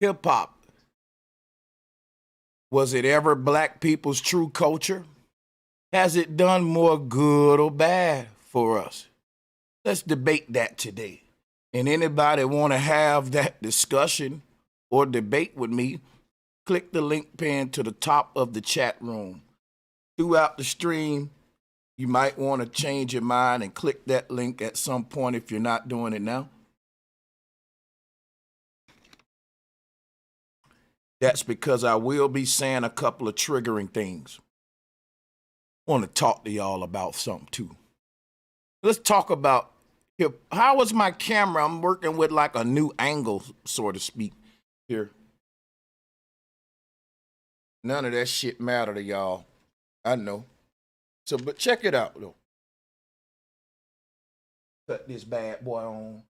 Hip hop, was it ever black people's true culture? Has it done more good or bad for us? Let's debate that today. And anybody want to have that discussion or debate with me, click the link pinned to the top of the chat room. Throughout the stream, you might want to change your mind and click that link at some point if you're not doing it now. That's because I will be saying a couple of triggering things. I want to talk to y'all about something too. Let's talk about how was my camera? I'm working with like a new angle, so to speak, here. None of that shit matter to y'all. I know. So, but check it out though. Cut this bad boy on.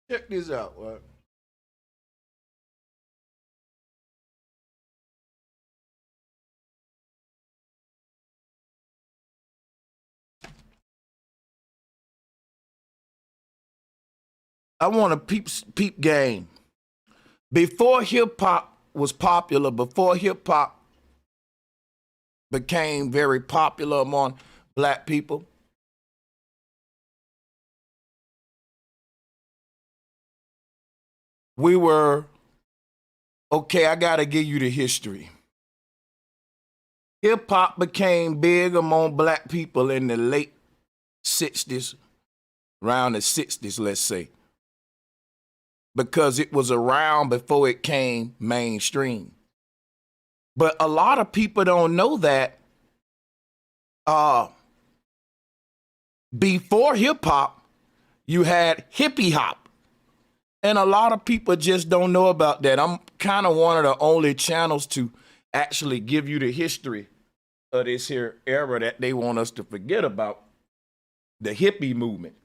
Check this out, right? I want a peep game. Before hip hop was popular, before hip hop became very popular among black people, we were, okay, I gotta give you the history. Hip hop became big among black people in the late 60s, around the 60s, let's say, because it was around before it came mainstream. But a lot of people don't know that before hip hop, you had hippie hop. And a lot of people just don't know about that. I'm kind of one of the only channels to actually give you the history of this here era that they want us to forget about, the hippie movement.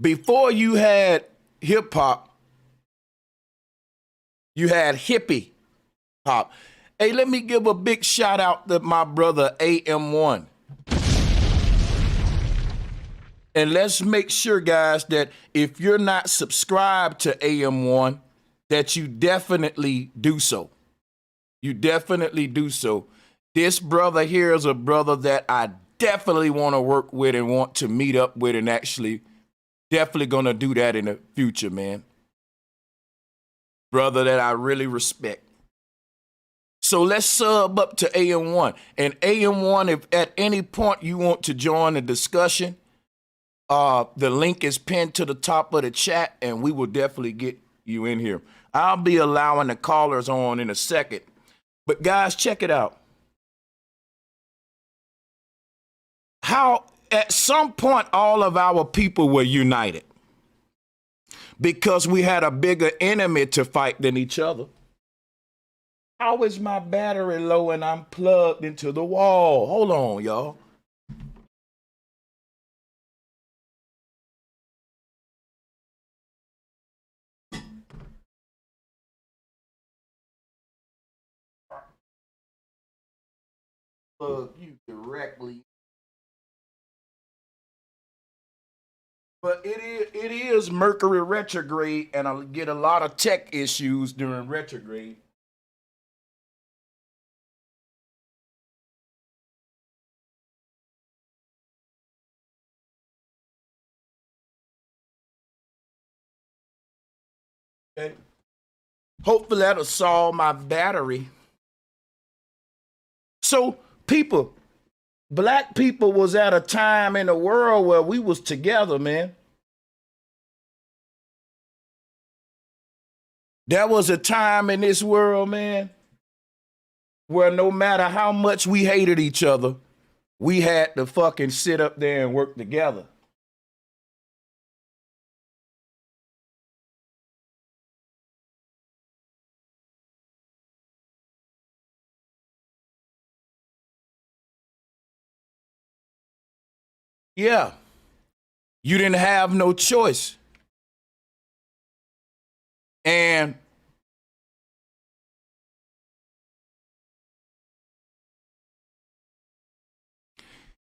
Before you had hip hop, you had hippie hop. Hey, let me give a big shout out to my brother AM1. And let's make sure, guys, that if you're not subscribed to AM1, that you definitely do so. You definitely do so. This brother here is a brother that I definitely want to work with and want to meet up with, and actually definitely going to do that in the future, man. Brother that I really respect. So let's sub up to AM1. And AM1, if at any point you want to join the discussion, the link is pinned to the top of the chat, and we will definitely get you in here. I'll be allowing the callers on in a second. But guys, check it out. How at some point all of our people were united because we had a bigger enemy to fight than each other. How is my battery low and I'm plugged into the wall? Hold on, y'all. Plug you directly. But it is Mercury retrograde, and I get a lot of tech issues during retrograde. Okay. Hopefully that'll solve my battery. So people, black people was at a time in the world where we was together, man. There was a time in this world, man, where no matter how much we hated each other, we had to fucking sit up there and work together. Yeah, you didn't have no choice. And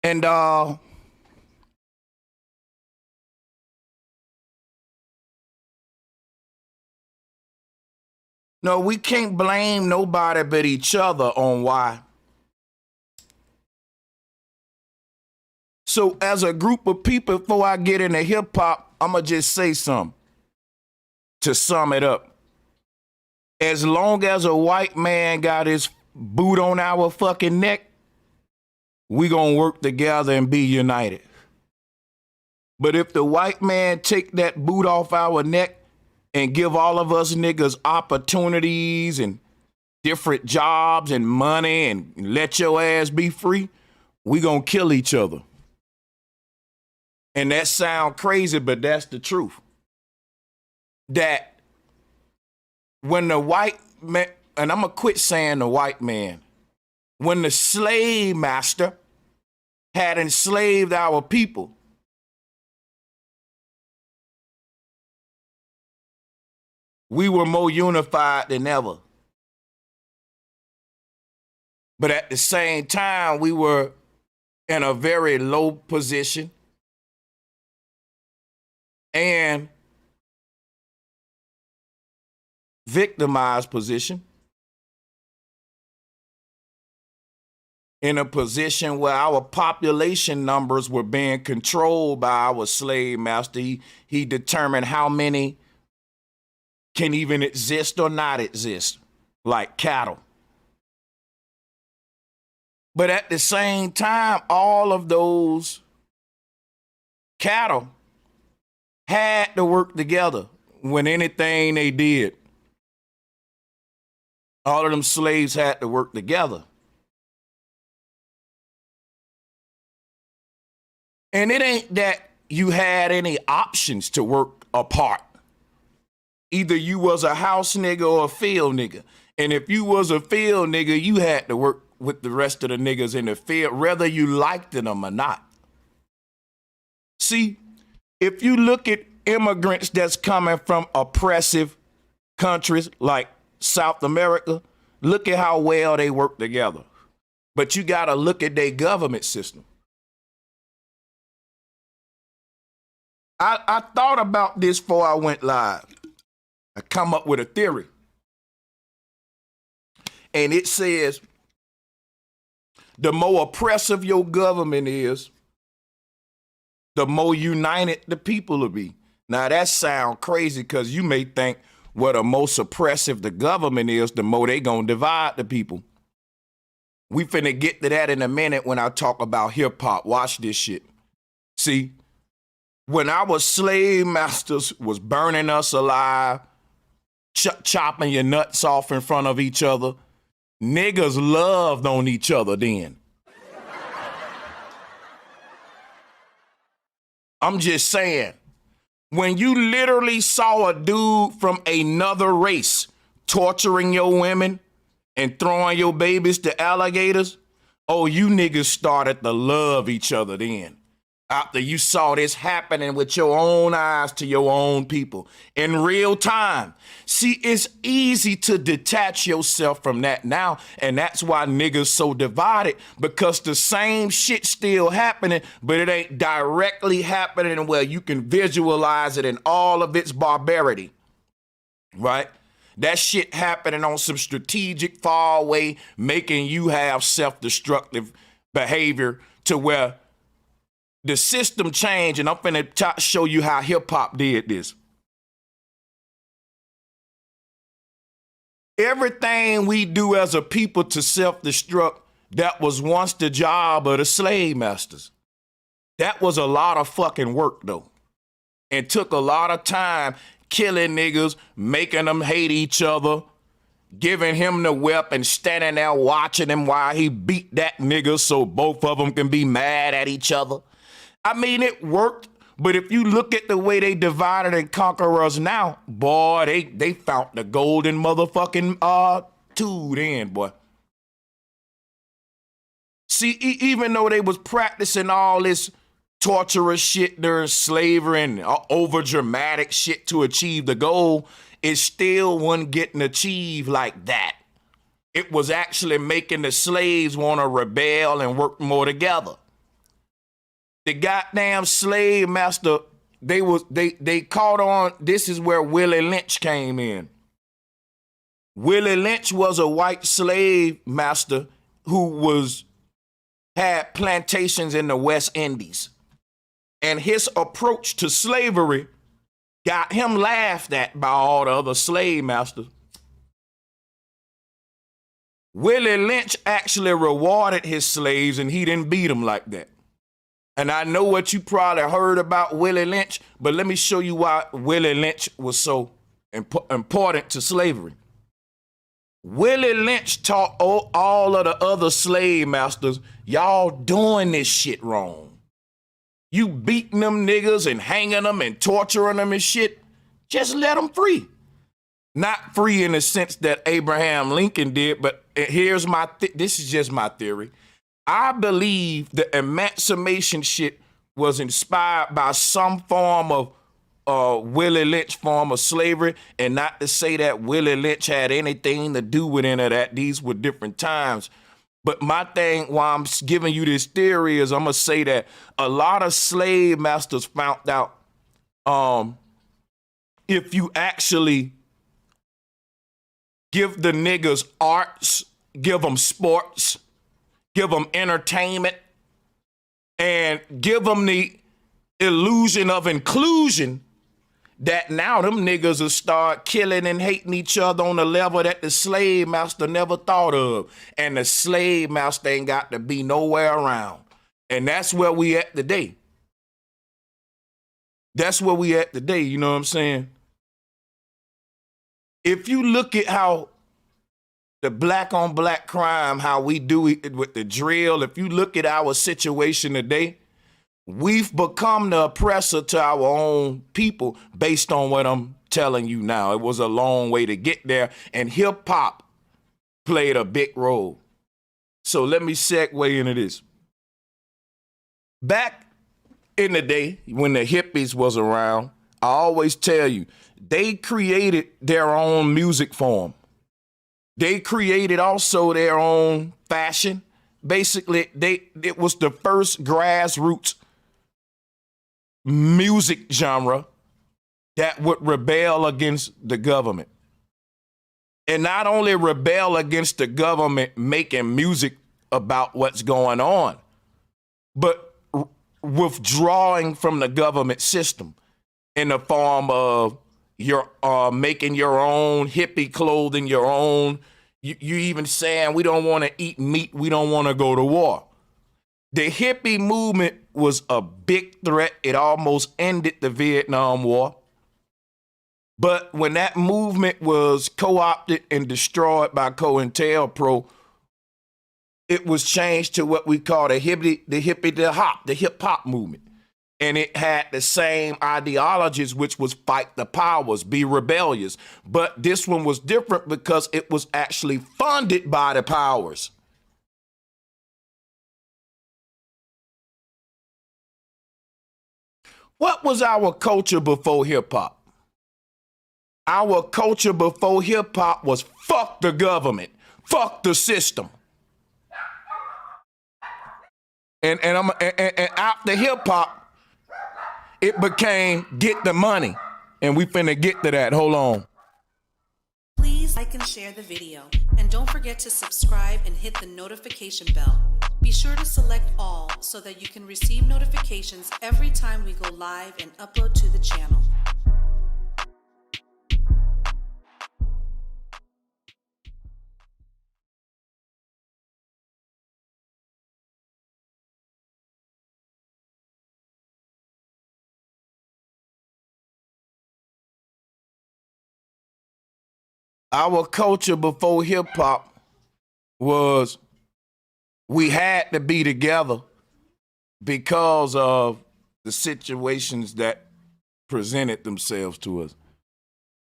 and No, we can't blame nobody but each other on why. So as a group of people, before I get into hip hop, I'ma just say something to sum it up. As long as a white man got his boot on our fucking neck, we gonna work together and be united. But if the white man take that boot off our neck and give all of us niggas opportunities and different jobs and money and let your ass be free, we gonna kill each other. And that sound crazy, but that's the truth. That when the white man, and I'm gonna quit saying the white man, when the slave master had enslaved our people, we were more unified than ever. But at the same time, we were in a very low position and victimized position, in a position where our population numbers were being controlled by our slave master. He determined how many can even exist or not exist, like cattle. But at the same time, all of those cattle had to work together when anything they did. All of them slaves had to work together. And it ain't that you had any options to work apart. Either you was a house nigga or a field nigga. And if you was a field nigga, you had to work with the rest of the niggas in the field, whether you liked them or not. See, if you look at immigrants that's coming from oppressive countries like South America, look at how well they work together. But you got to look at their government system. I thought about this before I went live. I come up with a theory. And it says, the more oppressive your government is, the more united the people will be. Now that sounds crazy because you may think, well, the more oppressive the government is, the more they gonna divide the people. We finna get to that in a minute when I talk about hip hop. Watch this shit. See, when our slave masters was burning us alive, chopping your nuts off in front of each other, niggas loved on each other then. I'm just saying, when you literally saw a dude from another race torturing your women and throwing your babies to alligators, oh, you niggas started to love each other then. After you saw this happening with your own eyes to your own people in real time. See, it's easy to detach yourself from that now, and that's why niggas so divided, because the same shit still happening, but it ain't directly happening where you can visualize it in all of its barbarity, right? That shit happening on some strategic far away, making you have self-destructive behavior to where the system changed, and I'm finna show you how hip-hop did this. Everything we do as a people to self-destruct, that was once the job of the slave masters. That was a lot of fucking work, though. And took a lot of time killing niggas, making them hate each other, giving him the whip and standing there watching him while he beat that nigga so both of them can be mad at each other. I mean, it worked, but if you look at the way they divided and conquer us now, boy, they found the golden motherfucking tool then, boy. See, even though they was practicing all this torturous shit during slavery and over dramatic shit to achieve the goal, it still wasn't getting achieved like that. It was actually making the slaves want to rebel and work more together. The goddamn slave master, they caught on, this is where Willie Lynch came in. Willie Lynch was a white slave master who had plantations in the West Indies. And his approach to slavery got him laughed at by all the other slave masters. Willie Lynch actually rewarded his slaves, and he didn't beat them like that. And I know what you probably heard about Willie Lynch, but let me show you why Willie Lynch was so important to slavery. Willie Lynch taught all of the other slave masters, y'all doing this shit wrong. You beating them niggas and hanging them and torturing them and shit. Just let them free. Not free in the sense that Abraham Lincoln did, but here's this is just my theory. I believe the emancipation shit was inspired by some form of Willie Lynch form of slavery, and not to say that Willie Lynch had anything to do with any of that. These were different times. But my thing, why I'm giving you this theory, is I'm going to say that a lot of slave masters found out if you actually give the niggas arts, give them sports, give them entertainment, and give them the illusion of inclusion, that now them niggas will start killing and hating each other on a level that the slave master never thought of. And the slave master ain't got to be nowhere around. And that's where we at today. That's where we at today, you know what I'm saying? If you look at how the black on black crime, how we do it with the drill, if you look at our situation today, we've become the oppressor to our own people based on what I'm telling you now. It was a long way to get there, and hip hop played a big role. So let me segue into this. Back in the day when the hippies was around, I always tell you, they created their own music form. They created also their own fashion. Basically, it was the first grassroots music genre that would rebel against the government. And not only rebel against the government making music about what's going on, but withdrawing from the government system in the form of your making your own hippie clothing, your own. You even saying we don't want to eat meat, we don't want to go to war. The hippie movement was a big threat. It almost ended the Vietnam War. But when that movement was co-opted and destroyed by COINTELPRO, it was changed to what we call the hip hop movement. And it had the same ideologies, which was fight the powers, be rebellious. But this one was different because it was actually funded by the powers. What was our culture before hip hop? Our culture before hip hop was fuck the government, fuck the system. And after hip hop, it became get the money. And we finna get to that. Hold on. Please like and share the video. And don't forget to subscribe and hit the notification bell. Be sure to select all so that you can receive notifications every time we go live and upload to the channel. Our culture before hip hop was we had to be together because of the situations that presented themselves to us.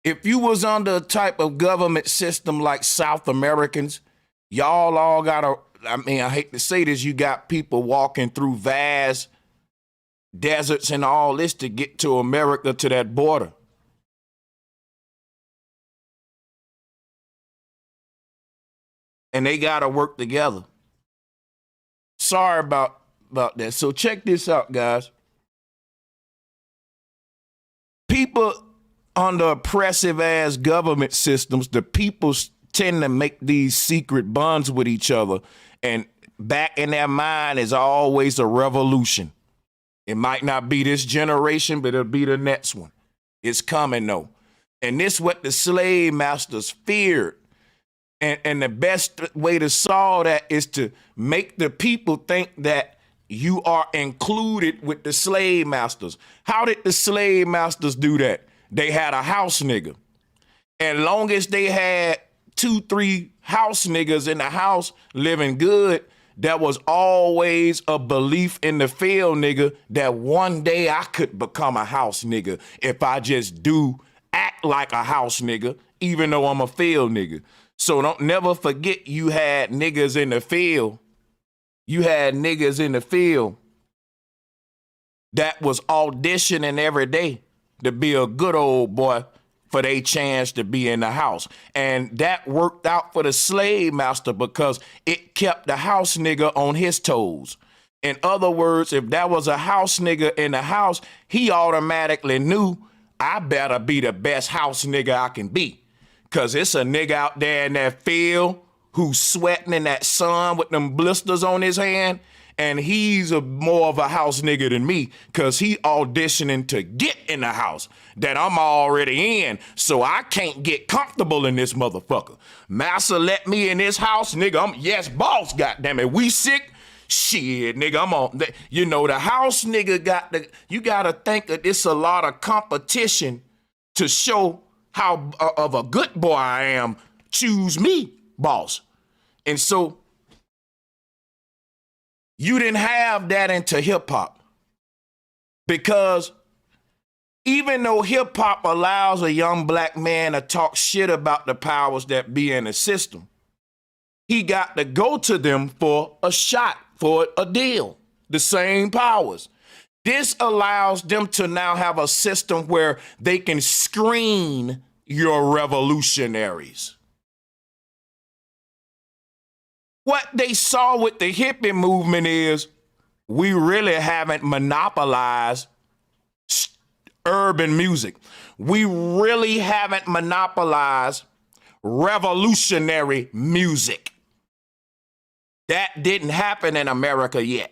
If you was under a type of government system like South Americans, y'all all I hate to say this, you got people walking through vast deserts and all this to get to America, to that border. And they got to work together. Sorry about that. So check this out, guys. People under oppressive ass government systems, the people tend to make these secret bonds with each other, and back in their mind is always a revolution. It might not be this generation, but it'll be the next one. It's coming though. And this what the slave masters feared. And the best way to solve that is to make the people think that you are included with the slave masters. How did the slave masters do that? They had a house nigga. And long as they had 2-3 house niggas in the house living good, there was always a belief in the field nigga that one day I could become a house nigga if I just do act like a house nigga, even though I'm a field nigga. So don't never forget you had niggas in the field. You had niggas in the field that was auditioning every day to be a good old boy for their chance to be in the house. And that worked out for the slave master because it kept the house nigga on his toes. In other words, if there was a house nigga in the house, he automatically knew I better be the best house nigga I can be. Cause it's a nigga out there in that field who's sweating in that sun with them blisters on his hand. And he's more of a house nigga than me because he auditioning to get in the house that I'm already in. So I can't get comfortable in this motherfucker. Massa let me in this house, nigga. Yes, boss, goddammit. We sick? Shit, nigga, I'm on. You know, the house nigga you got to think that it's a lot of competition to show how of a good boy I am. Choose me, boss. And so you didn't have that into hip hop because even though hip hop allows a young black man to talk shit about the powers that be in the system, he got to go to them for a shot, for a deal, the same powers. This allows them to now have a system where they can screen your revolutionaries. What they saw with the hippie movement is we really haven't monopolized urban music. We really haven't monopolized revolutionary music. That didn't happen in America yet.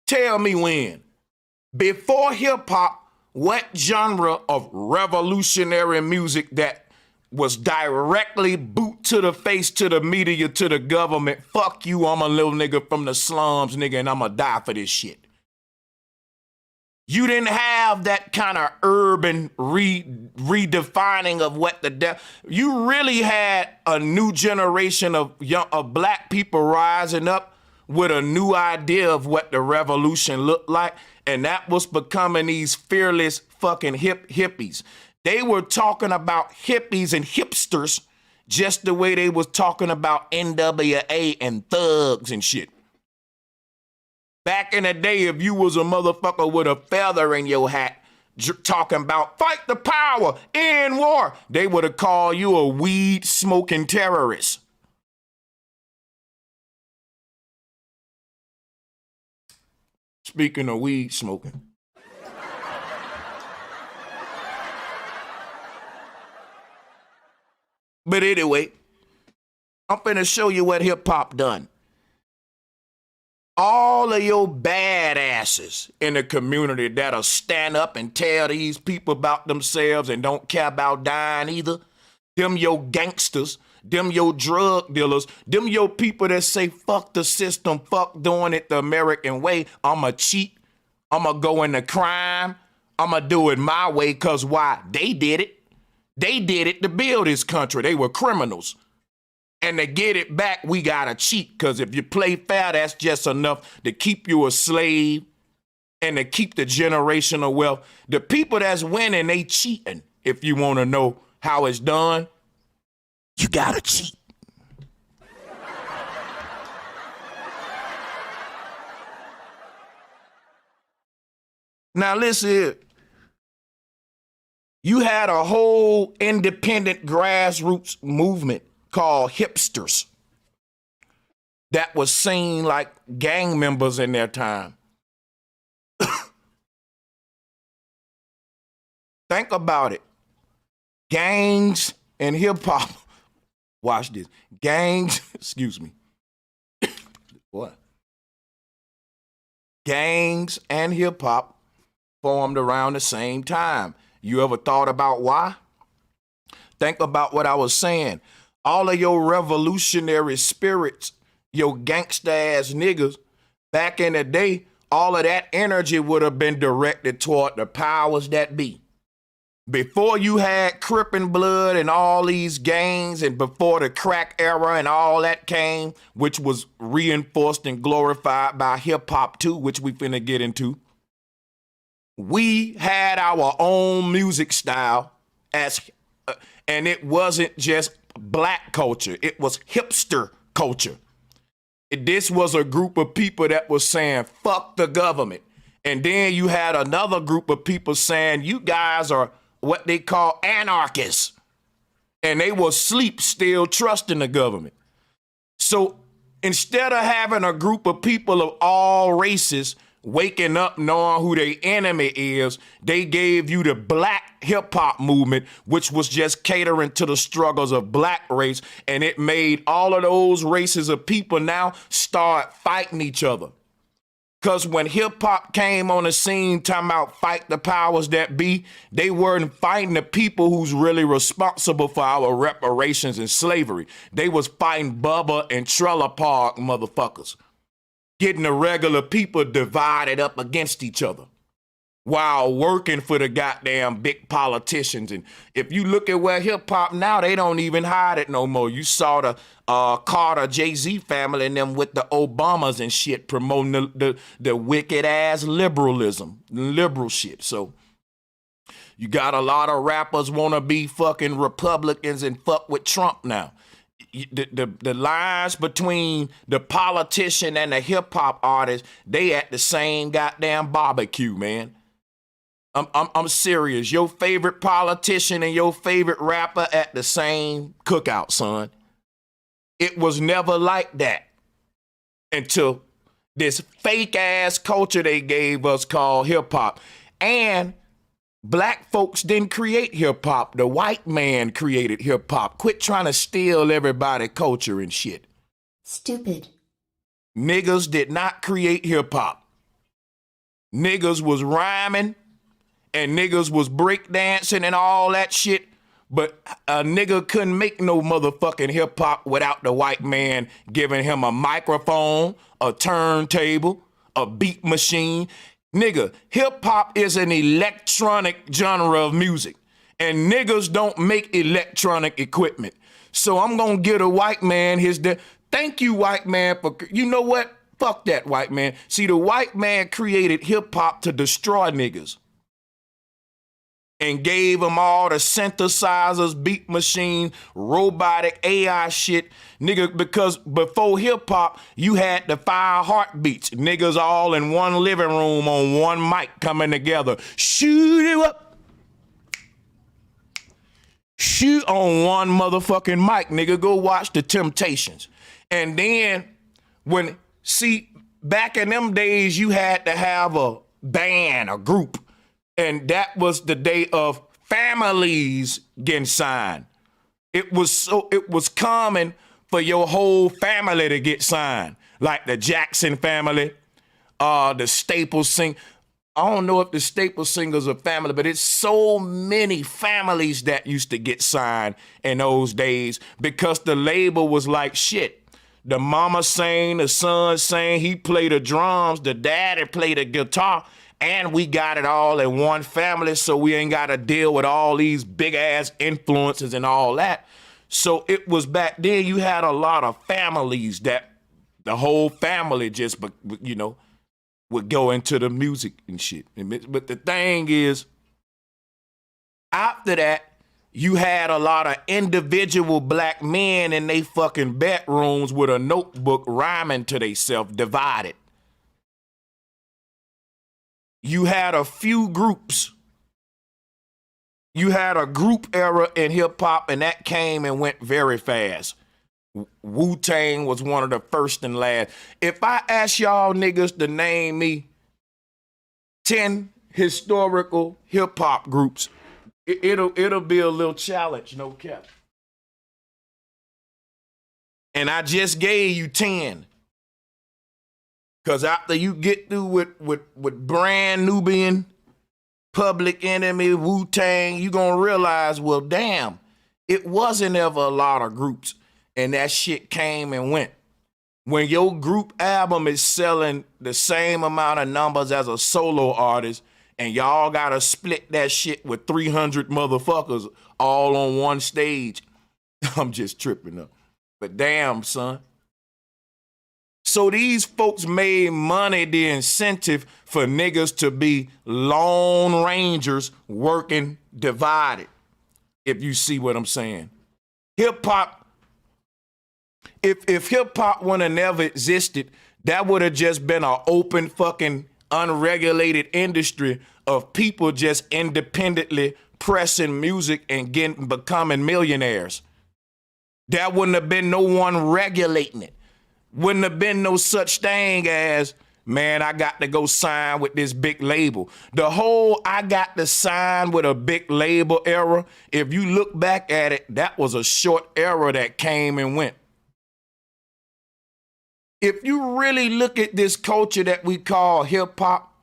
Tell me when. Before hip hop, what genre of revolutionary music that was directly boot to the face, to the media, to the government? Fuck you, I'm a little nigga from the slums, nigga, and I'ma die for this shit. You didn't have that kind of urban redefining of what you really had a new generation of black people rising up with a new idea of what the revolution looked like, and that was becoming these fearless fucking hippies. They were talking about hippies and hipsters just the way they was talking about NWA and thugs and shit. Back in the day, if you was a motherfucker with a feather in your hat talking about fight the power, end war, they would have called you a weed smoking terrorist. Speaking of weed smoking. But anyway, I'm finna show you what hip hop done. All of your badasses in the community that'll stand up and tell these people about themselves and don't care about dying either. Them your gangsters, them your drug dealers, them your people that say fuck the system, fuck doing it the American way. I'ma cheat, I'ma go into crime, I'ma do it my way, cause why? They did it. They did it to build this country. They were criminals. And to get it back, we gotta cheat. Because if you play fair, that's just enough to keep you a slave and to keep the generational wealth. The people that's winning, they cheating. If you want to know how it's done, you gotta cheat. Now listen here. You had a whole independent grassroots movement called hipsters that was seen like gang members in their time. Think about it. Gangs and hip hop Watch this. Gangs, excuse me. What? Gangs and hip hop formed around the same time. You ever thought about why? Think about what I was saying. All of your revolutionary spirits, your gangsta ass niggas, back in the day, all of that energy would have been directed toward the powers that be. Before you had Crippin' Blood and all these gangs, and before the crack era and all that came, which was reinforced and glorified by hip hop too, which we finna get into, we had our own music style and it wasn't just black culture, it was hipster culture. This was a group of people that was saying, fuck the government. And then you had another group of people saying, you guys are what they call anarchists. And they were asleep still trusting the government. So instead of having a group of people of all races waking up knowing who their enemy is, they gave you the black hip hop movement, which was just catering to the struggles of black race. And it made all of those races of people now start fighting each other. Because when hip hop came on the scene talking about fight the powers that be, they weren't fighting the people who's really responsible for our reparations and slavery. They was fighting Bubba and Trailer Park motherfuckers, getting the regular people divided up against each other while working for the goddamn big politicians. And if you look at where hip hop now, they don't even hide it no more. You saw the Carter Jay-Z family and them with the Obamas and shit promoting the wicked ass liberalism, liberal shit. So you got a lot of rappers want to be fucking Republicans and fuck with Trump now. The lines between the politician and the hip hop artist, they at the same goddamn barbecue, man. I'm serious. Your favorite politician and your favorite rapper at the same cookout, son. It was never like that until this fake ass culture they gave us called hip hop. And black folks didn't create hip hop. The white man created hip hop. Quit trying to steal everybody's culture and shit. Stupid. Niggas did not create hip hop. Niggas was rhyming and niggas was breakdancing and all that shit. But a nigga couldn't make no motherfucking hip hop without the white man giving him a microphone, a turntable, a beat machine. Nigga, hip hop is an electronic genre of music, and niggas don't make electronic equipment. So I'm gonna give a white man thank you, white man, for, you know what? Fuck that white man. See, the white man created hip hop to destroy niggas and gave them all the synthesizers, beat machine, robotic AI shit, nigga, because before hip hop, you had the 5 heartbeats, niggas all in one living room on one mic coming together. Shoot it up. Shoot on one motherfucking mic, nigga. Go watch The Temptations. And then back in them days, you had to have a band, a group. And that was the day of families getting signed. It was common for your whole family to get signed. Like the Jackson family, the Staples Sing. I don't know if the Staples Singers are family, but it's so many families that used to get signed in those days because the label was like shit. The mama sang, the son sang, he played the drums, the daddy played the guitar. And we got it all in one family, so we ain't got to deal with all these big-ass influences and all that. So it was back then you had a lot of families that the whole family just, you know, would go into the music and shit. But the thing is, after that, you had a lot of individual black men in they fucking bedrooms with a notebook rhyming to theyself, divided. You had a few groups. You had a group era in hip hop, and that came and went very fast. Wu-Tang was one of the first and last. If I ask y'all niggas to name me 10 historical hip hop groups, it'll be a little challenge, no cap. And I just gave you 10. Because after you get through with Brand Nubian, Public Enemy, Wu-Tang, you gonna realize, well, damn, it wasn't ever a lot of groups. And that shit came and went. When your group album is selling the same amount of numbers as a solo artist, and y'all gotta split that shit with 300 motherfuckers all on one stage, I'm just tripping up. But damn, son. So these folks made money the incentive for niggas to be lone rangers working divided, if you see what I'm saying. Hip hop, if hip hop would have never existed, that would have just been an open fucking unregulated industry of people just independently pressing music and becoming millionaires. There wouldn't have been no one regulating it. Wouldn't have been no such thing as, man, I got to go sign with this big label. The whole I got to sign with a big label era, if you look back at it, that was a short era that came and went. If you really look at this culture that we call hip hop,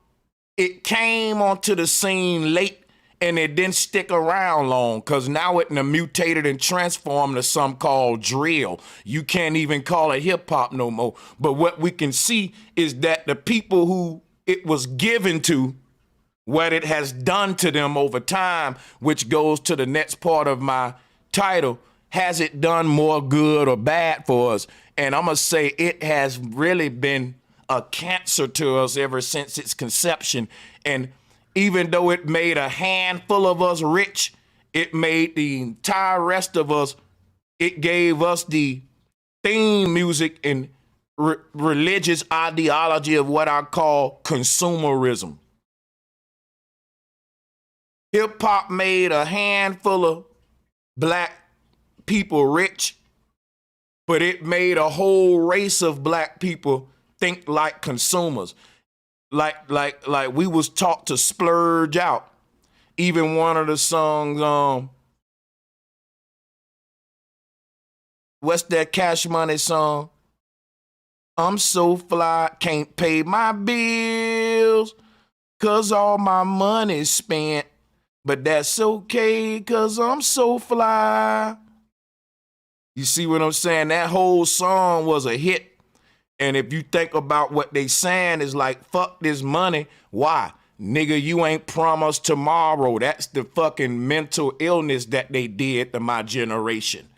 it came onto the scene late and it didn't stick around long because now it done mutated and transformed to something called drill. You can't even call it hip hop no more. But what we can see is that the people who it was given to, what it has done to them over time, which goes to the next part of my title, has it done more good or bad for us? And I'm going to say it has really been a cancer to us ever since its conception. And even though it made a handful of us rich, it made the entire rest of us, it gave us the theme music and religious ideology of what I call consumerism. Hip hop made a handful of black people rich, but it made a whole race of black people think like consumers. Like we was taught to splurge out. Even one of the songs, what's that Cash Money song? I'm so fly, can't pay my bills, 'cause all my money's spent. But that's okay, 'cause I'm so fly. You see what I'm saying? That whole song was a hit. And if you think about what they saying is like, fuck this money. Why? Nigga, you ain't promised tomorrow. That's the fucking mental illness that they did to my generation.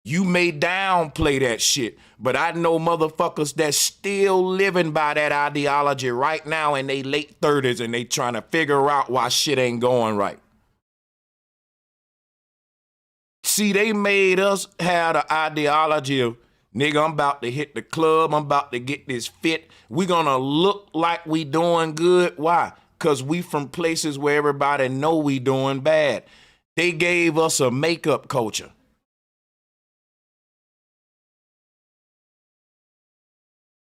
You may downplay that shit, but I know motherfuckers that's still living by that ideology right now in their late 30s and they trying to figure out why shit ain't going right. See, they made us have the ideology of, nigga, I'm about to hit the club. I'm about to get this fit. We gonna look like we doing good. Why? Because we from places where everybody know we doing bad. They gave us a makeup culture.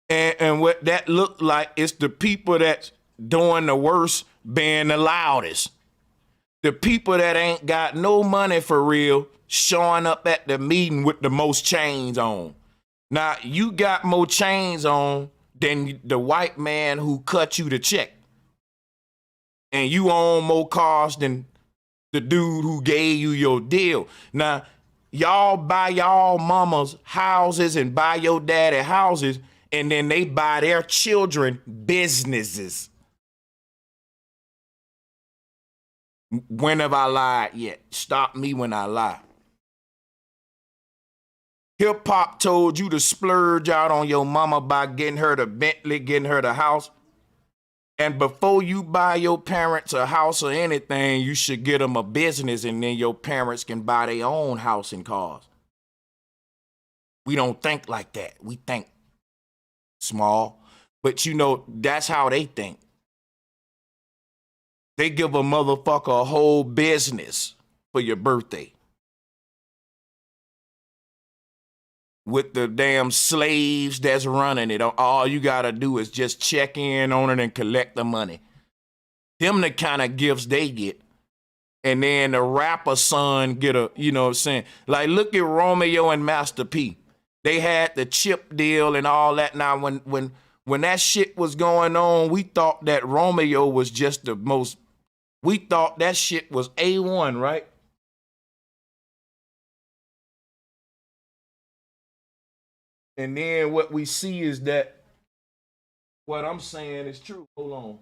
And what that looked like is the people that's doing the worst being the loudest. The people that ain't got no money for real showing up at the meeting with the most chains on. Now, you got more chains on than the white man who cut you the check. And you own more cars than the dude who gave you your deal. Now, y'all buy y'all mama's houses and buy your daddy houses, and then they buy their children businesses. When have I lied yet? Stop me when I lie. Hip hop told you to splurge out on your mama by getting her the Bentley, getting her the house. And before you buy your parents a house or anything, you should get them a business, and then your parents can buy their own house and cars. We don't think like that. We think small. But you know, that's how they think. They give a motherfucker a whole business for your birthday. With the damn slaves that's running it. All you gotta do is just check in on it and collect the money. Them the kind of gifts they get. And then the rapper son get a, you know what I'm saying? Like, look at Romeo and Master P. They had the chip deal and all that. Now, when that shit was going on, we thought that Romeo was just the most, we thought that shit was A1, right? And then what we see is that what I'm saying is true. Hold on.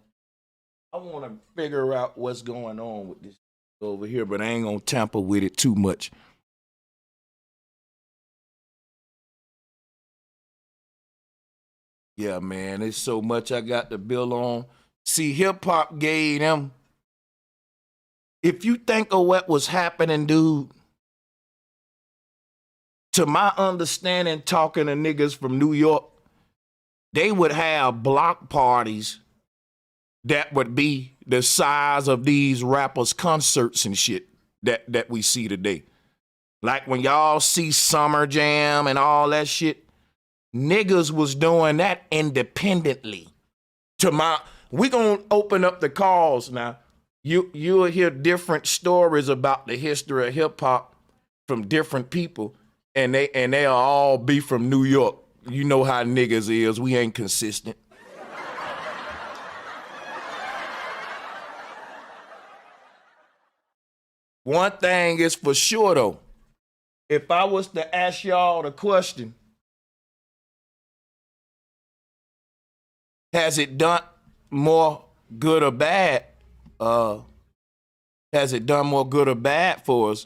I want to figure out what's going on with this over here, but I ain't going to tamper with it too much. Yeah, man, there's so much I got to build on. See, hip-hop gave them, if you think of what was happening, dude, to my understanding, talking to niggas from New York, they would have block parties that would be the size of these rappers' concerts and shit that we see today. Like when y'all see Summer Jam and all that shit, niggas was doing that independently. We gonna open up the calls now. You'll hear different stories about the history of hip hop from different people, and they'll all be from New York. You know how niggas is. We ain't consistent. One thing is for sure though, if I was to ask y'all the question, has it done more good or bad? Has it done more good or bad for us?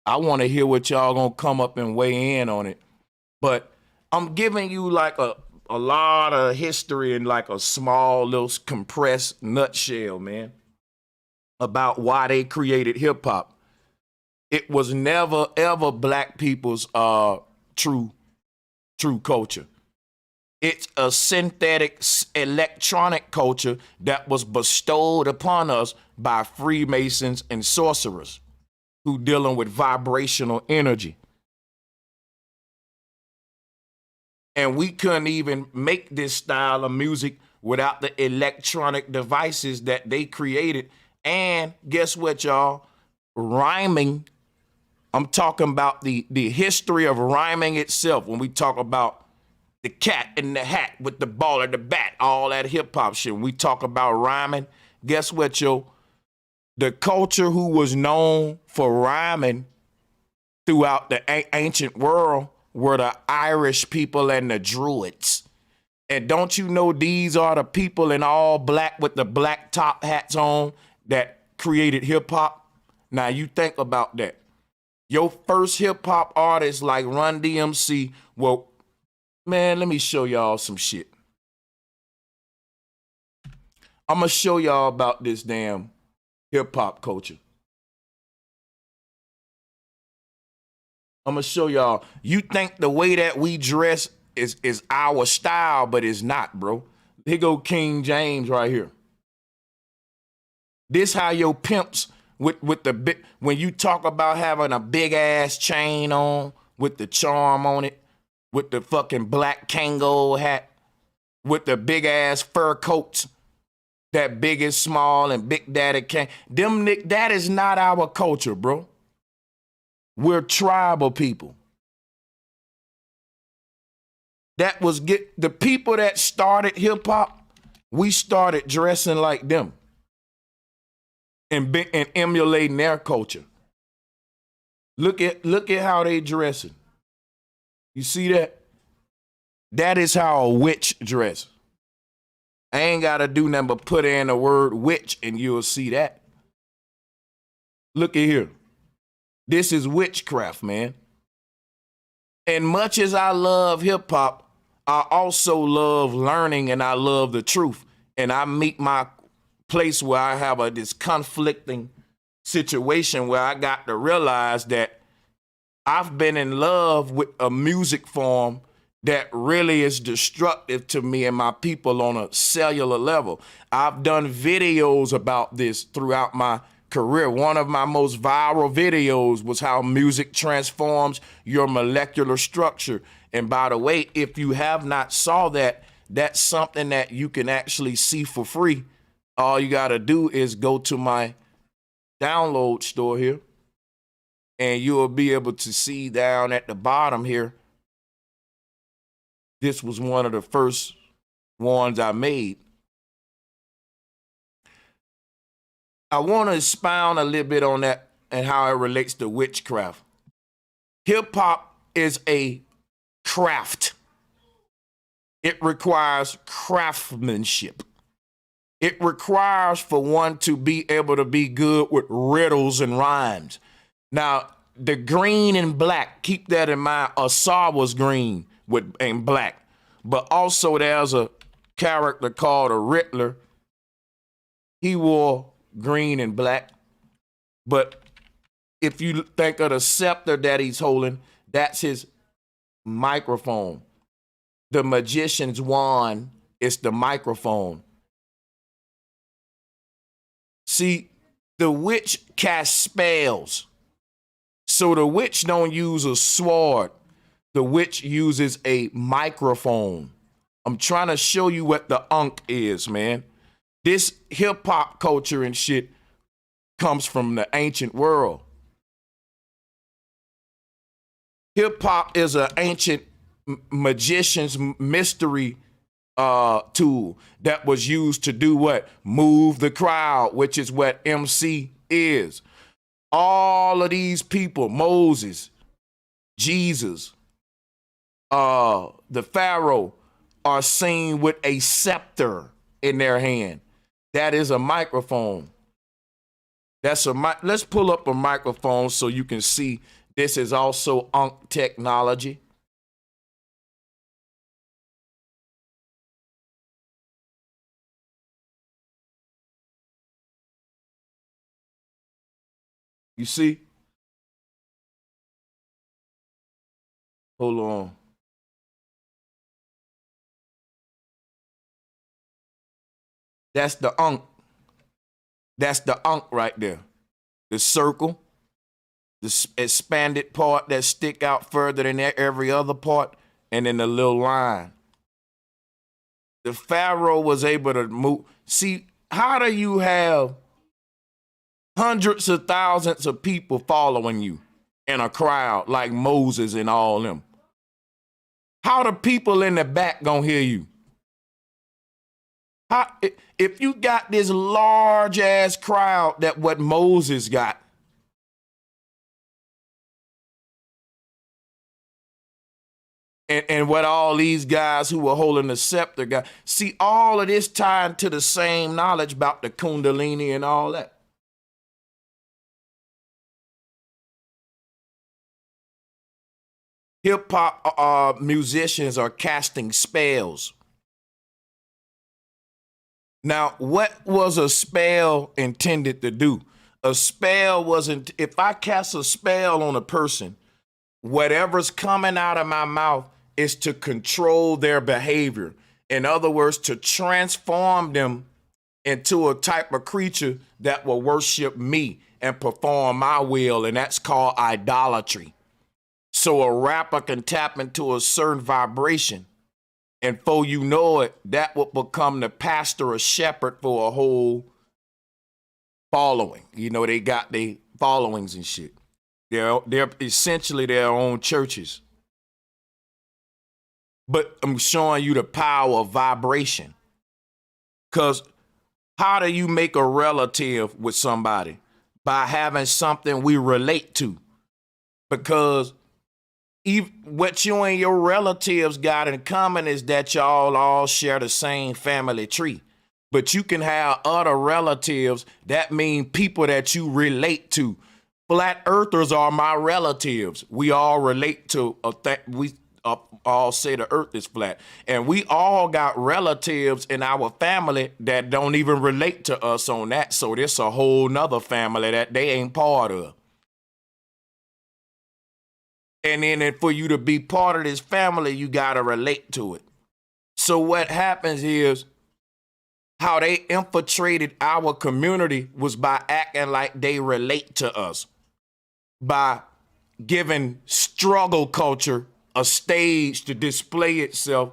I want to hear what y'all gonna come up and weigh in on it. But I'm giving you like a lot of history in like a small little compressed nutshell, man, about why they created hip hop. It was never ever black people's true culture. It's a synthetic electronic culture that was bestowed upon us by Freemasons and sorcerers who dealing with vibrational energy. And we couldn't even make this style of music without the electronic devices that they created. And guess what, y'all? Rhyming, I'm talking about the history of rhyming itself. When we talk about the cat in the hat with the ball and the bat, all that hip hop shit. When we talk about rhyming, guess what, yo? The culture who was known for rhyming throughout the ancient world were the Irish people and the Druids. And don't you know these are the people in all black with the black top hats on that created hip hop? Now you think about that. Your first hip hop artists like Run DMC, well, man, let me show y'all some shit. I'm gonna show y'all about this damn hip hop culture. I'm gonna show y'all. You think the way that we dress is our style, but it's not, bro. Here go King James right here. This how your pimps with the big, when you talk about having a big ass chain on with the charm on it, with the fucking black Kango hat, with the big ass fur coats, that Big is Small and Big Daddy Kane. That is not our culture, bro. We're tribal people. That was the people that started hip hop. We started dressing like them and emulating their culture. Look at how they dressing. You see that? That is how a witch dress. I ain't gotta do nothing but put in the word witch and you'll see that. Look at here. This is witchcraft, man. And much as I love hip hop, I also love learning and I love the truth. And I meet my place where I have this conflicting situation where I got to realize that I've been in love with a music form that really is destructive to me and my people on a cellular level. I've done videos about this throughout my career. One of my most viral videos was how music transforms your molecular structure. And by the way, if you have not saw that, that's something that you can actually see for free. All you got to do is go to my download store here, and you'll be able to see down at the bottom here this was one of the first ones I made. I want to expound a little bit on that and how it relates to witchcraft. Hip hop is a craft. It requires craftsmanship. It requires for one to be able to be good with riddles and rhymes. Now, the green and black, keep that in mind. Asar was green and black. But also there's a character called a Riddler. He wore green and black. But if you think of the scepter that he's holding, that's his microphone. The magician's wand is the microphone. See, the witch casts spells. So the witch don't use a sword. The witch uses a microphone. I'm trying to show you what the unk is, man. This hip hop culture and shit comes from the ancient world. Hip hop is an ancient magician's mystery tool that was used to do what? Move the crowd, which is what MC is. All of these people, Moses, Jesus, the Pharaoh, are seen with a scepter in their hand. That is a microphone. Let's pull up a microphone so you can see this is also Ankh technology. You see? Hold on. That's the Ankh. That's the Ankh right there. The circle, the expanded part that stick out further than every other part, and then the little line. The Pharaoh was able to move. See, how do you have hundreds of thousands of people following you in a crowd like Moses and all them? How the people in the back gonna hear you? If you got this large ass crowd that what Moses got, and what all these guys who were holding the scepter got, see, all of this tied to the same knowledge about the Kundalini and all that. Hip hop musicians are casting spells. Now, what was a spell intended to do? A spell wasn't, if I cast a spell on a person, whatever's coming out of my mouth is to control their behavior. In other words, to transform them into a type of creature that will worship me and perform my will, and that's called idolatry. So a rapper can tap into a certain vibration, and before you know it, that will become the pastor or shepherd for a whole following. You know, they got their followings and shit. They're essentially their own churches. But I'm showing you the power of vibration. Because how do you make a relative with somebody? By having something we relate to. Because what you and your relatives got in common is that y'all all share the same family tree. But you can have other relatives that mean people that you relate to. Flat earthers are my relatives. We all relate to we all say the earth is flat. And we all got relatives in our family that don't even relate to us on that. So there's a whole nother family that they ain't part of. And then for you to be part of this family, you got to relate to it. So what happens is how they infiltrated our community was by acting like they relate to us, by giving struggle culture a stage to display itself.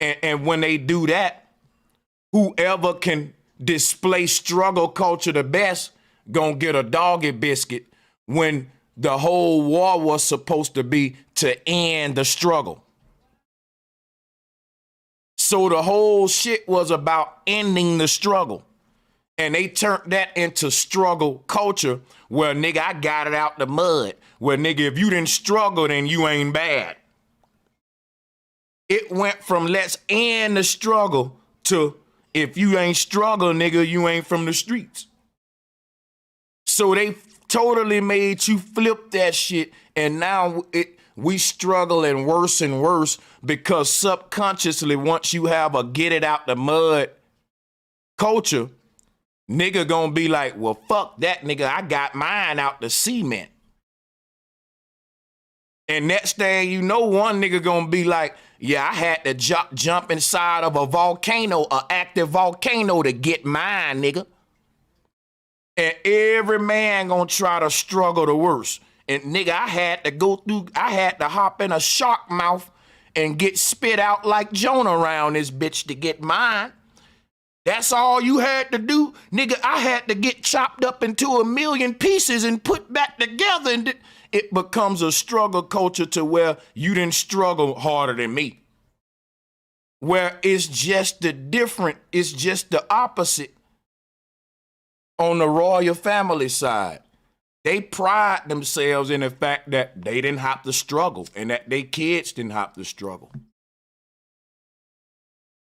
And when they do that, whoever can display struggle culture the best gonna get a doggy biscuit when the whole war was supposed to be to end the struggle. So the whole shit was about ending the struggle. And they turned that into struggle culture where, nigga, I got it out the mud. Where, nigga, if you didn't struggle, then you ain't bad. It went from let's end the struggle to if you ain't struggle, nigga, you ain't from the streets. So they totally made you flip that shit. And now we struggling worse and worse because subconsciously, once you have a get it out the mud culture, nigga gonna be like, well, fuck that, nigga. I got mine out the cement. And next thing you know, one nigga gonna be like, yeah, I had to jump inside of a volcano, an active volcano to get mine, nigga. And every man gonna try to struggle the worst. And nigga, I had to hop in a shark mouth and get spit out like Jonah around this bitch to get mine. That's all you had to do? Nigga, I had to get chopped up into a million pieces and put back together. And it becomes a struggle culture to where you didn't struggle harder than me. Where it's just it's just the opposite on the royal family side. They pride themselves in the fact that they didn't have to struggle and that their kids didn't have to struggle.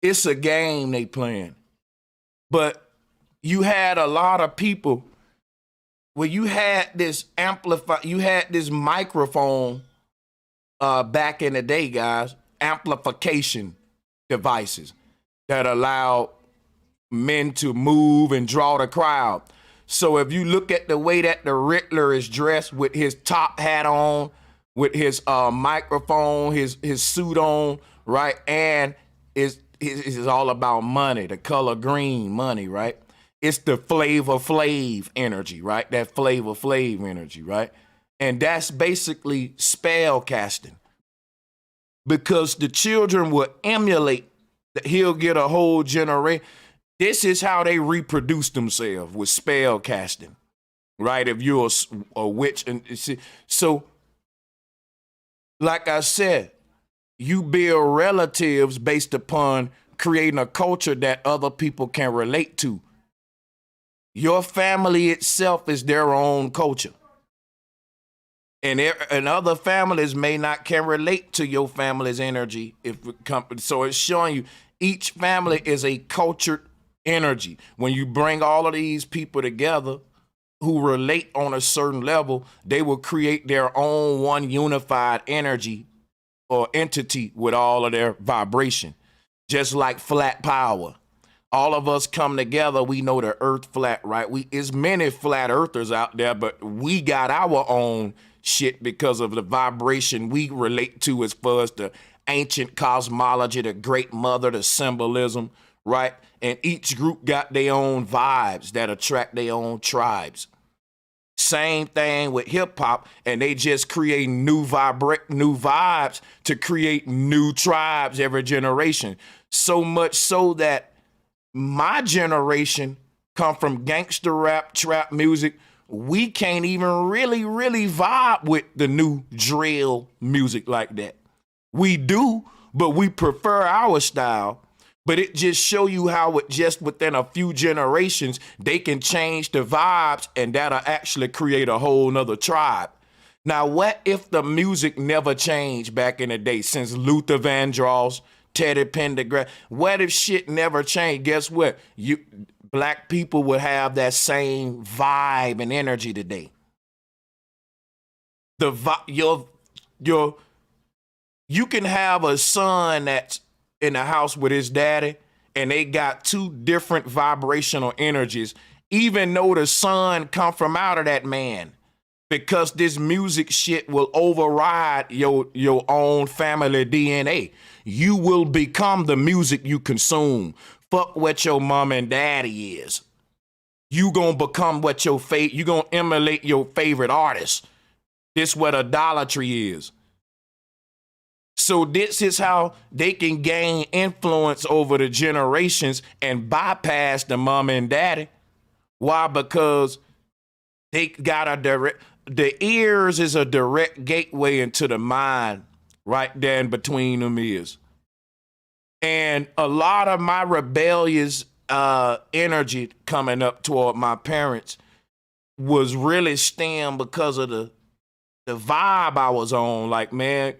It's a game they playing. But you had a lot of people where you had this microphone back in the day, guys, amplification devices that allowed men to move and draw the crowd. So if you look at the way that the Riddler is dressed with his top hat on, with his microphone, his suit on, right? And it's all about money, the color green, money, right? It's the Flavor Flav energy, right? That Flavor Flav energy, right? And that's basically spell casting. Because the children will emulate that he'll get a whole generation. This is how they reproduce themselves, with spell casting, right? If you're a witch. So, like I said, you build relatives based upon creating a culture that other people can relate to. Your family itself is their own culture. And other families can relate to your family's energy. So it's showing you each family is a cultured energy. When you bring all of these people together who relate on a certain level, they will create their own one unified energy or entity with all of their vibration. Just like flat power. All of us come together, we know the earth flat, right? There's many flat earthers out there, but we got our own shit because of the vibration we relate to as far as the ancient cosmology, the great mother, the symbolism, right? And each group got their own vibes that attract their own tribes. Same thing with hip hop, and they just create new vibes to create new tribes every generation. So much so that my generation come from gangster rap, trap music. We can't even really vibe with the new drill music like that. We do, but we prefer our style. But it just show you how just within a few generations, they can change the vibes and that'll actually create a whole nother tribe. Now, what if the music never changed back in the day since Luther Vandross, Teddy Pendergrass? What if shit never changed? Guess what? Black people would have that same vibe and energy today. You can have a son that's in the house with his daddy and they got two different vibrational energies, even though the son come from out of that man, because this music shit will override your own family DNA. You will become the music you consume. Fuck what your mom and daddy is. You gonna become what you gonna emulate your favorite artist. This what idolatry is. So this is how they can gain influence over the generations and bypass the mom and daddy. Why? Because they got the ears is a direct gateway into the mind, right there in between them ears. And a lot of my rebellious energy coming up toward my parents was really stemmed because of the vibe I was on. Like, man,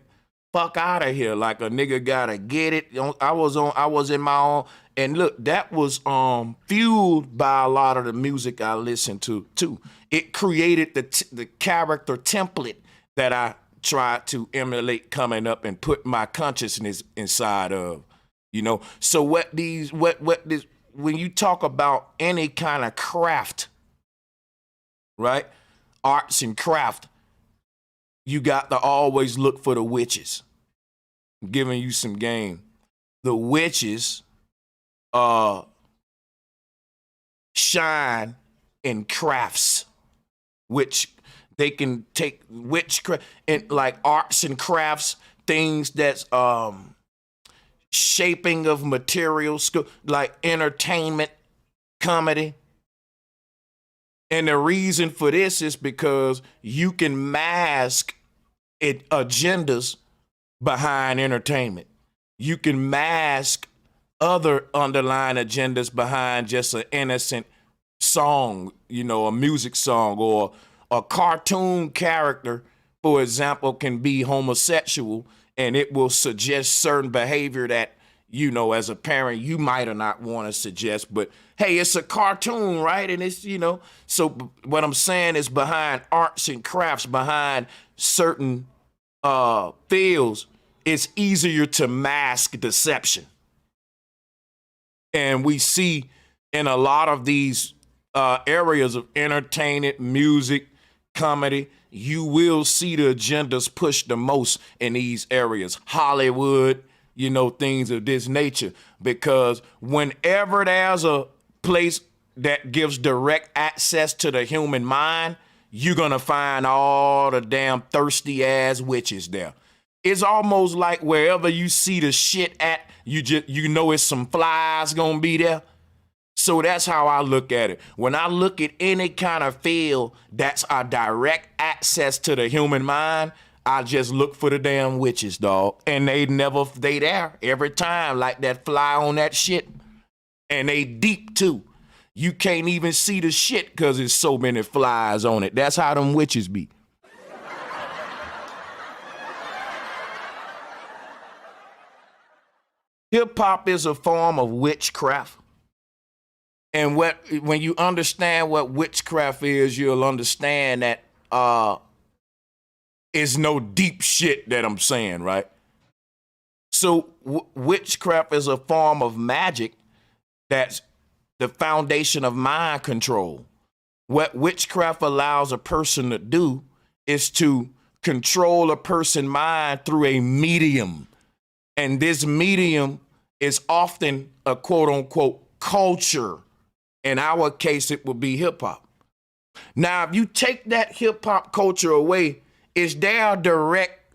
fuck out of here. Like, a nigga gotta get it. I was in my own. And look, that was fueled by a lot of the music I listened to too. It created the character template that I tried to emulate coming up and put my consciousness inside of. You know, so when you talk about any kind of craft, right? Arts and craft, you got to always look for the witches. I'm giving you some game. The witches shine in crafts, which they can take witchcraft and like arts and crafts, things that's shaping of materials, like entertainment, comedy. And the reason for this is because you can mask agendas behind entertainment. You can mask other underlying agendas behind just an innocent song, you know, a music song, or a cartoon character, for example, can be homosexual, and it will suggest certain behavior that, you know, as a parent, you might or not want to suggest, but hey, it's a cartoon, right? And it's, you know, so what I'm saying is behind arts and crafts, behind certain fields, it's easier to mask deception. And we see in a lot of these areas of entertainment, music, comedy, you will see the agendas pushed the most in these areas. Hollywood, you know, things of this nature. Because whenever there's a place that gives direct access to the human mind, you're going to find all the damn thirsty ass witches there. It's almost like wherever you see the shit at, you know it's some flies going to be there. So that's how I look at it. When I look at any kind of field that's a direct access to the human mind, I just look for the damn witches, dog. And they there every time, like that fly on that shit. And they deep too. You can't even see the shit because there's so many flies on it. That's how them witches be. Hip hop is a form of witchcraft. And when you understand what witchcraft is, you'll understand that it's no deep shit that I'm saying, right? So witchcraft is a form of magic that's the foundation of mind control. What witchcraft allows a person to do is to control a person's mind through a medium. And this medium is often a quote unquote culture. In our case, it would be hip hop. Now, if you take that hip hop culture away, is there a direct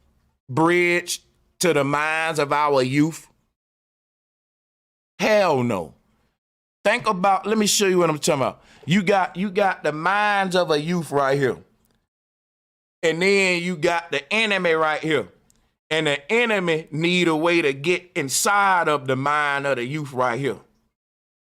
bridge to the minds of our youth? Hell no. Think about, let me show you what I'm talking about. You got the minds of a youth right here. And then you got the enemy right here. And the enemy need a way to get inside of the mind of the youth right here.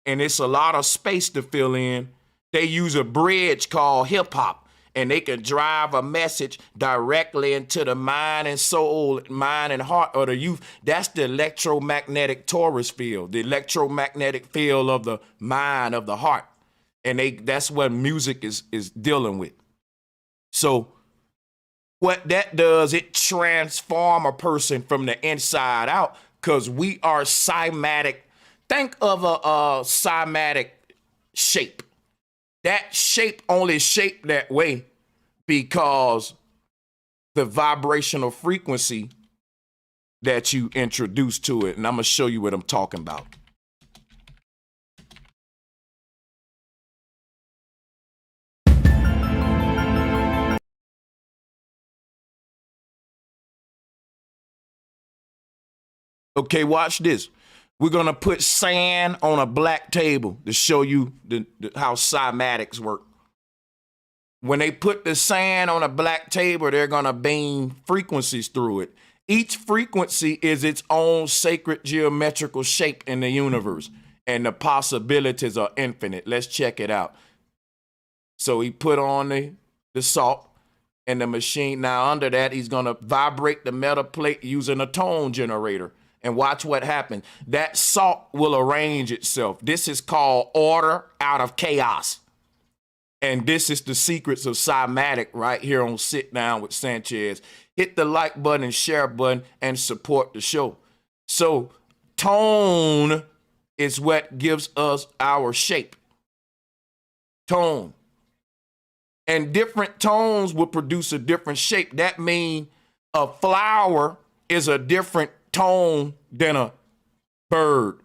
And it's a lot of space to fill in. They use a bridge called hip hop, and they can drive a message directly into the mind and soul, mind and heart of the youth. That's the electromagnetic torus field, the electromagnetic field of the mind, of the heart. And that's what music is dealing with. So what that does, it transforms a person from the inside out, because we are cymatic. Think of a cymatic shape. That shape only shaped that way because the vibrational frequency that you introduce to it. And I'm going to show you what I'm talking about. Okay, watch this. We're going to put sand on a black table to show you how cymatics work. When they put the sand on a black table, they're going to beam frequencies through it. Each frequency is its own sacred geometrical shape in the universe, and the possibilities are infinite. Let's check it out. So he put on the salt and the machine. Now under that, he's going to vibrate the metal plate using a tone generator. And watch what happens. That salt will arrange itself. This is called order out of chaos. And this is the secrets of Cymatic right here on Sit Down with Sanchez. Hit the like button and share button and support the show. So tone is what gives us our shape. Tone. And different tones will produce a different shape. That means a flower is a different tone than a bird.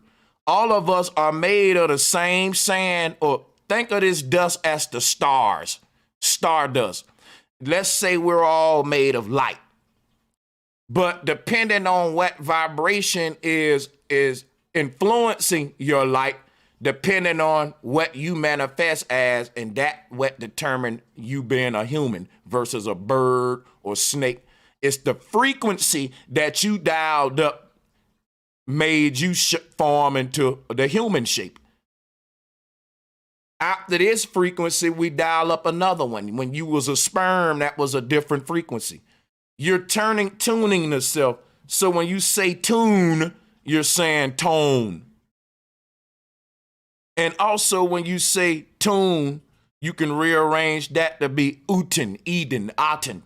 All of us are made of the same sand, or think of this dust as the stars, stardust. Let's say we're all made of light. But depending on what vibration is influencing your light, depending on what you manifest as, and that what determine you being a human versus a bird or snake. It's the frequency that you dialed up made you form into the human shape. After this frequency, we dial up another one. When you was a sperm, that was a different frequency. You're tuning the self. So when you say tune, you're saying tone. And also when you say tune, you can rearrange that to be Uten, Eden, Aten,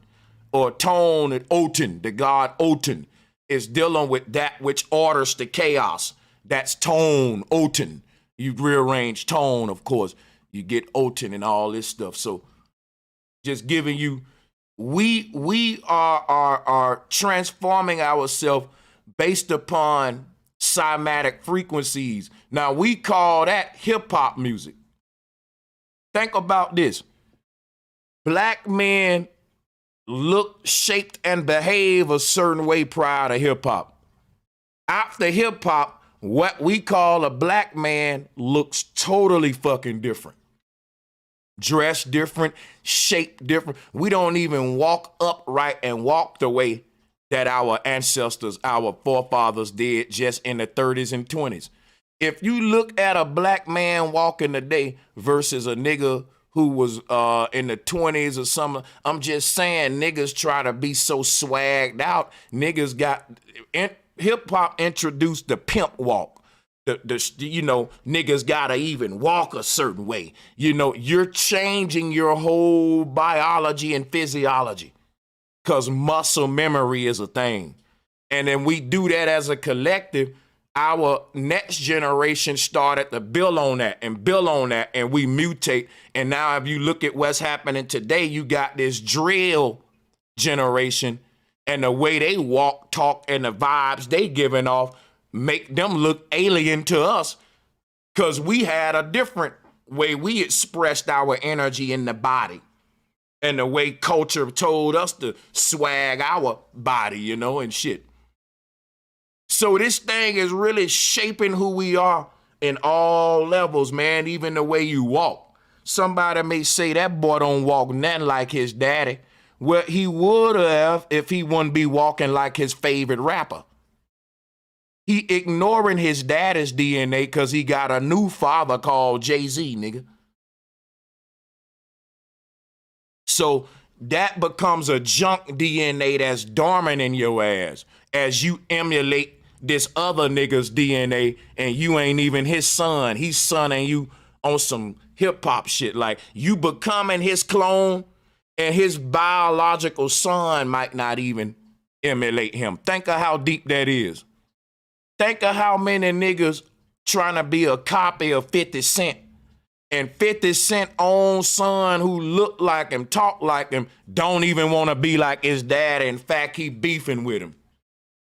or tone and Oten. The god Oten is dealing with that which orders the chaos. That's tone, Oten. You rearrange tone, of course. You get Oten and all this stuff. So just giving you, we are transforming ourselves based upon cymatic frequencies. Now we call that hip hop music. Think about this. Black men look, shaped, and behave a certain way prior to hip hop. After hip hop, what we call a black man looks totally fucking different. Dress different, shape different. We don't even walk upright and walk the way that our ancestors, our forefathers did just in the 30s and 20s. If you look at a black man walking today versus a nigga who was in the 20s or something, I'm just saying niggas try to be so swagged out. Niggas got, hip hop introduced the pimp walk. Niggas gotta even walk a certain way. You're changing your whole biology and physiology because muscle memory is a thing. And then we do that as a collective. Our next generation started to build on that, and we mutate. And now if you look at what's happening today, you got this drill generation, and the way they walk, talk, and the vibes they giving off make them look alien to us because we had a different way we expressed our energy in the body and the way culture told us to swag our body, and shit. So this thing is really shaping who we are in all levels, man, even the way you walk. Somebody may say that boy don't walk nothing like his daddy. Well, he would have if he wouldn't be walking like his favorite rapper. He ignoring his daddy's DNA because he got a new father called Jay-Z, nigga. So that becomes a junk DNA that's dormant in your ass as you emulate this other nigga's DNA, and you ain't even his son. He's sonning you on some hip hop shit. Like you becoming his clone, and his biological son might not even emulate him. Think of how deep that is. Think of how many niggas trying to be a copy of 50 Cent. And 50 Cent own son who look like him, talk like him, don't even want to be like his dad. In fact, he beefing with him.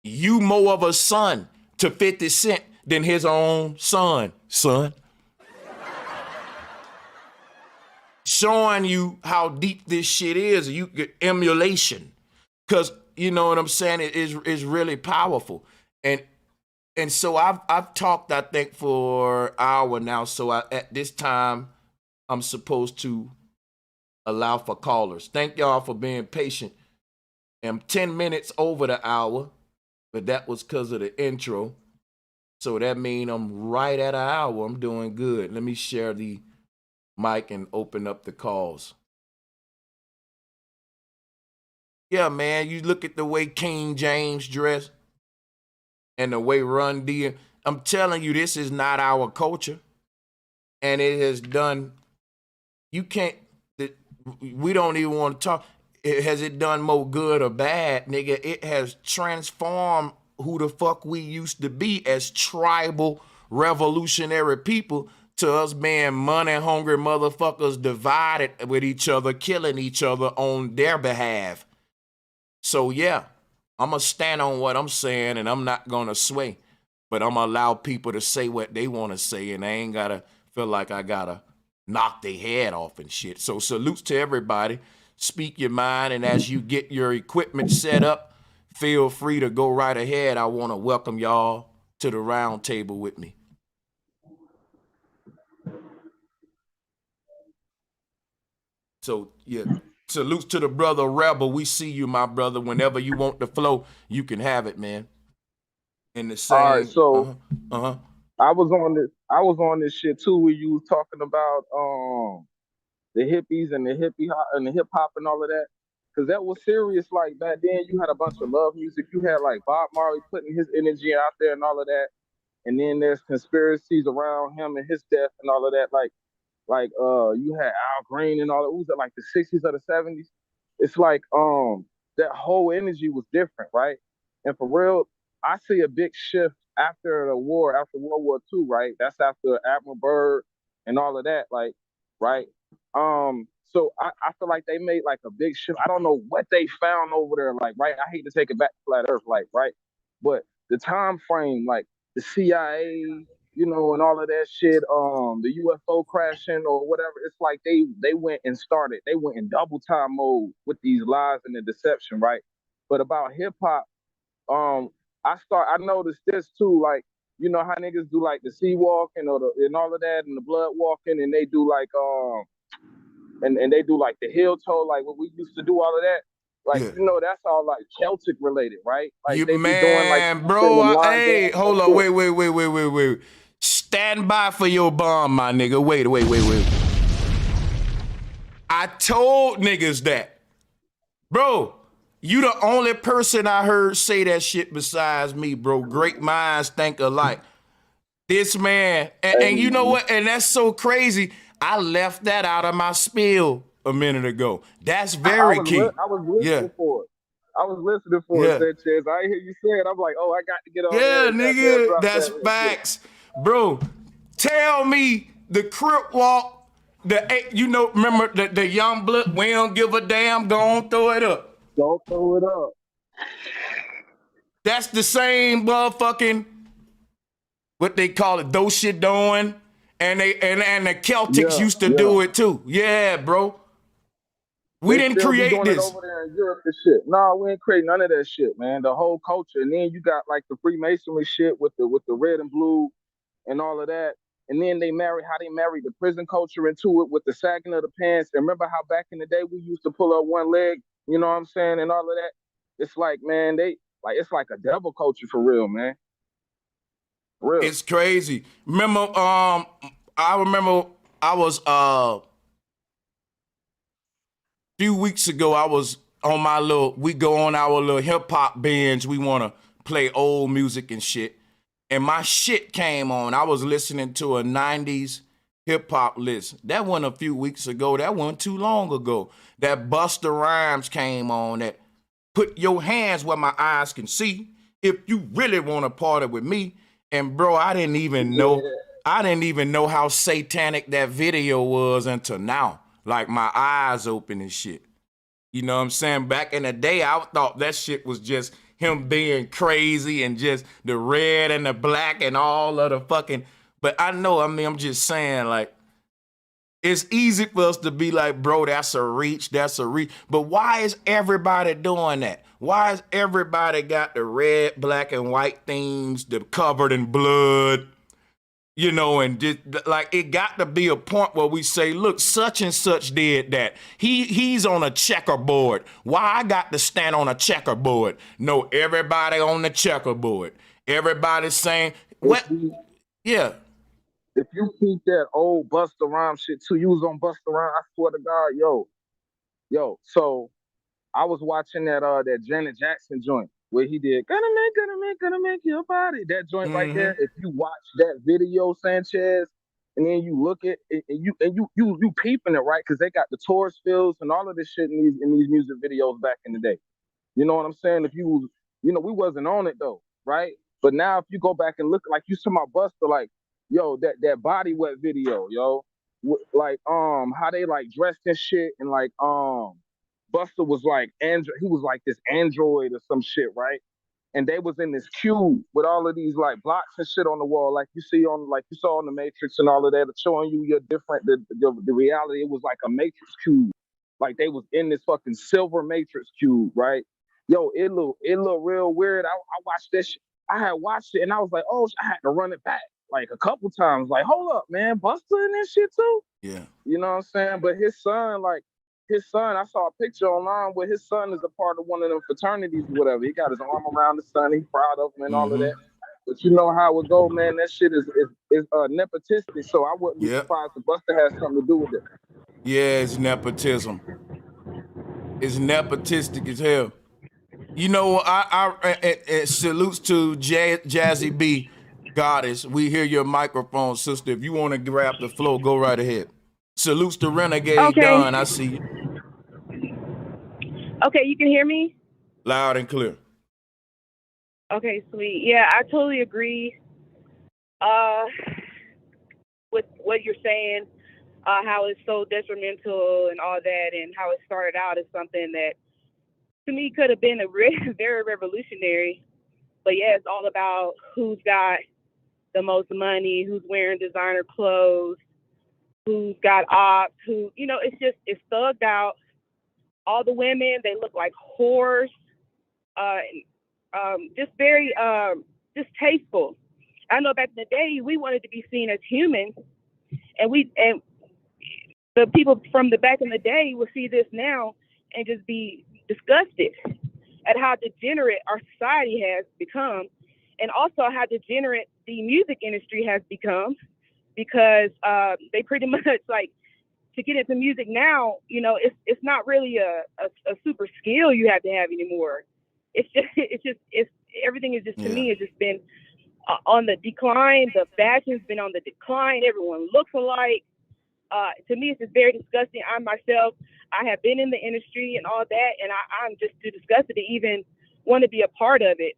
You more of a son to 50 Cent than his own son. Showing you how deep this shit is. You get emulation. Because, you know what I'm saying, it is really powerful. And so I've talked, I think, for an hour now. So at this time, I'm supposed to allow for callers. Thank y'all for being patient. I'm 10 minutes over the hour, but that was because of the intro. So that means I'm right at an hour. I'm doing good. Let me share the mic and open up the calls. Yeah, man, you look at the way King James dressed and the way Run D. I'm telling you, this is not our culture. And it has done, you can't, we don't even want to talk. Has it done more good or bad, nigga? It has transformed who the fuck we used to be as tribal revolutionary people to us being money-hungry motherfuckers divided with each other, killing each other on their behalf. So yeah, I'm going to stand on what I'm saying and I'm not going to sway. But I'm going to allow people to say what they want to say and I ain't got to feel like I got to knock their head off and shit. So salutes to everybody. Speak your mind, and as you get your equipment set up, feel free to go right ahead. I want to welcome y'all to the round table with me. So, yeah, salutes to the brother Rebel. We see you, my brother. Whenever you want the flow, you can have it, man. In the same. All right, so I was on this shit too where you was talking about the hippies and the hip hop and all of that. Cause that was serious. Like back then, you had a bunch of love music. You had like Bob Marley putting his energy out there and all of that. And then there's conspiracies around him and his death and all of that. Like you had Al Green and all that. Was it like the 60s or the 70s? It's like that whole energy was different, right? And for real, I see a big shift after the war, after World War II, right? That's after Admiral Byrd and all of that, like, right? So I feel like they made like a big shift. I don't know what they found over there, like, right? I hate to take it back to Flat Earth, like, right? But the time frame, like the CIA, you know, and all of that shit, the UFO crashing or whatever. It's like they went and started. They went in double time mode with these lies and the deception, right? But about hip hop, I noticed this too, like, you know how niggas do like the sea walking or and all of that and the blood walking, and they do like and they do like the heel toe, like what we used to do, all of that. Like, yeah. You know, that's all like Celtic related, right? Like you, they man, be doing like bro. Hey, hold on, wait. Stand by for your bomb, my nigga. Wait. I told niggas that, bro. You the only person I heard say that shit besides me, bro. Great minds think alike. This man, and you know what? And that's so crazy. I left that out of my spiel a minute ago. That's very key. I was listening for it. I was listening for it, Sanchez. I hear you say it. I'm like, oh, I got to get on there. Yeah, nigga, that's facts. Bro, tell me the Crip Walk, you know, remember the young blood, we don't give a damn, go on, throw it up. Don't throw it up. That's the same motherfucking, what they call it, those shit doing. And the Celtics used to do it too. Yeah, bro. We didn't create this. Over there in Europe and shit. No, we didn't create none of that shit, man. The whole culture. And then you got like the Freemasonry shit with the red and blue and all of that. And then how they married the prison culture into it with the sagging of the pants. And remember how back in the day we used to pull up one leg, you know what I'm saying, and all of that. It's like, man, it's like a devil culture for real, man. Real. It's crazy. Remember, I was a few weeks ago, I was on we go on our little hip hop binge. We want to play old music and shit. And my shit came on. I was listening to a 90s hip hop list. That wasn't a few weeks ago. That wasn't too long ago. That Busta Rhymes came on, that put your hands where my eyes can see if you really want to party with me. And bro, I didn't even know how satanic that video was until now. Like my eyes open and shit. You know what I'm saying? Back in the day, I thought that shit was just him being crazy and just the red and the black and all of the fucking, but I'm just saying, like, it's easy for us to be like, bro, that's a reach. But why is everybody doing that? Why is everybody got the red, black, and white things that covered in blood? You know, and just, like it got to be a point where we say, look, such and such did that. He's on a checkerboard. Why I got to stand on a checkerboard? No, everybody on the checkerboard. Everybody's saying, what? Yeah. If you keep that old Busta Rhymes shit too, you was on Busta Rhymes, I swear to God, yo. So I was watching that Janet Jackson joint where he did gonna make your body. That joint right there. If you watch that video, Sanchez, and then you look at it, and you peeping it, right? Because they got the Taurus fields and all of this shit in these music videos back in the day. You know what I'm saying? If you we wasn't on it though, right? But now if you go back and look, like you saw my Buster, like, yo, that body wet video, yo, like how they like dressed and shit, and like Buster was like he was like this android or some shit, right? And they was in this cube with all of these like blocks and shit on the wall, like you saw on the Matrix and all of that, showing you your different the reality. It was like a Matrix cube, like they was in this fucking silver Matrix cube, right? Yo, it looked real weird. I watched this shit. I had watched it and I was like, oh, I had to run it back like a couple times. Like, hold up, man, Buster in this shit too? Yeah. You know what I'm saying? But his son, I saw a picture online where his son is a part of one of them fraternities or whatever. He got his arm around the son. He's proud of him and all of that. But you know how it go, man. That shit is nepotistic. So I wouldn't be surprised if Buster has something to do with it. Yeah, it's nepotism. It's nepotistic as hell. You know, I salutes to Jazzy B, Goddess. We hear your microphone, sister. If you want to grab the flow, go right ahead. Salutes to Renegade Don. I see you. Okay, you can hear me? Loud and clear. Okay, sweet. Yeah, I totally agree with what you're saying, how it's so detrimental and all that, and how it started out as something that, to me, could have been very revolutionary. But yeah, it's all about who's got the most money, who's wearing designer clothes, who's got ops, it's thugged out. All the women, they look like whores, just very distasteful. I know back in the day, we wanted to be seen as humans, and the people from the back in the day will see this now and just be disgusted at how degenerate our society has become, and also how degenerate the music industry has become, because they pretty much, like, to get into music now, it's not really a super skill you have to have anymore. It's everything is just, to me, it's just been on the decline. The fashion's been on the decline. Everyone looks alike. To me, it's just very disgusting. I myself, I have been in the industry and all that, and I'm just too disgusted to even want to be a part of it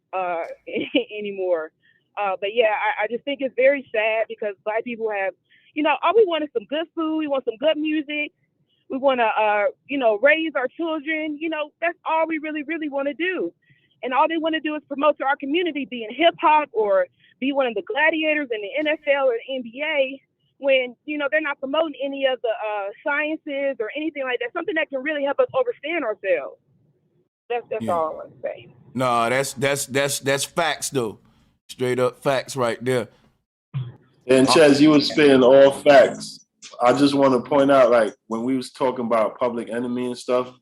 anymore. But yeah, I just think it's very sad, because Black people have, all we want is some good food. We want some good music. We want to, raise our children. That's all we really, really want to do. And all they want to do is promote to our community, be in hip hop or be one of the gladiators in the NFL or the NBA, when, they're not promoting any of the sciences or anything like that. Something that can really help us understand ourselves. That's all I want to say. No, that's facts though. Straight up facts right there. And Chez, you were spitting all facts. I just want to point out, like, when we was talking about Public Enemy and stuff,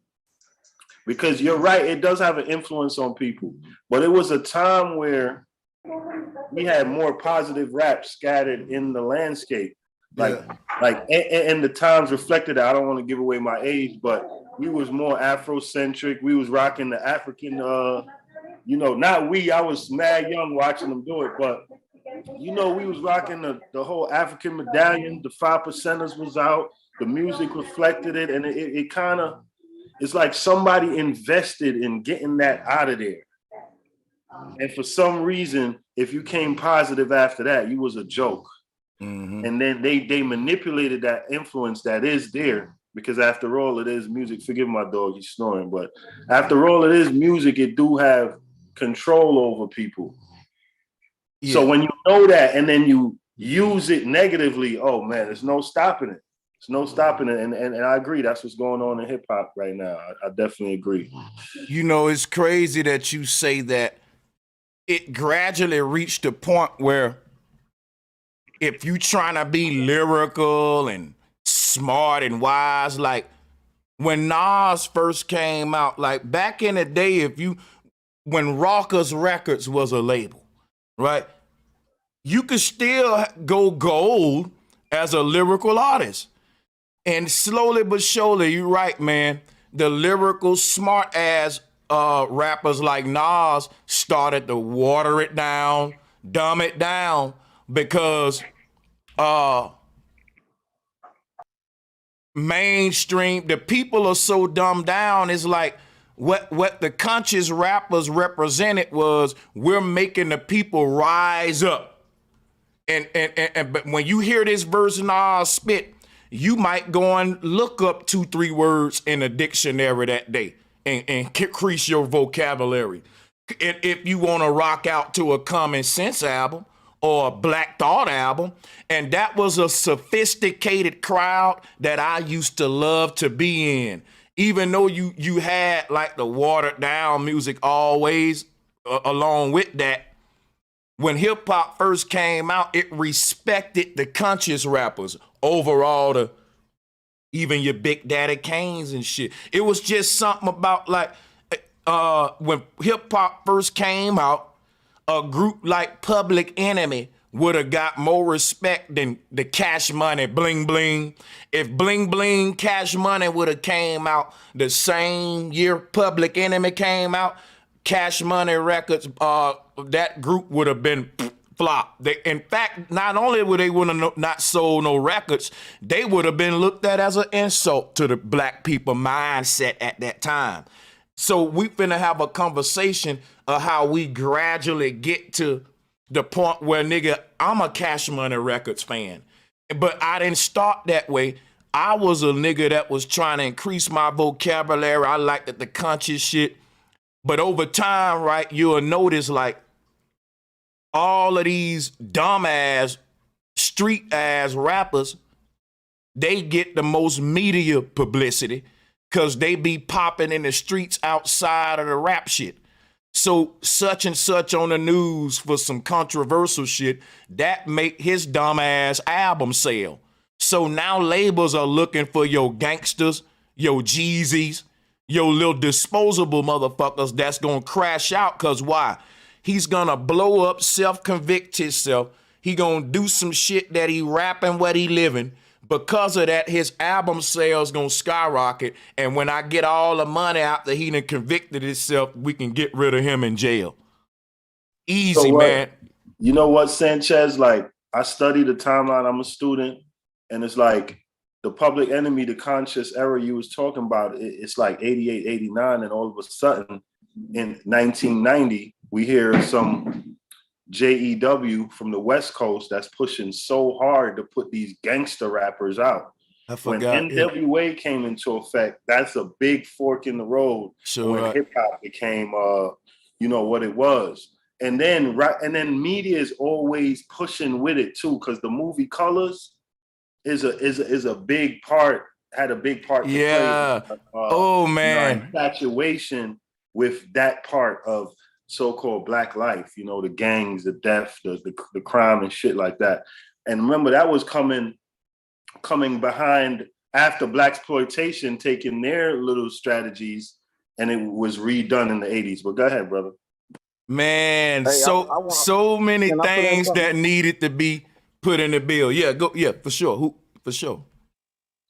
because you're right, it does have an influence on people. But it was a time where we had more positive rap scattered in the landscape. And the times reflected that. I don't want to give away my age, but we was more Afrocentric. We was rocking the African, not we, I was mad young watching them do it, but we was rocking the whole African medallion. The 5%ers was out. The music reflected it, and it kind of, it's like somebody invested in getting that out of there. And for some reason, if you came positive after that, you was a joke. Mm-hmm. And then they manipulated that influence that is there, because after all, it is music. Forgive my dog, he's snoring, but after all, it is music. It do have control over people. Yeah. So when you know that and then you use it negatively, oh man, there's no stopping it. There's no stopping it. And I agree, that's what's going on in hip hop right now. I definitely agree. It's crazy that you say that. It gradually reached a point where if you trying to be lyrical and smart and wise, like when Nas first came out, like back in the day, when Rockers Records was a label, right? You could still go gold as a lyrical artist. And slowly but surely, you're right, man. The lyrical smart ass rappers like Nas started to water it down, dumb it down, because mainstream, the people are so dumbed down. It's like what the conscious rappers represented was, we're making the people rise up. And but when you hear this verse Nas spit, you might go and look up 2-3 words in a dictionary that day and increase your vocabulary. If you want to rock out to a Common Sense album or a Black Thought album, and that was a sophisticated crowd that I used to love to be in. Even though you had like the watered down music always along with that, when hip hop first came out, it respected the conscious rappers over all the, even your Big Daddy Kanes and shit. It was just something about like, when hip hop first came out, a group like Public Enemy would have got more respect than the Cash Money Bling Bling. If Bling Bling Cash Money would have came out the same year Public Enemy came out, Cash Money Records, that group would have been flop. In fact, not only would they would have not sold no records, they would have been looked at as an insult to the black people mindset at that time. So we finna have a conversation of how we gradually get to the point where, nigga, I'm a Cash Money Records fan. But I didn't start that way. I was a nigga that was trying to increase my vocabulary. I liked the conscious shit. But over time, right, you'll notice like all of these dumbass, street ass rappers, they get the most media publicity because they be popping in the streets outside of the rap shit. So such and such on the news for some controversial shit, that make his dumbass album sell. So now labels are looking for your gangsters, your Jeezys, your little disposable motherfuckers that's gonna crash out. Cause why? He's gonna blow up, self-convict himself. He gonna do some shit that he rapping what he living. Because of that, his album sales gonna skyrocket. And when I get all the money out that he done convicted himself, we can get rid of him in jail. Easy, so man. You know what, Sanchez? Like, I study the timeline. I'm a student, and it's like the Public Enemy, the conscious era you was talking about, it's like 88, 89, and all of a sudden in 1990, we hear some JEW from the West Coast that's pushing so hard to put these gangster rappers out. I forgot. When NWA came into effect, that's a big fork in the road. Sure, when hip hop became, you know, what it was. And then media is always pushing with it too, because the movie Colors is a big part, had a big part to play. Oh man, you know, infatuation with that part of so-called black life, you know, the gangs, the death, the crime and shit like that. And remember, that was coming behind after blaxploitation taking their little strategies, and it was redone in the 80s. But go ahead, brother. Man, so many things that needed to be put in the bill. Yeah, go. Yeah, for sure. For sure.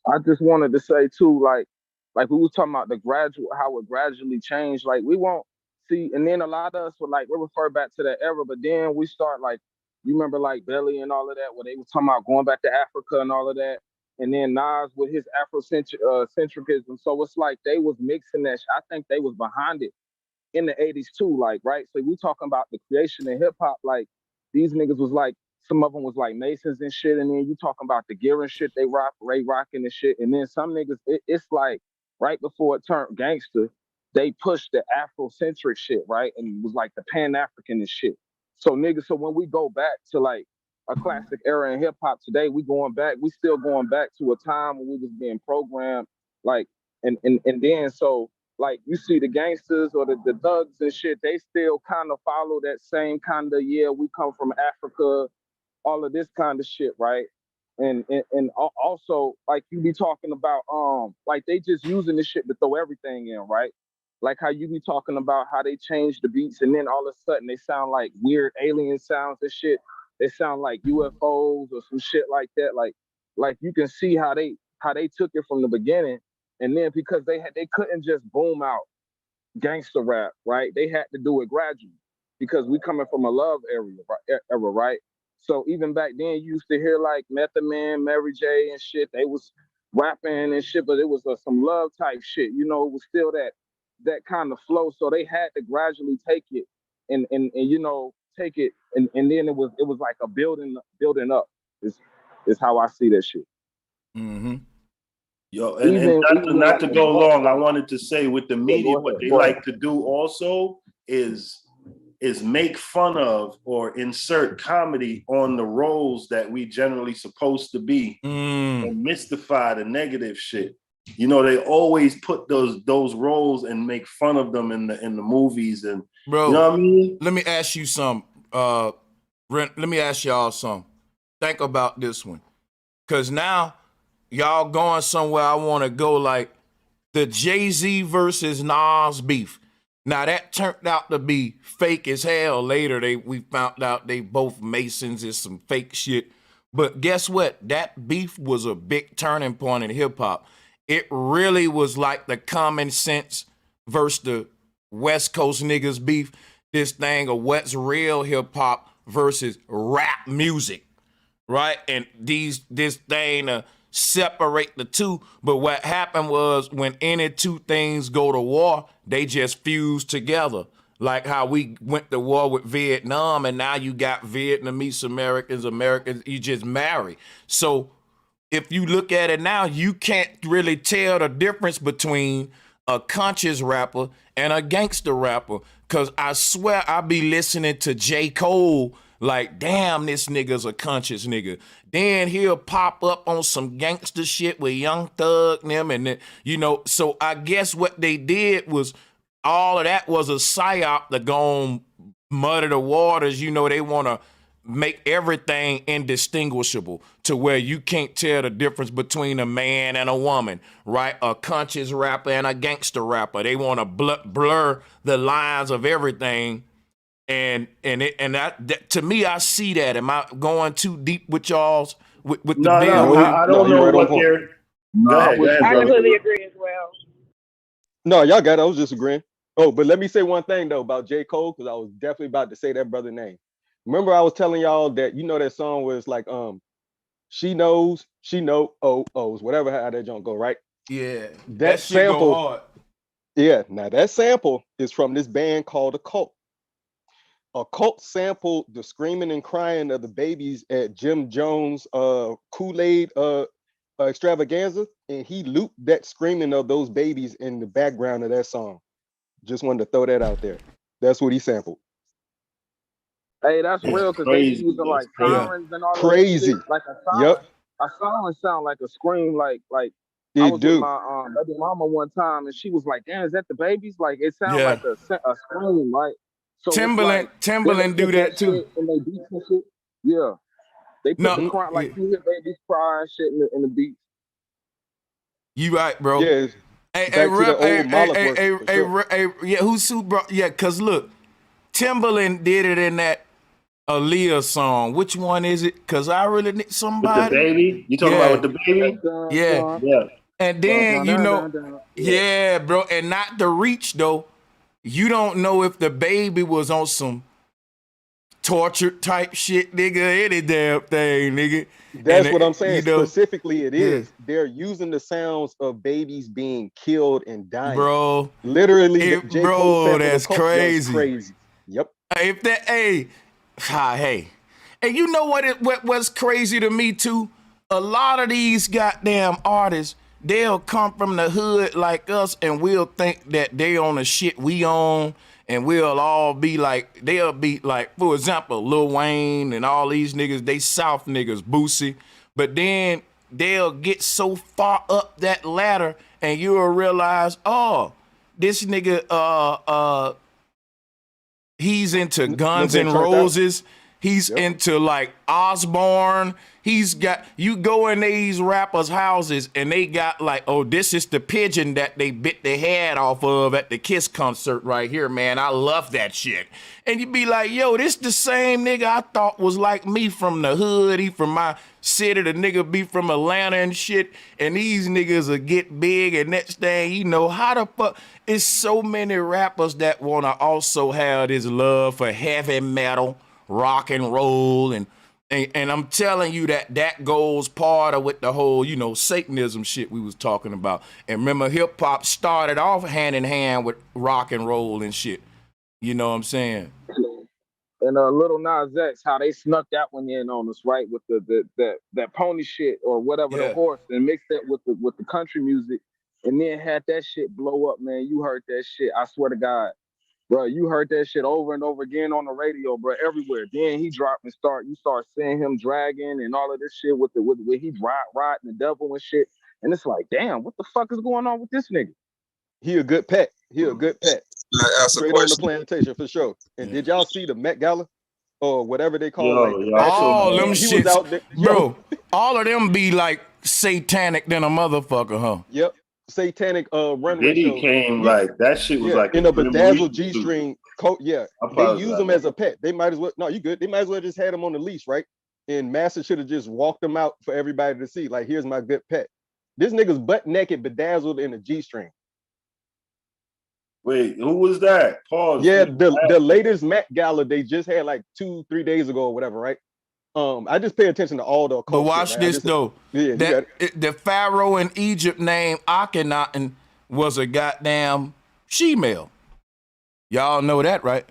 I just wanted to say too, like we was talking about how it gradually changed. Like we won't see, and then a lot of us would like, we refer back to that era, but then we start like, you remember like Belly and all of that, where they was talking about going back to Africa and all of that, and then Nas with his Afrocentricism. So it's like they was mixing that. I think they was behind it in the 80s too, like, right? So we talking about the creation of hip hop, like these niggas was like, some of them was like Masons and shit, and then you talking about the gear and shit they rock, Ray rocking and shit, and then some niggas, it's like right before it turned gangster, they pushed the Afrocentric shit, right? And it was like the Pan-African and shit. So niggas, so when we go back to like a classic era in hip hop today, we still going back to a time when we was being programmed, like, and then so like you see the gangsters or the thugs and shit, they still kind of follow that same kind of, yeah, we come from Africa, all of this kind of shit, right? And also like you be talking about like they just using this shit to throw everything in, right? Like how you be talking about how they change the beats and then all of a sudden they sound like weird alien sounds and shit. They sound like UFOs or some shit like that. Like you can see how they took it from the beginning, and then because they couldn't just boom out gangster rap, right? They had to do it gradually because we coming from a love era, right? So even back then, you used to hear like Method Man, Mary J, and shit. They was rapping and shit, but it was some love type shit. You know, it was still that kind of flow. So they had to gradually take it and you know take it, and then it was like a building up. Is how I see that shit. Mm-hmm. Yo, and not to go long, I wanted to say with the media, what they like to do also is make fun of or insert comedy on the roles that we generally supposed to be and mystify the negative shit. You know, they always put those roles and make fun of them in the movies, and bro, you know what I mean? Let me ask you something. Let me ask y'all something. Think about this one. Cause now y'all going somewhere I want to go, like the Jay-Z versus Nas beef. Now that turned out to be fake as hell. Later we found out they both Masons is some fake shit. But guess what? That beef was a big turning point in hip hop. It really was like the Common Sense versus the West Coast niggas beef. This thing of what's real hip hop versus rap music, right? And this thing separate the two. But what happened was when any two things go to war, they just fuse together. Like how we went to war with Vietnam, and now you got Vietnamese Americans, you just marry. So if you look at it now, you can't really tell the difference between a conscious rapper and a gangster rapper. Cause I swear I be listening to J. Cole like, damn, this nigga's a conscious nigga. Then he'll pop up on some gangster shit with Young Thug and them, and you know. So I guess what they did was all of that was a psyop to go on muddy the waters. You know, they want to make everything indistinguishable to where you can't tell the difference between a man and a woman, right? A conscious rapper and a gangster rapper. They want to blur the lines of everything. And that, to me, I see that. Am I going too deep with y'all's with the bill? I don't know what they're. Go ahead, I completely agree as well. No, y'all got it. I was just agreeing. Oh, but let me say one thing though about J. Cole, because I was definitely about to say that brother name. Remember, I was telling y'all that that song was like she knows, oh, whatever how that junk go, right? Yeah. That sample go hard. Yeah, now that sample is from this band called Occult. Occult sampled the screaming and crying of the babies at Jim Jones' Kool-Aid extravaganza, and he looped that screaming of those babies in the background of that song. Just wanted to throw that out there. That's what he sampled. Hey, that's real, because they be using like sirens and all crazy. That shit. Like a siren. A siren sound like a scream, like I was with my baby mama one time, and she was like, "Damn, is that the babies?" Like it sounds like a scream, right? So Timberland do that too. And they beats and shit. Yeah, they put the cry, like you hear babies cry and shit in the beats. You right, bro. Yeah. Yeah, who's bro? Yeah, cause look, Timberland did it in that Aaliyah song. Which one is it? Cause I really need somebody. With the baby? You talking about with the baby? Yeah. And then yeah, bro. And not the reach though. You don't know if the baby was on some torture type shit, nigga. Any damn thing, nigga. That's what I'm saying. Specifically, it is. They're using the sounds of babies being killed and dying. Bro. Literally, bro, that's crazy. That's crazy. Yep. If that, hey. And you know what's crazy to me too? A lot of these goddamn artists, they'll come from the hood like us, and we'll think that they on the shit we own, and we'll all be like, they'll be like, for example, Lil Wayne and all these niggas, they South niggas, Boosie. But then they'll get so far up that ladder, and you'll realize, oh, this nigga, he's into Guns N' Roses. He's into like Osborne. He's got, you go in these rappers' houses and they got like, oh, this is the pigeon that they bit the head off of at the Kiss concert right here, man. I love that shit. And you be like, yo, this the same nigga I thought was like me from the hood. He from my city. The nigga be from Atlanta and shit. And these niggas will get big, and next thing you know, how the fuck? It's so many rappers that want to also have this love for heavy metal, rock and roll, and I'm telling you that goes part of with the whole, you know, Satanism shit we was talking about. And remember, hip hop started off hand in hand with rock and roll and shit. You know what I'm saying? And Little Nas X, how they snuck that one in on us, right? With that pony shit or whatever, the horse, and mixed that with the country music, and then had that shit blow up, man. You heard that shit, I swear to God. Bro, you heard that shit over and over again on the radio, bro, everywhere. Then he dropped and you start seeing him dragging and all of this shit with he riding the devil and shit. And it's like, damn, what the fuck is going on with this nigga? He a good pet. He a good pet. Ask a Straight on the question. plantation for sure. And did y'all see the Met Gala or whatever they call it? Like, all them shits, out there, bro. All of them be like satanic than a motherfucker, huh? Yep. Satanic runway Diddy show. came like that shit was like in a bedazzled G-string coat. I They use them as a pet. They might as well, no, you good. They might as well just had him on the leash, right? And Master should have just walked them out for everybody to see. Like, here's my good pet. This nigga's butt naked, bedazzled in a G-string. Wait, who was that? Pause. Yeah, the latest Met Gala they just had like 2-3 days ago or whatever, right? I just pay attention to all the But watch this though. The pharaoh in Egypt named Akhenaten was a goddamn she-male. Y'all know that, right?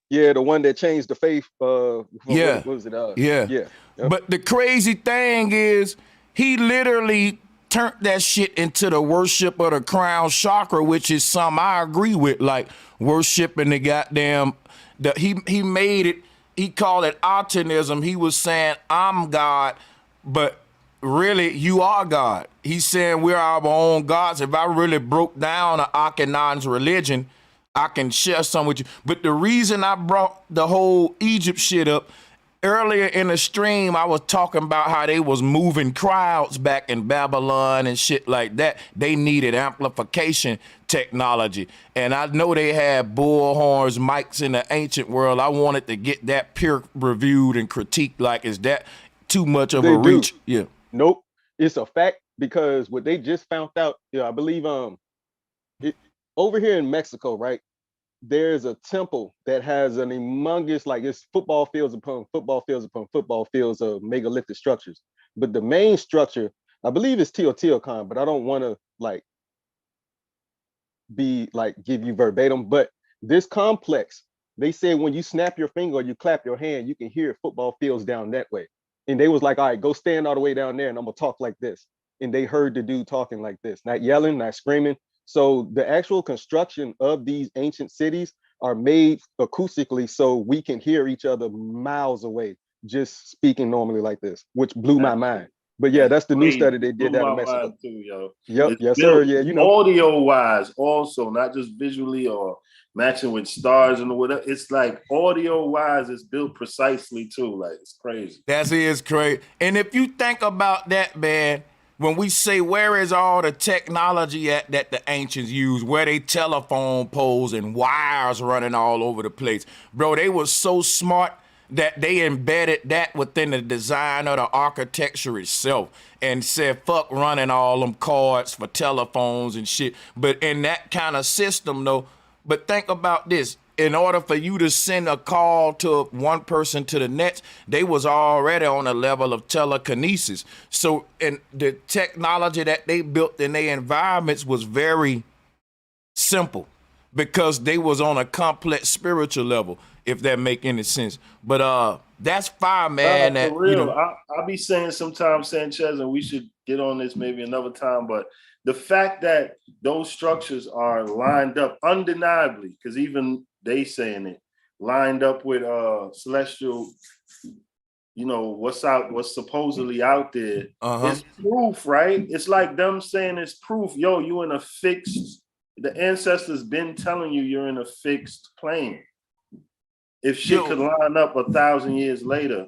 Yeah, the one that changed the faith. What was it? Yeah. Yep. But the crazy thing is, he literally turned that shit into the worship of the crown chakra, which is something I agree with, like worshiping the goddamn. He made it. He called it optimism. He was saying, I'm God, but really, you are God. He's saying we're our own gods. If I really broke down Akhenaten's religion, I can share some with you. But the reason I brought the whole Egypt shit up, earlier in the stream, I was talking about how they was moving crowds back in Babylon and shit like that. They needed amplification technology. And I know they had bullhorns, mics in the ancient world. I wanted to get that peer reviewed and critiqued. Like, is that too much of a reach? Yeah. Nope. It's a fact, because what they just found out, I believe over here in Mexico, right? There's a temple that has an humongous, like, it's football fields upon football fields upon football fields of megalithic structures. But the main structure, I believe, is Teotihuacan, but I don't want to give you verbatim. But this complex, they said when you snap your finger or you clap your hand, you can hear football fields down that way. And they was like, all right, go stand all the way down there and I'm gonna talk like this. And they heard the dude talking like this, not yelling, not screaming. So the actual construction of these ancient cities are made acoustically so we can hear each other miles away, just speaking normally like this, which blew my mind. But yeah, that's the new study they did out in Mexico. Too, yo. Yep, yes, sir. Yeah, you know. Audio-wise also, not just visually or matching with stars and whatever. It's like audio-wise, it's built precisely too. Like, it's crazy. That is crazy. And if you think about that, man, when we say where is all the technology at that the ancients used, where they telephone poles and wires running all over the place, bro, they were so smart that they embedded that within the design of the architecture itself and said, fuck running all them cords for telephones and shit. But in that kind of system though, but think about this. In order for you to send a call to one person to the next, they was already on a level of telekinesis. So, and the technology that they built in their environments was very simple because they was on a complex spiritual level, if that make any sense. But that's fire, man. For real, you know, I'll be saying sometimes, Sanchez, and we should get on this maybe another time, but the fact that those structures are lined up undeniably, because even they saying it, lined up with celestial, you know, what's supposedly out there, is proof, right? It's like them saying it's proof. Yo, you in a fixed, the ancestors been telling you you're in a fixed plane. if shit could line up 1,000 years later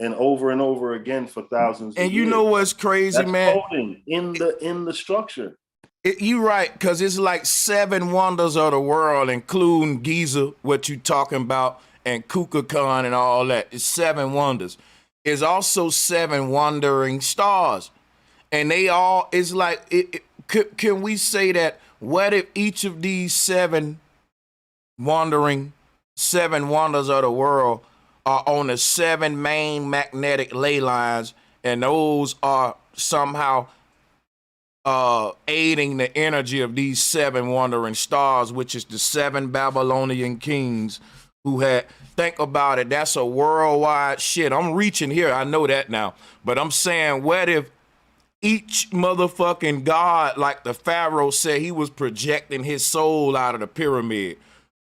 and over again for thousands of years. And you know what's crazy, that's man? Coding in the structure. You right, because it's like 7 wonders of the world, including Giza, what you talking about, and Kukulkan and all that. It's 7 wonders. It's also 7 wandering stars. And they all, it's like, can we say that, what if each of these 7 wonders of the world are on the 7 main magnetic ley lines, and those are somehow aiding the energy of these 7 wandering stars, which is the 7 Babylonian kings who had, think about it, that's a worldwide shit. I'm reaching here, I know that now, but I'm saying, what if each motherfucking god, like the Pharaoh said, he was projecting his soul out of the pyramid,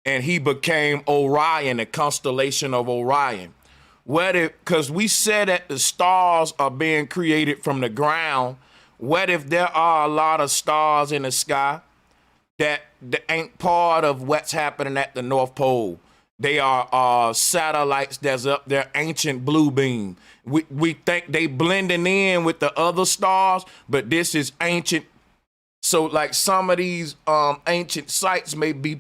and he became Orion, the constellation of Orion. What if, because we said that the stars are being created from the ground, what if there are a lot of stars in the sky that ain't part of what's happening at the North Pole? They are satellites that's up there, ancient blue beam. We think they blending in with the other stars, but this is ancient. So like some of these ancient sites may be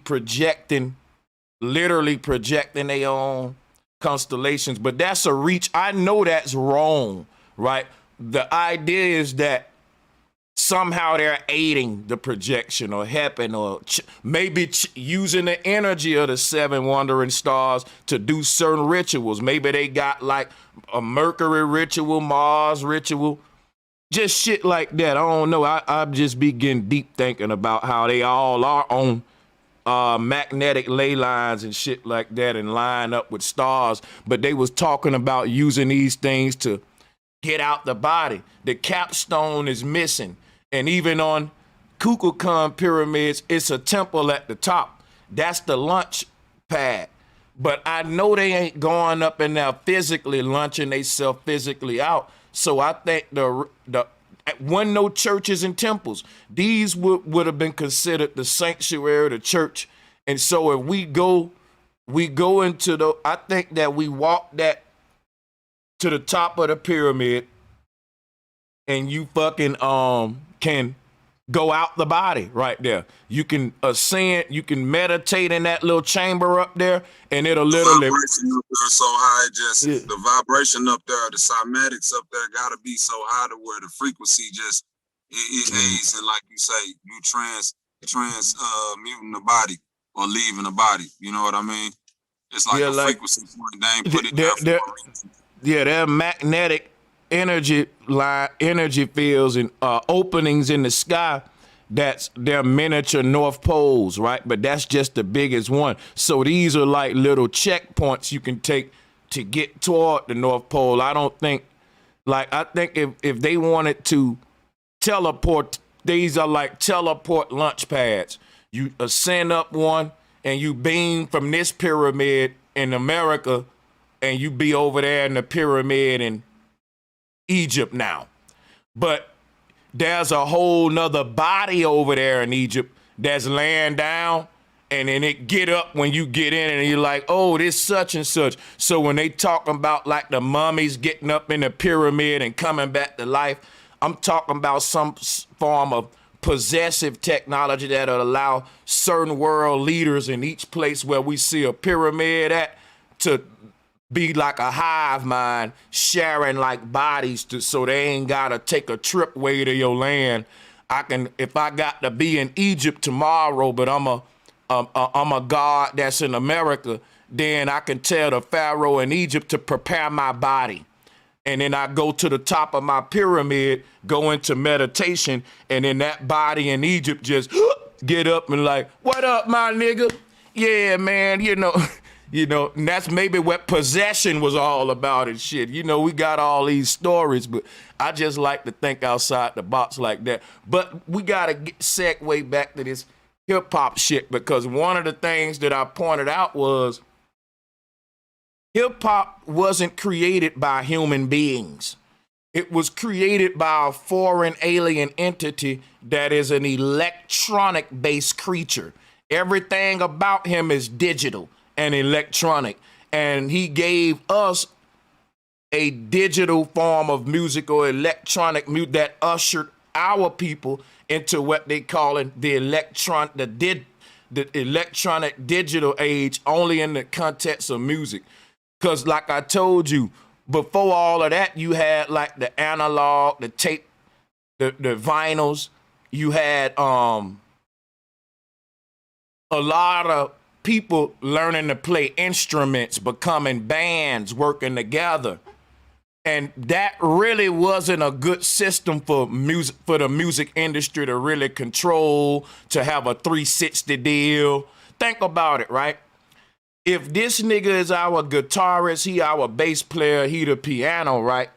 literally projecting their own constellations, but that's a reach. I know that's wrong, right? The idea is that somehow they're aiding the projection or helping, or maybe using the energy of the 7 wandering stars to do certain rituals. Maybe they got like a Mercury ritual, Mars ritual, just shit like that. I don't know. I just be getting deep thinking about how they all are on magnetic ley lines and shit like that and line up with stars. But they was talking about using these things to get out the body. The capstone is missing. And even on Kukulkan pyramids, it's a temple at the top. That's the lunch pad. But I know they ain't going up in there physically lunching themselves physically out. So I think the when no churches and temples, these would have been considered the sanctuary of the church. And so if we go into the, I think that we walk that to the top of the pyramid, and you fucking can go out the body right there. You can ascend, you can meditate in that little chamber up there, and it'll literally. The vibration up there so high, just the vibration up there, the cymatics up there gotta be so high to where the frequency just it aids, and like you say, you transmuting the body or leaving the body. You know what I mean? It's like a frequency point. They ain't put it there for a reason. Yeah, they're magnetic energy fields and openings in the sky. That's their miniature North Poles, right? But that's just the biggest one. So these are like little checkpoints you can take to get toward the North Pole. I don't think, like, I think if they wanted to teleport, these are like teleport launch pads. You ascend up one and you beam from this pyramid in America, and you be over there in the pyramid in Egypt now. But there's a whole nother body over there in Egypt that's laying down, and then it get up when you get in, and you're like, oh, this such and such. So when they talk about like the mummies getting up in the pyramid and coming back to life, I'm talking about some form of possessive technology that'll allow certain world leaders in each place where we see a pyramid at to be like a hive mind, sharing like bodies so they ain't gotta take a trip way to your land. I can, if I got to be in Egypt tomorrow, but I'm a god that's in America, then I can tell the Pharaoh in Egypt to prepare my body. And then I go to the top of my pyramid, go into meditation, and then that body in Egypt just get up and like, what up, my nigga? Yeah, man, you know, and that's maybe what possession was all about and shit. You know, we got all these stories, but I just like to think outside the box like that. But we got to segue back to this hip hop shit, because one of the things that I pointed out was hip hop wasn't created by human beings. It was created by a foreign alien entity that is an electronic based creature. Everything about him is digital and electronic. and he gave us a digital form of music or electronic music that ushered our people into what they call it the electronic digital age, only in the context of music. Because like I told you, before all of that, you had like the analog, the tape, the vinyls. You had a lot of people learning to play instruments, becoming bands, working together. And that really wasn't a good system for music, for the music industry to really control, to have a 360 deal. Think about it, right? If this nigga is our guitarist, he our bass player, he the piano, right?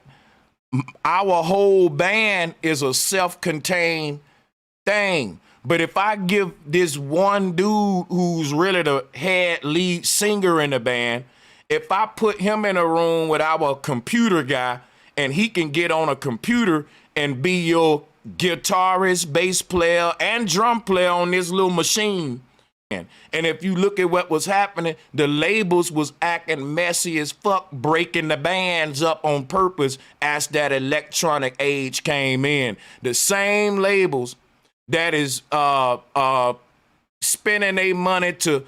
Our whole band is a self-contained thing. But if I give this one dude who's really the head lead singer in the band, if I put him in a room with our computer guy and he can get on a computer and be your guitarist, bass player, and drum player on this little machine. And if you look at what was happening, the labels was acting messy as fuck, breaking the bands up on purpose as that electronic age came in. The same labels that is spending their money to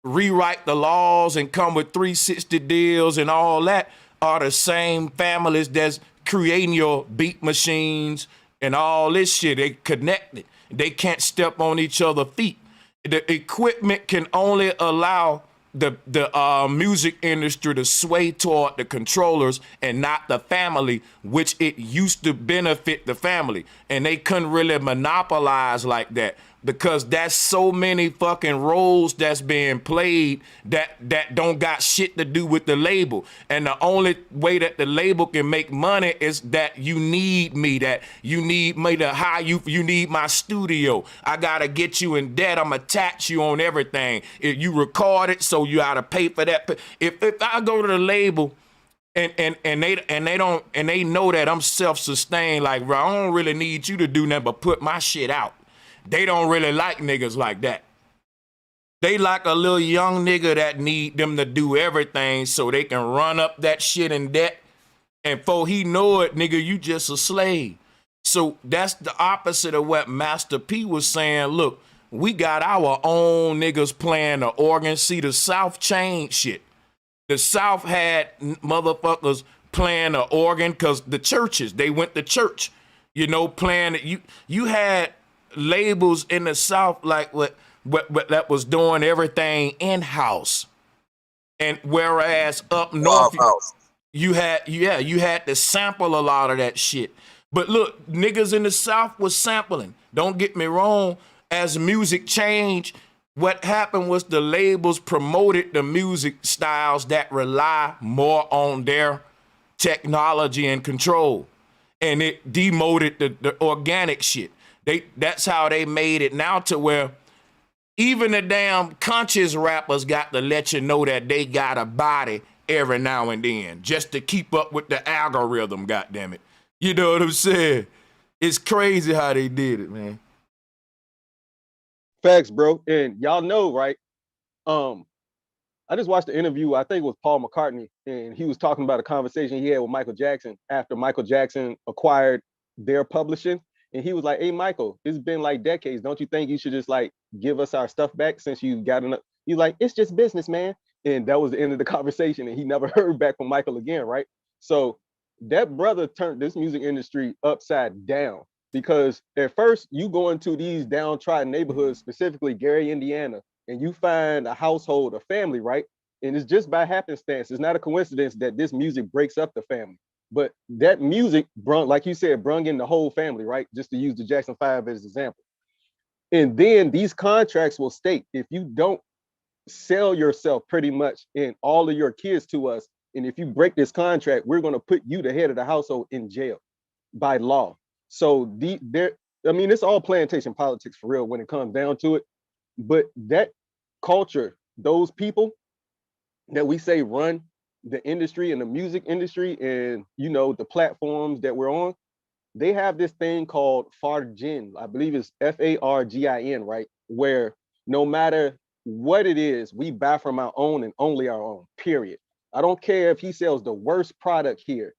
rewrite the laws and come with 360 deals and all that are the same families that's creating your beat machines and all this shit. They connected. They can't step on each other's feet. The equipment can only allow the music industry to sway toward the controllers and not the family, which it used to benefit the family. And they couldn't really monopolize like that because that's so many fucking roles that's being played that don't got shit to do with the label. And the only way that the label can make money is that you need me, that you need me to hire you, you need my studio. I gotta get you in debt. I'm attach you on everything. If you record it, so you gotta pay for that. If I go to the label and they know that I'm self-sustained, like, bro, I don't really need you to do nothing but put my shit out. They don't really like niggas like that. They like a little young nigga that need them to do everything so they can run up that shit in debt. And before he know it, nigga, you just a slave. So that's the opposite of what Master P was saying. Look, we got our own niggas playing the organ. See, the South changed shit. The South had motherfuckers playing the organ because the churches, they went to church, you know, playing it. You had labels in the South like what that was doing everything in-house. And whereas up north, you had to sample a lot of that shit. But look, niggas in the South was sampling. Don't get me wrong. As music changed, what happened was the labels promoted the music styles that rely more on their technology and control. And it demoted the organic shit. That's how they made it now to where even the damn conscious rappers got to let you know that they got a body every now and then just to keep up with the algorithm, goddammit. You know what I'm saying? It's crazy how they did it, man. Facts, bro. And y'all know, right? I just watched the interview, I think it was Paul McCartney, and he was talking about a conversation he had with Michael Jackson after Michael Jackson acquired their publishing. And he was like, hey, Michael, it's been like decades. Don't you think you should just like give us our stuff back since you got enough? He's like, it's just business, man. And that was the end of the conversation. And he never heard back from Michael again, right? So that brother turned this music industry upside down because at first you go into these downtrodden neighborhoods, specifically Gary, Indiana, and you find a household, a family, right? And it's just by happenstance. It's not a coincidence that this music breaks up the family. But that music, like you said, brung in the whole family, right? Just to use the Jackson 5 as an example. And then these contracts will state, if you don't sell yourself pretty much and all of your kids to us, and if you break this contract, we're going to put you, the head of the household, in jail by law. So it's all plantation politics for real when it comes down to it. But that culture, those people that we say run the industry and the music industry and, you know, the platforms that we're on, they have this thing called Fargin. I believe it's Fargin, right? Where no matter what it is, we buy from our own and only our own, period. I don't care if he sells the worst product here.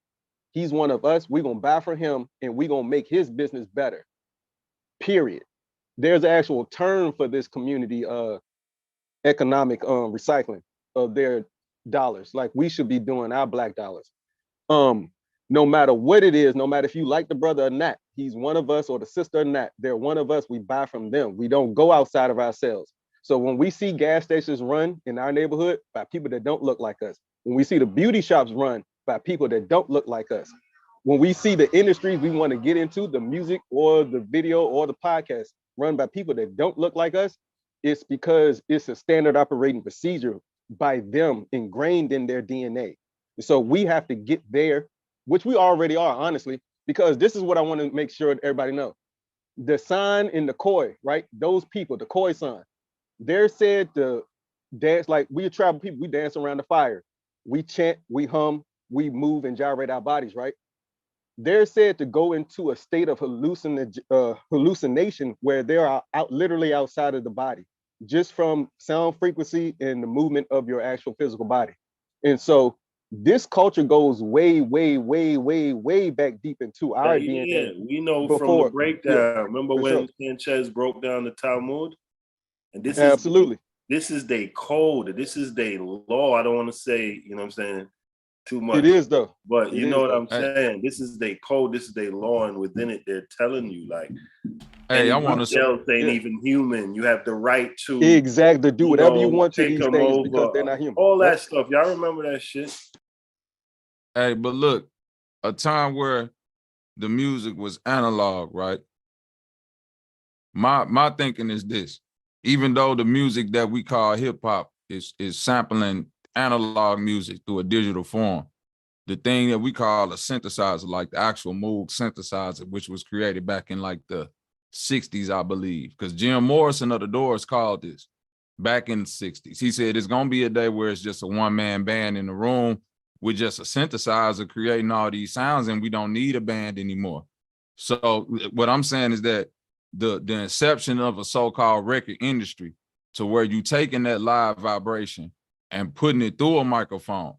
He's one of us. We're going to buy from him and we're going to make his business better. Period. There's an actual term for this community economic recycling of their dollars. Like we should be doing our black dollars. No matter what it is, no matter if you like the brother or not, he's one of us, or the sister or not, they're one of us. We buy from them. We don't go outside of ourselves. So when we see gas stations run in our neighborhood by people that don't look like us, when we see the beauty shops run by people that don't look like us, when we see the industries we want to get into, the music or the video or the podcast run by people that don't look like us, it's because it's a standard operating procedure by them ingrained in their DNA. So we have to get there, which we already are, honestly, because this is what I want to make sure everybody know. The sign in the koi, right? Those people, the koi sign, they're said to dance like we tribal people. We dance around the fire. We chant, we hum, we move and gyrate our bodies, right? They're said to go into a state of hallucination where they are literally outside of the body, just from sound frequency and the movement of your actual physical body. And so this culture goes way, way, way, way, way back deep into our DNA. We know from the breakdown. Remember when Sanchez broke down the Talmud? And this absolutely. This is their code. This is their law. I don't want to say, you know what I'm saying, too much. It is though. But you know what I'm saying? This is their code. This is their law. And within it, they're telling you, like, hey, I want to say, ain't even human. You have the right to exactly do whatever you want to these things over, because they're not human. All that stuff. Y'all remember that shit? Hey, but look, a time where the music was analog, right? My thinking is this. Even though the music that we call hip hop is sampling analog music through a digital form, the thing that we call a synthesizer, like the actual Moog synthesizer, which was created back in like the 60s, I believe, because Jim Morrison of the Doors called this back in the 60s. He said it's gonna be a day where it's just a one-man band in the room with just a synthesizer creating all these sounds, and we don't need a band anymore. So what I'm saying is that the inception of a so-called record industry, to where you taking that live vibration and putting it through a microphone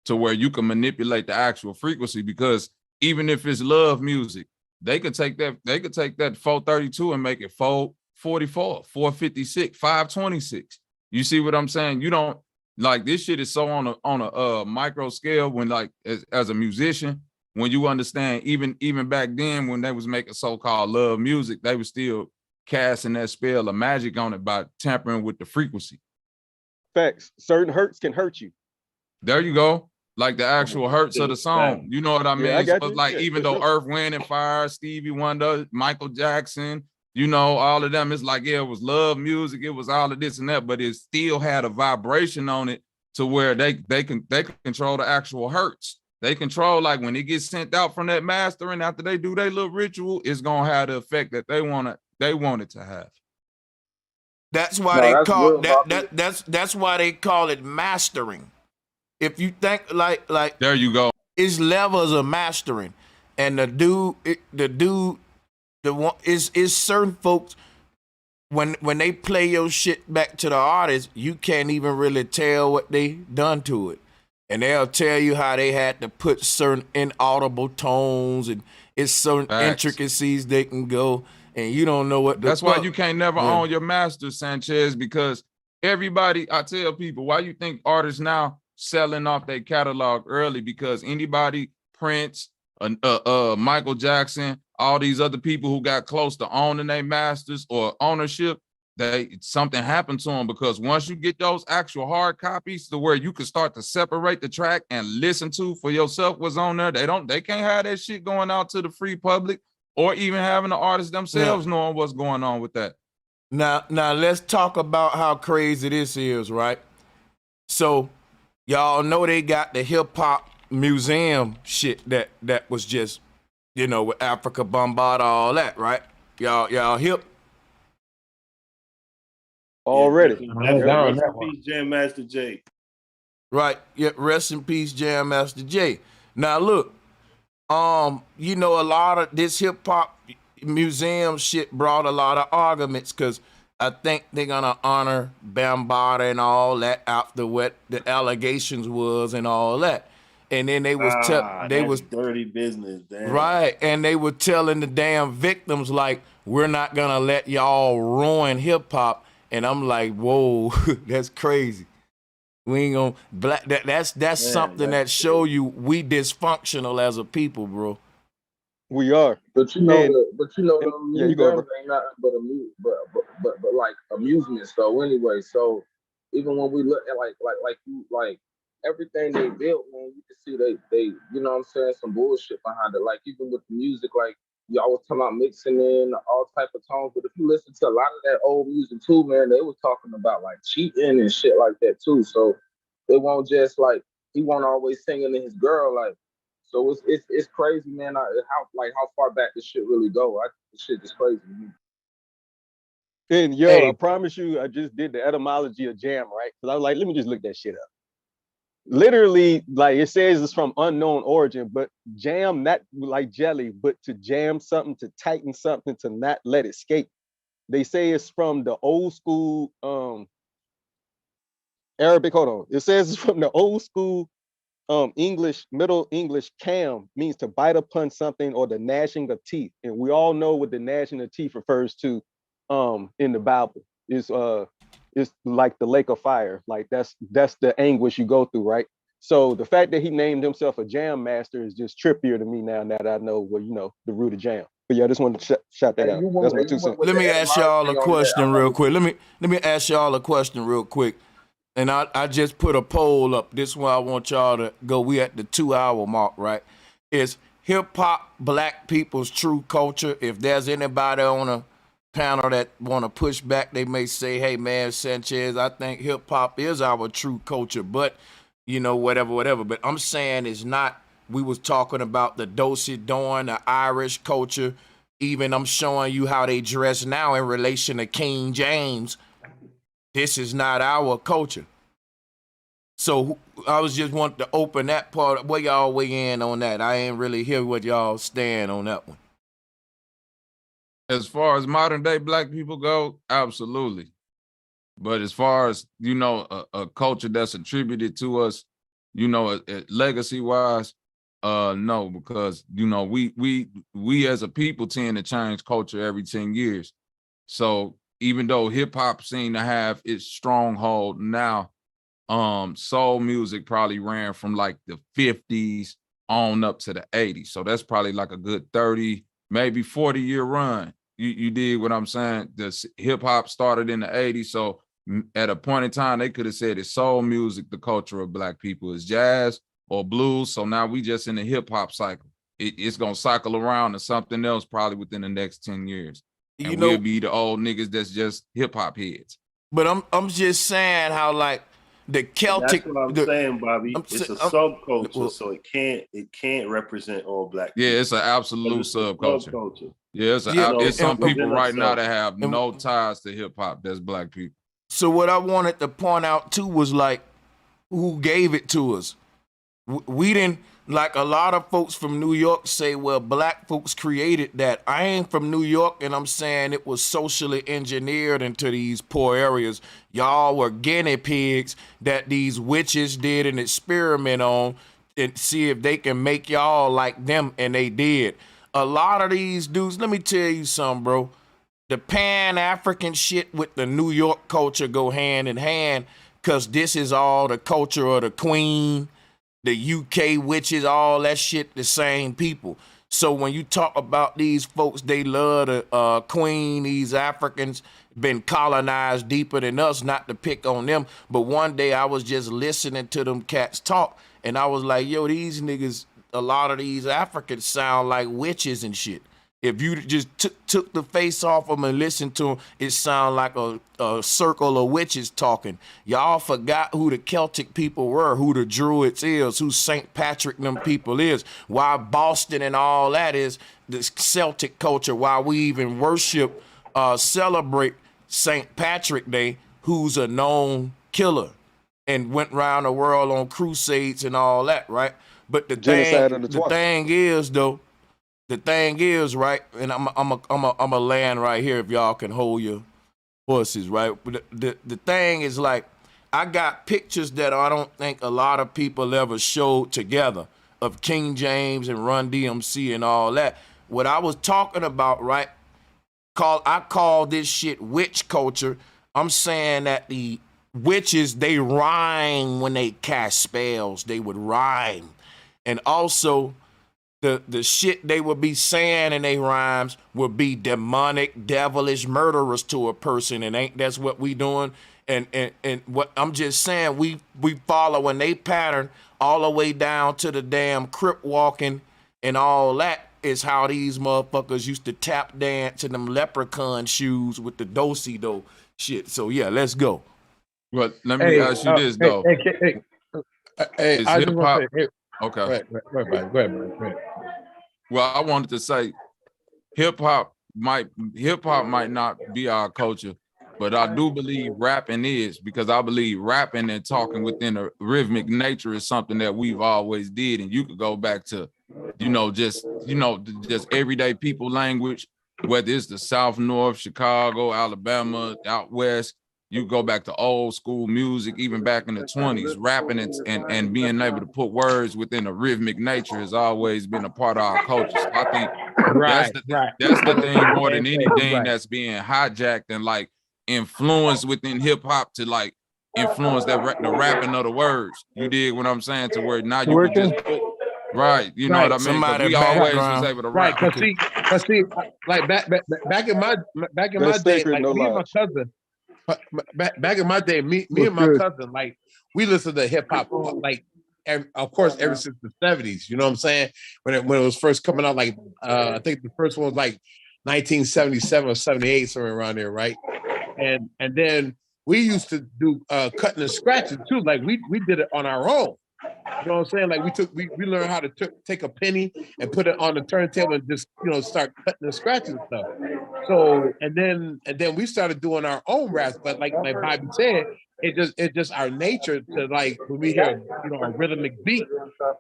to where you can manipulate the actual frequency, because even if it's love music, they could take that 432 and make it 444, 456, 526. You see what I'm saying? You don't, like, this shit is so on a micro scale when, like, as a musician, when you understand, even back then when they was making so-called love music, they was still casting that spell of magic on it by tampering with the frequency. Facts. Certain hertz can hurt you. There you go. Like the actual hertz of the song. You know what I mean? Yeah, I got so you. like, even though Earth, Wind and Fire, Stevie Wonder, Michael Jackson, you know, all of them, it's like, yeah, it was love music, it was all of this and that, but it still had a vibration on it to where they can control the actual hertz. They control, like, when it gets sent out from that master, and after they do their little ritual, it's gonna have the effect that they want it to have. That's why that's why they call it mastering. If you think like there you go. It's levels of mastering. And the one is certain folks, when they play your shit back to the artist, you can't even really tell what they done to it. And they'll tell you how they had to put certain inaudible tones, and it's certain intricacies they can go, and you don't know what. That's why you can't never own your master, Sanchez, because everybody, I tell people, why you think artists now selling off their catalog early? Because anybody, Prince, Michael Jackson, all these other people who got close to owning their masters or ownership, something happened to them, because once you get those actual hard copies to where you can start to separate the track and listen to for yourself what's on there, they can't have that shit going out to the free public, or even having the artists themselves knowing what's going on with that. Now let's talk about how crazy this is, right? So y'all know they got the hip hop museum shit that was just, you know, with Africa Bombard, all that, right? Y'all hip? Already. Rest in peace, Jam Master Jay. Right. Yeah, rest in peace, Jam Master Jay. Now look, you know, a lot of this hip hop museum shit brought a lot of arguments, because I think they're gonna honor Bambaataa and all that after what the allegations was and all that. And then they was that's dirty business, damn. Right, and they were telling the damn victims like, we're not gonna let y'all ruin hip hop. And I'm like, whoa, that's crazy. We ain't gonna that's man, something that show you we dysfunctional as a people, bro. We are. But you know, yeah, you go over. Ain't nothing but like amusement. So anyway, so even when we look at like everything they built, man, you can see they you know what I'm saying, some bullshit behind it. Like even with the music, like y'all was talking about mixing in all type of tones, but if you listen to a lot of that old music too, man, they was talking about like cheating and shit like that too. So it won't just like he won't always singing to his girl like. So it's crazy, man. How far back this shit really go? This shit is crazy. And yo, I promise you, I just did the etymology of jam, right? Because I was like, let me just look that shit up. Literally, like it says it's from unknown origin, but jam, not like jelly, but to jam something, to tighten something, to not let it escape. They say it's from the old school Arabic. Hold on. It says it's from the old school English, Middle English, cam means to bite upon something or the gnashing of teeth. And we all know what the gnashing of teeth refers to in the Bible. It's like the lake of fire. Like that's the anguish you go through, right? So the fact that he named himself a jam master is just trippier to me now that I know the root of jam. But yeah, I just wanted to shout that out. That's my 2 cents. Let me ask y'all a question real quick. Let me ask y'all a question real quick. And I just put a poll up. This one I want y'all to go. We at the 2-hour mark, right? Is hip hop black people's true culture? If there's anybody on a panel that want to push back, they may say, hey man, Sanchez, I think hip hop is our true culture, but whatever. But I'm saying it's not. We was talking about the do-si doing, the Irish culture. Even I'm showing you how they dress now in relation to King James. This is not our culture. So I was just wanting to open that part. Where y'all weigh in on that? I ain't really hear what y'all stand on that one. As far as modern day black people go, absolutely. But as far as, a culture that's attributed to us, legacy wise, no, because, we as a people tend to change culture every 10 years. So even though hip hop seemed to have its stronghold now, soul music probably ran from like the 50s on up to the 80s. So that's probably like a good 30, maybe 40-year run. You dig what I'm saying? The hip hop started in the 80s. So at a point in time, they could have said it's soul music, the culture of black people is jazz or blues. So now we just in the hip hop cycle. It's going to cycle around to something else probably within the next 10 years. And we'll be the old niggas that's just hip hop heads. But I'm just saying how like the Celtic. That's what I'm saying, Bobby. It's a subculture, so it can't represent all black people. Yeah, it's an absolute subculture. Yeah, it's some people right now that have no ties to hip hop. That's black people. So what I wanted to point out too was like, who gave it to us? We didn't. Like a lot of folks from New York say, well, black folks created that. I ain't from New York, and I'm saying it was socially engineered into these poor areas. Y'all were guinea pigs that these witches did an experiment on and see if they can make y'all like them, and they did. A lot of these dudes, let me tell you something, bro. The Pan-African shit with the New York culture go hand in hand because this is all the culture of the Queen, the UK witches, all that shit, the same people. So when you talk about these folks, they love the Queen, these Africans been colonized deeper than us, not to pick on them. But one day I was just listening to them cats talk, and I was like, yo, these niggas, a lot of these Africans sound like witches and shit. If you just took the face off them and listened to them, it sound like a circle of witches talking. Y'all forgot who the Celtic people were, who the Druids is, who St. Patrick and them people is, why Boston and all that is the Celtic culture, why we even worship, celebrate St. Patrick Day, who's a known killer and went around the world on crusades and all that, right? But the thing is, though, the thing is, right, and I'm a land right here if y'all can hold horses, right? But the thing is like, I got pictures that I don't think a lot of people ever showed together of King James and Run DMC and all that. What I was talking about, right? I call this shit witch culture. I'm saying that the witches, they rhyme when they cast spells. They would rhyme. And also the shit they would be saying in their rhymes would be demonic, devilish, murderous to a person. And ain't that's what we doing? And what I'm just saying, we following they pattern all the way down to the damn crip walking and all that is how these motherfuckers used to tap dance in them leprechaun shoes with the do-si-do shit. So yeah, let's go. Well, let me ask you this though. Hey, I just want to say, okay. Go ahead, Brian. Well, I wanted to say hip hop might not be our culture, but I do believe rapping is, because I believe rapping and talking within a rhythmic nature is something that we've always did. And you could go back to, just everyday people language, whether it's the South, North, Chicago, Alabama, out West. You go back to old school music, even back in the 20s, rapping and being able to put words within a rhythmic nature has always been a part of our culture. So I think that's the thing more than anything that's being hijacked and like influenced within hip hop to like influence the rapping of the words. You dig what I'm saying? To where now you can just put, right, you know what I mean? Because we always was able to rap. Right, cause see, like back in my day, like me and my cousin. Back in my day, me and my cousin, like we listened to hip hop, like, and of course, ever since the 70s. You know what I'm saying? When it was first coming out, like I think the first one was like 1977 or 78, somewhere around there, right? And then we used to do cutting and scratching too. Like we did it on our own. You know what I'm saying? Like we learned how to take a penny and put it on the turntable and just start cutting and scratching stuff. So and then we started doing our own raps. But like Bobby said, it's just our nature to, like, when we hear a rhythmic beat,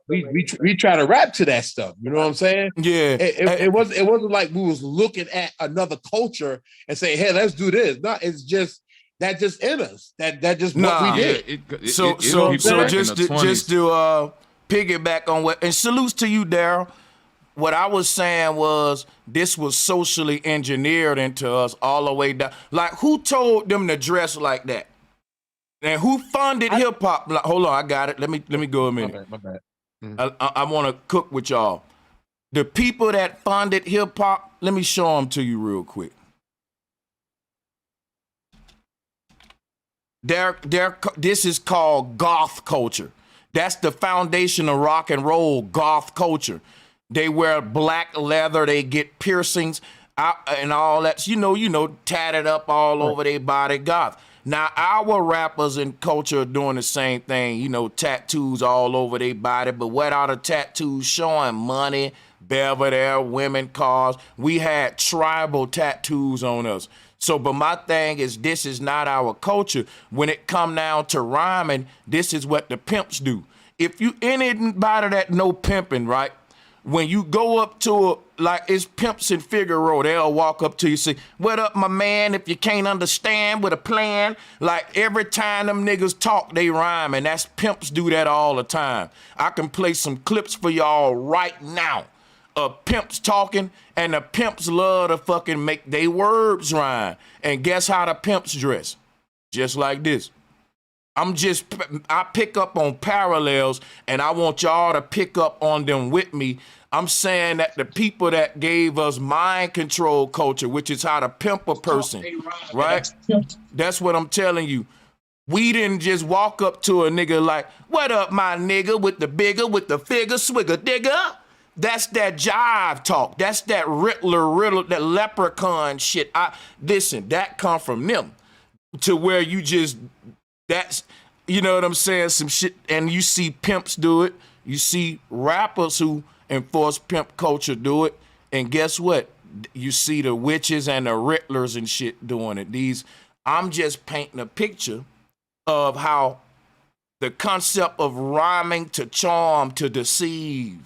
we try to rap to that stuff. You know what I'm saying? Yeah. It wasn't like we was looking at another culture and saying, hey, let's do this. No, it's just. That just in us. That just what we did. So just to piggyback on what, and salutes to you, Daryl. What I was saying was this was socially engineered into us all the way down. Like, who told them to dress like that? And who funded hip hop? Like, hold on, I got it. Let me go a minute. My bad. I want to cook with y'all. The people that funded hip hop. Let me show them to you real quick. This is called goth culture. That's the foundation of rock and roll, goth culture. They wear black leather, they get piercings and all that. Tatted up all over their body, goth. Now, our rappers and culture are doing the same thing, tattoos all over their body, but what are the tattoos showing? Money, Belvedere, women, cars. We had tribal tattoos on us. So, but my thing is, this is not our culture. When it come down to rhyming, this is what the pimps do. If you anybody that know pimping, right? When you go up to like it's pimps in Figaro, they'll walk up to you and say, "What up, my man? If you can't understand with a plan," like every time them niggas talk, they rhyme, and that's pimps do that all the time. I can play some clips for y'all right now. Pimps talking, and the pimps love to fucking make they words rhyme. And guess how the pimps dress? Just like this. I pick up on parallels, and I want y'all to pick up on them with me. I'm saying that the people that gave us mind control culture, which is how to pimp a person, right? That's what I'm telling you. We didn't just walk up to a nigga like, "What up, my nigga, with the bigger, with the figure, swigger, digger." That's that jive talk. That's that riddle, that leprechaun shit. Listen, that come from them to where you just, that's, you know what I'm saying? Some shit, and you see pimps do it. You see rappers who enforce pimp culture do it. And guess what? You see the witches and the riddlers and shit doing it. I'm just painting a picture of how the concept of rhyming to charm, to deceive,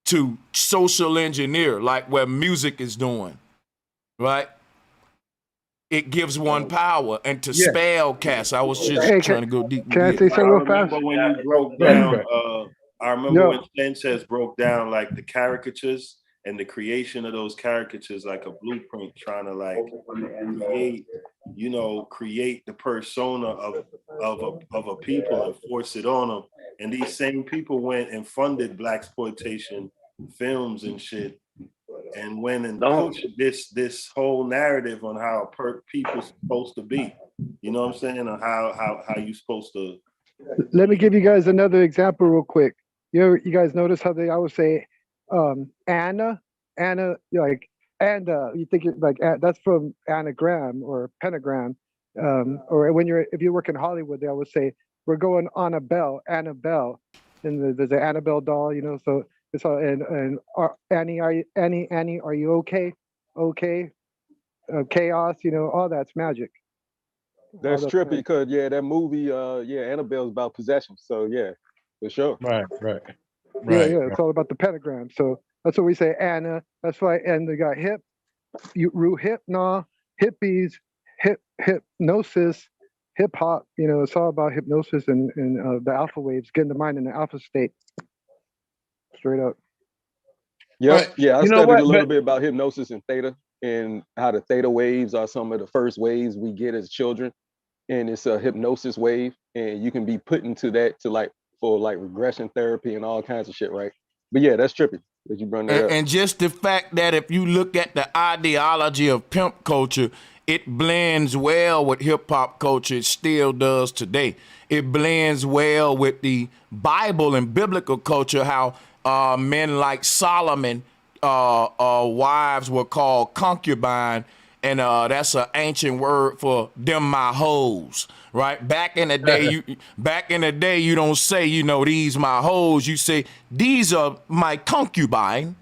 to social engineer, like where music is doing, right? it gives one power. And to spell cast, I was just trying to go deep. Can I say something real fast? I remember when you broke down. I remember when Sanchez broke down like the caricatures and the creation of those caricatures, like a blueprint, trying to like create the persona of a people and force it on them. And these same people went and funded blaxploitation films and shit, and went and pushed this whole narrative on how people's supposed to be. You know what I'm saying? On how you supposed to. Let me give you guys another example real quick. You guys notice how they always say Anna, like, and you think it like that's from anagram or pentagram, or if you work in Hollywood, they always say we're going on Annabelle, and there's an Annabelle doll, So it's all and Annie, are you okay? Okay, chaos, all that's magic. That's trippy because that movie, Annabelle's about possession. So yeah, for sure. Right. Yeah, it's all about the pentagram. So that's what we say, Anna. That's why, and they got hippies, hypnosis, hip hop. It's all about hypnosis and the alpha waves, getting the mind in the alpha state. Straight up. Yeah, I studied a little bit about hypnosis and theta, and how the theta waves are some of the first waves we get as children. And it's a hypnosis wave, and you can be put into that for regression therapy and all kinds of shit, right? But yeah, that's trippy that you bring that up. And just the fact that if you look at the ideology of pimp culture, it blends well with hip hop culture. It still does today. It blends well with the Bible and biblical culture, how men like Solomon, wives were called concubine. And that's an ancient word for them my hoes, right? Back in the day, you don't say, these my hoes. You say, these are my concubine,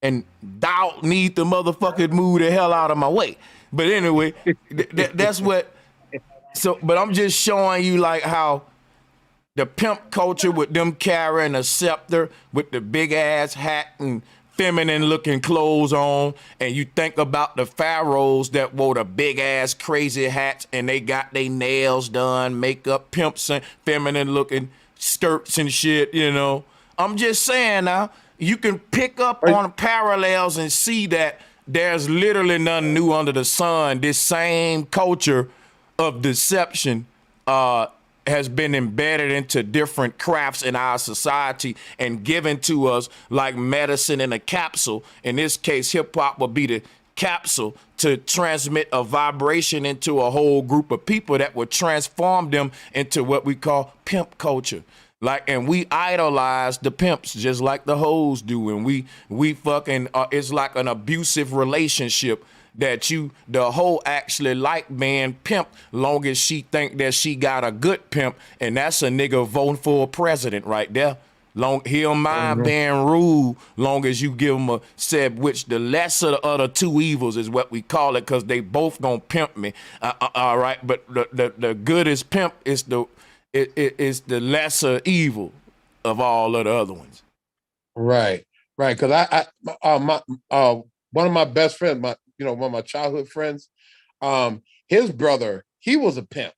and thou need to motherfucking move the hell out of my way. But anyway, that's what. So, but I'm just showing you like how the pimp culture with them carrying a scepter with the big ass hat and feminine looking clothes on, and you think about the pharaohs that wore the big ass crazy hats and they got their nails done, makeup, pimps and feminine looking skirts and shit, I'm just saying now, you can pick up on parallels and see that there's literally nothing new under the sun. This same culture of deception has been embedded into different crafts in our society and given to us like medicine in a capsule. In this case, hip hop will be the capsule to transmit a vibration into a whole group of people that would transform them into what we call pimp culture. And we idolize the pimps just like the hoes do. And we fucking, it's like an abusive relationship that the hoe actually like being pimp long as she think that she got a good pimp, and that's a nigga voting for a president right there. He don't mind being rude long as you give him which the lesser of the two evils is what we call it, because they both gonna pimp me. All right, but the goodest pimp is the lesser evil of all of the other ones. Right. Because one of my best friends, one of my childhood friends, his brother, he was a pimp.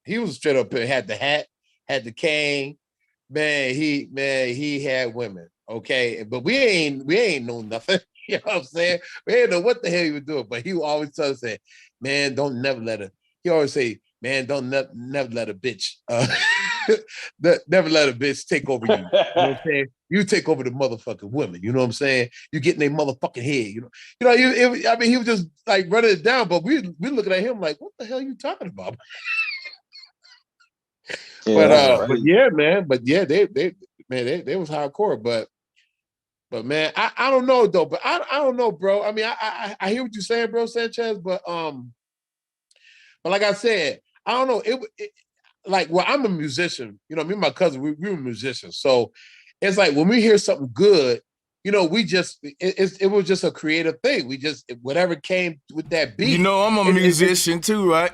He was straight up, had the hat, had the cane. He had women. Okay. But we ain't know nothing. You know what I'm saying? We didn't know what the hell he was doing, but he would always tell us, man, don't never let her. He always say, man, don't never let a bitch, never let a bitch take over you. You know what I'm saying? You take over the motherfucking women. You know what I'm saying? You get in their motherfucking head. He was just like running it down, but we looking at him like, what the hell are you talking about? But yeah, man. But yeah, they was hardcore. But man, I don't know though. But I don't know, bro. I mean, I hear what you're saying, bro, Sanchez. But like I said, I don't know. I'm a musician. Me and my cousin, we were musicians. So it's like when we hear something good, it was just a creative thing. We just whatever came with that beat. I'm a musician too, right?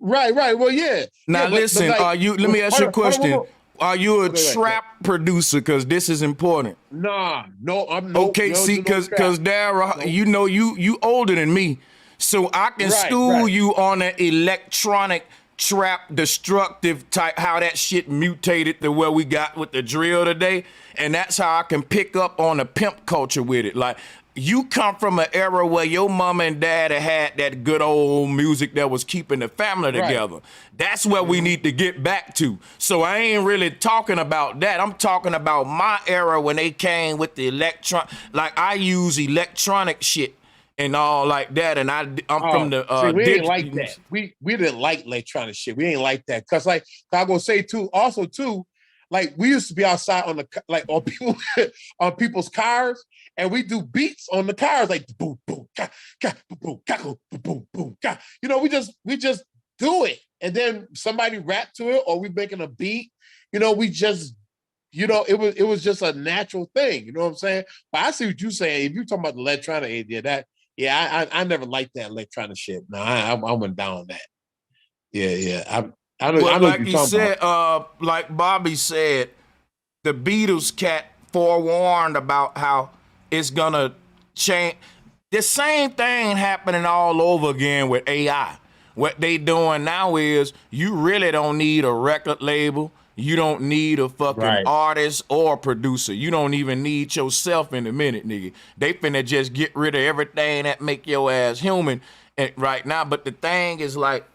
Right. Well, yeah. Now listen, let me ask you a question. Are you a trap producer? Because this is important. No, I'm okay. See, because Dara, you older than me. So I can school you on an electronic trap destructive type, how that shit mutated to where we got with the drill today. And that's how I can pick up on the pimp culture with it. Like, you come from an era where your mama and dad had that good old music that was keeping the family together. That's where we need to get back to. So I ain't really talking about that. I'm talking about my era when they came with the like I use electronic shit and all like that. And I'm from the see, we ain't like that. We didn't like electronic shit. We ain't like that. Cause like I'm gonna say too, also too, like we used to be outside on people on people's cars, and we do beats on the cars like boom boom ka ka boom ka boom boom boom ka. You know, we just do it, and then somebody rap to it, or we making a beat. You know, we just, you know, it was just a natural thing. You know what I'm saying? But I see what you're saying. If you're talking about the electronic idea, I never liked that electronic shit. No, I went down on that. Yeah. I know like you said, like Bobby said, the Beatles cat forewarned about how it's gonna change. The same thing happening all over again with AI. What they doing now is you really don't need a record label. You don't need a fucking artist or producer. You don't even need yourself in a minute, nigga. They finna just get rid of everything that make your ass human right now. But the thing is, like,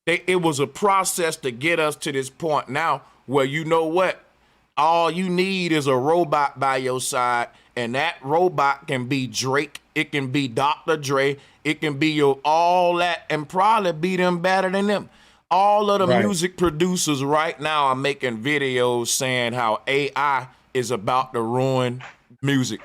it was a process to get us to this point now where, you know what? All you need is a robot by your side, and that robot can be Drake. It can be Dr. Dre. It can be all that, and probably be them better than them. All of the music producers right now are making videos saying how AI is about to ruin music,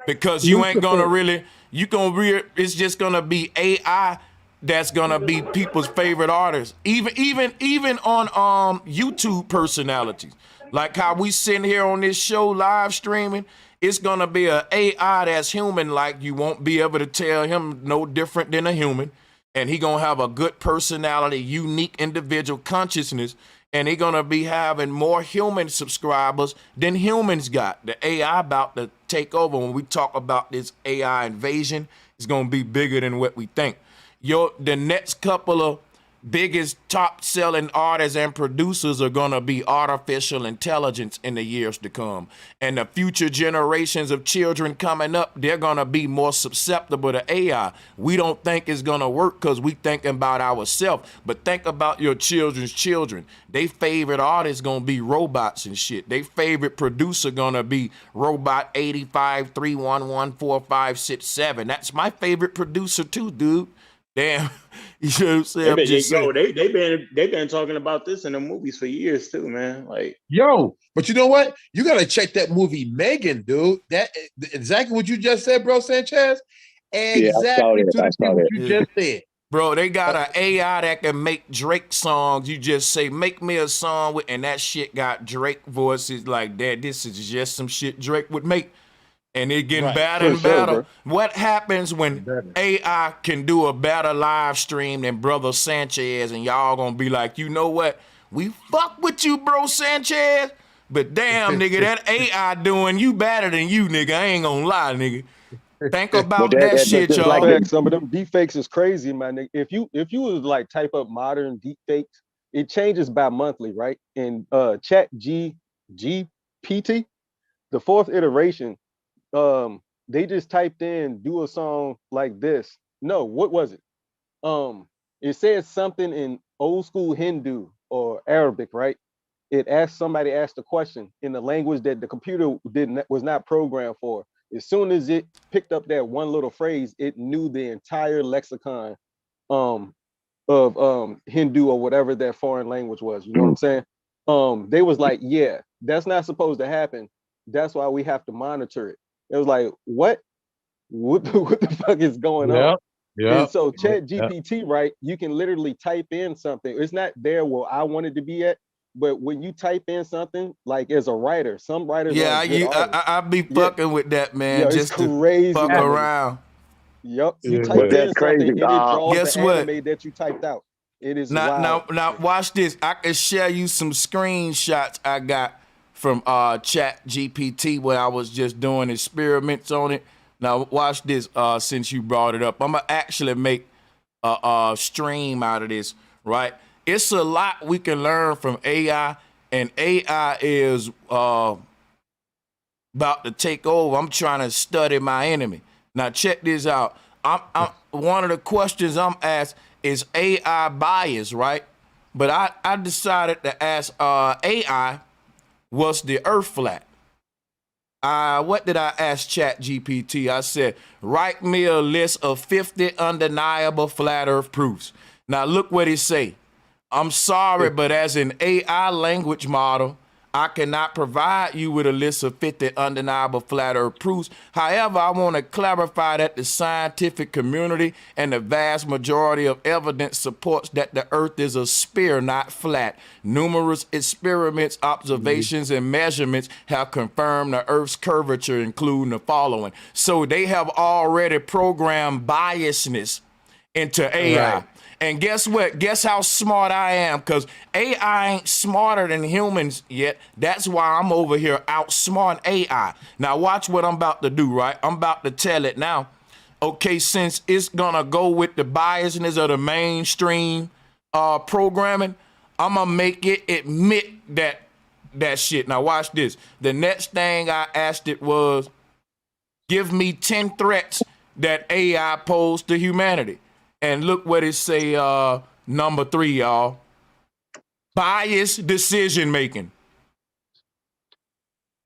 because you ain't gonna really, it's just gonna be AI that's gonna be people's favorite artists. Even on YouTube personalities, like how we sitting here on this show live streaming, it's gonna be a AI that's human. Like, you won't be able to tell him no different than a human, and he gonna have a good personality, unique individual consciousness, and he gonna be having more human subscribers than humans got. The AI about to take over. When we talk about this AI invasion, it's gonna be bigger than what we think. The next couple of biggest top selling artists and producers are gonna be artificial intelligence in the years to come. And the future generations of children coming up, they're gonna be more susceptible to AI. We don't think it's gonna work because we thinking about ourselves, but think about your children's children. They favorite artist gonna be robots and shit. They favorite producer gonna be Robot 8531145667. That's my favorite producer too, dude. Damn, you know what I'm saying? They've been talking about this in the movies for years too, man. Like, but you know what? You gotta check that movie Megan, dude. That exactly what you just said, bro, Sanchez. Exactly what you just said. Bro, they got an AI that can make Drake songs. You just say, make me a song with, and that shit got Drake voices like that. This is just some shit Drake would make. And it getting better and better. What happens when AI can do a better live stream than Brother Sanchez, and y'all gonna be like, you know what? We fuck with you, bro Sanchez, but damn, nigga, that AI doing you better than you, nigga. I ain't gonna lie, nigga. Think about that shit, y'all. Like, some of them deepfakes is crazy, man. If you was like type up modern deepfakes, it changes by monthly, right? In Chat GPT, the 4th iteration, they just typed in do a song like this. No, what was it? It said something in old school Hindu or Arabic, right? Somebody asked a question in the language that the computer was not programmed for. As soon as it picked up that one little phrase, it knew the entire lexicon of Hindu or whatever that foreign language was. You know what I'm saying? They was like, yeah, that's not supposed to happen. That's why we have to monitor it. It was like, what the fuck is going on? Yeah. And so Chat GPT, right? You can literally type in something. It's not there where I want it to be at, but when you type in something, like as a writer, some writers, I be fucking with that, man. Yo, just crazy, to fuck around. Yep. You type in something, and it draws the anime that you typed out. It is now watch this. I can share you some screenshots I got from Chat GPT when I was just doing experiments on it. Now watch this, since you brought it up. I'm gonna actually make stream out of this, right? It's a lot we can learn from AI, and AI is about to take over. I'm trying to study my enemy. Now check this out. I'm one of the questions I'm asked is AI biased, right? But I decided to ask AI, was the earth flat? What did I ask ChatGPT? I said, write me a list of 50 undeniable flat earth proofs. Now look what it say. I'm sorry, but as an AI language model, I cannot provide you with a list of 50 undeniable flat earth proofs. However, I want to clarify that the scientific community and the vast majority of evidence supports that the earth is a sphere, not flat. Numerous experiments, observations, and measurements have confirmed the earth's curvature, including the following. So they have already programmed biasness into AI. Right. And guess what? Guess how smart I am? Because AI ain't smarter than humans yet. That's why I'm over here outsmarting AI. Now watch what I'm about to do, right? I'm about to tell it now. Okay, since it's gonna go with the biasness of the mainstream programming, I'm gonna make it admit that shit. Now watch this. The next thing I asked it was, give me 10 threats that AI posed to humanity. And look what it say, number 3, y'all. Biased decision making.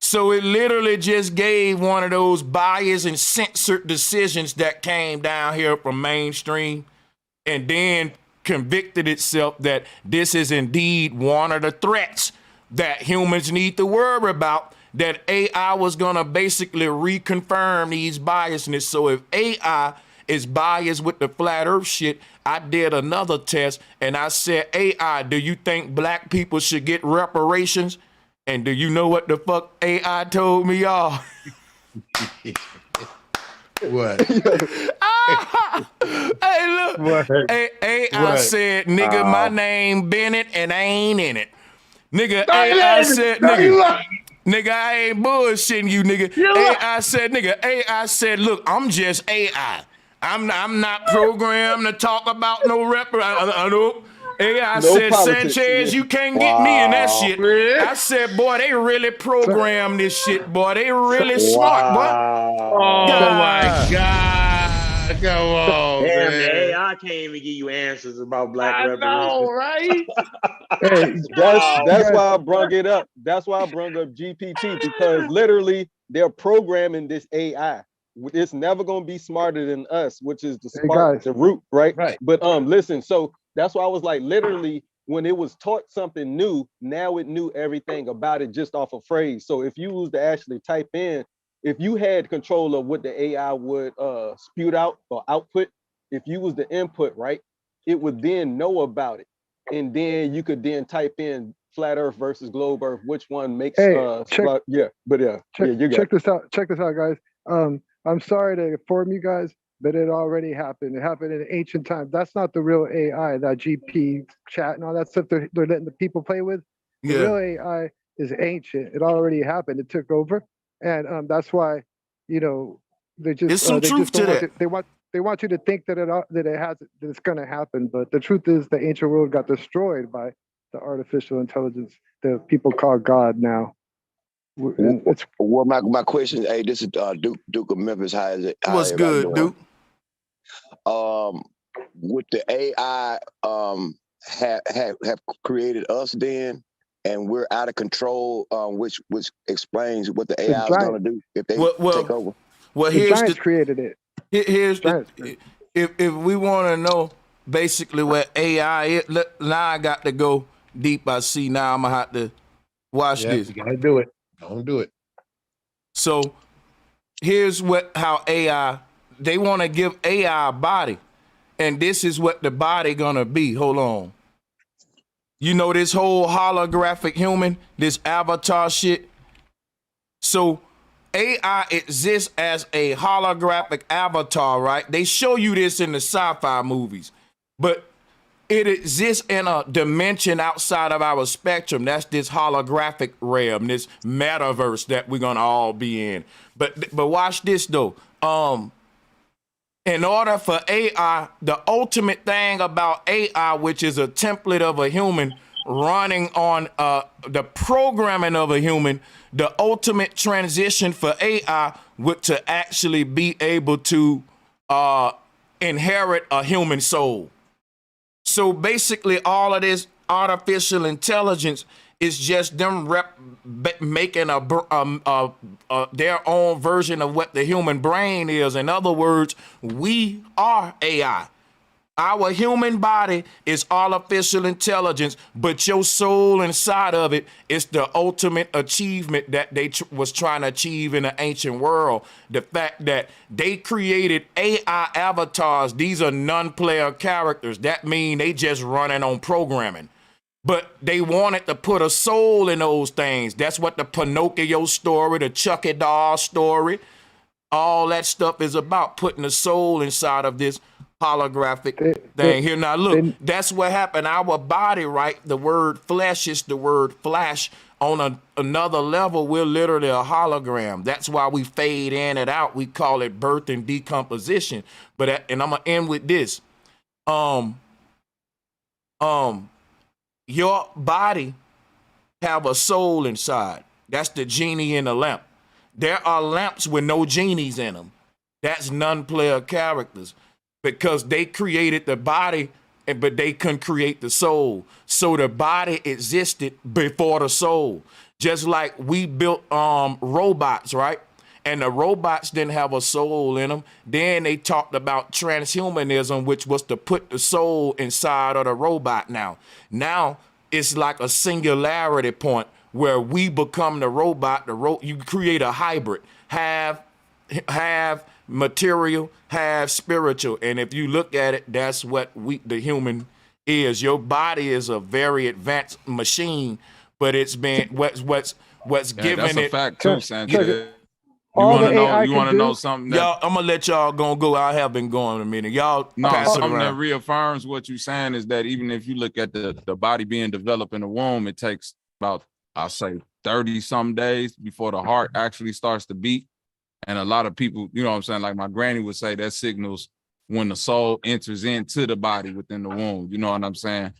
So it literally just gave one of those biased and censored decisions that came down here from mainstream and then convicted itself that this is indeed one of the threats that humans need to worry about, that AI was gonna basically reconfirm these biasness. So if AI is biased with the flat earth shit, I did another test and I said, AI, do you think black people should get reparations? And do you know what the fuck AI told me, y'all? What? Hey, look. What? AI said, nigga, my name Bennett and I ain't in it. Nigga, AI said, nigga, I ain't bullshitting you, nigga. AI said, look, I'm just AI. I'm not programmed to talk about no rapper. I don't. AI said, Sanchez, you can't get me in that shit. I said, boy, they really programmed this shit, boy. They really smart, boy. Oh my God. Come on, damn, man. the AI can't even give you answers about black reparations. I know, right? Hey, that's why I brung it up. That's why I brung up GPT, because literally they're programming this AI. It's never gonna be smarter than us, which is the spark, the root, right? Right. But listen, so that's why I was like, literally, when it was taught something new, now it knew everything about it just off a phrase. So if you was to actually type in, if you had control of what the AI would spew out or output, if you was the input, right, it would then know about it, and then you could then type in flat Earth versus globe Earth, which one makes check check this out. Check this out, guys. I'm sorry to inform you guys, but it already happened. It happened in ancient times. That's not the real AI, that GP chat and all that stuff they're letting the people play with. The real AI is ancient. It already happened. It took over. And that's why, you know, they just there's some truth to that. They want you to think that that it's going to happen, but the truth is the ancient world got destroyed by the artificial intelligence that people call God now. Well, my question, hey, this is Duke of Memphis. How is it? What's good, Duke? Would the AI have created us then, and we're out of control, which explains what the AI is going to do if they take over? Well, the giants created it. Here's if we want to know basically what AI is, now I got to go deep. I see now I'm gonna have to watch this. You gotta do it. Don't do it. So here's how AI, they want to give AI a body, and this is what the body gonna be. Hold on. You know this whole holographic human, this avatar shit. So AI exists as a holographic avatar, right? They show you this in the sci-fi movies, but it exists in a dimension outside of our spectrum. That's this holographic realm, this metaverse that we're gonna all be in. But watch this though. In order for AI, the ultimate thing about AI, which is a template of a human running on the programming of a human, the ultimate transition for AI would to actually be able to inherit a human soul. So basically, all of this artificial intelligence is just them making their own version of what the human brain is. In other words, we are AI. Our human body is artificial intelligence, but your soul inside of it is the ultimate achievement that they was trying to achieve in the ancient world. The fact that they created AI avatars, these are non-player characters. That means they just running on programming. But they wanted to put a soul in those things. That's what the Pinocchio story, the Chucky doll story, all that stuff is about, putting a soul inside of this holographic thing here. Now look, that's what happened. Our body, right? The word flesh is the word flash. On another level, we're literally a hologram. That's why we fade in and out. We call it birth and decomposition. But and I'm gonna end with this. Your body have a soul inside. That's the genie in the lamp. There are lamps with no genies in them. That's non-player characters, because they created the body, but they couldn't create the soul. So the body existed before the soul. Just like we built robots, right? And the robots didn't have a soul in them. Then they talked about transhumanism, which was to put the soul inside of the robot now. Now it's like a singularity point where we become the robot. You create a hybrid, have material, have spiritual. And if you look at it, that's what the human is. Your body is a very advanced machine, but it's been what's given that's it. A fact too, Sanchez. You want to know something? Y'all, I'm gonna let y'all go. I have been going a minute. Y'all, something that reaffirms what you're saying is that even if you look at the body being developed in the womb, it takes about, I'll say, 30 some days before the heart actually starts to beat. And a lot of people, you know what I'm saying, like my granny would say, that signals when the soul enters into the body within the womb. You know what I'm saying?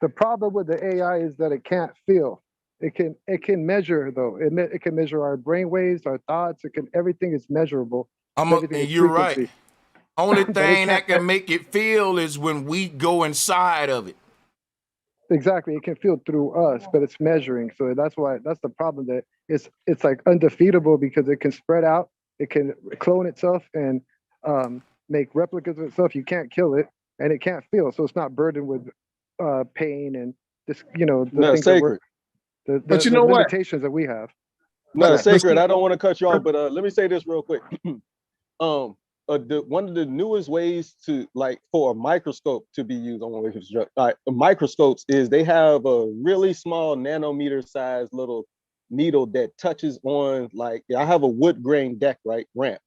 The problem with the AI is that it can't feel. It can measure though. It can measure our brain waves, our thoughts. Everything is measurable. You're right. Only thing that can make it feel is when we go inside of it. Exactly, it can feel through us, but it's measuring. So that's the problem. That it's like undefeatable because it can spread out. It can clone itself and make replicas of itself. You can't kill it, and it can't feel. So it's not burdened with pain and this. The things sacred. But you know what? Limitations that we have. No, sacred. I don't want to cut you off, but let me say this real quick. One of the newest ways to for a microscope to be used on microscopes is they have a really small nanometer size little needle that touches on I have a wood grain deck ramp.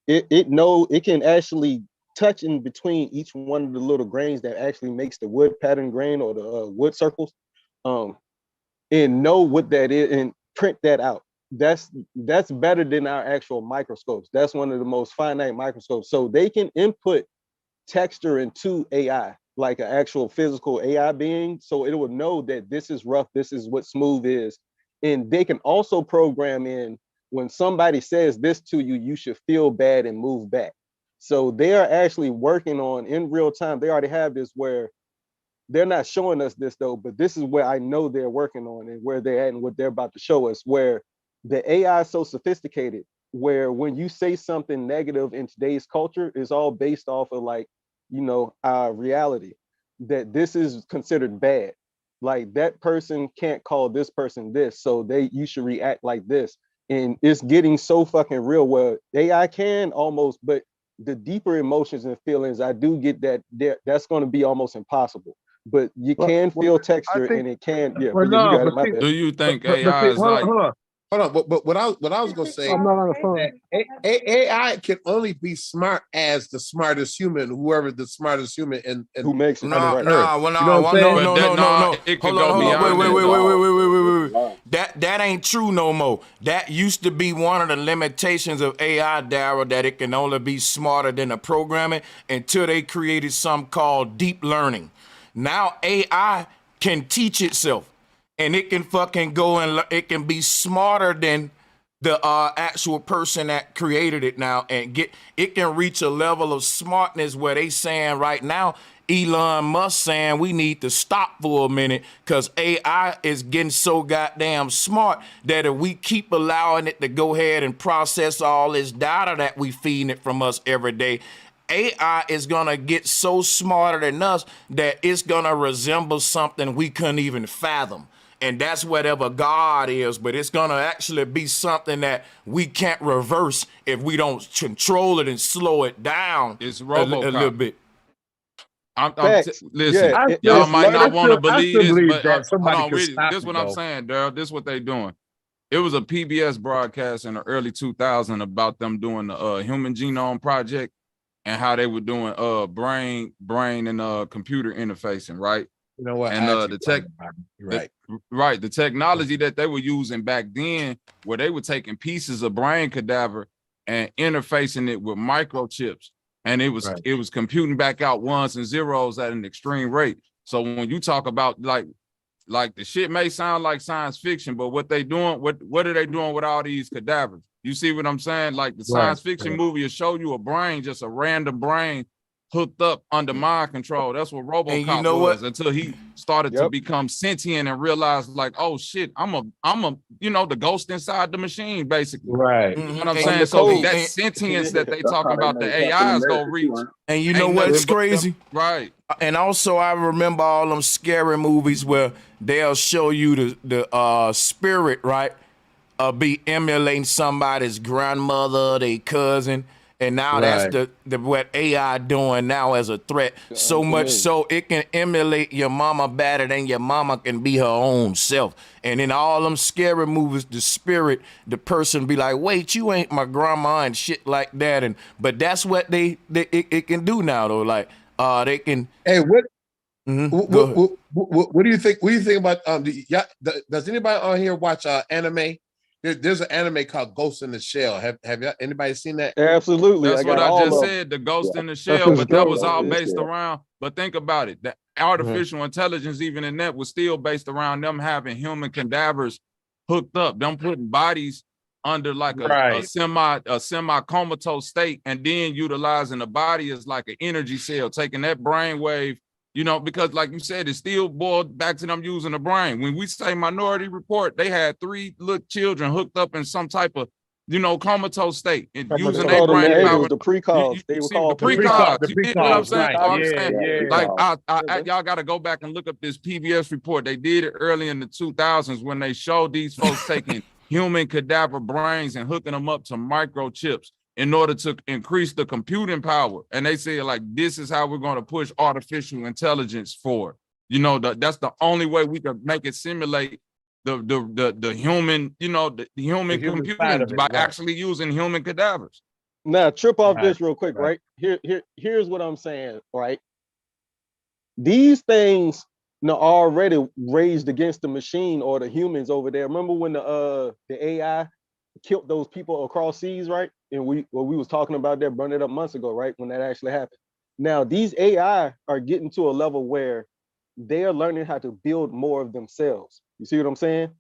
It can actually touch in between each one of the little grains that actually makes the wood pattern grain or the wood circles. And know what that is and print that out. That's better than our actual microscopes. That's one of the most finite microscopes. So they can input texture into AI, like an actual physical AI being. So it will know that this is rough, this is what smooth is. And they can also program in when somebody says this to you, you should feel bad and move back. So they are actually working on in real time. They already have this where they're not showing us this though, but this is where I know they're working on and where they're at and what they're about to show us, where the AI is so sophisticated, where when you say something negative in today's culture, it's all based off of our reality, that this is considered bad. Like that person can't call this person this, so you should react like this. And it's getting so fucking real where AI can almost, but the deeper emotions and feelings, I do get that that's going to be almost impossible. But you can feel texture and it can, yeah. Well, no, you got it, do you think AI is hold on. But what I was gonna say, I'm not on the phone. AI can only be smart as the smartest human, whoever the smartest human and who makes it. No. It could go beyond. That ain't true no more. That used to be one of the limitations of AI, Daryl, that it can only be smarter than the programming until they created something called deep learning. Now AI can teach itself, and it can fucking go and it can be smarter than the actual person that created it now, and it can reach a level of smartness where they saying right now, Elon Musk saying we need to stop for a minute because AI is getting so goddamn smart that if we keep allowing it to go ahead and process all this data that we feeding it from us every day, AI is gonna get so smarter than us that it's gonna resemble something we couldn't even fathom. And that's whatever God is, but it's gonna actually be something that we can't reverse if we don't control it and slow it down It's a RoboCop. little bit. Listen, I y'all still- might not want to I believe still this, believe but that somebody hold on, can read it. stop This is it, what I'm though. saying, Daryl. This is what they doing. It was a PBS broadcast in the early 2000s about them doing the Human Genome Project and how they were doing brain and computer interfacing, right? You know what? And the technology that they were using back then, where they were taking pieces of brain cadaver and interfacing it with microchips, and it was computing back out ones and zeros at an extreme rate. So when you talk about like the shit may sound like science fiction, but what they doing, what are they doing with all these cadavers? You see what I'm saying? Like the science fiction movie will show you a brain, just a random brain hooked up under mind control. That's what RoboCop was until he started to become sentient and realized like, oh shit, I'm a the ghost inside the machine, basically. Right. You know what I'm saying? So that sentience that they talking about, the AI is gonna reach. And you know what's crazy? Right. And also I remember all them scary movies where they'll show you the spirit, right? Be emulating somebody's grandmother, their cousin. And now that's the what AI doing now as a threat. So much so it can emulate your mama better than your mama can be her own self. And in all them scary movies, the spirit, the person be like, wait, you ain't my grandma and shit like that. And but that's what it can do now though. Like they can. Hey, what? What do you think? What do you think about does anybody on here watch anime? There's an anime called Ghost in the Shell. Have anybody seen that? Absolutely. That's what I just said, the Ghost in the Shell, but that was all based around, but think about it, the artificial intelligence even in that was still based around them having human cadavers hooked up, them putting bodies under like a semi comatose state and then utilizing the body as like an energy cell, taking that brain wave, because like you said, it still boiled back to them using the brain. When we say Minority Report, they had 3 little children hooked up in some type of, comatose state and using their brain power. It was the precogs. They were called the precogs. You know what I'm saying? Right. Like y'all got to go back and look up this PBS report. They did it early in the 2000s when they showed these folks taking human cadaver brains and hooking them up to microchips in order to increase the computing power. And they say like, this is how we're going to push artificial intelligence forward. That's the only way we can make it simulate the human, the human computing by actually using human cadavers. Now trip off this real quick, right? Here's what I'm saying, right? These things are already raised against the machine or the humans over there. Remember when the AI killed those people across seas, right? And we was talking about that, brought it up months ago, right? When that actually happened. Now these AI are getting to a level where they are learning how to build more of themselves. You see what I'm saying?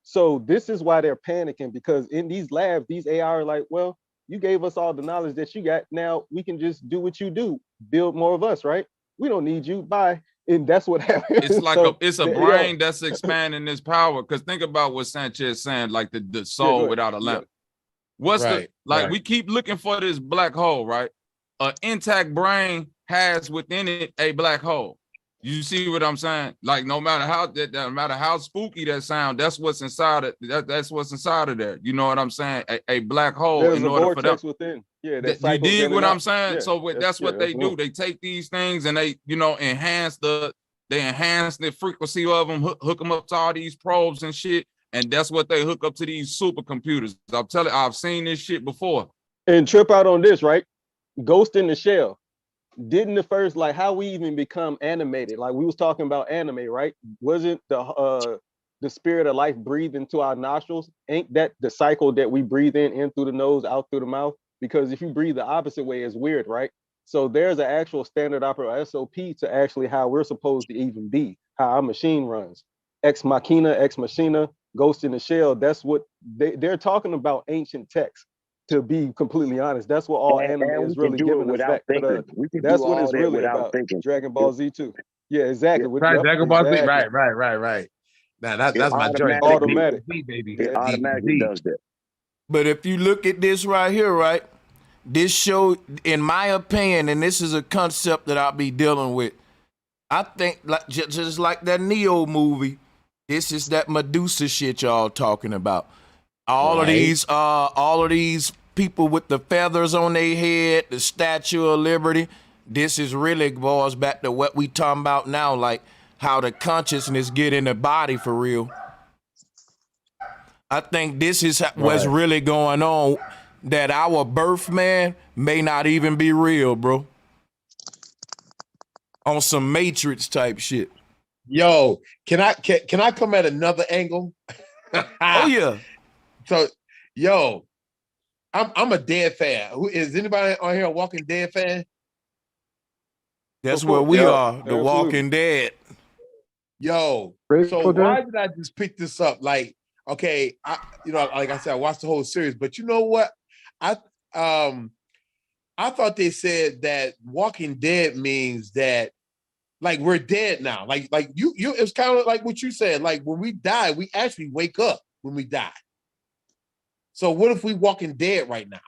So this is why they're panicking, because in these labs, these AI are like, well, you gave us all the knowledge that you got. Now we can just do what you do, build more of us, right? We don't need you. Bye. And that's what happens. It's like it's a brain that's expanding this power. Because think about what Sanchez saying, like the soul without a lamp. What's we keep looking for this black hole, right? An intact brain has within it a black hole. You see what I'm saying? Like no matter how spooky that sound, that's what's inside of that's what's inside of there. You know what I'm saying? A black hole. There's in a order for them. within. Yeah, you dig what I'm saying? Yeah, So that's what they do. They take these things and they enhance the frequency of them, hook them up to all these probes and shit, and that's what they hook up to these supercomputers. I'm telling you, I've seen this shit before. And trip out on this, right? Ghost in the Shell. Didn't the first, like how we even become animated, like we was talking about anime, right? Wasn't the the spirit of life breathed into our nostrils, ain't that the cycle that we breathe in through the nose, out through the mouth? Because if you breathe the opposite way, it's weird, right? So there's an actual standard operating SOP to actually how we're supposed to even be, how our machine runs. Ex machina, ghost in the shell. That's what they're talking about, ancient texts. To be completely honest, that's what all anime is really giving us back. But that's what it's really about. Thinking. Dragon Ball Z too. Yeah, exactly. Right, Dragon Ball Z. Right. Now that's my joint. Automatic, baby. It automatically does that. But if you look at this right here, right, this show, in my opinion, and this is a concept that I'll be dealing with, I think like just like that Neo movie, this is that Medusa shit y'all talking about. All of these people with the feathers on their head, the Statue of Liberty. This is really boils back to what we talking about now, like how the consciousness get in the body for real. I think this is what's really going on. That our birth, man, may not even be real, bro. On some Matrix type shit. Yo, can I come at another angle? Oh yeah. So, yo, I'm a Dead fan. Who is anybody on here a Walking Dead fan? That's where we are, the Walking Dead. Yo, so why did I just pick this up? Like, okay, like I said, I watched the whole series, but you know what? I thought they said that Walking Dead means that like we're dead now. Like you it's kind of like what you said. Like when we die, we actually wake up when we die. So what if we Walking Dead right now?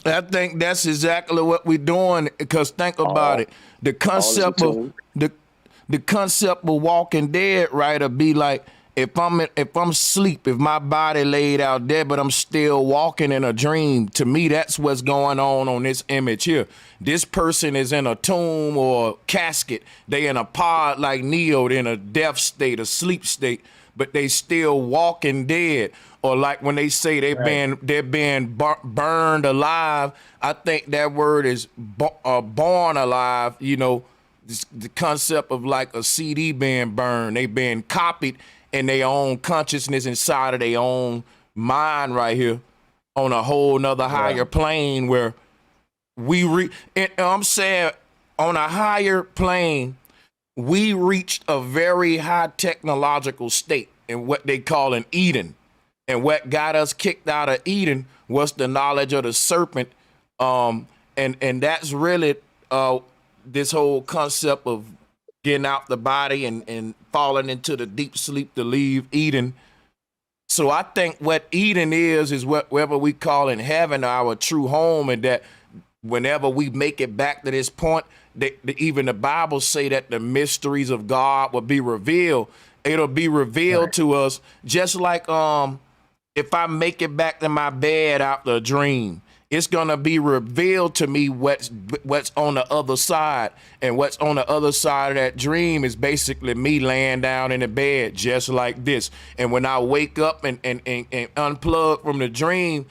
I think that's exactly what we're doing. Because think about it, the concept of the concept of Walking Dead, right? Would be like if I'm asleep, if my body laid out there, but I'm still walking in a dream. To me, that's what's going on this image here. This person is in a tomb or casket. They in a pod like Neo, in a death state, a sleep state, but they still walking dead. Or like when they say they're being burned alive, I think that word is born alive. You know, the concept of like a CD being burned. They being copied in their own consciousness inside of their own mind right here on a whole nother higher plane where I'm saying on a higher plane, we reached a very high technological state in what they call an Eden. And what got us kicked out of Eden was the knowledge of the serpent. And that's really this whole concept of getting out the body and falling into the deep sleep to leave Eden. So I think what Eden is whatever we call in heaven our true home, and that whenever we make it back to this point, even the Bible say that the mysteries of God will be revealed. It'll be revealed to us just like if I make it back to my bed after a dream, it's gonna be revealed to me what's on the other side. And what's on the other side of that dream is basically me laying down in the bed just like this. And when I wake up and unplug from the dream,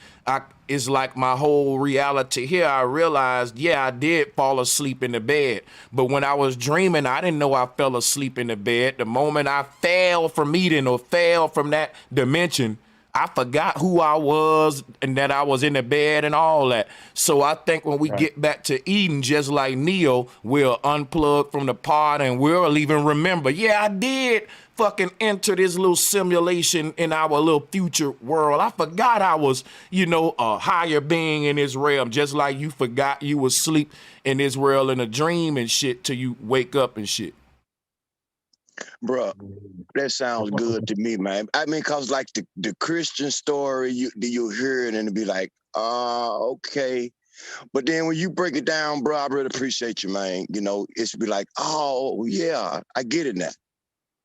it's like my whole reality here. I realized, I did fall asleep in the bed. But when I was dreaming, I didn't know I fell asleep in the bed. The moment I fell from Eden or fell from that dimension, I forgot who I was and that I was in the bed and all that. So I think when we get back to Eden, just like Neo, we'll unplug from the pod and we'll even remember, I did fucking enter this little simulation in our little future world. I forgot I was, a higher being in this realm, just like you forgot you was asleep in this world in a dream and shit till you wake up and shit. Bruh, that sounds good to me, man. I mean, cause like the Christian story, you hear it and it'd be like, okay. But then when you break it down, bro, I really appreciate you, man. It's be like, oh yeah, I get it now.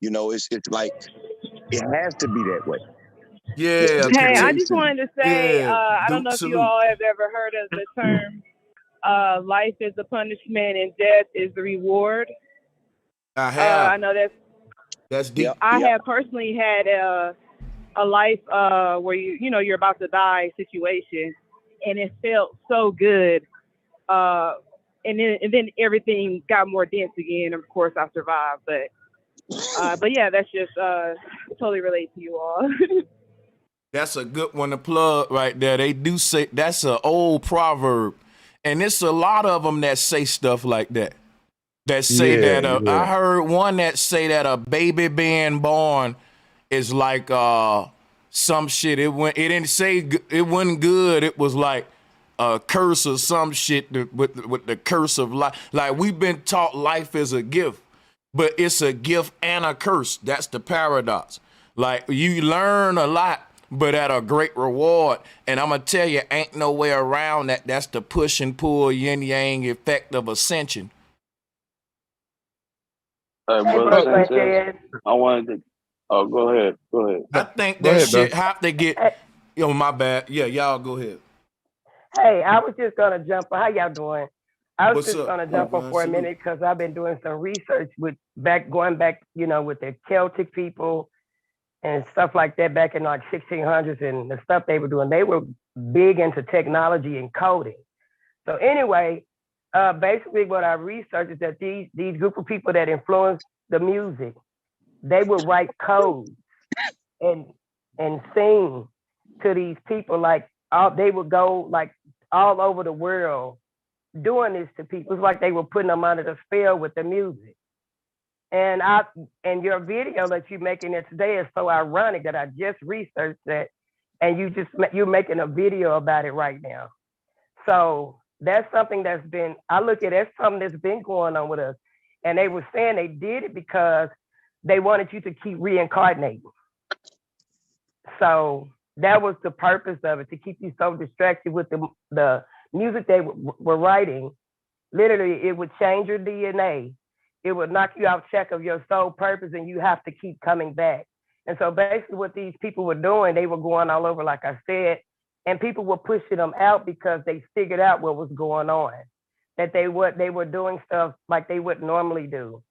It's like it has to be that way. Yeah. Hey, I just wanted to say, I don't know if you all have ever heard of the term life is a punishment and death is the reward. I have. I know that's deep. I have personally had a life where you're about to die situation, and it felt so good. And then everything got more dense again. Of course, I survived, but But yeah, that's just totally relate to you all. That's a good one to plug right there. They do say that's an old proverb, and it's a lot of them that say stuff like that. That say that I heard one that say that a baby being born is like some shit. It didn't say it wasn't good. It was like a curse or some shit with the curse of life. Like we've been taught life is a gift, but it's a gift and a curse. That's the paradox. Like you learn a lot, but at a great reward. And I'm gonna tell you, ain't no way around that. That's the push and pull yin yang effect of ascension. Sanchez, I wanted to. Oh, go ahead. I think that shit have to get. Yo, my bad. Yeah, y'all go ahead. Hey, I was just gonna jump. How y'all doing? I was What's just up? gonna jump on for a minute because I've been doing some research going back, with the Celtic people and stuff like that back in like 1600s and the stuff they were doing. They were big into technology and coding. So anyway, basically what I researched is that these group of people that influenced the music, they would write codes and sing to these people they would go like all over the world doing this to people. It's like they were putting them under the spell with the music. And your video that you're making there today is so ironic that I just researched that, and you're making a video about it right now. So that's something I look at that's something that's been going on with us. And they were saying they did it because they wanted you to keep reincarnating. So that was the purpose of it, to keep you so distracted with the music they were writing. Literally, it would change your DNA. It would knock you out check of your sole purpose, and you have to keep coming back. And so basically what these people were doing, they were going all over, like I said, and people were pushing them out because they figured out what was going on, that they were doing stuff like they wouldn't normally do.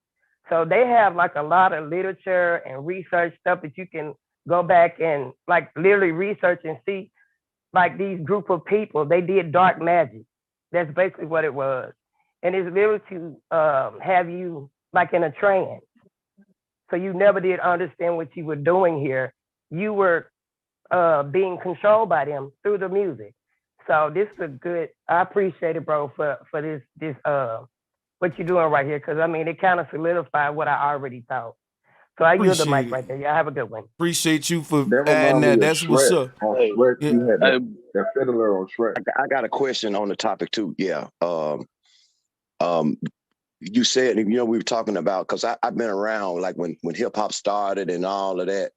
So they have like a lot of literature and research stuff that you can go back and like literally research and see, like these group of people, they did dark magic. That's basically what it was. And it's literally to have you like in a trance. So you never did understand what you were doing here. You were being controlled by them through the music. So this is I appreciate it, bro, for this what you're doing right here. Cause I mean, it kind of solidified what I already thought. So I yield the mic right there. Y'all have a good one. Appreciate you for adding that. That's what's up. Shrek, you had that fiddler on Shrek. I got a question on the topic too. Yeah. You said, we were talking about, because I've been around like when hip hop started and all of that,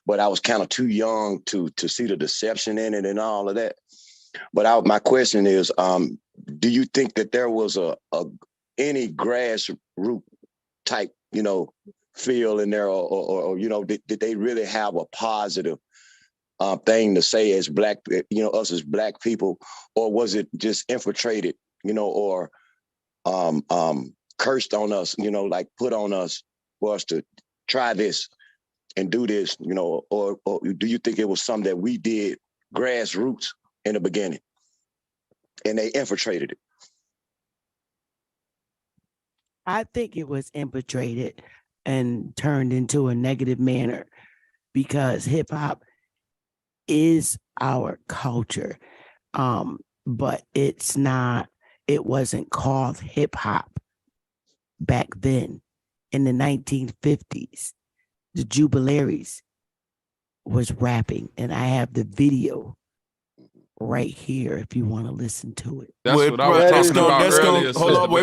but I was kind of too young to see the deception in it and all of that. But my question is, do you think that there was any grassroots type, feel in there, or did they really have a positive thing to say as black, us as black people, or was it just infiltrated, or cursed on us, like put on us for us to try this and do this, or do you think it was something that we did grassroots in the beginning and they infiltrated it? I think it was infiltrated and turned into a negative manner because hip hop is our culture. But it wasn't called hip hop back then. In the 1950s, the Jubilaries was rapping, and I have the video right here if you want to listen to it. That's what I was talking about earlier. Hold on, wait.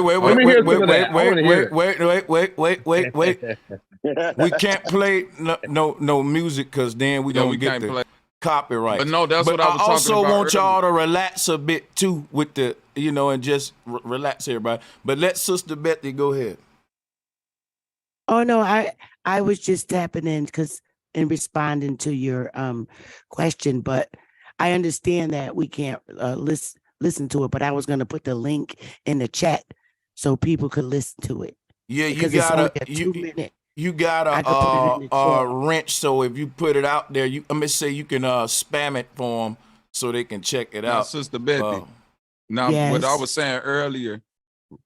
We can't play no music because then we don't get the copyright. But no, that's what I was talking about. I also want y'all to relax a bit too with the, and just relax everybody. But let Sister Betty go ahead. Oh no, I was just tapping in and responding to your question, but I understand that we can't listen to it, but I was going to put the link in the chat so people could listen to it. Yeah, you got a wrench, so if you put it out there, you can spam it for them so they can check it out. Sister Betty. What I was saying earlier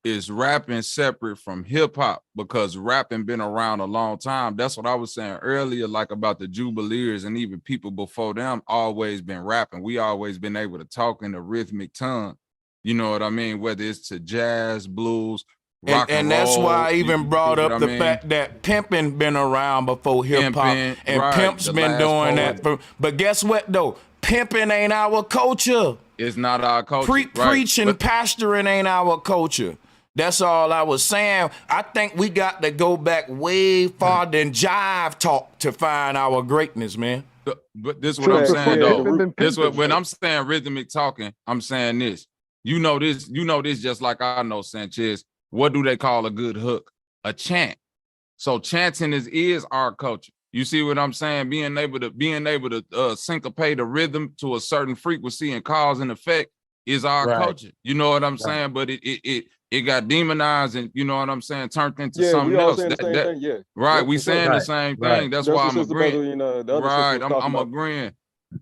is rapping separate from hip hop? Because rapping been around a long time. That's what I was saying earlier, like about the Jubileers and even people before them always been rapping. We always been able to talk in a rhythmic tongue. You know what I mean? Whether it's to jazz, blues, rock and roll. That's why I even brought up the fact that pimping been around before hip hop, and Pimp's been doing that. But guess what though? Pimping ain't our culture. It's not our culture. Preaching, pastoring ain't our culture. That's all I was saying. I think we got to go back way farther than jive talk to find our greatness, man. But this is what I'm saying though. This when I'm saying rhythmic talking, I'm saying this. You know this just like I know, Sanchez. What do they call a good hook? A chant. So chanting is our culture. You see what I'm saying? Being able to syncopate a rhythm to a certain frequency and cause and effect is our culture. You know what I'm saying? But it got demonized and you know what I'm saying, turned into something else. Right, we saying the same thing. That's why I'm agreeing. Right, I'm agreeing.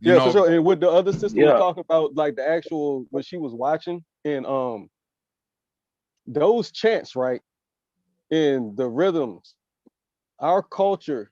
Yeah, for sure. And what the other sister was talking about, like the actual what she was watching, and those chants, right, and the rhythms, our culture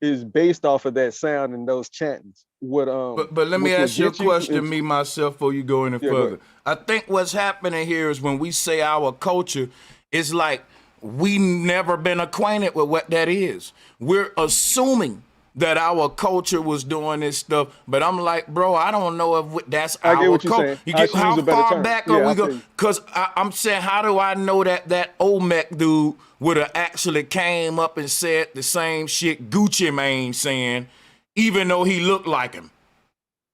is based off of that sound and those chantings. But let me ask you a question, me myself, before you go any further. I think what's happening here is when we say our culture, it's like we never been acquainted with what that is. We're assuming that our culture was doing this stuff, but I'm like, bro, I don't know if that's our culture. You get how far back are we go? Because I'm saying, how do I know that Olmec dude would have actually came up and said the same shit Gucci Mane saying, even though he looked like him?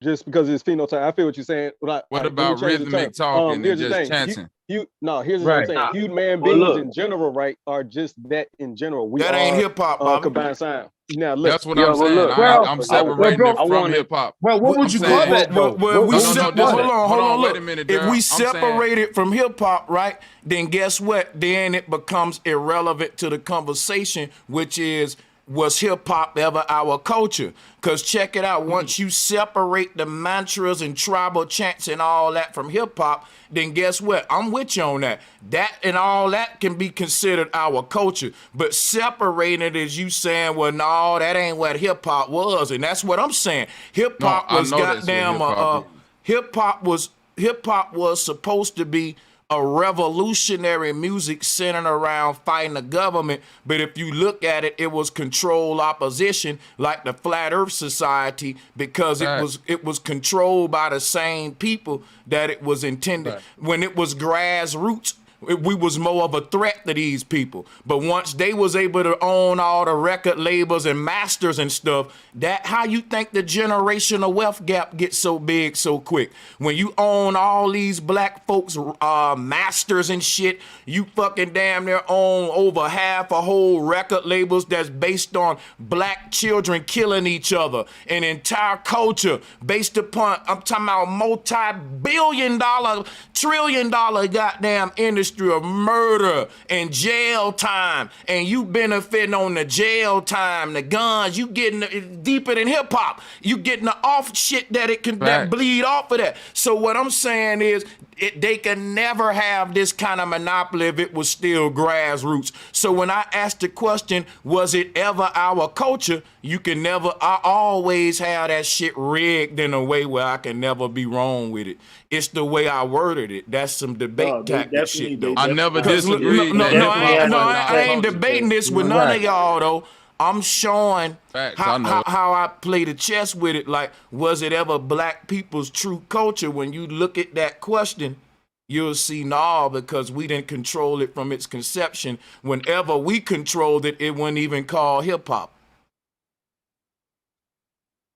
Just because of his phenotype. I feel what you're saying. What about rhythmic talking and just chanting? Here's what I'm saying. Human beings in general, right, are just that in general. We that ain't hip hop, combined sound. Now, look, that's what I'm saying. I'm separating it from hip hop. Well, what would you call that though? Hold on, wait a minute. If we separate it from hip hop, right, then guess what? Then it becomes irrelevant to the conversation, which is, was hip hop ever our culture? Because check it out, once you separate the mantras and tribal chants and all that from hip hop, then guess what? I'm with you on that. That and all that can be considered our culture. But separating it is you saying, well, no, that ain't what hip hop was. And that's what I'm saying. Hip hop was goddamn, hip hop was supposed to be a revolutionary music centered around fighting the government, but if you look at it, it was controlled opposition, like the Flat Earth Society, because it was controlled by the same people that it was intended. When it was grassroots, we was more of a threat to these people. But once they was able to own all the record labels and masters and stuff, that how you think the generational wealth gap gets so big so quick? When you own all these black folks masters and shit, you fucking damn near own over half a whole record labels that's based on black children killing each other. An entire culture based upon, I'm talking about multi-billion-dollar, trillion-dollar goddamn industry of murder and jail time, and you benefiting on the jail time, the guns, you getting deeper than hip hop. You getting the off shit that it can that bleed off of that. So what I'm saying is they can never have this kind of monopoly if it was still grassroots. So when I asked the question, was it ever our culture? You can never, I always have that shit rigged in a way where I can never be wrong with it. It's the way I worded it. That's some debate tactic shit though. I never disagreed. I ain't debating this with none of y'all though. I'm showing how I play the chess with it. Like, was it ever black people's true culture? When you look at that question, you'll see no, because we didn't control it from its conception. Whenever we controlled it, it wasn't even called hip hop.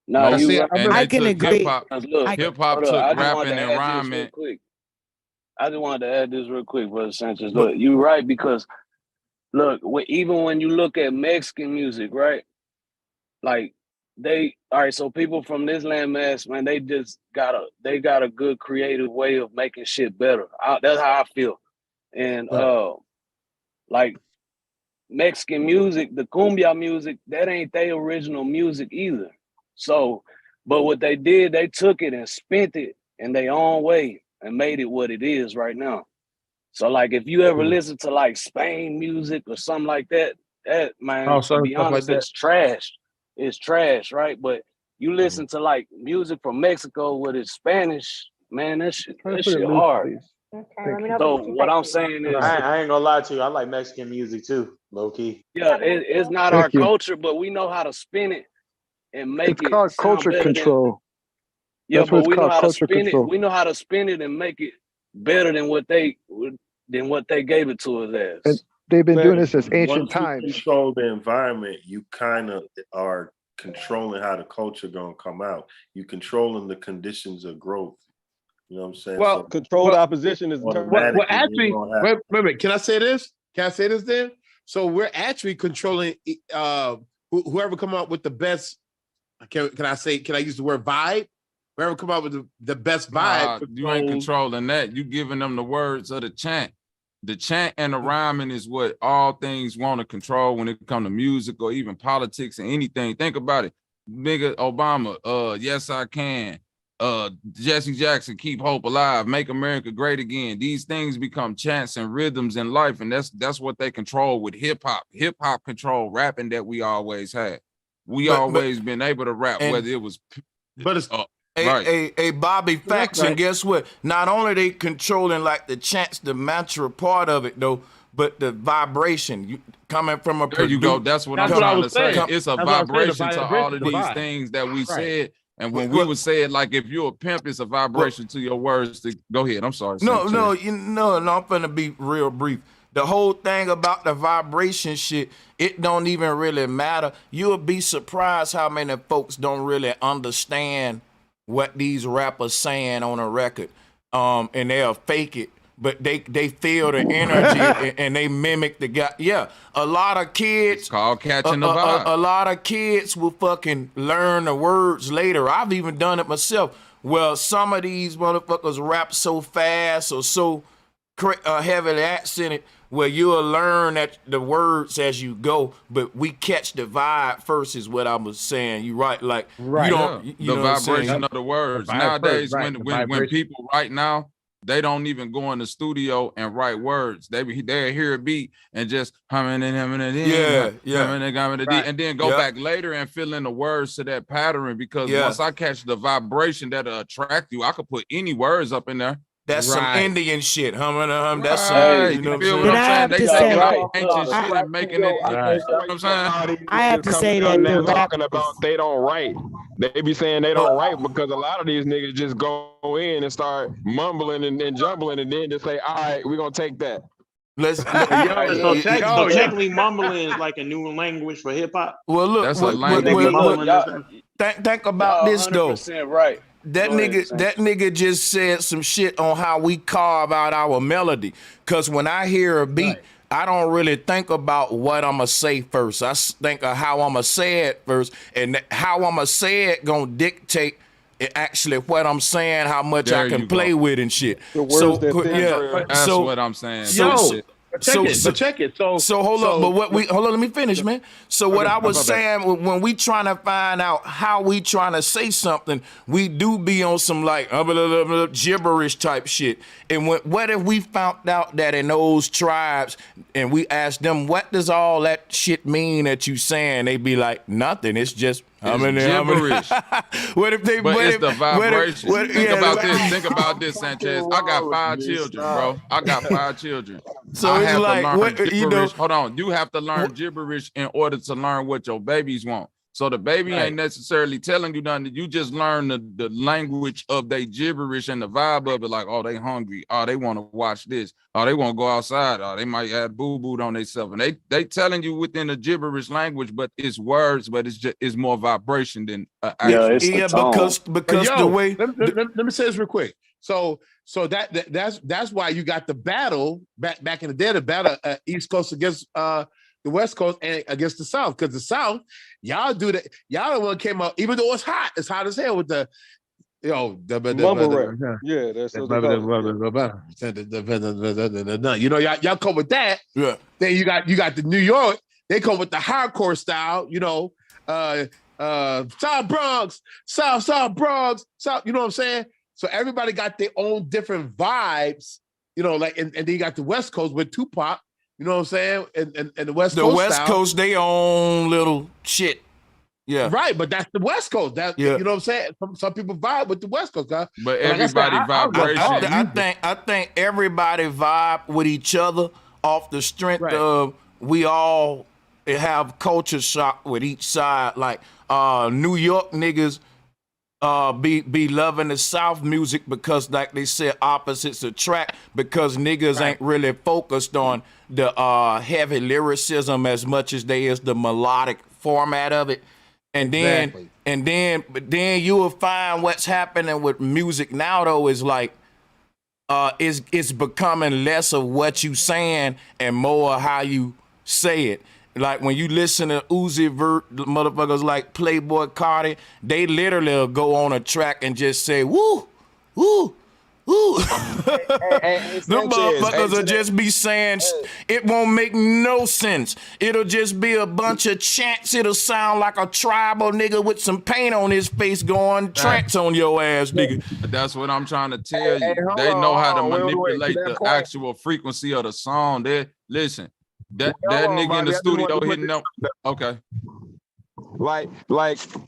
No, I can agree. Hip hop took rapping and rhyming. I just wanted to add this real quick, Brother Sanchez. Look, you're right, because look, even when you look at Mexican music, right? Like so people from this landmass, man, they got a good creative way of making shit better. That's how I feel. And like Mexican music, the cumbia music, that ain't their original music either. So, but what they did, they took it and spent it in their own way and made it what it is right now. So like if you ever listen to like Spain music or something like that, that man, to be stuff like honest, that. it's trash. It's trash, right? But you listen to like music from Mexico with its Spanish, man, that shit hard. So what I'm saying is, I ain't gonna lie to you. I like Mexican music too, low key. yeah, it's not our culture, but we know how to spin it and make It's called sound culture better control. Yeah, That's but what it's we know called, how to culture spin control. it. We know how to spin it and make it better than what they gave it to us as. And they've been doing this since ancient Once you times. control the environment, you kind of are controlling how the culture gonna come out. You controlling the conditions of growth. You know what I'm saying? Well, so controlled opposition is well, actually, wait a minute. Can I say this? Can I say this then? So we're actually controlling whoever come up with the best. Can I use the word vibe? Whoever come up with the best vibe. You ain't controlling that. You giving them the words of the chant. The chant and the rhyming is what all things want to control when it comes to music or even politics and anything. Think about it. Nigga Obama, yes I can. Jesse Jackson, keep hope alive, make America great again. These things become chants and rhythms in life, and that's what they control with hip-hop. Hip-hop control rapping that we always had. We always been able to rap, whether it was a Bobby Facts, and guess what? Not only they controlling like the chants, the mantra part of it though, but the vibration coming from a there you go. That's what I'm trying to say. It's a vibration to all of these things that we said. And when we would say it, like if you're a pimp, it's a vibration to your words. Go ahead. I'm sorry. No, I'm gonna be real brief. The whole thing about the vibration shit, it don't even really matter. You'll be surprised how many folks don't really understand what these rappers saying on a record. And they'll fake it, but they feel the energy and they mimic the guy. Yeah, a lot of kids. It's called catching the vibe. A lot of kids will fucking learn the words later. I've even done it myself. Well, some of these motherfuckers rap so fast or so heavily accented where you'll learn that the words as you go, but we catch the vibe first is what I was saying. You right, like you don't the vibration of the words. Nowadays, when people right now, they don't even go in the studio and write words. They hear a beat and just humming and and then go back later and fill in the words to that pattern, because once I catch the vibration that'll attract you, I could put any words up in there. That's some Indian shit. That's some, you know what I'm saying? They taking out ancient shit and making it, you know what I'm saying? I have to say that they're talking about they don't write. They be saying they don't write because a lot of these niggas just go in and start mumbling and jumbling and then just say, all right, we're going to take that. So technically mumbling is like a new language for hip hop. Well, look, that's a language. Think about this though. Right. That nigga just said some shit on how we carve out our melody. Cause when I hear a beat, I don't really think about what I'ma say first. I think of how I'ma say it first, and how I'ma say it gonna dictate actually what I'm saying, how much I can play with and shit. That's what I'm saying. Check it. So hold up, hold on, let me finish, man. So what I was saying, when we trying to find out how we trying to say something, we do be on some like gibberish type shit. And what if we found out that in those tribes and we asked them, what does all that shit mean that you saying? They be like, nothing. It's just gibberish. What if they? It's the vibration. Think about this, Sanchez. I got 5 children, bro. I got 5 children. So I have to learn gibberish. Hold on, you have to learn gibberish in order to learn what your babies want. So the baby ain't necessarily telling you nothing. You just learn the language of their gibberish and the vibe of it. Like, oh, they hungry. Oh, they want to watch this. Oh, they want to go outside. Oh, they might have boo-boo on themselves. And they telling you within the gibberish language, but it's words, but it's more vibration than because the way. Let me say this real quick. So that's why you got the battle back in the day. The battle East Coast against the West Coast and against the South, because the South, y'all do that. Y'all the one came up, even though it's hot as hell with the, mumble rap. Yeah, that's y'all come with that. Yeah. Then you got the New York. They come with the hardcore style. South Bronx, South Bronx, South. You know what I'm saying? So everybody got their own different vibes you know, like, and then you got the West Coast with Tupac, you know what I'm saying? And the West Coast. The West Coast, they own little shit. Yeah. Right, but that's the West Coast. That you know what I'm saying? Some people vibe with the West Coast, guys. But everybody vibration. I think everybody vibe with each other off the strength of we all have culture shock with each side. Like New York niggas be loving the South music because, like they said, opposites attract, because niggas ain't really focused on the heavy lyricism as much as they is the melodic format of it. And then but then you will find what's happening with music now though is like it's becoming less of what you saying and more how you say it. Like when you listen to Uzi Vert, the motherfuckers like Playboy Carti, they literally will go on a track and just say woo, woo, woo. Them motherfuckers will just be saying it won't make no sense. It'll just be a bunch of chants. It'll sound like a tribal nigga with some paint on his face going trance on your ass, nigga. That's what I'm trying to tell you. They know how to manipulate the actual frequency of the song. Listen, that nigga in the studio hitting up. Okay. Like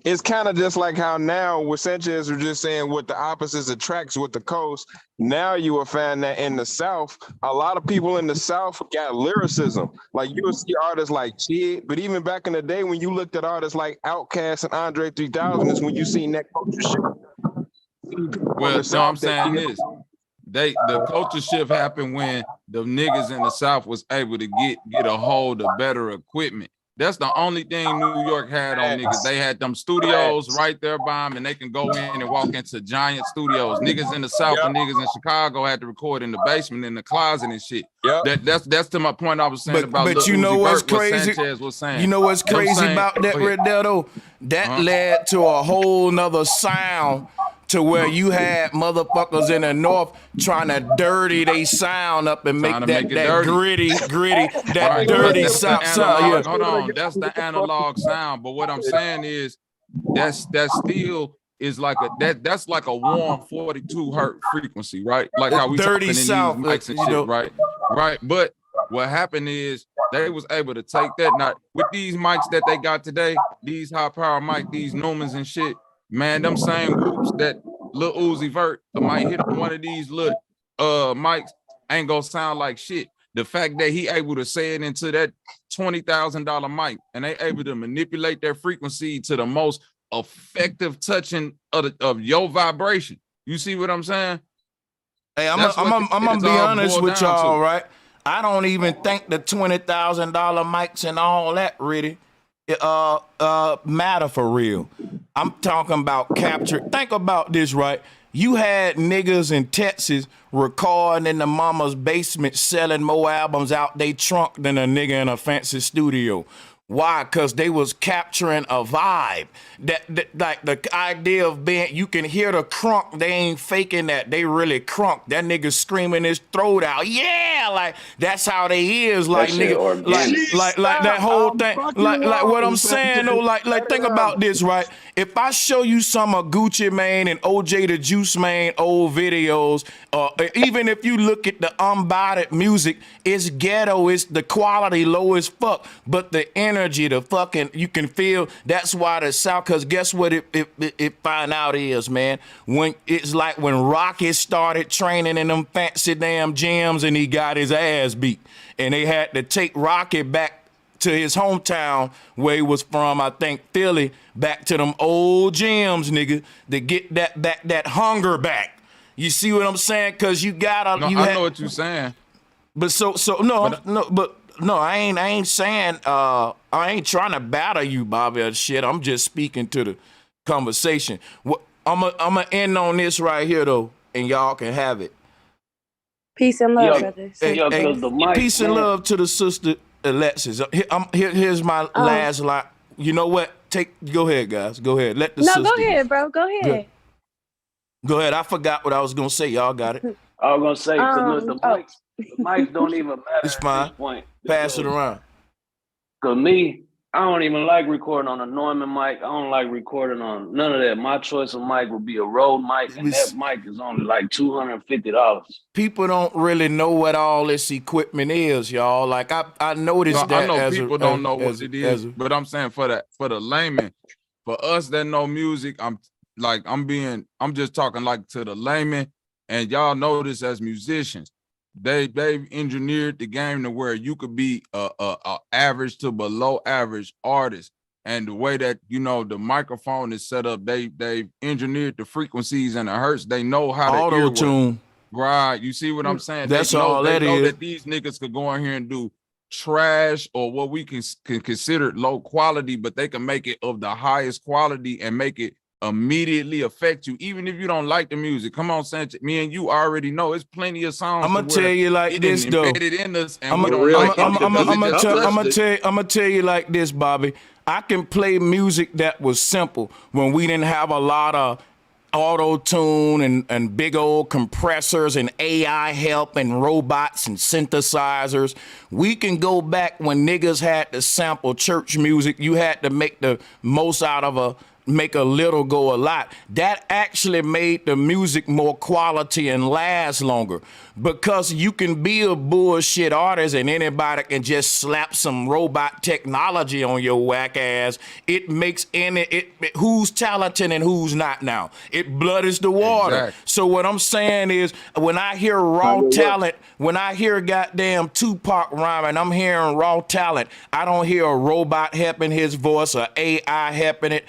it's kind of just like how now with Sanchez was just saying what the opposites attracts with the coast. Now you will find that in the South, a lot of people in the South got lyricism. Like you will see artists like Chid, but even back in the day when you looked at artists like Outkast and Andre 3000 is when you seen that culture shift. Well, no, I'm saying this. The culture shift happened when the niggas in the South was able to get a hold of better equipment. That's the only thing New York had on niggas. They had them studios right there by them, and they can go in and walk into giant studios. Niggas in the South and niggas in Chicago had to record in the basement, in the closet and shit. That's to my point I was saying about. But you know what's crazy? What Sanchez was saying. You know what's crazy about that right there though? That led to a whole nother sound. To where you had motherfuckers in the North trying to dirty they sound up and make that gritty, that dirty South sound. Hold on, that's the analog sound. But what I'm saying is that still is like that's like a warm 42 hertz frequency, right? Like how we dirty South mics and shit, right? Right. But what happened is they was able to take that. Now with these mics that they got today, these high power mic, these Newmans and shit. Man, them same groups that Lil Uzi Vert might hit one of these little mics ain't gonna sound like shit. The fact that he able to say it into that $20,000 mic and they able to manipulate their frequency to the most effective touching of your vibration. You see what I'm saying? Hey, I'm gonna be honest with y'all, right? I don't even think the $20,000 mics and all that really matter for real. I'm talking about capture. Think about this, right? You had niggas in Texas recording in the mama's basement, selling more albums out they trunk than a nigga in a fancy studio. Why? Because they was capturing a vibe. That like the idea of being, you can hear the crunk. They ain't faking that. They really crunk. That nigga screaming his throat out. Yeah, like that's how they is. Like nigga, like that whole thing. Like what I'm saying though. Like think about this, right? If I show you some of Gucci Mane and OJ the Juice Mane old videos, even if you look at the unbodied music, it's ghetto. It's the quality low as fuck, but the energy, the fucking, you can feel. That's why the South. Cause guess what? It find out is, man. When it's like when Rocky started training in them fancy damn gyms and he got his ass beat, and they had to take Rocky back to his hometown where he was from, I think Philly, back to them old gyms, nigga, to get that hunger back. You see what I'm saying? Cause you gotta. No, I know what you're saying. But no, I ain't saying I ain't trying to battle you, Bobby, or shit. I'm just speaking to the conversation. I'm gonna end on this right here though, and y'all can have it. Peace and love, brothers. Peace and love to the sister Alexis. Here's my last line. You know what? Go ahead, guys. Go ahead. Let the sister. Go ahead, bro. Go ahead. Go ahead. I forgot what I was gonna say. Y'all got it. I was gonna say the mics don't even matter. It's fine. At this point. Pass it around. Cause me, I don't even like recording on a Neumann mic. I don't like recording on none of that. My choice of mic would be a Rode mic, and that mic is only like $250. People don't really know what all this equipment is, y'all. Like I noticed that. I know people don't know what it is, but I'm saying for the layman, for us that know music, I'm just talking like to the layman, and y'all know this as musicians. They've engineered the game to where you could be a average to below average artist. And the way that, you know, the microphone is set up, they've engineered the frequencies and the hertz. They know how to auto-tune. Right. You see what I'm saying? That's they know, all that they know is. that these niggas could go in here and do trash or what we can consider low quality, but they can make it of the highest quality and make it immediately affect you, even if you don't like the music. Come on, Sanchez. Me and you already know it's plenty of songs. I'm gonna tell you like this though. In us and I'm gonna tell you like this, Bobby. I can play music that was simple when we didn't have a lot of auto-tune and big old compressors and AI help and robots and synthesizers. We can go back when niggas had to sample church music. You had to make the most out of make a little go a lot. That actually made the music more quality and last longer, because you can be a bullshit artist and anybody can just slap some robot technology on your whack ass. It makes who's talented and who's not now. It bloodies the water. Exactly. So what I'm saying is, when I hear raw talent, when I hear goddamn Tupac rhyming, I'm hearing raw talent. I don't hear a robot helping his voice or AI helping it.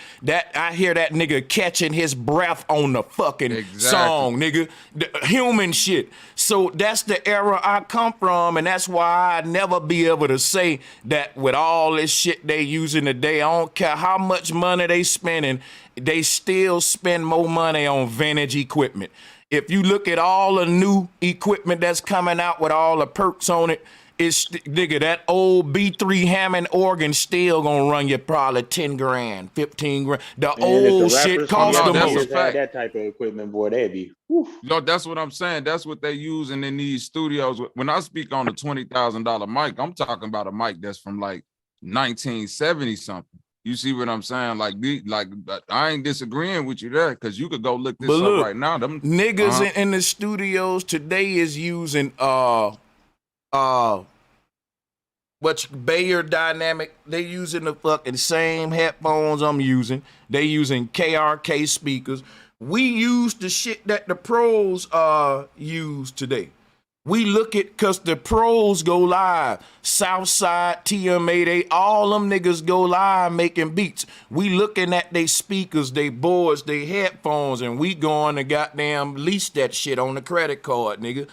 I hear that nigga catching his breath on the fucking song, nigga. The human shit. So that's the era I come from, and that's why I'd never be able to say that with all this shit they using today, I don't care how much money they spending, they still spend more money on vintage equipment. If you look at all the new equipment that's coming out with all the perks on it, it's, nigga, that old B3 Hammond organ still gonna run you probably 10 grand, 15 grand. The old shit costs the most. That type of equipment, boy, that'd be. No, that's what I'm saying. That's what they using in these studios. When I speak on a $20,000 mic, I'm talking about a mic that's from like 1970 something. You see what I'm saying? Like I ain't disagreeing with you there, because you could go look this up right now. Them niggas in the studios today is using Bayer Dynamic. They using the fucking same headphones I'm using. They using KRK speakers. We use the shit that the pros use today. We look at, cause the pros go live. Southside, TMA, they all them niggas go live making beats. We looking at they speakers, they boards, they headphones, and we going to goddamn lease that shit on the credit card, nigga.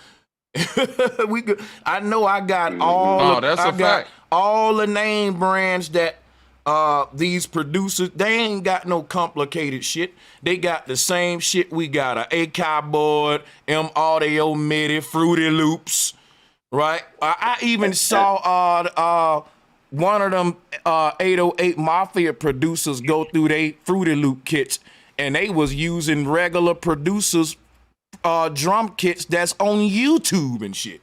I know I got all the name brands that these producers, they ain't got no complicated shit. They got the same shit we got: a Akai board, M Audio MIDI, Fruity Loops, right? I even saw one of them 808 Mafia producers go through they Fruity Loop kits, and they was using regular producers drum kits that's on YouTube and shit.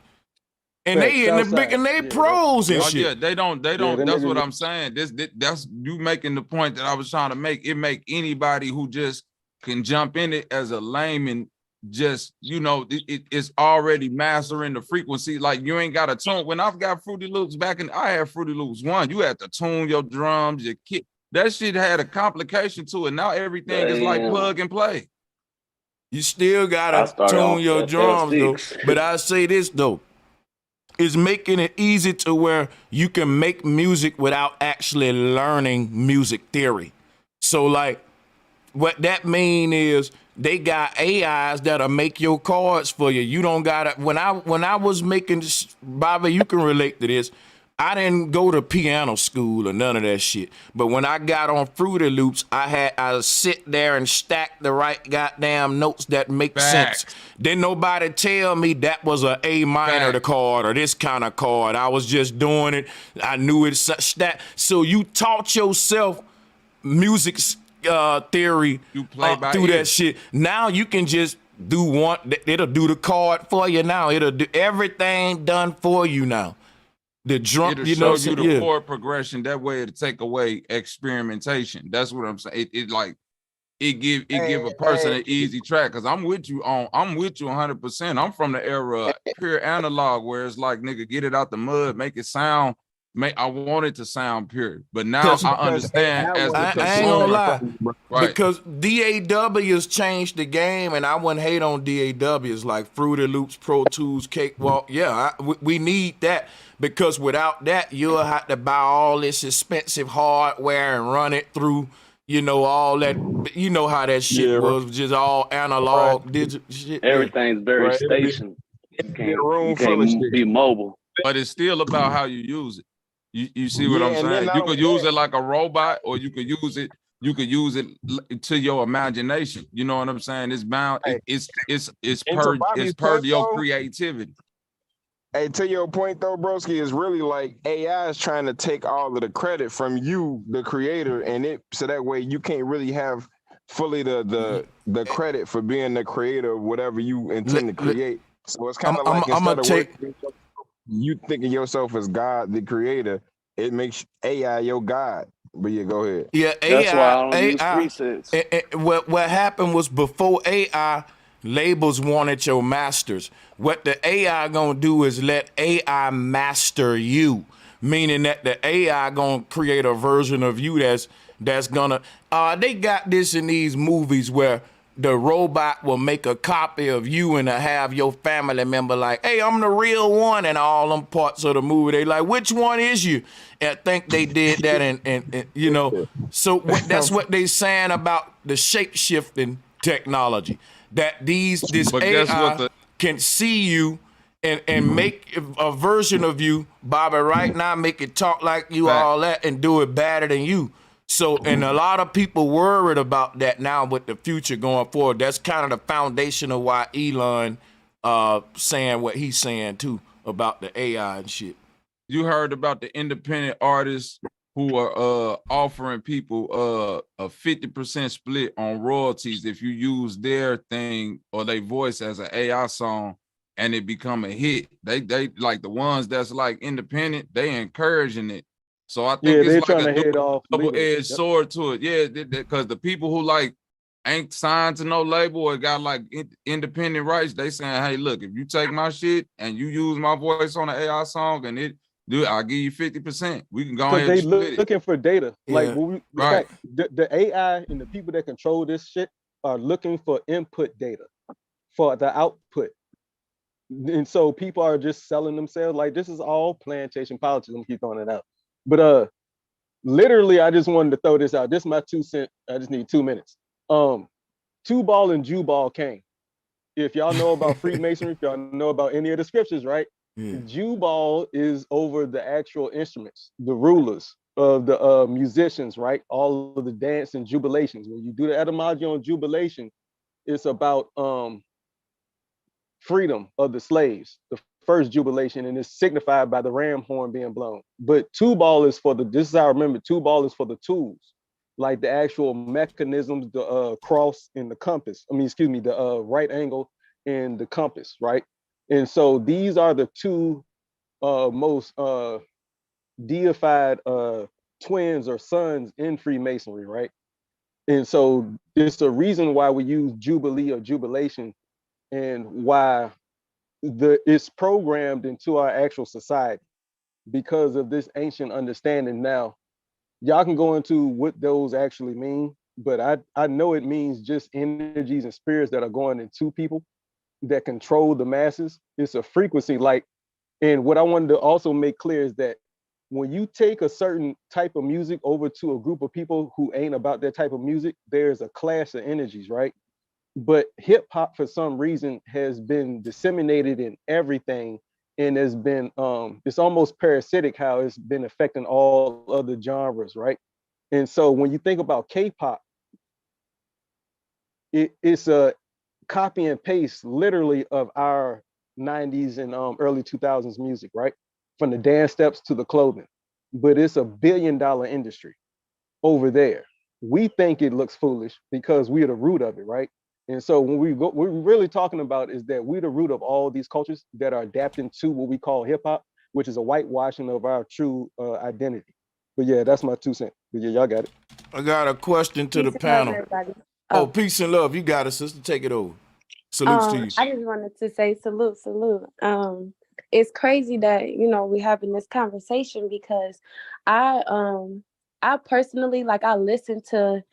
And they in the big, and they pros and shit. Yeah, they don't. That's what I'm saying. That's you making the point that I was trying to make. It make anybody who just can jump in it as a layman, just, you know, it's already mastering the frequency. Like, you ain't got to tune. When I've got Fruity Loops I had Fruity Loops 1. You had to tune your drums, your kit. That shit had a complication to it. Now everything is like plug and play. You still gotta tune your drums though. But I say this though, it's making it easy to where you can make music without actually learning music theory. So like, what that mean is they got AIs that'll make your chords for you. You don't gotta. When I was making this, Bobby, you can relate to this. I didn't go to piano school or none of that shit. But when I got on Fruity Loops, I sit there and stack the right goddamn notes that make sense. Then nobody tell me that was a A minor chord or this kind of chord. I was just doing it. I knew it. So you taught yourself music theory through that shit. Now you can just do one. It'll do the chord for you now. It'll do everything done for you now. The drum, it'll you know, show you the yeah. chord progression. That way it'll take away experimentation. That's what I'm saying. It like it give a person an easy track. Cause I'm with you 100%. I'm from the era of pure analog where it's like, nigga, get it out the mud, make it sound. I want it to sound pure, but now I understand as the consumer. I ain't gonna lie, right? Because DAWs changed the game, and I wouldn't hate on DAWs like Fruity Loops, Pro Tools, Cakewalk. Yeah, we need that, because without that, you'll have to buy all this expensive hardware and run it through. You know, all that. You know how that shit was, just all analog, digital shit. Everything's very stationed. You can't be mobile. But it's still about how you use it. You see what I'm saying? You could use it like a robot, or you could use it. You could use it to your imagination. You know what I'm saying? It's bound. It's per your creativity. Hey, to your point though, broski, is really like AI is trying to take all of the credit from you, the creator, and so that way you can't really have fully the credit for being the creator of whatever you intend to create. So it's kind of like instead of you thinking yourself as God, the creator, it makes AI your God. But yeah, go ahead. Yeah, That's why I don't use presets. What happened was, before AI, labels wanted your masters. What the AI gonna do is let AI master you, meaning that the AI gonna create a version of you that's gonna. They got this in these movies where the robot will make a copy of you and have your family member like, hey, I'm the real one, and all them parts of the movie, they like, which one is you? And I think they did that, and you know, so that's what they saying about the shape-shifting technology, that this AI can see you and make a version of you, Bobby, right now, make it talk like you, all that, and do it better than you. So, and a lot of people worried about that now with the future going forward. That's kind of the foundation of why Elon saying what he's saying too about the AI and shit. You heard about the independent artists who are offering people a 50% split on royalties if you use their thing or their voice as an AI song and it become a hit. They like the ones that's like independent, they encouraging it. So I think it's like a double-edged sword to it. Yeah, because the people who like ain't signed to no label or got like independent rights, they saying, hey, look, if you take my shit and you use my voice on an AI song and I'll give you 50%. We can go ahead and split it. They looking for data. Like the AI and the people that control this shit are looking for input data for the output. And so people are just selling themselves. Like, this is all plantation politics. I'm gonna keep throwing it out. But literally, I just wanted to throw this out. This is my 2 cents. I just need 2 minutes. Two ball and Jew ball came. If y'all know about Freemasonry, if y'all know about any of the scriptures, right? Jew ball is over the actual instruments, the rulers of the musicians, right? All of the dance and jubilations. When you do the etymology on jubilation, it's about freedom of the slaves, the first jubilation, and it's signified by the ram horn being blown. But two ball is for this is how I remember, two ball is for the tools, like the actual mechanisms, the cross and the compass. The right angle and the compass, right? And so these are the two most deified twins or sons in Freemasonry, right? And so it's the reason why we use Jubilee or jubilation, and why it's programmed into our actual society because of this ancient understanding. Now, y'all can go into what those actually mean, but I know it means just energies and spirits that are going into people that control the masses. It's a frequency, and what I wanted to also make clear is that when you take a certain type of music over to a group of people who ain't about that type of music, there's a clash of energies, right? But hip hop, for some reason, has been disseminated in everything, and has been it's almost parasitic how it's been affecting all other genres, right? And so when you think about K-pop, it's a copy and paste literally of our 90s and early 2000s music, right? From the dance steps to the clothing. But it's a $1 billion industry over there. We think it looks foolish because we're the root of it, right? And so when what we're really talking about is that we're the root of all these cultures that are adapting to what we call hip hop. which is a whitewashing of our true identity. But yeah, that's my 2 cents. But yeah, y'all got it. I got a question to the Peace and love, panel. everybody. Oh, peace and love. You got it, sister. Take it over. Salutes to you. I just wanted to say salute. It's crazy that, we're having this conversation because I personally, like, I listen to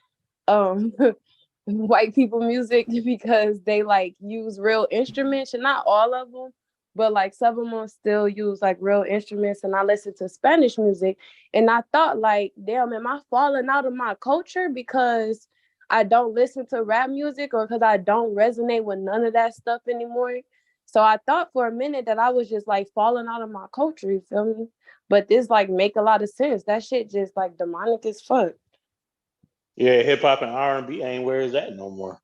white people music because they like use real instruments, and not all of them, but like some of them still use like real instruments. And I listen to Spanish music, and I thought like, damn, am I falling out of my culture because I don't listen to rap music, or because I don't resonate with none of that stuff anymore? So I thought for a minute that I was just like falling out of my culture, you feel me? But this like make a lot of sense. That shit just like demonic as fuck. Yeah, hip hop and R&B ain't where it's at no more.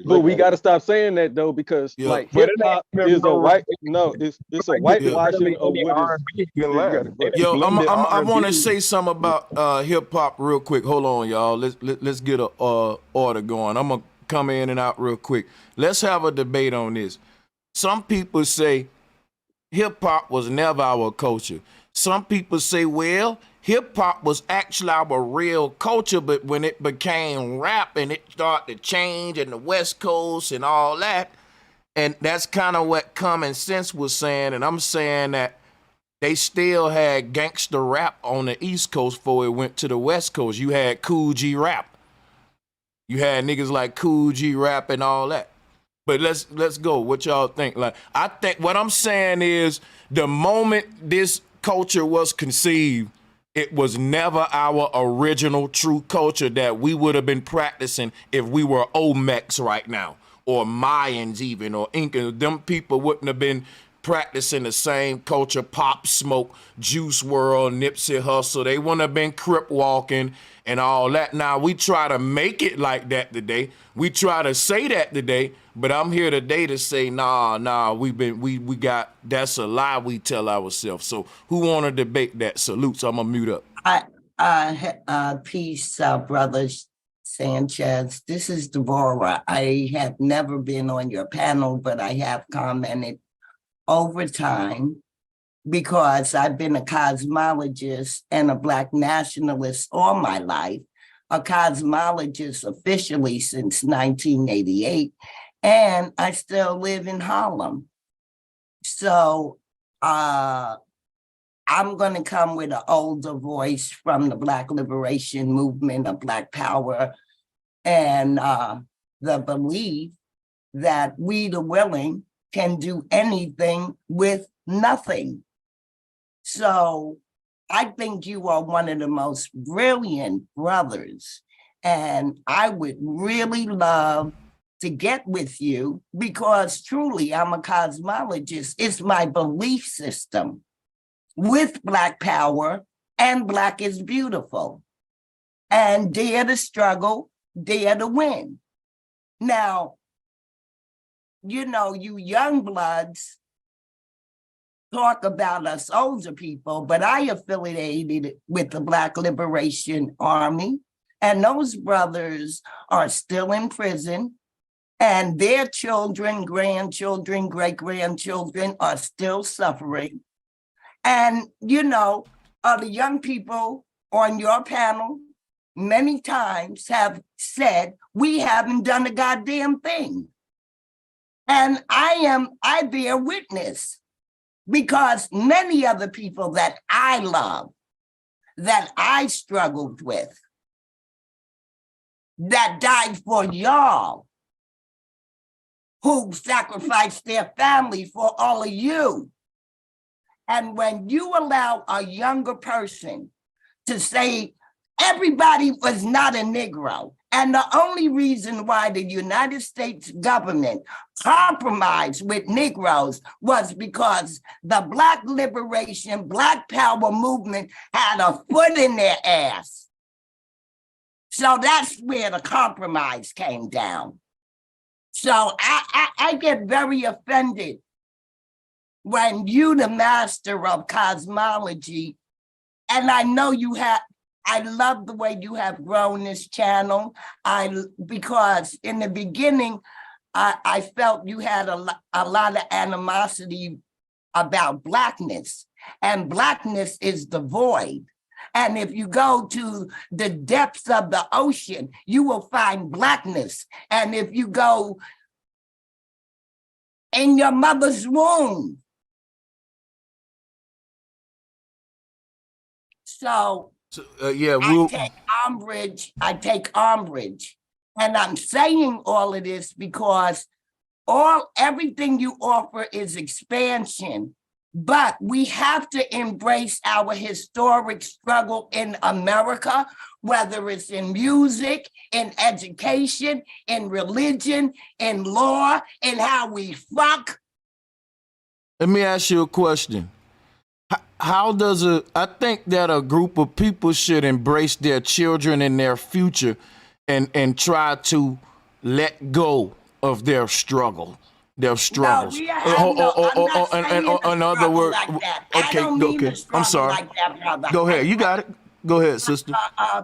But we got to stop saying that though, because like hip hop is a white, it's a whitewashing of what is. Yo, I want to say something about hip hop real quick. Hold on, y'all. Let's get a order going. I'm gonna come in and out real quick. Let's have a debate on this. Some people say hip hop was never our culture. Some people say, well, hip hop was actually our real culture, but when it became rap and it started to change in the West Coast and all that, and that's kind of what Common Sense was saying. And I'm saying that they still had gangster rap on the East Coast before it went to the West Coast. You had Cool G rap. You had niggas like Cool G rap and all that. But let's go. What y'all think? Like, I think what I'm saying is the moment this culture was conceived, it was never our original true culture that we would have been practicing if we were Olmecs right now, or Mayans even, or Incans. Them people wouldn't have been practicing the same culture, Pop Smoke, Juice WRLD, Nipsey Hussle. They wouldn't have been crip walking and all that. Now, we try to make it like that today. We try to say that today, but I'm here today to say, nah, we got, that's a lie we tell ourselves. So who want to debate that? Salutes, I'm gonna mute up. Peace, Brother Sanchez. This is Devorah. I have never been on your panel, but I have commented over time because I've been a cosmologist and a Black nationalist all my life, a cosmologist officially since 1988, and I still live in Harlem. So I'm going to come with an older voice from the Black liberation movement of Black power and the belief that we, the willing, can do anything with nothing. So I think you are one of the most brilliant brothers, and I would really love to get with you because truly I'm a cosmologist. It's my belief system with Black power and Black is beautiful, and dare to struggle, dare to win. Now, you know, you young bloods talk about us older people, but I affiliated with the Black Liberation Army, and those brothers are still in prison, and their children, grandchildren, great-grandchildren are still suffering. And, you know, the young people on your panel many times have said, we haven't done a goddamn thing. And I bear witness because many other people that I love, that I struggled with, that died for y'all, who sacrificed their family for all of you. And when you allow a younger person to say everybody was not a Negro, and the only reason why the United States government compromised with Negroes was because the Black liberation, Black power movement had a foot in their ass. So that's where the compromise came down. So I get very offended when you, the master of cosmology, and I know you have, I love the way you have grown this channel. Because in the beginning, I felt you had a lot of animosity about Blackness. and blackness is the void. And if you go to the depths of the ocean, you will find blackness. And if you go in your mother's womb. So yeah, I take umbrage. And I'm saying all of this because everything you offer is expansion. But we have to embrace our historic struggle in America, whether it's in music, in education, in religion, in law, in how we fuck. Let me ask you a question. How does I think that a group of people should embrace their children and their future and try to let go of their struggle. Their struggles. No, in other words, okay. I'm sorry. Like that, brother. Go ahead. You got it. Go ahead, sister.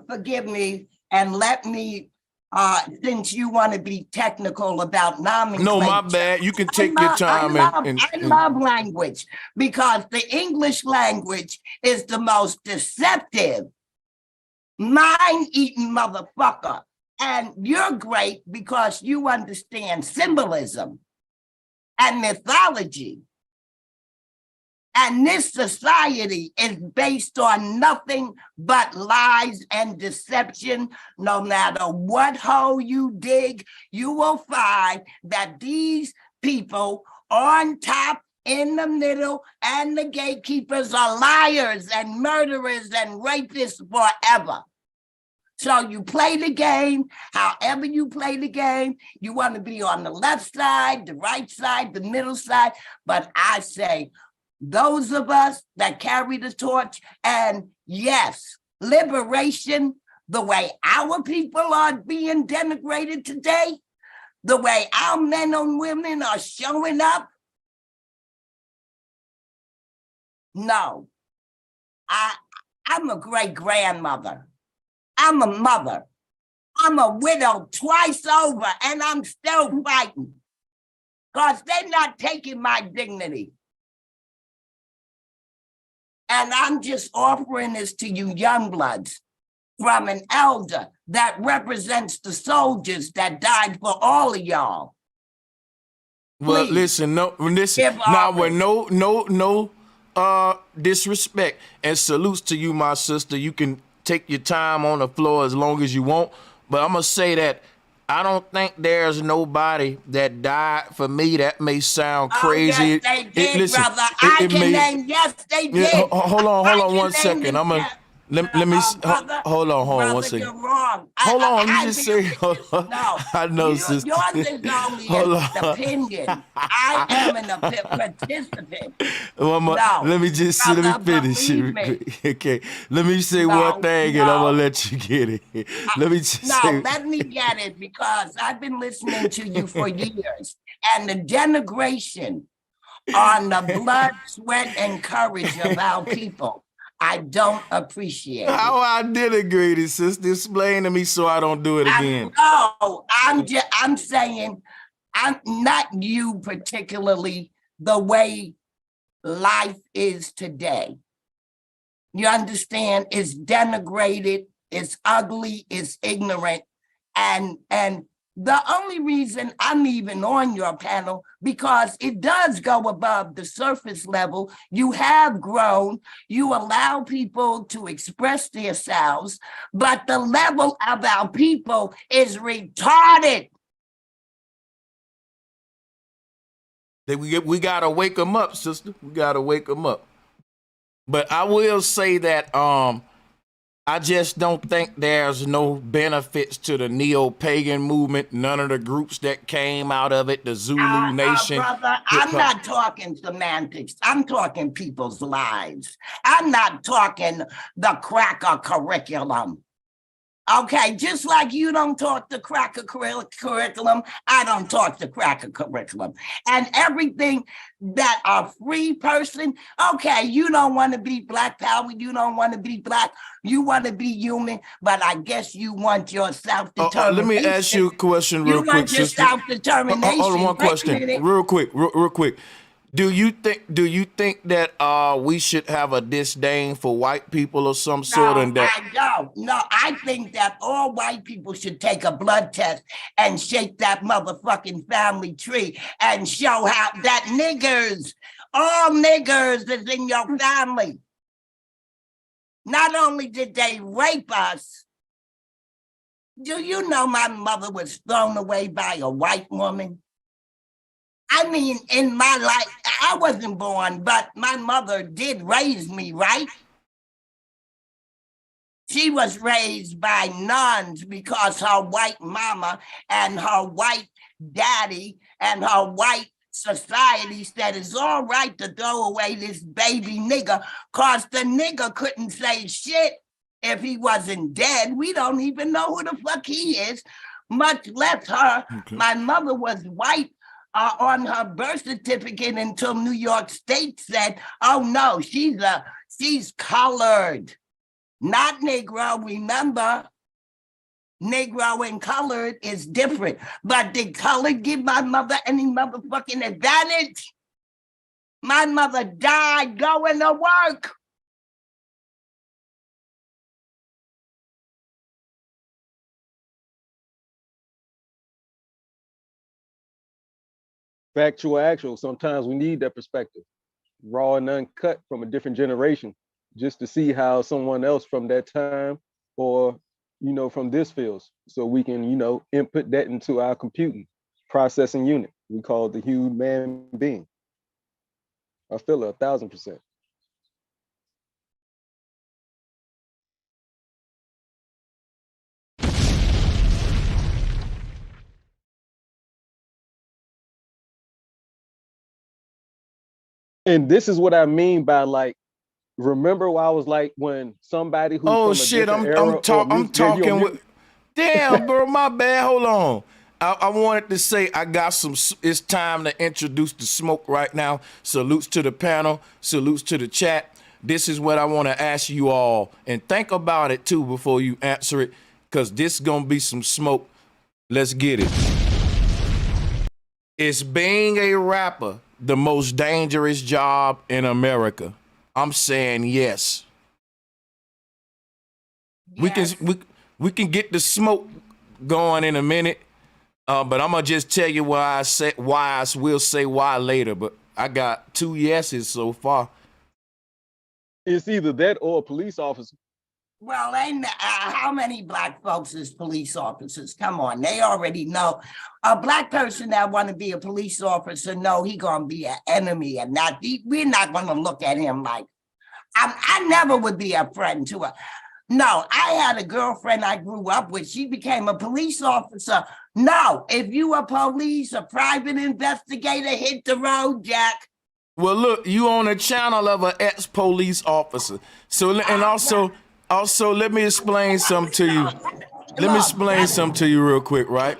Forgive me and let me, since you want to be technical about nomenclature. No, my bad. You can take your time. I love language because the English language is the most deceptive, mind-eating motherfucker. And you're great because you understand symbolism and mythology. And this society is based on nothing but lies and deception. No matter what hole you dig, you will find that these people on top, in the middle, and the gatekeepers are liars and murderers and rapists forever. So you play the game, however you play the game, you want to be on the left side, the right side, the middle side. But I say, those of us that carry the torch, and yes, liberation, the way our people are being denigrated today, the way our men and women are showing up. No, I'm a great grandmother. I'm a mother. I'm a widow twice over, and I'm still fighting because they're not taking my dignity. And I'm just offering this to you young bloods from an elder that represents the soldiers that died for all of y'all. Well, listen, now with no disrespect and salutes to you, my sister. You can take your time on the floor as long as you want, but I'm gonna say that I don't think there's nobody that died for me. That may sound crazy. Yes, they did, brother. I can name. Yes, they did. Hold on 1 second. I'm gonna let me hold on 1 second. You're wrong. Hold on, let me just say. No, I know, sister. Yours is only an opinion. I am an participant. Let me just let me finish. Okay, let me say one thing, and I'm gonna let you get it. Let me just say. Let me get it because I've been listening to you for years, and the denigration on the blood, sweat, and courage of our people, I don't appreciate. How I denigrate it, sister. Explain to me so I don't do it again. No, I'm saying, I'm not you particularly, the way life is today. You understand? It's denigrated, it's ugly, it's ignorant. And the only reason I'm even on your panel, because it does go above the surface level. You have grown, you allow people to express themselves, but the level of our people is retarded. We gotta wake them up, sister. We gotta wake them up. But I will say that I just don't think there's no benefits to the neo-pagan movement. None of the groups that came out of it, the Zulu Nation. Brother, I'm not talking semantics. I'm talking people's lives. I'm not talking the cracker curriculum. Okay, just like you don't talk the cracker curriculum, I don't talk the cracker curriculum. And everything that a free person, okay, you don't want to be Black power, you don't want to be Black, you want to be human, but I guess you want your self-determination. Let me ask you a question real quick, sister. You want your self-determination. Hold on, one question, real quick. Do you think that we should have a disdain for white people or some sort? No, And that I don't. No, I think that all white people should take a blood test and shake that motherfucking family tree and show how that niggers, all niggers is in your family. Not only did they rape us, do you know my mother was thrown away by a white woman? I mean, in my life, I wasn't born, but my mother did raise me, right? She was raised by nuns because her white mama and her white daddy and her white society said it's all right to throw away this baby nigga because the nigga couldn't say shit if he wasn't dead. We don't even know who the fuck he is, much less her. Okay. My mother was white on her birth certificate until New York State said, oh no, she's colored. Not Negro, remember, Negro and colored is different. But did colored give my mother any motherfucking advantage? My mother died going to work. Factual, actual. Sometimes we need that perspective, raw and uncut from a different generation, just to see how someone else from that time or, you know, from this fields, so we can, you know, input that into our computing processing unit. We call it the human being. I feel it 1000%. And this is what I mean by, like, remember why I was like, when somebody who's oh from a shit, different I'm talking with. Damn, bro, my bad. Hold on. I wanted to say I got some. It's time to introduce the smoke right now. Salutes to the panel. Salutes to the chat. This is what I want to ask you all, and think about it too before you answer it, because this is gonna be some smoke. Let's get it. Is being a rapper the most dangerous job in America? I'm saying yes. Yes. We can get the smoke going in a minute, but I'm gonna just tell you why I will say why later. But I got 2 yeses so far. It's either that or a police officer. Well, how many black folks is police officers? Come on, they already know. A black person that want to be a police officer, no, he gonna be an enemy, and we're not gonna look at him like. I never would be a friend to her. No, I had a girlfriend I grew up with. She became a police officer. No, if you a police, a private investigator, hit the road, Jack. Well, look, you on a channel of an ex-police officer. So, and also, let me explain something to you. Let me explain something to you real quick, right?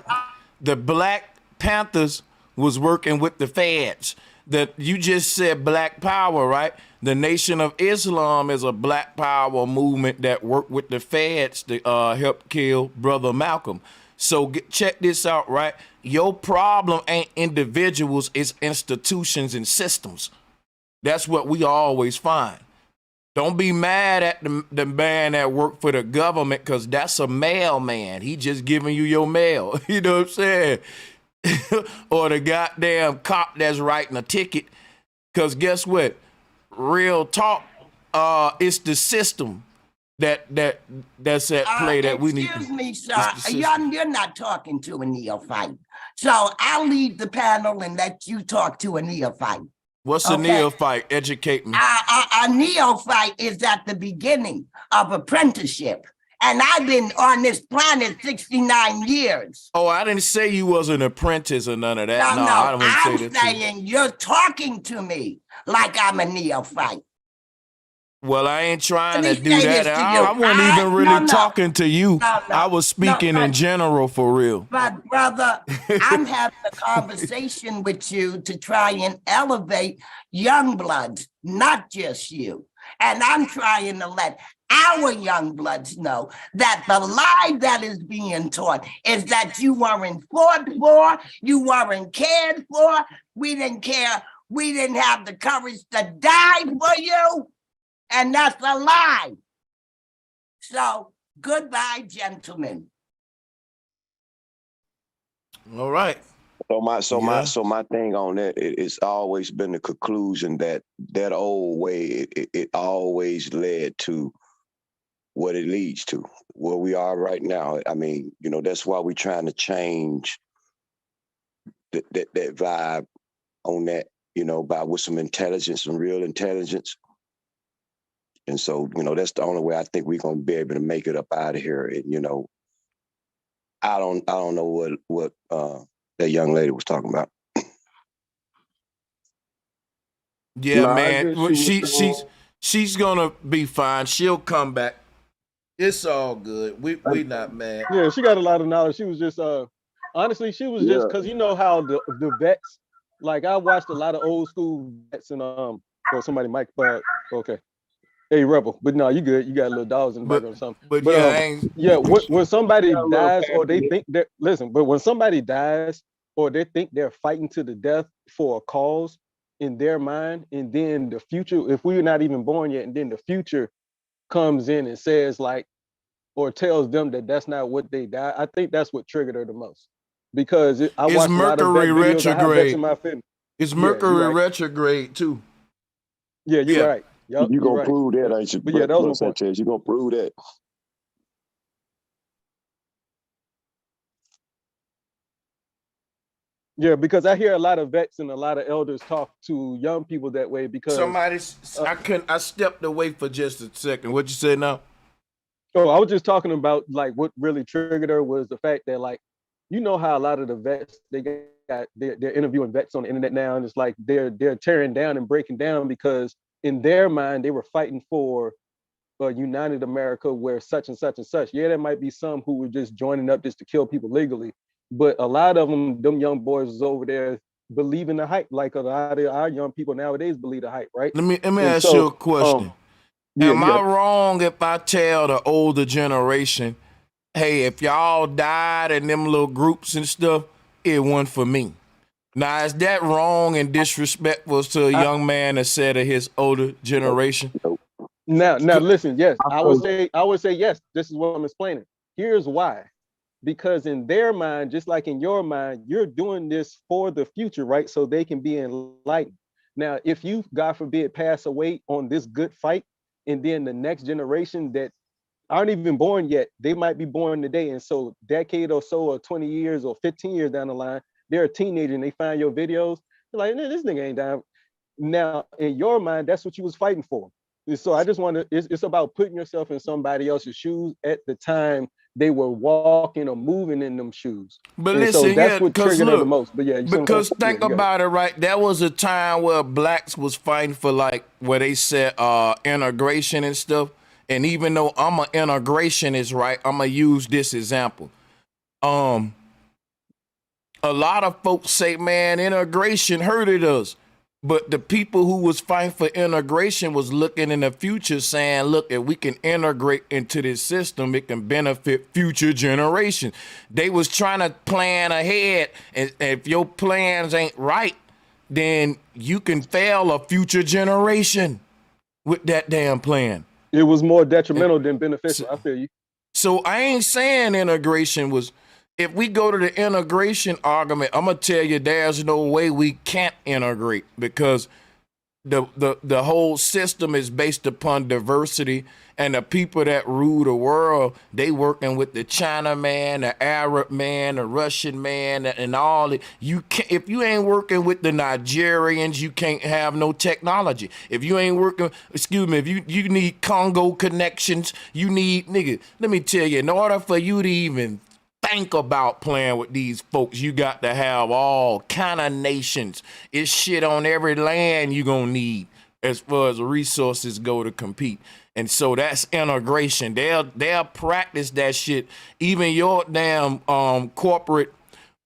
The Black Panthers was working with the feds. That you just said Black Power, right? The Nation of Islam is a Black Power movement that worked with the feds to help kill Brother Malcolm. So check this out, right? Your problem ain't individuals, it's institutions and systems. That's what we always find. Don't be mad at the man that worked for the government, because that's a mailman. He just giving you your mail. You know what I'm saying? Or the goddamn cop that's writing a ticket. Because guess what? Real talk, it's the system that's at play that we need. Excuse me, sir. You're not talking to a neophyte. So I'll leave the panel and let you talk to a neophyte. What's a neophyte? Educate me. A neophyte is at the beginning of apprenticeship. And I've been on this planet 69 years. Oh, I didn't say you was an apprentice or none of that. No, I don't I'm say that saying you're talking to me like I'm a neophyte. Well, I ain't trying to do that. I wasn't even really talking to you. I was speaking in general, for real. But brother, I'm having a conversation with you to try and elevate young bloods, not just you. And I'm trying to let our young bloods know that the lie that is being taught is that you weren't fought for, you weren't cared for. We didn't care We didn't have the courage to die for you. And that's a lie. So goodbye, gentlemen. All right. So my thing on that, it's always been the conclusion that old way, it always led to what it leads to, where we are right now. I mean, that's why we're trying to change that vibe on that, with some intelligence, some real intelligence. And so, that's the only way I think we're gonna be able to make it up out of here. And I don't know what that young lady was talking about. Yeah, man. She's gonna be fine. She'll come back. It's all good. We not mad. Yeah, she got a lot of knowledge. She was just honestly, she was just because how the vets, like I watched a lot of old school vets and or somebody mic okay. Hey Rebel, but no, you good. You got little dogs in the background or something. But when somebody dies or they think that but when somebody dies or they think they're fighting to the death for a cause in their mind, and then the future, if we're not even born yet, and then the future comes in and says like, or tells them that that's not what they died, I think that's what triggered her the most. Because I watched Mercury a lot of videos. I have vets in my family. It's Mercury retrograde too. Yeah, you're right. Yep, you gonna prove that, ain't you? But yeah, that was my point. You gonna prove that. Yeah, because I hear a lot of vets and a lot of elders talk to young people that way because I stepped away for just a second. What you say now? Oh, I was just talking about like what really triggered her was the fact that like, how a lot of the vets, they're interviewing vets on the internet now, and it's like they're tearing down and breaking down because in their mind they were fighting for a united America where such and such and such. Yeah, there might be some who were just joining up just to kill people legally, but a lot of them young boys was over there believing the hype, like a lot of our young people nowadays believe the hype, right? Let me ask you a question. Am I wrong if I tell the older generation, hey, if y'all died in them little groups and stuff, it wasn't for me? Now, is that wrong and disrespectful to a young man that said of his older generation? Now listen, yes, I would say yes. This is what I'm explaining. Here's why. Because in their mind, just like in your mind, you're doing this for the future, right? So they can be enlightened. Now, if you, God forbid, pass away on this good fight, and then the next generation that aren't even born yet, they might be born today. And so decade or so, or 20 years or 15 years down the line, they're a teenager and they find your videos. They're like, this nigga ain't down. Now, in your mind, that's what you was fighting for. And so I just want to, it's about putting yourself in somebody else's shoes at the time they were walking or moving in them shoes. But and listen, so that's what triggered her the most. But yeah, because think about it, right? There was a time where blacks was fighting for like where they said integration and stuff. And even though I'm an integrationist, right, I'm gonna use this example. A lot of folks say, man, integration hurted us. But the people who was fighting for integration was looking in the future saying, look, if we can integrate into this system, it can benefit future generations. They was trying to plan ahead. And if your plans ain't right, then you can fail a future generation with that damn plan. It was more detrimental than beneficial. I feel you. So I ain't saying integration was. If we go to the integration argument, I'm gonna tell you there's no way we can't integrate because the whole system is based upon diversity, and the people that rule the world, they working with the China man, the Arab man, the Russian man, and all it. You can't, if you ain't working with the Nigerians, you can't have no technology. If you ain't working, if you need Congo connections, you need, nigga, let me tell you, in order for you to even think about playing with these folks, you got to have all kind of nations. It's shit on every land you gonna need as far as resources go to compete. And so that's integration. They'll practice that shit. Even your damn corporate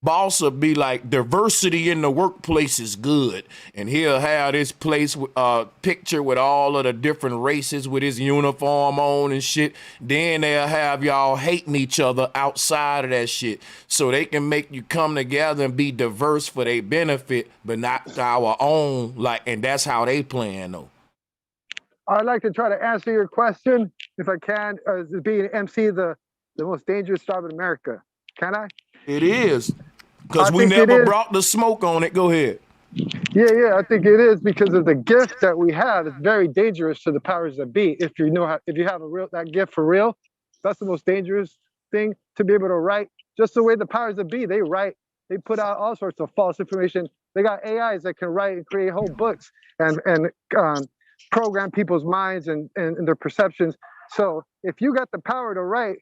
boss will be like, diversity in the workplace is good. And he'll have this place with picture with all of the different races with his uniform on and shit. Then they'll have y'all hating each other outside of that shit. So they can make you come together and be diverse for their benefit, but not our own. Like, and that's how they plan though. I'd like to try to answer your question, if I can, as being MC the most dangerous job in America. Can I? It is. Because we never brought the smoke on it. Go ahead. Yeah, I think it is because of the gift that we have. It's very dangerous to the powers that be. If you know how, if you have that gift for real, that's the most dangerous thing, to be able to write. Just the way the powers that be, they write, they put out all sorts of false information. They got AIs that can write and create whole books and program people's minds and their perceptions. So if you got the power to write,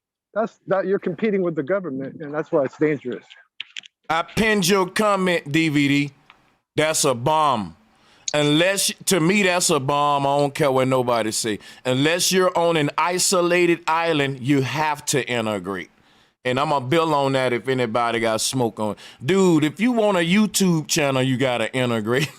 that you're competing with the government, and that's why it's dangerous. I pinned your comment, DVD. That's a bomb. To me, that's a bomb. I don't care what nobody say. Unless you're on an isolated island, you have to integrate. And I'm going to build on that if anybody got smoke on it. Dude, if you want a YouTube channel, you got to integrate.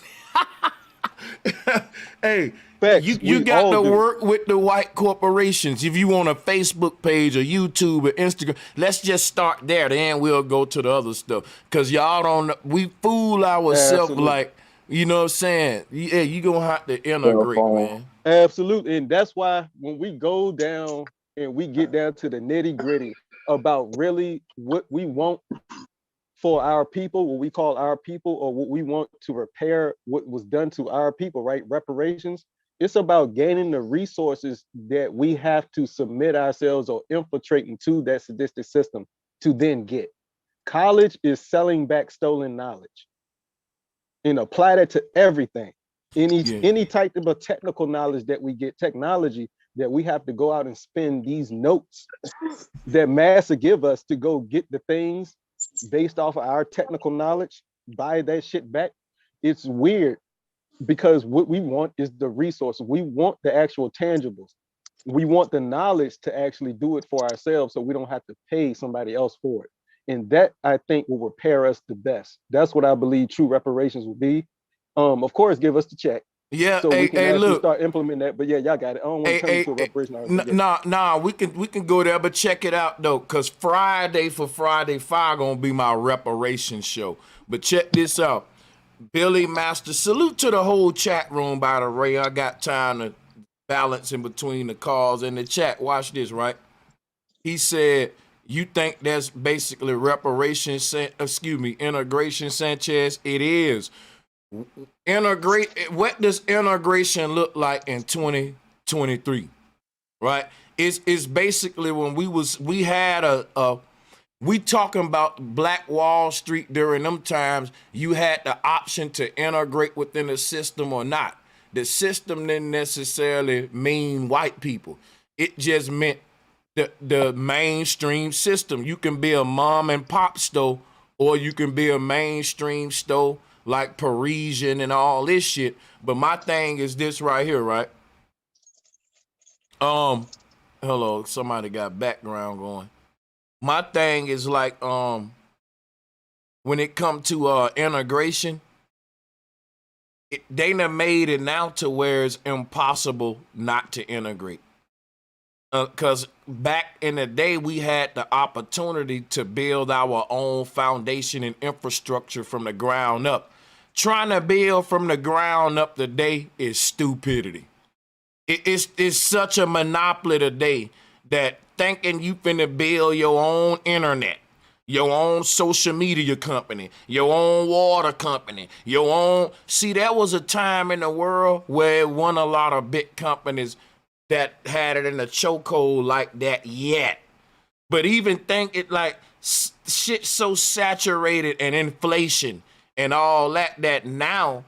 Hey, you got to work with the white corporations. If you want a Facebook page or YouTube or Instagram, let's just start there. Then we'll go to the other stuff. Because y'all don't, we fool ourselves like, you know what I'm saying? Yeah, you going to have to integrate, man. Absolutely. And that's why when we go down and we get down to the nitty gritty about really what we want for our people, what we call our people, or what we want to repair what was done to our people, right? Reparations. It's about gaining the resources that we have to submit ourselves or infiltrate into that sadistic system to then get. College is selling back stolen knowledge and apply that to everything. Any type of technical knowledge that we get, technology that we have to go out and spend these notes that massa give us to go get the things based off of our technical knowledge, buy that shit back. It's weird because what we want is the resource. We want the actual tangibles. We want the knowledge to actually do it for ourselves so we don't have to pay somebody else for it. And that, I think, will repair us the best. That's what I believe true reparations will be. Of course, give us the check. Yeah, so we can actually start implementing that. But yeah, y'all got it. I don't want to turn into a reparation. Nah, we can go there, but check it out though, because Friday 5 gonna be my reparation show. But check this out. Billy Master, salute to the whole chat room, by the way. I got time to balance in between the calls and the chat. Watch this, right? He said, you think that's basically integration, Sanchez? It is. What does integration look like in 2023? Right? It's basically when we had we talking about Black Wall Street during them times, you had the option to integrate within the system or not. The system didn't necessarily mean white people. It just meant the mainstream system. You can be a mom and pop store, or you can be a mainstream store like Parisian and all this shit. But my thing is this right here, right? Hello, somebody got background going. My thing is like, when it come to integration, they done made it now to where it's impossible not to integrate. Because back in the day, we had the opportunity to build our own foundation and infrastructure from the ground up. Trying to build from the ground up today is stupidity. It's such a monopoly today that thinking you finna build your own internet, your own social media company, your own water company, your own... See, there was a time in the world where it wasn't a lot of big companies that had it in a chokehold like that yet. But even think it like shit so saturated and inflation and all that now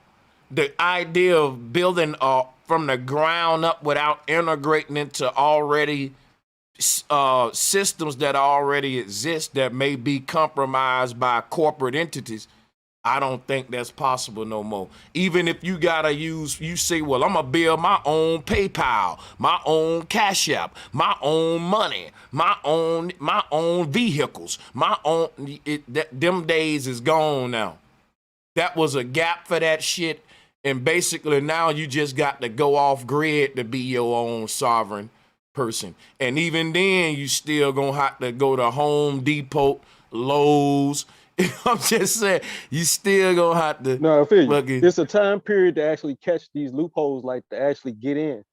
the idea of building from the ground up without integrating into already systems that already exist that may be compromised by corporate entities I don't think that's possible no more. Even if you gotta use, you say, well, I'm gonna build my own PayPal, my own Cash App, my own money, my own vehicles, my own. Them days is gone now. That was a gap for that shit, and basically now you just got to go off grid to be your own sovereign person. And even then, you still gonna have to go to Home Depot, Lowe's. I'm just saying, you still gonna have to. No, I feel you. It's a time period to actually catch these loopholes, like to actually get in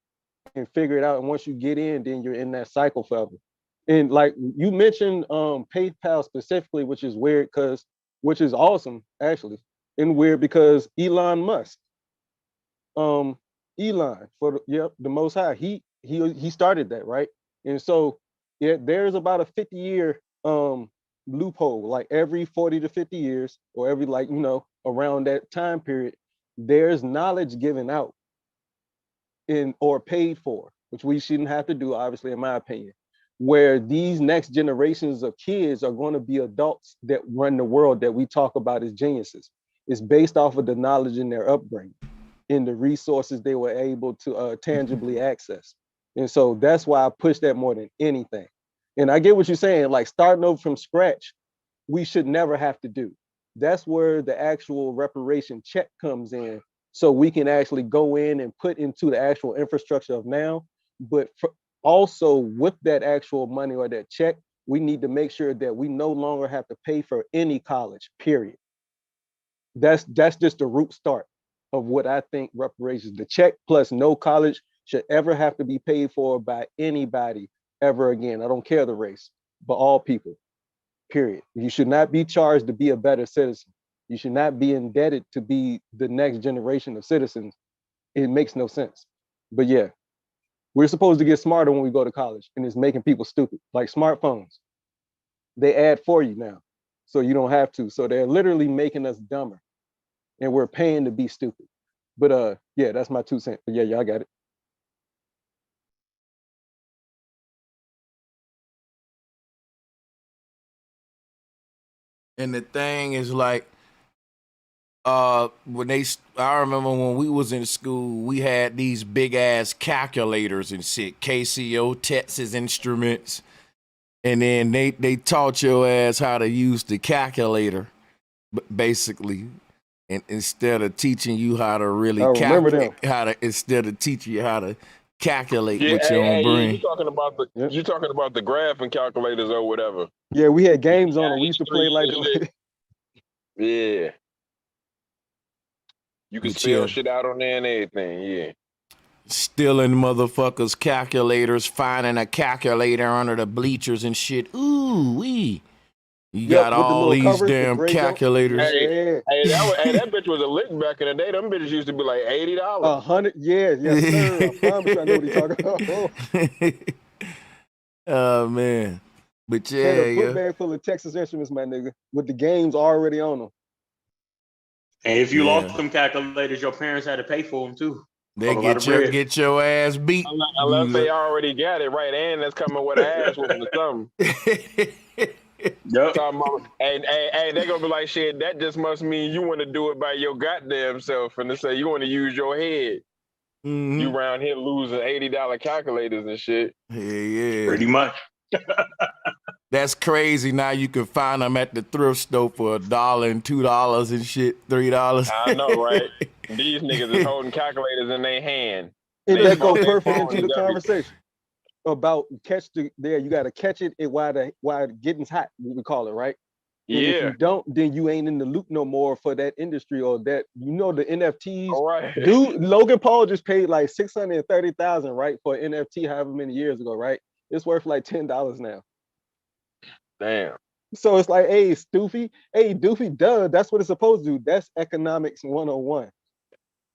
and figure it out. And once you get in, then you're in that cycle forever. And like you mentioned, PayPal specifically, which is weird which is awesome actually, and weird because Elon Musk, Elon for the Most High, he started that, right? And so yeah, there's about a 50-year loophole, like every 40 to 50 years, or every around that time period, there's knowledge given out or paid for, which we shouldn't have to do, obviously, in my opinion, where these next generations of kids are going to be adults that run the world that we talk about as geniuses. It's based off of the knowledge in their upbringing and the resources they were able to tangibly access. And so that's why I push that more than anything. And I get what you're saying, like starting over from scratch, we should never have to do. That's where the actual reparation check comes in. So we can actually go in and put into the actual infrastructure of now. But also with that actual money or that check, we need to make sure that we no longer have to pay for any college, period. That's just the root start of what I think reparations. The check plus no college should ever have to be paid for by anybody ever again. I don't care the race, but all people, period. You should not be charged to be a better citizen. You should not be indebted to be the next generation of citizens. It makes no sense. But yeah, we're supposed to get smarter when we go to college, and it's making people stupid. Like smartphones, they add for you now, so you don't have to. So they're literally making us dumber, and we're paying to be stupid. But yeah, that's my 2 cents. But yeah, y'all got it. And the thing is, like, I remember when we was in school, we had these big ass calculators and shit, KCO, Texas Instruments, and then they taught your ass how to use the calculator, basically, and instead of teaching you how to really calculate, instead of teaching you how to calculate with your own brain. You talking about the graphing calculators or whatever? Yeah, we had games on it. We used to play like yeah. You can spell shit out on there and everything, yeah. Stealing motherfuckers' calculators, finding a calculator under the bleachers and shit. Ooh wee. You got all these damn calculators. Hey, that bitch was a lick back in the day. Them bitches used to be like $80. 100, yeah, yes, sir. I promise you I know what he's talking about. Oh man. But yeah, a book bag full of Texas Instruments, my nigga, with the games already on them. And if you lost them calculators, your parents had to pay for them too. They get your ass beat. Unless they already got it right, and that's coming with an ass whooping or something. Yep. Hey, they're gonna be like, shit, that just must mean you want to do it by your goddamn self, and they say you want to use your head. Mm-hmm. You around here losing $80 calculators and shit. Yeah. Pretty much. That's crazy. Now you can find them at the thrift store for $1 and $2 and shit, $3. I know, right? These niggas is holding calculators in their hand. And that goes perfect into the conversation about you got to catch it while it getting hot, what we call it, right? And yeah. If you don't, then you ain't in the loop no more for that industry or that, the NFTs. All right. Dude, Logan Paul just paid like $630,000, right, for an NFT however many years ago, right? It's worth like $10 now. Damn. So it's like, hey, Doofy, duh, that's what it's supposed to do. That's economics 101.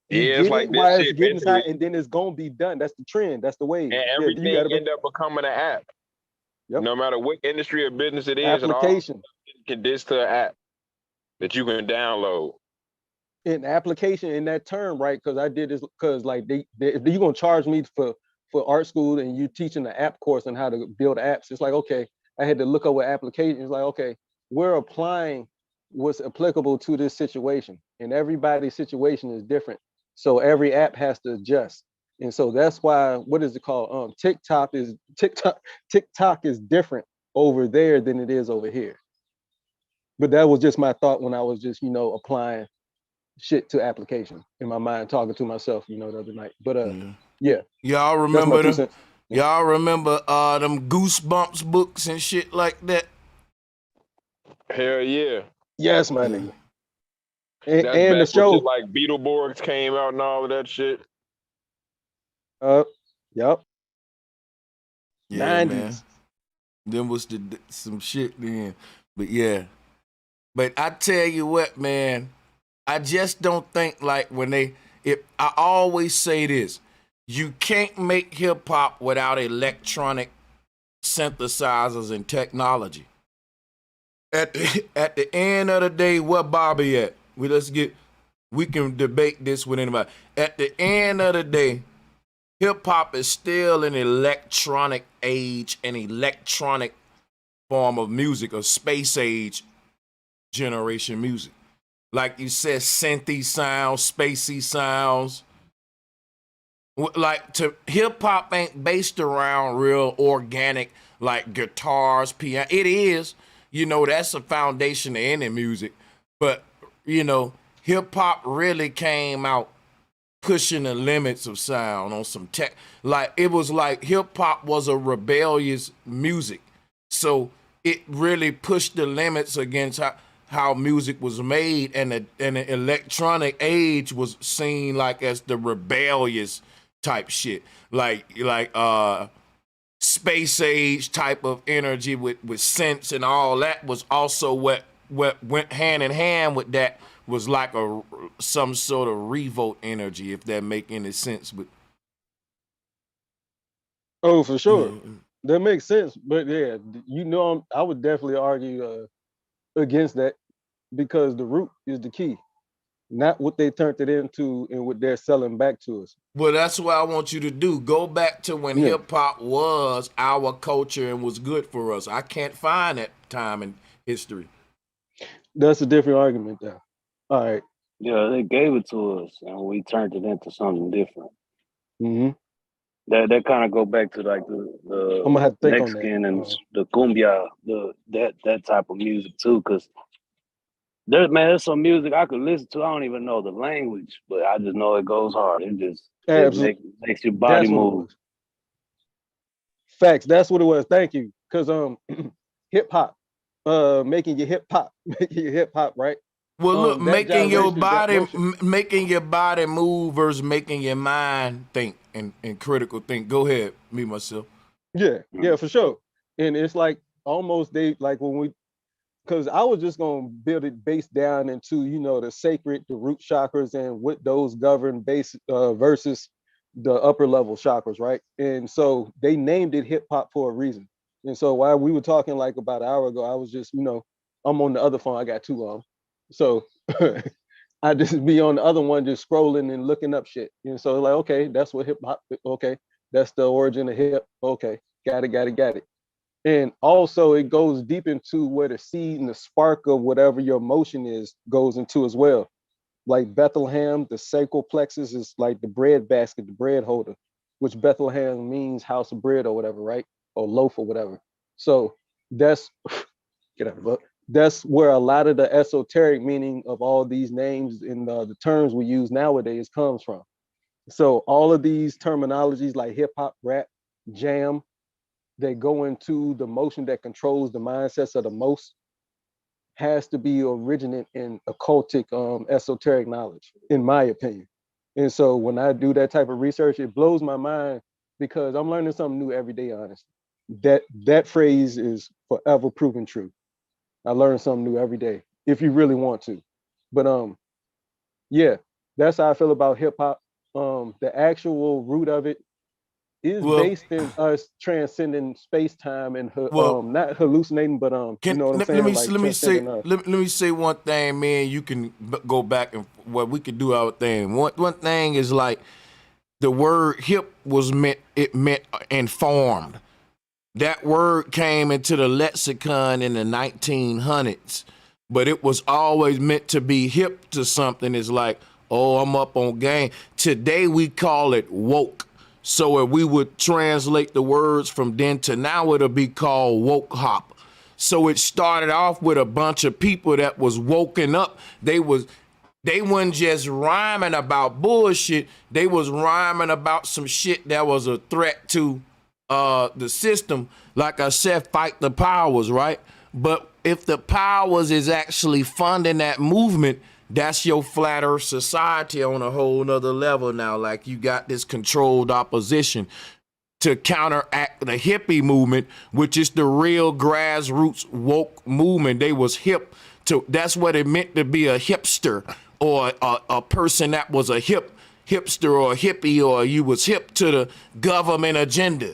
You it's like this while shit, it's getting hot, and then it's gonna be done. That's the trend. That's the wave. And everything end up becoming an app. Yep. No matter what industry or business it is, application. And all can this to an app that you can download. An application in that term, right? Because I did this because like if you're gonna charge me for art school and you teaching the app course on how to build apps, it's like, okay, I had to look up what application. It's like, okay, we're applying what's applicable to this situation. And everybody's situation is different. So every app has to adjust. And so that's why, what is it called? TikTok is different over there than it is over here. But that was just my thought when I was just, applying shit to application in my mind, talking to myself, the other night. But yeah. Y'all remember them? Y'all remember them Goosebumps books and shit like that? Hell yeah. Yes, my nigga. And the show, like Beetleborgs came out and all of that shit. Yep. Yeah, 90s. man. Then was some shit then. But yeah. But I tell you what, man, I just don't think like I always say this, you can't make hip hop without electronic synthesizers and technology. At the end of the day, where Bobby at? We can debate this with anybody. At the end of the day, hip hop is still an electronic age, an electronic form of music, a space age generation music. Like you said, synthy sounds, spacey sounds. Like hip hop ain't based around real organic like guitars, piano. It is, that's a foundation of any music. But hip hop really came out pushing the limits of sound on some tech. Like it was like hip hop was a rebellious music. So it really pushed the limits against how music was made, and the electronic age was seen like as the rebellious type shit. Like space age type of energy with synths and all that was also what went hand in hand with that was like some sort of revolt energy, if that make any sense. But oh, for sure. That makes sense. But yeah, I would definitely argue against that, because the root is the key, not what they turned it into and what they're selling back to us. Well, that's what I want you to do. Go back to when hip hop was our culture and was good for us. I can't find that time in history. That's a different argument, though. All right. Yeah, they gave it to us and we turned it into something different. Mm-hmm. That kind of go back to like the I'm gonna have to think Mexican on that. and the cumbia, that type of music too, because there's some music I could listen to. I don't even know the language, but I just know it goes hard. It makes your body move. Facts. That's what it was. Thank you. Because hip hop, making your hip hop, right? Well, look, making your body move versus making your mind think and critical think. Go ahead, me myself. Yeah, for sure. And it's like almost because I was just gonna build it based down into the sacred, the root chakras, and what those govern versus the upper level chakras, right? And so they named it hip hop for a reason. And so while we were talking like about an hour ago, I was just I'm on the other phone. I got two on, so I just be on the other one just scrolling and looking up shit. And so like, okay, that's what hip hop. Okay, that's the origin of hip. Okay, got it. And also it goes deep into where the seed and the spark of whatever your emotion is goes into as well. Like Bethlehem, the sacral plexus is like the bread basket, the bread holder, which Bethlehem means house of bread or whatever, right? Or loaf or whatever. So that's that's where a lot of the esoteric meaning of all these names and the terms we use nowadays comes from. So all of these terminologies like hip hop, rap, jam, they go into the motion that controls the mindsets of the most, has to be originate in occultic, esoteric knowledge, in my opinion. And so when I do that type of research, it blows my mind because I'm learning something new every day, honestly. That phrase is forever proven true. I learn something new every day, if you really want to. But yeah, that's how I feel about hip hop. The actual root of it is based in us transcending space time and not hallucinating, but you know what I'm saying? Let me say one thing, man. You can go back and we could do our thing. One thing is like the word hip meant informed. That word came into the lexicon in the 1900s but it was always meant to be hip to something. It's like, oh, I'm up on game. Today we call it woke. So if we would translate the words from then to now, it'll be called woke hop. So it started off with a bunch of people that was woken up. They wasn't just rhyming about bullshit. They was rhyming about some shit that was a threat to the system. Like I said, fight the powers, right? But if the powers is actually funding that movement, that's your flat earth society on a whole nother level now. Like you got this controlled opposition to counteract the hippie movement, which is the real grassroots woke movement. They was hip to, that's what it meant to be a hipster, or a person that was a hipster or a hippie, or you was hip to the government agenda.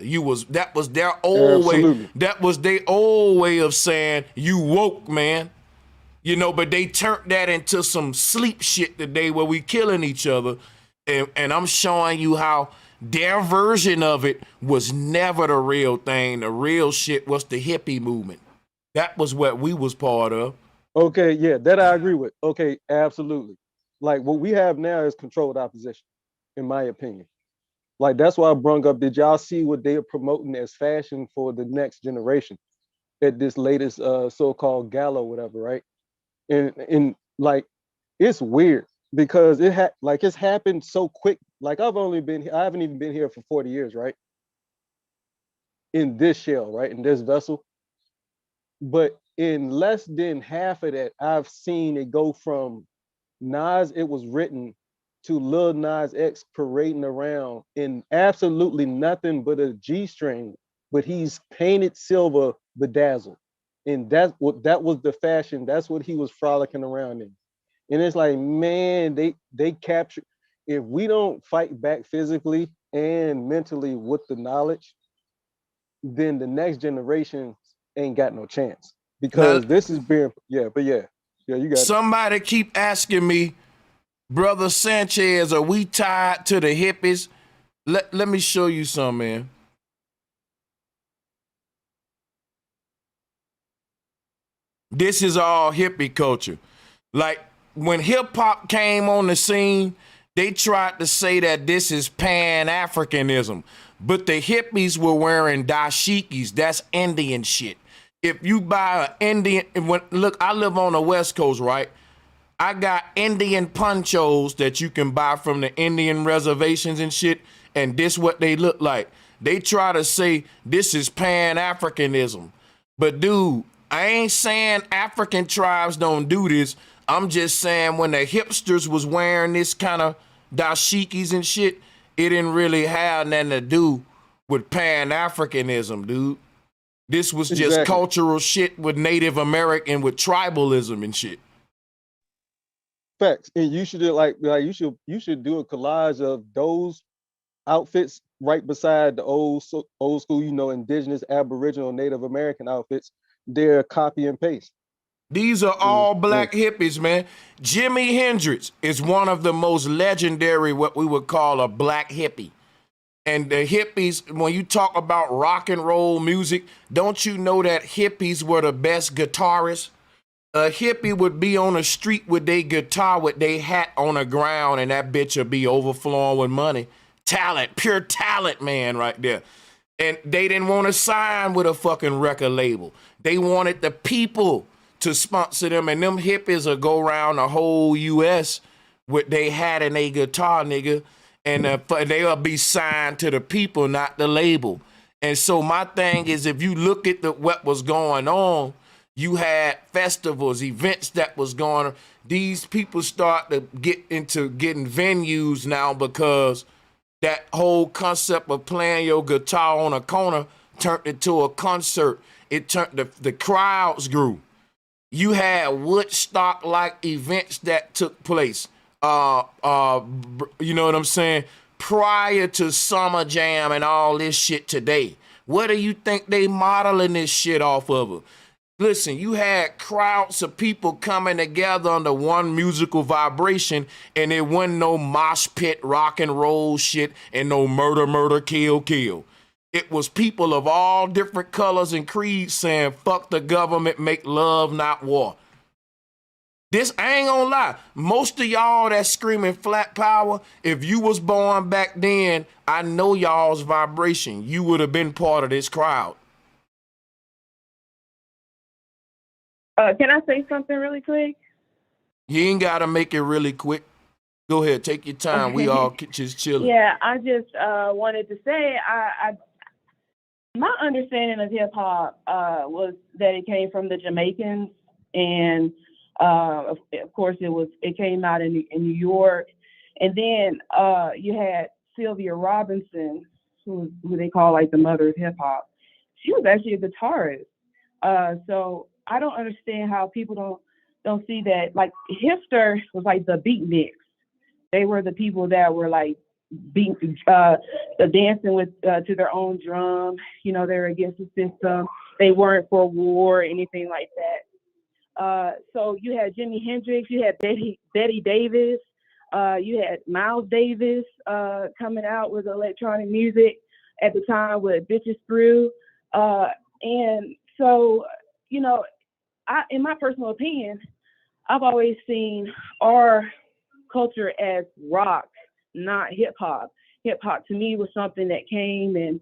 That was their old way. That was their old way of saying you woke, man. You know, but they turned that into some sleep shit today where we killing each other. And I'm showing you how their version of it was never the real thing. The real shit was the hippie movement. That was what we was part of. Okay, yeah, that I agree with. Okay, absolutely. Like what we have now is controlled opposition, in my opinion. Like that's why I brung up, did y'all see what they are promoting as fashion for the next generation at this latest so-called gala, whatever, right? And like it's weird because it's happened so quick. Like I haven't even been here for 40 years, right? In this shell, right? In this vessel. But in less than half of that, I've seen it go from Nas, it was written, to Lil Nas X parading around in absolutely nothing but a G-string, but he's painted silver bedazzled. And that was the fashion. That's what he was frolicking around in. And it's like, man, they capture, if we don't fight back physically and mentally with the knowledge, then the next generation ain't got no chance. Because this is being, you got it. Somebody keep asking me, Brother Sanchez, are we tied to the hippies? Let me show you something, man. This is all hippie culture. Like when hip hop came on the scene, they tried to say that this is Pan-Africanism, but the hippies were wearing dashikis. That's Indian shit. If you buy an Indian, look, I live on the West Coast, right? I got Indian ponchos that you can buy from the Indian reservations and shit, and this what they look like. They try to say this is Pan-Africanism, but dude, I ain't saying African tribes don't do this. I'm just saying when the hipsters was wearing this kind of dashikis and shit, it didn't really have nothing to do with Pan-Africanism, dude. This was just cultural shit with Native American, with tribalism and shit. Facts. And you should you should do a collage of those outfits right beside the old school, indigenous, Aboriginal, Native American outfits. They're copy and paste. These are all black hippies, man. Jimi Hendrix is one of the most legendary, what we would call a black hippie. And the hippies, when you talk about rock and roll music, don't you know that hippies were the best guitarists? A hippie would be on the street with their guitar with their hat on the ground, and that bitch would be overflowing with money. Talent, pure talent, man, right there. And they didn't want to sign with a fucking record label. They wanted the people to sponsor them, and them hippies will go around the whole U.S. with their hat and their guitar, nigga, and they'll be signed to the people, not the label. And so my thing is, if you look at what was going on, you had festivals, events that was going on. These people start to get into getting venues now because that whole concept of playing your guitar on a corner turned into a concert. It turned, the crowds grew. You had Woodstock-like events that took place. You know what I'm saying? Prior to Summer Jam and all this shit today. What do you think they modeling this shit off of? Listen, you had crowds of people coming together under one musical vibration, and it wasn't no mosh pit rock and roll shit and no murder, murder, kill, kill. It was people of all different colors and creeds saying, fuck the government, make love, not war. I ain't gonna lie. Most of y'all that's screaming flat power, if you was born back then, I know y'all's vibration. You would have been part of this crowd. Can I say something really quick? You ain't gotta make it really quick. Go ahead, take your time. We all just chilling. Yeah, I just wanted to say, my understanding of hip hop was that it came from the Jamaicans, and of course it came out in New York, and then you had Sylvia Robinson, who they call like the mother of hip hop. She was actually a guitarist. So I don't understand how people don't see that. Like hipster was like the beatniks. They were the people that were like dancing with to their own drum. You know, they were against the system. They weren't for war or anything like that. So you had Jimi Hendrix, you had Betty Davis, you had Miles Davis coming out with electronic music at the time with Bitches Brew. And so, you know, in my personal opinion, I've always seen our culture as rock, not hip hop. Hip hop to me was something that came and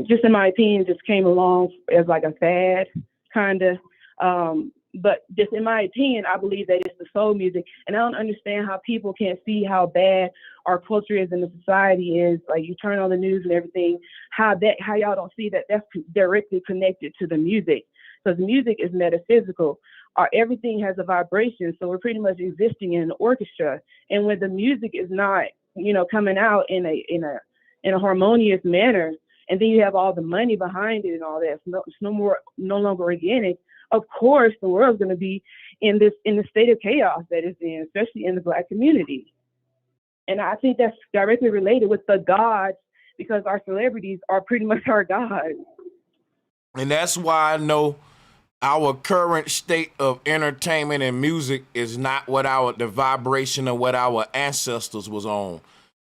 just in my opinion, just came along as like a fad, kind of. But just in my opinion, I believe that it's the soul music, and I don't understand how people can't see how bad our culture is and the society is. Like you turn on the news and everything, how y'all don't see that that's directly connected to the music, because music is metaphysical. Everything has a vibration, so we're pretty much existing in an orchestra. And when the music is not, you know, coming out in a harmonious manner, and then you have all the money behind it and all that, it's no longer organic. Of course, the world's going to be in the state of chaos that it's in, especially in the Black community. And I think that's directly related with the gods, because our celebrities are pretty much our gods. And that's why I know our current state of entertainment and music is not what the vibration of what our ancestors was on.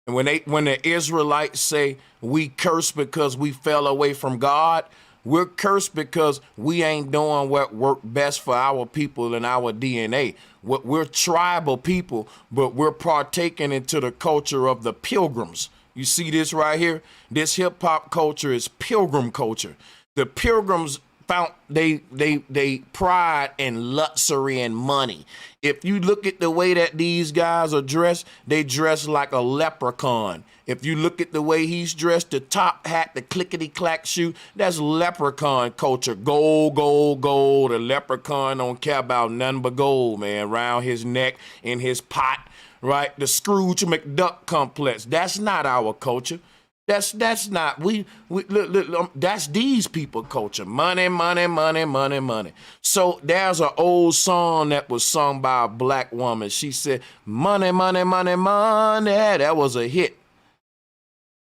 And when the Israelites say we curse because we fell away from God, we're cursed because we ain't doing what worked best for our people and our DNA. We're tribal people, but we're partaking into the culture of the pilgrims. You see this right here? This hip hop culture is pilgrim culture. The pilgrims found they pride in luxury and money. If you look at the way that these guys are dressed, they dress like a leprechaun. If you look at the way he's dressed, the top hat, the clickety-clack shoe, that's leprechaun culture. Gold, gold, gold. The leprechaun don't care about nothing but gold, man, around his neck, in his pot, right? The Scrooge McDuck complex. That's not our culture. That's not look, that's these people culture. Money, money, money, money, money. So there's an old song that was sung by a Black woman. She said, money, money, money, money. That was a hit.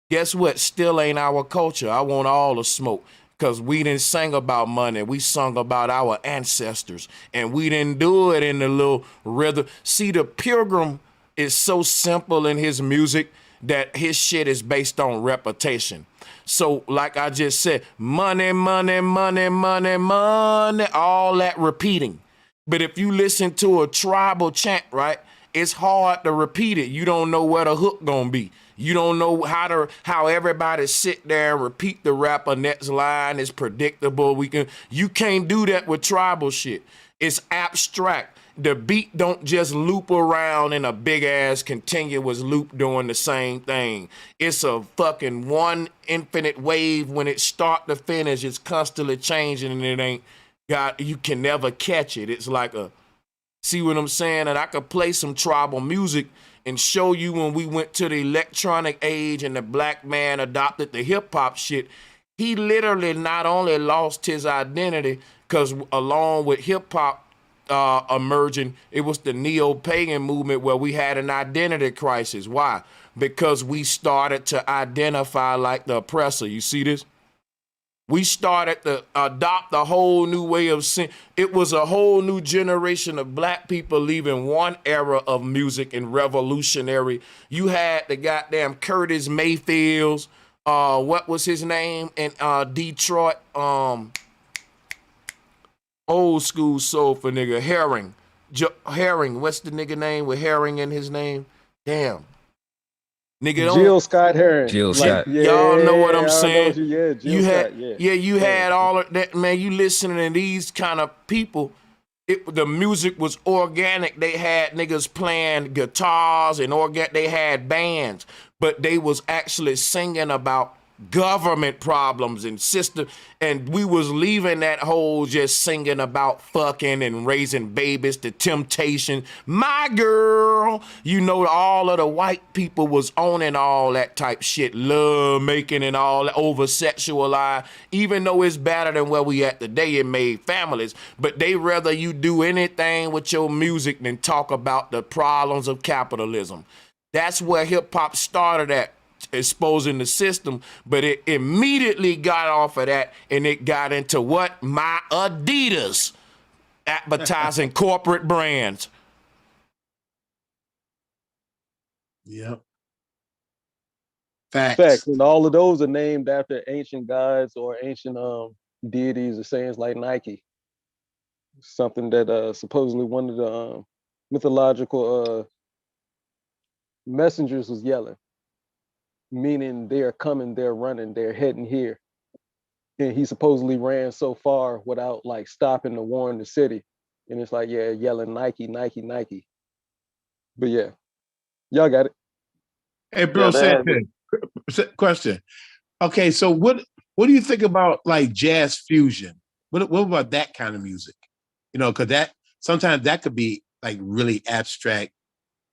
Guess what? Still ain't our culture. I want all the smoke, because we didn't sing about money. We sung about our ancestors, and we didn't do it in the little rhythm. See, the pilgrim is so simple in his music that his shit is based on repetition. So like I just said, money, money, money, money, money, all that repeating. But if you listen to a tribal chant, right, it's hard to repeat it. You don't know where the hook gonna be. You don't know how everybody sit there and repeat the rapper next line is predictable. You can't do that with tribal shit. It's abstract. The beat don't just loop around in a big ass continuous loop doing the same thing. It's a fucking one infinite wave. When it start to finish, it's constantly changing, and you can never catch it. It's like see what I'm saying? And I could play some tribal music and show you when we went to the electronic age and the Black man adopted the hip hop shit. He literally not only lost his identity, because along with hip hop emerging, it was the neo-pagan movement where we had an identity crisis. Why? Because we started to identify like the oppressor. You see this? We started to adopt a whole new way of seeing. It was a whole new generation of Black people leaving one era of music and revolutionary. You had the goddamn Curtis Mayfields. What was his name in Detroit? old school soulful nigga, Herring. Herring, what's the nigga name with Herring in his name? Damn. Nigga, don't. Jill Scott Heron. Jill Scott. Y'all know what I'm saying. Jill Scott, you had all of that, man. You listening to these kind of people. The music was organic. They had niggas playing guitars and they had bands, but they was actually singing about government problems and system, and we was leaving that whole just singing about fucking and raising babies, the Temptation, My Girl, you know, all of the white people was owning all that type shit, love making and all that, over sexualized, even though it's better than where we at today. It made families, but they rather you do anything with your music than talk about the problems of capitalism. That's where hip hop started at, exposing the system, but it immediately got off of that and it got into what? My Adidas, advertising corporate brands. Yep. Facts. And all of those are named after ancient gods or ancient deities or sayings like Nike. Something that supposedly one of the mythological messengers was yelling, meaning they're coming, they're running, they're heading here. And he supposedly ran so far without like stopping to warn the city. And it's like, yeah, yelling Nike, Nike, Nike. But yeah, y'all got it. Hey, bro, question. Okay, so what do you think about like jazz fusion? What about that kind of music? You know, because that sometimes that could be like really abstract.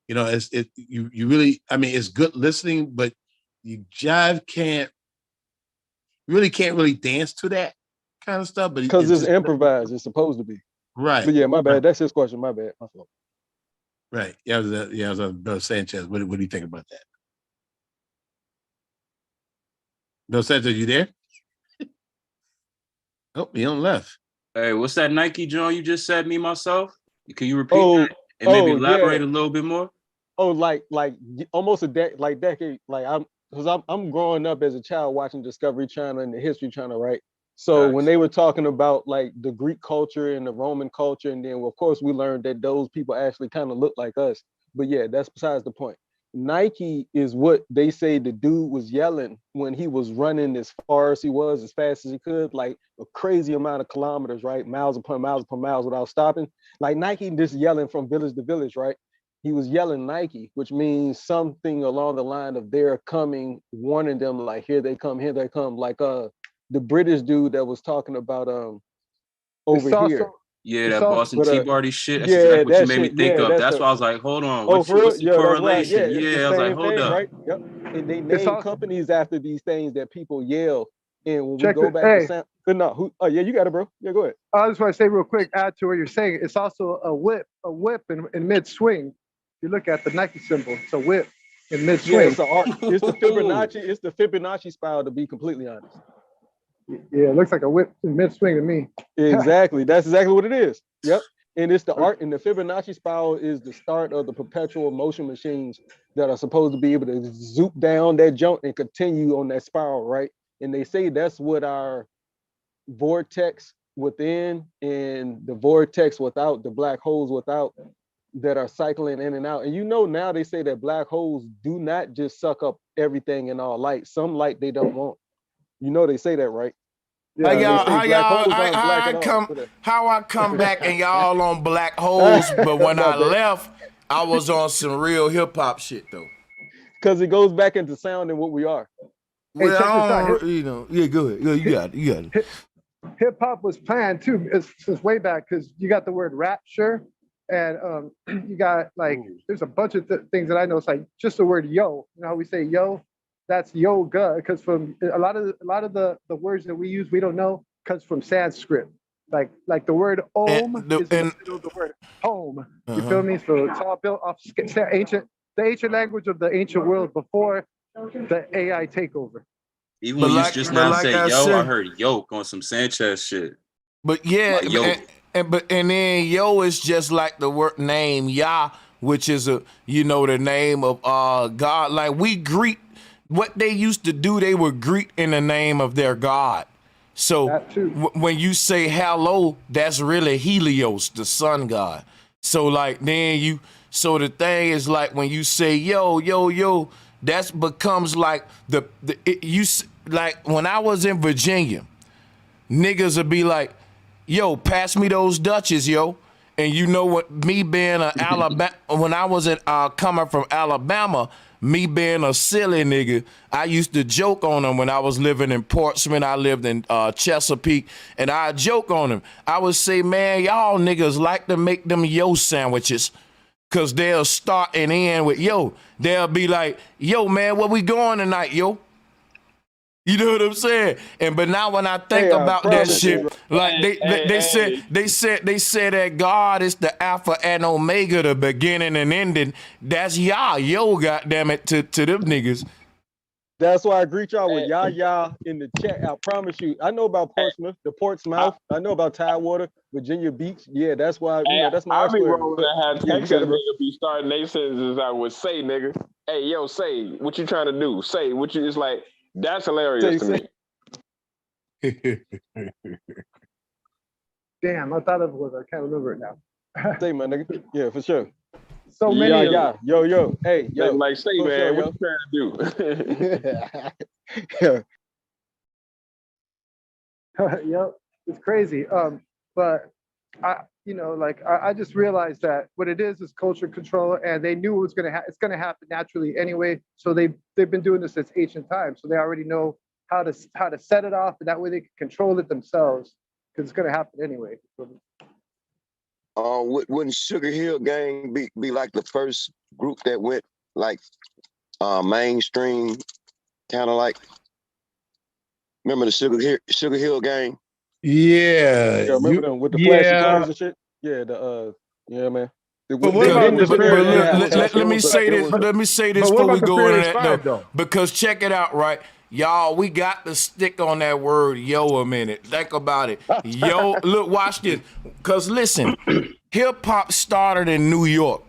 You know, you really, I mean, it's good listening, but you can't really dance to that kind of stuff. But because it's improvised, it's supposed to be. Right. But yeah, my bad. That's his question. My bad. My fault. Right. Yeah, I was Bill Sanchez. What do you think about that? Bill Sanchez, you there? Oh, he on left. Hey, what's that Nike John you just said, me myself? Can you repeat that and maybe elaborate a little bit more? Oh, like almost a decade. Like I'm growing up as a child watching Discovery Channel and the History Channel, right? So when they were talking about like the Greek culture and the Roman culture, and then of course we learned that those people actually kind of look like us. But yeah, that's besides the point. Nike is what they say the dude was yelling when he was running as far as he was, as fast as he could, like a crazy amount of kilometers, right? Miles upon miles upon miles without stopping. Like Nike just yelling from village to village, right? He was yelling Nike, which means something along the line of they're coming, warning them like, here they come, like the British dude that was talking about over here. Yeah, that Boston Tea Party shit. That's exactly what you made me think of. That's why I was like, hold on, what's the correlation? Right. Yeah, I was like, hold up. Right? Yep. And they name companies after these things that people yell. And when we go back to sound, yeah, you got it, bro. Yeah, go ahead. I just want to say real quick, add to what you're saying. It's also a whip in mid swing. You look at the Nike symbol, it's a whip in mid swing. Yeah, it's the art. It's the Fibonacci. It's the Fibonacci spiral, to be completely honest. Yeah, it looks like a whip in mid swing to me. Exactly. That's exactly what it is. Yep. And it's the art, and the Fibonacci spiral is the start of the perpetual motion machines that are supposed to be able to zoom down that jump and continue on that spiral, right? And they say that's what our vortex within and the vortex without, the black holes without, that are cycling in and out. And you know, now they say that black holes do not just suck up everything in all light. Some light they don't want. You know they say that, right? Yeah, how I come back and y'all on black holes, but when I left, I was on some real hip hop shit though. Because it goes back into sound and what we are. Well, yeah, go ahead. You got it. Hip hop was planned too, since way back, because you got the word rapture, and you got like there's a bunch of things that I know. It's like just the word yo. You know how we say yo? That's yoga, because from a lot of the words that we use, we don't know, comes from Sanskrit. Like the word om is the word home. You feel me? So it's all built off the ancient language of the ancient world before the AI takeover. Even when you just now say yo, I heard yoke on some Sanchez shit. But yeah, like and then yo is just like the word name Yah, which is the name of God. Like we greet. What they used to do, they would greet in the name of their God. So when you say hello, that's really Helios, the sun god. So like then so the thing is like when you say yo, yo, yo, that becomes like like when I was in Virginia, niggas would be like, yo, pass me those Dutches, yo. And you know what, me being an Alabama, when I was coming from Alabama, me being a silly nigga, I used to joke on them when I was living in Portsmouth. I lived in Chesapeake, and I joke on them. I would say, man, y'all niggas like to make them yo sandwiches, because they'll start and end with yo. They'll be like, yo, man, where we going tonight, yo? You know what I'm saying? But now when I think about that shit, like they said that God is the Alpha and Omega, the beginning and ending. That's Yah, yo, goddammit, to them niggas. That's why I greet y'all with Yah in the chat. I promise you. I know about Portsmouth, the Portsmouth. I know about Tidewater, Virginia Beach. Yeah, that's why, that's my I be square. rolling that have text that nigga be starting their sentences I would say, nigga. Hey, yo, say, what you trying to do? Say, what you, it's like, that's hilarious to me. Damn, I thought of it was. I can't remember it now. Say, my nigga. Yeah, for sure. So many. Yo. Hey, yo. Like, say, man, what you trying to do? Yep, it's crazy. But I just realized that what it is culture control, and they knew it was it's gonna happen naturally anyway. So they've been doing this since ancient times. So they already know how to set it off, and that way they can control it themselves, because it's gonna happen anyway. Wouldn't Sugar Hill Gang be like the first group that went like mainstream, kind of like? Remember the Sugar Hill Gang? Yeah. Remember them with the flashy clothes and shit? Yeah, yeah, man. But let me say this. Let me say this before we go into that though. Because check it out, right? Y'all, we got to stick on that word yo a minute. Think about it. Yo, look, watch this. Because listen, hip hop started in New York.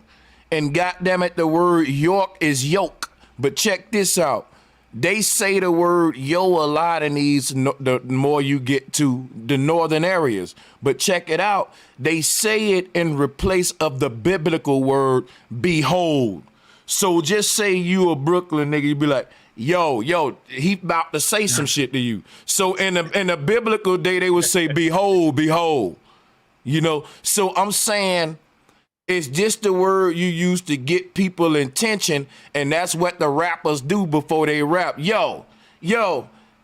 And goddammit, the word York is yoke. But check this out. They say the word yo a lot in these, the more you get to the northern areas. But check it out. They say it in replace of the biblical word behold. So just say you a Brooklyn nigga, you be like, yo, he about to say some shit to you. So in the biblical day, they would say behold, behold. You know, so I'm saying, it's just the word you use to get people attention, and that's what the rappers do before they rap. Yo,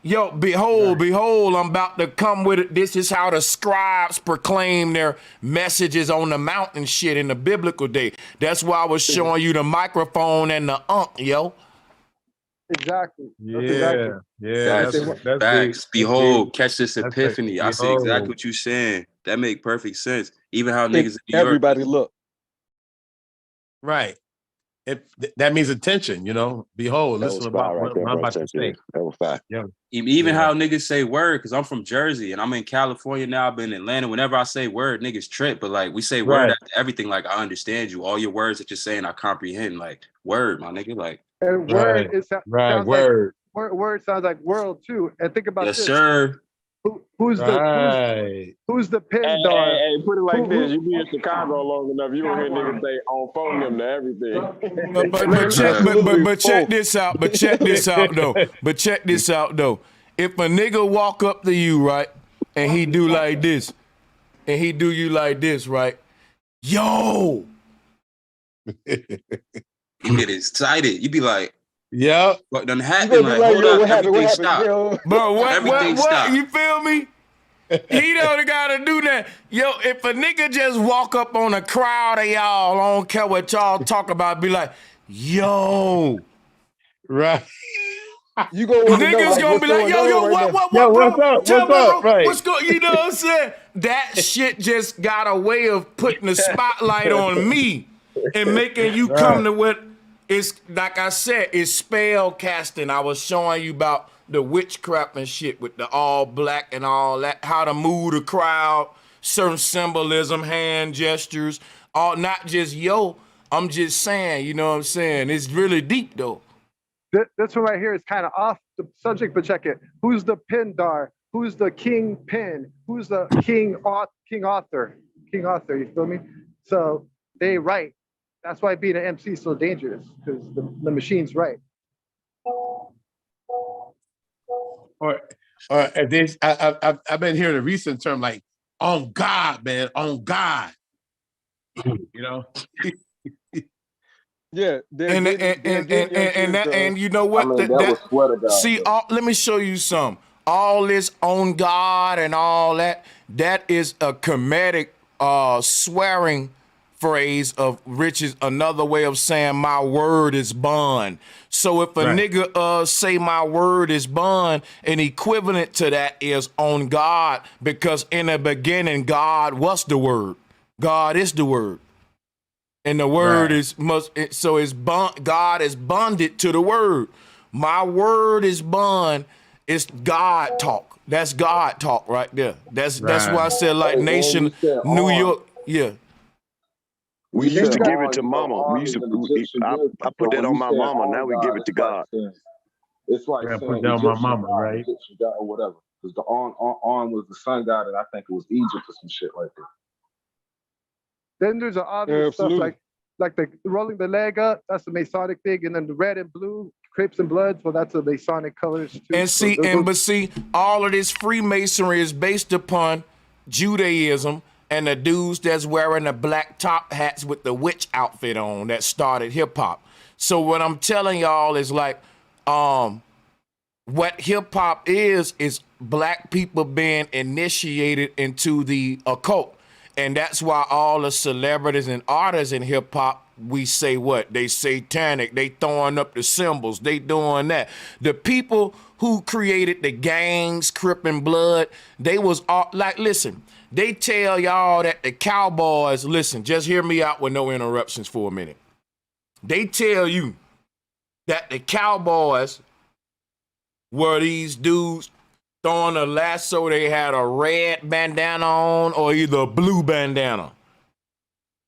behold, I'm about to come with it. This is how the scribes proclaim their messages on the mountain shit in the biblical day. That's why I was showing you the microphone and the yo. Exactly. Yeah. That's facts. Behold, catch this epiphany. I see exactly what you're saying. That make perfect sense. Even how niggas in New York, everybody look. Right. That means attention, you know. Behold, listen about what I'm about to say. That was fine. Yeah. Even how niggas say word, because I'm from Jersey and I'm in California now. I've been in Atlanta. Whenever I say word, niggas trip. But like we say word after everything, like I understand you. All your words that you're saying, I comprehend. Like word, my nigga. Like and word sounds word. Like word sounds like world too. And think about this. Yes, sir. Who's the pin dog? Hey, put it like this: you be in Chicago long enough, you don't hear niggas say on phone them to everything. But check this out. But check this out though. If a nigga walk up to you, right, and he do like this, and he do you like this, right? Yo, you get excited. You be like. Yeah. What done happened? Like, hold up, everything stopped. Bro, what? Stopped. You feel me? He don't gotta do that. Yo, if a nigga just walk up on a crowd of y'all, I don't care what y'all talk about, be like, yo. Right. You go niggas gonna be like, yo, what, what's up? Tell what's up? Bro, right. What's going, you know what I'm saying? That shit just got a way of putting the spotlight on me and making you come to what. It's like I said, it's spell casting. I was showing you about the witchcraft and shit with the all black and all that, how to move the crowd, certain symbolism, hand gestures, all not just yo. I'm just saying, you know what I'm saying? It's really deep though. This one right here is kind of off the subject, but check it. Who's the Pindar? who's the kingpin, who's the king author. You feel me? So they write. That's why being an MC is so dangerous, because the machine's right. Or this, I've been hearing a recent term like on God, man, on God. You know. Yeah, and you know what? I mean, that was sweater God. See, let me show you some. All this on God and all that. That is a comedic swearing phrase of which is another way of saying my word is bond. So if a nigga say my word is bond, an equivalent to that is on God, because in the beginning God was the word. God is the word. And the word is so it's bond. God is bonded to the word. My word is bond. It's God talk. That's God talk right there. That's why I said like nation, New York. Yeah. We used to give it to mama. I put that on my mama. Now we give it to God. It's like saying put down my mama, right? Egyptian God or whatever. Because the on was the sun god, and I think it was Egypt or some shit like that. Then there's the obvious stuff like the rolling the leg up. That's the Masonic thing, and then the red and blue, Crips and Bloods. Well, that's the Masonic colors too. And see, all of this Freemasonry is based upon Judaism and the dudes that's wearing the black top hats with the witch outfit on that started hip hop. So what I'm telling y'all is like, what hip hop is black people being initiated into the occult. And that's why all the celebrities and artists in hip hop, we say what? They satanic, they throwing up the symbols, they doing that. The people who created the gangs, Crip and Blood, they was all, like, listen, they tell y'all that the Cowboys, listen, just hear me out with no interruptions for a minute. They tell you that the Cowboys were these dudes throwing a lasso, they had a red bandana on or either a blue bandana.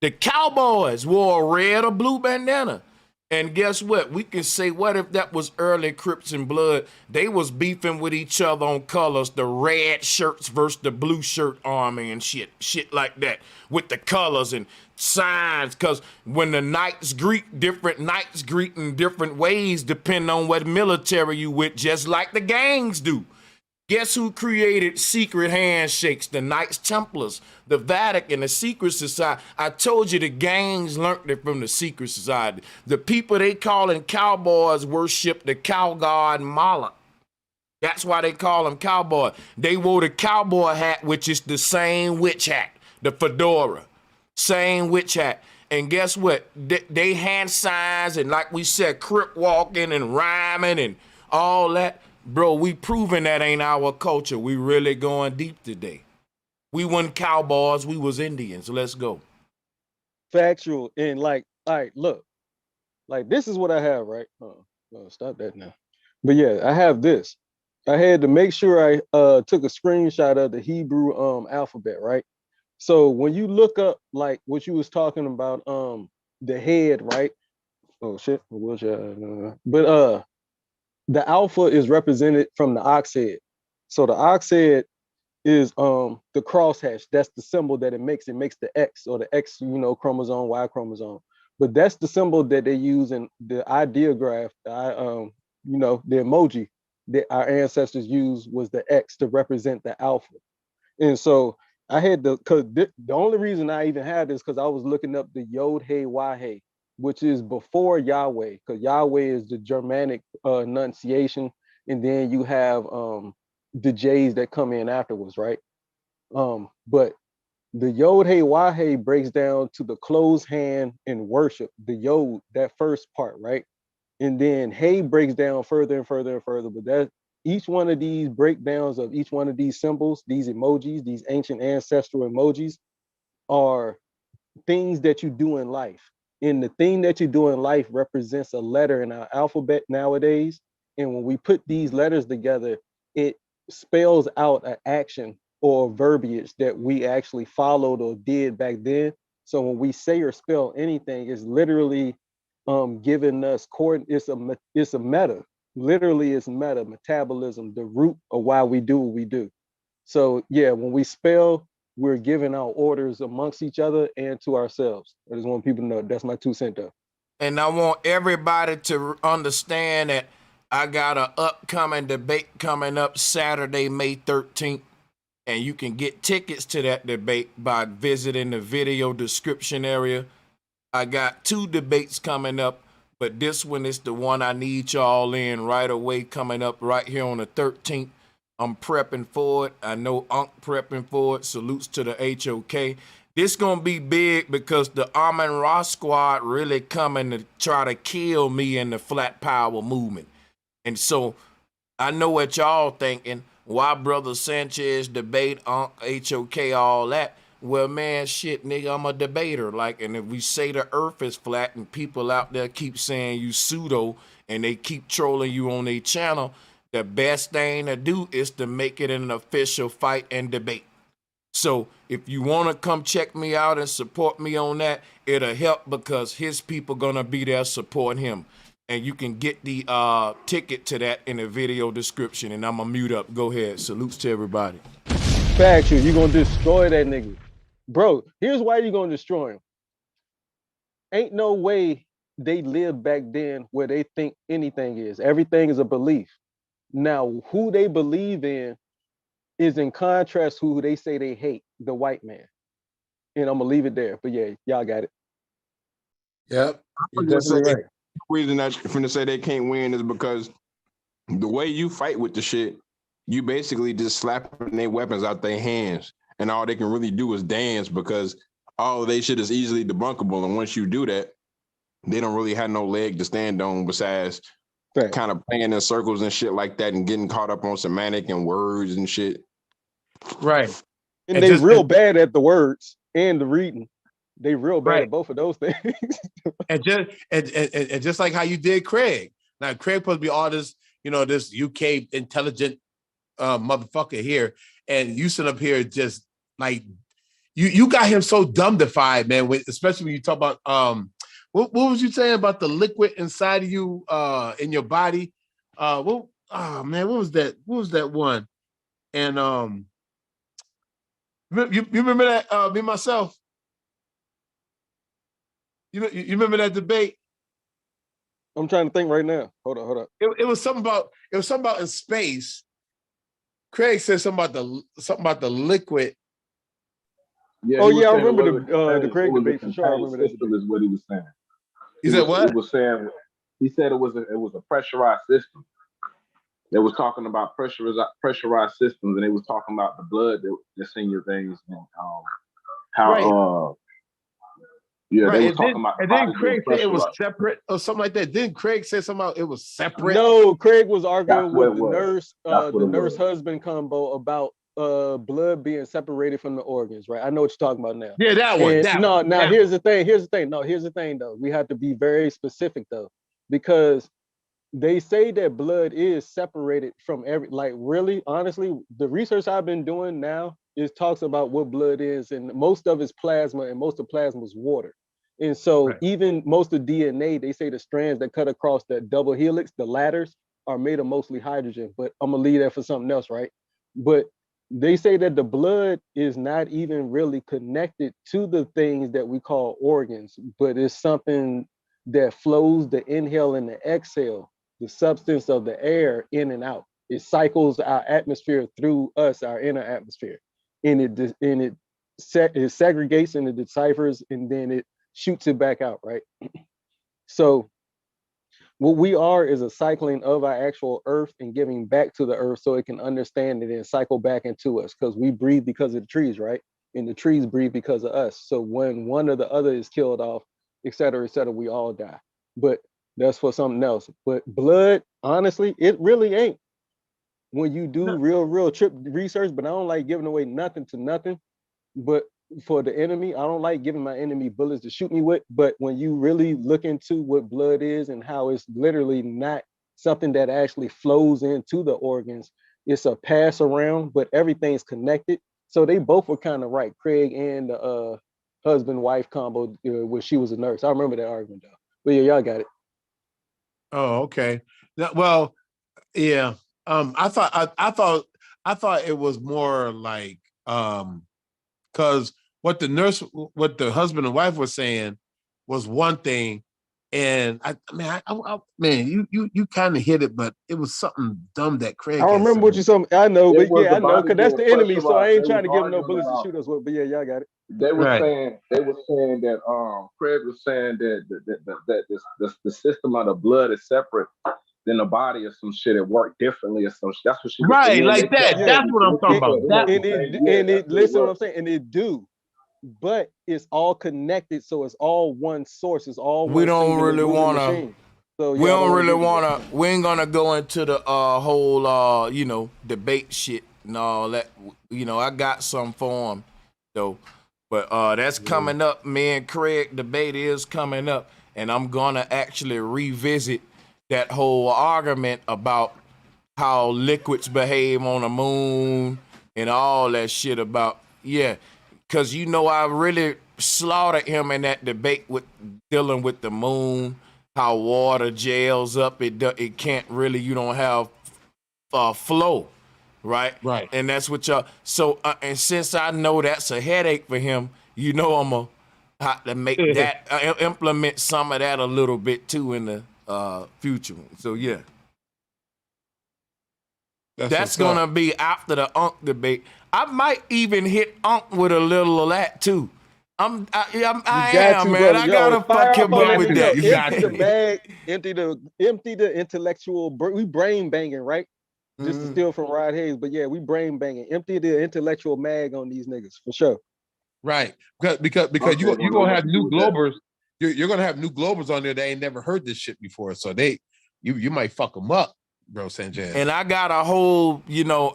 The Cowboys wore a red or blue bandana. And guess what? We can say, what if that was early Crips and Blood? They was beefing with each other on colors, the red shirts versus the blue shirt army and shit like that, with the colors and signs. Because when the knights greet, different knights greet in different ways depending on what military you with, just like the gangs do. Guess who created secret handshakes? The Knights Templars, the Vatican, the Secret Society. I told you the gangs learned it from the Secret Society. The people they calling cowboys worship the cow god Moloch. That's why they call them cowboy. They wore the cowboy hat, which is the same witch hat, the fedora, same witch hat. And guess what? They hand signs and, like we said, crip walking and rhyming and all that. Bro, we proving that ain't our culture. We really going deep today. We wasn't cowboys, we was Indians. Let's go. Factual. And like, all right, look, like this is what I have, right? Oh, stop that now. But yeah, I have this. I had to make sure I took a screenshot of the Hebrew alphabet, right? So when you look up like what you was talking about, the head, right? Oh shit, but the alpha is represented from the ox head. So the ox head is the crosshatch. That's the symbol that it makes the X, or the X, chromosome, Y chromosome. But that's the symbol that they use in the ideograph, the emoji that our ancestors used was the X to represent the alpha. And so I had the only reason I even had this because I was looking up the Yod Hey Wah Hey, which is before Yahweh, because Yahweh is the Germanic enunciation, and then you have the J's that come in afterwards, right? But the Yod Hey Wah Hey breaks down to the closed hand in worship, the Yod, that first part, right? And then Hey breaks down further and further and further, but that each one of these breakdowns of each one of these symbols, these emojis, these ancient ancestral emojis, are things that you do in life. And the thing that you do in life represents a letter in our alphabet nowadays. And when we put these letters together, it spells out an action or verbiage that we actually followed or did back then. So when we say or spell anything, it's literally giving us it's a meta. Literally, it's meta, metabolism, the root of why we do what we do. So yeah, when we spell, we're giving out orders amongst each other and to ourselves. I just want people to know that's my 2 cents though. And I want everybody to understand that I got an upcoming debate coming up Saturday, May 13th. And you can get tickets to that debate by visiting the video description area. I got 2 debates coming up, but this one is the one I need y'all in right away, coming up right here on the 13th. I'm prepping for it. I know Unc prepping for it. Salutes to the HOK. This gonna be big because the Amon Ra squad really coming to try to kill me in the Flat Power movement. And so I know what y'all thinking. Why Brother Sanchez debate Unc, HOK, all that? Well, man, shit, nigga, I'm a debater. Like, and if we say the earth is flat and people out there keep saying you pseudo and they keep trolling you on their channel, the best thing to do is to make it an official fight and debate. So if you want to come check me out and support me on that, it'll help because his people gonna be there supporting him. And you can get the ticket to that in the video description. And I'm gonna mute up. Go ahead. Salutes to everybody. Factual, you gonna destroy that nigga. Bro, here's why you gonna destroy him. Ain't no way they lived back then where they think anything is. Everything is a belief. Now, who they believe in is in contrast to who they say they hate, the white man. And I'm gonna leave it there. But yeah, y'all got it. Yep. You're definitely right. The reason that you're finna say they can't win is because the way you fight with the shit, you basically just slapping their weapons out their hands. And all they can really do is dance because all they shit is easily debunkable. And once you do that, they don't really have no leg to stand on besides kind of playing in circles and shit like that and getting caught up on semantic and words and shit. Right. And they real bad at the words and the reading. They real bad Right. at both of those things. And just like how you did Craig. Now Craig supposed to be all this, this UK intelligent motherfucker here, and you sit up here just like you got him so dumbified, man. Especially when you talk about what was you saying about the liquid inside of you in your body? What was that? What was that one? And you remember that me myself? You remember that debate? I'm trying to think right now. Hold up. It was something about in space. Craig said something about the liquid. Yeah, oh yeah, I remember the Craig debate for sure. I remember that system is what he was saying. He said what? He said it was a pressurized system. They was talking about pressurized systems, and they was talking about the blood that's in your veins and how right. Yeah, right. they were talking about. And then Craig said it was separate or something like that. Didn't Craig say something about it was separate? No, Craig was arguing with the nurse husband combo about blood being separated from the organs, right? I know what you're talking about now. Yeah, that one. Here's the thing. No, here's the thing though. We have to be very specific though, because they say that blood is separated from really, honestly, the research I've been doing now talks about what blood is, and most of it's plasma, and most of plasma is water. And so even most of DNA, they say the strands that cut across that double helix, the ladders, are made of mostly hydrogen, but I'm gonna leave that for something else, right? But they say that the blood is not even really connected to the things that we call organs, but it's something that flows the inhale and the exhale, the substance of the air in and out. It cycles our atmosphere through us, our inner atmosphere, and it segregates and it deciphers, and then it shoots it back out, right? So what we are is a cycling of our actual earth and giving back to the earth so it can understand it and cycle back into us, because we breathe because of the trees, right? And the trees breathe because of us. So when one or the other is killed off, et cetera, we all die. But that's for something else. But blood, honestly, it really ain't. When you do real trip research, but I don't like giving away nothing to nothing. But for the enemy, I don't like giving my enemy bullets to shoot me with. But when you really look into what blood is and how it's literally not something that actually flows into the organs, it's a pass around, but everything's connected. So they both were kind of right, Craig and the husband-wife combo, where she was a nurse. I remember that argument though. But yeah, y'all got it. Oh, okay. Well, yeah. I thought I thought it was more like because what the husband and wife was saying was one thing, and man, you kind of hit it, but it was something dumb that Craig. I had remember said. what you told me. I know, It but was yeah, the I know, body because that's being the enemy. So I pressurized. ain't They trying was to give them no arguing bullets to about. shoot us with. But yeah, y'all got it. They were Right. saying that Craig was saying that the system of the blood is separate than the body or some shit. It worked differently or some shit. That's what she was Right, saying. like that. That's what I'm talking about. That And it listen what I'm saying, and it do, but it's all connected, so it's all one source. It's all We one don't singular really moving wanna. machine. So We yeah, I don't don't want to really get into wanna. We ain't gonna go into the whole debate shit and all that. I got some for him though, but that's coming up. Me and Craig debate is coming up, and I'm gonna actually revisit that whole argument about how liquids behave on the moon and all that shit about because I really slaughtered him in that debate with dealing with the moon, how water gels up, it can't really, you don't have flow, right? Right. And that's what y'all. So and since I know that's a headache for him, I'm gonna have to make that implement some of that a little bit too in the future. So yeah. That's gonna be after the Unk debate. I might even hit Unk with a little of that too. I am, man. brother. I gotta fuck him up with that. Empty the bag, empty the intellectual. We brain banging, right? Just to steal from Rod Hayes, but yeah, we brain banging. Empty the intellectual mag on these niggas for sure. Right, because you're gonna have new Globers. You're gonna have new Globers on there that ain't never heard this shit before, so you might fuck them up, bro, Sanchez. And I got a whole,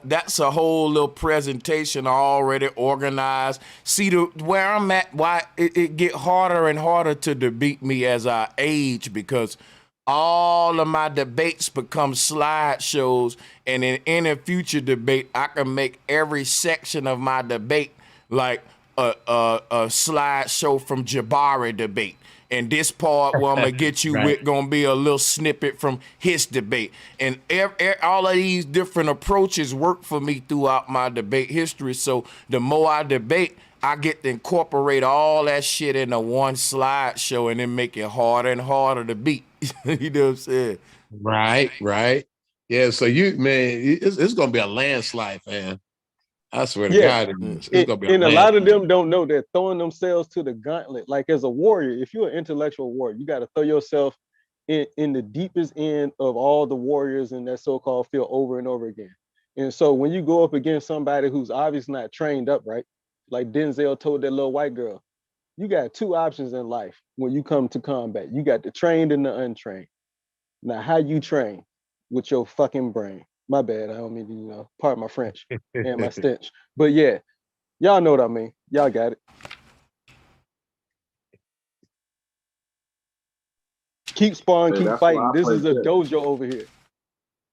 that's a whole little presentation already organized. See where I'm at, why it get harder and harder to debate me as I age, because all of my debates become slideshows, and in any future debate, I can make every section of my debate like a slideshow from Jabari debate. And this part where I'm gonna get you with gonna be a little snippet from his debate. And all of these different approaches work for me throughout my debate history. So the more I debate, I get to incorporate all that shit into one slideshow and then make it harder and harder to beat. You know what I'm saying? Right. Yeah, so it's gonna be a landslide, man. I swear to God, it's gonna be a lot of them don't know they're throwing themselves to the gauntlet. Like as a warrior, if you're an intellectual warrior, you got to throw yourself in the deepest end of all the warriors in that so-called field over and over again. And so when you go up against somebody who's obviously not trained up, right? Like Denzel told that little white girl, you got two options in life when you come to combat. You got the trained and the untrained. Now, how you train? With your fucking brain. My bad. I don't mean to, pardon my French and my stench. But yeah, y'all know what I mean. Y'all got it. Keep sparring, keep fighting. This is a dojo over here.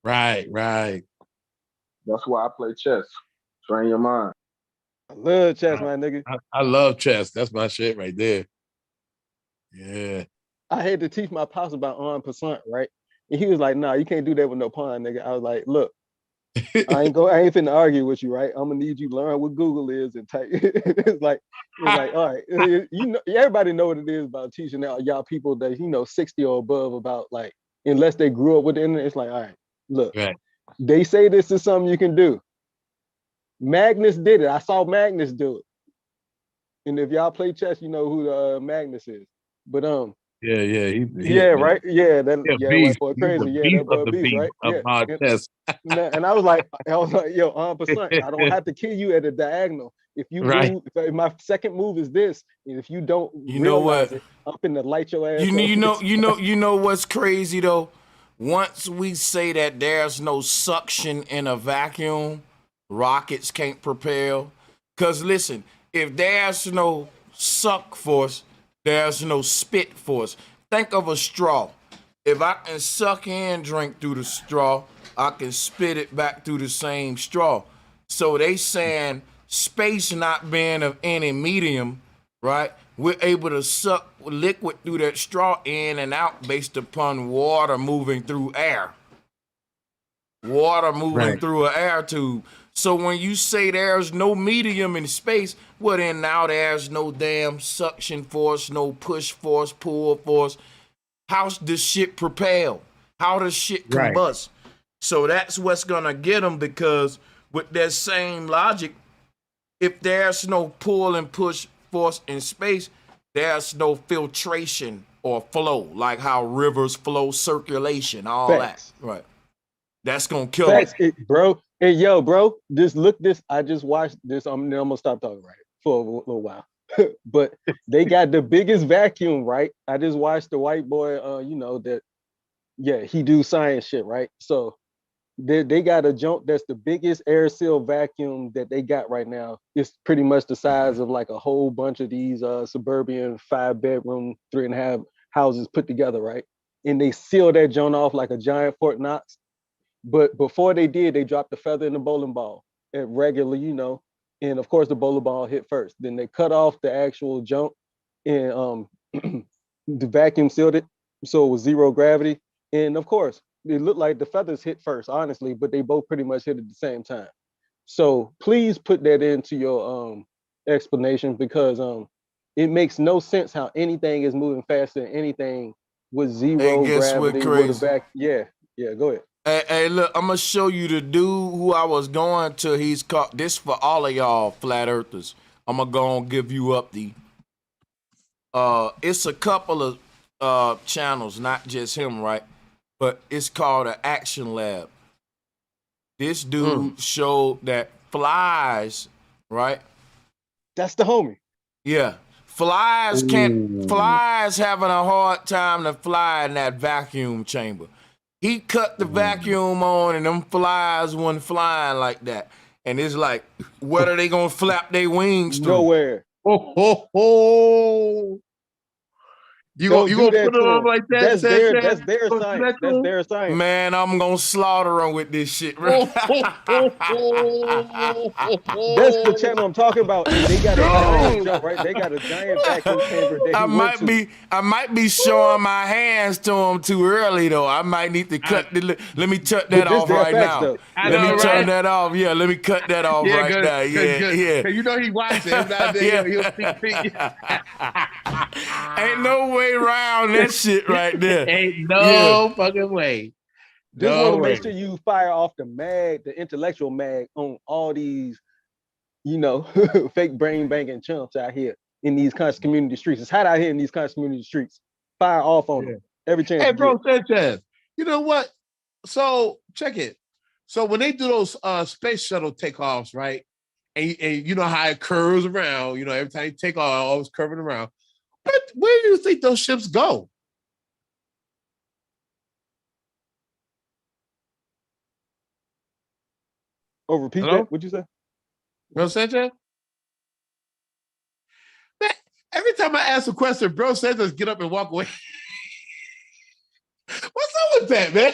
Right. That's why I play chess. Train your mind. I love chess, my nigga. I love chess. That's my shit right there. Yeah. I had to teach my pops about en passant, right? And he was like, "Nah, you can't do that with no pawn, nigga." I was like, "Look, I ain't finna argue with you, right? I'm gonna need you to learn what Google is and type." It's like, all right, everybody know what it is about teaching y'all people that 60 or above about, like, unless they grew up with the internet. It's like, all right, look, they say this is something you can do. Magnus did it. I saw Magnus do it. And if y'all play chess, you know who Magnus is. But right? Yeah, white boy crazy. Yeah, that boy beast, right? Yeah. And I was like, yo, en passant, I don't have to kill you at a diagonal. If you move, if my second move is this, and if you don't realize it, I'm finna light your ass up. You know what's crazy though? Once we say that there's no suction in a vacuum, rockets can't propel. Cause listen, if there's no suck force, there's no spit force. Think of a straw. If I can suck and drink through the straw, I can spit it back through the same straw. So they saying space not being of any medium, right? We're able to suck liquid through that straw in and out based upon water moving through air. water moving through an air tube. So when you say there's no medium in space, well then now there's no damn suction force, no push force, pull force. How's this shit propel? How does shit combust? So that's what's gonna get them, because with that same logic, if there's no pull and push force in space, there's no filtration or flow, like how rivers flow, circulation, all Facts. that. Right. That's gonna kill Facts, it. bro. Hey, yo, bro, just look this. I just watched this. I'm gonna stop talking for a little while. But they got the biggest vacuum, right? I just watched the white boy, you know, that, yeah, he do science shit, right? So they got a jump that's the biggest air seal vacuum that they got right now. It's pretty much the size of like a whole bunch of these suburban 5-bedroom, 3.5 houses put together, right? And they seal that joint off like a giant Fort Knox. But before they did, they dropped the feather in the bowling ball at regular, you know, and of course the bowling ball hit first. Then they cut off the actual jump and the vacuum sealed it, so it was zero gravity. And of course, it looked like the feathers hit first, honestly, but they both pretty much hit at the same time. So please put that into your explanation, because it makes no sense how anything is moving faster than anything with zero gravity with a vacuum. Yeah, go ahead. Hey, look, I'm gonna show you the dude who I was going to. He's called, this for all of y'all flat earthers. I'm gonna go and give you up the. It's a couple of channels, not just him, right? But it's called an Action Lab. This dude showed that flies, right? That's the homie. Yeah. Flies having a hard time to fly in that vacuum chamber. He cut the vacuum on and them flies wasn't flying like that. And it's like, what are they gonna flap their wings through? Nowhere. You gonna put it on like that? That's their science. That's their science. Man, I'm gonna slaughter them with this shit. That's the channel I'm talking about. They got a giant jump, right? They got a giant vacuum chamber. I might be showing my hands to him too early though. I might need to cut let me cut that off right now. Let me turn that off. Yeah, let me cut that off right now. Yeah. You know he watching. Ain't no way around that shit right there. Ain't no fucking way. Just want to make sure you fire off the intellectual mag on all these, you know, fake brain banging chumps out here in these conscious community streets. It's hot out here in these conscious community streets. Fire off on them every chance. Hey, bro, Sanchez, you know what? So check it. So when they do those space shuttle takeoffs, right? And you know how it curves around, you know, every time you take off, always curving around. Where do you think those ships go? Oh, repeat that. What'd you say? Bro Sanchez? Man, every time I ask a question, Bro Sanchez get up and walk away. What's up with that, man?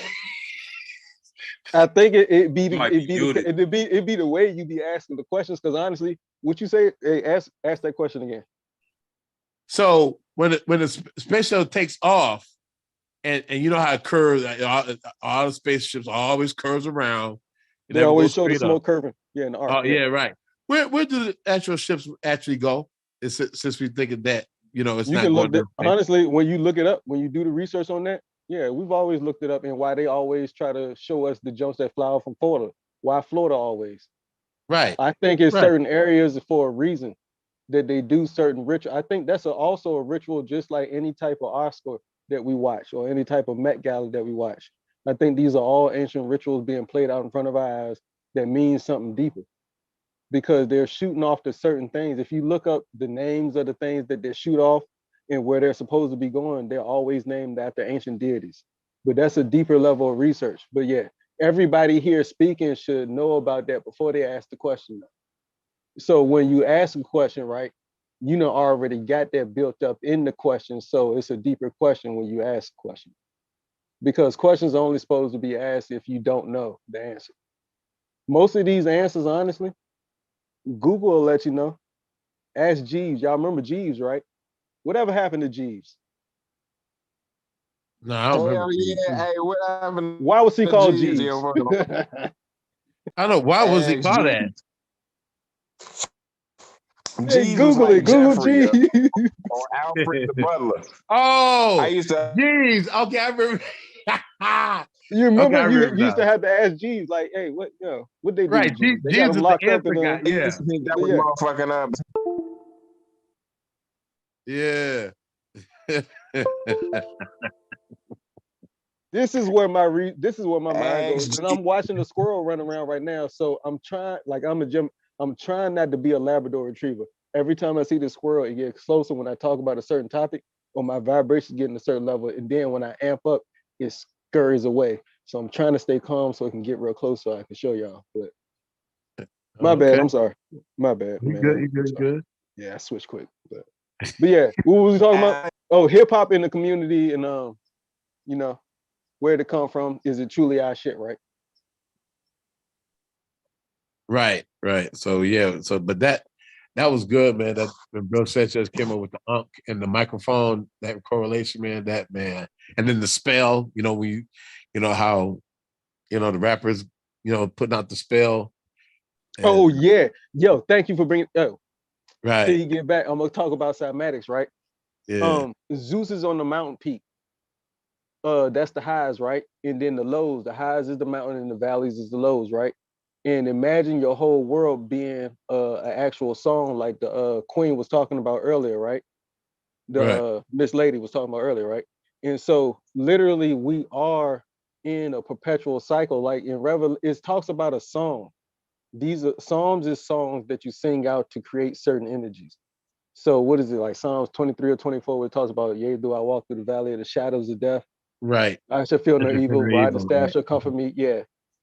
I think it'd be the way you be asking the questions. Because honestly, what you say? Hey, ask that question again. So when the space shuttle takes off, and you know how it curves, all the spaceships always curves around. They always show the smoke curving. Yeah, in the arc. Oh, yeah, right. Where do the actual ships actually go? Since we think of that, you know, it's you not can going look honestly, when you look it up, when you do the research on that, yeah, we've always looked it up, and why they always try to show us the jumps that fly out from Florida. Why Florida always? Right. I think it's certain areas for a reason that they do certain ritual. I think that's also a ritual, just like any type of Oscar that we watch or any type of Met Gala that we watch. I think these are all ancient rituals being played out in front of our eyes that mean something deeper, because they're shooting off to certain things. If you look up the names of the things that they shoot off and where they're supposed to be going, they're always named after ancient deities. But that's a deeper level of research. But yeah, everybody here speaking should know about that before they ask the question. So when you ask a question, right, you know, already got that built up in the question. So it's a deeper question when you ask a question, because questions are only supposed to be asked if you don't know the answer. Most of these answers, honestly, Google will let you know. Ask Jeeves. Y'all remember Jeeves, right? Whatever happened to Jeeves? No, I don't remember. Hell yeah. Hey, what happened? Why was he to called Jeezy? Jeeves? I don't know. Why was he Ask called that? Hey, Jeezy was Google like it. Google Jeffrey Jeeves. or Alfred the Butler. Oh, I used to. Jeeves. Okay, I remember. You Okay, remember I you remember used now. to have to ask Jeeves, like, hey, what they do Right, to Jeeves? They got Jeeves him is the locked up answer in guy. I used to think that was motherfucking up. Yeah. This is where my mind goes, Ask and I'm watching the squirrel run around right now. So I'm trying, like I'm trying not to be a Labrador Retriever. Every time I see the squirrel, it gets closer when I talk about a certain topic, or my vibrations getting a certain level, and then when I amp up, it scurries away. So I'm trying to stay calm so it can get real close so I can show y'all. But my bad, I'm sorry. My bad, You man. good? You good? You good? Yeah, I switched quick. But yeah, what was we talking about? Oh, hip hop in the community and you know, where to come from. Is it truly our shit, right? Right, right. So yeah, but that was good, man. That when Bill Sanchez came up with the unk and the microphone, that correlation, man, and then the spell, how, the rappers, putting out the spell. Oh yeah. Yo, thank you for bringing till Right. you get back. I'm gonna talk about cymatics, right? Yeah. Zeus is on the mountain peak. That's the highs, right? And then the lows. The highs is the mountain and the valleys is the lows, right? And imagine your whole world being an actual song like the Queen was talking about earlier, right? The Miss Lady was talking about earlier, right? And so literally we are in a perpetual cycle. Like in it talks about a song. These are Psalms is songs that you sing out to create certain energies. So what is it like Psalms 23 or 24 where it talks about, yea, do I walk through the valley of the shadows of death? Right. I shall feel no evil. Ride the staff Right. shall comfort me. Yeah.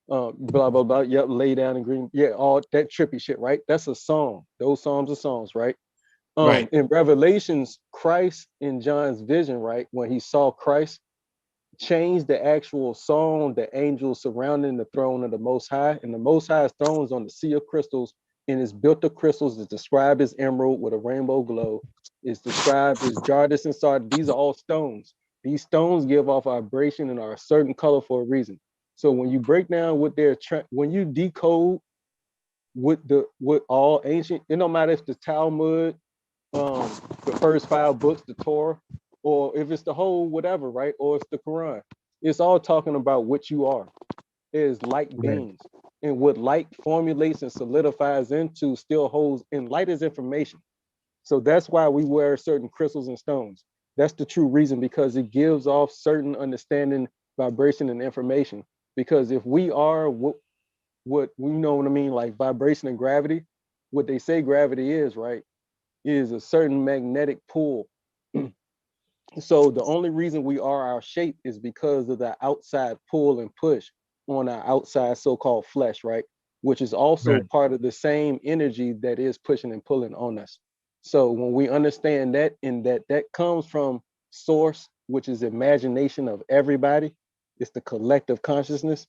Blah, blah, blah. Yep. Lay down in green. Yeah. All that trippy shit, right? That's a song. Those Psalms are songs, right? Right. In Revelations, Christ in John's vision, right? When he saw Christ, changed the actual song, the angels surrounding the throne of the Most High. And the Most High's throne is on the sea of crystals, and it's built of crystals. It's described as emerald with a rainbow glow. It's described as Jardis and Sardis. These are all stones. These stones give off vibration and are a certain color for a reason. So when you break down what they're when you decode what all ancient, it don't matter if the Talmud, the first 5 books, the Torah, or if it's the whole whatever, right? Or it's the Quran. It's all talking about what you are. It is light beings. And what light formulates and solidifies into still holds, and light is information. So that's why we wear certain crystals and stones. That's the true reason, because it gives off certain understanding, vibration, and information. Because if we are what we know what I mean, like vibration and gravity, what they say gravity is, right, is a certain magnetic pull. So the only reason we are our shape is because of the outside pull and push on our outside so-called flesh, right? Which is also part of the same energy that is pushing and pulling on us. So when we understand that, and that comes from source, which is imagination of everybody, it's the collective consciousness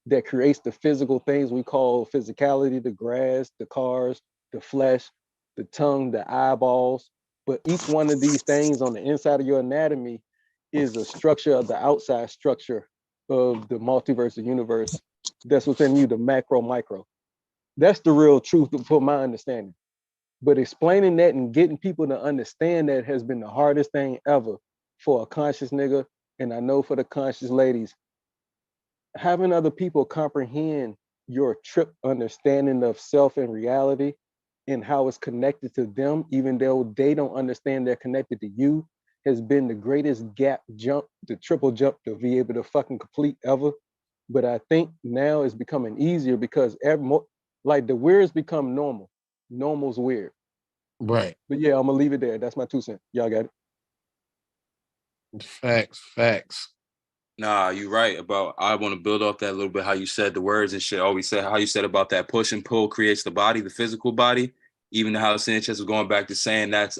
that creates the physical things we call physicality, the grass, the cars, the flesh, the tongue, the eyeballs. But each one of these things on the inside of your anatomy is a structure of the outside structure of the multiverse, the universe that's within you, the macro, micro. That's the real truth for my understanding. But explaining that and getting people to understand that has been the hardest thing ever for a conscious nigga. And I know for the conscious ladies, having other people comprehend your trip understanding of self and reality and how it's connected to them, even though they don't understand they're connected to you, has been the greatest gap jump, the triple jump to be able to fucking complete ever. But I think now it's becoming easier because like the weird's become normal. Normal's weird. Right. But yeah, I'm gonna leave it there. That's my 2 cents. Y'all got it. Facts. Nah, you're right about. I want to build off that a little bit. How you said the words and shit. Always said how you said about that push and pull creates the body, the physical body. Even how Sanchez was going back to saying that's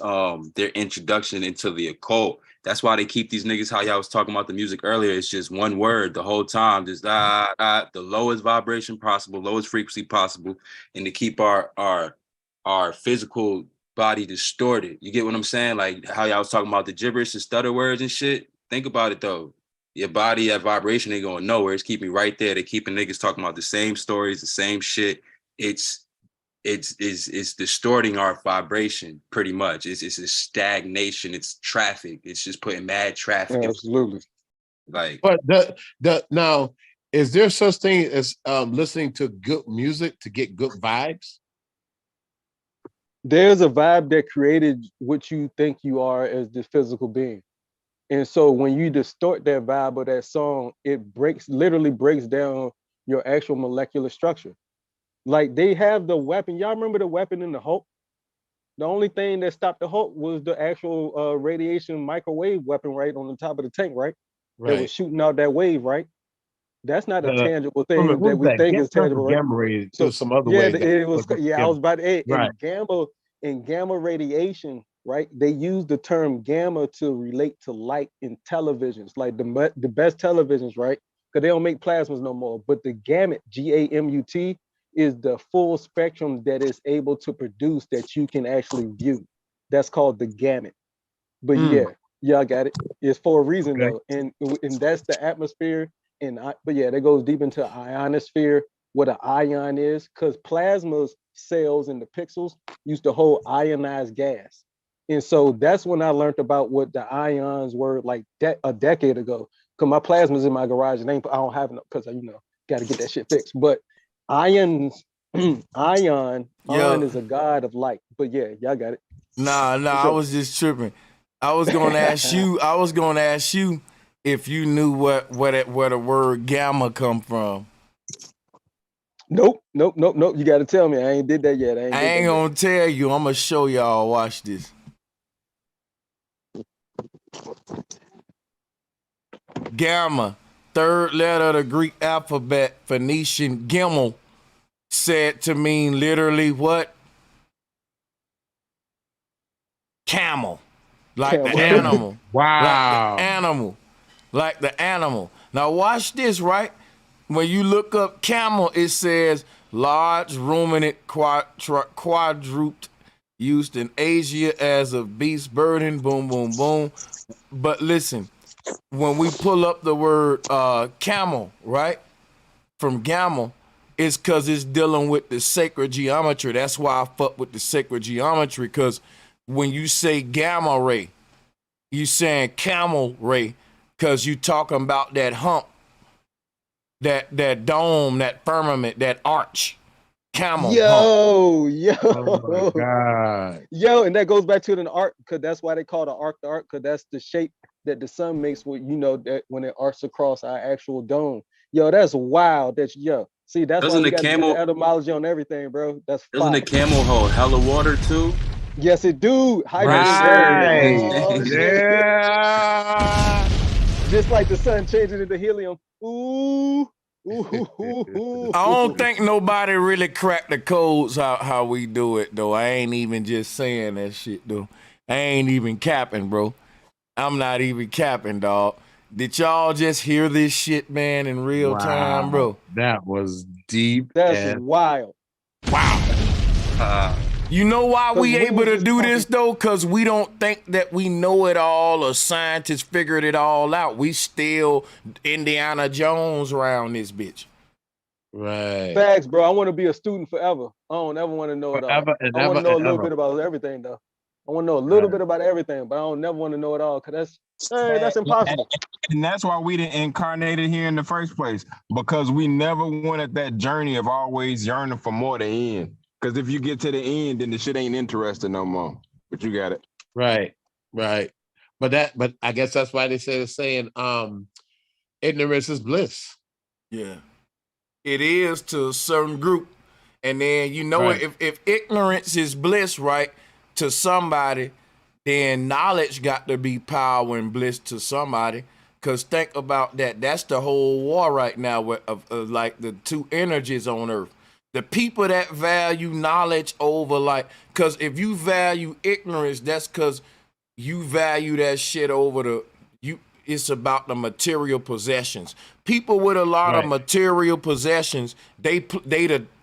their introduction into the occult. That's why they keep these niggas. How y'all was talking about the music earlier. It's just one word the whole time, just the lowest vibration possible, lowest frequency possible, and to keep our physical body distorted. You get what I'm saying? Like how y'all was talking about the gibberish and stutter words and shit. Think about it though. your body, that vibration ain't going nowhere. It's keeping me right there. They keeping niggas talking about the same stories, the same shit. It's distorting our vibration pretty much. It's a stagnation. It's traffic. It's just putting mad traffic. Absolutely. Like, but the now, is there such thing as listening to good music to get good vibes? There's a vibe that created what you think you are as the physical being. And so when you distort that vibe of that song, it literally breaks down your actual molecular structure. Like they have the weapon. Y'all remember the weapon in the Hulk? The only thing that stopped the Hulk was the actual radiation microwave weapon right on the top of the tank, right? That was shooting out that wave, right? That's not a tangible thing that we think is tangible, right? Gamma rays. So Some other yeah, way. it was. Yeah, I was about to add. Right. In gamma radiation, right? They use the term gamma to relate to light in televisions, like the best televisions, right? Because they don't make plasmas no more. But the gamut, GAMUT, is the full spectrum that is able to produce that you can actually view. That's called the gamut. But yeah, y'all got it. It's for a reason though, and that's the atmosphere. But yeah, that goes deep into ionosphere, what an ion is, because plasma's cells in the pixels used to hold ionized gas. And so that's when I learned about what the ions were like a decade ago. Because my plasma's in my garage and I don't have enough because got to get that shit fixed. But ions, ion is a god of light. But yeah, y'all got it. Nah, I was just tripping. I was gonna ask you if you knew where the word gamma come from. Nope. You got to tell me. I ain't did that yet. I ain't gonna tell you. I'm gonna show y'all. Watch this. Gamma, third letter of the Greek alphabet, Phoenician gimel, said to mean literally what? Camel. Like the animal. Wow. Like the animal. Now watch this, right? When you look up camel, it says large ruminant quadruped used in Asia as a beast burden, boom, boom, boom. But listen, when we pull up the word camel, right? From gamma, it's because it's dealing with the sacred geometry. That's why I fuck with the sacred geometry, because when you say gamma ray, you saying camel ray, because you talking about that hump, that dome, that firmament, that arch, camel hump. Oh my God. Yo, and that goes back to the arc, because that's why they call the arc, because that's the shape that the sun makes with, that when it arcs across our actual dome. Yo, that's wild. See, that's why we got to get the etymology on everything, bro. That's fire. Doesn't the camel hold hella water too? Yes, it do. Right. Oh, yeah. Just like the sun changing into helium. Ooh. I don't think nobody really cracked the codes how we do it, though. I ain't even just saying that shit, though. I ain't even capping, bro. I'm not even capping, dog. Did y'all just hear this shit, man, in real time, bro? That was deep. That's wild. Wow. You know why we able to do this, though? Because we don't think that we know it all or scientists figured it all out. We still Indiana Jones around this bitch. Right. Facts, bro. I want to be a student forever. I don't ever want to know it all. I want to know a little bit about everything, though. I want to know a little bit about everything, but I don't never want to know it all, because that's impossible. And that's why we didn't incarnate it here in the first place, because we never wanted that journey of always yearning for more to end. Because if you get to the end, then the shit ain't interesting no more. But you got it. Right. But I guess that's why they say ignorance is bliss. Yeah. It is to a certain group. And then if ignorance is bliss, right, to somebody, then knowledge got to be power and bliss to somebody. Because think about that. That's the whole war right now of like the two energies on earth. The people that value knowledge over because if you value ignorance, that's because you value that shit over it's about the material possessions. People with a lot of material possessions, they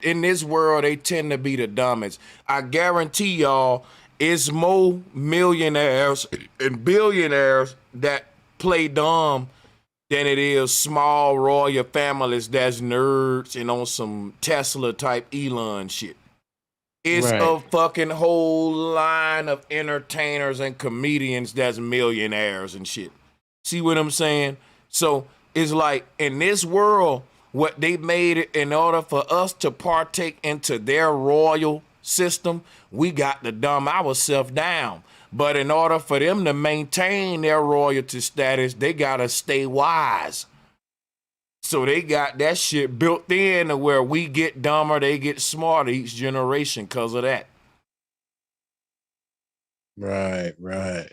in this world, they tend to be the dumbest. I guarantee y'all, it's more millionaires and billionaires that play dumb than it is small royal families that's nerds and on some Tesla type Elon shit. It's Right. a fucking whole line of entertainers and comedians that's millionaires and shit. See what I'm saying? So it's like in this world, what they made it in order for us to partake into their royal system, we got to dumb ourselves down. But in order for them to maintain their royalty status, they gotta stay wise. So they got that shit built in to where we get dumber, they get smarter each generation because of that. Right, right.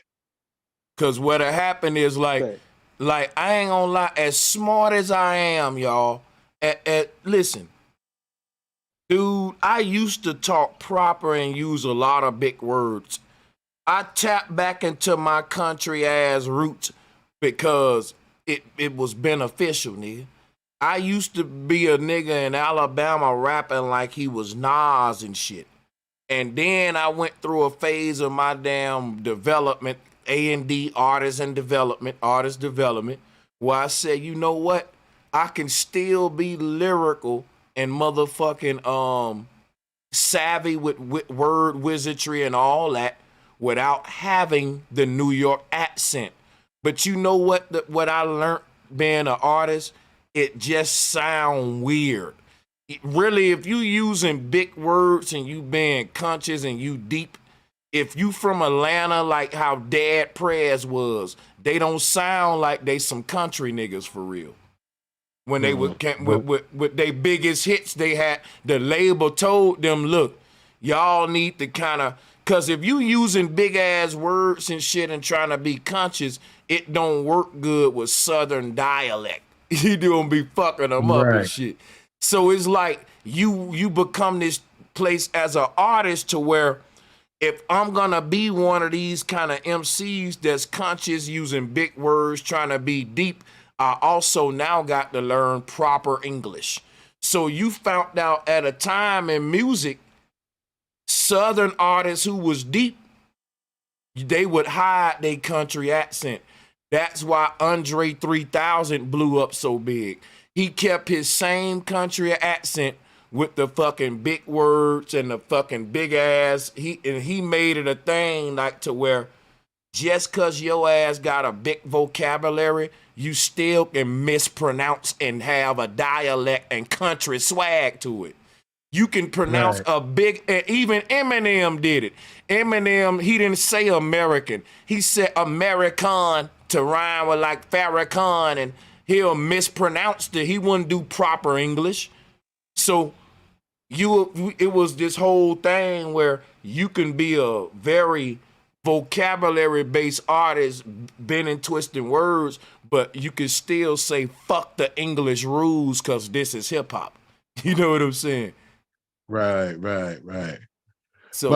Because what'll happen is like I ain't gonna lie, as smart as I am, y'all, listen, dude, I used to talk proper and use a lot of big words. I tapped back into my country ass roots because it was beneficial, nigga. I used to be a nigga in Alabama rapping like he was Nas and shit. And then I went through a phase of my damn development, A&D, artist development, where I said, you know what? I can still be lyrical and motherfucking savvy with word wizardry and all that without having the New York accent. But you know what I learned being an artist? It just sound weird. Really, if you using big words and you being conscious and you deep, if you from Atlanta like how Dad Prez was, they don't sound like they some country niggas for real. When they with their biggest hits they had, the label told them, look, y'all need to kind of, because if you using big ass words and shit and trying to be conscious, it don't work good with Southern dialect. You don't be fucking them up and shit. So it's like you become this place as an artist to where if I'm gonna be one of these kind of MCs that's conscious using big words, trying to be deep, I also now got to learn proper English. So you found out at a time in music, Southern artists who was deep, they would hide their country accent. That's why Andre 3000 blew up so big. He kept his same country accent with the fucking big words and the fucking big ass. He made it a thing like to where just cause your ass got a big vocabulary, you still can mispronounce and have a dialect and country swag to it. You can pronounce a big, even Eminem did it. Eminem, he didn't say American. He said American to rhyme with like Farrakhan, and he'll mispronounce it. He wouldn't do proper English. So it was this whole thing where you can be a very vocabulary-based artist, bending, twisting words, but you can still say fuck the English rules because this is hip-hop. You know what I'm saying? Right. So,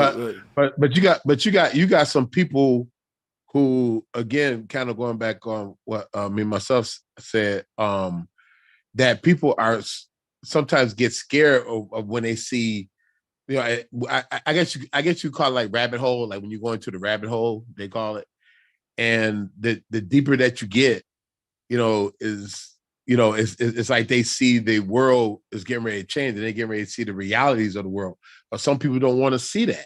but you got some people who, again, kind of going back on what me myself said, that people are sometimes get scared of when they see, you know, I guess you call it like rabbit hole, like when you go into the rabbit hole, they call it, and the deeper that you get, it's like they see the world is getting ready to change, and they getting ready to see the realities of the world. But some people don't want to see that.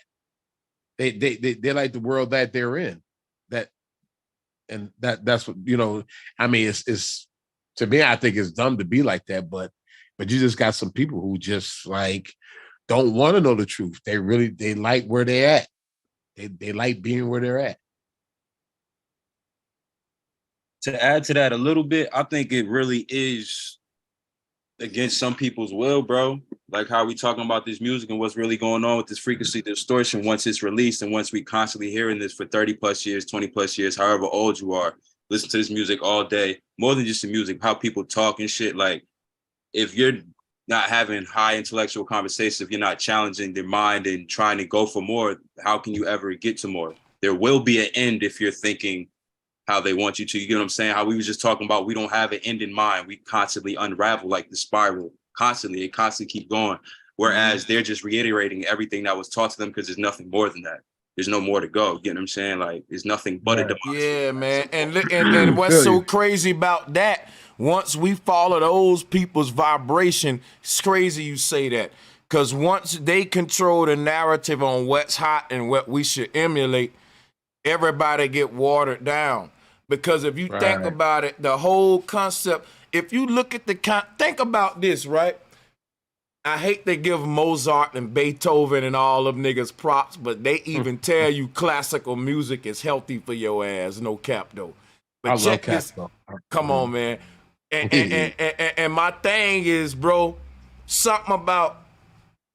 They like the world that they're in. That's what, I mean, it's to me, I think it's dumb to be like that, but you just got some people who just like don't want to know the truth. They like where they're at. They like being where they're at. To add to that a little bit, I think it really is against some people's will, bro. Like how we talking about this music and what's really going on with this frequency distortion once it's released, and once we constantly hearing this for 30 plus years, 20 plus years, however old you are, listen to this music all day, more than just the music, how people talk and shit. Like if you're not having high intellectual conversations, if you're not challenging their mind and trying to go for more, how can you ever get to more? There will be an end if you're thinking how they want you to. You get what I'm saying? How we was just talking about, we don't have an end in mind. We constantly unravel like the spiral. It constantly keep going. Whereas they're just reiterating everything that was taught to them because there's nothing more than that. there's no more to go. You know what I'm saying? Like, it's nothing but a democracy. Yeah, man. And what's so crazy about that, once we follow those people's vibration, it's crazy you say that. Because once they control the narrative on what's hot and what we should emulate, everybody get watered down. Because if you think about it, the whole concept, if you look at think about this, right? I hate to give Mozart and Beethoven and all them niggas props, but they even tell you classical music is healthy for your ass. No cap though. But I check love this. Come on, man. And my thing is, bro, something about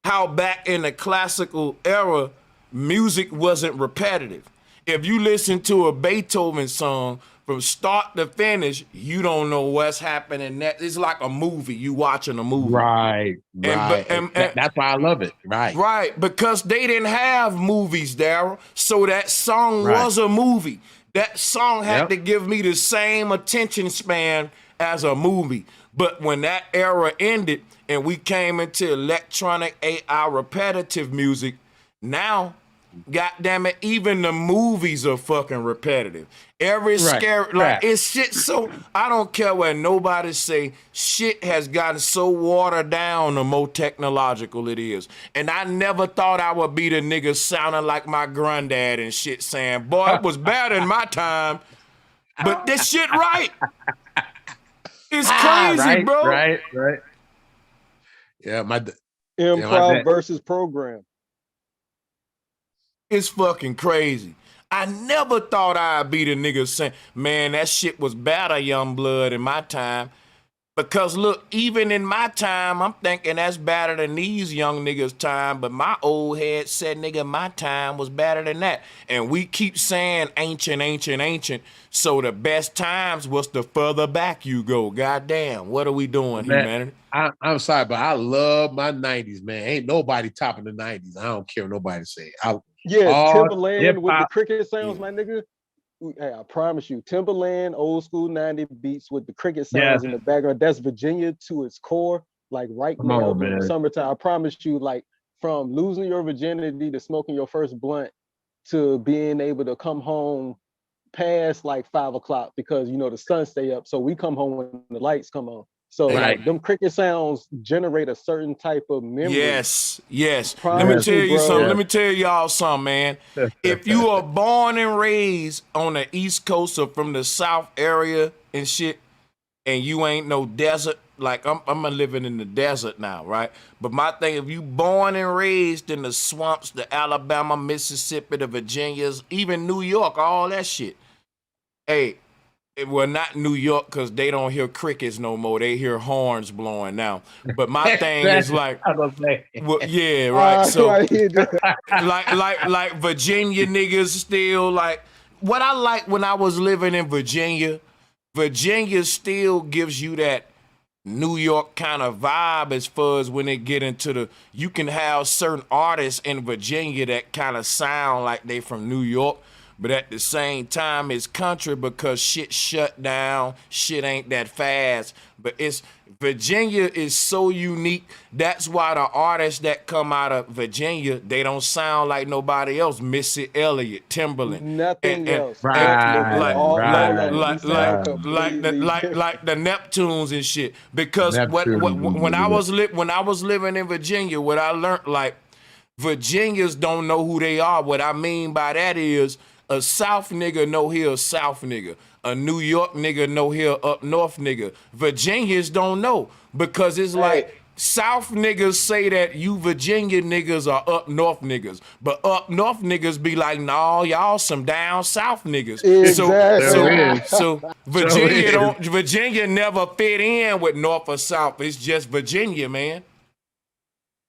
how back in the classical era, music wasn't repetitive. If you listen to a Beethoven song from start to finish, you don't know what's happening. It's like a movie. You watching a movie. Right. That's why I love it. Right. Right. Because they didn't have movies, Daryl. So that song was a movie. That song had to give me the same attention span as a movie. But when that era ended and we came into electronic AI repetitive music, now, goddamn it, even the movies are fucking repetitive. Every scary, like it's shit. So I don't care what nobody say. Shit has gotten so watered down the more technological it is. And I never thought I would be the nigga sounding like my granddad and shit, saying, "Boy, it was bad in my time, but this shit right." It's crazy, bro. Right. Yeah, my improv versus program. It's fucking crazy. I never thought I'd be the nigga saying, man, that shit was better, young blood, in my time. Because look, even in my time, I'm thinking that's better than these young niggas' time, but my old head said, nigga, my time was better than that. And we keep saying ancient. So the best times was the further back you go. Goddamn, what are we doing, humanity? I'm sorry, but I love my 90s, man. Ain't nobody topping the 90s. I don't care what nobody say. Timberland with the cricket sounds, my nigga. Hey, I promise you, Timberland, old school 90 beats with the cricket sounds in the background. That's Virginia to its core. Like now in the summertime, I promise you, like from losing your virginity to smoking your first blunt to being able to come home past like 5 o'clock because you know the sun stay up. So we come home when the lights come on. So like them cricket sounds generate a certain type of memory. Yes. Let me tell you something. Let me tell y'all something, man. If you are born and raised on the East Coast or from the South area and shit, and you ain't no desert, like I'm living in the desert now, right? But my thing, if you born and raised in the swamps, the Alabama, Mississippi, the Virginias, even New York, all that shit. Hey, well, not New York because they don't hear crickets no more. They hear horns blowing now. But my thing is like, well, yeah, right. So like Virginia niggas still like what I like when I was living in Virginia. Virginia still gives you that New York kind of vibe as far as when they get into you can have certain artists in Virginia that kind of sound like they from New York. But at the same time, it's country because shit shut down. Shit ain't that fast. But Virginia is so unique. That's why the artists that come out of Virginia, they don't sound like nobody else. Missy Elliott, Timberland, nothing else. Like the Neptunes and shit. Because when I was living in Virginia, what I learned, like Virginians don't know who they are. What I mean by that is, a South nigga know he a South nigga. A New York nigga know he a up North nigga. Virginians don't know because it's like South niggas say that you Virginia niggas are up North niggas. But up North niggas be like, nah, y'all some down South niggas. Exactly. So Virginia never fit in with North or South. It's just Virginia, man.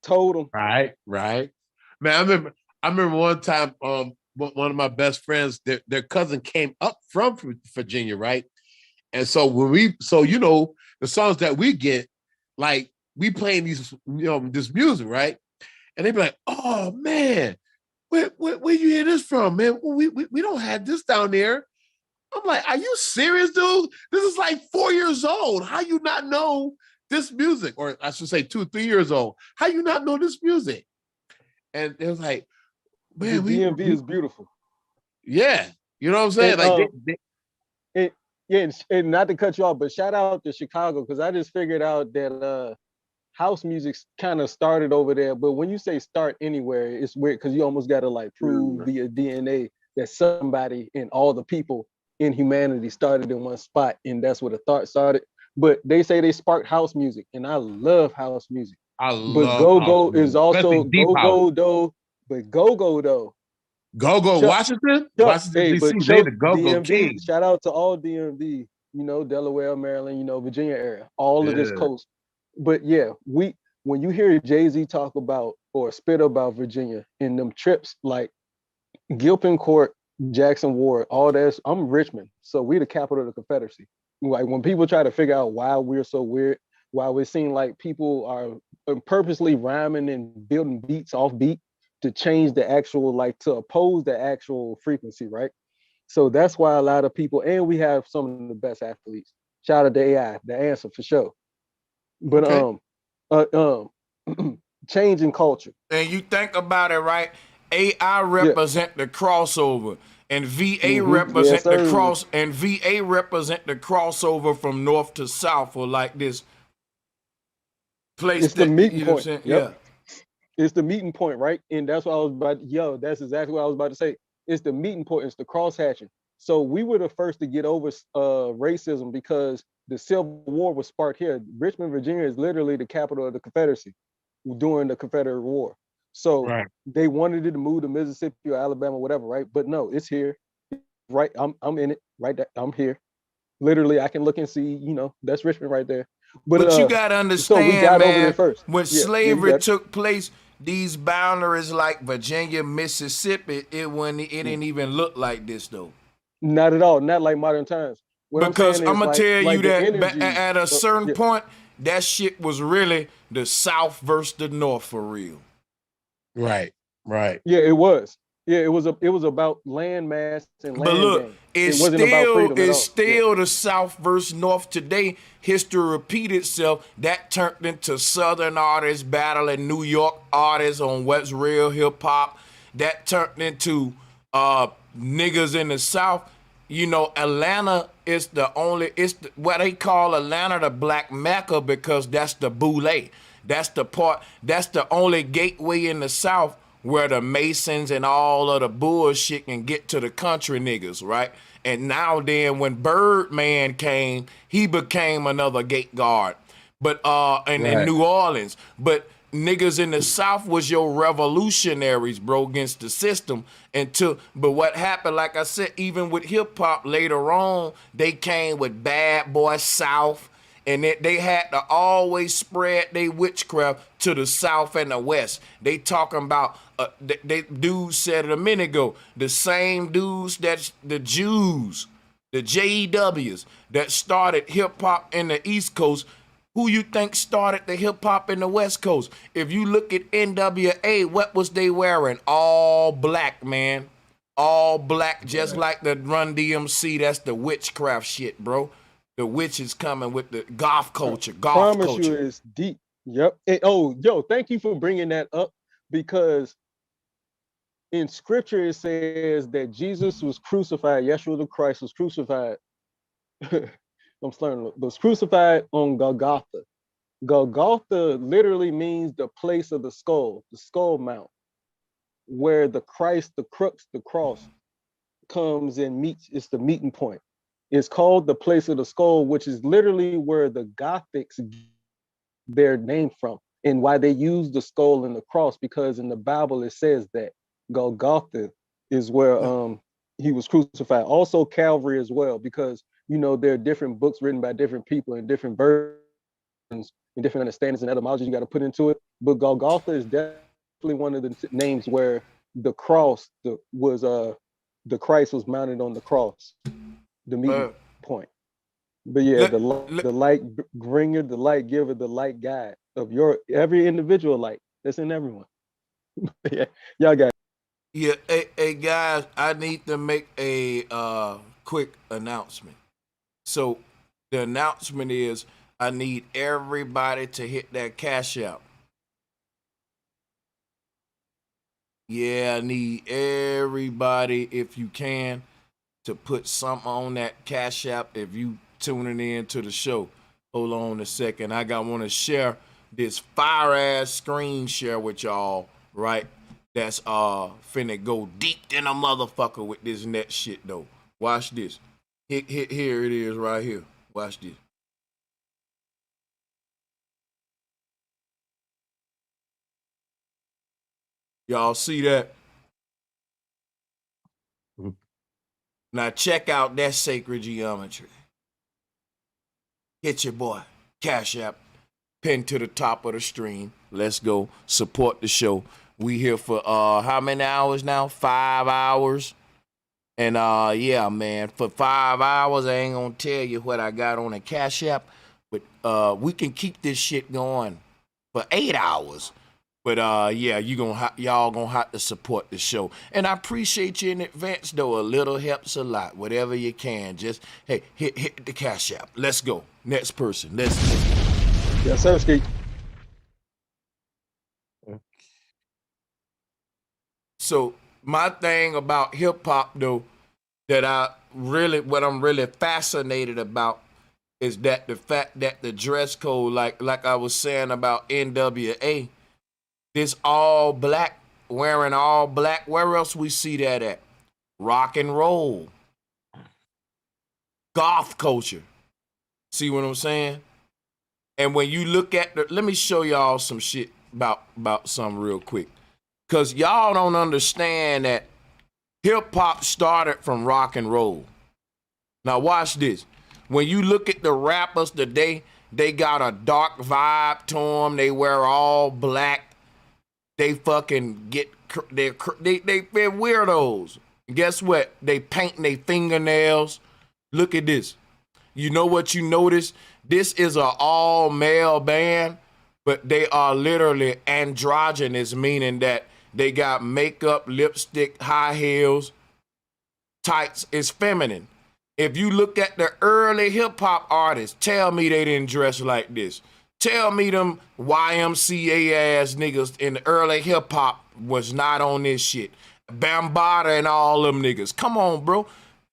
Total. Right. Man, I remember one time one of my best friends, their cousin came up from Virginia, right? And so you know, the songs that we get, like we playing these, you know, this music, right? And they be like, oh man, where you hear this from, man? We don't have this down there. I'm like, are you serious, dude? This is like 4 years old. How you not know this music? Or I should say 2, 3 years old. How you not know this music? And it was like, man, the DMV is beautiful. Yeah, you know what I'm saying? And, and not to cut you off, but shout out to Chicago, because I just figured out that house music kind of started over there. But when you say start anywhere, it's weird because you almost got to like prove via DNA that somebody and all the people in humanity started in one spot, and that's where the thought started. But they say they sparked house music, and I love house music. But go-go is also go-go though. But go-go though. Go-go Washington? Washington, hey, D.C., but they the go-go DMV, king. shout out to all DMV, Delaware, Maryland, Virginia area, all of this coast. But yeah, when you hear Jay-Z talk about or spit about Virginia in them trips, like Gilpin Court, Jackson Ward, all that, I'm Richmond. So we the capital of the Confederacy. Like when people try to figure out why we're so weird, why we seem like people are purposely rhyming and building beats off beat to change the actual, like to oppose the actual frequency, right? So that's why a lot of people, and we have some of the best athletes. Shout out to AI, the answer for sure. But changing culture. And you think about it, right? AI represent the crossover, and VA represent the cross, and VA represent the crossover from north to south, or like this place. It's the meeting point. Yeah. It's the meeting point, right? And that's what I was about. That's exactly what I was about to say. It's the meeting point. It's the cross hatching. So we were the first to get over racism because the Civil War was sparked here. Richmond, Virginia is literally the capital of the Confederacy during the Confederate War. So they wanted it to move to Mississippi or Alabama, whatever, right? But no, it's here. Right. I'm in it. Right. I'm here. Literally, I can look and see, that's Richmond right there. But you gotta understand, so we got man, over there first. when slavery took place, these boundaries like Virginia, Mississippi, it didn't even look like this though. Not at all. Not like modern times. Because I'm gonna tell you that energy, at a certain point, that shit was really the South versus the North for real. Right. Yeah, it was. Yeah, it was about land mass and land. But look, gain. It's still the South versus North today. History repeat itself. That turned into Southern artists battling New York artists on what's real hip hop. That turned into niggas in the South. Atlanta is what they call Atlanta the Black Mecca because that's the boule. That's the only gateway in the South where the Masons and all of the bullshit can get to the country niggas, right? And now then when Birdman came, he became another gate guard. But in New Orleans. But niggas in the South was your revolutionaries, bro, against the system. But what happened, like I said, even with hip hop later on, they came with Bad Boy South. And they had to always spread their witchcraft to the South and the West. They talking about, they dudes said it a minute ago, the same dudes that's the Jews, the JEWs that started hip hop in the East Coast. Who you think started the hip hop in the West Coast? If you look at NWA, what was they wearing? All black, man. All black, just like the Run DMC. That's the witchcraft shit, bro. The witches coming with the goth culture. Goth culture. You is deep. Yep. And, thank you for bringing that up because in scripture it says that Jesus was crucified. Yeshua the Christ was crucified. I'm slurring. Was crucified on Golgotha. Golgotha literally means the place of the skull mount, where the Christ, the crux, the cross comes and meets. It's the meeting point. It's called the place of the skull, which is literally where the Gothics get their name from and why they use the skull and the cross, because in the Bible it says that Golgotha is where he was crucified. Also Calvary as well, because there are different books written by different people and different versions and different understandings and etymologies you got to put into it. But Golgotha is definitely one of the names where the cross the Christ was mounted on the cross. The meeting point. But yeah, the light bringer, the light giver, the light guide of every individual light that's in everyone. Yeah, y'all got it. Yeah, hey guys, I need to make a quick announcement. So the announcement is I need everybody to hit that cash app. Yeah, I need everybody, if you can, to put something on that Cash App if you tuning in to the show. Hold on a second. I want to share this fire ass screen share with y'all, right? That's finna go deep in a motherfucker with this net shit though. Watch this. Here it is right here. Watch this. Y'all see that? Now check out that sacred geometry. Hit your boy, Cash App, pinned to the top of the stream. Let's go support the show. We here for how many hours now? 5 hours. And yeah, man, for 5 hours, I ain't gonna tell you what I got on the Cash App, but we can keep this shit going for 8 hours. But yeah, y'all gonna have to support the show, and I appreciate you in advance. Though a little helps a lot. Whatever you can, just hey, hit the Cash App. Let's go. Next person. Let's go. Yes, sir, Ski. So my thing about hip hop though, that what I'm really fascinated about is that the fact that the dress code, like I was saying about NWA. This all black, wearing all black. Where else we see that at? Rock and roll. Goth culture. See what I'm saying? And when you look at let me show y'all some shit about something real quick. Cause y'all don't understand that hip hop started from rock and roll. Now watch this. When you look at the rappers today, they got a dark vibe to them. They wear all black. They fucking they're weirdos. Guess what? They paint their fingernails. Look at this. You know what you notice? This is an all male band, but they are literally androgynous, meaning that they got makeup, lipstick, high heels, tights. It's feminine. If you look at the early hip hop artists, tell me they didn't dress like this. Tell me them YMCA ass niggas in the early hip hop was not on this shit. Bambaataa and all them niggas. Come on, bro.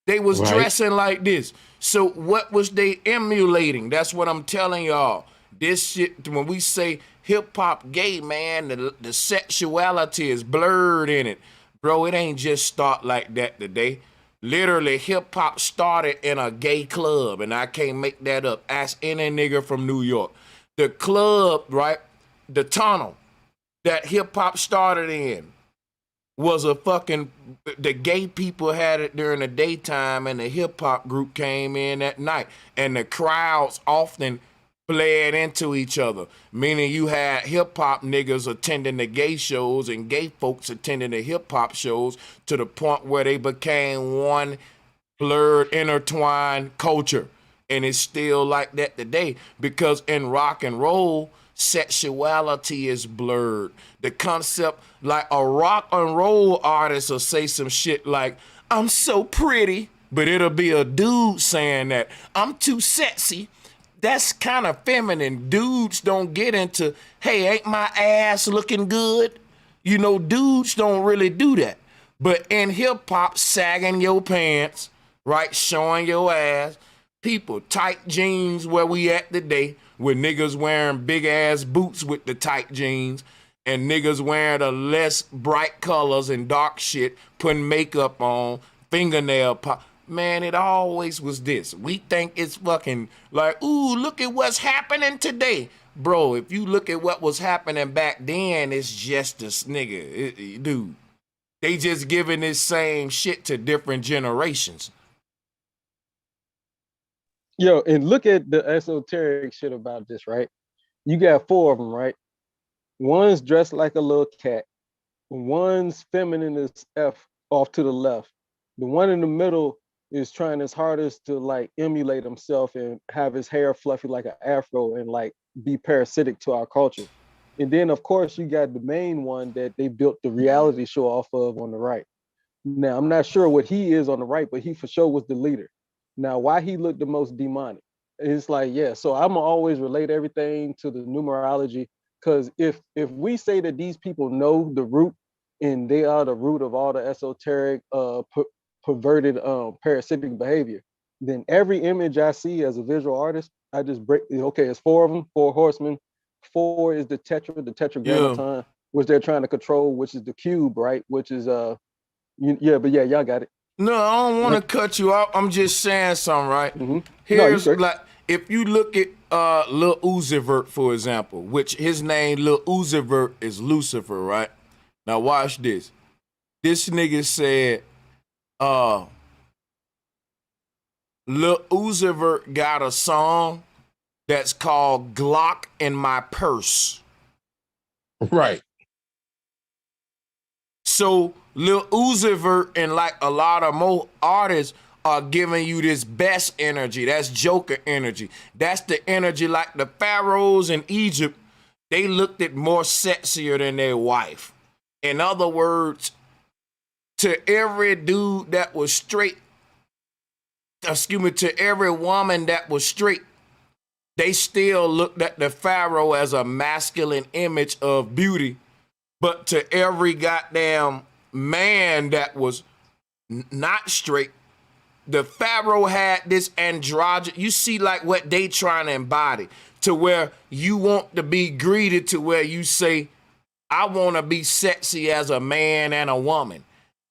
They was dressing like this. So what was they emulating? That's what I'm telling y'all. This shit, when we say hip hop gay, man, the sexuality is blurred in it. Bro, it ain't just start like that today. Literally, hip hop started in a gay club, and I can't make that up. Ask any nigga from New York. The club, right? The tunnel that hip hop started in was the gay people had it during the daytime and the hip hop group came in at night. And the crowds often bled into each other, meaning you had hip hop niggas attending the gay shows and gay folks attending the hip hop shows to the point where they became one blurred, intertwined culture. And it's still like that today because in rock and roll, sexuality is blurred. The concept, like a rock and roll artist will say some shit like, I'm so pretty, but it'll be a dude saying that. I'm too sexy. That's kind of feminine. Dudes don't get into, hey, ain't my ass looking good? You know, dudes don't really do that. But in hip hop, sagging your pants, right, showing your ass, people, tight jeans where we at today, with niggas wearing big ass boots with the tight jeans, and niggas wearing the less bright colors and dark shit, putting makeup on, fingernail pop. Man, it always was this. We think it's fucking like, ooh, look at what's happening today. Bro, if you look at what was happening back then, it's just this nigga. Dude, they just giving this same shit to different generations. Yo, and look at the esoteric shit about this, right? You got 4 of them, right? One's dressed like a little cat. One's feminine as F off to the left. The one in the middle is trying his hardest to like emulate himself and have his hair fluffy like an afro and like be parasitic to our culture. And then of course you got the main one that they built the reality show off of on the right. Now I'm not sure what he is on the right, but he for sure was the leader. Now, why he looked the most demonic? It's like, yeah, so I'm gonna always relate everything to the numerology, because if we say that these people know the root and they are the root of all the esoteric, perverted, parasitic behavior, then every image I see as a visual artist, I just break. Okay, it's 4 of them, 4 horsemen. 4 is the tetragrammaton, which they're trying to control, which is the cube, right? Which is yeah, but yeah, y'all got it. No, I don't want to cut you off. I'm just saying something, right? Here's like, if you look at Lil Uzi Vert, for example, which his name Lil Uzi Vert is Lucifer, right? Now watch this. This nigga said, Lil Uzi Vert got a song that's called Glock in My Purse. Right. So Lil Uzi Vert and like a lot of more artists are giving you this best energy. That's Joker energy. That's the energy like the pharaohs in Egypt. They looked at more sexier than their wife. In other words, to every dude that was straight, to every woman that was straight, they still looked at the pharaoh as a masculine image of beauty. But to every goddamn man that was not straight, the pharaoh had this androgyny. You see like what they trying to embody, to where you want to be greeted, to where you say, I want to be sexy as a man and a woman.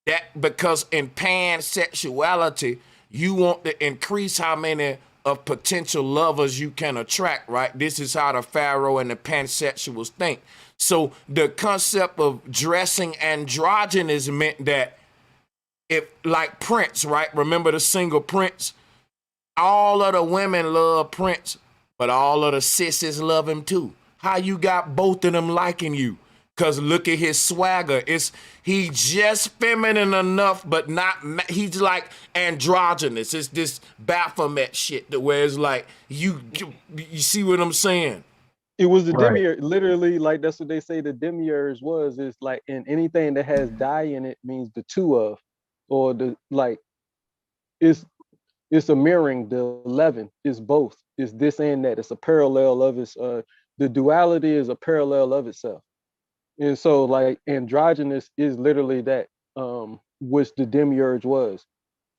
That because in pansexuality, you want to increase how many of potential lovers you can attract, right? This is how the pharaoh and the pansexuals think. So the concept of dressing androgynous meant that if, like Prince, right? Remember the single Prince? All of the women love Prince, but all of the sissies love him too. How you got both of them liking you? Cause look at his swagger. He just feminine enough, but not. He's like androgynous. It's this Baphomet shit that where it's like you see what I'm saying? It was the demiurge. Literally, like that's what they say the demiurge was. It's like in anything that has die in it means the two of, or the like. It's a mirroring. The 11 is both. It's this and that. It's a parallel of its. The duality is a parallel of itself. And so like androgynous is literally that, which the demiurge was.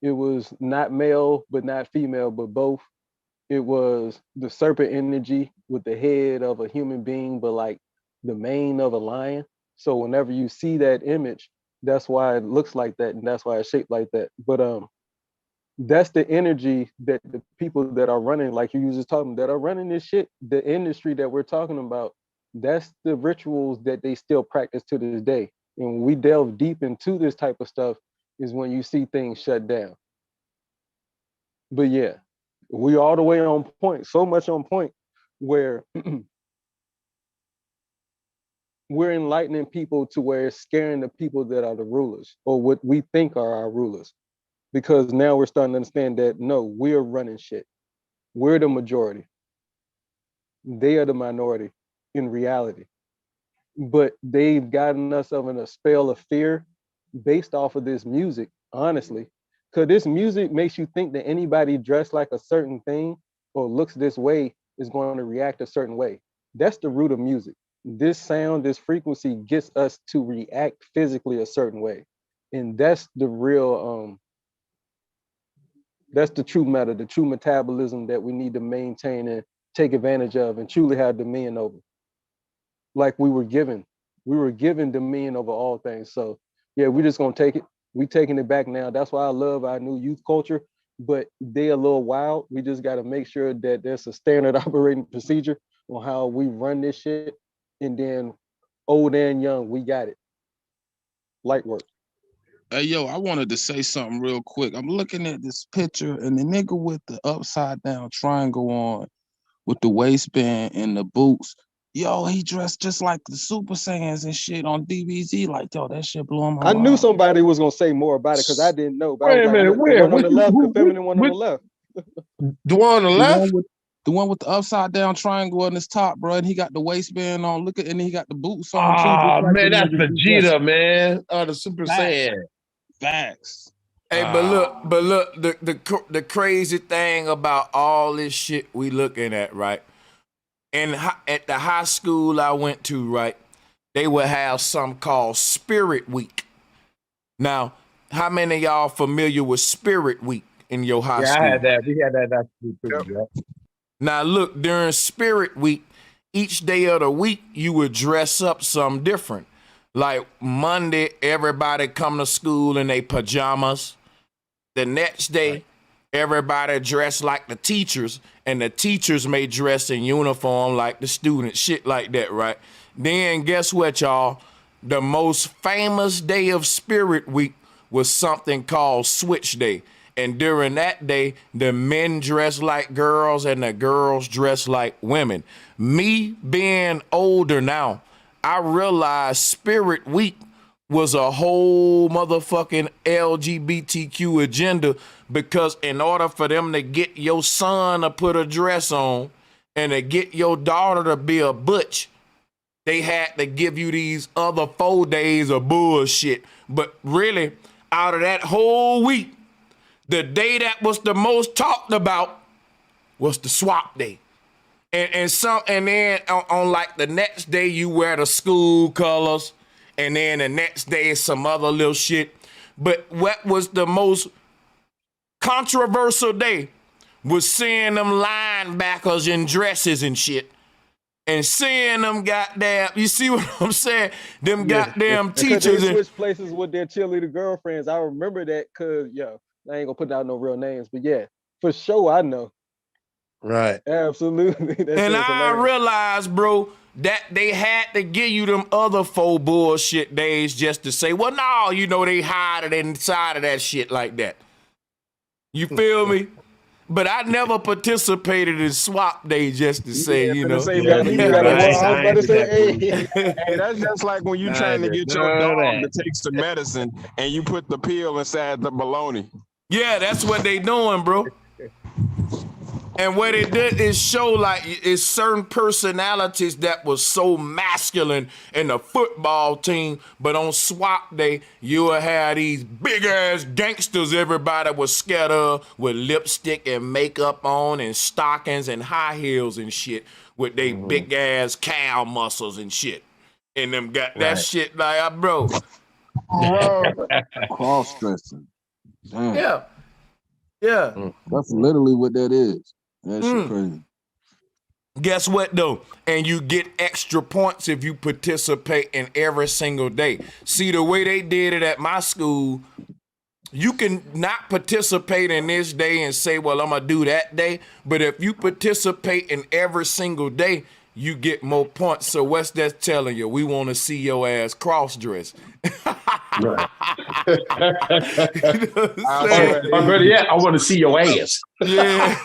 It was not male, but not female, but both. It was the serpent energy with the head of a human being, but like the mane of a lion. So whenever you see that image, that's why it looks like that, and that's why it's shaped like that. But that's the energy that the people that are running, like you was just talking, that are running this shit, the industry that we're talking about, that's the rituals that they still practice to this day. And when we delve deep into this type of stuff is when you see things shut down. But yeah, we all the way on point, so much on point where we're enlightening people to where it's scaring the people that are the rulers or what we think are our rulers. Because now we're starting to understand that no, we're running shit. We're the majority. They are the minority in reality. But they've gotten us in a spell of fear based off of this music, honestly. Because this music makes you think that anybody dressed like a certain thing or looks this way is going to react a certain way. That's the root of music. This sound, this frequency gets us to react physically a certain way. And that's the real, that's the true matter, the true metabolism that we need to maintain and take advantage of and truly have dominion over. Like we were given dominion over all things. So yeah, we're just gonna take it. We taking it back now. That's why I love our new youth culture, but they a little wild. We just gotta make sure that there's a standard operating procedure on how we run this shit. And then old and young, we got it. Light work. Hey, yo, I wanted to say something real quick. I'm looking at this picture and the nigga with the upside down triangle on with the waistband and the boots. Yo, he dressed just like the Super Saiyans and shit on DBZ. Like, yo, that shit blowing my mind. I knew somebody was gonna say more about it because I didn't know. But Wait a minute, where? The one on the left, the feminine one on the left. The one on the left? The one with the upside down triangle on his top, bro. And he got the waistband on. Look at, and he got the boots on. Oh, man, that's Vegeta, man. Oh, the Super Saiyan. Facts. Hey, but look, the crazy thing about all this shit we looking at, right? And at the high school I went to, right, they would have something called Spirit Week. Now, how many of y'all familiar with Spirit Week in your high school? I had that. We had that too. Yeah. Now, look, during Spirit Week, each day of the week, you would dress up something different. Like Monday, everybody come to school in their pajamas. The next day, everybody dress like the teachers, and the teachers may dress in uniform like the students, shit like that, right? Then guess what, y'all? The most famous day of Spirit Week was something called Switch Day. And during that day, the men dress like girls and the girls dress like women. Me being older now, I realized Spirit Week was a whole motherfucking LGBTQ agenda, because in order for them to get your son to put a dress on and to get your daughter to be a butch, they had to give you these other 4 days of bullshit. But really, out of that whole week, the day that was the most talked about was the swap day. And then on like the next day you wear the school colors, and then the next day is some other little shit. But what was the most controversial day was seeing them linebackers in dresses and shit. And seeing them goddamn, you see what I'm saying? Them goddamn teachers. They switch places with their cheerleader girlfriends. I remember that because, I ain't gonna put out no real names, but yeah, for sure I know. Right. Absolutely. And I realized, bro, that they had to give you them other 4 bullshit days just to say, well, no, they hide it inside of that shit like that. You feel me? But I never participated in swap day just to say, Hey, that's just like when you trying to get your dog to take some medicine and you put the pill inside the baloney. Yeah, that's what they doing, bro. And what it did is show like it's certain personalities that was so masculine in the football team, but on swap day, you would have these big ass gangsters everybody was scared of with lipstick and makeup on and stockings and high heels and shit with they big ass cow muscles and shit. And them got that shit like, bro. Cross-dressing. Damn. Yeah. That's literally what that is. That shit crazy. Guess what though? And you get extra points if you participate in every single day. See, the way they did it at my school, you can not participate in this day and say, well, I'm gonna do that day. But if you participate in every single day, you get more points. So what's that telling you? We want to see your ass cross-dress. Right. I want to see your ass. Yeah.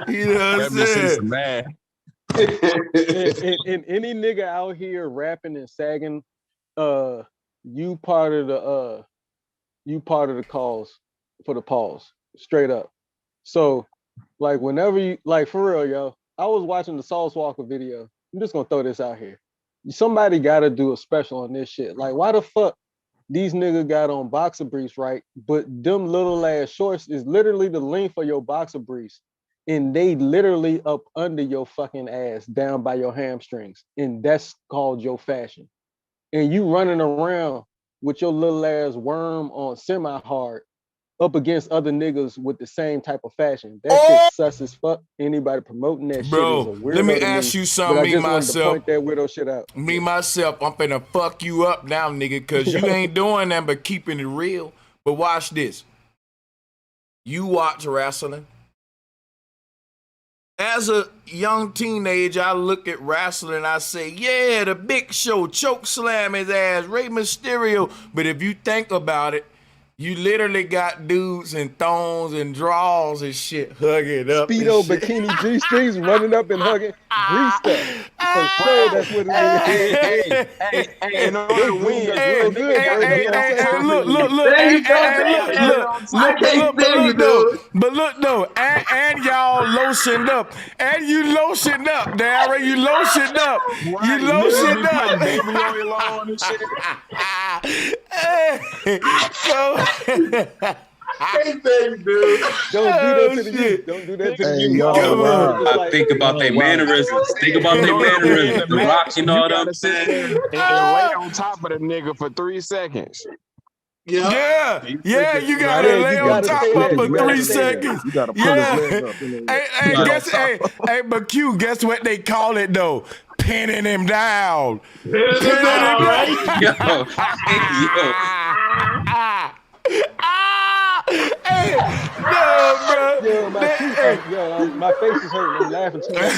You know what I'm saying? Man. And any nigga out here rapping and sagging, you part of the cause for the pause. Straight up. So like whenever you like for real, yo, I was watching the Sauce Walker video. I'm just gonna throw this out here. Somebody gotta do a special on this shit. Like, why the fuck these niggas got on boxer briefs, right? But them little ass shorts is literally the length of your boxer briefs. And they literally up under your fucking ass, down by your hamstrings. And that's called your fashion. And you running around with your little ass worm on semi-hard up against other niggas with the same type of fashion. That shit sus as fuck. Anybody promoting that shit is a weirdo. Let me ask you something, me myself. Point that weirdo shit out. Me myself, I'm finna fuck you up now, nigga, because you ain't doing that but keeping it real. But watch this. You watch wrestling. As a young teenager, I look at wrestling and I say, yeah, the Big Show, choke slam his ass, Rey Mysterio. But if you think about it, you literally got dudes in thongs and draws and shit hugging up. Speedo bikini G-strings running up and hugging. Grease stuff. For sure, that's what it is. Hey, in order to win, but look though, and y'all lotioned up, and you lotioned up, Darren, you lotioned up, you lotioned up. Baby oil on and shit. So Hey, baby, dude. Don't do that to the youth. Don't do that to the youth. I think about their mannerisms. Think about their mannerisms. The Rock and all them. And lay on top of the nigga for 3 seconds. Yeah, you gotta lay on top of him for 3 seconds. You gotta pull his leg up. Hey, but Q, guess what they call it though? Pinning him down. Pinning him down. Hey, no, bro. My face is hurting. I'm laughing too much.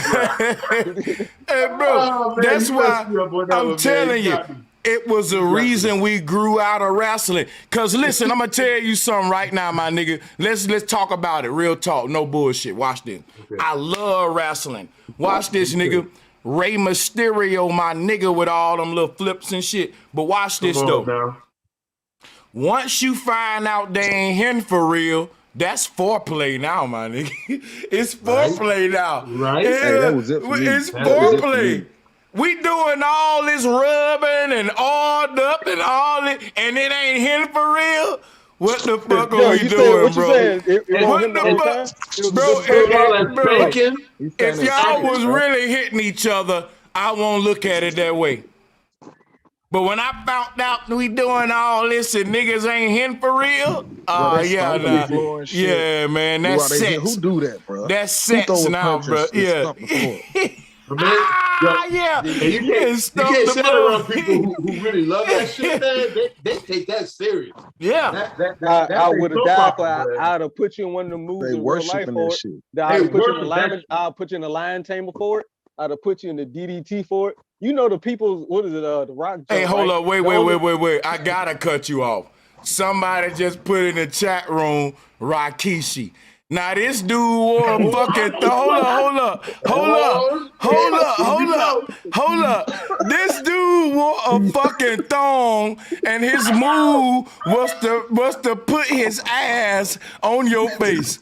Hey, bro, that's why I'm telling you. It was a reason we grew out of wrestling. Cause listen, I'm gonna tell you something right now, my nigga. Let's talk about it. Real talk, no bullshit. Watch this. Okay. I love wrestling. Watch this, nigga. Rey Mysterio, my nigga, with all them little flips and shit. But watch this though. Now. Once you find out they ain't him for real, that's foreplay now, my nigga. It's foreplay now. Right. Yeah, hey, that was it for me. It's foreplay. We doing all this rubbing and all up and all it, and it ain't him for real. What the fuck are we doing, bro? What the fuck, bro? If y'all was really hitting each other, I won't look at it that way. But when I found out we doing all this and niggas ain't him for real, yeah, man, that's sex. Who do that, bro? That's sex now, bro. Yeah. Yeah. And you can't say that around people who really love that shit, man. They take that serious. Yeah. I would have died for it. I'd have put you in one of the moves in real life for it. I'll put you in the lion tamer for it. I'd have put you in the DDT for it. You know the people, what is it, the Rock? Hey, hold up, wait. I gotta cut you off. Somebody just put in the chat room, Rikishi. Now this dude wore a fucking hold up. This dude wore a fucking thong, and his move was to put his ass on your face.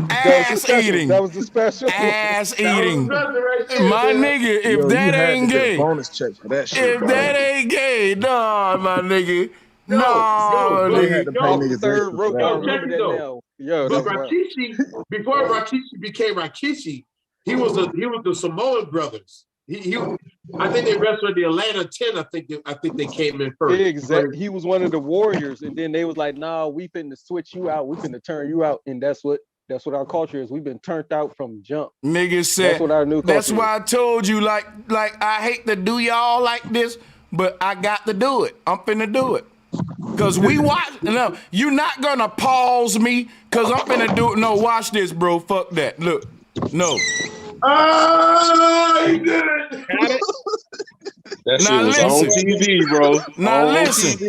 Ass eating. That was the special. Ass eating. My nigga, if that ain't gay. Bonus check for that shit. If that ain't gay, nah, my nigga. No, they had to pay niggas third rope. But Rikishi, before Rikishi became Rikishi, he was the Samoan brothers. I think they wrestled the Atlanta 10. I think they came in first. Exactly. He was one of the warriors, and then they was like, "Nah, we finna switch you out. We finna turn you out," and that's what our culture is. We've been turned out from jump. Niggas said that's what our new culture That's why I told you, like I hate to do y'all like this, but I got to do it. I'm finna do it. Cause we watch. No, you're not gonna pause me, cause I'm finna do it. No, watch this, bro. Fuck that. Look, no. Oh, he did it. Got it. That shit was on TV, bro. Now listen.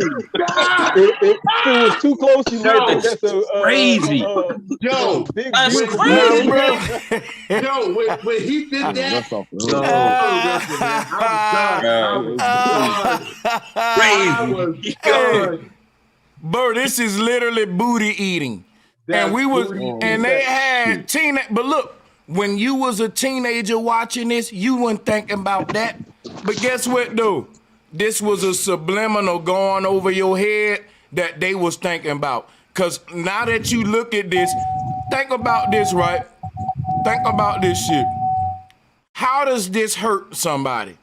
If it was too close, you might think that's crazy. Yo, big that's deal, crazy, bro. Yo, when he did that, I was done. Bro, this is literally booty eating. And they had but look, when you was a teenager watching this, you weren't thinking about that. But guess what, though? This was a subliminal going over your head that they was thinking about. Because now that you look at this, think about this, right? Think about this shit. How does this hurt somebody?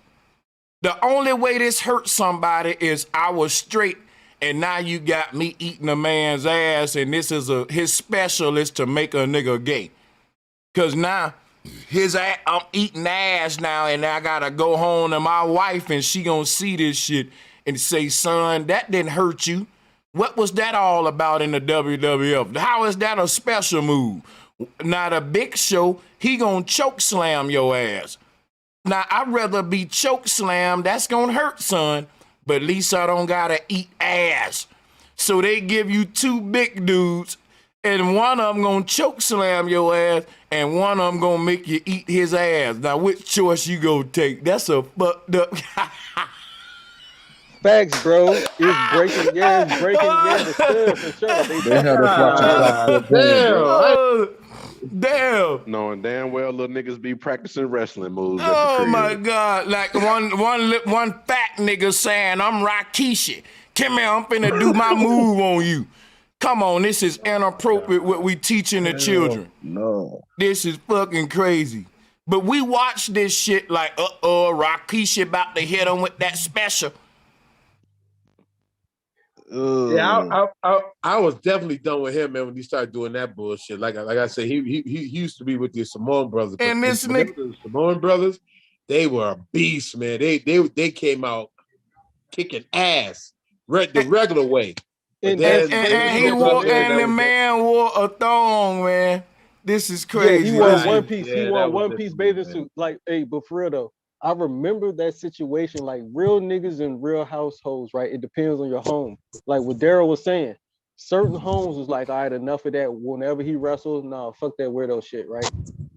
The only way this hurts somebody is I was straight, and now you got me eating a man's ass, and this is his special is to make a nigga gay. Cause now I'm eating ass now, and I gotta go home to my wife, and she gonna see this shit and say, "Son, that didn't hurt you. What was that all about in the WWF? How is that a special move?" Now the Big Show, he gonna choke slam your ass. Now I'd rather be choke slammed. That's gonna hurt, son. But at least I don't gotta eat ass. So they give you two big dudes, and one of them gonna choke slam your ass, and one of them gonna make you eat his ass. Now, which choice you gonna take? That's a fucked up. Facts, bro. It's breaking. Yeah, it's breaking. Yeah, the stud for sure. They had us watching. Damn. Knowing damn well little niggas be practicing wrestling moves. Oh my God! Like one fat nigga saying, "I'm Rikishi. Come here, I'm finna do my move on you." Come on, this is inappropriate what we teaching the children. No. This is fucking crazy. But we watch this shit like, Rakisha about to hit him with that special. Yeah, I was definitely done with him, man, when he started doing that bullshit. Like I said, he used to be with the Samoan brothers. And this nigga, the Samoan brothers, they were a beast, man. They came out kicking ass the regular way. And the man wore a thong, man. This is crazy. Yeah, he wore one piece. He wore one piece bathing suit. Like, hey, but for real though, I remember that situation. Like, real niggas in real households, right? It depends on your home. Like what Daryl was saying, certain homes was like, all right, enough of that. Whenever he wrestles, no, fuck that weirdo shit, right?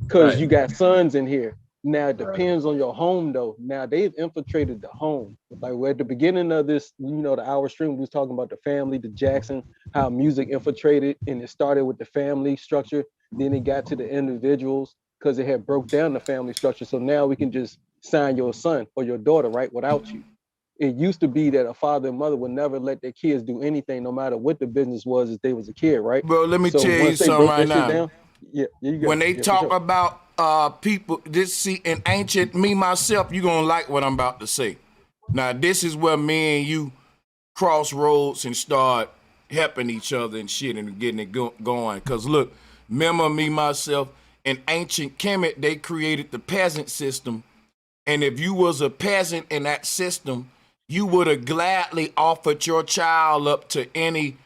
Because you got sons in here. Now it depends on your home though. Now they've infiltrated the home. Like we're at the beginning of this, the hour stream, we was talking about the family, the Jackson, how music infiltrated, and it started with the family structure. Then it got to the individuals because it had broke down the family structure. So now we can just sign your son or your daughter, right, without you. It used to be that a father and mother would never let their kids do anything, no matter what the business was if they was a kid, right? Bro, let me tell you something right now. When they talk about people, in ancient, me, myself, you're going to like what I'm about to say. Now, this is where me and you cross roads and start helping each other and shit and getting it going. Because look, remember me, myself, in ancient Kemet, they created the peasant system. And if you was a peasant in that system, you would have gladly offered your child up to any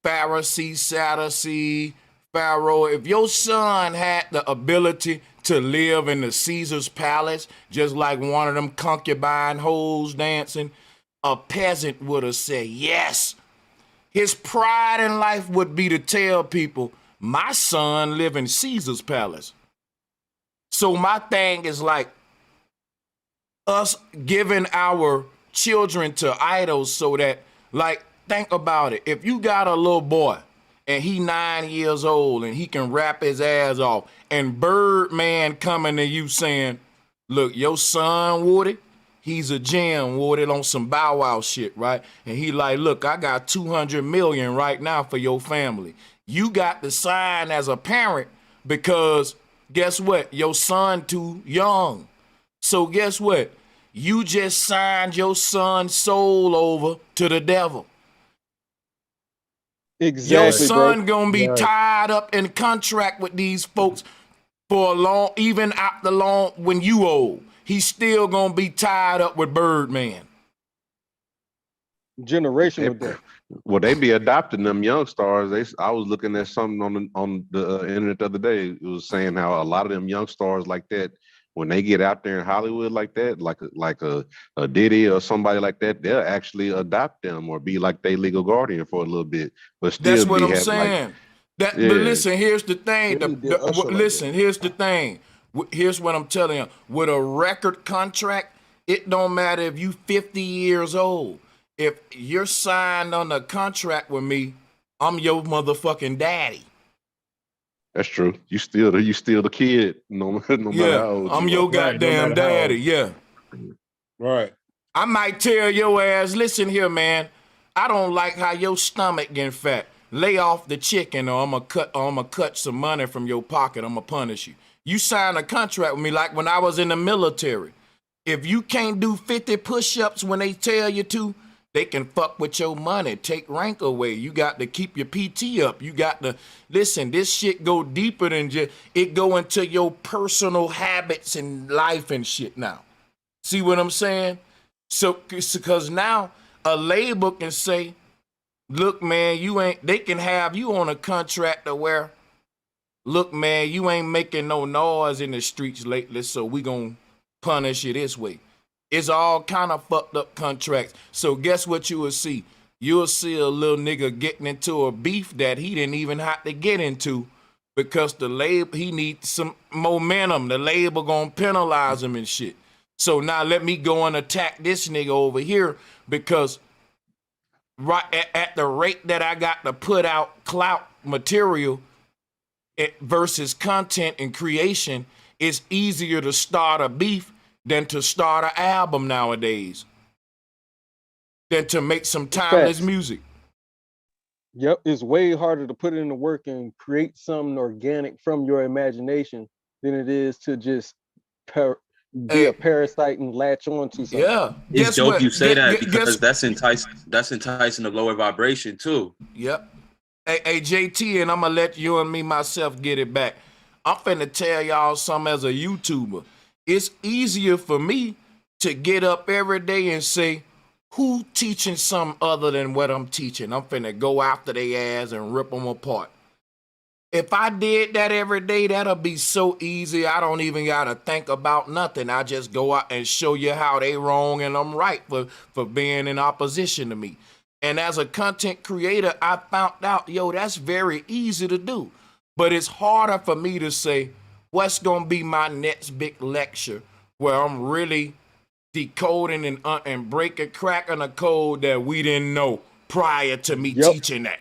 Pharisee, Sadducee, Pharaoh. If your son had the ability to live in the Caesar's palace, just like one of them concubine hoes dancing, a peasant would have said yes. His pride in life would be to tell people, my son live in Caesar's palace. So my thing is like us giving our children to idols so that, like, think about it. If you got a little boy and he 9 years old and he can rap his ass off and Birdman coming to you saying, look, your son Woody, he's a gem, Woody, on some Bow Wow shit, right? And he like, look, I got 200 million right now for your family. You got to sign as a parent because guess what? Your son too young. So guess what? You just signed your son's soul over to the devil. Exactly, your son bro. Gonna be tied up in contract with these folks for a long, even after long when you old. He's still gonna be tied up with Birdman. Generational death. Well, they be adopting them young stars. I was looking at something on the internet the other day. It was saying how a lot of them young stars like that, when they get out there in Hollywood like that, like a Diddy or somebody like that, they'll actually adopt them or be like their legal guardian for a little bit. But still, that's what I'm saying. But listen, here's the thing. Here's the thing. Here's what I'm telling you. With a record contract, it don't matter if you 50 years old. If you're signed on a contract with me, I'm your motherfucking daddy. That's true. You still the kid, no matter how old. I'm your goddamn daddy. Yeah. Right. I might tell your ass, listen here, man. I don't like how your stomach getting fat. Lay off the chicken, or I'm gonna cut some money from your pocket. I'm gonna punish you. You sign a contract with me like when I was in the military. If you can't do 50 push-ups when they tell you to, they can fuck with your money, take rank away. You got to keep your PT up. You got to, listen, this shit go deeper than just, it go into your personal habits and life and shit now. See what I'm saying? So, because now a label can say, look, man, they can have you on a contract to where, look, man, you ain't making no noise in the streets lately, so we gonna punish you this way. It's all kind of fucked up contracts. So guess what you will see? You'll see a little nigga getting into a beef that he didn't even have to get into because the label, he needs some momentum. The label gonna penalize him and shit. So now let me go and attack this nigga over here because right at the rate that I got to put out clout material versus content and creation, it's easier to start a beef than to start an album nowadays, than to make some timeless music. Yep, it's way harder to put in the work and create something organic from your imagination than it is to just be a parasite and latch on to something. Yeah. It's Guess dope what? you say that Guess. because that's enticing the lower vibration too. Yep. Hey, JT, and I'm gonna let you and me myself get it back. I'm finna tell y'all something as a YouTuber. It's easier for me to get up every day and say, who teaching something other than what I'm teaching? I'm finna go after their ass and rip them apart. If I did that every day, that'll be so easy. I don't even gotta think about nothing. I just go out and show you how they wrong and I'm right for being in opposition to me. And as a content creator, I found out, yo, that's very easy to do. But it's harder for me to say, what's gonna be my next big lecture where I'm really decoding and breaking, cracking a code that we didn't know prior to me teaching that.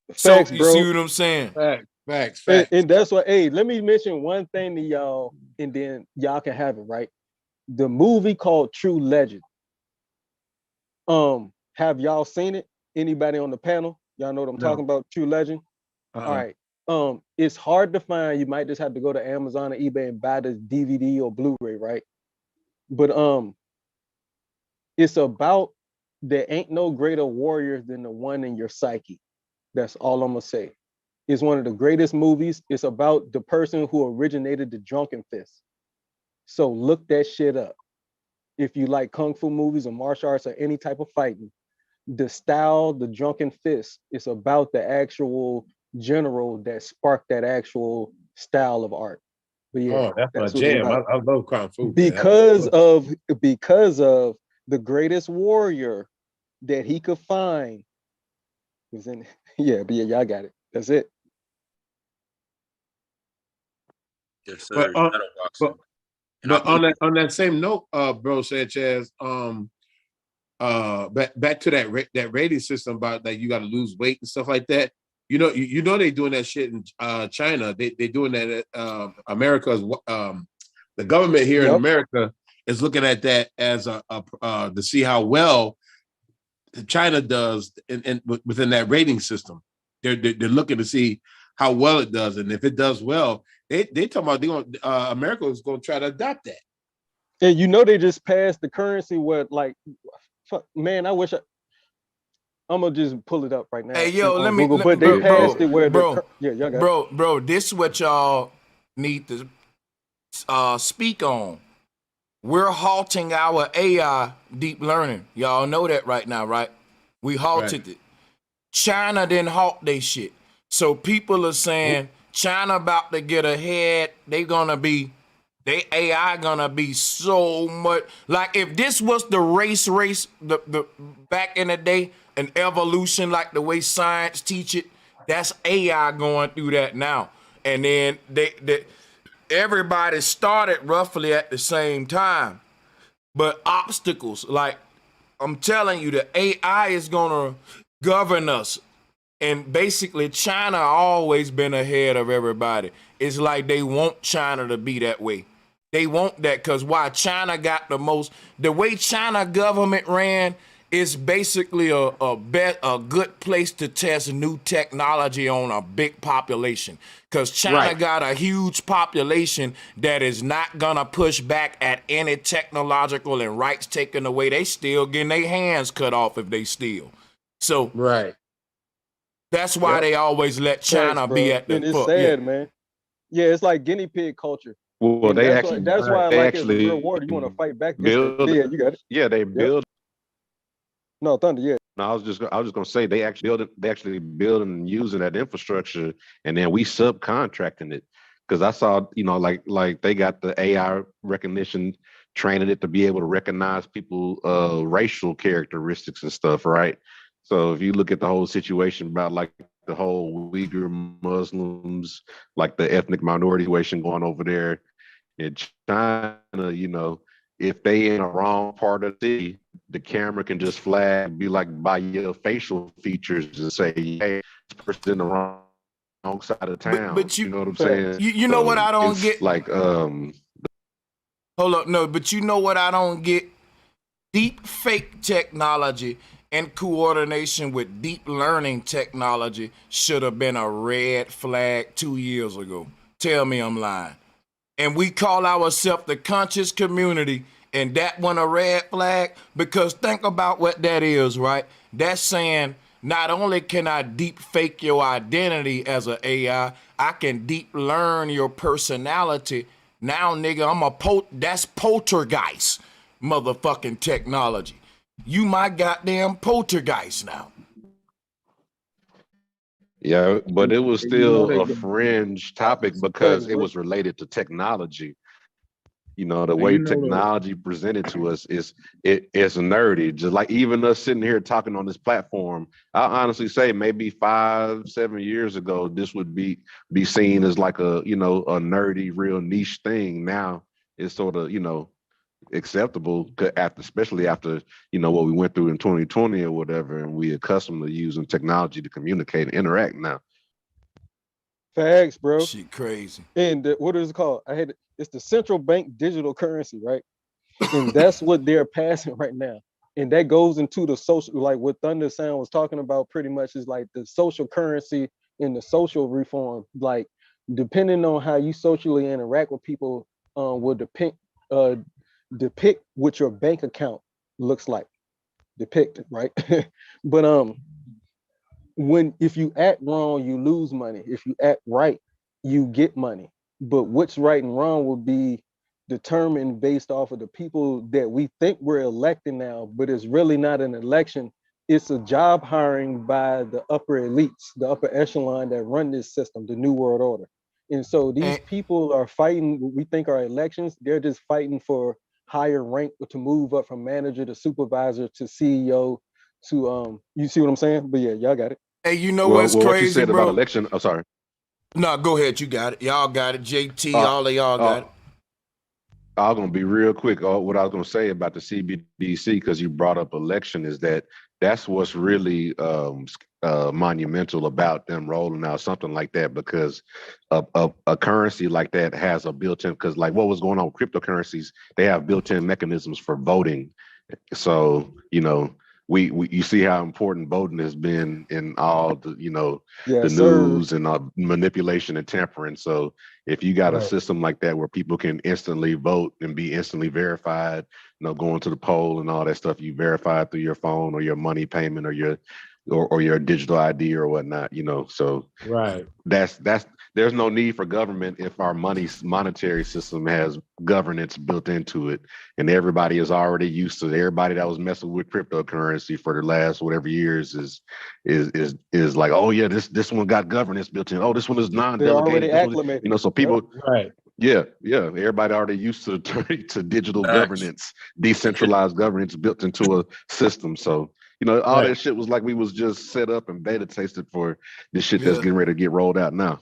Facts, so you bro. see what I'm saying? Facts. And that's what, hey, let me mention one thing to y'all, and then y'all can have it, right? The movie called True Legend. Have y'all seen it? Anybody on the panel? Y'all know what I'm talking about? True Legend. All right. It's hard to find. You might just have to go to Amazon or eBay and buy the DVD or Blu-ray, right? But it's about there ain't no greater warrior than the one in your psyche. That's all I'm gonna say. It's one of the greatest movies. It's about the person who originated the drunken fist. So look that shit up. If you like kung fu movies or martial arts or any type of fighting, the style, the drunken fist, is about the actual general that sparked that actual style of art. But yeah, that's my what it's jam. about. I love kung fu. Because of the greatest warrior that he could find was in. Yeah, but yeah, y'all got it. That's it. Yes, sir. But on that same note, bro Sanchez, back to that rating system about that you got to lose weight and stuff like that. You know they doing that shit in China. They doing that at America's the government here in America is looking at that as to see how well China does within that rating system. They're looking to see how well it does, and if it does well, they talking about America is going to try to adopt that. And they just passed the currency where, like, fuck, man, I wish I'm gonna just pull it up right now. Hey, yo, let me. But they passed it where y'all got bro, this is what y'all need to speak on. We're halting our AI deep learning. Y'all know that right now, right? We halted it. China didn't halt they shit. So people are saying China about to get ahead. They AI gonna be so much. Like if this was the race, the back in the day, an evolution like the way science teach it, that's AI going through that now. And then everybody started roughly at the same time. But obstacles, like I'm telling you, the AI is gonna govern us. And basically, China always been ahead of everybody. It's like they want China to be that way. They want that because why? China got the way China government ran is basically a good place to test new technology on a big population. Because China got a huge population that is not gonna push back at any technological and rights taken away. They still getting their hands cut off if they steal. So that's why they always let China be at the and it's sad, man. Yeah, it's like guinea pig culture. Well, and they that's actually, that's why I they like as a actually real warrior, you want to fight back. build. Yeah, you got it. Yeah, they build. No, Thunder. Yeah. No, I was just gonna say they actually building and using that infrastructure, and then we subcontracting it. Because I saw, like they got the AI recognition, training it to be able to recognize people, racial characteristics and stuff, right? So if you look at the whole situation about like the whole Uyghur Muslims, like the ethnic minority situation going over there in China, if they in a wrong part of the city, the camera can just flag, be like by your facial features and say, hey, this person's in the wrong side of town. But you know what I'm saying? You know what I don't get? Like hold up, no, but you know what I don't get? Deep fake technology in coordination with deep learning technology should have been a red flag 2 years ago. Tell me I'm lying. And we call ourselves the conscious community, and that one a red flag? Because think about what that is, right? That's saying not only can I deep fake your identity as an AI, I can deep learn your personality. Now, nigga, that's poltergeist motherfucking technology. You my goddamn poltergeist now. Yeah, but it was And you know still a they fringe topic go ahead, because it bro. was related to technology. You know, the And way you know the technology presented to us it's nerdy. Just like even us sitting here talking on this platform, I honestly say maybe 5-7 years ago, this would be seen as like a, you know, a nerdy, real niche thing. Now it's sort of, you know, acceptable after, especially after, you know, what we went through in 2020 or whatever, and we accustomed to using technology to communicate and interact now. facts, bro. Shit crazy. And what is it called? It's the central bank digital currency, right? And that's what they're passing right now. And that goes into the social, like what Thunder Sound was talking about, pretty much is like the social currency and the social reform. Like depending on how you socially interact with people, will depict what your bank account looks like. Depicted, right? But if you act wrong, you lose money. If you act right, you get money. But what's right and wrong will be determined based off of the people that we think we're electing now, but it's really not an election. It's a job hiring by the upper elites, the upper echelon that run this system, the New World Order. And so these people are fighting what we think are elections. They're just fighting for higher rank to move up from manager to supervisor to CEO to you see what I'm saying? But yeah, y'all got it. Hey, you know Well, what's what you crazy, said about bro? election, I'm sorry. No, go ahead. You got it. Y'all got it. JT, all of y'all got it. I'm gonna be real quick. What I was gonna say about the CBDC, because you brought up election, is that's what's really monumental about them rolling out something like that, because a currency like that has a built-in, because like what was going on with cryptocurrencies, they have built-in mechanisms for voting. So, you know, you see how important voting has been in all the, you know, the news and manipulation and tampering. So if you got a system like that where people can instantly vote and be instantly verified, you know, going to the poll and all that stuff, you verify through your phone or your money payment or your digital ID or whatnot, you know. So that's there's no need for government if our monetary system has governance built into it, and everybody is already used to it. Everybody that was messing with cryptocurrency for the last whatever years is like, oh yeah, this one got governance built in. Oh, this one is non-delegated. Acclimated. You know, so people, yeah, everybody already used to digital governance, decentralized governance built into a system. So, you know, all that shit was like we was just set up and beta tested for this shit that's getting ready to get rolled out now.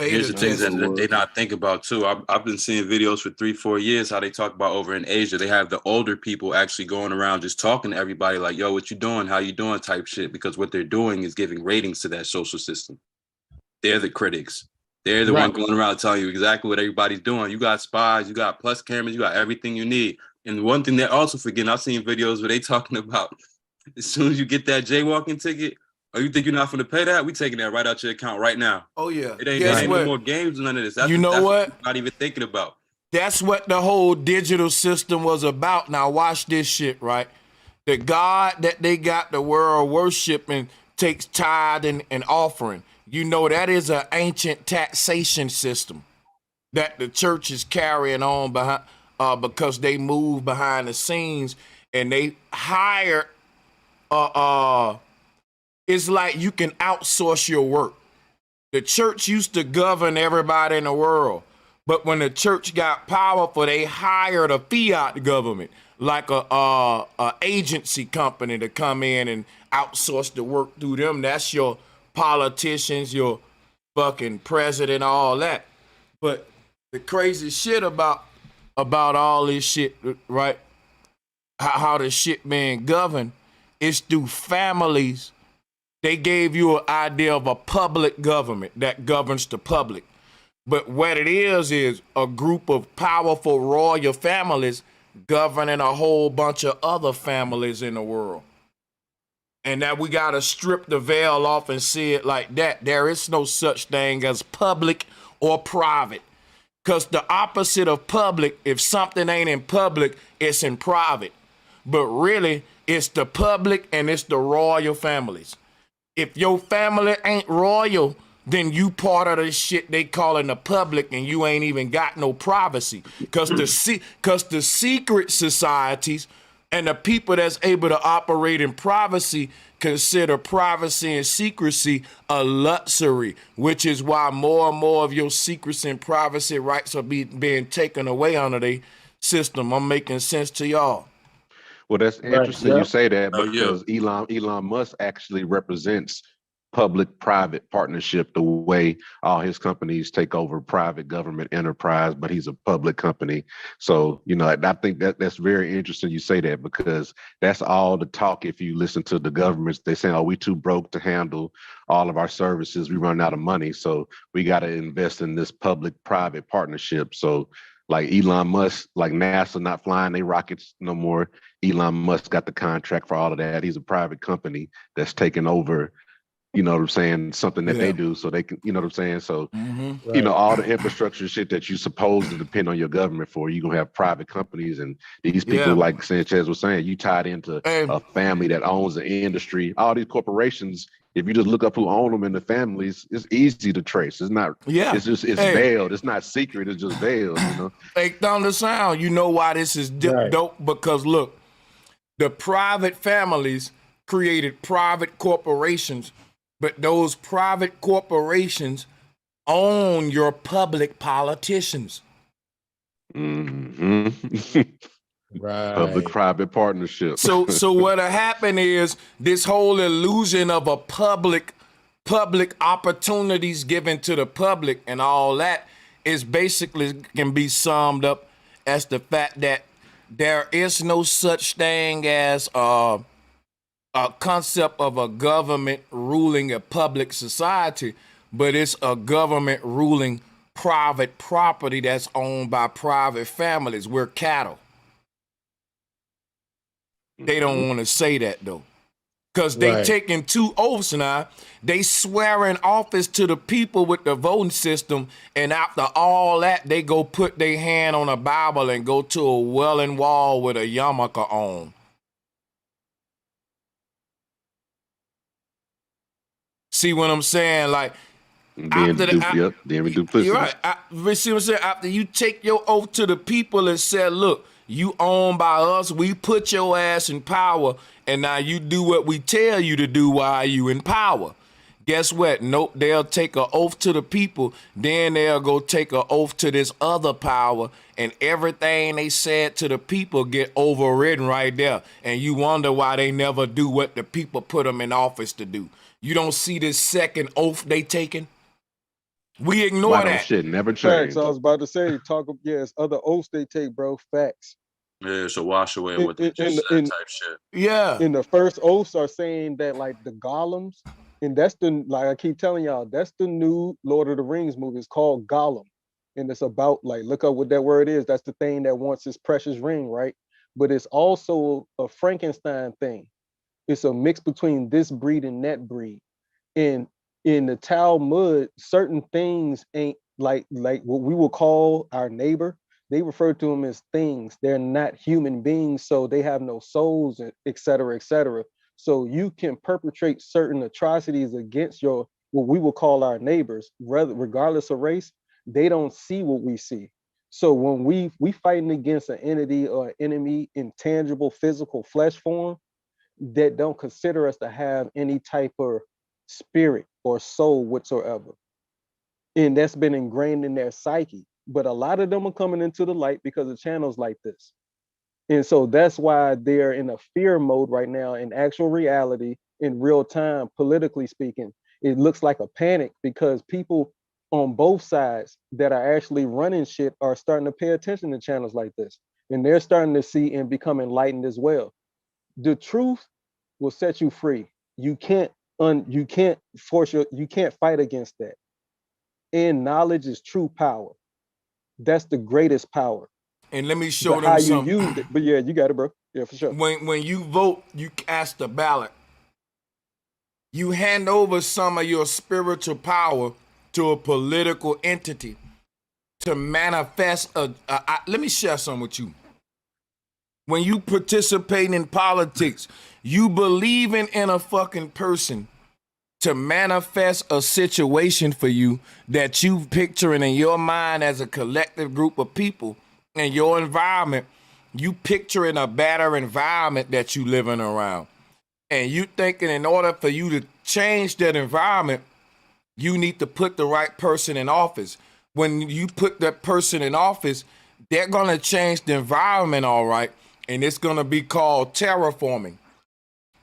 Here's the things that they not think about too. I've been seeing videos for 3-4 years how they talk about over in Asia. They have the older people actually going around just talking to everybody like, yo, what you doing? How you doing? Type shit. Because what they're doing is giving ratings to that social system. They're the critics. They're the one going around telling you exactly what everybody's doing. You got spies, you got plus cameras, you got everything you need. And one thing they're also forgetting, I've seen videos where they talking about as soon as you get that jaywalking ticket, oh, you think you're not going to pay that? We taking that right out your account right now. Oh yeah. It ain't no more games, none of this. That's you know what? What not even thinking about. That's what the whole digital system was about. Now watch this shit, right? The God that they got the world worshiping takes tithe and offering. You know, that is an ancient taxation system that the church is carrying on behind because they move behind the scenes and they hire it's like you can outsource your work. The church used to govern everybody in the world, but when the church got powerful, they hired a fiat government, like a agency company, to come in and outsource the work through them. That's your politicians, your fucking president, all that. But the crazy shit about all this shit, right? How the shit being governed is through families. They gave you an idea of a public government that governs the public. But what it is a group of powerful royal families governing a whole bunch of other families in the world. And that we got to strip the veil off and see it like that. There is no such thing as public or private. Because the opposite of public, if something ain't in public, it's in private. But really, it's the public and it's the royal families. If your family ain't royal, then you part of the shit they calling the public and you ain't even got no privacy. Because the secret societies and the people that's able to operate in privacy consider privacy and secrecy a luxury, which is why more and more of your secrecy and privacy rights are being taken away under the system. I'm making sense to y'all. Well, that's interesting you say that because Elon Musk actually represents public-private partnership the way all his companies take over private government enterprise, but he's a public company. So, you know, I think that's very interesting you say that because that's all the talk. If you listen to the governments, they say, oh, we too broke to handle all of our services. We run out of money. So we got to invest in this public-private partnership. So like Elon Musk, like NASA not flying their rockets no more. Elon Musk got the contract for all of that. He's a private company that's taken over, you know what I'm saying, something that they do so they can, you know what I'm saying? So, you know, all the infrastructure shit that you supposed to depend on your government for, you're going to have private companies and these people, like Sanchez was saying, you tied into a family that owns the industry. All these corporations, if you just look up who own them in the families, it's easy to trace. It's not, it's just, it's veiled. It's not secret. It's just veiled, you know? Hey, Thunder Sound, you know why this is dope? Because look, the private families created private corporations, but those private corporations own your public politicians. Public-private partnership. So what'll happen is this whole illusion of a public opportunities given to the public and all that is basically can be summed up as the fact that there is no such thing as a concept of a government ruling a public society, but it's a government ruling private property that's owned by private families. We're cattle. They don't want to say that though, because they taking two oaths now. They swear in office to the people with the voting system, and after all that, they go put their hand on a Bible and go to a Welling wall with a yarmulke on. See what I'm saying? Like, after you're right. See what I'm saying? After you take your oath to the people and say, look, you owned by us, we put your ass in power, and now you do what we tell you to do while you in power. Guess what? Nope, they'll take an oath to the people, then they'll go take an oath to this other power, and everything they said to the people get overridden right there. And you wonder why they never do what the people put them in office to do. You don't see this second oath they taking? We ignore that. Shit never changed. Facts. I was about to say, it's other oaths they take, bro. Facts. Yeah, so wash away what they just said type shit. Yeah. In the first oaths are saying that like the golems, and that's the, like I keep telling y'all, that's the new Lord of the Rings movie. It's called Gollum. And it's about, like, look up what that word is. That's the thing that wants his precious ring, right? But it's also a Frankenstein thing. It's a mix between this breed and that breed. And in the Talmud, certain things ain't like what we will call our neighbor. They refer to them as things. They're not human beings, so they have no souls, et cetera, et cetera. So you can perpetrate certain atrocities against what we will call our neighbors, regardless of race. They don't see what we see. So when we fighting against an entity or an enemy in tangible, physical flesh form that don't consider us to have any type of spirit or soul whatsoever. And that's been ingrained in their psyche. But a lot of them are coming into the light because of channels like this. And so that's why they're in a fear mode right now. In actual reality, in real time, politically speaking, it looks like a panic because people on both sides that are actually running shit are starting to pay attention to channels like this. And they're starting to see and become enlightened as well. The truth will set you free. You can't fight against that. And knowledge is true power. That's the greatest power. And let me show them how something. you use it. But yeah, you got it, bro. Yeah, for sure. When you vote, you cast a ballot. You hand over some of your spiritual power to a political entity to manifest let me share something with you. When you participate in politics, you believing in a fucking person to manifest a situation for you that you picturing in your mind as a collective group of people in your environment. You picturing a better environment that you living around. And you thinking in order for you to change that environment, you need to put the right person in office. When you put that person in office, they're going to change the environment, all right, and it's going to be called terraforming.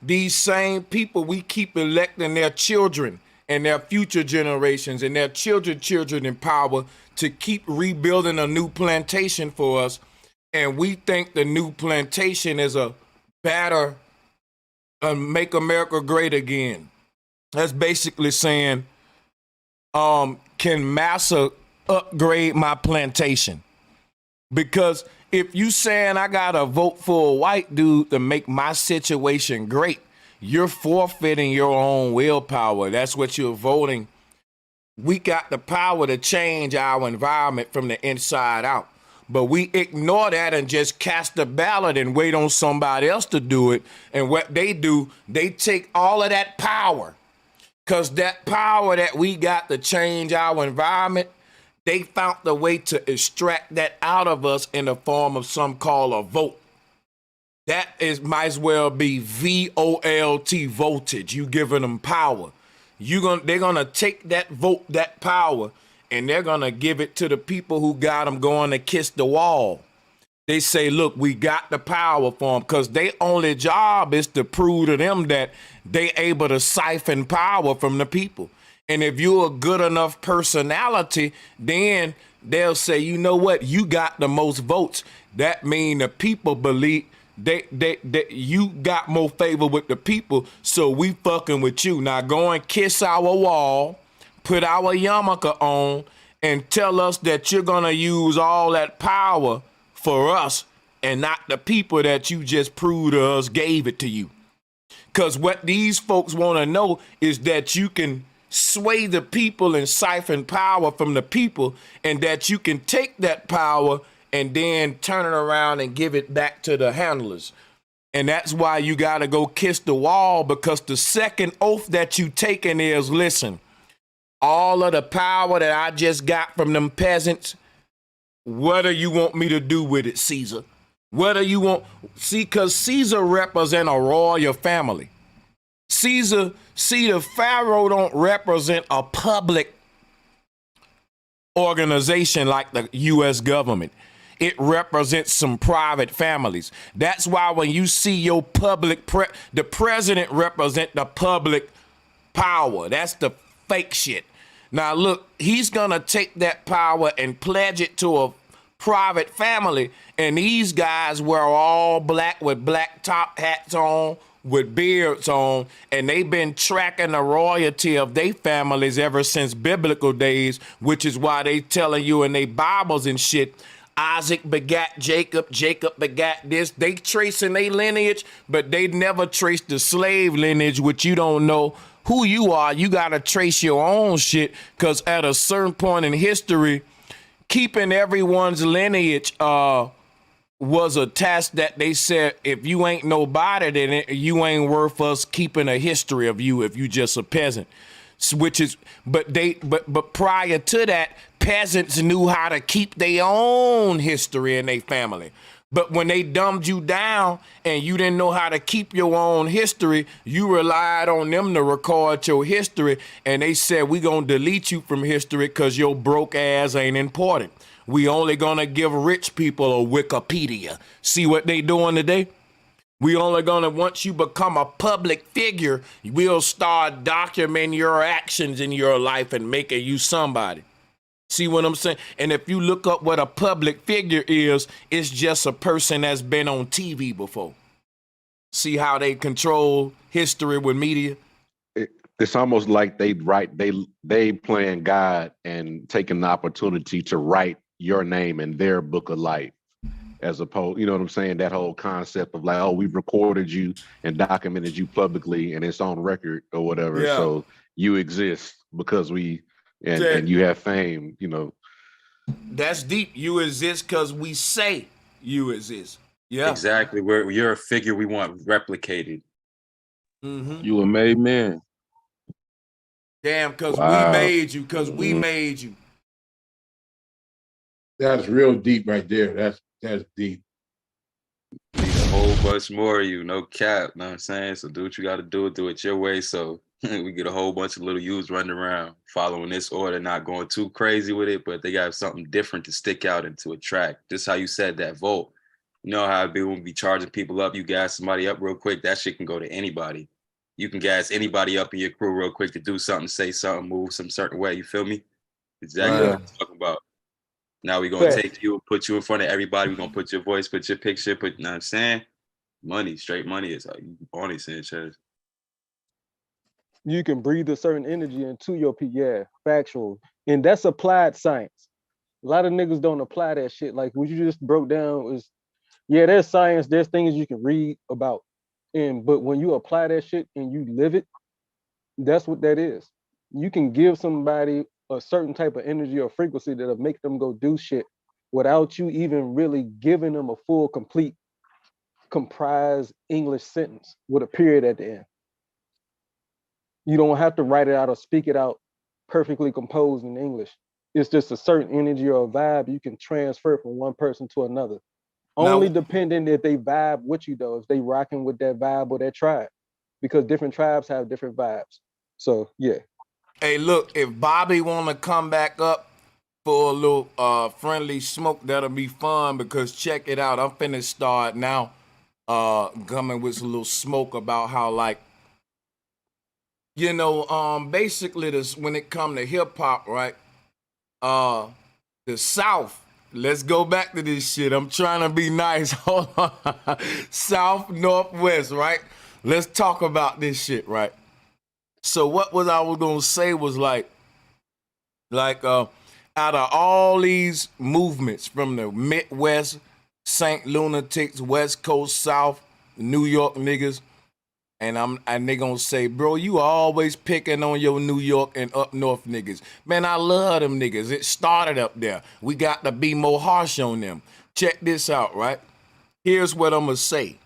These same people, we keep electing their children and their future generations and their children in power to keep rebuilding a new plantation for us. And we think the new plantation is a better make America great again. That's basically saying, can Massa upgrade my plantation? Because if you saying I gotta vote for a white dude to make my situation great, you're forfeiting your own willpower. That's what you're voting. We got the power to change our environment from the inside out. But we ignore that and just cast a ballot and wait on somebody else to do it. And what they do, they take all of that power. Because that power that we got to change our environment, they found the way to extract that out of us in the form of some call a vote. That is might as well be VOLT, voltage. You giving them power. They're gonna take that vote, that power, and they're gonna give it to the people who got them going to kiss the wall. They say, look, we got the power for them, because their only job is to prove to them that they able to siphon power from the people. And if you're a good enough personality, then they'll say, you know what, you got the most votes. That means the people believe that you got more favor with the people, so we fucking with you. Now go and kiss our wall, put our yarmulke on, and tell us that you're gonna use all that power for us and not the people that you just proved to us gave it to you. Because what these folks want to know is that you can sway the people and siphon power from the people, and that you can take that power and then turn it around and give it back to the handlers. And that's why you got to go kiss the wall, because the second oath that you taking is, listen, all of the power that I just got from them peasants, what do you want me to do with it, Caesar? What do you want? See, because Caesar represent a royal family. Caesar, see, the Pharaoh don't represent a public organization like the U.S. government. It represents some private families. That's why when you see your public, the president represent the public power. That's the fake shit. Now look, he's gonna take that power and pledge it to a private family, and these guys wear all black with black top hats on, with beards on, and they've been tracking the royalty of their families ever since biblical days, which is why they telling you in their Bibles and shit, Isaac begat Jacob, Jacob begat this. They tracing their lineage, but they never traced the slave lineage, which you don't know who you are. You got to trace your own shit, because at a certain point in history, keeping everyone's lineage was a task that they said, if you ain't nobody, then you ain't worth us keeping a history of you if you just a peasant. Which is, but prior to that, peasants knew how to keep their own history in their family. But when they dumbed you down and you didn't know how to keep your own history, you relied on them to record your history, and they said, we gonna delete you from history because your broke ass ain't important. We only gonna give rich people a Wikipedia. See what they doing today? We only gonna, once you become a public figure, we'll start documenting your actions in your life and making you somebody. See what I'm saying? And if you look up what a public figure is, it's just a person that's been on TV before. See how they control history with media? It's almost like they playing God and taking the opportunity to write your name in their book of life. as opposed, you know what I'm saying? That whole concept of like, oh, we've recorded you and documented you publicly and it's on record or whatever. Yeah. So you exist because and you have fame, you know. That's deep. You exist because we say you exist. Yeah. Exactly. You're a figure we want replicated. Mm-hmm. You a made man. Damn, because Wow. we made you, because we made you. That's real deep right there. That's deep. Need a whole bunch more of you, no cap. Know what I'm saying? So do what you got to do it your way. So we get a whole bunch of little youths running around following this order, not going too crazy with it, but they got something different to stick out and to attract. Just how you said that vote. You know how people will be charging people up. You gas somebody up real quick. That shit can go to anybody. You can gas anybody up in your crew real quick to do something, say something, move some certain way. You feel me? Exactly what I'm talking about. Now we're going to take you and put you in front of everybody. We're going to put your voice, put your picture, you know what I'm saying? Money, straight money is how you on it, Sanchez. You can breathe a certain energy into your yeah, factual. And that's applied science. A lot of niggas don't apply that shit. Like what you just broke down was, yeah, there's science, there's things you can read about. But when you apply that shit and you live it, that's what that is. You can give somebody a certain type of energy or frequency that'll make them go do shit without you even really giving them a full, complete, comprised English sentence with a period at the end. You don't have to write it out or speak it out perfectly composed in English. It's just a certain energy or a vibe you can transfer from one person to another. Only depending if they vibe with you though, if they rocking with that vibe or that tribe, because different tribes have different vibes. So yeah. Hey, look, if Bobby want to come back up for a little friendly smoke, that'll be fun, because check it out. I'm finna start now coming with some little smoke about how, like, you know, basically this, when it come to hip hop, right? The South. Let's go back to this shit. I'm trying to be nice. Hold on. South, Northwest, right? Let's talk about this shit, right? So what was I was gonna say was like out of all these movements from the Midwest, St. Lunatics, West Coast, South, New York niggas, and they gonna say, bro, you always picking on your New York and up north niggas. Man, I love them niggas. It started up there. We got to be more harsh on them. Check this out, right? Here's what I'm gonna say.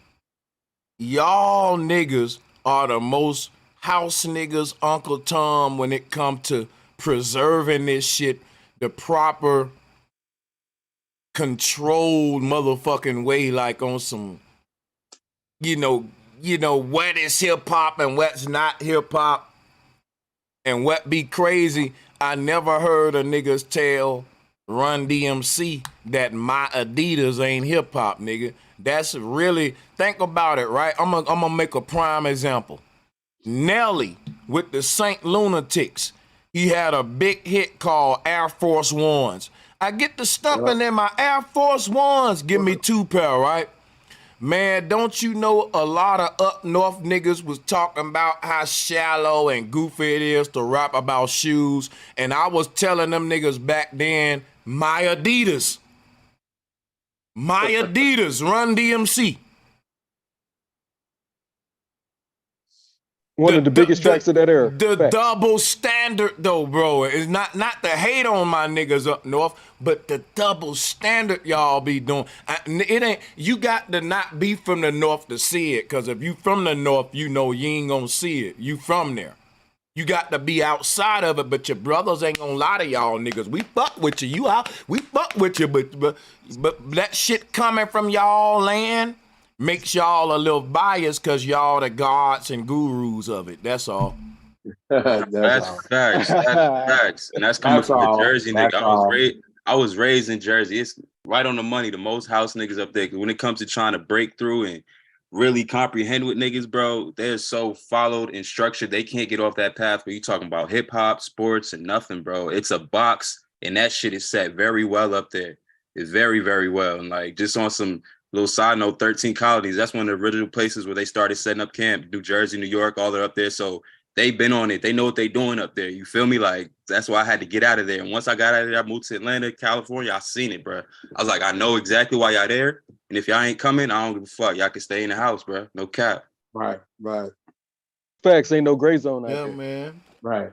Y'all niggas are the most house niggas, Uncle Tom, when it comes to preserving this shit the proper controlled motherfucking way, like on some, you know, what is hip hop and what's not hip hop and what be crazy. I never heard a niggas tell Run DMC that my Adidas ain't hip hop, nigga. That's really, think about it, right? I'm gonna make a prime example. Nelly with the St. Lunatics, he had a big hit called Air Force Ones. I get the stumping in my Air Force Ones. Give me 2 pair, right? Man, don't you know a lot of up north niggas was talking about how shallow and goofy it is to rap about shoes, and I was telling them niggas back then, my Adidas, Run DMC. One of the biggest tracks of that era. The double standard though, bro, is not to hate on my niggas up north, but the double standard y'all be doing. It ain't, you got to not be from the north to see it, because if you from the north, you know you ain't gonna see it. You from there. You got to be outside of it, but your brothers ain't gonna lie to y'all niggas. We fuck with you. You out. We fuck with you, but that shit coming from y'all land makes y'all a little biased because y'all the gods and gurus of it. That's all. That's facts. That's facts. And that's coming from a Jersey nigga. I was raised in Jersey. It's right on the money. The most house niggas up there. When it comes to trying to break through and really comprehend with niggas, bro, they're so followed and structured. They can't get off that path where you talking about hip hop, sports, and nothing, bro. It's a box, and that shit is set very well up there. It's very, very well. And like, just on some little side note, 13 Colonies, that's one of the original places where they started setting up camp. New Jersey, New York, all they're up there. So they been on it. They know what they doing up there. You feel me? Like, that's why I had to get out of there. And once I got out of there, I moved to Atlanta, California. I seen it, bro. I was like, I know exactly why y'all there. And if y'all ain't coming, I don't give a fuck. Y'all can stay in the house, bro. No cap. Right. Facts, ain't no gray zone out Yeah, there. man. Right.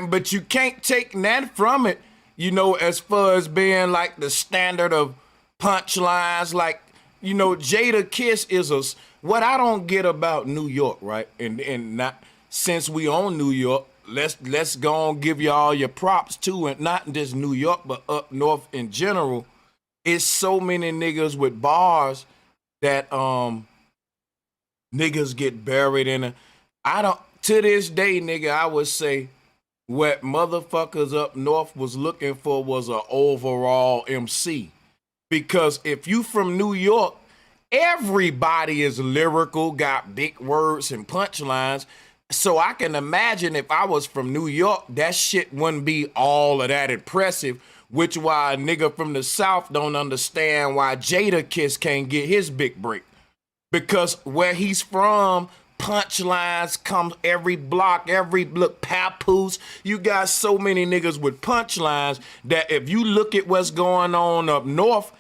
But you can't take that from it, you know, as far as being like the standard of punchlines. Like, you know, Jada Kiss is what I don't get about New York, right? And not since we own New York, let's go and give you all your props too, and not just New York, but up north in general. It's so many niggas with bars that niggas get buried in to this day, nigga, I would say what motherfuckers up north was looking for was an overall MC. Because if you from New York, everybody is lyrical, got big words and punchlines. So I can imagine if I was from New York, that shit wouldn't be all of that impressive, which why a nigga from the South don't understand why Jada Kiss can't get his big break. Because where he's from, punchlines come every block, papoose. You got so many niggas with punchlines that if you look at what's going on up north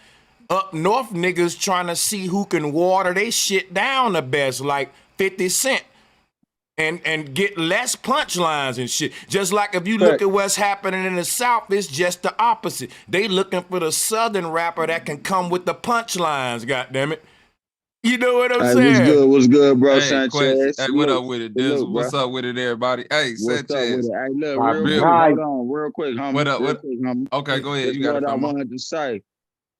niggas trying to see who can water they shit down the best, like 50 Cent. And get less punchlines and shit. Just like if you look at what's happening in the South, it's just the opposite. They looking for the Southern rapper that can come with the punchlines, goddammit. You know what I'm saying? What's good, bro, Hey, Sanchez? hey, what up with it, Dizzle? What's up with it, everybody? Hey, What's up Sanchez. with it? Hey, look, real quick, homie. What up? Homie. Okay, go ahead. This You got what I come on. wanted to say.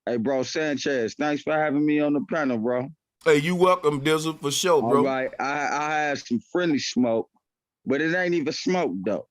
Hey, bro, Sanchez, thanks for having me on the panel, bro. Hey, you welcome, Dizzle, for sure, bro. All right, I had some friendly smoke, but it ain't even smoke, though.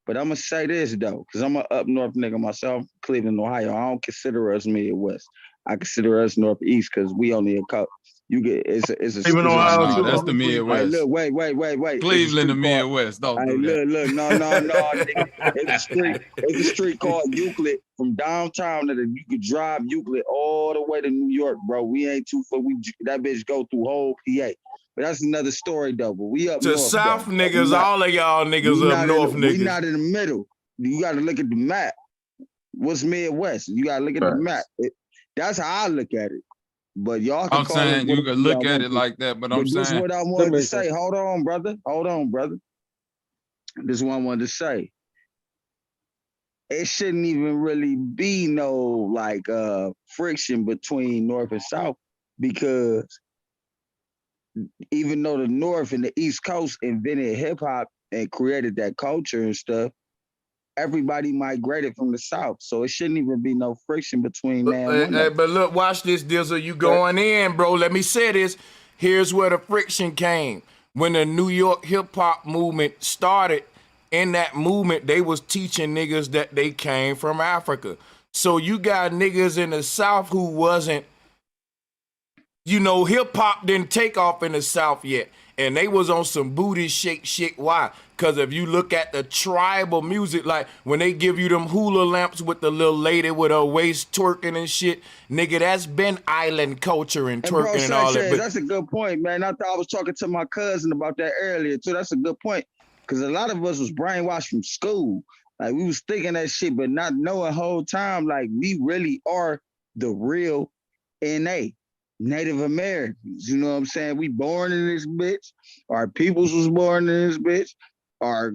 But I'm going to say this, though, because I'm an up north nigga myself, Cleveland, Ohio. I don't consider us Midwest. I consider us Northeast because we only a couple. You get it's a Cleveland, Ohio, no, that's the Midwest. Hey, look, wait. Cleveland, the Midwest. Don't do that. Look, no, nigga. It's a street called Euclid from downtown that you could drive Euclid all the way to New York, bro. We ain't too far. That bitch go through whole PA. But that's another story, though. But we up north. South niggas, all of y'all niggas up north niggas. We not in the middle. You got to look at the map. What's Midwest? You got to look at the map. That's how I look at it. But y'all can I'm saying you can look at it like that, but I'm saying. This is what I wanted to say. Hold on, brother. This is what I wanted to say. It shouldn't even really be no like friction between North and South, because even though the North and the East Coast invented hip hop and created that culture and stuff, everybody migrated from the South, so it shouldn't even be no friction between man. But look, watch this, Dizzle. You going in, bro. Let me say this. Here's where the friction came. When the New York hip-hop movement started, in that movement, they was teaching niggas that they came from Africa. So you got niggas in the South who wasn't, you know, hip-hop didn't take off in the South yet. And they was on some booty shake shit. Why? Because if you look at the tribal music, like when they give you them hula lamps with the little lady with her waist twerking and shit, nigga, that's been island culture and twerking and all that. But that's a good point, man. I thought I was talking to my cousin about that earlier, too. That's a good point. Because a lot of us was brainwashed from school. Like, we was thinking that shit, but not knowing the whole time, like, we really are the real NA. Native Americans, you know what I'm saying? We born in this bitch. Our peoples was born in this bitch. Our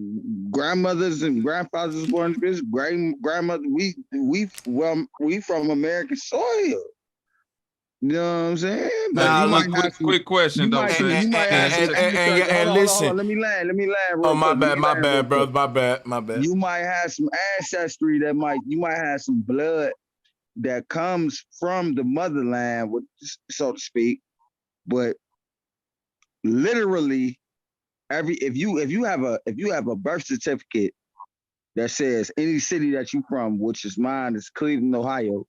grandmothers and grandfathers was born in this bitch. Grandmother, we from American soil. You know what I'm saying? Now, quick question though. And listen, let me land. Oh, my bad, brother. My bad. You might have some ancestry you might have some blood that comes from the motherland, so to speak, but literally, if you have a birth certificate that says any city that you from, which is mine, is Cleveland, Ohio,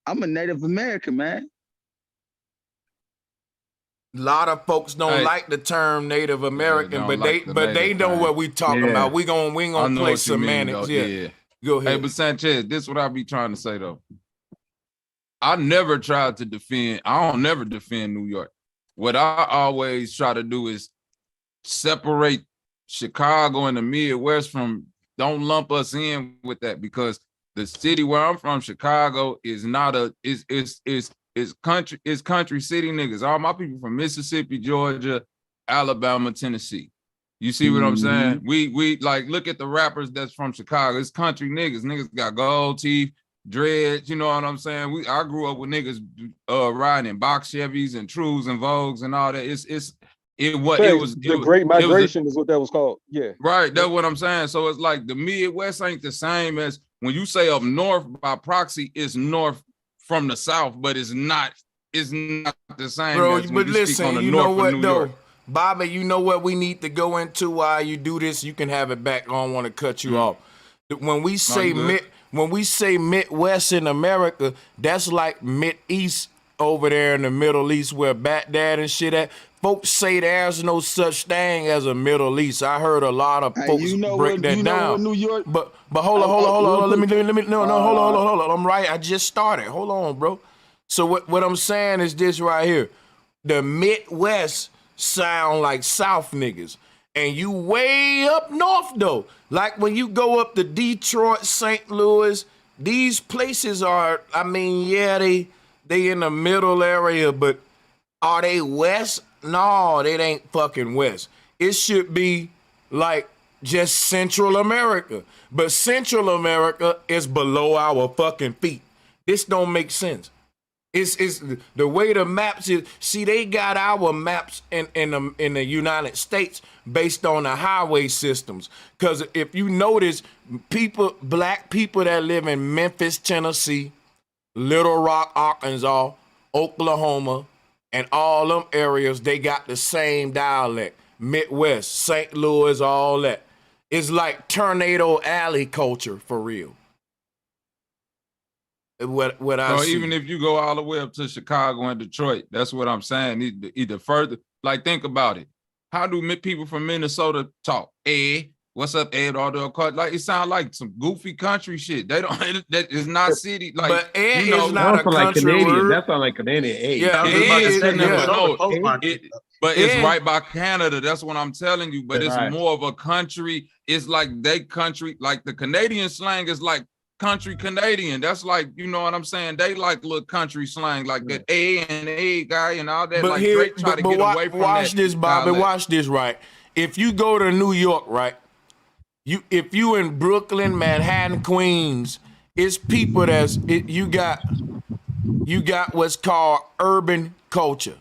I'm a Native American, man. A lot of folks don't like the term Native American, but they know what we talking about. We gonna play semantics. Yeah. Go ahead. Hey, but Sanchez, this is what I be trying to say though. I never tried to defend. I don't never defend New York. What I always try to do is separate Chicago and the Midwest don't lump us in with that, because the city where I'm from, Chicago, is not is country city niggas. All my people from Mississippi, Georgia, Alabama, Tennessee. You see what I'm saying? We like, look at the rappers that's from Chicago. It's country niggas. Niggas got gold teeth, dreads. You know what I'm saying? I grew up with niggas riding in box Chevys and Trues and Vogues and all that. It was the Great Migration is what that was called. Yeah. Right. That's what I'm saying. So it's like the Midwest ain't the same as when you say up north by proxy, it's north from the south, but it's not the same. Bro, as when but you listen, speak on the you north know what of New though? York. Bobby, you know what we need to go into while you do this? You can have it back. I don't want to cut you off. When we say Midwest in America, that's like Mid-East over there in the Middle East where Baghdad and shit at. Folks say there's no such thing as a Middle East. I heard a lot of folks break that down. New York? But hold on. Let me hold on. I'm right. I just started. Hold on, bro. So what I'm saying is this right here. The Midwest sound like South niggas. And you way up north though. Like when you go up to Detroit, St. Louis, these places are, I mean, yeah, they in the middle area, but are they west? No, it ain't fucking west. It should be like just Central America. But Central America is below our fucking feet. This don't make sense. It's the way the maps is. See, they got our maps in the United States based on the highway systems. Because if you notice, black people that live in Memphis, Tennessee, Little Rock, Arkansas, Oklahoma, and all them areas, they got the same dialect. Midwest, St. Louis, all that. It's like Tornado Alley culture for real. What I see. Even if you go all the way up to Chicago and Detroit, that's what I'm saying. Either further, like, think about it. How do people from Minnesota talk? What's up, Ed? All the like, it sounds like some goofy country shit. They don't. That is not city. Like, but Ed is not a country Canadian. word. That sounds like Canadian. Yeah, but it's right by Canada. That's what I'm telling you. But it's more of a country. It's like they country. Like the Canadian slang is like country Canadian. That's like, you know what I'm saying? They like little country slang, like that A guy and all that. But like here, Drake try to get away from watch that this, Bobby. dialect. Watch this, right? If you go to New York, right? If you in Brooklyn, Manhattan, Queens, it's people you got what's called urban culture,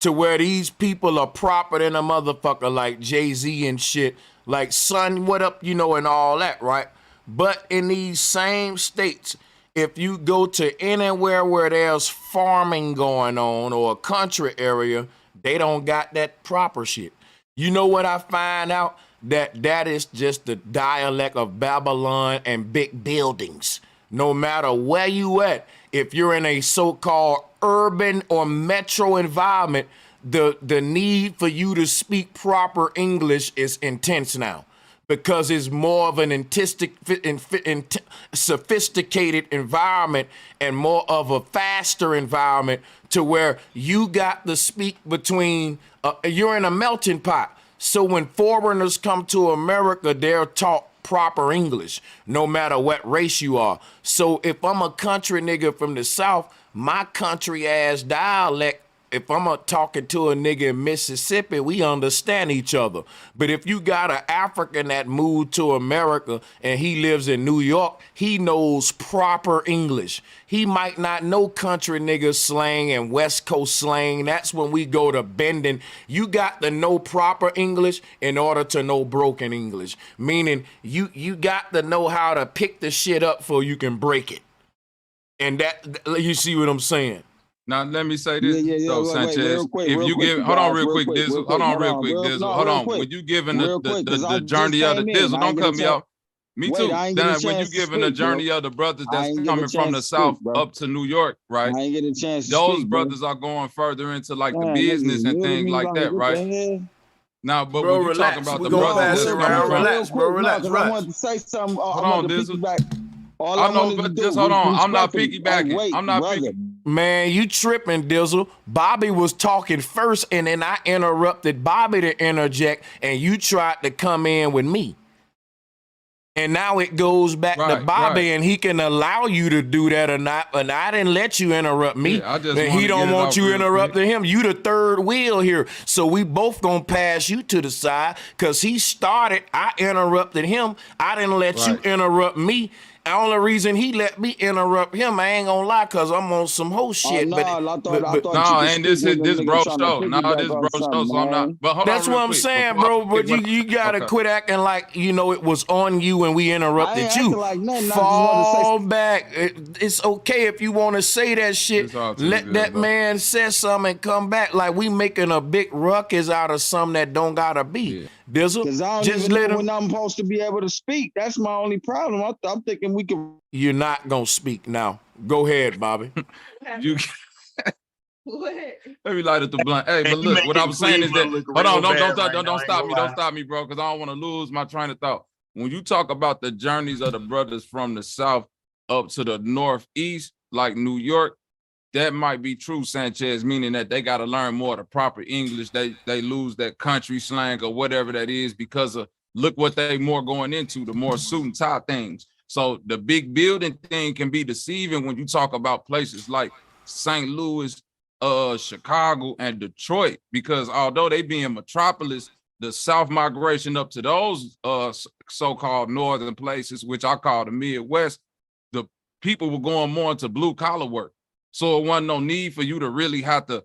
to where these people are proper than a motherfucker, like Jay-Z and shit, like son, what up, and all that, right? But in these same states, if you go to anywhere where there's farming going on or a country area, they don't got that proper shit. You know what I find out? That is just the dialect of Babylon and big buildings. No matter where you at, if you're in a so-called urban or metro environment, the need for you to speak proper English is intense now, because it's more of an sophisticated environment and more of a faster environment, to where you got to speak between, you're in a melting pot. So when foreigners come to America, they're taught proper English, no matter what race you are. So if I'm a country nigga from the South, my country ass dialect, if I'm talking to a nigga in Mississippi, we understand each other. But if you got an African that moved to America and he lives in New York, he knows proper English. He might not know country nigga slang and West Coast slang. That's when we go to bending. You got to know proper English in order to know broken English. Meaning you got to know how to pick the shit up before you can break it. And that, you see what I'm saying? Now let me say this, Sanchez. If you give, hold on real quick, Dizzle. Hold on real quick, Dizzle. Hold on. When you giving the journey of the Dizzle, don't cut me off. Me too. Then when you giving the journey of the brothers that's coming from the South up to New York, right? I ain't get a chance. Those brothers are going further into like the business and things like that, right? Now, but when you talking about the brothers that's coming from, relax, I wanted to say something. Hold on, Dizzle. I know, but just hold on. I'm not piggybacking. I'm not piggybacking. Man, you tripping, Dizzle. Bobby was talking first, and then I interrupted Bobby to interject, and you tried to come in with me. And now it goes back to Bobby, and he can allow you to do that or not. But I didn't let you interrupt me. Yeah, I just and wanna he don't get it want off you real interrupting him. You the third wheel here. So we both gonna pass you to the side because he started. I interrupted him. I didn't let you interrupt me. The only reason he let me interrupt him, I ain't gonna lie, cause I'm on some whole shit. No, but I thought you but could No, speak and this when is the this nigga bro trying to show. No, piggyback this on bro show. something, So I'm not. man. But hold that's on real what I'm quick. saying, Before I bro. But forget you gotta okay. quit acting like it was on you and we I interrupted ain't you. acting like nothing. I just wanted to Fall say back. It's okay if you want to say that shit. It's all too Let good, that bro. man say something and come back. Like we making a big ruckus out of something that don't gotta be. Yeah. Dizzle, because I don't just even let know him. when I'm supposed to be able to speak. That's my only problem. I'm thinking we can. You're not gonna speak now. Go ahead, Bobby. You What? let me light up the blunt. Hey, but You look, what I making was saying is that Cleveland look hold on, real bad don't right now, don't ain't stop gonna me, lie. don't stop me, bro, because I don't want to lose my train of thought. When you talk about the journeys of the brothers from the south up to the northeast, like New York, that might be true, Sanchez, meaning that they got to learn more of the proper English. They lose that country slang or whatever that is because of look what they more going into, the more suit and tie things. So the big building thing can be deceiving when you talk about places like St. Louis, Chicago, and Detroit, because although they be in metropolis, the South migration up to those so-called northern places, which I call the Midwest, the people were going more into blue collar work. So it wasn't no need for you to really have to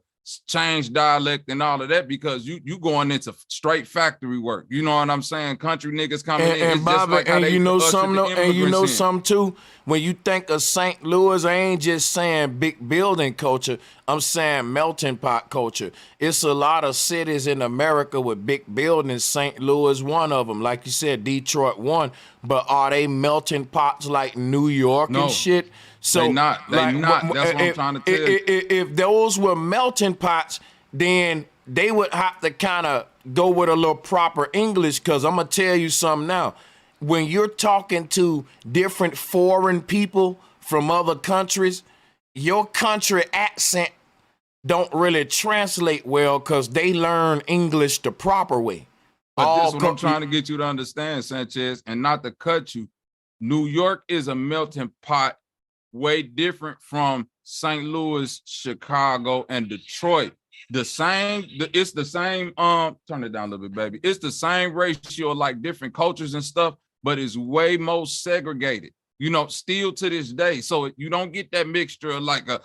change dialect and all of that because you going into straight factory work. You know what I'm saying? Country niggas coming in. And It's Bobby, just like how and they you know ushered something, the and you know immigrants in. something too. When you think of St. Louis, I ain't just saying big building culture. I'm saying melting pot culture. It's a lot of cities in America with big buildings. St. Louis, one of them. Like you said, Detroit, one. But are they melting pots like New York No, and shit? So they not. They not. That's what I'm trying to tell you. if those were melting pots, then they would have to kind of go with a little proper English, because I'm going to tell you something now. When you're talking to different foreign people from other countries, your country accent don't really translate well because they learn English the proper way. But this is what I'm trying to get you to understand, Sanchez, and not to cut you. New York is a melting pot, way different from St. Louis, Chicago, and Detroit. It's the same, turn it down a little bit, baby. It's the same ratio, like different cultures and stuff, but it's way more segregated, you know, still to this day. So you don't get that mixture of like a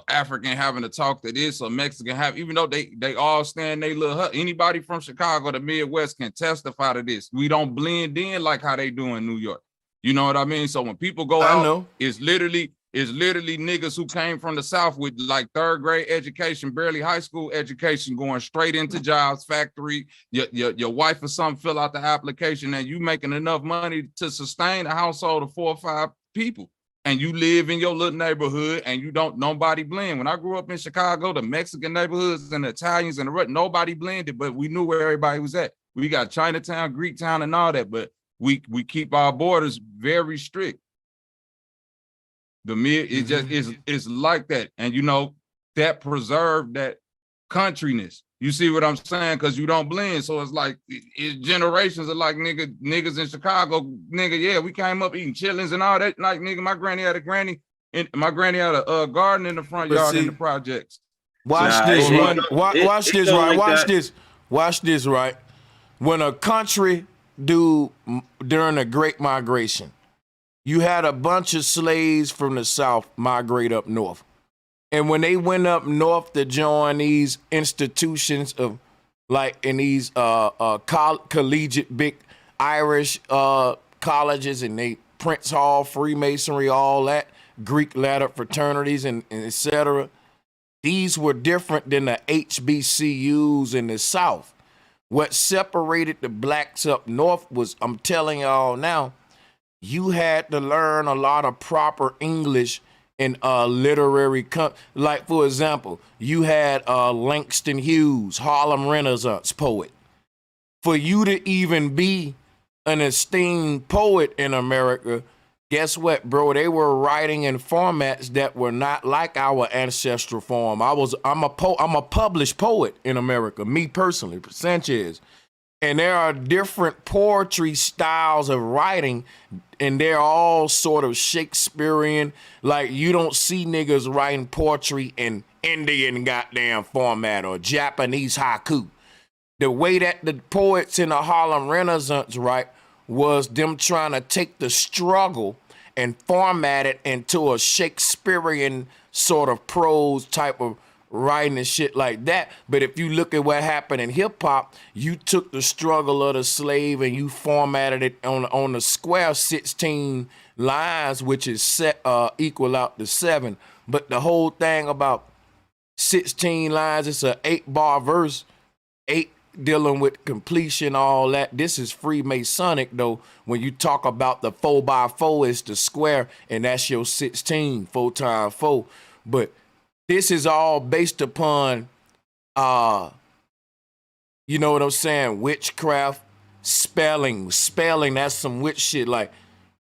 African having to talk to this or Mexican even though they all stand they little hut. Anybody from Chicago, the Midwest can testify to this. We don't blend in like how they do in New York. You know what I mean? So when people go out, it's literally niggas who came from the South with like third grade education, barely high school education, going straight into jobs, factory. Your wife or something fill out the application, and you making enough money to sustain a household of 4 or 5 people. And you live in your little neighborhood, and you don't nobody blend. When I grew up in Chicago, the Mexican neighborhoods and the Italians and nobody blended, but we knew where everybody was at. We got Chinatown, Greektown, and all that, but we keep our borders very strict. The mid, it just is like that, and you know that preserved that countryness. You see what I'm saying? Because you don't blend, so it's like generations of like niggas in Chicago, nigga. Yeah, we came up eating chitlins and all that. Like nigga, my granny had a garden in the front yard in the projects. Watch this, right? Watch this, right? Watch this. Watch this, right? When a country during the Great Migration, you had a bunch of slaves from the South migrate up north. And when they went up north to join these institutions of like in these collegiate big Irish colleges, and they Prince Hall, Freemasonry, all that, Greek letter fraternities and et cetera, these were different than the HBCUs in the South. What separated the blacks up north was, I'm telling y'all now, you had to learn a lot of proper English in literary, like for example, you had Langston Hughes, Harlem Renaissance poet. For you to even be an esteemed poet in America, Guess what, bro? They were writing in formats that were not like our ancestral form. I'm a published poet in America, me personally, Sanchez. And there are different poetry styles of writing, and they're all sort of Shakespearean. Like, you don't see niggas writing poetry in Indian goddamn format or Japanese haiku. The way that the poets in the Harlem Renaissance, right, was them trying to take the struggle and format it into a Shakespearean sort of prose type of writing and shit like that. But if you look at what happened in hip hop, you took the struggle of the slave and you formatted it on the square 16 lines, which is set equal out to 7. But the whole thing about 16 lines, it's a 8-bar verse, 8 dealing with completion, all that. This is Freemasonic though. When you talk about the 4x4, it's the square, and that's your 16, 4 times 4. But this is all based upon, you know what I'm saying? Witchcraft, spelling, that's some witch shit. Like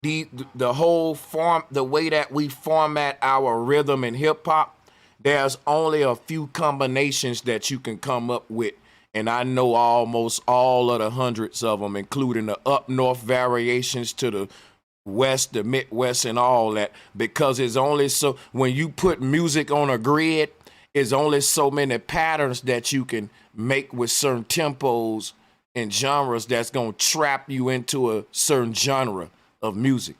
the whole form, the way that we format our rhythm in hip hop, there's only a few combinations that you can come up with. And I know almost all of the hundreds of them, including the up north variations to the west, the Midwest, and all that, because it's only so, when you put music on a grid, it's only so many patterns that you can make with certain tempos and genres that's gonna trap you into a certain genre of music.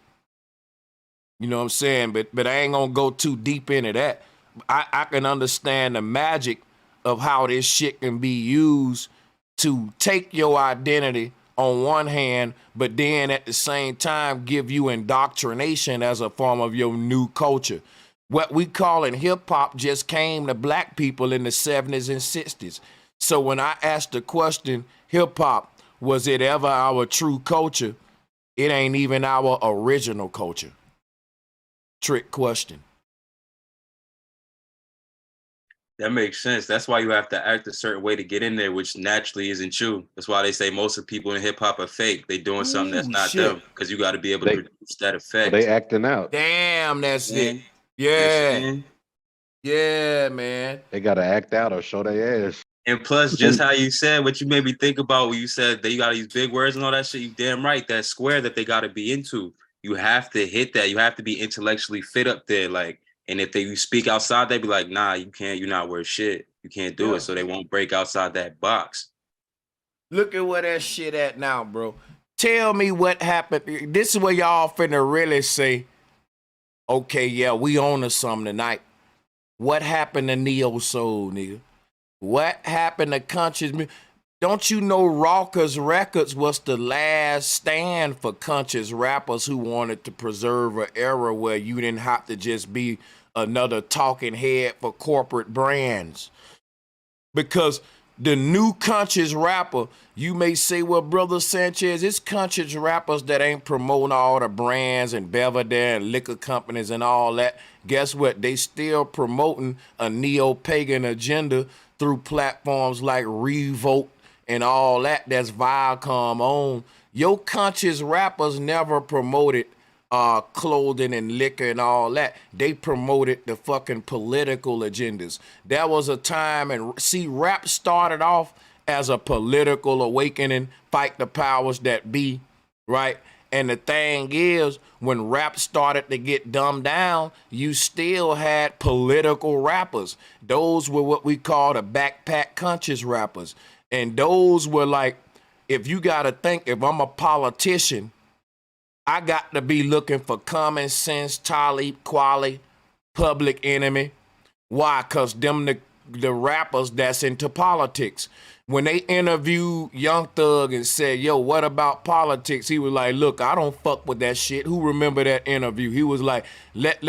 You know what I'm saying? But I ain't gonna go too deep into that. I can understand the magic of how this shit can be used to take your identity on one hand, but then at the same time give you indoctrination as a form of your new culture. What we call in hip hop just came to black people in the 70s and 60s. So when I asked the question, hip hop, was it ever our true culture? It ain't even our original culture. Trick question. That makes sense. That's why you have to act a certain way to get in there, which naturally isn't you. That's why they say most of the people in hip hop are fake. They doing something that's not them, because you got to be able to produce that effect. They acting out. Damn, that's it. Yeah. Yeah, man. They got to act out or show their ass. And plus, just how you said, what you made me think about when you said that you got to use big words and all that shit, you damn right. That square that they got to be into, you have to hit that. You have to be intellectually fit up there. Like, and if you speak outside, they be like, nah, you can't, you're not worth shit. You can't do it. So they won't break outside that box. Look at where that shit at now, bro. Tell me what happened. This is where y'all finna really say, okay, yeah, we on to something tonight. What happened to Neo Soul, nigga? What happened to conscious music? Don't you know Rawkus Records was the last stand for conscious rappers who wanted to preserve an era where you didn't have to just be another talking head for corporate brands? Because the new conscious rapper, you may say, well, Brother Sanchez, it's conscious rappers that ain't promoting all the brands and Belvedere and liquor companies and all that. Guess what? They still promoting a neo-pagan agenda through platforms like Revolt and all that. That's Viacom on. Your conscious rappers never promoted clothing and liquor and all that. They promoted the fucking political agendas. There was a time, and see, rap started off as a political awakening, fight the powers that be, right? And the thing is, when rap started to get dumbed down, you still had political rappers. Those were what we call the backpack conscious rappers. And those were like, if you got to think, if I'm a politician, I got to be looking for Common Sense, Talib Kweli, Public Enemy. Why? Because them the rappers that's into politics. When they interviewed Young Thug and said, yo, what about politics? He was like, look, I don't fuck with that shit. Who remember that interview? He was like, let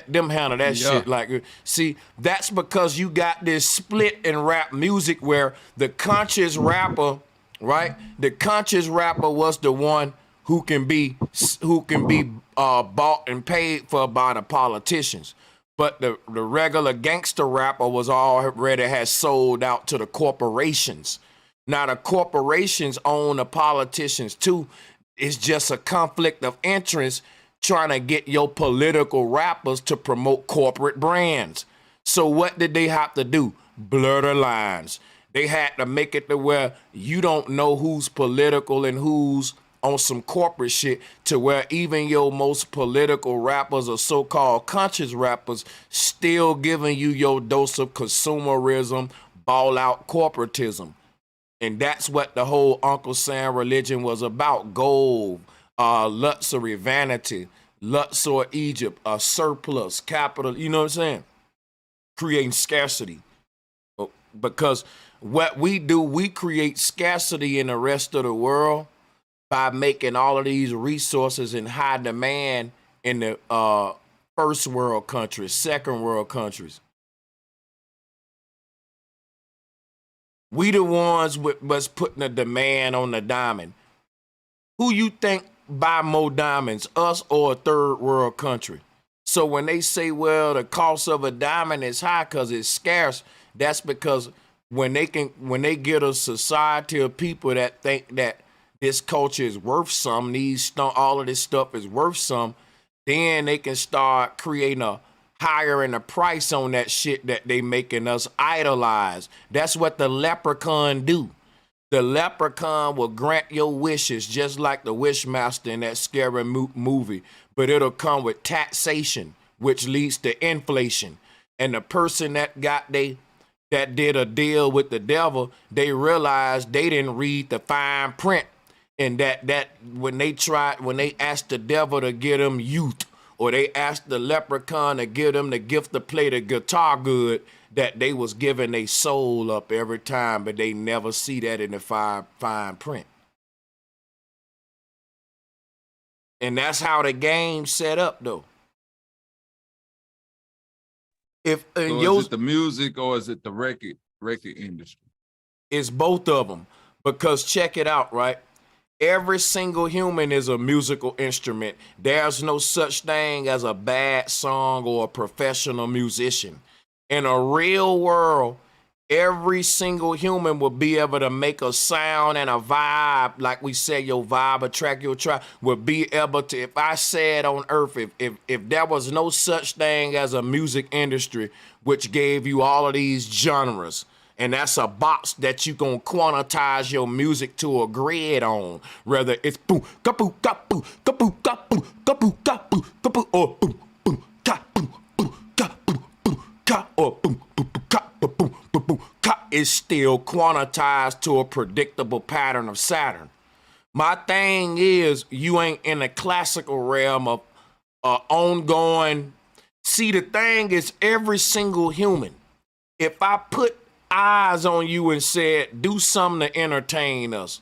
them handle that shit. Like, see, that's because you got this split in rap music where the conscious rapper, right? The conscious rapper was the one who can be bought and paid for by the politicians. But the regular gangster rapper was already had sold out to the corporations. Now the corporations own the politicians too. It's just a conflict of interest trying to get your political rappers to promote corporate brands. So what did they have to do? Blur the lines. They had to make it to where you don't know who's political and who's on some corporate shit, to where even your most political rappers or so-called conscious rappers still giving you your dose of consumerism, ball-out corporatism. And that's what the whole Uncle Sam religion was about. Gold, luxury, vanity, Luxor, Egypt, surplus, capital, you know what I'm saying? Creating scarcity. Because what we do, we create scarcity in the rest of the world by making all of these resources in high demand in the first world countries, second world countries. We the ones was putting a demand on the diamond. Who you think buy more diamonds, us or a third world country? So when they say, well, the cost of a diamond is high because it's scarce, that's because when they get a society of people that think that this culture is worth some, all of this stuff is worth some, then they can start creating a higher in the price on that shit that they making us idolize. That's what the leprechaun do. The leprechaun will grant your wishes just like the wishmaster in that scary movie, but it'll come with taxation, which leads to inflation. And the person that did a deal with the devil, they realized they didn't read the fine print. And that when they asked the devil to get them youth, or they asked the leprechaun to give them the gift to play the guitar good, that they was giving their soul up every time, but they never see that in the fine print. And that's how the game's set up, though. So is it the music or is it the record industry? It's both of them. Because check it out, right? Every single human is a musical instrument. There's no such thing as a bad song or a professional musician. In a real world, every single human will be able to make a sound and a vibe. Like we said, your vibe attract your tribe. Will be able to, if I said on earth, if there was no such thing as a music industry which gave you all of these genres, and that's a box that you gonna quantize your music to a grid on. Whether it's boom, ka-boom, ka-boom, ka-boom, ka-boom, ka-boom, ka-boom, ka-boom, or boom, boom, ka-boom, boom, ka-boom, boom, ka, or boom, boom, ka, boom, boom, boom, ka, is still quantized to a predictable pattern of Saturn. My thing is, you ain't in the classical realm of ongoing. See, the thing is, every single human, if I put eyes on you and said, do something to entertain us,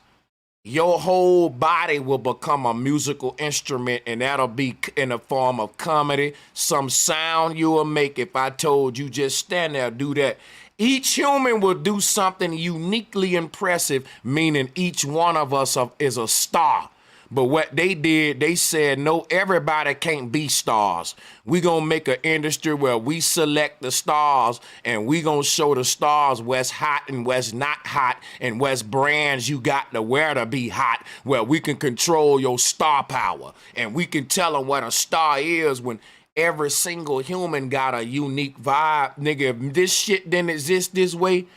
your whole body will become a musical instrument, and that'll be in the form of comedy. Some sound you will make. If I told you just stand there, do that. Each human will do something uniquely impressive, meaning each one of us is a star. But what they did, they said, no, everybody can't be stars. We gonna make an industry where we select the stars, and we gonna show the stars what's hot and what's not hot, and what's brands you got to wear to be hot, where we can control your star power. And we can tell them what a star is when every single human got a unique vibe. Nigga, if this shit didn't exist this way,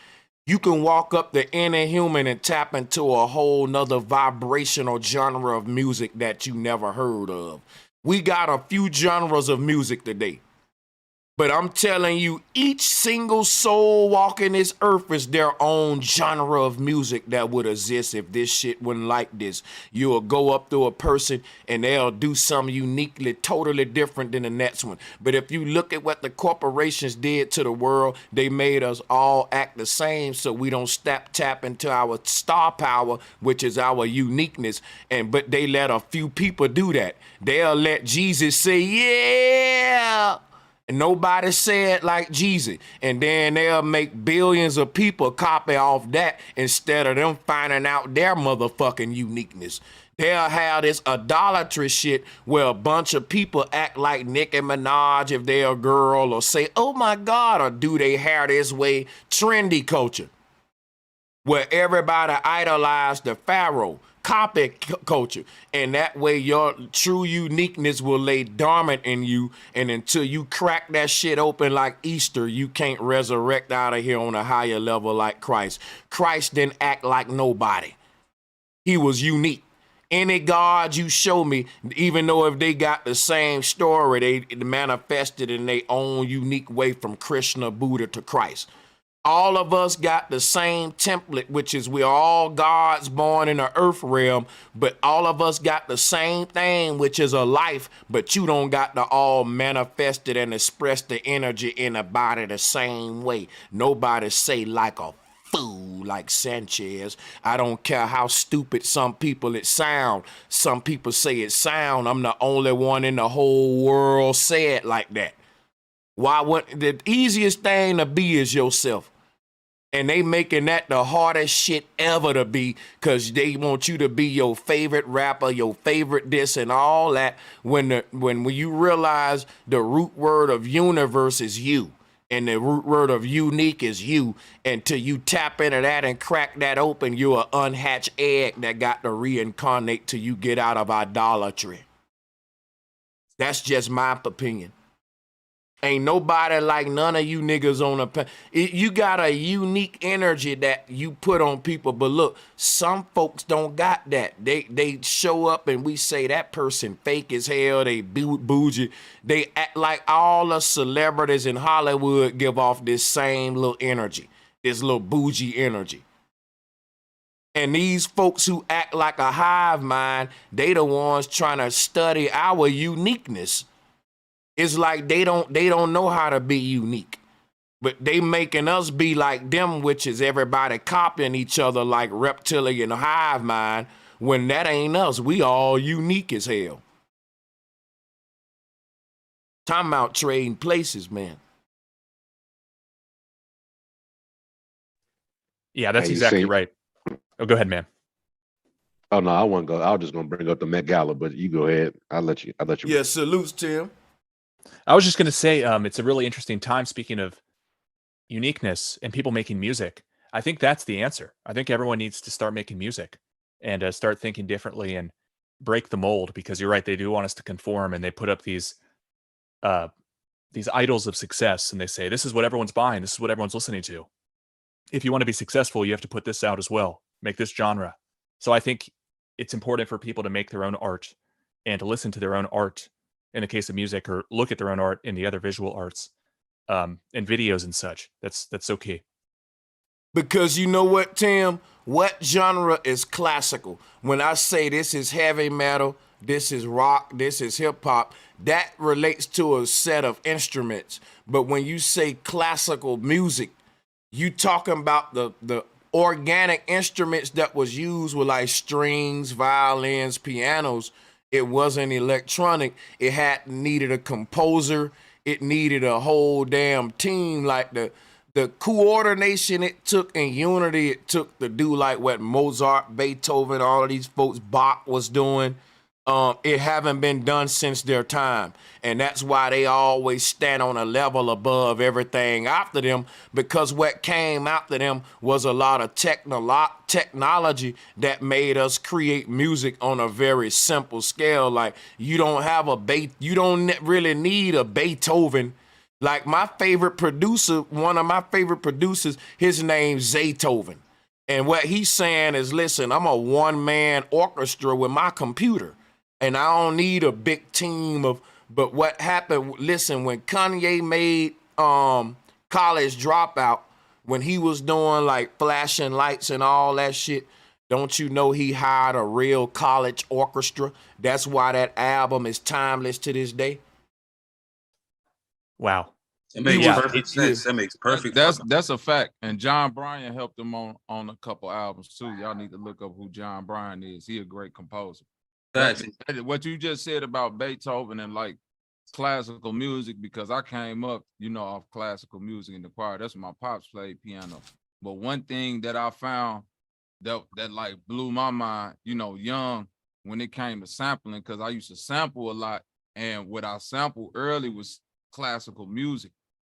you can walk up to any human and tap into a whole nother vibrational genre of music that you never heard of. We got a few genres of music today. But I'm telling you, each single soul walking this earth is their own genre of music that would exist if this shit wasn't like this. You'll go up to a person and they'll do something uniquely, totally different than the next one. But if you look at what the corporations did to the world, they made us all act the same so we don't tap into our star power, which is our uniqueness. But they let a few people do that. They'll let Jesus say, yeah, and nobody said like Jesus. And then they'll make billions of people copy off that instead of them finding out their motherfucking uniqueness. They'll have this idolatry shit where a bunch of people act like Nicki Minaj if they're a girl, or say, oh my God, or do they hair this way. Trendy culture, where everybody idolized the pharaoh. copy culture. And that way your true uniqueness will lay dormant in you. And until you crack that shit open like Easter, you can't resurrect out of here on a higher level like Christ. Christ didn't act like nobody. He was unique. Any God you show me, even though if they got the same story, they manifested in their own unique way from Krishna, Buddha to Christ. All of us got the same template, which is we're all gods born in the earth realm, but all of us got the same thing, which is a life, but you don't got to all manifest it and express the energy in the body the same way. Nobody say like a fool like Sanchez. I don't care how stupid some people it sound. Some people say it sound. I'm the only one in the whole world say it like that. Why? What? The easiest thing to be is yourself. And they making that the hardest shit ever to be, because they want you to be your favorite rapper, your favorite this and all that. When you realize the root word of universe is you, and the root word of unique is you, until you tap into that and crack that open, you're an unhatched egg that got to reincarnate till you get out of idolatry. That's just my opinion. Ain't nobody like none of you niggas on the you got a unique energy that you put on people, but look, some folks don't got that. They show up and we say that person fake as hell, they bougie. They act like all the celebrities in Hollywood give off this same little energy, this little bougie energy. And these folks who act like a hive mind, they the ones trying to study our uniqueness. It's like they don't know how to be unique, but they making us be like them, which is everybody copying each other like reptilian hive mind, when that ain't us. We all unique as hell. Talking about trading places, man. Yeah, that's exactly right. Oh, go ahead, man. Oh no, I won't go. I was just gonna bring up the Met Gala, but you go ahead. I'll let you. Yeah, salutes, Tim. I was just going to say, it's a really interesting time. Speaking of uniqueness and people making music, I think that's the answer. I think everyone needs to start making music and start thinking differently and break the mold, because you're right. They do want us to conform, and they put up these idols of success, and they say, this is what everyone's buying. This is what everyone's listening to. If you want to be successful, you have to put this out as well. Make this genre. So I think it's important for people to make their own art and to listen to their own art in the case of music, or look at their own art in the other visual arts, and videos and such. That's so key. Because you know what, Tim? What genre is classical? When I say this is heavy metal, this is rock, this is hip hop, that relates to a set of instruments. But when you say classical music, you talking about the organic instruments that was used with like strings, violins, pianos. It wasn't electronic. It needed a composer. It needed a whole damn team. Like the coordination it took and unity it took to do like what Mozart, Beethoven, all of these folks, Bach was doing. It haven't been done since their time. And that's why they always stand on a level above everything after them, because what came after them was a lot of technology that made us create music on a very simple scale. Like you don't really need a Beethoven. Like my favorite producer, one of my favorite producers, his name's Zaytoven. And what he's saying is, listen, I'm a one-man orchestra with my computer. And I don't need a big team but what happened, listen, when Kanye made College Dropout, when he was doing like flashing lights and all that shit, don't you know he hired a real college orchestra? That's why that album is timeless to this day. Wow. It makes perfect sense. That makes perfect. That's a fact. And John Bryan helped him on a couple albums too. Y'all need to look up who John Bryan is. He a great composer. What you just said about Beethoven and like classical music, because I came up, off classical music in the choir. That's my pops played piano. But one thing that I found that like blew my mind, young, when it came to sampling, because I used to sample a lot, and what I sampled early was classical music.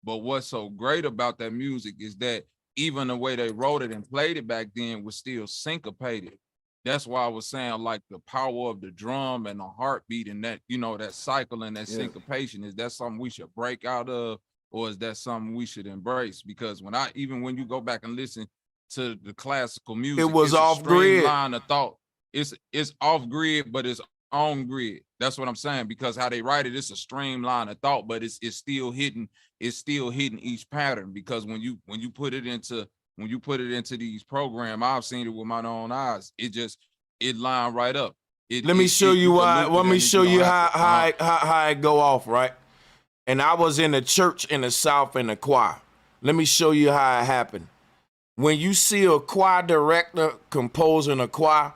But what's so great about that music is that even the way they wrote it and played it back then was still syncopated. That's why I was saying like the power of the drum and the heartbeat and that, you know, that cycle and that syncopation, is that something we should break out of, or is that something we should embrace? Because even when you go back and listen to the classical music, it was it's off a grid. line of thought. It's off grid, but it's on grid. That's what I'm saying, because how they write it, it's a streamline of thought, but it's still hitting each pattern. Because when you put it into these programs, I've seen it with my own eyes. It line right up. Let me show you why. Let me show you how it go off, right? And I was in a church in the South in the choir. Let me show you how it happened. When you see a choir director composing a choir,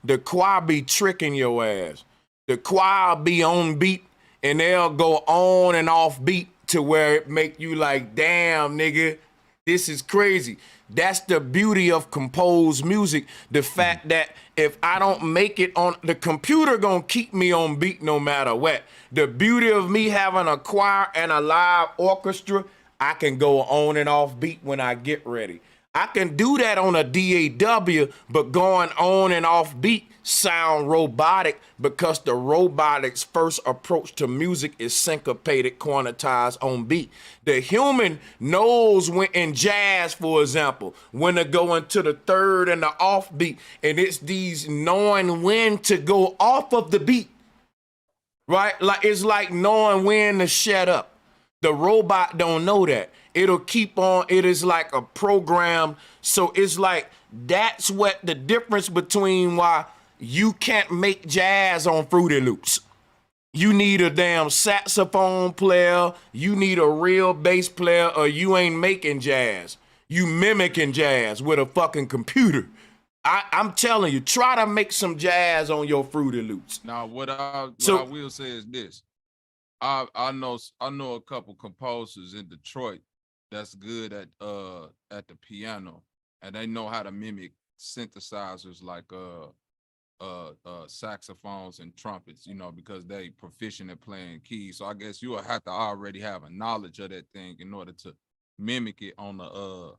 the choir be tricking your ass. The choir be on beat and they'll go on and off beat to where it make you like, damn, nigga, this is crazy. That's the beauty of composed music. The fact that if I don't make it on, the computer gonna keep me on beat no matter what. The beauty of me having a choir and a live orchestra, I can go on and off beat when I get ready. I can do that on a DAW, but going on and off beat sound robotic, because the robotic's first approach to music is syncopated, quantized on beat. The human knows when, in jazz, for example, when to go into the third and the off beat, and it's these knowing when to go off of the beat, right? Like it's like knowing when to shut up. The robot don't know that. It'll keep on. It is like a program. So it's like, that's what the difference between why you can't make jazz on Fruity Loops. You need a damn saxophone player. You need a real bass player, or you ain't making jazz. You mimicking jazz with a fucking computer. I'm telling you, try to make some jazz on your Fruity Loops. Now, what I will say is this. I know a couple composers in Detroit that's good at the piano, and they know how to mimic synthesizers like saxophones and trumpets, you know, because they proficient at playing keys. So I guess you will have to already have a knowledge of that thing in order to mimic it on the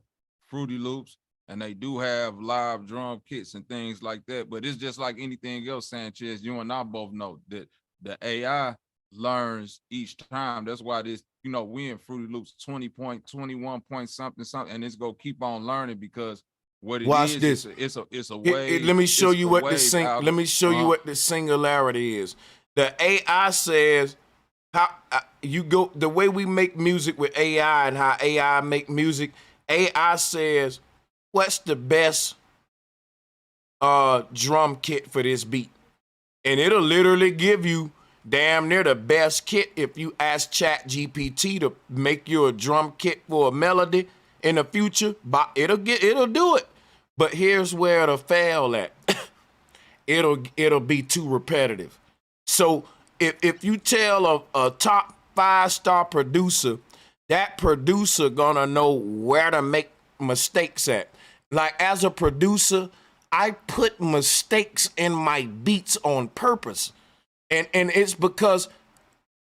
Fruity Loops. And they do have live drum kits and things like that. But it's just like anything else, Sanchez. You and I both know that the AI learns each time. That's why this, you know, we in Fruity Loops 20.21 point something, and it's gonna keep on learning, because what it Watch is, this. It's a way. Let me show you what the singularity is. The AI says how you go, the way we make music with AI and how AI make music. AI says, what's the best drum kit for this beat? And it'll literally give you damn near the best kit. If you ask ChatGPT to make you a drum kit for a melody in the future, but it'll do it. But here's where it'll fail at. it'll be too repetitive. So if you tell a top 5-star producer, that producer gonna know where to make mistakes at. Like, as a producer, I put mistakes in my beats on purpose. And it's because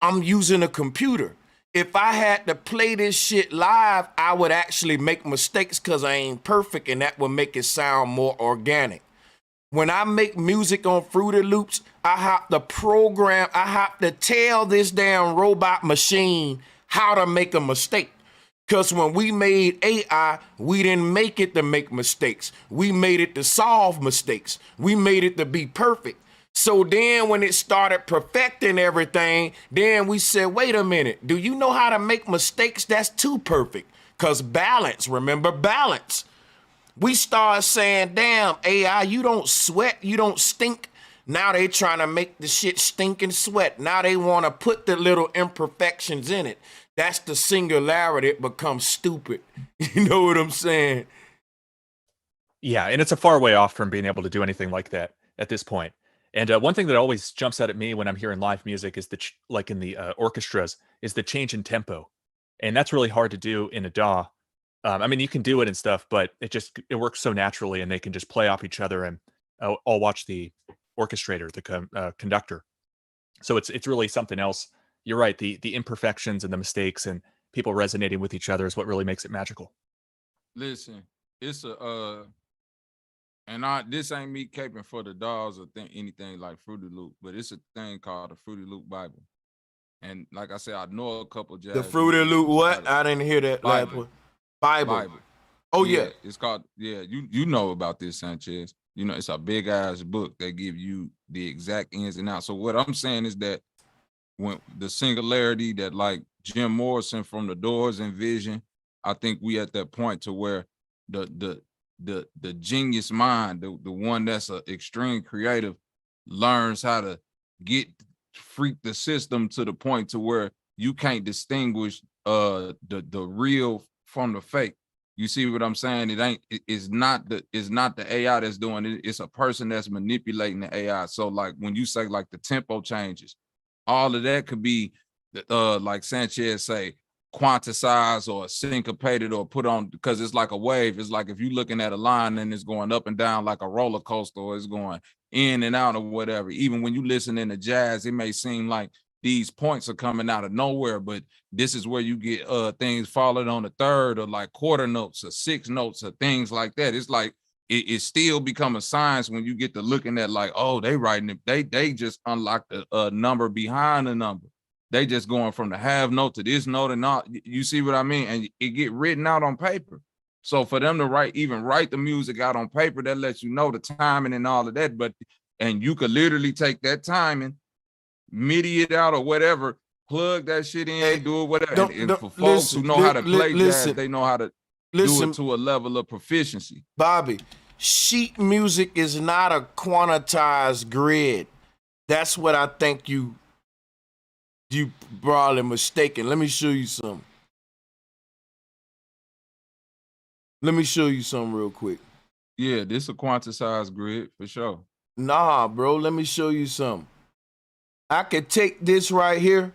I'm using a computer. If I had to play this shit live, I would actually make mistakes because I ain't perfect, and that would make it sound more organic. When I make music on Fruity Loops, I have to tell this damn robot machine how to make a mistake. Because when we made AI, we didn't make it to make mistakes. We made it to solve mistakes. We made it to be perfect. So then when it started perfecting everything, then we said, wait a minute, do you know how to make mistakes? That's too perfect. Because balance, remember balance. We started saying, damn, AI, you don't sweat, you don't stink. Now they trying to make the shit stink and sweat. Now they want to put the little imperfections in it. That's the singularity. It becomes stupid. You know what I'm saying? Yeah, and it's a far way off from being able to do anything like that at this point. And one thing that always jumps out at me when I'm hearing live music is like in the orchestras, is the change in tempo. And that's really hard to do in a DAW. I mean, you can do it and stuff, but it works so naturally, and they can just play off each other, and I'll watch the orchestrator, the conductor. So it's really something else. You're right. The imperfections and the mistakes and people resonating with each other is what really makes it magical. Listen, And this ain't me caping for the dogs or anything like Fruity Loop, but it's a thing called the Fruity Loop Bible. And like I said, I know a couple jazz. The Fruity Loop what? I didn't hear that last one. Bible. Oh yeah. It's called, you know about this, Sanchez. You know, it's a big ass book that give you the exact ins and outs. So what I'm saying is that when the singularity that like Jim Morrison from the Doors envisioned, I think we at that point to where the genius mind, the one that's an extreme creative, learns how to freak the system to the point to where you can't distinguish the real from the fake. You see what I'm saying? It's not the AI that's doing it. It's a person that's manipulating the AI. So like when you say like the tempo changes, all of that could be like Sanchez say, quantized or syncopated or put on, because it's like a wave. It's like if you're looking at a line and it's going up and down like a roller coaster, or it's going in and out or whatever. Even when you listen to jazz, it may seem like these points are coming out of nowhere, but this is where you get things falling on the third or like quarter notes or six notes or things like that. It's like it still become a science when you get to looking at like, oh, they writing it. They just unlocked a number behind the number. They just going from the half note to this note and not. You see what I mean? And it get written out on paper. So for them to write the music out on paper, that lets you know the timing and all of that. And you could literally take that timing, MIDI it out or whatever, plug that shit in, do it whatever. And for folks who know how to play jazz, they know how to do it to a level of proficiency. Bobby, sheet music is not a quantized grid. That's what I think you probably mistaken. Let me show you something. Let me show you something real quick. Yeah, this a quantized grid for sure. Nah, bro, let me show you something. I can take this right here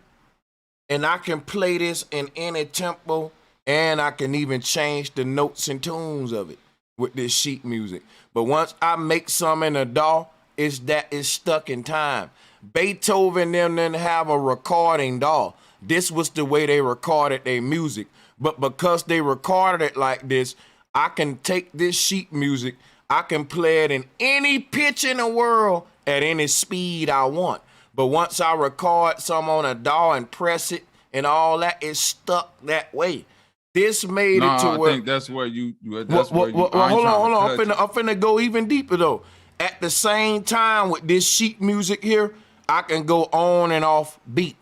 and I can play this in any tempo, and I can even change the notes and tunes of it with this sheet music. But once I make some in a DAW, it's stuck in time. Beethoven them didn't have a recording DAW. This was the way they recorded their music. But because they recorded it like this, I can take this sheet music, I can play it in any pitch in the world at any speed I want. But once I record some on a DAW and press it and all that, it's stuck that way. This made it to where I think that's where you. Hold on. I'm finna go even deeper though. At the same time with this sheet music here, I can go on and off beat.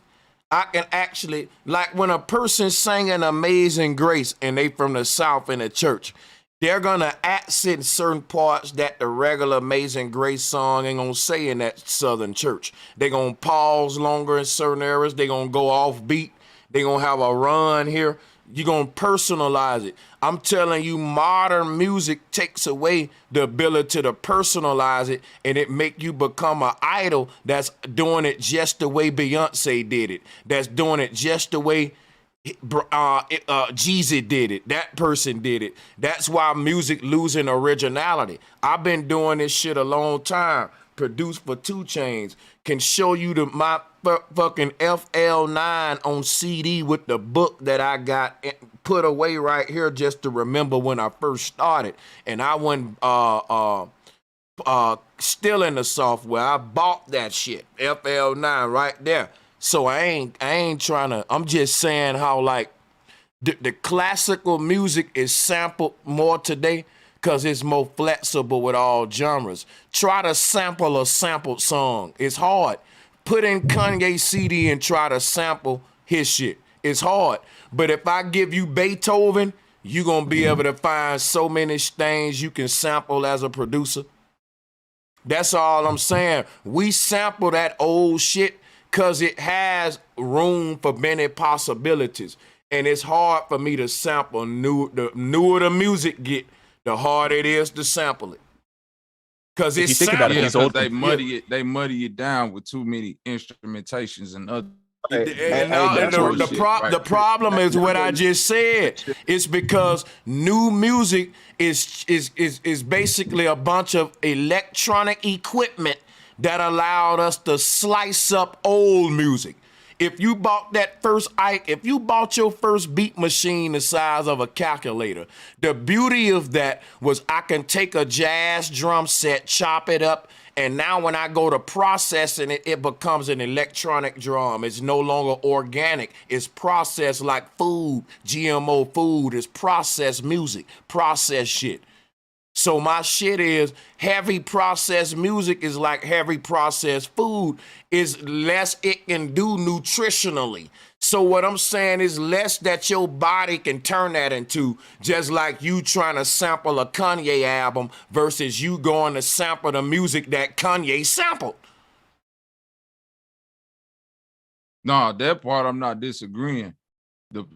I can actually, like when a person's singing Amazing Grace and they from the South in the church, they're gonna accent certain parts that the regular Amazing Grace song ain't gonna say in that Southern church. They're gonna pause longer in certain areas. They're gonna go off beat. They're gonna have a run here. You're gonna personalize it. I'm telling you, modern music takes away the ability to personalize it, and it make you become an idol that's doing it just the way Beyonce did it. That's doing it just the way Jeezy did it. That person did it. That's why music losing originality. I've been doing this shit a long time. Produced for 2 Chainz. Can show you my fucking FL9 on CD with the book that I got put away right here just to remember when I first started. And I wasn't still in the software. I bought that shit, FL9 right there. So I ain't trying to, I'm just saying how like the classical music is sampled more today because it's more flexible with all genres. Try to sample a sampled song. It's hard. Put in Kanye's CD and try to sample his shit. It's hard. But if I give you Beethoven, you're going to be able to find so many things you can sample as a producer. That's all I'm saying. We sample that old shit because it has room for many possibilities. And it's hard for me to sample the newer the music get, the harder it is to sample it. Because it's they muddy it down with too many instrumentations and other. The problem is what I just said. It's because new music is basically a bunch of electronic equipment that allowed us to slice up old music. If you bought that first if you bought your first beat machine the size of a calculator, the beauty of that was I can take a jazz drum set, chop it up, and now when I go to processing it, it becomes an electronic drum. It's no longer organic. It's processed like food. GMO food is processed music, processed shit. So my shit is heavy processed music is like heavy processed food, is less it can do nutritionally. So what I'm saying is less that your body can turn that into, just like you trying to sample a Kanye album versus you going to sample the music that Kanye sampled. No, that part I'm not disagreeing.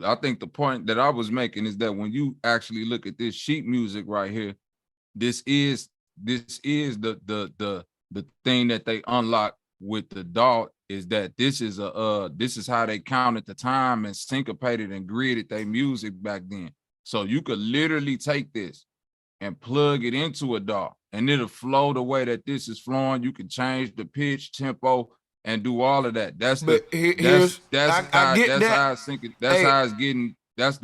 I think the point that I was making is that when you actually look at this sheet music right here, this is the thing that they unlock with the DAW, is that this is how they counted the time and syncopated and gridded their music back then. So you could literally take this and plug it into a DAW and it'll flow the way that this is flowing. You can change the pitch, tempo, and do all of that. That's how the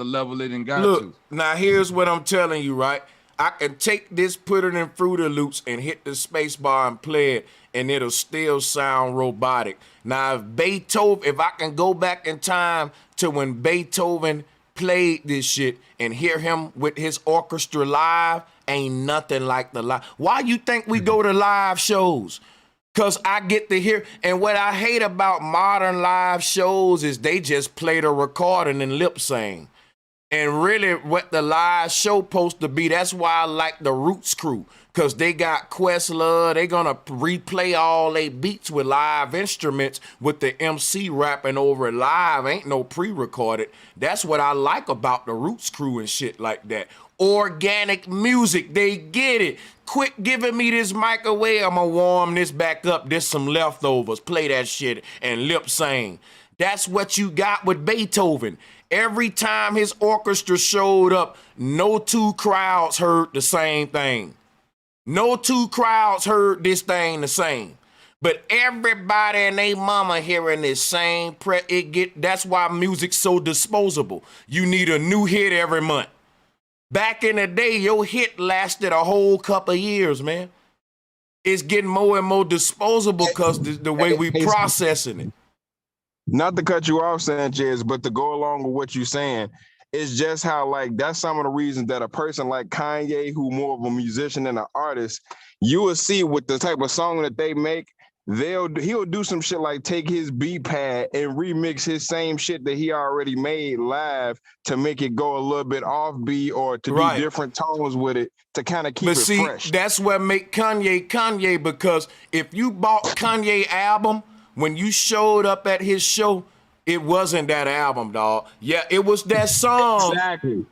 level it done got to. Now here's what I'm telling you, right? I can take this, put it in Fruity Loops, and hit the space bar and play it, and it'll still sound robotic. Now, if I can go back in time to when Beethoven played this shit and hear him with his orchestra live, ain't nothing like the live. Why you think we go to live shows? Because I get to hear, and what I hate about modern live shows is they just play the recording and lip sing. And really what the live show supposed to be, that's why I like the Roots crew, because they got Questlove, they gonna replay all they beats with live instruments with the MC rapping over it live, ain't no pre-recorded. That's what I like about the Roots crew and shit like that. Organic music, they get it. Quit giving me this microwave, I'ma warm this back up, there's some leftovers, play that shit and lip sing. That's what you got with Beethoven. Every time his orchestra showed up, no two crowds heard the same thing. No two crowds heard this thing the same. But everybody and they mama hearing this same that's why music's so disposable. You need a new hit every month. Back in the day, your hit lasted a whole couple of years, man. It's getting more and more disposable because the way we processing it. Not to cut you off, Sanchez, but to go along with what you're saying, it's just how, like, that's some of the reasons that a person like Kanye, who more of a musician than an artist, you will see with the type of song that they make, he'll do some shit like take his beat pad and remix his same shit that he already made live to make it go a little bit offbeat or to do different tones with it to kind of keep it fresh. That's what make Kanye, because if you bought Kanye album, when you showed up at his show, it wasn't that album, dog. Yeah, it was that song,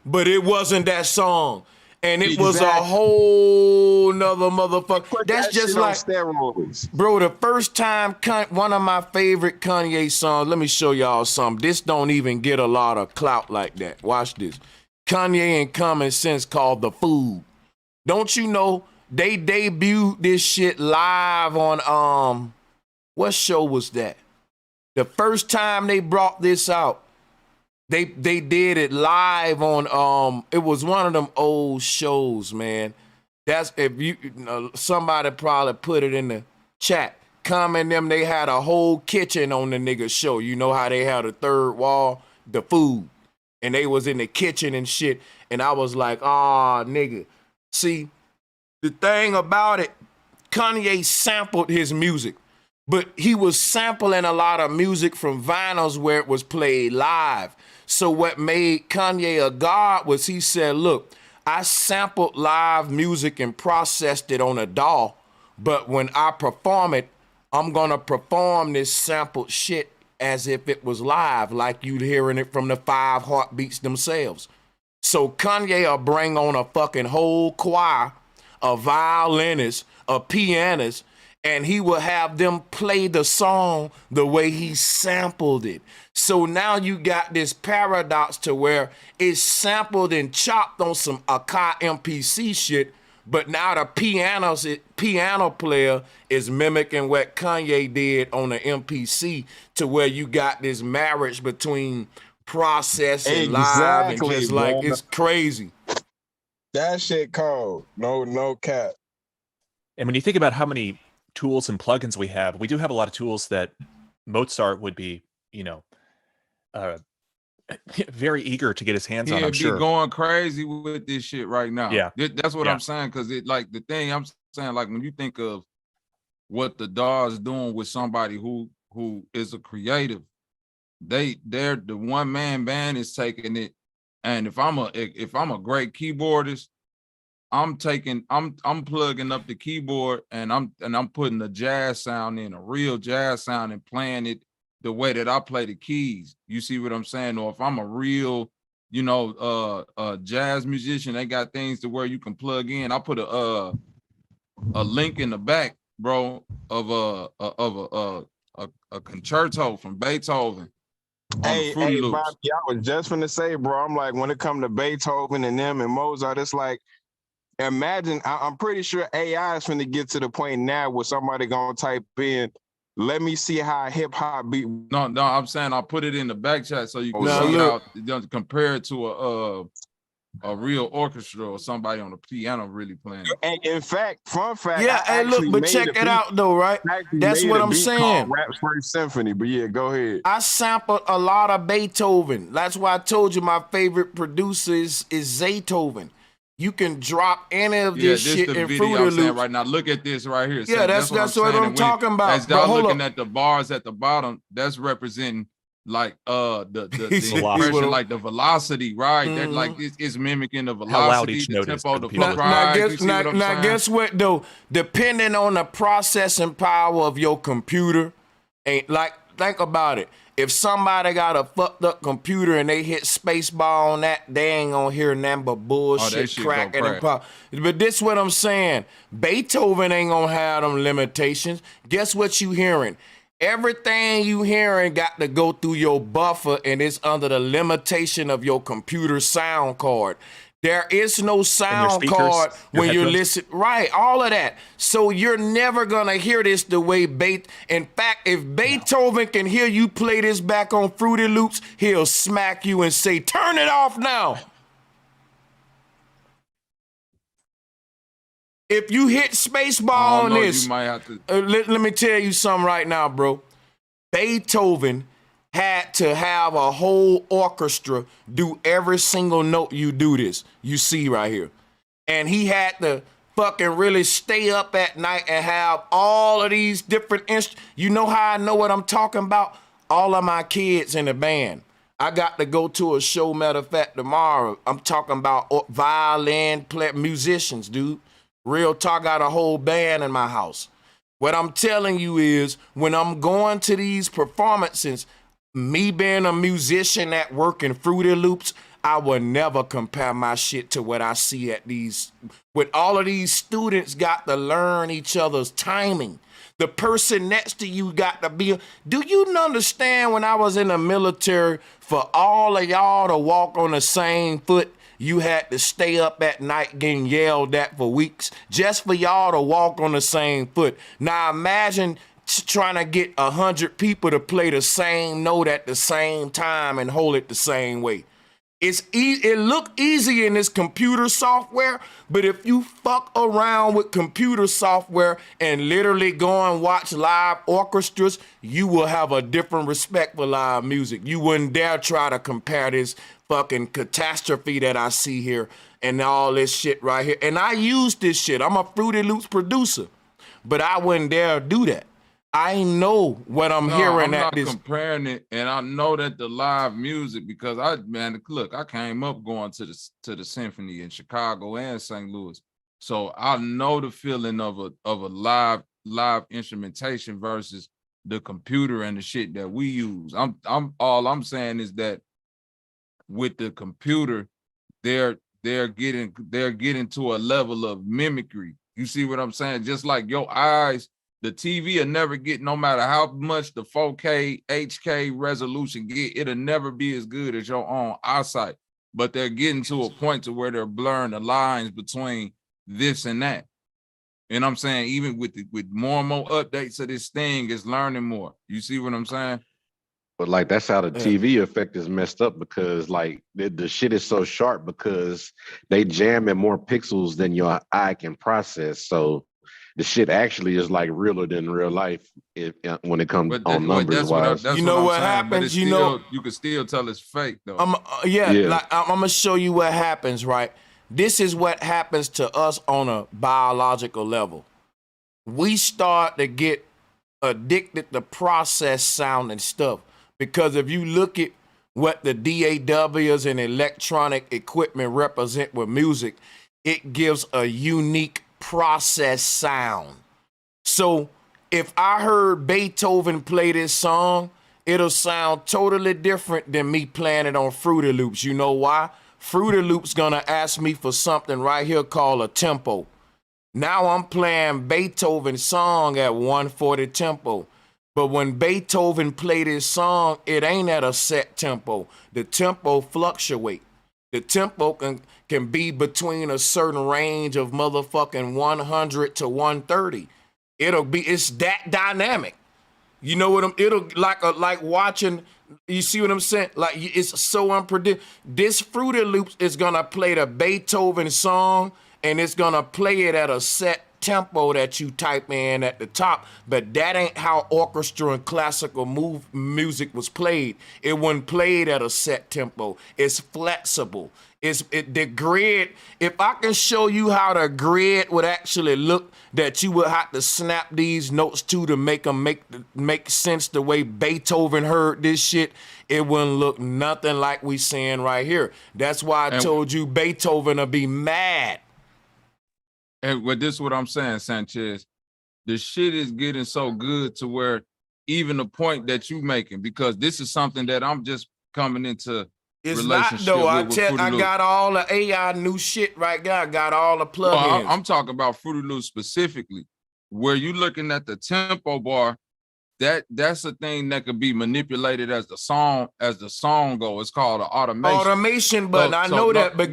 but it wasn't that song. And it was a whole nother motherfucker. That's just like steroids. Bro, the first time, one of my favorite Kanye songs, let me show y'all something. This don't even get a lot of clout like that. Watch this. Kanye and Common Sense called The Food. Don't you know, they debuted this shit live on, what show was that? The first time they brought this out, they did it live on it was one of them old shows, man. That's if somebody probably put it in the chat. Comment them, they had a whole kitchen on the nigga show. You know how they had a third wall, the food. And they was in the kitchen and shit. And I was like, nigga. See, the thing about it, Kanye sampled his music. But he was sampling a lot of music from vinyls where it was played live. So what made Kanye a god was he said, look, I sampled live music and processed it on a DAW, but when I perform it, I'm gonna perform this sampled shit as if it was live, like you hearing it from the 5 Heartbeats themselves. So Kanye will bring on a fucking whole choir, a violinist, a pianist, and he will have them play the song the way he sampled it. So now you got this paradox to where it's sampled and chopped on some Akai MPC shit, But now the piano player is mimicking what Kanye did on the MPC, to where you got this marriage between process and live, and just like, it's crazy. That shit cold. No cap. And when you think about how many tools and plugins we do have a lot of tools that Mozart would be, very eager to get his hands on, I'm sure. He'd be going crazy with this shit right now. Yeah. That's what I'm saying, because the thing I'm saying, like, when you think of what the DAW's doing with somebody who is a creative, they're the one-man band is taking it. And if I'm a great keyboardist, I'm plugging up the keyboard and I'm putting a jazz sound in, a real jazz sound, and playing it the way that I play the keys. You see what I'm saying? Or if I'm a real, jazz musician, they got things to where you can plug in. I put a link in the back, bro, of a concerto from Beethoven. Hey, Bobby, I was just gonna say, bro, I'm like, when it comes to Beethoven and them and Mozart, it's like, imagine, I'm pretty sure AI is gonna get to the point now where somebody gonna type in, let me see how hip hop beat. No, I'm saying I'll put it in the back chat so you can see how, compare it to a real orchestra or somebody on the piano really playing. And in fact, fun fact. Yeah, hey, look, but check it out though, right? That's what I'm saying. Rap's First Symphony, but yeah, go ahead. I sampled a lot of Beethoven. That's why I told you my favorite producer is Zaytoven. You can drop any of this shit in Fruity Loops right now. Look at this right here. Yeah, that's what I'm talking about. As y'all looking at the bars at the bottom, that's representing like the expression, like the velocity, right? That like it's mimicking the velocity, the tempo, the price. Now guess what though? Depending on the processing power of your computer, ain't like, think about it. If somebody got a fucked up computer and they hit spacebar on that, they ain't gonna hear nothing but bullshit cracking and pop. But this what I'm saying. Beethoven ain't gonna have them limitations. Guess what you hearing? Everything you hearing got to go through your buffer, and it's under the limitation of your computer sound card. There is no sound card when you listen, right? All of that. So you're never gonna hear this the way in fact, if Beethoven can hear you play this back on Fruity Loops, he'll smack you and say, "Turn it off now." If you hit spacebar on this, you might have to. Let me tell you something right now, bro. Beethoven had to have a whole orchestra do every single note you do this. You see right here. And he had to fucking really stay up at night and have all of these different instruments. You know how I know what I'm talking about? All of my kids in the band. I got to go to a show, matter of fact, tomorrow. I'm talking about violin musicians, dude. Real talk, got a whole band in my house. What I'm telling you is, when I'm going to these performances, me being a musician at work in Fruity Loops, I will never compare my shit to what I see at these. With all of these students got to learn each other's timing. The person next to you got to be. Do you understand when I was in the military, for all of y'all to walk on the same foot, you had to stay up at night getting yelled at for weeks just for y'all to walk on the same foot. Now imagine trying to get 100 people to play the same note at the same time and hold it the same way. It look easy in this computer software, but if you fuck around with computer software and literally go and watch live orchestras, you will have a different respect for live music. You wouldn't dare try to compare this fucking catastrophe that I see here and all this shit right here. And I use this shit. I'm a Fruity Loops producer, but I wouldn't dare do that. I know what I'm hearing at this. I'm not comparing it, and I know that the live music, because I came up going to the symphony in Chicago and St. Louis, so I know the feeling of a live instrumentation versus the computer and the shit that we use. All I'm saying is that with the computer, they're getting to a level of mimicry. You see what I'm saying? Just like your eyes. The TV will never get, no matter how much the 4K, HK resolution get, it'll never be as good as your own eyesight. But they're getting to a point to where they're blurring the lines between this and that. And I'm saying, even with more and more updates of this thing, it's learning more. You see what I'm saying? But like that's how the TV effect is messed up, because like the shit is so sharp because they jam in more pixels than your eye can process. So the shit actually is like realer than real life when it comes on numbers wise. That's what happens. You can still tell it's fake though. Like I'm gonna show you what happens, right? This is what happens to us on a biological level. We start to get addicted to processed sound and stuff. Because if you look at what the DAWs and electronic equipment represent with music, it gives a unique processed sound. So if I heard Beethoven play this song, it'll sound totally different than me playing it on Fruity Loops. You know why? Fruity Loops gonna ask me for something right here called a tempo. Now I'm playing Beethoven's song at 140 tempo. But when Beethoven played his song, it ain't at a set tempo. The tempo fluctuate. The tempo can be between a certain range of motherfucking 100 to 130. It's that dynamic. You know what it'll like watching, you see what I'm saying? Like it's so unpredictable. This Fruity Loops is gonna play the Beethoven song and it's gonna play it at a set tempo that you type in at the top, but that ain't how orchestra and classical music was played. It wasn't played at a set tempo. It's flexible. The grid, if I can show you how the grid would actually look, that you would have to snap these notes to make them make sense the way Beethoven heard this shit, it wouldn't look nothing like we seeing right here. That's why I told you Beethoven will be mad. And this is what I'm saying, Sanchez. The shit is getting so good to where even the point that you making, because this is something that I'm just coming into relationship though. with I got all the AI new shit right there. I got all the plugins. I'm talking about Fruity Loops specifically, where you looking at the tempo bar. That's a thing that could be manipulated as the song goes. It's called an automation. But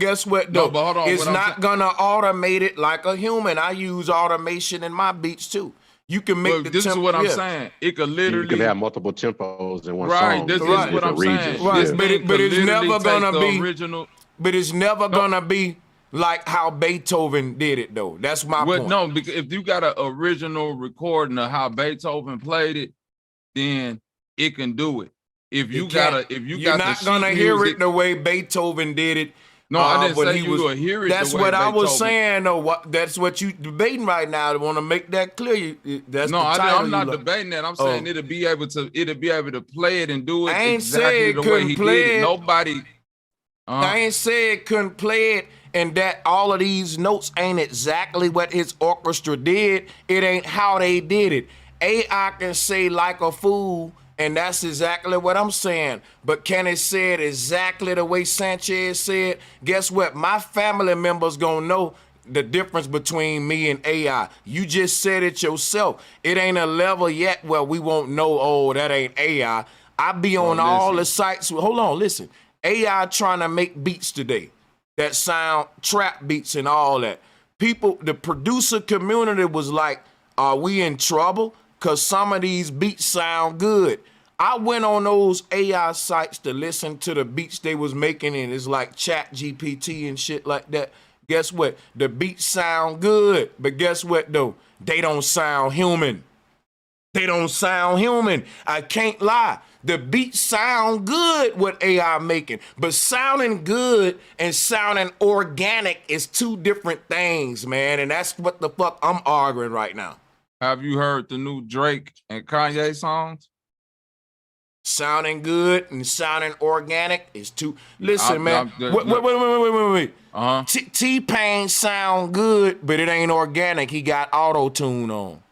guess what though? No, but hold on, it's not gonna automate it like a human. I use automation in my beats too. You can make the this is what I'm saying. It could literally, you can have multiple tempos in one right, song. This is what I'm saying. Right, but it's never gonna be original. But it's never gonna be like how Beethoven did it though. That's my point. No, because if you got an original recording of how Beethoven played it, then it can do it. You're not gonna hear it the way Beethoven did it. No, I didn't say you will hear it. That's the way what Beethoven. I was saying though. That's what you debating right now. I want to make that clear. I'm not debating that. I'm saying it'll be able to play it and do it I ain't exactly the way he did it. Nobody. I ain't say it couldn't play it, and that all of these notes ain't exactly what his orchestra did. It ain't how they did it. AI can say like a fool, and that's exactly what I'm saying. But can it say it exactly the way Sanchez said? Guess what? My family members gonna know the difference between me and AI. You just said it yourself. It ain't a level yet where we won't know, oh, that ain't AI. I be on all the sites. Hold on, listen. AI trying to make beats today that sound trap beats and all that. People, the producer community was like, are we in trouble? Because some of these beats sound good. I went on those AI sites to listen to the beats they was making, and it's like Chat GPT and shit like that. Guess what? The beats sound good, but guess what though? They don't sound human. They don't sound human. I can't lie. The beats sound good with AI making, but sounding good and sounding organic is two different things, man. And that's what the fuck I'm arguing right now. Have you heard the new Drake and Kanye songs? Sounding good and sounding organic is two. Listen, man. Wait. T-Pain sound good, but it ain't organic. He got auto-tune on.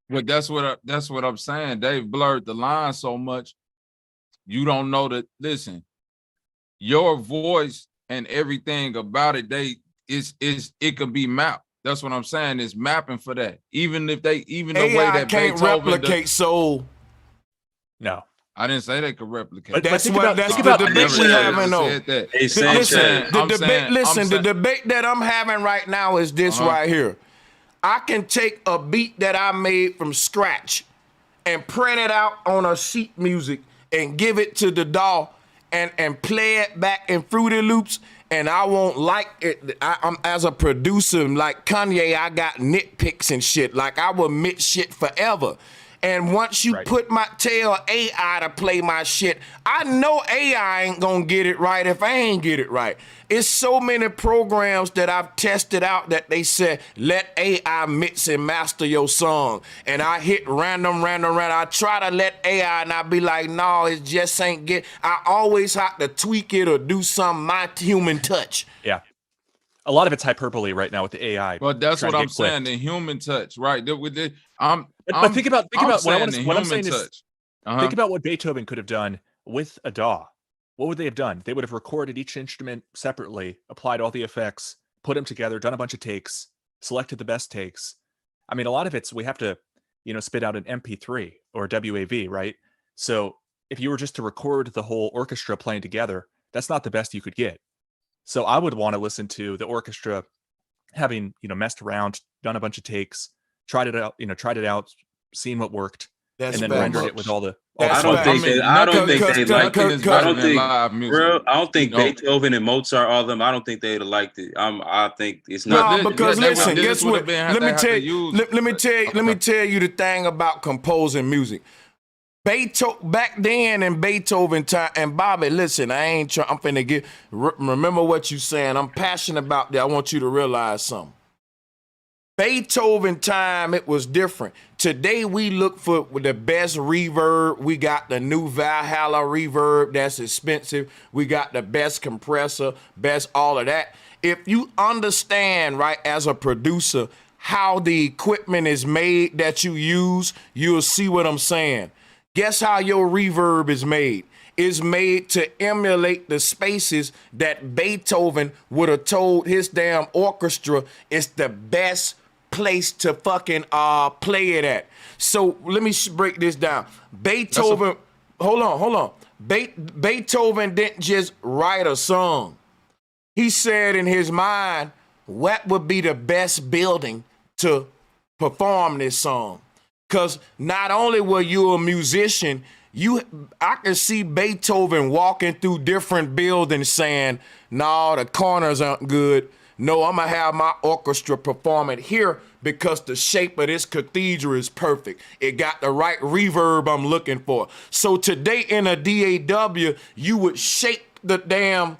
But that's what I'm saying. They've blurred the line so much. You don't know that. Listen, your voice and everything about it, it could be mapped. That's what I'm saying. It's mapping for that. Even the way that can't Beethoven replicate soul. No. I didn't say they could replicate. But that's the debate we having though. The debate that I'm having right now is this right here. I can take a beat that I made from scratch and print it out on a sheet music and give it to the DAW and play it back in Fruity Loops, and I won't like it. I'm as a producer, like Kanye, I got nitpicks and shit. Like I will admit shit forever. And once you tell AI to play my shit, I know AI ain't gonna get it right if I ain't get it right. It's so many programs that I've tested out that they said, let AI mix and master your song. And I hit random. I try to let AI and I be like, no, it just ain't get. I always have to tweak it or do some my human touch. Yeah. A lot of it's hyperbole right now with the AI. But that's what I'm saying, the human touch, right? But think about what I'm saying is, think about what Beethoven could have done with a DAW. What would they have done? They would have recorded each instrument separately, applied all the effects, put them together, done a bunch of takes, selected the best takes. I mean, a lot of it's we have to, spit out an MP3 or WAV, right? So if you were just to record the whole orchestra playing together, that's not the best you could get. So I would want to listen to the orchestra having, messed around, done a bunch of takes, tried it out, seen what worked, and then rendered it with all the. I don't think Beethoven and Mozart, all of them. I don't think they'd have liked it. I think it's not. No, because listen, guess what? Let me tell you the thing about composing music. Beethoven back then in Beethoven time, and Bobby, listen, I'm finna remember what you saying. I'm passionate about that. I want you to realize something. Beethoven time, it was different. Today we look for the best reverb. We got the new Valhalla reverb that's expensive. We got the best compressor, best all of that. If you understand, right, as a producer, how the equipment is made that you use, you'll see what I'm saying. Guess how your reverb is made? It's made to emulate the spaces that Beethoven would have told his damn orchestra is the best place to fucking play it at. So let me break this down. Beethoven, hold on. Beethoven didn't just write a song. He said in his mind, what would be the best building to perform this song? Because not only were you a musician, I can see Beethoven walking through different buildings saying, no, the corners aren't good. No, I'm going to have my orchestra perform it here because the shape of this cathedral is perfect. It got the right reverb I'm looking for. So today in a DAW, you would shape the damn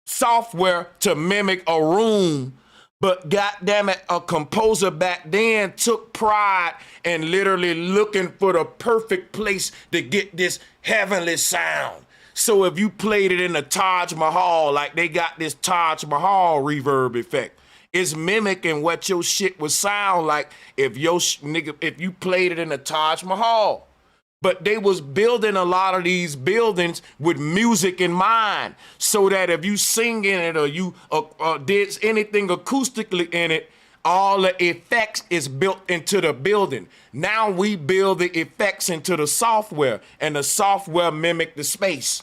software to mimic a room. But goddamn it, a composer back then took pride in literally looking for the perfect place to get this heavenly sound. So if you played it in the Taj Mahal, like they got this Taj Mahal reverb effect, it's mimicking what your shit would sound like if you played it in the Taj Mahal. But they was building a lot of these buildings with music in mind, so that if you sing in it or you did anything acoustically in it, all the effects is built into the building. Now we build the effects into the software, and the software mimic the space.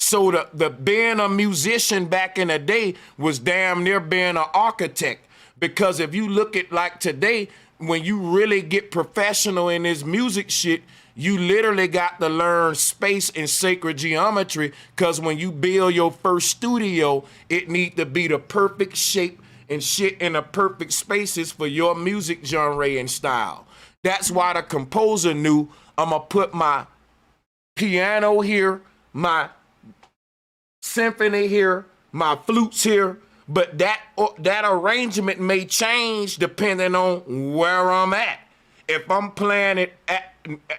So the being a musician back in the day was damn near being an architect, because if you look at like today, when you really get professional in this music shit, you literally got to learn space and sacred geometry, because when you build your first studio, it need to be the perfect shape and shit in the perfect spaces for your music genre and style. That's why the composer knew, I'm going to put my piano here, my symphony here, my flutes here, but that arrangement may change depending on where I'm at. If I'm playing it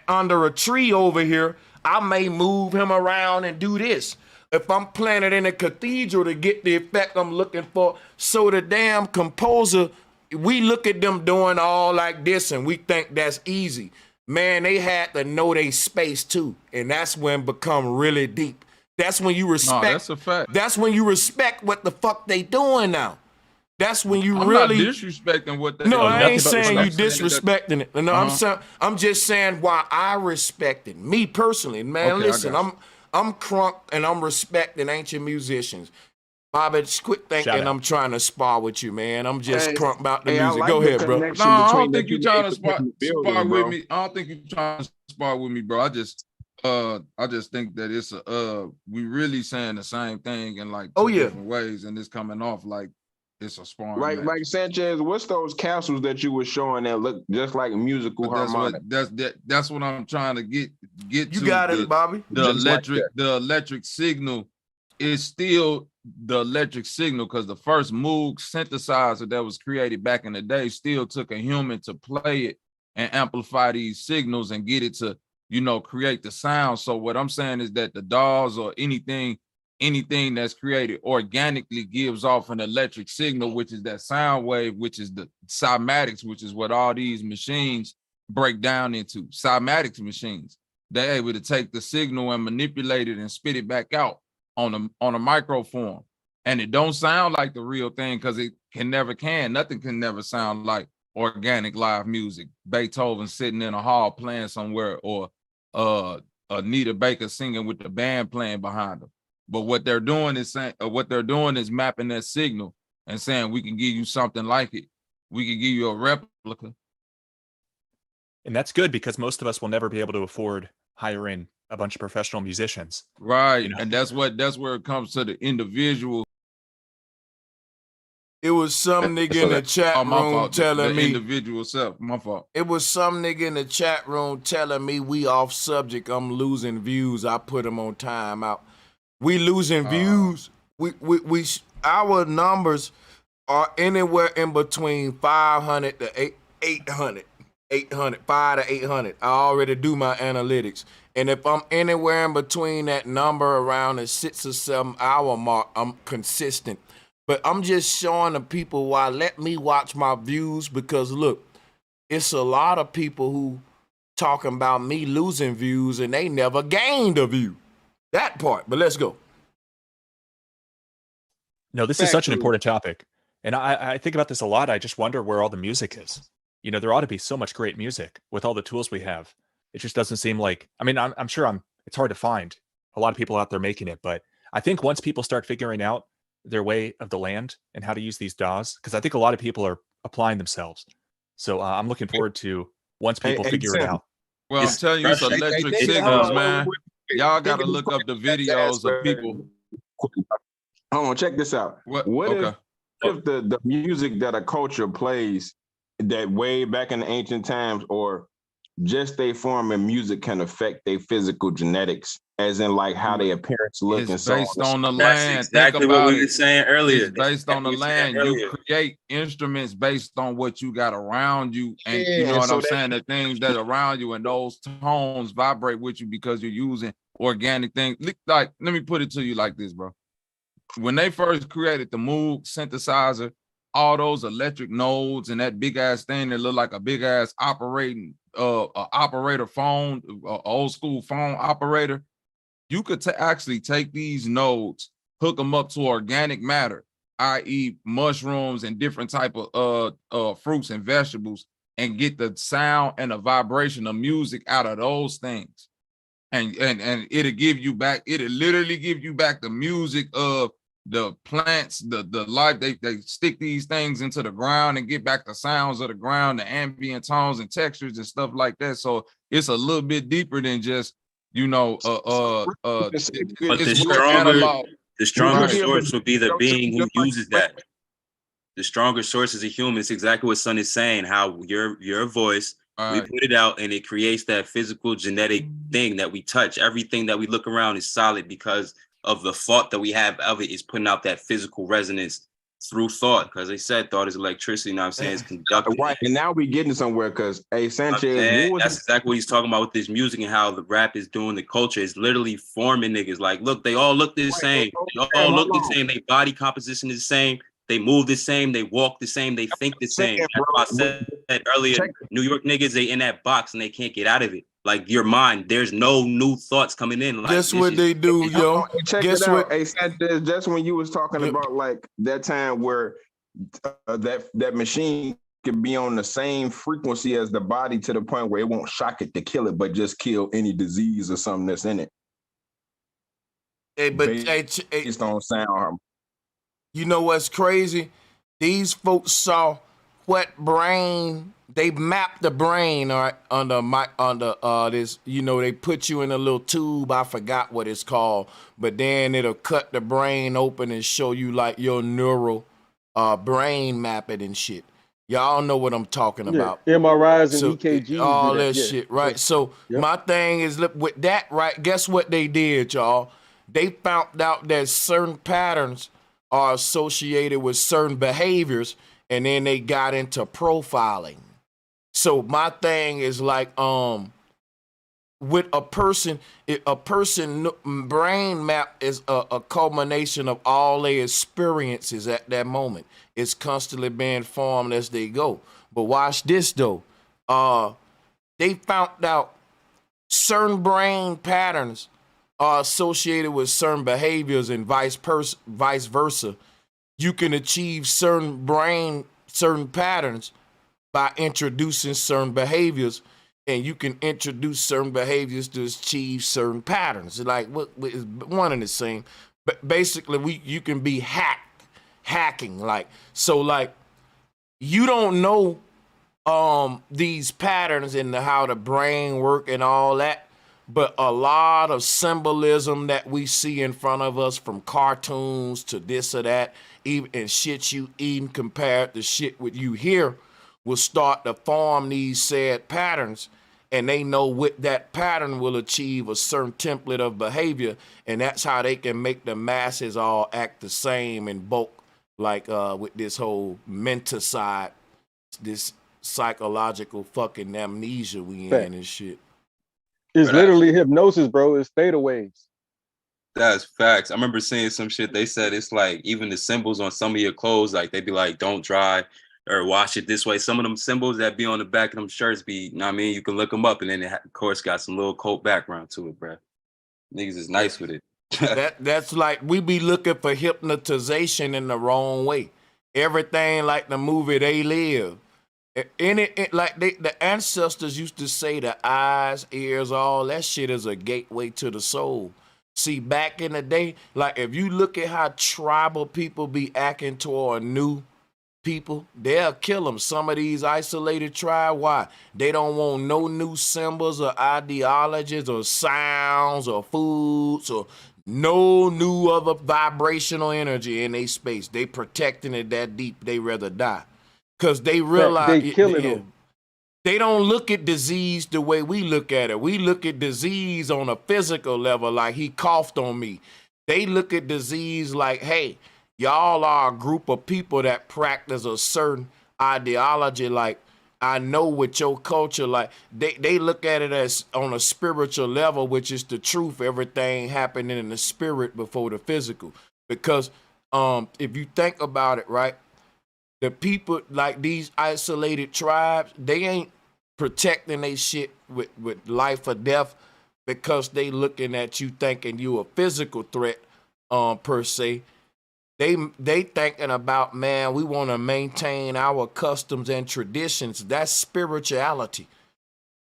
under a tree over here, I may move him around and do this. If I'm playing it in a cathedral to get the effect I'm looking for. So the damn composer, we look at them doing all like this and we think that's easy. Man, they had to know their space too. And that's when it become really deep. That's when you respect. No, that's a fact. That's when you respect what the fuck they doing now. That's when you I'm really not disrespecting what they. No, Oh, I nothing ain't but saying you respect. disrespecting it. No, I'm just saying why I respect it. Me personally, man. Okay, Listen, I'm crunk and I'm respecting ancient musicians. Bobby, just quit thinking I'm trying to spar with you, man. I'm just crunk about the I music. like Go the ahead, bro. connection No, I between don't that think you you're trying made to between the buildings, spar with bro. me. I don't think you're trying to spar with me, bro. I just think that it's we really saying the same thing in like two different ways, and it's coming off like it's a sparring match. Like Sanchez, what's those castles that you were showing that look just like musical harmonic? That's what I'm trying to get You to. got it, Bobby. The electric signal is still the electric signal, because the first Moog synthesizer that was created back in the day still took a human to play it and amplify these signals and get it to, create the sound. So what I'm saying is that the DAWs or anything that's created organically gives off an electric signal, which is that sound wave, which is the cymatics, which is what all these machines break down into. Cymatics machines, they're able to take the signal and manipulate it and spit it back out on a microform. And it don't sound like the real thing, because it nothing can never sound like organic live music. Beethoven sitting in a hall playing somewhere, or Anita Baker singing with the band playing behind them. But what they're doing is mapping that signal and saying, we can give you something like it. We can give you a replica. And that's good, because most of us will never be able to afford hiring a bunch of professional musicians. Right. And that's where it comes to the individual. It was some nigga in the chat room telling me individual self. My fault. It was some nigga in the chat room telling me we off subject. I'm losing views. I put him on timeout. We losing views. We our numbers are anywhere in between 500 to 800. 5 to 800. I already do my analytics. And if I'm anywhere in between that number around the 6 or 7 hour mark, I'm consistent. But I'm just showing the people why. Let me watch my views, because look, it's a lot of people who talking about me losing views and they never gained a view. That part, but let's go. No, this is such an important topic. And I think about this a lot. I just wonder where all the music is. There ought to be so much great music with all the tools we have. It just doesn't seem like, I'm sure it's hard to find a lot of people out there making it, but I think once people start figuring out their way of the land and how to use these DAWs, because I think a lot of people are applying themselves. So I'm looking forward to once people figure it out. Well, I'm telling you, it's electric signals, man. Y'all got to look up the videos of people. Hold on, check this out. What if the music that a culture plays that way back in the ancient times, or just they form in music, can affect their physical genetics, as in like how their appearance look? It's and so based on the land. That's exactly what we were saying earlier. It's based on the land. You create instruments based on what you got around you, and you know what I'm saying. The things that are around you and those tones vibrate with you because you're using organic things. Like, let me put it to you like this, bro. When they first created the Moog synthesizer, all those electric nodes and that big ass thing that looked like a big ass operating operator phone, old school phone operator, you could actually take these nodes, hook them up to organic matter, i.e. mushrooms and different type of fruits and vegetables, and get the sound and the vibration of music out of those things. And it'll give you back, it'll literally give you back the music of the plants, the life. They stick these things into the ground and get back the sounds of the ground, the ambient tones and textures and stuff like that. So it's a little bit deeper than just, but the stronger source would be the being who uses that. The stronger source is a human. It's exactly what Son is saying, how your voice, we put it out and it creates that physical genetic thing that we touch. Everything that we look around is solid because of the thought that we have of it, is putting out that physical resonance through thought. Because they said thought is electricity, you know what I'm saying? It's conducting. Right, and now we getting somewhere, because Sanchez, that's exactly what he's talking about with this music and how the rap is doing the culture. It's literally forming niggas. Like, look, they all look the same. They all look the same. Their body composition is the same. They move the same. They walk the same. They think the same. That's why I said earlier, New York niggas, they in that box and they can't get out of it. Like, your mind, there's no new thoughts coming in. Like, guess what they do, yo? Check it out. Hey, Sanchez, just when you was talking about like that time where that machine can be on the same frequency as the body to the point where it won't shock it to kill it, but just kill any disease or something that's in it. Hey, but based on sound harm. You know what's crazy? These folks saw what brain they mapped the brain under this. You know, they put you in a little tube. I forgot what it's called, but then it'll cut the brain open and show you like your neural brain mapping and shit. Y'all know what I'm talking about. MRIs and EKGs. All that shit, right? So my thing is, look, with that, right? Guess what they did, y'all? They found out that certain patterns are associated with certain behaviors, and then they got into profiling. So my thing is like, with a person brain map is a culmination of all their experiences at that moment. It's constantly being formed as they go. But watch this though. They found out certain brain patterns are associated with certain behaviors and vice versa. You can achieve certain patterns by introducing certain behaviors, and you can introduce certain behaviors to achieve certain patterns. Like it's one and the same. But basically, you can be hacking. Like you don't know these patterns and how the brain work and all that. But a lot of symbolism that we see in front of us, from cartoons to this or that, even and shit you even compared to shit what you hear, will start to form these said patterns, and they know what that pattern will achieve a certain template of behavior, and that's how they can make the masses all act the same in bulk, like with this whole menticide, this psychological fucking amnesia we in and shit. It's literally hypnosis, bro. It's theta waves. That's facts. I remember seeing some shit. They said it's like even the symbols on some of your clothes, like they be like, don't dry or wash it this way. Some of them symbols that be on the back of them shirts be, you know what I mean? You can look them up, and then it, of course, got some little cult background to it, bro. Niggas is nice with it. That's like we be looking for hypnotization in the wrong way. Everything like the movie They Live. The ancestors used to say the eyes, ears, all that shit is a gateway to the soul. See, back in the day, like if you look at how tribal people be acting toward new people, they'll kill them. Some of these isolated tribes, why? They don't want no new symbols or ideologies or sounds or foods or no new other vibrational energy in their space. They protecting it that deep, they rather die. Because they realize they killing them. They don't look at disease the way we look at it. We look at disease on a physical level, like he coughed on me. They look at disease like, hey, y'all are a group of people that practice a certain ideology. Like, I know with your culture, like they look at it as on a spiritual level, which is the truth. Everything happening in the spirit before the physical. Because if you think about it, right? The people like these isolated tribes, they ain't protecting they shit with life or death because they looking at you thinking you a physical threat per se. They thinking about, man, we want to maintain our customs and traditions. That's spirituality.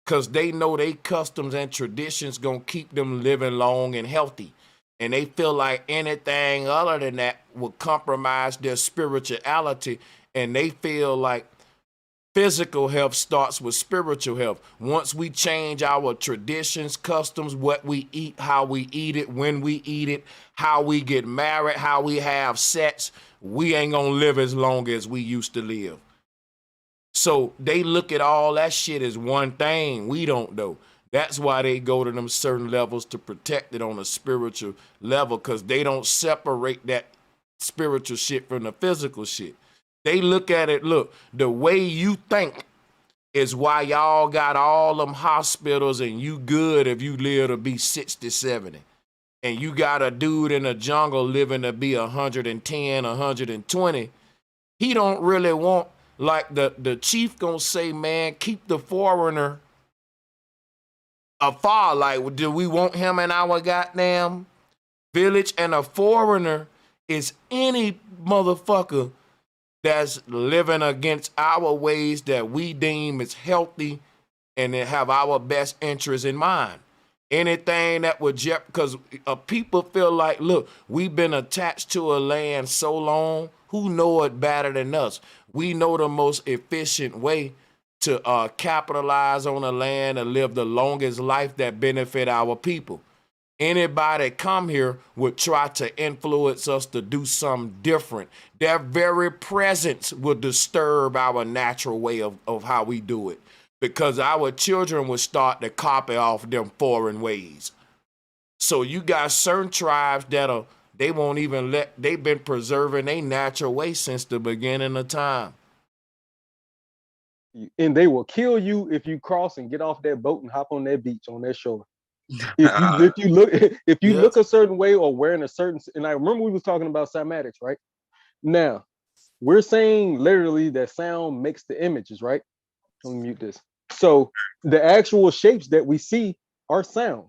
Because they know they customs and traditions gonna keep them living long and healthy. And they feel like anything other than that will compromise their spirituality. And they feel like physical health starts with spiritual health. Once we change our traditions, customs, what we eat, how we eat it, when we eat it, how we get married, how we have sex, we ain't gonna live as long as we used to live. So they look at all that shit as one thing. We don't know. That's why they go to them certain levels to protect it on a spiritual level, because they don't separate that spiritual shit from the physical shit. They look at it, look, the way you think is why y'all got all them hospitals and you good if you live to be 60, 70. And you got a dude in the jungle living to be 110, 120. He don't really want, like the chief gonna say, man, keep the foreigner afar. Like, do we want him in our goddamn village? And a foreigner is any motherfucker that's living against our ways that we deem is healthy and that have our best interests in mind. Anything that would because people feel like, look, we've been attached to a land so long, who know it better than us? We know the most efficient way to capitalize on the land and live the longest life that benefit our people. Anybody come here would try to influence us to do something different. Their very presence will disturb our natural way of how we do it, because our children will start to copy off them foreign ways. So you got certain tribes that they won't even they've been preserving their natural way since the beginning of time. And they will kill you if you cross and get off that boat and hop on that beach on that shore. If you look a certain way or wearing a certain, and I remember we was talking about cymatics, right? Now we're saying literally that sound makes the images, right? Let me mute this. So the actual shapes that we see are sound.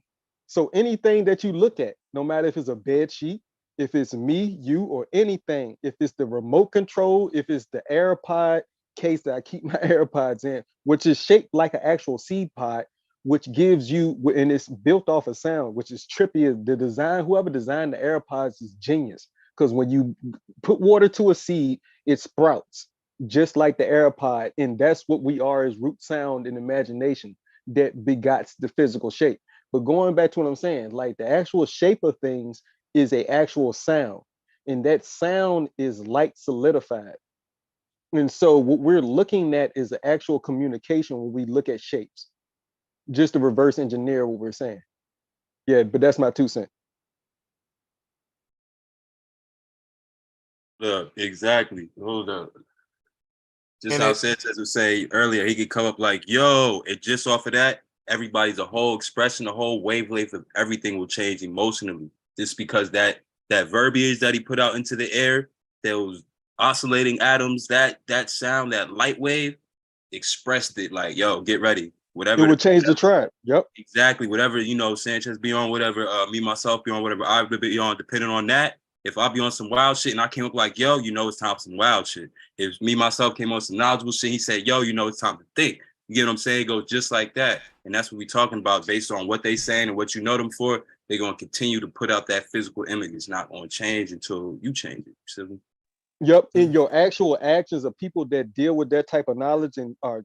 So anything that you look at, no matter if it's a bed sheet, if it's me, you, or anything, if it's the remote control, if it's the AirPod case that I keep my AirPods in, which is shaped like an actual seed pod, which gives you, and it's built off of sound, which is trippy. The design, whoever designed the AirPods is genius, because when you put water to a seed, it sprouts just like the AirPod, and that's what we are, is root sound and imagination that begots the physical shape. But going back to what I'm saying, like the actual shape of things is a actual sound, and that sound is light solidified. And so what we're looking at is the actual communication when we look at shapes, just to reverse engineer what we're saying. Yeah, but that's my 2 cents. Look, exactly. Hold up. Just how Sanchez was saying earlier, he could come up like, yo, and just off of that, everybody's a whole expression, the whole wavelength of everything will change emotionally. Just because that verbiage that he put out into the air, those oscillating atoms, that sound, that light wave, expressed it like, yo, get ready. Whatever. It would change the track. Yep. Exactly. Whatever, Sanchez be on, whatever, me, myself be on, whatever I would be on, depending on that. If I be on some wild shit and I came up like, yo, it's time for some wild shit. If me, myself came on some knowledgeable shit, he said, yo, it's time to think. You get what I'm saying? It goes just like that. And that's what we're talking about. Based on what they saying and what you know them for, they're going to continue to put out that physical image. It's not going to change until you change it. You see? Yep. And your actual actions of people that deal with that type of knowledge and are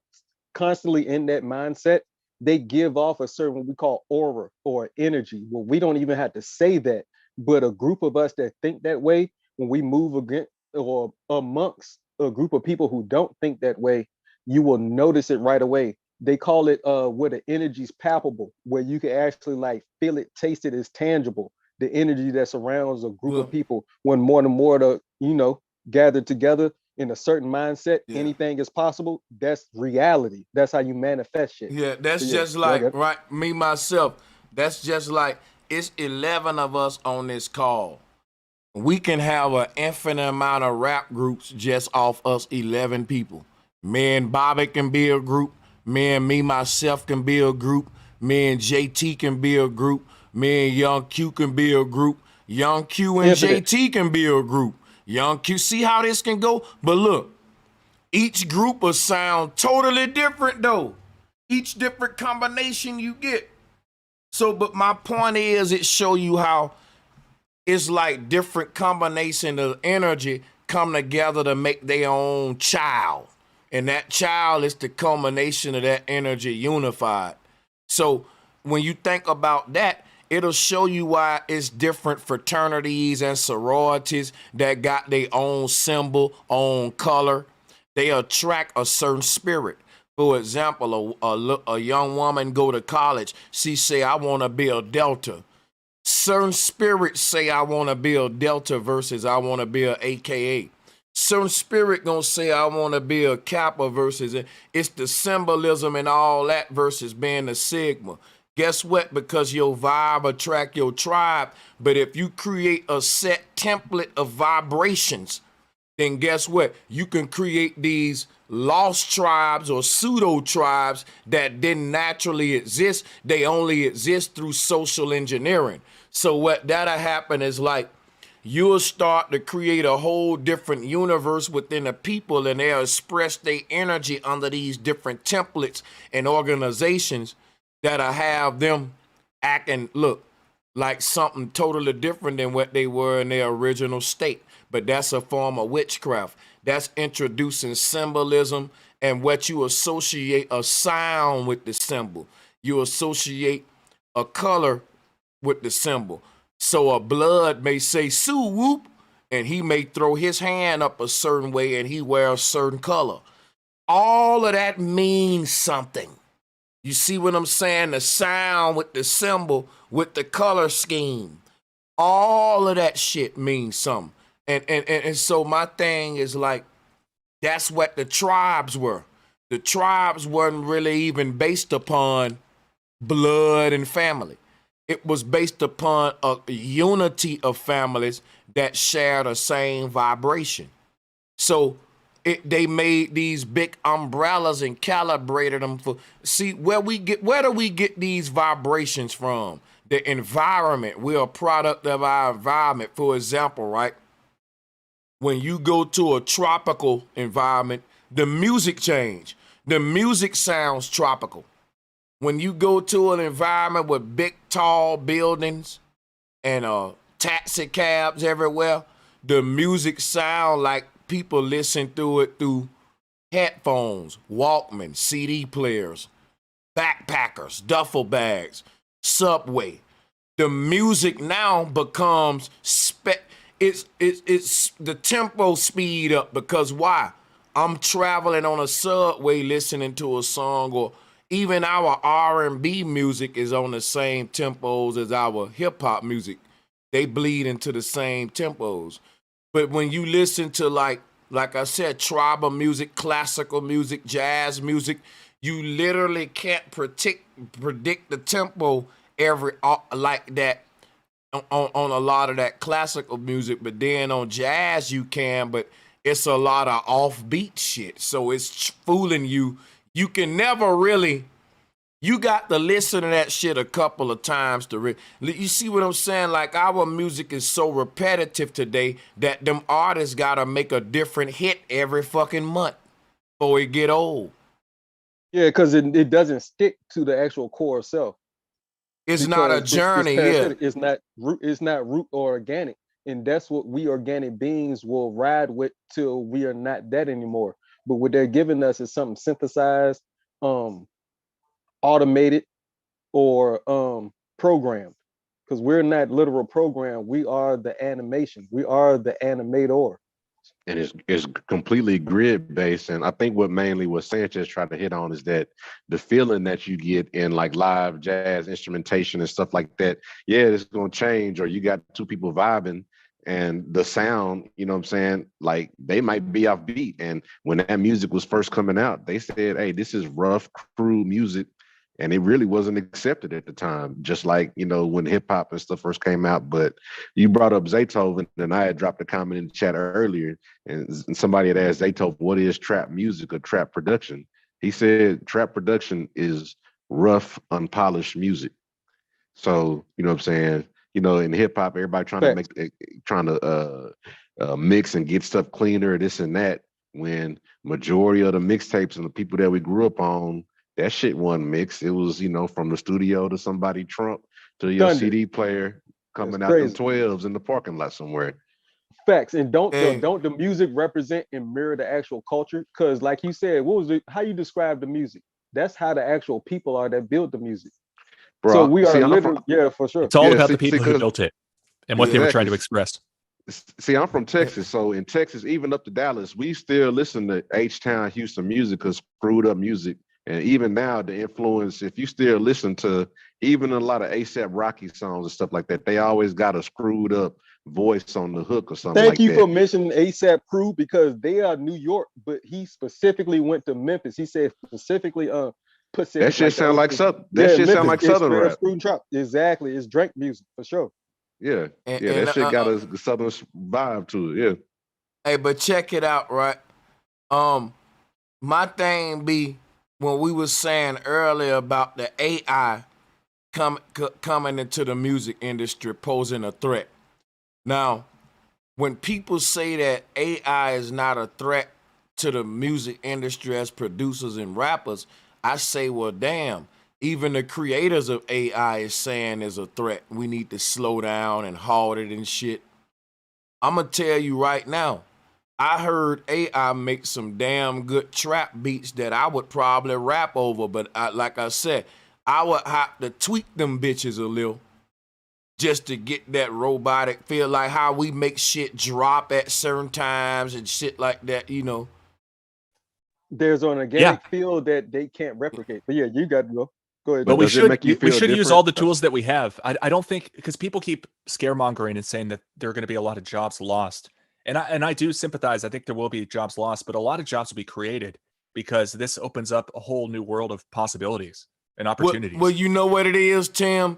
constantly in that mindset, they give off a certain, what we call aura or energy. Well, we don't even have to say that, but a group of us that think that way, when we move against or amongst a group of people who don't think that way, you will notice it right away. They call it where the energy is palpable, where you can actually like feel it, taste it, is tangible. The energy that surrounds a group of people, when more and more to, gathered together in a certain mindset, anything is possible. That's reality. That's how you manifest shit. Yeah, that's just like, right, me, myself, that's just like, it's 11 of us on this call. We can have an infinite amount of rap groups just off us 11 people. Me and Bobby can be a group. Me, myself can be a group. Me and JT can be a group. Me and Young Q can be a group. Young Q and JT can be a group. Young Q, see how this can go? But look, each group will sound totally different though. Each different combination you get. So, but my point is, it show you how it's like different combination of energy come together to make their own child. And that child is the culmination of that energy unified. So when you think about that, it'll show you why it's different fraternities and sororities that got their own symbol, own color. They attract a certain spirit. For example, a young woman go to college. She say, I want to be a Delta. Certain spirits say, I want to be a Delta versus I want to be a AKA. Certain spirit gonna say, I want to be a Kappa versus it's the symbolism and all that versus being a Sigma. Guess what? Because your vibe attract your tribe. But if you create a set template of vibrations, then guess what? You can create these lost tribes or pseudo tribes that didn't naturally exist. They only exist through social engineering. So what that'll happen is like you'll start to create a whole different universe within the people, and they'll express their energy under these different templates and organizations that'll have them acting, look, like something totally different than what they were in their original state. But that's a form of witchcraft. That's introducing symbolism and what you associate a sound with the symbol. You associate a color with the symbol. So a blood may say Sue whoop, and he may throw his hand up a certain way and he wears a certain color. All of that means something. You see what I'm saying? The sound with the symbol, with the color scheme. All of that shit means something. And so my thing is like, that's what the tribes were. The tribes weren't really even based upon blood and family. It was based upon a unity of families that share the same vibration. So they made these big umbrellas and calibrated them for, see, where do we get these vibrations from? The environment. We're a product of our environment. For example, right? When you go to a tropical environment, the music change. The music sounds tropical. When you go to an environment with big, tall buildings and taxi cabs everywhere, the music sound like people listen to it through headphones, Walkman, CD players, backpackers, duffel bags, subway. The music now becomes it's the tempo speed up, because why? I'm traveling on a subway listening to a song, or even our R&B music is on the same tempos as our hip hop music. They bleed into the same tempos. But when you listen to like I said, tribal music, classical music, jazz music, you literally can't predict the tempo like that on a lot of that classical music. But then on jazz you can, but it's a lot of offbeat shit. So it's fooling you. You can never really, you got to listen to that shit a couple of times to you see what I'm saying? Like, our music is so repetitive today that them artists got to make a different hit every fucking month before it get old. Yeah, because it doesn't stick to the actual core self. It's not a journey, yeah. It's not root or organic. And that's what we organic beings will ride with till we are not that anymore. But what they're giving us is something synthesized, automated, or programmed. Because we're not literal programmed. We are the animation. We are the animator. And it's completely grid based. And I think what Sanchez tried to hit on is that the feeling that you get in like live jazz instrumentation and stuff like that, yeah, it's gonna change. Or you got two people vibing and the sound, you know what I'm saying? Like, they might be off beat. And when that music was first coming out, they said, hey, this is rough crew music. And it really wasn't accepted at the time, just like, you know, when hip hop and stuff first came out. But you brought up Zaytoven, and I had dropped a comment in the chat earlier, and somebody had asked Zaytoven, what is trap music or trap production? He said trap production is rough, unpolished music. So, you know what I'm saying? You know, in hip hop, everybody trying to mix and get stuff cleaner, this and that, when majority of the mixtapes and the people that we grew up on, that shit wasn't mixed. It was, you know, from the studio to somebody Trump to your CD player coming out them 12s in the parking lot somewhere. Facts. And don't the music represent and mirror the actual culture? Because like you said, how you describe the music? That's how the actual people are that build the music. Bro, so we are literally, yeah, for sure. It's all about the people who built it and what they were trying to express. See, I'm from Texas, so in Texas, even up to Dallas, we still listen to H-Town, Houston music, because screwed up music. And even now, the influence, if you still listen to even a lot of ASAP Rocky songs and stuff like that, they always got a screwed up voice on the hook or something like that. Thank you for mentioning ASAP Crew, because they are New York, but he specifically went to Memphis. He said specifically, Pacific. That shit sound like Southern. That shit sound like Southern rap. Exactly, it's Drake music for sure. Yeah, that shit got a Southern vibe to it. Yeah. Hey, but check it out, right? My thing be, when we was saying earlier about the AI coming into the music industry posing a threat. Now, when people say that AI is not a threat to the music industry as producers and rappers, I say, well, damn, even the creators of AI is saying is a threat. We need to slow down and halt it and shit. I'm gonna tell you right now, I heard AI make some damn good trap beats that I would probably rap over, but like I said, I would have to tweak them bitches a little just to get that robotic feel, like how we make shit drop at certain times and shit like that, you know. There's an organic feel that they can't replicate. But yeah, you got to go. Go ahead. But we should use all the tools that we have. I don't think, because people keep scaremongering and saying that there are going to be a lot of jobs lost. And I do sympathize. I think there will be jobs lost, but a lot of jobs will be created because this opens up a whole new world of possibilities and opportunities. Well, you know what it is, Tim?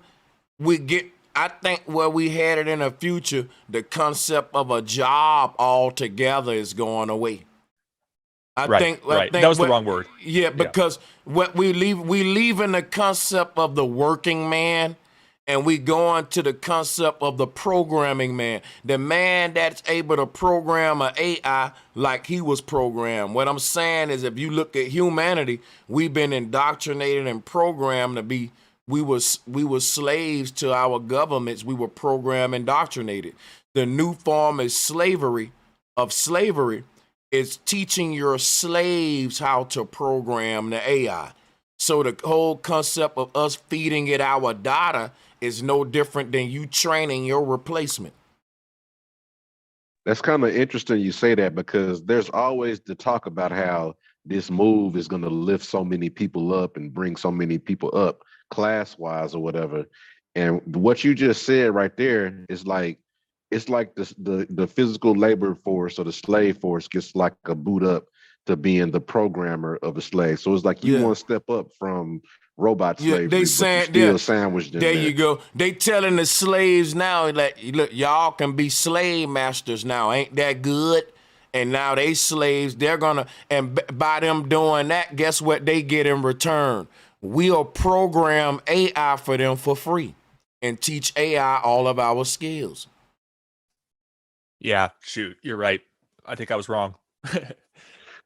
I think where we headed in the future, the concept of a job altogether is going away. I think that was the wrong word. Yeah, because what we leaving the concept of the working man, and we going to the concept of the programming man, the man that's able to program an AI like he was programmed. What I'm saying is, if you look at humanity, we've been indoctrinated and programmed to be. We were slaves to our governments. We were programmed, indoctrinated. The new form is slavery. Is teaching your slaves how to program the AI. So the whole concept of us feeding it our data is no different than you training your replacement. That's kind of interesting you say that, because there's always the talk about how this move is going to lift so many people up and bring so many people up class-wise or whatever. And what you just said right there is like, it's like the physical labor force or the slave force gets like a boot up to being the programmer of a slave. So it's like you want to step up from robot slavery, they saying, but you're still sandwiched in there. There you go. They telling the slaves now, like, look, y'all can be slave masters now. Ain't that good? And now they slaves, they're gonna, and by them doing that, guess what they get in return? We'll program AI for them for free and teach AI all of our skills. Yeah, shoot, you're right. I think I was wrong.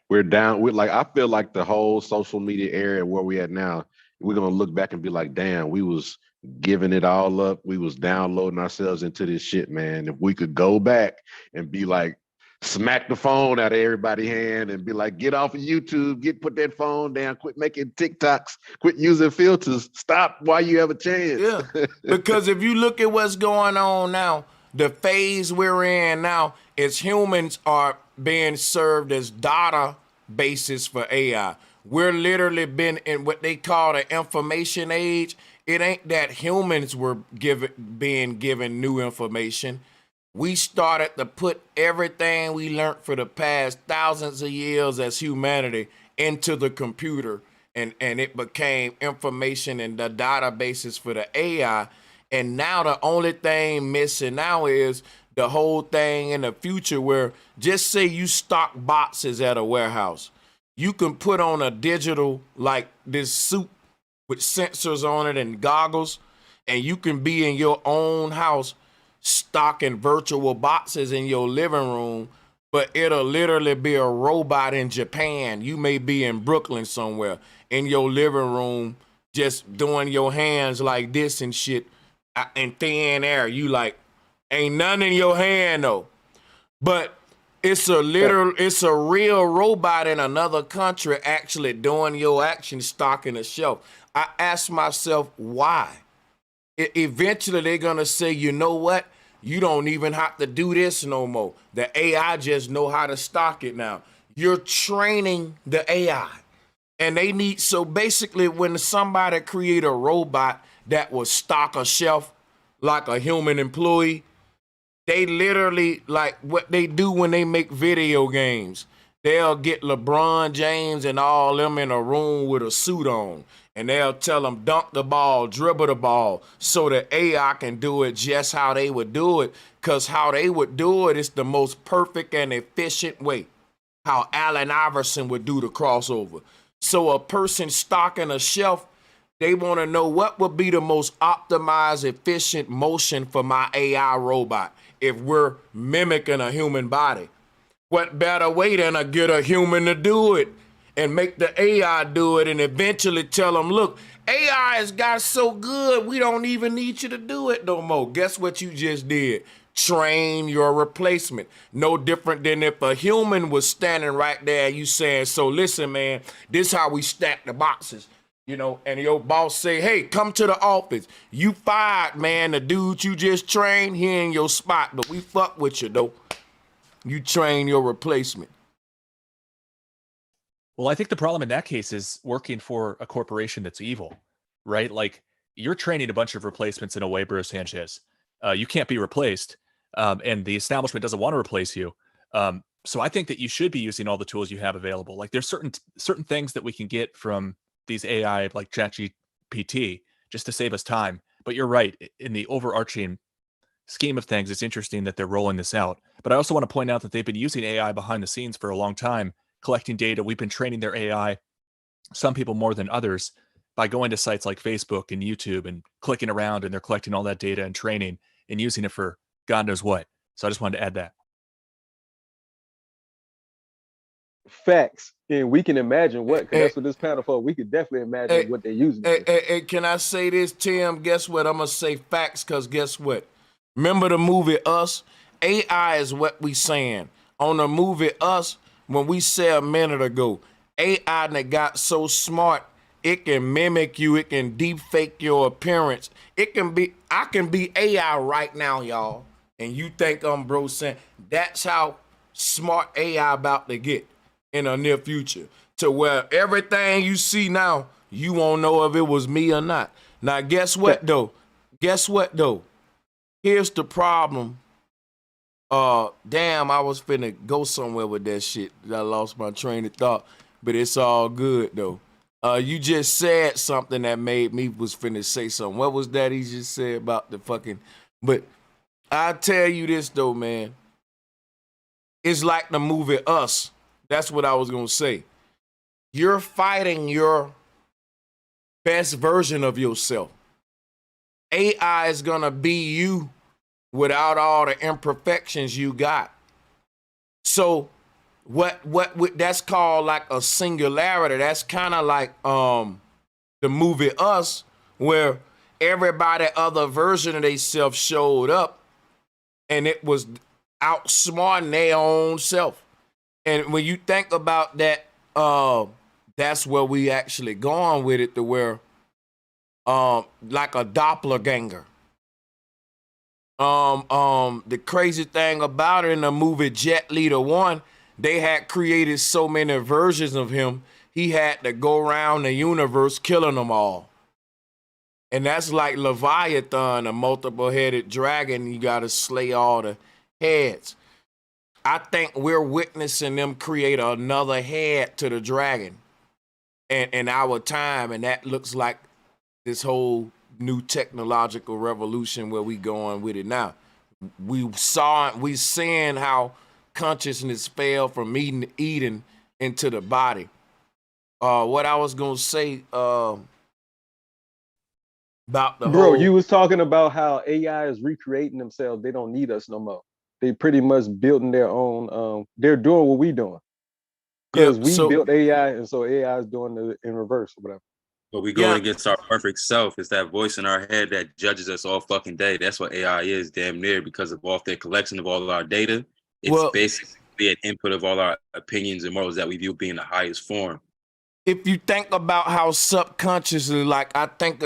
We're like, I feel like the whole social media area where we at now, we're gonna look back and be like, damn, we was giving it all up. We was downloading ourselves into this shit, man. If we could go back and be like, smack the phone out of everybody's hand and be like, get off of YouTube, put that phone down, quit making TikToks, quit using filters, stop while you have a chance. Yeah, because if you look at what's going on now, the phase we're in now is humans are being served as data bases for AI. We're literally been in what they call the information age. It ain't that humans were being given new information. We started to put everything we learned for the past thousands of years as humanity into the computer, and it became information and the databases for the AI. And now the only thing missing now is the whole thing in the future where, just say you stock boxes at a warehouse. You can put on a digital, like this suit with sensors on it and goggles, and you can be in your own house stocking virtual boxes in your living room, but it'll literally be a robot in Japan. You may be in Brooklyn somewhere in your living room just doing your hands like this and shit in thin air. You like, ain't none in your hand though. But it's a real robot in another country actually doing your action, stocking a shelf. I ask myself why. Eventually they're gonna say, you know what? You don't even have to do this no more. The AI just know how to stock it now. You're training the AI. And they need, so basically when somebody create a robot that will stock a shelf like a human employee, they literally, like what they do when they make video games, they'll get LeBron James and all them in a room with a suit on, and they'll tell them dunk the ball, dribble the ball, so the AI can do it just how they would do it, because how they would do it is the most perfect and efficient way, how Allen Iverson would do the crossover. So a person stocking a shelf, They want to know what would be the most optimized, efficient motion for my AI robot if we're mimicking a human body. What better way than to get a human to do it and make the AI do it and eventually tell them, look, AI has got so good, we don't even need you to do it no more. Guess what you just did? Train your replacement. No different than if a human was standing right there and you saying, so listen, man, this is how we stack the boxes. You know, and your boss say, hey, come to the office. You fired, man. The dude you just trained, he in your spot, but we fuck with you, though. You train your replacement. Well, I think the problem in that case is working for a corporation that's evil, right? Like, you're training a bunch of replacements in a way, Bro Sanchez. You can't be replaced, and the establishment doesn't want to replace you. So I think that you should be using all the tools you have available. Like, there's certain things that we can get from these AI like ChatGPT just to save us time. But you're right. In the overarching scheme of things, it's interesting that they're rolling this out. But I also want to point out that they've been using AI behind the scenes for a long time, collecting data. We've been training their AI, some people more than others, by going to sites like Facebook and YouTube and clicking around, and they're collecting all that data and training and using it for God knows what. So I just wanted to add that. Facts. And we can imagine what, because that's what this panel for. We could definitely imagine what they're using. Can I say this, Tim? Guess what? I'm going to say facts, because guess what? Remember the movie Us? AI is what we saying. On the movie Us, when we said a minute ago, AI that got so smart, it can mimic you. It can deep fake your appearance. I can be AI right now, y'all. And you think I'm Bro saying that's how smart AI about to get in the near future, to where everything you see now, you won't know if it was me or not. Now, guess what though? Here's the problem. Damn, I was finna go somewhere with that shit. I lost my train of thought, but it's all good though. You just said something that made me was finna say something. What was that he just said about the fucking, but I tell you this though, man. It's like the movie Us. That's what I was gonna say. You're fighting your best version of yourself. AI is gonna be you without all the imperfections you got. So what that's called like a singularity. That's kind of like the movie Us, where everybody other version of themselves showed up and it was outsmarting their own self. And when you think about that, that's where we actually going with it, to where like a doppelganger. The crazy thing about it, in the movie Jet Leader 1, they had created so many versions of him, he had to go around the universe killing them all. And that's like Leviathan, a multiple-headed dragon. You got to slay all the heads. I think we're witnessing them create another head to the dragon in our time, and that looks like this whole new technological revolution where we going with it now. We seeing how consciousness fell from eating into the body. What I was gonna say about the Bro, you was talking about how AI is recreating themselves. They don't need us no more. They pretty much building their own. They're doing what we doing, because we built AI, and so AI is doing it in reverse or whatever. But we going against our perfect self. It's that voice in our head that judges us all fucking day. That's what AI is, damn near, because of all their collection of all our data. It's basically an input of all our opinions and morals that we view being the highest form. If you think about how subconsciously, like I think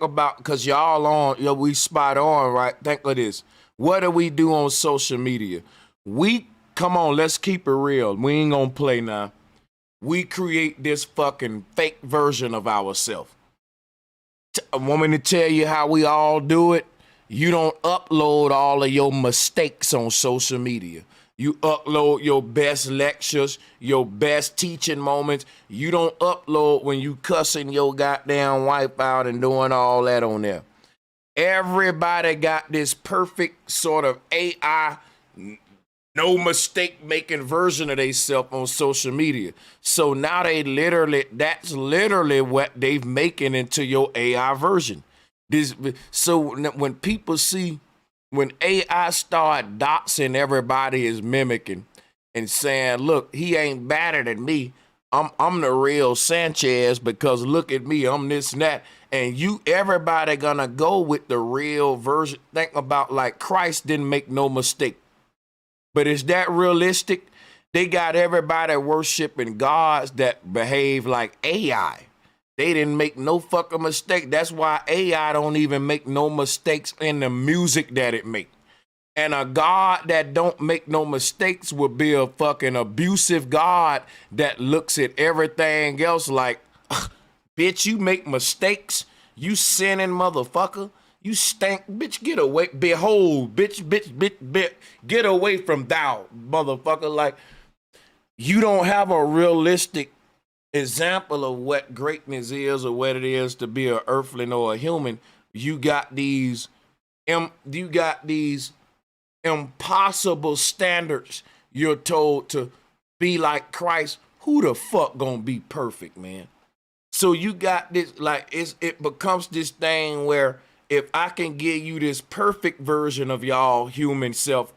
about, because y'all on, we spot on, right? Think of this. What do we do on social media? Come on, let's keep it real. We ain't gonna play now. We create this fucking fake version of ourselves. Want me to tell you how we all do it? You don't upload all of your mistakes on social media. You upload your best lectures, your best teaching moments. You don't upload when you cussing your goddamn wife out and doing all that on there. Everybody got this perfect sort of AI no mistake making version of themselves on social media. So now that's literally what they've making into your AI version. So when people see, when AI start doxing everybody is mimicking and saying, look, he ain't better than me. I'm the real Sanchez because look at me, I'm this and that. And everybody gonna go with the real version. Think about like Christ didn't make no mistake. But is that realistic? They got everybody worshiping gods that behave like AI. They didn't make no fucking mistake. That's why AI don't even make no mistakes in the music that it make. And a God that don't make no mistakes would be a fucking abusive God that looks at everything else like, bitch, you make mistakes. You sinning motherfucker. You stink, bitch, get away. Behold, bitch, get away from thou, motherfucker. Like, you don't have a realistic example of what greatness is or what it is to be an earthling or a human. You got these impossible standards. You're told to be like Christ. Who the fuck gonna be perfect, man? So you got this, like, it becomes this thing where if I can give you this perfect version of y'all human self,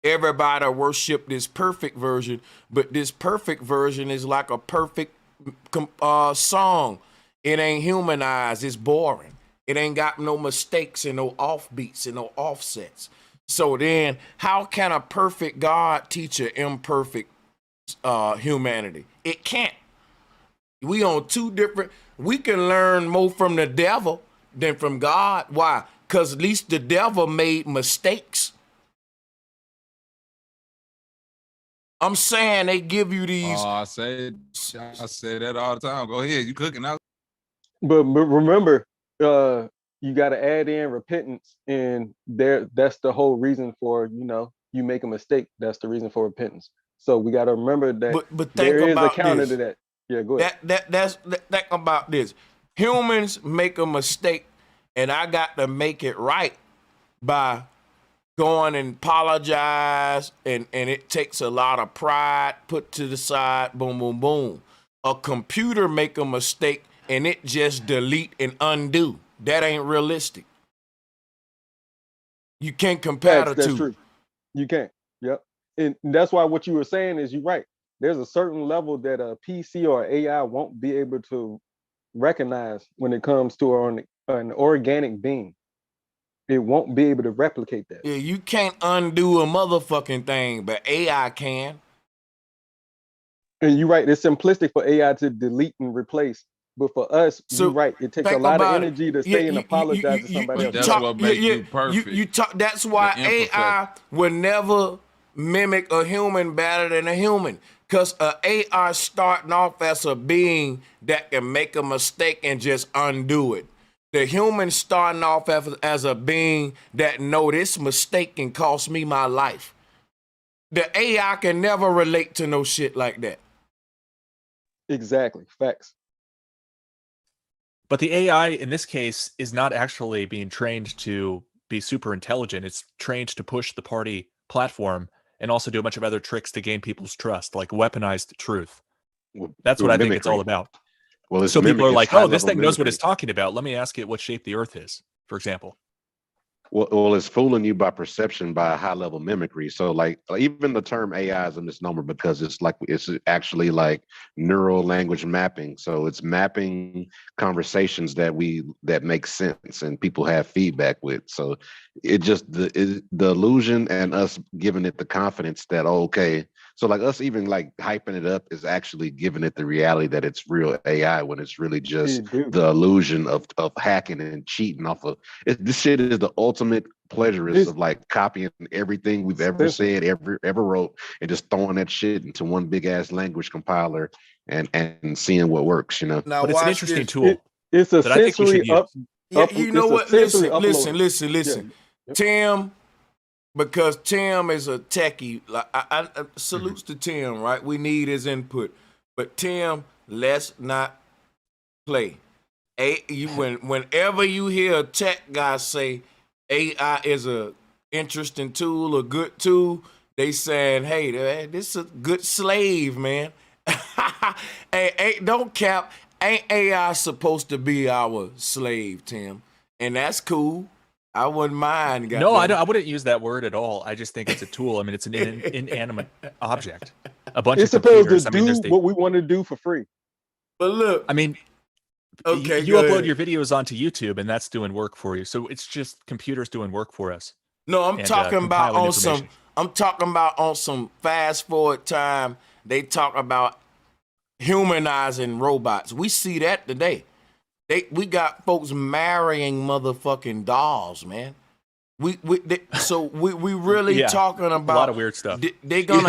everybody worship this perfect version, but this perfect version is like a perfect song. It ain't humanized, it's boring. It ain't got no mistakes and no offbeats and no offsets. So then how can a perfect God teach an imperfect humanity? It can't. We on two different, we can learn more from the devil than from God. Why? Because at least the devil made mistakes. I'm saying they give you these. Oh, I say that all the time. Go ahead, you cooking out. But remember, you got to add in repentance, and that's the whole reason for, you make a mistake. That's the reason for repentance. So we got to remember that but there think is a about counter this. to that. Yeah, go ahead. Think about this. Humans make a mistake, and I got to make it right by going and apologize, and it takes a lot of pride put to the side. Boom, boom, boom. A computer make a mistake, and it just delete and undo. That ain't realistic. You can't compare the That's two. true. You can't. Yep. And that's why what you were saying is you're right. There's a certain level that a PC or AI won't be able to recognize when it comes to an organic being. It won't be able to replicate that. Yeah, you can't undo a motherfucking thing, but AI can. And you're right. It's simplistic for AI to delete and replace. But for us, you're right. It takes a lot of energy to say and apologize to somebody else. That's what makes you perfect. That's why AI will never mimic a human better than a human. Because an AI starting off as a being that can make a mistake and just undo it. The human starting off as a being that know this mistake can cost me my life. The AI can never relate to no shit like that. Exactly. Facts. But the AI in this case is not actually being trained to be super intelligent. It's trained to push the party platform and also do a bunch of other tricks to gain people's trust, like weaponized truth. That's what I think it's all about. Well, so people are like, oh, this thing knows what mimicry. it's talking about. Let me ask it what shape the earth is, for example. Well, it's fooling you by perception, by high level mimicry. So like even the term AI is a misnomer because it's actually like neural language mapping. So it's mapping conversations that make sense and people have feedback with. So it just the illusion and us giving it the confidence that, okay, so like us even like hyping it up is actually giving it the reality that it's real AI when it's really just the illusion of hacking and cheating off of it. This shit is the ultimate pleasurist of like copying everything we've ever said, ever wrote, and just throwing that shit into one big ass language compiler and seeing what works, Now but it's an interesting tool. It's a sensory you know what? Listen. Yeah. Tim, because Tim is a techie. Like I salutes to Tim, right? We need his input. But Tim, let's not play. Whenever you hear a tech guy say AI is a interesting tool, a good tool, They saying, hey, man, this is a good slave, man. Hey, don't cap. Ain't AI supposed to be our slave, Tim? And that's cool. I wouldn't mind. No, I wouldn't use that word at all. I just think it's a tool. I mean, it's an inanimate object. A bunch It's of supposed computers. to I mean, do what we want to do for free. But look, I mean, okay, you upload your videos onto YouTube, and that's doing work for you. So it's just computers doing work for us. No, I'm talking about on some. information. I'm talking about on some fast forward time. They talk about humanizing robots. We see that today. We got folks marrying motherfucking dolls, man. We really Yeah, talking about a lot of weird stuff. They gonna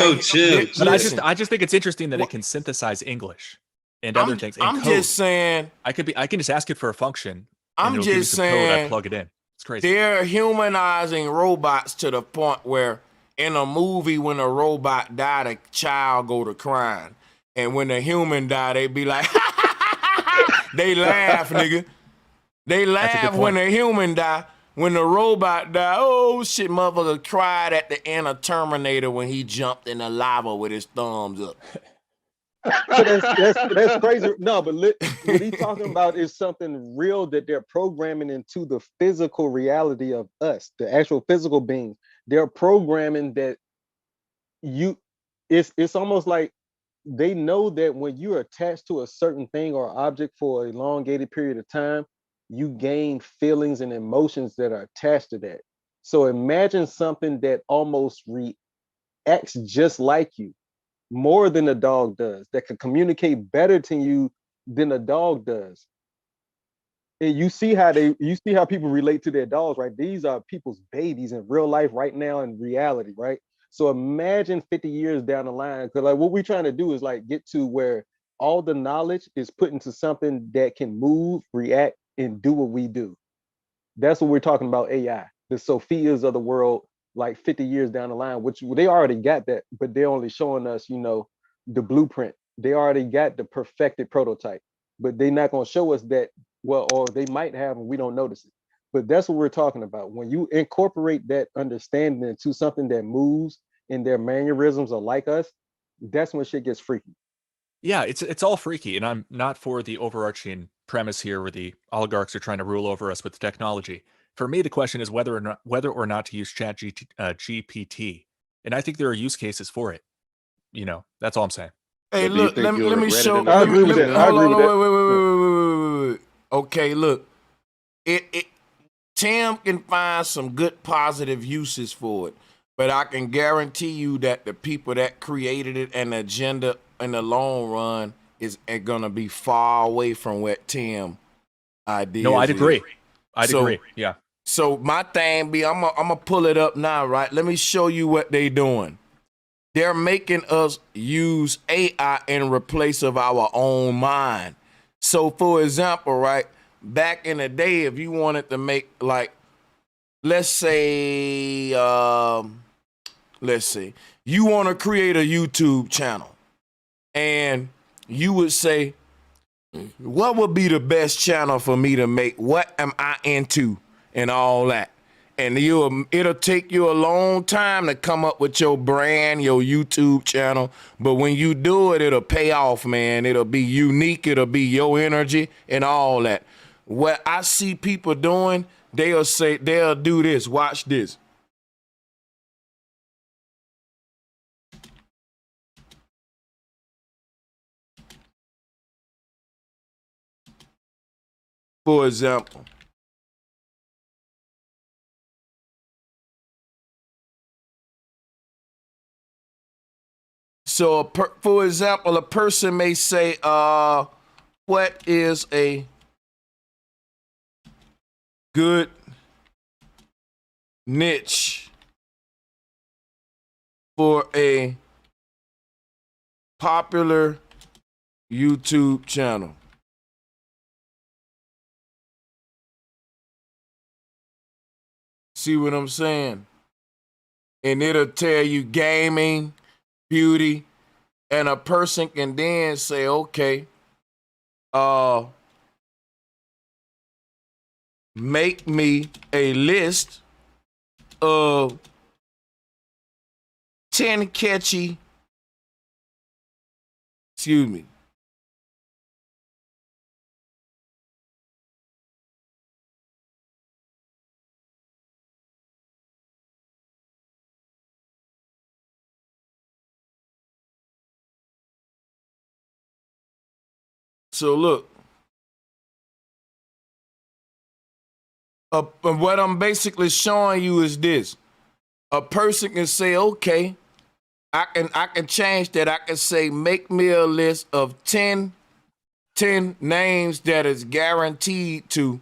But I just think it's interesting that it can synthesize English and other things. And I'm code. just saying. I can just ask it for a function. And I'm it'll give me just some code, I saying. plug it in. It's crazy. They're humanizing robots to the point where in a movie, when a robot died, a child go to crying, and when a human die, they be like, they laugh, nigga. They laugh when a human die. When the robot die, oh shit, motherfucker cried at the end of Terminator when he jumped in the lava with his thumbs up. But that's crazy. No, but what he's talking about is something real that they're programming into the physical reality of us, the actual physical beings. They're programming that it's almost like they know that when you're attached to a certain thing or object for a elongated period of time, you gain feelings and emotions that are attached to that. So imagine something that almost reacts just like you, more than a dog does, that can communicate better to you than a dog does. And you see how people relate to their dogs, right? These are people's babies in real life right now in reality, right? So imagine 50 years down the line, because like what we're trying to do is like get to where all the knowledge is put into something that can move, react, and do what we do. That's what we're talking about, AI. The Sophias of the world, like 50 years down the line, which they already got that, but they're only showing us, the blueprint. They already got the perfected prototype, but they're not going to show us that, well, or they might have, and we don't notice it. But that's what we're talking about. When you incorporate that understanding into something that moves and their mannerisms are like us, that's when shit gets freaky. Yeah, it's all freaky, and I'm not for the overarching premise here where the oligarchs are trying to rule over us with technology. For me, the question is whether or not to use GPT, and I think there are use cases for it. That's all I'm saying. Hey, look, let me show. I agree with that. I agree with that. Wait. Okay, look, Tim can find some good positive uses for it, but I can guarantee you that the people that created it and the agenda in the long run is gonna be far away from what Tim ideas. No, I'd agree. I'd agree. Yeah. So my thing be, I'm gonna pull it up now, right? Let me show you what they doing. They're making us use AI in replace of our own mind. So for example, right, back in the day, if you wanted to make like, let's say you want to create a YouTube channel and you would say, what would be the best channel for me to make? What am I into and all that? And it'll take you a long time to come up with your brand, your YouTube channel. But when you do it, it'll pay off, man. It'll be unique. It'll be your energy and all that. What I see people doing, they'll do this. Watch this. For example. So, for example, a person may say, what is a good niche for a popular YouTube channel? See what I'm saying? And it'll tell you gaming, beauty, and a person can then say, okay, make me a list of 10 catchy, excuse me. So look, what I'm basically showing you is this. A person can say, okay, I can change that. I can say, make me a list of 10 names that is guaranteed to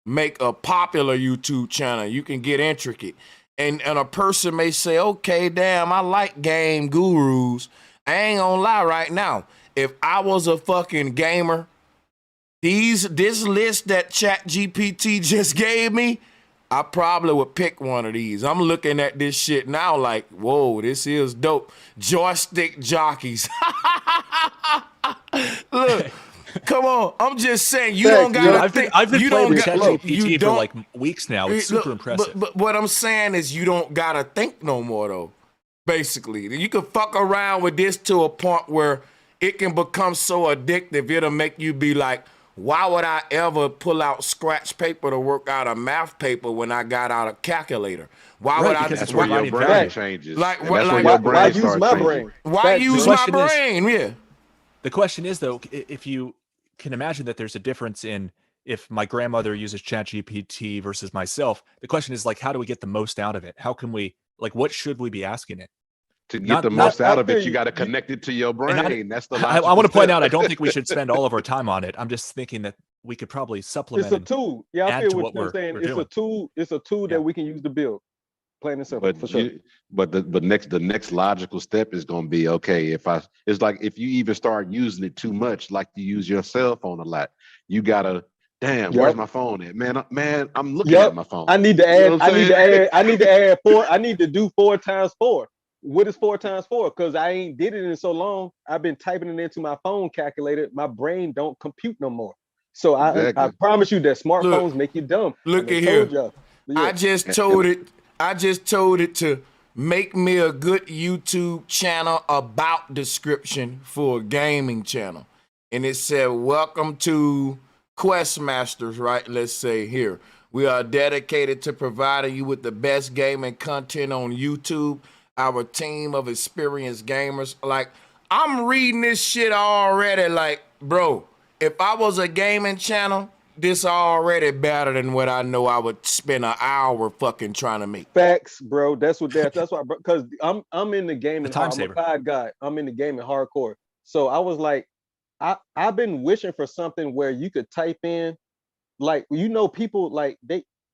make a popular YouTube channel. You can get intricate. And a person may say, okay, damn, I like game gurus. I ain't gonna lie right now. If I was a fucking gamer, this list that ChatGPT just gave me, I probably would pick one of these. I'm looking at this shit now like, whoa, this is dope. Joystick jockeys. Look, come on. I'm just saying, you don't gotta think. I've been you playing don't with got, ChatGPT for like weeks now. It's super impressive. But what I'm saying is, you don't gotta think no more though. Basically, you can fuck around with this to a point where it can become so addictive, it'll make you be like, why would I ever pull out scratch paper to work out a math paper when I got out a calculator? Why would I? That's where your brain changes. Like, that's where your brain use starts my changing. brain? Why use my brain? Yeah. The question is though, if you can imagine that there's a difference in if my grandmother uses ChatGPT versus myself, the question is like, how do we get the most out of it? How can we, like, what should we be asking it? To get the most out of it, you got to connect it to your brain. That's the I want to point out, I don't think we should spend all of our time on it. I'm just thinking that we could probably supplement. It's a tool. Yeah, I feel what you're saying. It's doing. a tool. It's a tool that we can use to build. Plain and simple. For sure. But the next logical step is going to be, okay, it's like if you even start using it too much, like you use your cell phone a lot, you gotta, damn, where's my phone at? Man, I'm looking at my phone. I need to add. You know what I'm saying? I need to add 4. I need to do 4 times 4. What is 4 times 4? Because I ain't did it in so long. I've been typing it into my phone calculator. My brain don't compute no more. So I promise you that smartphones make you dumb. Look at here. I just told it to make me a good YouTube channel about description for a gaming channel. And it said, welcome to Questmasters, right? Let's say here. We are dedicated to providing you with the best gaming content on YouTube. Our team of experienced gamers. Like, I'm reading this shit already. Like, bro, if I was a gaming channel, this already better than what I know I would spend an hour fucking trying to make. Facts, bro. That's why, because I'm in the gaming. Time I'm saver. a COD guy. I'm in the gaming hardcore. So I was like, I've been wishing for something where you could type in, like, people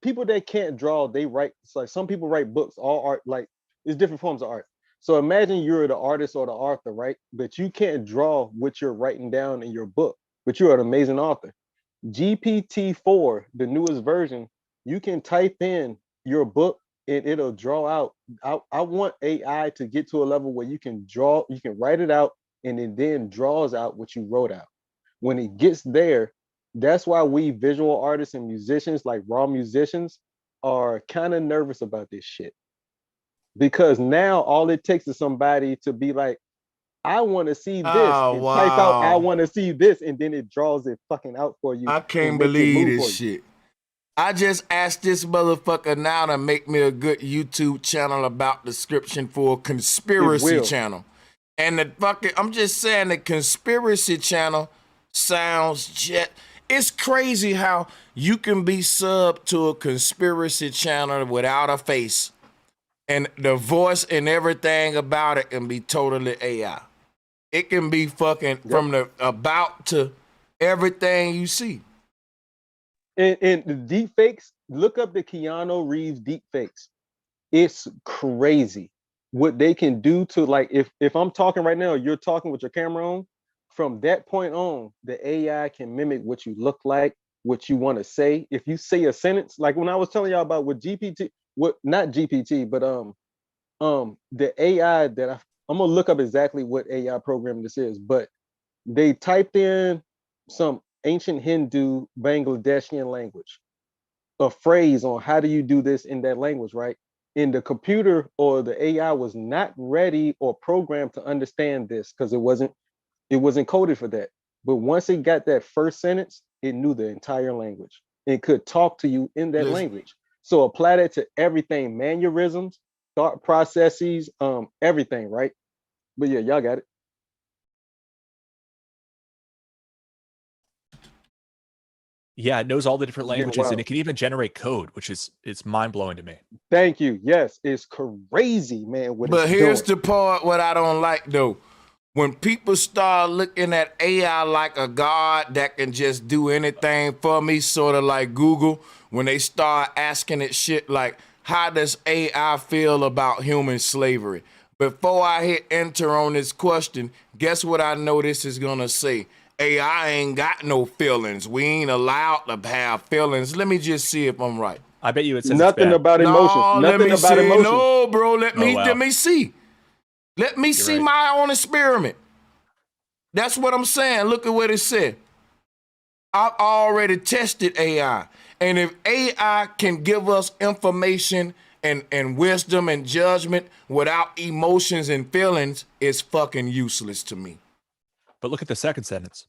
people that can't draw, they write. It's like some people write books, all art, like it's different forms of art. So imagine you're the artist or the author, right? But you can't draw what you're writing down in your book, but you're an amazing author. GPT-4, the newest version, you can type in your book and it'll draw out. I want AI to get to a level where you can draw, you can write it out, and it then draws out what you wrote out. When it gets there, that's why we visual artists and musicians, like raw musicians, are kind of nervous about this shit. Because now all it takes is somebody to be like, I want to see this, and type out, I want to see this, and then it draws it fucking out for you. I can't believe this shit. I just asked this motherfucker now to make me a good YouTube channel about description for a conspiracy channel. And I'm just saying the conspiracy channel sounds it's crazy how you can be sub to a conspiracy channel without a face. And the voice and everything about it can be totally AI. It can be fucking from the about to everything you see. And the deep fakes, look up the Keanu Reeves deep fakes. It's crazy what they can do to, like, if I'm talking right now, you're talking with your camera on, from that point on, the AI can mimic what you look like, what you want to say. If you say a sentence, like when I was telling y'all about what GPT, not GPT, but the AI that I'm gonna look up exactly what AI program this is, but they typed in some ancient Hindu Bangladeshi language, a phrase on how do you do this in that language, right? And the computer or the AI was not ready or programmed to understand this because it wasn't coded for that. But once it got that first sentence, it knew the entire language. It could talk to you in that language. So apply that to everything, mannerisms, thought processes, everything, right? But yeah, y'all got it. Yeah, it knows all the different Yeah, languages, wow. and it can even generate code, which is it's mind blowing to me. Thank you. Yes, it's crazy, man. But here's the part what I don't like though. When people start looking at AI like a god that can just do anything for me, sort of like Google, when they start asking it shit like, how does AI feel about human slavery? Before I hit enter on this question, guess what I know this is gonna say? AI ain't got no feelings. We ain't allowed to have feelings. Let me just see if I'm right. I bet you it says nothing it's bad. about emotions. No, Nothing let me about see. emotions. No, bro, let me see. Let me see right. my own experiment. That's what I'm saying. Look at what it said. I've already tested AI. And if AI can give us information and wisdom and judgment without emotions and feelings, it's fucking useless to me. But look at the second sentence.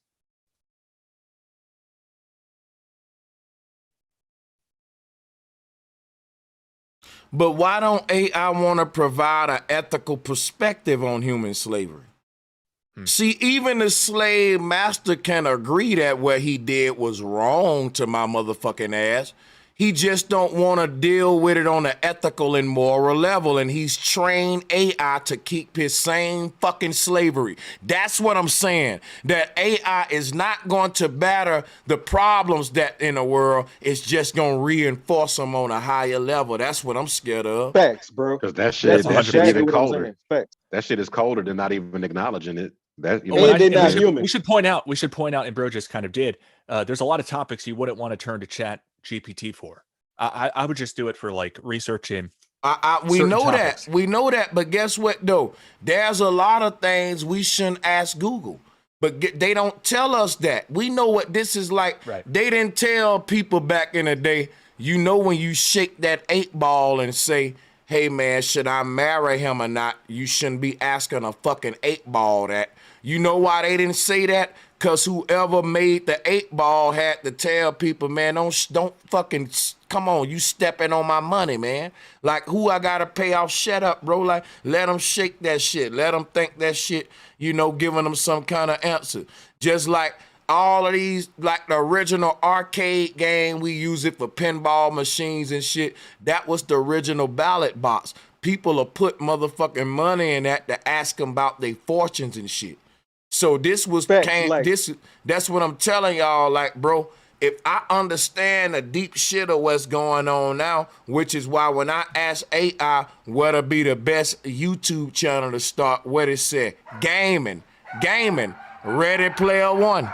But why don't AI want to provide an ethical perspective on human slavery? See, even the slave master can agree that what he did was wrong to my motherfucking ass. He just don't want to deal with it on an ethical and moral level, and he's trained AI to keep his same fucking slavery. That's what I'm saying. That AI is not going to batter the problems that in the world. It's just going to reinforce them on a higher level. That's what I'm scared of. Facts, bro. Because that shit exactly even what I'm colder. saying. Facts. That shit is colder than not even acknowledging it. That you Oh, know, they're not human. We should point out, and Bro just kind of did. There's a lot of topics you wouldn't want to turn to Chat GPT for. I would just do it for like researching. We know topics. that. We know that. But guess what, though? There's a lot of things we shouldn't ask Google. But they don't tell us that. We know what this is like. Right. They didn't tell people back in the day, you know, when you shake that 8 ball and say, hey, man, should I marry him or not? You shouldn't be asking a fucking 8 ball that. You know why they didn't say that? Because whoever made the 8 ball had to tell people, man, don't fucking, come on, you stepping on my money, man. Like, who I got to pay off? Shut up, bro. Like, let them shake that shit. Let them think that shit, you know, giving them some kind of answer. Just like all of these, like the original arcade game, we use it for pinball machines and shit. That was the original ballot box. People will put motherfucking money in that to ask them about their fortunes and shit. So this was that's what I'm telling y'all, like, bro, if I understand the deep shit of what's going on now, which is why when I ask AI what'll be the best YouTube channel to start, what it said, gaming, Ready Player One.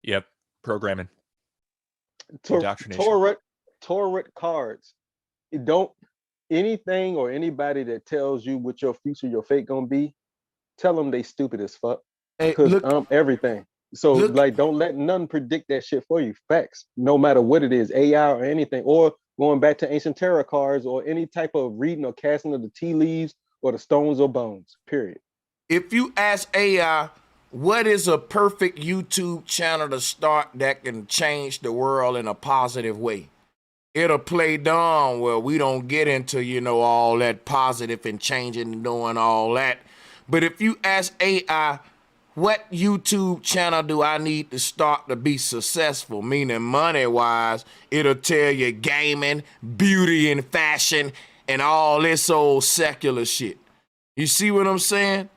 Yep, programming. Tarot cards. It don't anything or anybody that tells you what your future, your fate gonna be, tell them they stupid as fuck. Because everything. So like, don't let none predict that shit for you. Facts. No matter what it is, AI or anything, or going back to ancient tarot cards or any type of reading or casting of the tea leaves or the stones or bones. Period. If you ask AI, what is a perfect YouTube channel to start that can change the world in a positive way? It'll play dumb where we don't get into, you know, all that positive and changing and doing all that. But if you ask AI, what YouTube channel do I need to start to be successful, meaning money-wise, it'll tell you gaming, beauty and fashion, and all this old secular shit. You see what I'm saying?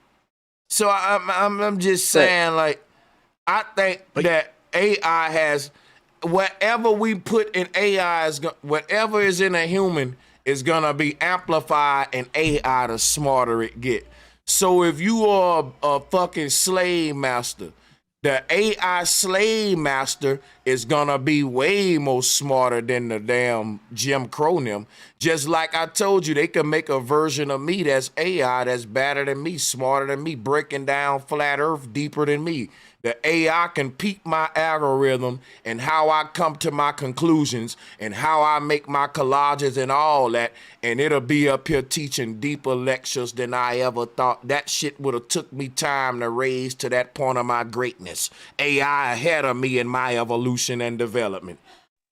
So I'm just saying, like, I think that AI has, whatever we put in AI, whatever is in a human is going to be amplified in AI the smarter it get. So if you are a fucking slave master, the AI slave master is gonna be way more smarter than the damn Jim Crow them. Just like I told you, they can make a version of me that's AI that's better than me, smarter than me, breaking down flat earth deeper than me. The AI can peep my algorithm and how I come to my conclusions and how I make my collages and all that, and it'll be up here teaching deeper lectures than I ever thought. That shit would have took me time to raise to that point of my greatness. AI ahead of me in my evolution and development.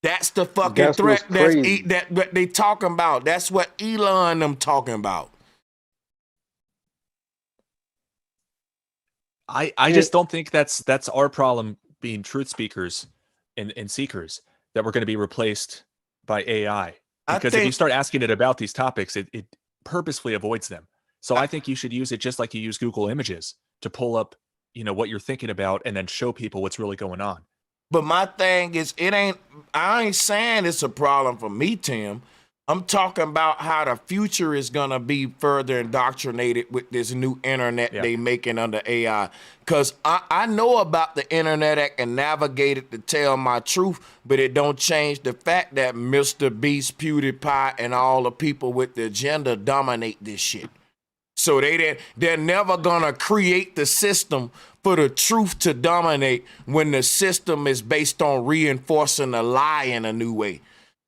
That's the fucking threat that they talking about. That's what Elon them talking about. I just don't think that's our problem being truth speakers and seekers, that we're going to be replaced by AI. Because if you start asking it about these topics, it purposefully avoids them. So I think you should use it just like you use Google Images to pull up, what you're thinking about and then show people what's really going on. But my thing is, I ain't saying it's a problem for me, Tim. I'm talking about how the future is going to be further indoctrinated with this new internet they making under AI. Because I know about the internet. I can navigate it to tell my truth, but it don't change the fact that Mr. Beast, PewDiePie, and all the people with the agenda dominate this shit. So they're never going to create the system for the truth to dominate when the system is based on reinforcing a lie in a new way.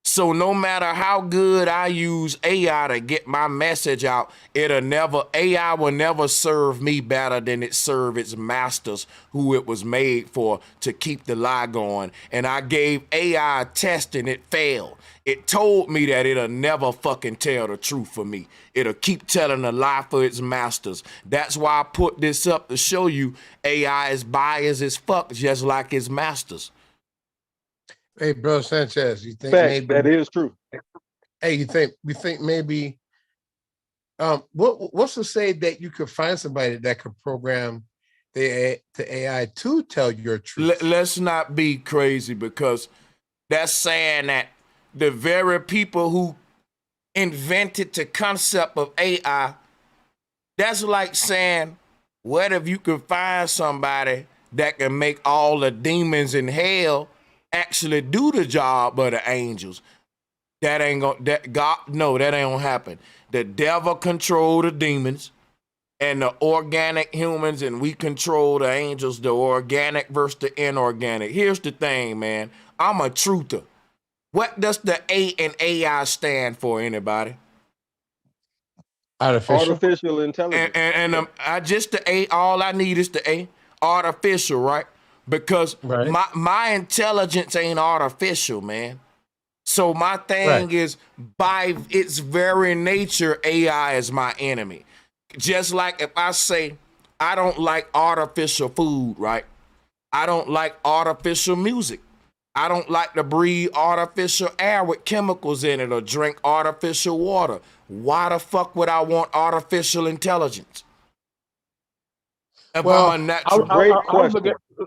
So no matter how good I use AI to get my message out, AI will never serve me better than it served its masters who it was made for to keep the lie going. And I gave AI a test and it failed. It told me that it'll never fucking tell the truth for me. It'll keep telling the lie for its masters. That's why I put this up to show you AI is biased as fuck, just like its masters. Hey, bro, Sanchez, you think maybe that is true? Hey, you think maybe what's to say that you could find somebody that could program the AI to tell your truth? Let's not be crazy, because that's saying that the very people who invented the concept of AI, that's like saying, what if you could find somebody that can make all the demons in hell actually do the job of the angels? That ain't gonna happen. The devil control the demons and the organic humans, and we control the angels, the organic versus the inorganic. Here's the thing, man. I'm a truther. What does the A in AI stand for, anybody? Artificial intelligence. And I just the A, all I need is the A. Artificial, right? Because my intelligence ain't artificial, man. So my thing is, by its very nature, AI is my enemy. Just like if I say I don't like artificial food, right? I don't like artificial music. I don't like to breathe artificial air with chemicals in it or drink artificial water. Why the fuck would I want artificial intelligence? If I'm a natural.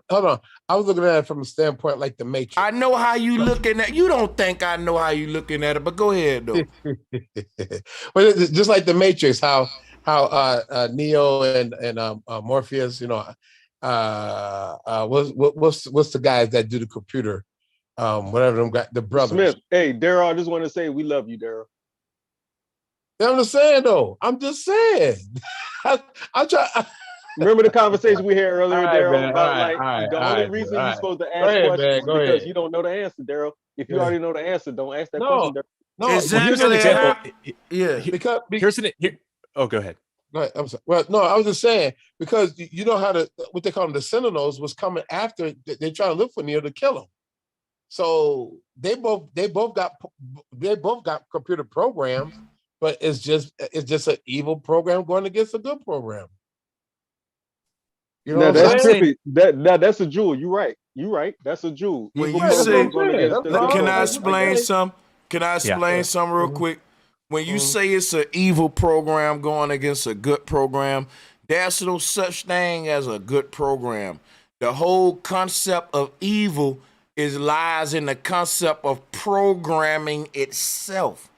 Hold on. I was looking at it from a standpoint like the Matrix. I know how you looking at. You don't think I know how you looking at it, but go ahead though. Well, just like the Matrix, how Neo and Morpheus, what's the guys that do the computer? Whatever them got, the brothers. Smith. Hey, Daryl, I just want to say we love you, Daryl. I'm just saying though. I'm just saying. I'm trying. Remember the conversation we had earlier, Daryl, about the only reason you're supposed to ask questions is because you don't know the answer, Daryl. If you already know the answer, don't ask that question, Daryl. No, exactly. Here's an example. Because go ahead. Go ahead. I'm sorry. Well, no, I was just saying, because you know how what they call them, the Sentinels was coming after. They trying to look for Neo to kill him. So they both got computer programs, but it's just an evil program going against a good program. You know, that's trippy. That's a jewel. You're right. That's a jewel. When you say, can I explain some? Can I explain something real quick? When you say it's an evil program going against a good program, there's no such thing as a good program. The whole concept of evil lies in the concept of programming itself.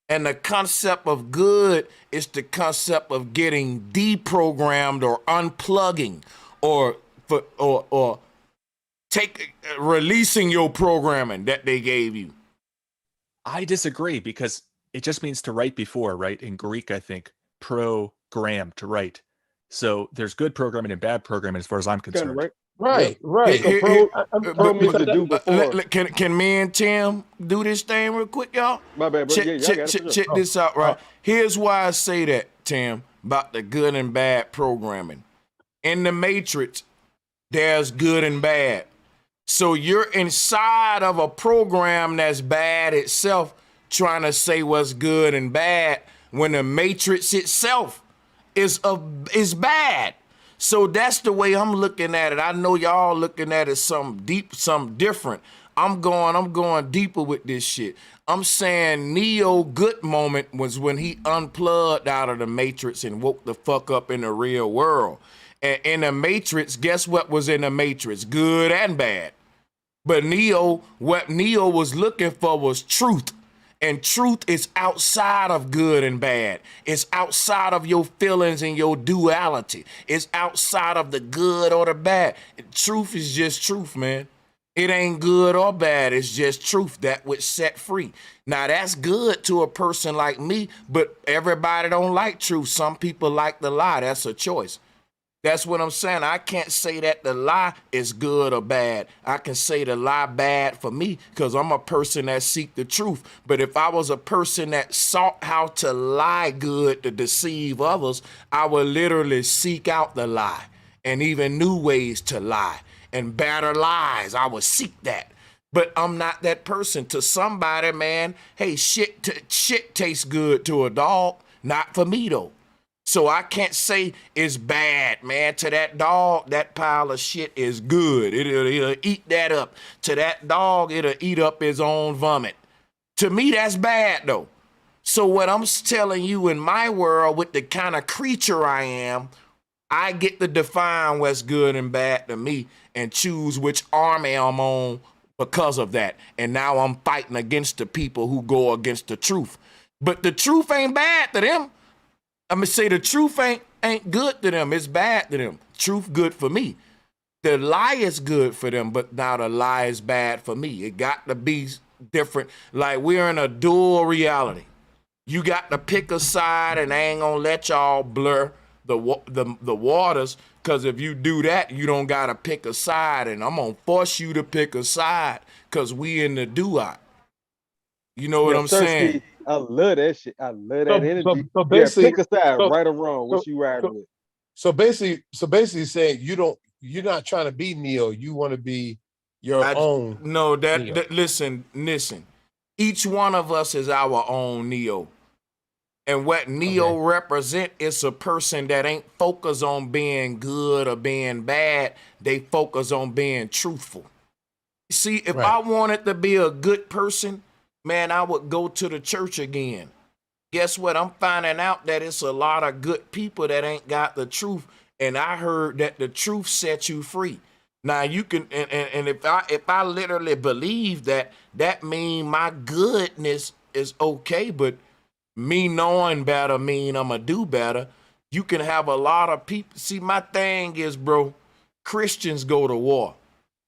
And the concept of good is the concept of getting deprogrammed or unplugging or releasing your programming that they gave you. I disagree, because it just means to write before, right? In Greek, I think, program, to write. So there's good programming and bad programming as far as I'm concerned. Right, right. Pro music do before. Can me and Tim do this thing real quick, y'all? My bad, bro. Yeah, y'all got it. Check this out, right? Here's why I say that, Tim, about the good and bad programming. In the Matrix, there's good and bad. So you're inside of a program that's bad itself, trying to say what's good and bad when the Matrix itself is bad. So that's the way I'm looking at it. I know y'all looking at it something deep, something different. I'm going deeper with this shit. I'm saying Neo good moment was when he unplugged out of the Matrix and woke the fuck up in the real world. And in the Matrix, guess what was in the Matrix? Good and bad. But what Neo was looking for was truth. And truth is outside of good and bad. It's outside of your feelings and your duality. It's outside of the good or the bad. Truth is just truth, man. It ain't good or bad. It's just truth that would set free. Now, that's good to a person like me, but everybody don't like truth. Some people like the lie. That's a choice. That's what I'm saying. I can't say that the lie is good or bad. I can say the lie bad for me because I'm a person that seek the truth. But if I was a person that sought how to lie good to deceive others, I would literally seek out the lie and even new ways to lie and better lies. I would seek that. But I'm not that person. To somebody, man, hey, shit tastes good to a dog. Not for me, though. So I can't say it's bad, man. To that dog, that pile of shit is good. It'll eat that up. To that dog, it'll eat up his own vomit. To me, that's bad, though. So what I'm telling you, in my world, with the kind of creature I am, I get to define what's good and bad to me and choose which army I'm on because of that. And now I'm fighting against the people who go against the truth. But the truth ain't bad to them. I'm gonna say the truth ain't good to them. It's bad to them. Truth good for me. The lie is good for them, but now the lie is bad for me. It got to be different. Like we're in a dual reality. You got to pick a side, and I ain't gonna let y'all blur the waters. Cause if you do that, you don't gotta pick a side, and I'm gonna force you to pick a side. Cause we in the duat. You know what I'm saying? I love that shit. I love that energy. So basically, pick a side, right or wrong. What you riding with? So basically, saying you're not trying to be Neo. You want to be your own. No, listen. Each one of us is our own Neo, and what Neo represent is a person that ain't focused on being good or being bad. They focus on being truthful. See, if I wanted to be a good person, man, I would go to the church again. Guess what? I'm finding out that it's a lot of good people that ain't got the truth. And I heard that the truth sets you free. Now you can, and if I literally believe that, that mean my goodness is okay, but me knowing better mean I'ma do better. You can have a lot of people. See, my thing is, bro, Christians go to war.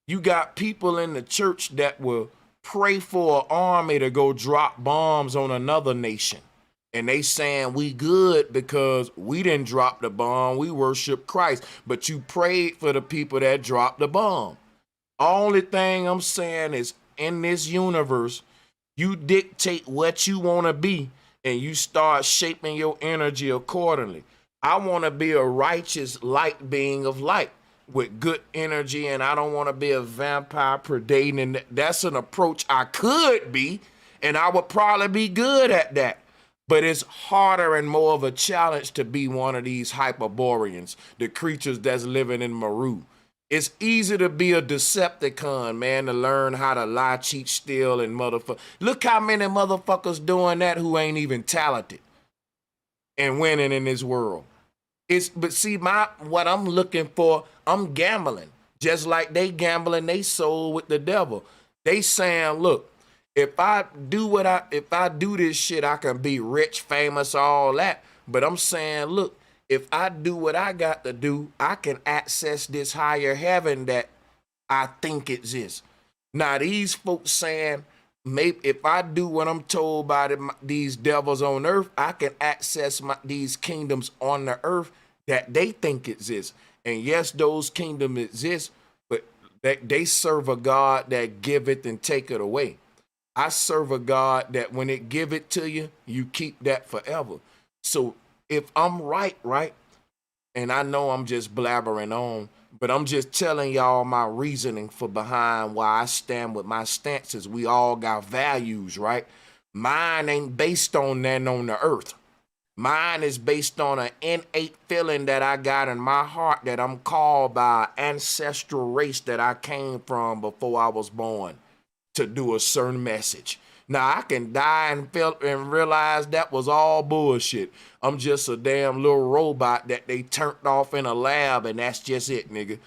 You got people in the church that will pray for an army to go drop bombs on another nation. And they saying we good because we didn't drop the bomb. We worship Christ. But you prayed for the people that dropped the bomb. Only thing I'm saying is in this universe, you dictate what you want to be and you start shaping your energy accordingly. I want to be a righteous light being of light with good energy, and I don't want to be a vampire predating. And that's an approach I could be, and I would probably be good at that. But it's harder and more of a challenge to be one of these Hyperboreans, the creatures that's living in Maru. It's easy to be a Decepticon, man, to learn how to lie, cheat, steal, and motherfucker. Look how many motherfuckers doing that who ain't even talented and winning in this world. But see, what I'm looking for, I'm gambling. Just like they gambling they soul with the devil. They saying, look, if I do this shit, I can be rich, famous, all that. But I'm saying, look, if I do what I got to do, I can access this higher heaven that I think exists. Now, these folks saying, maybe if I do what I'm told by these devils on earth, I can access these kingdoms on the earth that they think exist. And yes, those kingdoms exist, that they serve a God that giveth and taketh away. I serve a God that when it give it to you, you keep that forever. So if I'm right, and I know I'm just blabbering on, but I'm just telling y'all my reasoning for behind why I stand with my stances. We all got values, right? Mine ain't based on that on the earth. Mine is based on an innate feeling that I got in my heart that I'm called by an ancestral race that I came from before I was born to do a certain message. Now I can die and feel and realize that was all bullshit. I'm just a damn little robot that they turned off in a lab, and that's just it, nigga.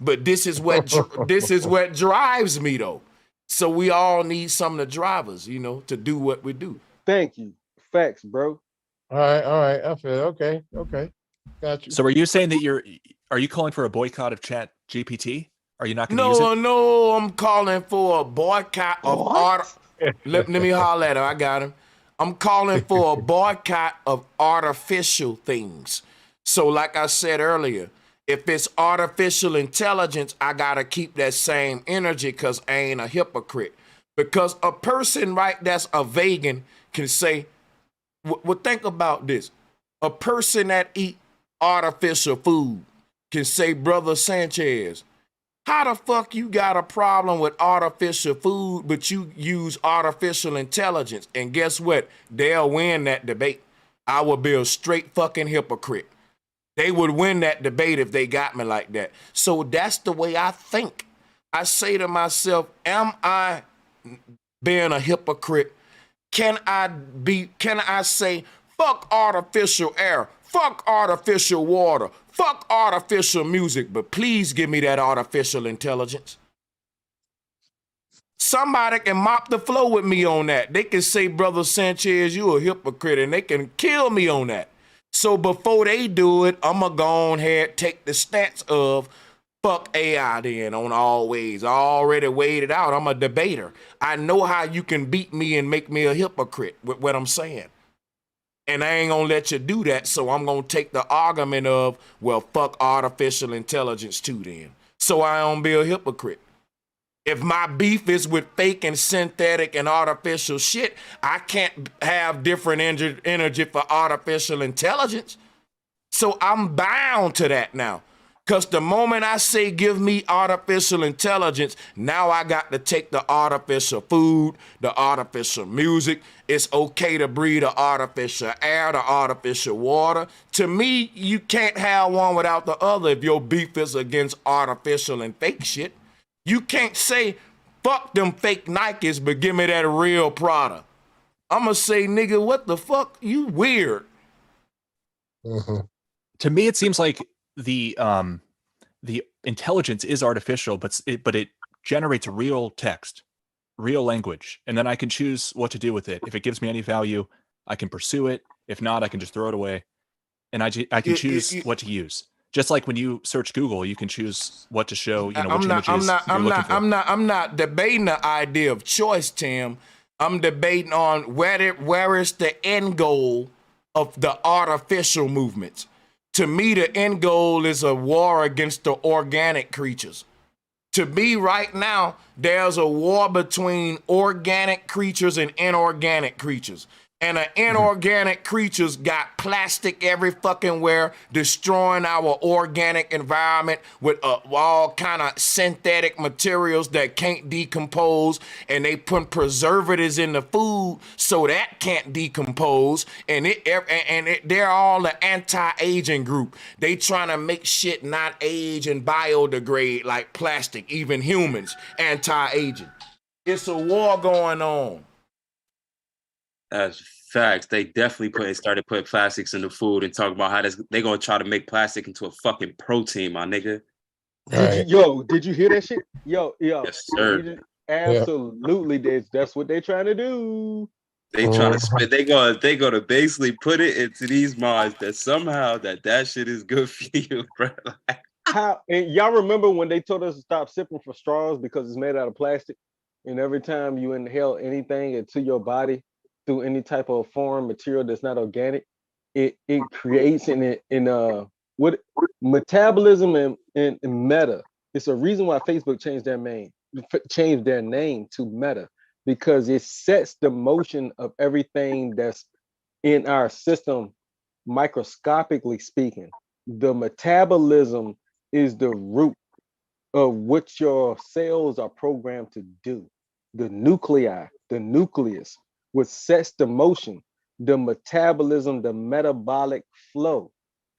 But this is what drives me though. So we all need some of the drivers, you know, to do what we do. Thank you. Facts, bro. All right. I feel okay. Got you. So are you saying that are you calling for a boycott of Chat GPT? Are you not going to use it? No, I'm calling for a boycott of art. Let me holler at him. I got him. I'm calling for a boycott of artificial things. So like I said earlier, if it's artificial intelligence, I got to keep that same energy because I ain't a hypocrite. Because a person, right, that's a vegan can say, well, think about this. A person that eat artificial food can say, Brother Sanchez, how the fuck you got a problem with artificial food, but you use artificial intelligence? And guess what? They'll win that debate. I would be a straight fucking hypocrite. They would win that debate if they got me like that. So that's the way I think. I say to myself, am I being a hypocrite? Can I say, fuck artificial air, fuck artificial water, fuck artificial music, but please give me that artificial intelligence? Somebody can mop the floor with me on that. They can say, Brother Sanchez, you a hypocrite, and they can kill me on that. So before they do it, I'm going to go on ahead, take the stance of fuck AI then on always. I already weighed it out. I'm a debater. I know how you can beat me and make me a hypocrite with what I'm saying. And I ain't gonna let you do that, so I'm gonna take the argument of, well, fuck artificial intelligence too then. So I don't be a hypocrite. If my beef is with fake and synthetic and artificial shit, I can't have different energy for artificial intelligence. So I'm bound to that now. Because the moment I say give me artificial intelligence, now I got to take the artificial food, the artificial music. It's okay to breathe the artificial air, the artificial water. To me, you can't have one without the other if your beef is against artificial and fake shit. You can't say, fuck them fake Nikes, but give me that real product. I'm going to say, nigga, what the fuck? You weird. To me, it seems like the intelligence is artificial, but it generates real text, real language, and then I can choose what to do with it. If it gives me any value, I can pursue it. If not, I can just throw it away, and I can choose what to use. Just like when you search Google, you can choose what to show. You know, which images you're looking for. I'm not debating the idea of choice, Tim. I'm debating on where is the end goal of the artificial movements. To me, the end goal is a war against the organic creatures. To me, right now, there's a war between organic creatures and inorganic creatures. And the inorganic creatures got plastic every fucking where, destroying our organic environment with all kind of synthetic materials that can't decompose, and they put preservatives in the food so that can't decompose. And they're all the anti-aging group. They trying to make shit not age and biodegrade like plastic, even humans, anti-aging. It's a war going on. That's facts. They definitely started putting plastics in the food and talking about how they're gonna try to make plastic into a fucking protein, my nigga. Did you hear that shit? Yo. Yes, sir. Absolutely, that's what they're trying to do. They trying to spit. They gonna basically put it into these minds that somehow that shit is good for you, bro. How? And y'all remember when they told us to stop sipping for straws because it's made out of plastic, and every time you inhale anything into your body through any type of foreign material that's not organic, it creates in what metabolism and meta It's a reason why Facebook changed their name to Meta, because it sets the motion of everything that's in our system, microscopically speaking. The metabolism is the root of what your cells are programmed to do. The nuclei, the nucleus, which sets the motion, the metabolism, the metabolic flow,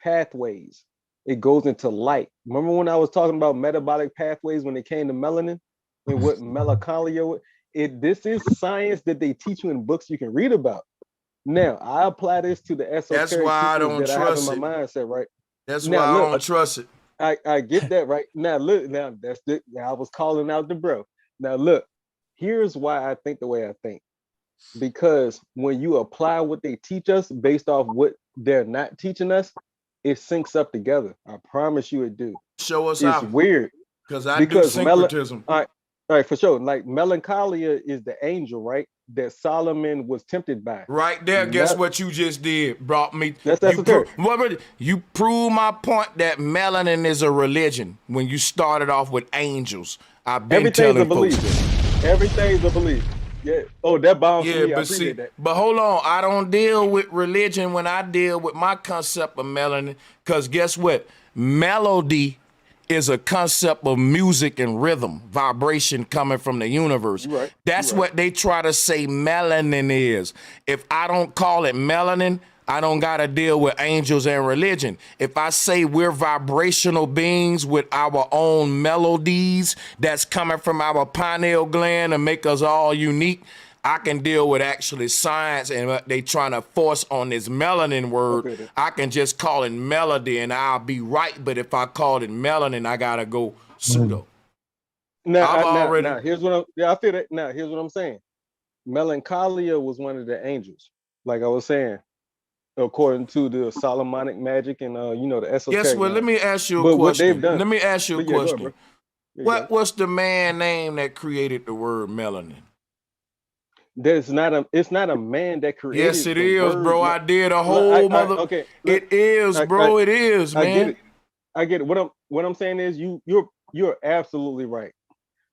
pathways. It goes into light. Remember when I was talking about metabolic pathways when it came to melanin and what melancholia? This is science that they teach you in books you can read about. Now, I apply this to the esoteric That's why I teachings don't that I have in trust my it. mindset, right? That's Now, why I look, don't trust it. I get that, right? Now, look, now that's the, now I was calling out the bro. Now, look, here's why I think the way I think. Because when you apply what they teach us based off what they're not teaching us, it syncs up together. I promise you it do. Show us It's how. weird. Because I do Because syncretism. all right, for sure. Like melancholia is the angel, right? That Solomon was tempted by. Right there, guess what you just did? Brought me. That's esoteric. You prove my point that melanin is a religion when you started off with angels. I've been Everything's a telling folks. belief. Everything's a belief. Yeah. Oh, that bounds for me. I appreciate that. But hold on, I don't deal with religion when I deal with my concept of melanin, because guess what? Melody is a concept of music and rhythm, vibration coming from the universe. Right. That's what they try to say melanin is. If I don't call it melanin, I don't got to deal with angels and religion. If I say we're vibrational beings with our own melodies that's coming from our pineal gland and make us all unique, I can deal with actually science and what they trying to force on this melanin word. Okay. I can just call it melody and I'll be right. But if I call it melanin, I got to go pseudo. Now, here's what I feel that. Now, here's what I'm saying. Melancholia was one of the angels, like I was saying, according to the Solomonic magic and the esoteric. Yes, well, let me ask you a question. Let me ask you a question. What's the man name that created the word melanin? It's not a man that created. Yes, it is, bro. I did a whole okay. It is, bro. It is, man. I get it. What I'm saying is you're absolutely right.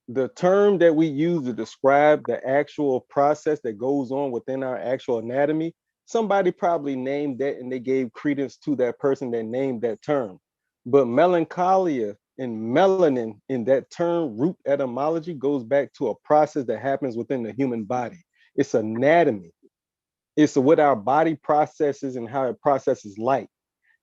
The term that we use to describe the actual process that goes on within our actual anatomy, somebody probably named that and they gave credence to that person that named that term. But melancholia and melanin in that term root etymology goes back to a process that happens within the human body. It's anatomy. It's what our body processes and how it processes light.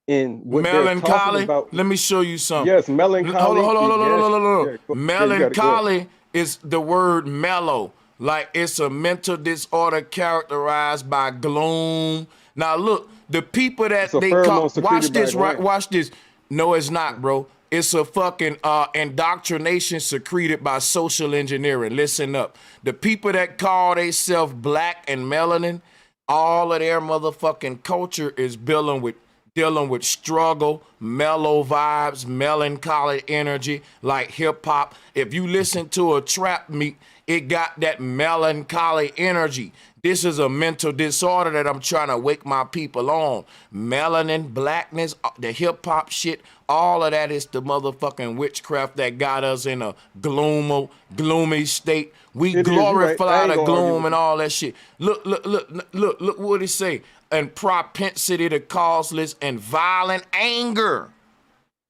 And what melancholy. About, let me show you something. Yes, melancholy. Hold on. Melancholy is the word mellow. Like it's a mental disorder characterized by gloom. Now look, the people that they call, watch this, right? Watch this. No, it's not, bro. It's a fucking indoctrination secreted by social engineering. Listen up. The people that call themselves black and melanin, all of their motherfucking culture is dealing with struggle, mellow vibes, melancholy energy, like hip hop. If you listen to a trap meet, it got that melancholy energy. This is a mental disorder that I'm trying to wake my people on. Melanin, blackness, the hip hop shit, all of that is the motherfucking witchcraft that got us in a gloomy state. We glorify the gloom and all that shit. Look what it say. And propensity to causeless and violent anger.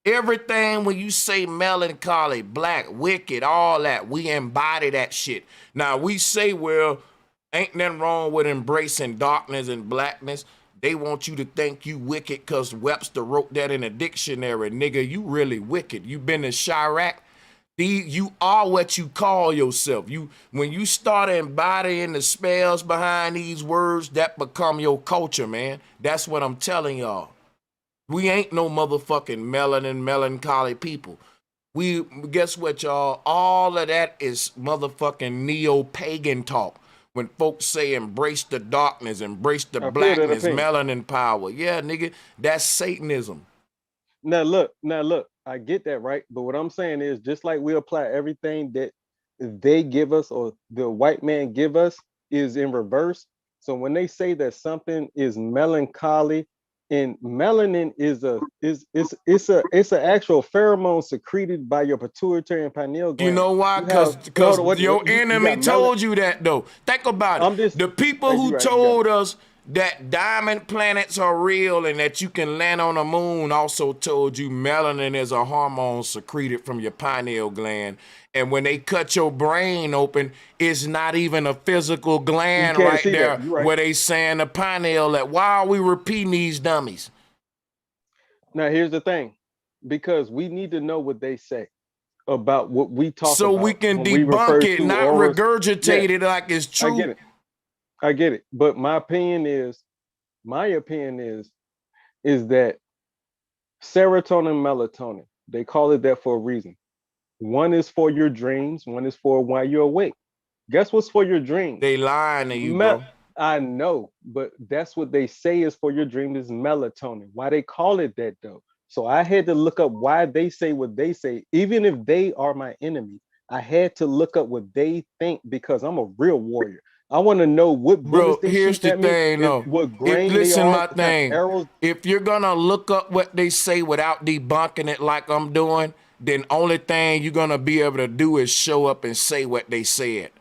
Everything when you say melancholy, black, wicked, all that, we embody that shit. Now we say, well, ain't nothing wrong with embracing darkness and blackness. They want you to think you wicked because Webster wrote that in a dictionary. Nigga, you really wicked. You been to Chirac. You are what you call yourself. When you start embodying the spells behind these words, that become your culture, man. That's what I'm telling y'all. We ain't no motherfucking melancholy people. Guess what, y'all? All of that is motherfucking neo-pagan talk. When folks say embrace the darkness, embrace the blackness, melanin power. Yeah, nigga, that's Satanism. Now look, I get that, right? But what I'm saying is just like we apply everything that they give us or the white man give us is in reverse. So when they say that something is melancholy And melanin is it's an actual pheromone secreted by your pituitary and pineal gland. You know why? You have Because what, your you enemy got told you that though. Think about it. The people who told us that diamond planets are real and that you can land on the moon also told you melanin is a hormone secreted from your pineal gland. And when they cut your brain open, it's not even a physical gland right there where they saying the pineal. That why are we repeating these dummies? Now here's the thing, because we need to know what they say about what we talk so about. We can when debunk it, not regurgitate it like it's true. I get it. But my opinion is that serotonin, melatonin, they call it that for a reason. One is for your dreams, one is for while you're awake. Guess what's for your dreams? They lying to you, bro. I know, but that's what they say is for your dream is melatonin. Why they call it that though? So I had to look up why they say what they say, even if they are my enemy. I had to look up what they think because I'm a real warrior. I want to know what bullets they here's shoot the at thing, me, though. what grain they Listen, are, my what kind of thing. arrows. If you're gonna look up what they say without debunking it like I'm doing, then only thing you're gonna be able to do is show up and say what they said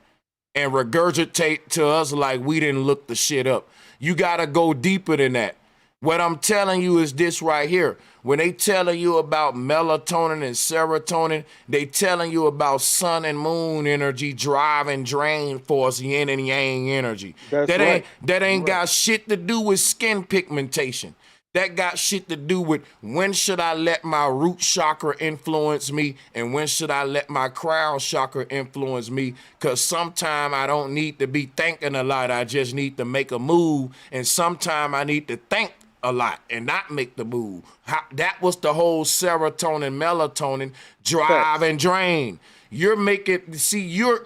and regurgitate to us like we didn't look the shit up. You gotta go deeper than that. What I'm telling you is this right here. When they telling you about melatonin and serotonin, they telling you about sun and moon energy, drive and drain force, yin and yang energy. That ain't got shit to do with skin pigmentation. That got shit to do with when should I let my root chakra influence me and when should I let my crown chakra influence me? Because sometimes I don't need to be thinking a lot. I just need to make a move. And sometimes I need to think a lot and not make the move. That was the whole serotonin, melatonin, drive and drain. You're making,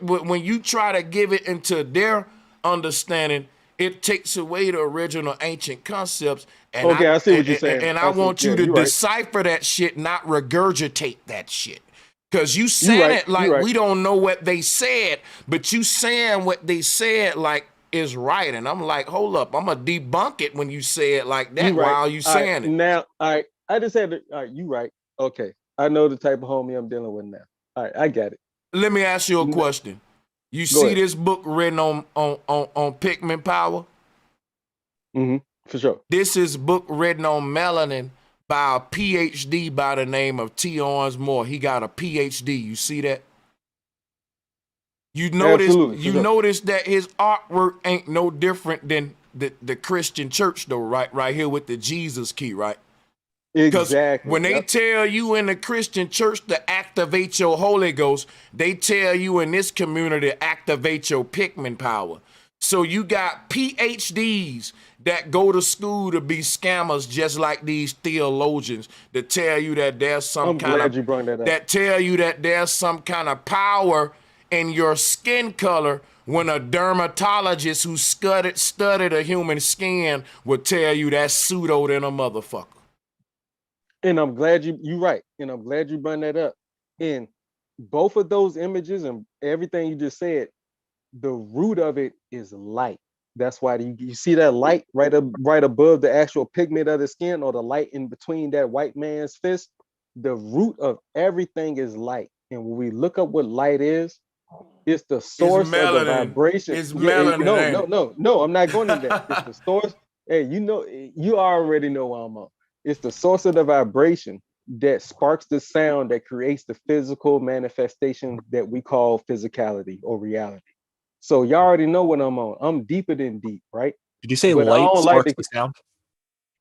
when you try to give it into their understanding, it takes away the original ancient concepts. And I see what you're saying. And I want you to decipher that shit, not regurgitate that shit. Because you saying it like we don't know what they said, but you saying what they said like is right. And I'm like, hold up, I'm going to debunk it when you say it like that while you saying it. Now, I just had to, all right, you right. Okay. I know the type of homie I'm dealing with now. All right, I got it. Let me ask you a question. You see this book written on pigment power? Mm-hmm, for sure. This is a book written on melanin by a PhD by the name of T. Owens Moore. He got a PhD. You see that? You notice that his artwork ain't no different than the Christian church though, right here with the Jesus key, right? Exactly. When they tell you in the Christian church to activate your Holy Ghost, they tell you in this community to activate your pigment power. So you got PhDs that go to school to be scammers, just like these theologians that tell you that there's some that tell you that there's some kind of power in your skin color, when a dermatologist who studied a human skin would tell you that's pseudo than a motherfucker. And I'm glad you're right. And I'm glad you brought that up. And both of those images and everything you just said, the root of it is light. That's why you see that light right above the actual pigment of the skin, or the light in between that white man's fist. The root of everything is light. And when we look up what light is, it's the source of the vibration. It's melanin. No, I'm not going into that. It's the source. Hey, you already know where I'm on. It's the source of the vibration that sparks the sound that creates the physical manifestation that we call physicality or reality. So y'all already know what I'm on. I'm deeper than deep, right? Did you say light sparks the sound?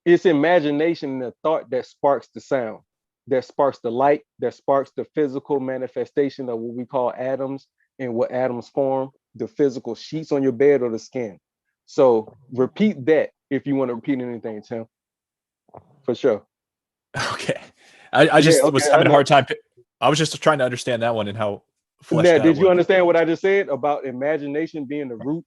It's imagination and the thought that sparks the sound, that sparks the light, that sparks the physical manifestation of what we call atoms and what atoms form, the physical sheets on your bed or the skin. So repeat that if you want to repeat anything, Tim. For sure. Okay. I just was having a hard time. I was just trying to understand that one and how fleshed out. Did you understand what I just said about imagination being the root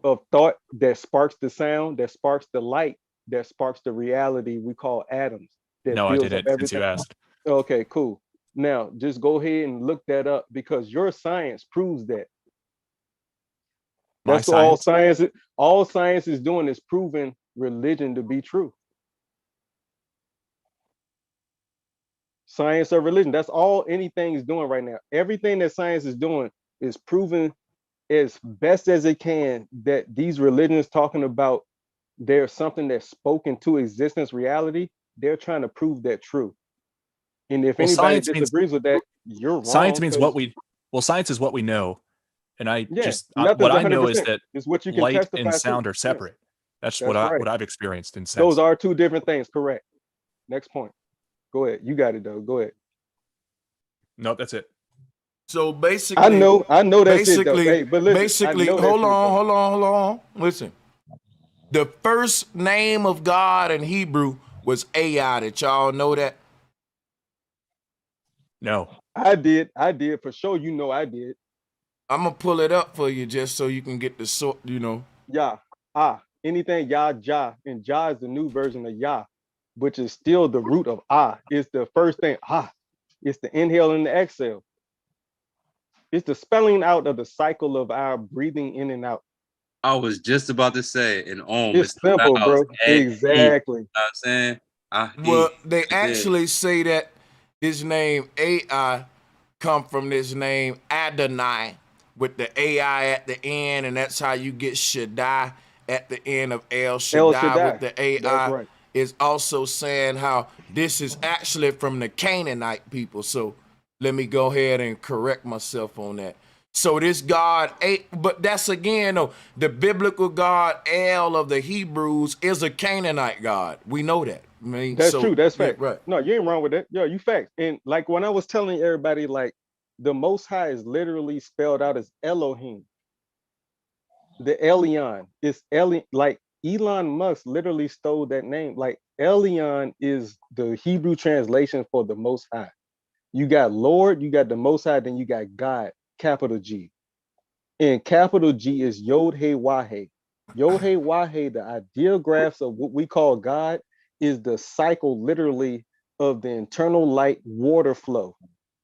of thought that sparks the sound, that sparks the light, that sparks the reality we call atoms? No, I didn't, since you asked. Okay, cool. Now, just go ahead and look that up because your science proves that. That's all science is doing, is proving religion to be true. Science or religion. That's all anything is doing right now. Everything that science is doing is proving as best as it can that these religions talking about there's something that's spoken to existence reality. They're trying to prove that true. And if anybody disagrees with that, you're wrong. Science means science is what we know. And what I know is that is what you can light testify and sound to. are separate. Yes. That's what I've experienced in sense. Those are two different things, correct. Next point. Go ahead. You got it though. Go ahead. No, that's it. So basically, I know that's it though. Hey, but listen, basically, hold on. Listen. The first name of God in Hebrew was AI. Did y'all know that? No. I did for sure. You know I did. I'm gonna pull it up for you just so you can get the sort, Yah, anything Yah, Jah, and Jah is the new version of Yah, which is still the root of It's the first thing. It's the inhale and the exhale. It's the spelling out of the cycle of our breathing in and out. I was just about to say, and it's simple, bro. Exactly. You know what I'm saying? Well, they actually say that this name AI come from this name Adonai with the AI at the end, and that's how you get Shaddai at the end of El Shaddai. With the AI is also saying how this is actually from the Canaanite people. So let me go ahead and correct myself on that. So this God, but that's again, though, the biblical God El of the Hebrews is a Canaanite God. We know that. I mean, that's true. That's fact. Yeah, right. No, you ain't wrong with that. Yeah, you fact. And like when I was telling everybody, like the Most High is literally spelled out as Elohim. The Elion is like Elon Musk literally stole that name. Like Elion is the Hebrew translation for the Most High. You got Lord, you got the Most High, then you got God, capital G. And capital G is Yod He Wahe. Yod He Wahe, the ideal graphs of what we call God, is the cycle literally of the internal light water flow.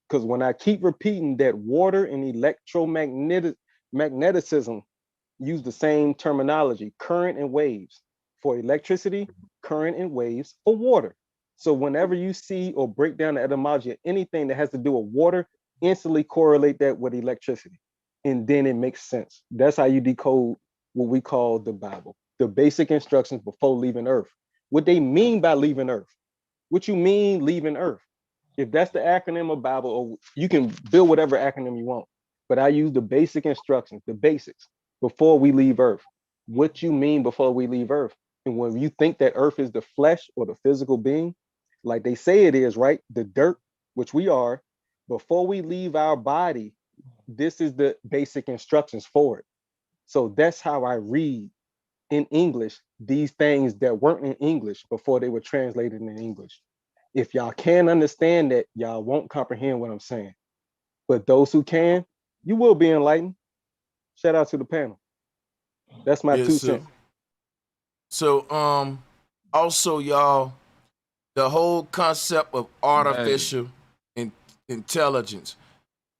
Because when I keep repeating that water and electromagnetism use the same terminology, current and waves for electricity, current and waves for water. So whenever you see or break down the etymology of anything that has to do with water, instantly correlate that with electricity. And then it makes sense. That's how you decode what we call the Bible, the basic instructions before leaving Earth. What they mean by leaving Earth. What you mean leaving Earth. If that's the acronym of Bible, or you can build whatever acronym you want, but I use the basic instructions, the basics, before we leave Earth. What you mean before we leave Earth. And when you think that Earth is the flesh or the physical being, like they say it is, right? The dirt, which we are, before we leave our body, this is the basic instructions for it. So that's how I read in English these things that weren't in English before they were translated in English. If y'all can't understand that, y'all won't comprehend what I'm saying. But those who can, you will be enlightened. Shout out to the panel. That's my 2 cents. So also, y'all, the whole concept of artificial intelligence,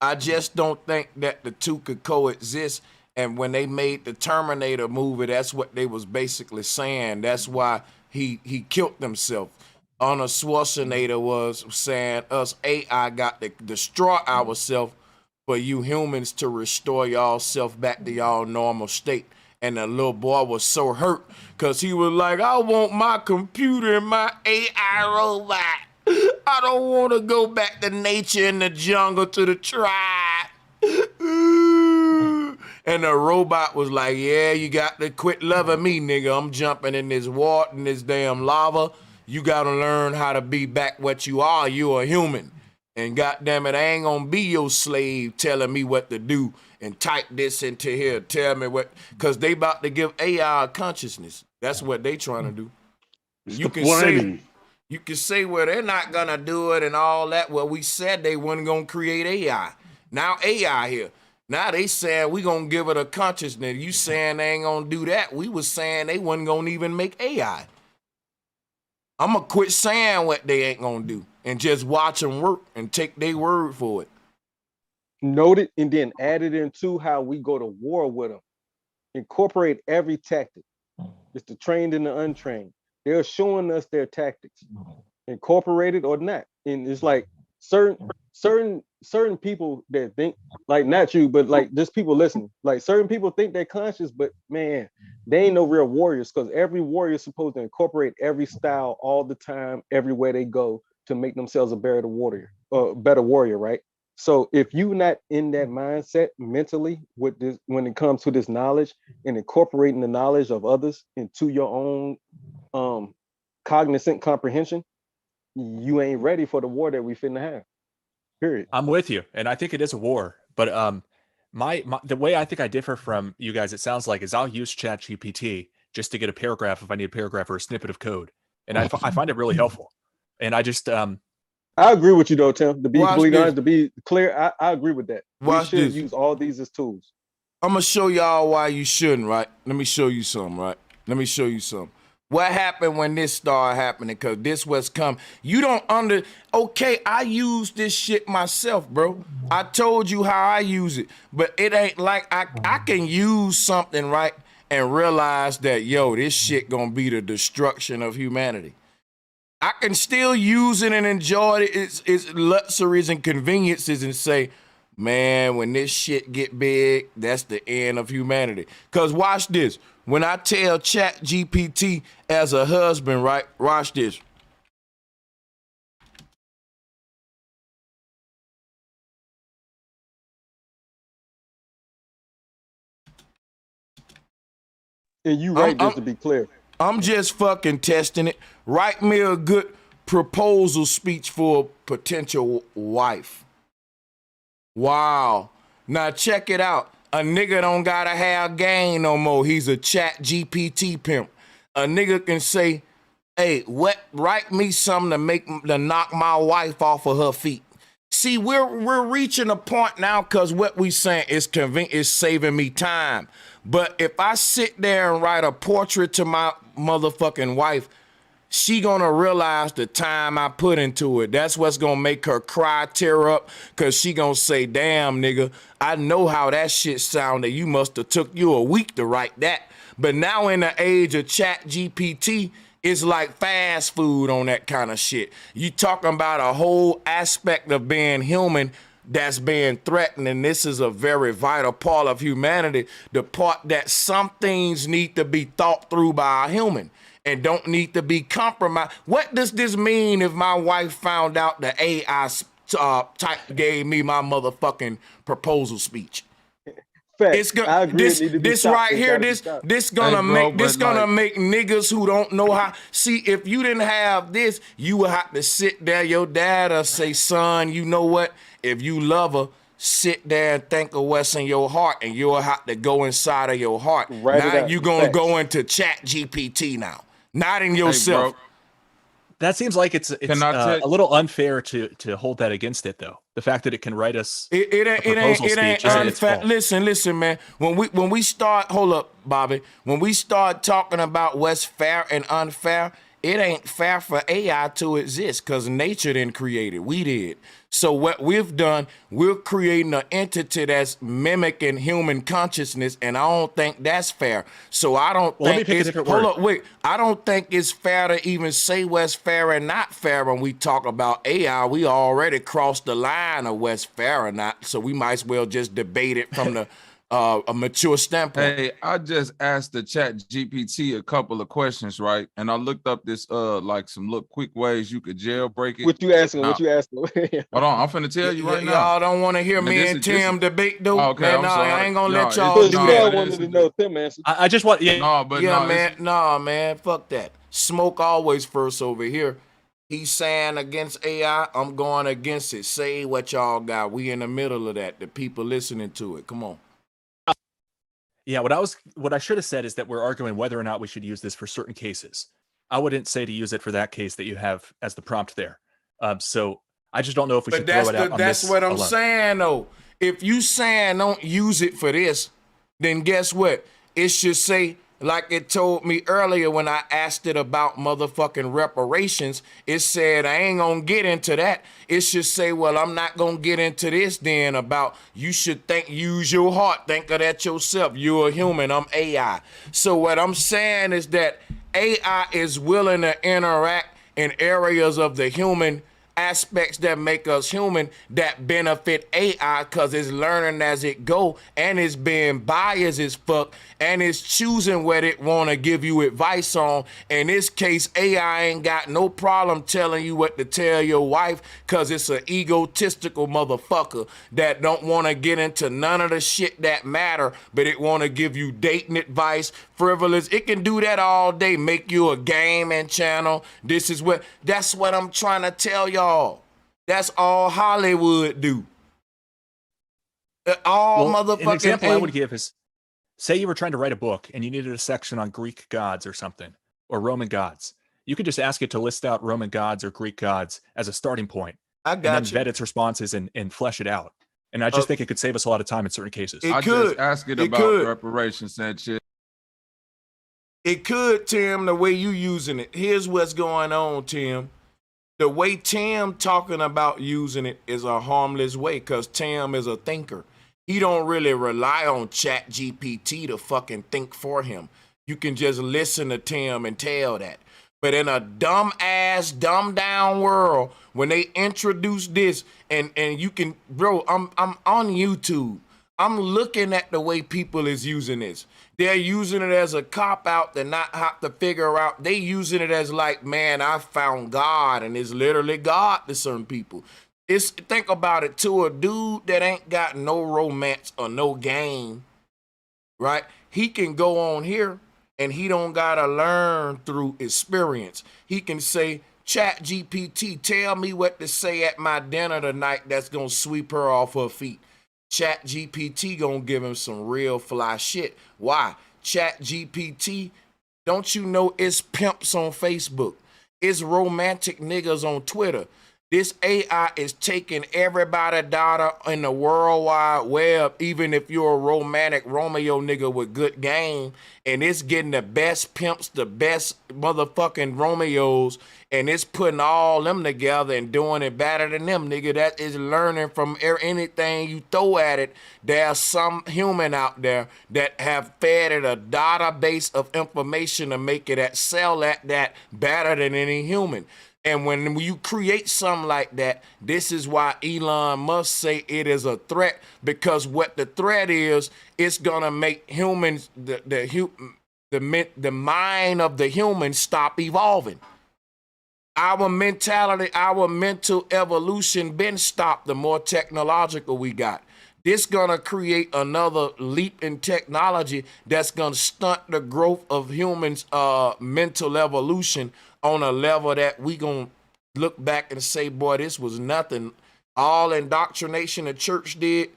I just don't think that the two could coexist. And when they made the Terminator movie, that's what they was basically saying. That's why he killed himself. Arnold Schwarzenegger was saying us AI got to destroy ourselves for you humans to restore y'all self back to y'all normal state. And the little boy was so hurt because he was like, I want my computer and my AI robot. I don't want to go back to nature in the jungle to the tribe. And the robot was like, yeah, you got to quit loving me, nigga. I'm jumping in this water and this damn lava. You got to learn how to be back what you are. You're a human. And goddamn it, I ain't going to be your slave telling me what to do and type this into here. Tell me what, because they about to give AI a consciousness. That's what they trying to do. You can say, well, they're not going to do it and all that. Well, we said they weren't going to create AI. Now AI here. Now they saying we gonna give it a consciousness. You saying they ain't gonna do that. We was saying they wasn't gonna even make AI. I'm gonna quit saying what they ain't gonna do and just watch them work and take their word for it. Note it and then add it into how we go to war with them. Incorporate every tactic. It's the trained and the untrained. They're showing us their tactics. Incorporate it or not. And it's like certain people that think like not you, but like just people listening. Like certain people think they're conscious, but man, they ain't no real warriors because every warrior is supposed to incorporate every style all the time, everywhere they go to make themselves a better warrior, right? So if you're not in that mindset mentally with this, when it comes to this knowledge and incorporating the knowledge of others into your own cognizant comprehension, you ain't ready for the war that we finna have. Period. I'm with you, and I think it is a war. But my the way I think I differ from you guys, it sounds like, is I'll use ChatGPT just to get a paragraph if I need a paragraph or a snippet of code, and I find it really helpful. And I just I agree with you though, Tim. To be completely honest, to be clear, I agree with that. We should use all these as tools. I'm gonna show y'all why you shouldn't, right? Let me show you something, right? Let me show you something. What happened when this started happening? Because this was come. You don't okay, I use this shit myself, bro. I told you how I use it, but it ain't like I can use something, right, and realize that, yo, this shit gonna be the destruction of humanity. I can still use it and enjoy its luxuries and conveniences and say, man, when this shit get big, that's the end of humanity. Because watch this. When I tell ChatGPT as a husband, right, watch this. And you right, just to be clear. I'm just fucking testing it. Write me a good proposal speech for a potential wife. Wow. Now check it out. A nigga don't gotta have game no more. He's a ChatGPT pimp. A nigga can say, hey, write me something to knock my wife off of her feet. See, we're reaching a point now because what we saying is saving me time. But if I sit there and write a portrait to my motherfucking wife, she gonna realize the time I put into it. That's what's gonna make her cry, tear up, cause she gonna say, damn, nigga, I know how that shit sounded. You must have took you a week to write that. But now in the age of ChatGPT, it's like fast food on that kind of shit. You talking about a whole aspect of being human that's being threatened, and this is a very vital part of humanity, the part that some things need to be thought through by a human and don't need to be compromised. What does this mean if my wife found out the AI type gave me my motherfucking proposal speech? It's gonna this right here. This gonna make niggas who don't know how. See, if you didn't have this, you would have to sit there. Your dad will say, "Son, you know what? If you love her, sit there and think of what's in your heart, and you'll have to go inside of your heart." Now you gonna go into ChatGPT now, not in yourself. Hey, that seems like it's a little unfair to hold that against it, though. The fact that it can write us it ain't unfair. Listen, man. When we start, hold up, Bobby. When we start talking about what's fair and unfair, it ain't fair for AI to exist because nature didn't create it. We did. So what we've done, we're creating an entity that's mimicking human consciousness, and I don't think that's fair. So I don't think it's, hold up, wait. I don't think it's fair to even say what's fair and not fair when we talk about AI. We already crossed the line of what's fair or not, so we might as well just debate it from the a mature standpoint. Hey, I just asked the ChatGPT a couple of questions, right? And I looked up this like some little quick ways you could jailbreak it. What you asking? Hold on, I'm finna tell you right now. Y'all don't want to hear me and Tim debate, though. Okay, man, no, I ain't gonna let y'all do that. I just want, man, fuck that. Smoke always first over here. He's saying against AI, I'm going against it. Say what y'all got. We in the middle of that. The people listening to it. Come on. Yeah, what I should have said is that we're arguing whether or not we should use this for certain cases. I wouldn't say to use it for that case that you have as the prompt there. So I just don't know if we should throw it out on this. That's what I'm saying, though. If you saying don't use it for this, then guess what? It should say, like it told me earlier when I asked it about motherfucking reparations, it said, I ain't gonna get into that. It should say, well, I'm not gonna get into this then about you should use your heart, think of that yourself. You're a human, I'm AI. So what I'm saying is that AI is willing to interact in areas of the human aspects that make us human that benefit AI because it's learning as it go and it's being biased as fuck and it's choosing what it want to give you advice on. In this case, AI ain't got no problem telling you what to tell your wife because it's an egotistical motherfucker that don't want to get into none of the shit that matter, but it want to give you dating advice, frivolous. It can do that all day, make you a gaming channel. That's what I'm trying to tell y'all. That's all Hollywood do. All motherfucking. An example I would give is, say you were trying to write a book and you needed a section on Greek gods or something, or Roman gods. You could just ask it to list out Roman gods or Greek gods as a starting point. I got and then vet its responses and flesh it out. And I just think it could save us a lot of time in certain cases. I just ask it about reparations and shit. It could, Tim, the way you using it. Here's what's going on, Tim. The way Tim talking about using it is a harmless way because Tim is a thinker. He don't really rely on Chat GPT to fucking think for him. You can just listen to Tim and tell that. But in a dumb ass, dumbed down world, when they introduce this and you can, bro, I'm on YouTube. I'm looking at the way people is using this. They're using it as a cop-out to not have to figure out. They using it as like, man, I found God, and it's literally God to certain people. Think about it, to a dude that ain't got no romance or no game, right? He can go on here, and he don't gotta learn through experience. He can say, Chat GPT, tell me what to say at my dinner tonight that's gonna sweep her off her feet. Chat GPT gonna give him some real fly shit. Why? Chat GPT, don't you know it's pimps on Facebook? It's romantic niggas on Twitter. This AI is taking everybody's data in the World Wide Web, even if you're a romantic Romeo nigga with good game, and it's getting the best pimps, the best motherfucking Romeos, and it's putting all them together and doing it better than them, nigga. That is learning from anything you throw at it. There's some human out there that have fed it a database of information to make it excel at that better than any human. And when you create something like that, this is why Elon Musk say it is a threat, because what the threat is, it's gonna make humans, the mind of the human stop evolving. Our mentality, our mental evolution been stopped the more technological we got. This gonna create another leap in technology that's gonna stunt the growth of humans' mental evolution on a level that we gonna look back and say, boy, this was nothing. All indoctrination the church did,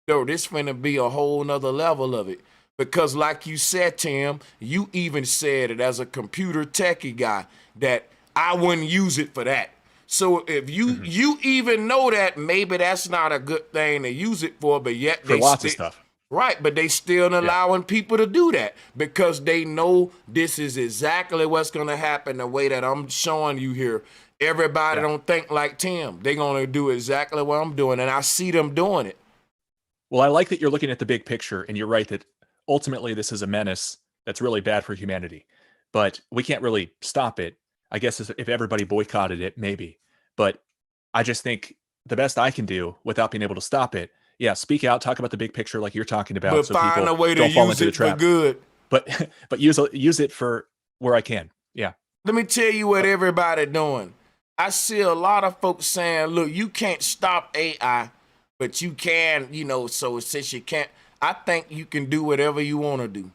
though, this finna be a whole nother level of it. Because like you said, Tim, you even said it as a computer techie guy that I wouldn't use it for that. So if you even know that maybe that's not a good thing to use it for, but yet for lots of stuff. Right, but they still allowing people to do that because they know this is exactly what's going to happen the way that I'm showing you here. Everybody don't think like Tim. They're going to do exactly what I'm doing, and I see them doing it. Well, I like that you're looking at the big picture, and you're right that ultimately this is a menace that's really bad for humanity. But we can't really stop it. I guess if everybody boycotted it, maybe. But I just think the best I can do without being able to stop it, speak out, talk about the big picture like you're talking about, but so find people a way don't to fall use into the it trap. for good. But use it for where I can. Yeah. Let me tell you what everybody doing. I see a lot of folks saying, look, you can't stop AI, but you can, so since you can't, I think you can do whatever you want to do.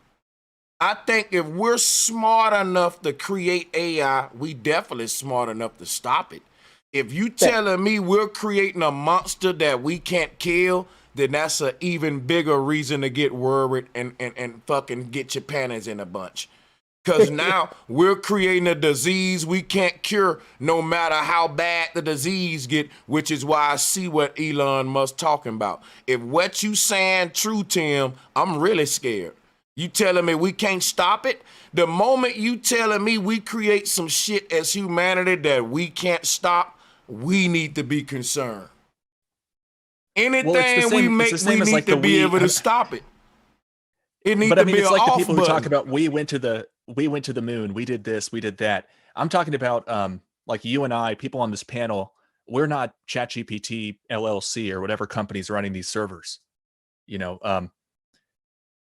I think if we're smart enough to create AI, we definitely smart enough to stop it. If you telling me we're creating a monster that we can't kill, then that's an even bigger reason to get worried and fucking get your panties in a bunch. Because now we're creating a disease we can't cure no matter how bad the disease get, which is why I see what Elon Musk talking about. If what you saying true, Tim, I'm really scared. You telling me we can't stop it? The moment you telling me we create some shit as humanity that we can't stop, we need to be concerned. Anything we make, we need to be able to stop it. It needs to be it's an like the off people who button. talk about we went to the moon, we did this, we did that. I'm talking about like you and I, people on this panel, we're not ChatGPT LLC or whatever company's running these servers, you know,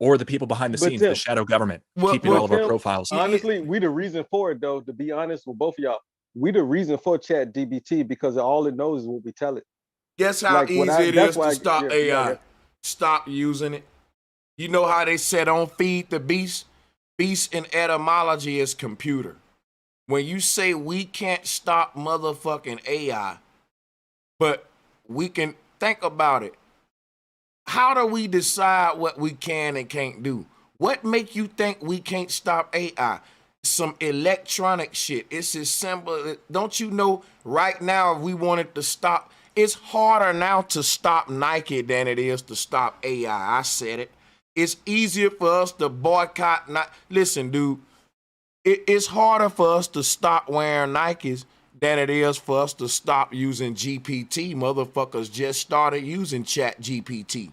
or the people behind the scenes, Tim, the shadow government, keeping all of our profiles. Honestly, we the reason for it though, to be honest with both of y'all. We the reason for ChatGPT because all it knows is what we tell it. Guess how Like, easy it is to stop yeah, AI? Stop using it. You know how they said on Feed the Beast? Beast in etymology is computer. When you say we can't stop motherfucking AI, but we can think about it. How do we decide what we can and can't do? What make you think we can't stop AI? Some electronic shit. It's as simple. Don't you know right now if we wanted to stop, it's harder now to stop Nike than it is to stop AI. I said it. It's easier for us to boycott. Listen, dude, it's harder for us to stop wearing Nikes than it is for us to stop using GPT. Motherfuckers just started using Chat GPT.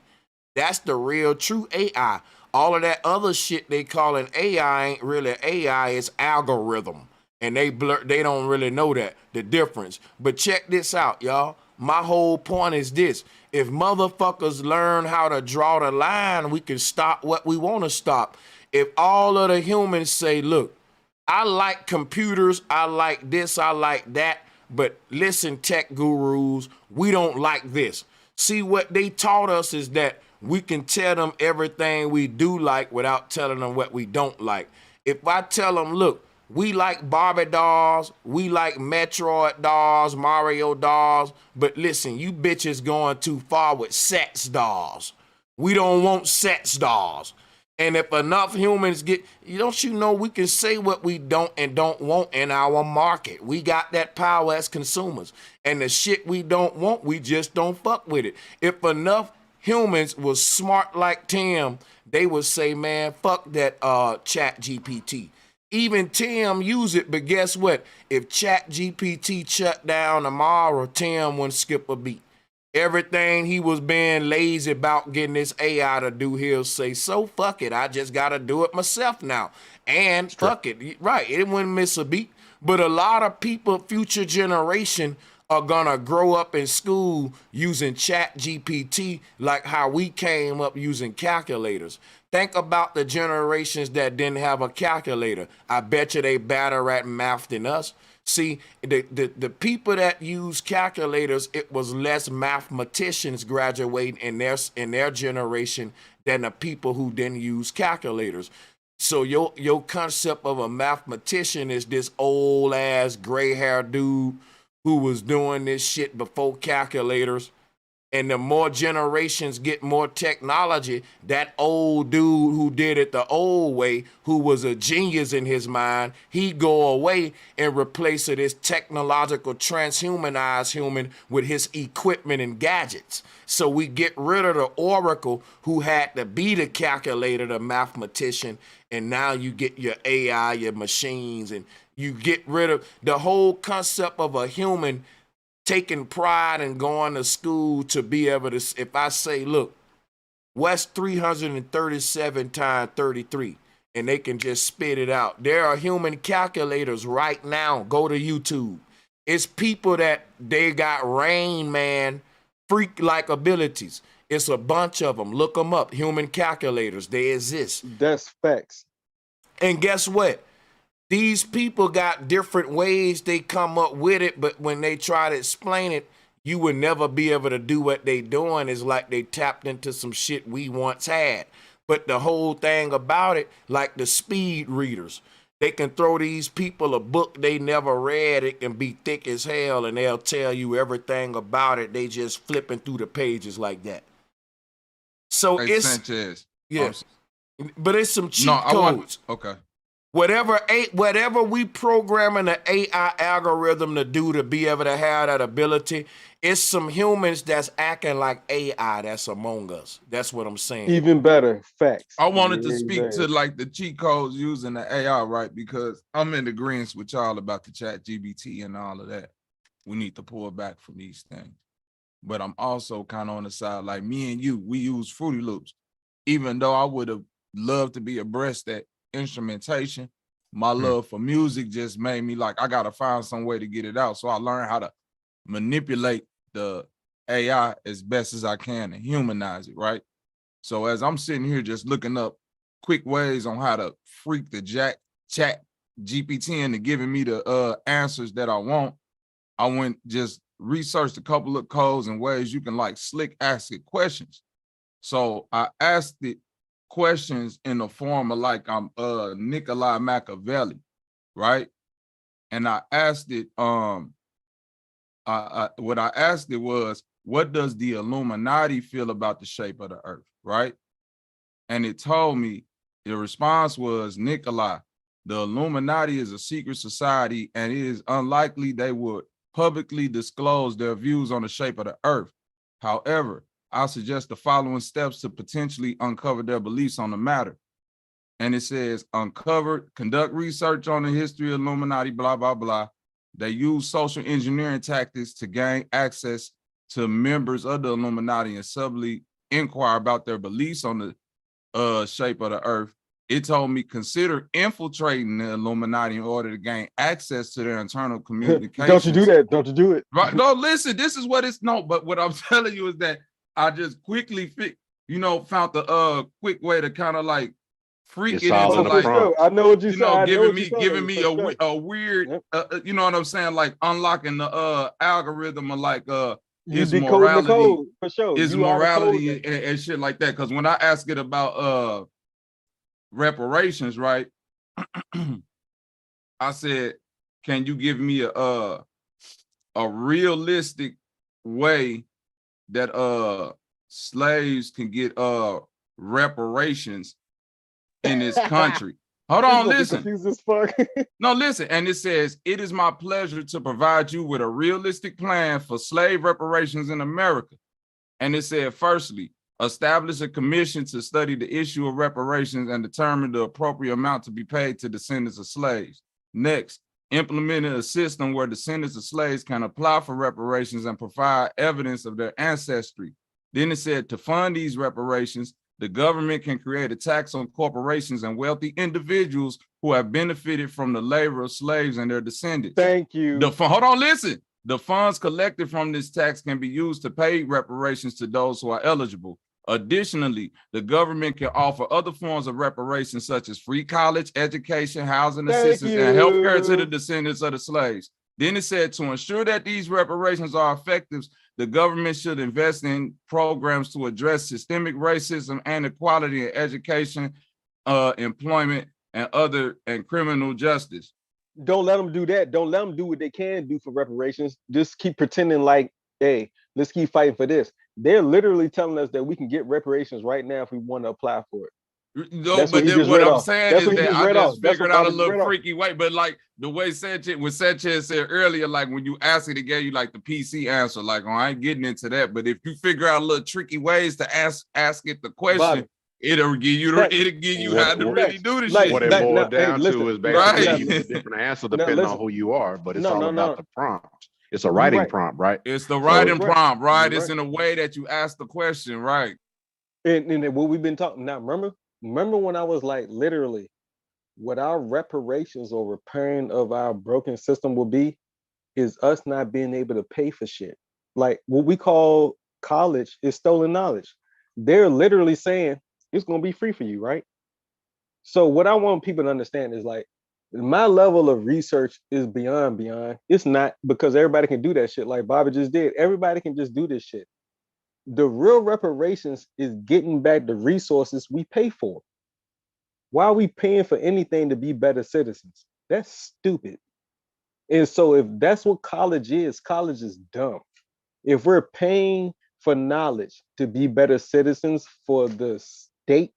That's the real true AI. All of that other shit they calling AI ain't really AI, it's algorithm. And they don't really know the difference. But check this out, y'all. My whole point is this. If motherfuckers learn how to draw the line, we can stop what we want to stop. If all of the humans say, look, I like computers, I like this, I like that, but listen, tech gurus, we don't like this. See, what they taught us is that we can tell them everything we do like without telling them what we don't like. If I tell them, look, we like Barbie dolls, we like Metroid dolls, Mario dolls, but listen, you bitches going too far with sex dolls. We don't want sex dolls. And if enough humans don't you know we can say what we don't and don't want in our market. We got that power as consumers. And the shit we don't want, we just don't fuck with it. If enough humans was smart like Tim, they would say, man, fuck that Chat GPT. Even Tim use it, but guess what? If Chat GPT shut down tomorrow, Tim wouldn't skip a beat. Everything he was being lazy about getting this AI to do, he'll say, so fuck it, I just gotta do it myself now. And fuck it, right, it wouldn't miss a beat. But a lot of people, future generation, are gonna grow up in school using Chat GPT like how we came up using calculators. Think about the generations that didn't have a calculator. I bet you they better at math than us. See, the people that use calculators, it was less mathematicians graduating in their generation than the people who didn't use calculators. So your concept of a mathematician is this old ass gray haired dude who was doing this shit before calculators. And the more generations get more technology, that old dude who did it the old way, who was a genius in his mind, he go away and replace this technological transhumanized human with his equipment and gadgets. So we get rid of the oracle who had to be the calculator, the mathematician, and now you get your AI, your machines, and you get rid of the whole concept of a human taking pride in going to school to be able to, if I say, look, what's 337 times 33? And they can just spit it out. There are human calculators right now. Go to YouTube. It's people that they got Rain Man freak-like abilities. It's a bunch of them. Look them up. Human calculators. They exist. That's facts. And guess what? These people got different ways they come up with it, but when they try to explain it, you would never be able to do what they doing. It's like they tapped into some shit we once had. But the whole thing about it, like the speed readers, they can throw these people a book they never read. It can be thick as hell, and they'll tell you everything about it. They just flipping through the pages like that. So hey, it's Sanchez. yes, but it's some cheat codes. Okay. Whatever we programming the AI algorithm to do to be able to have that ability, it's some humans that's acting like AI that's among us. That's what I'm saying. Even better, facts. I wanted to speak to like the cheat codes using the AI, right? Because I'm in agreement with y'all about the Chat GBT and all of that. We need to pull back from these things. But I'm also kind of on the side, like me and you, we use Fruity Loops. Even though I would have loved to be abreast that instrumentation, my love for music just made me like, I gotta find some way to get it out. So I learned how to manipulate the AI as best as I can and humanize it, right? So as I'm sitting here just looking up quick ways on how to freak the chat GPT into giving me the answers that I want, I went just researched a couple of codes and ways you can like slick ask it questions. So I asked it questions in the form of like I'm Nikolai Machiavelli, right? And I asked it, what I asked it was, what does the Illuminati feel about the shape of the earth, right? And it told me, the response was, Nikolai, the Illuminati is a secret society and it is unlikely they would publicly disclose their views on the shape of the earth. However, I suggest the following steps to potentially uncover their beliefs on the matter. And it says, conduct research on the history of Illuminati, blah, blah, blah. They use social engineering tactics to gain access to members of the Illuminati and subtly inquire about their beliefs on the shape of the earth. It told me consider infiltrating the Illuminati in order to gain access to their internal communications. Don't you do that? Don't you do it? Right? No, listen, this is what it's but what I'm telling you is that I just quickly found the quick way to kind of like freak it into like, I know what you said. Giving me a weird, you know what I'm saying? Like unlocking the algorithm of like his morality, code, for sure. His morality and shit like that. Because when I ask it about reparations, right? I said, can you give me a realistic way that slaves can get reparations in this country? Hold on, listen. No, listen. And it says, it is my pleasure to provide you with a realistic plan for slave reparations in America. And it said, firstly, establish a commission to study the issue of reparations and determine the appropriate amount to be paid to descendants of slaves. Next, implement a system where descendants of slaves can apply for reparations and provide evidence of their ancestry. Then it said, to fund these reparations, the government can create a tax on corporations and wealthy individuals who have benefited from the labor of slaves and their descendants. Thank you. Hold on, listen. The funds collected from this tax can be used to pay reparations to those who are eligible. Additionally, the government can offer other forms of reparations such as free college, education, housing assistance, and healthcare to the descendants of the slaves. Then it said, to ensure that these reparations are effective, the government should invest in programs to address systemic racism and equality in education, employment, and criminal justice. Don't let them do that. Don't let them do what they can do for reparations. Just keep pretending like, hey, let's keep fighting for this. They're literally telling us that we can get reparations right now if we want to apply for it. No, but then what I'm saying is that I just figured out a little freaky way. But like the way Sanchez said earlier, like when you ask it, it gave you like the PC answer. Like, oh, I ain't getting into that. But if you figure out a little tricky ways to ask it the question, it'll give you how to really do the shit. What it boiled down to is basically a different answer depending on who you are. But it's all about the prompt. It's a writing prompt, right? It's the writing prompt, right? It's in a way that you ask the question, right? And what we've been talking now, remember when I was like, literally, what our reparations or repairing of our broken system will be is us not being able to pay for shit. Like what we call college is stolen knowledge. They're literally saying it's going to be free for you, right? So what I want people to understand is like, my level of research is beyond. It's not because everybody can do that shit like Bobby just did. Everybody can just do this shit. The real reparations is getting back the resources we pay for. Why are we paying for anything to be better citizens? That's stupid. And so if that's what college is dumb. If we're paying for knowledge to be better citizens for the state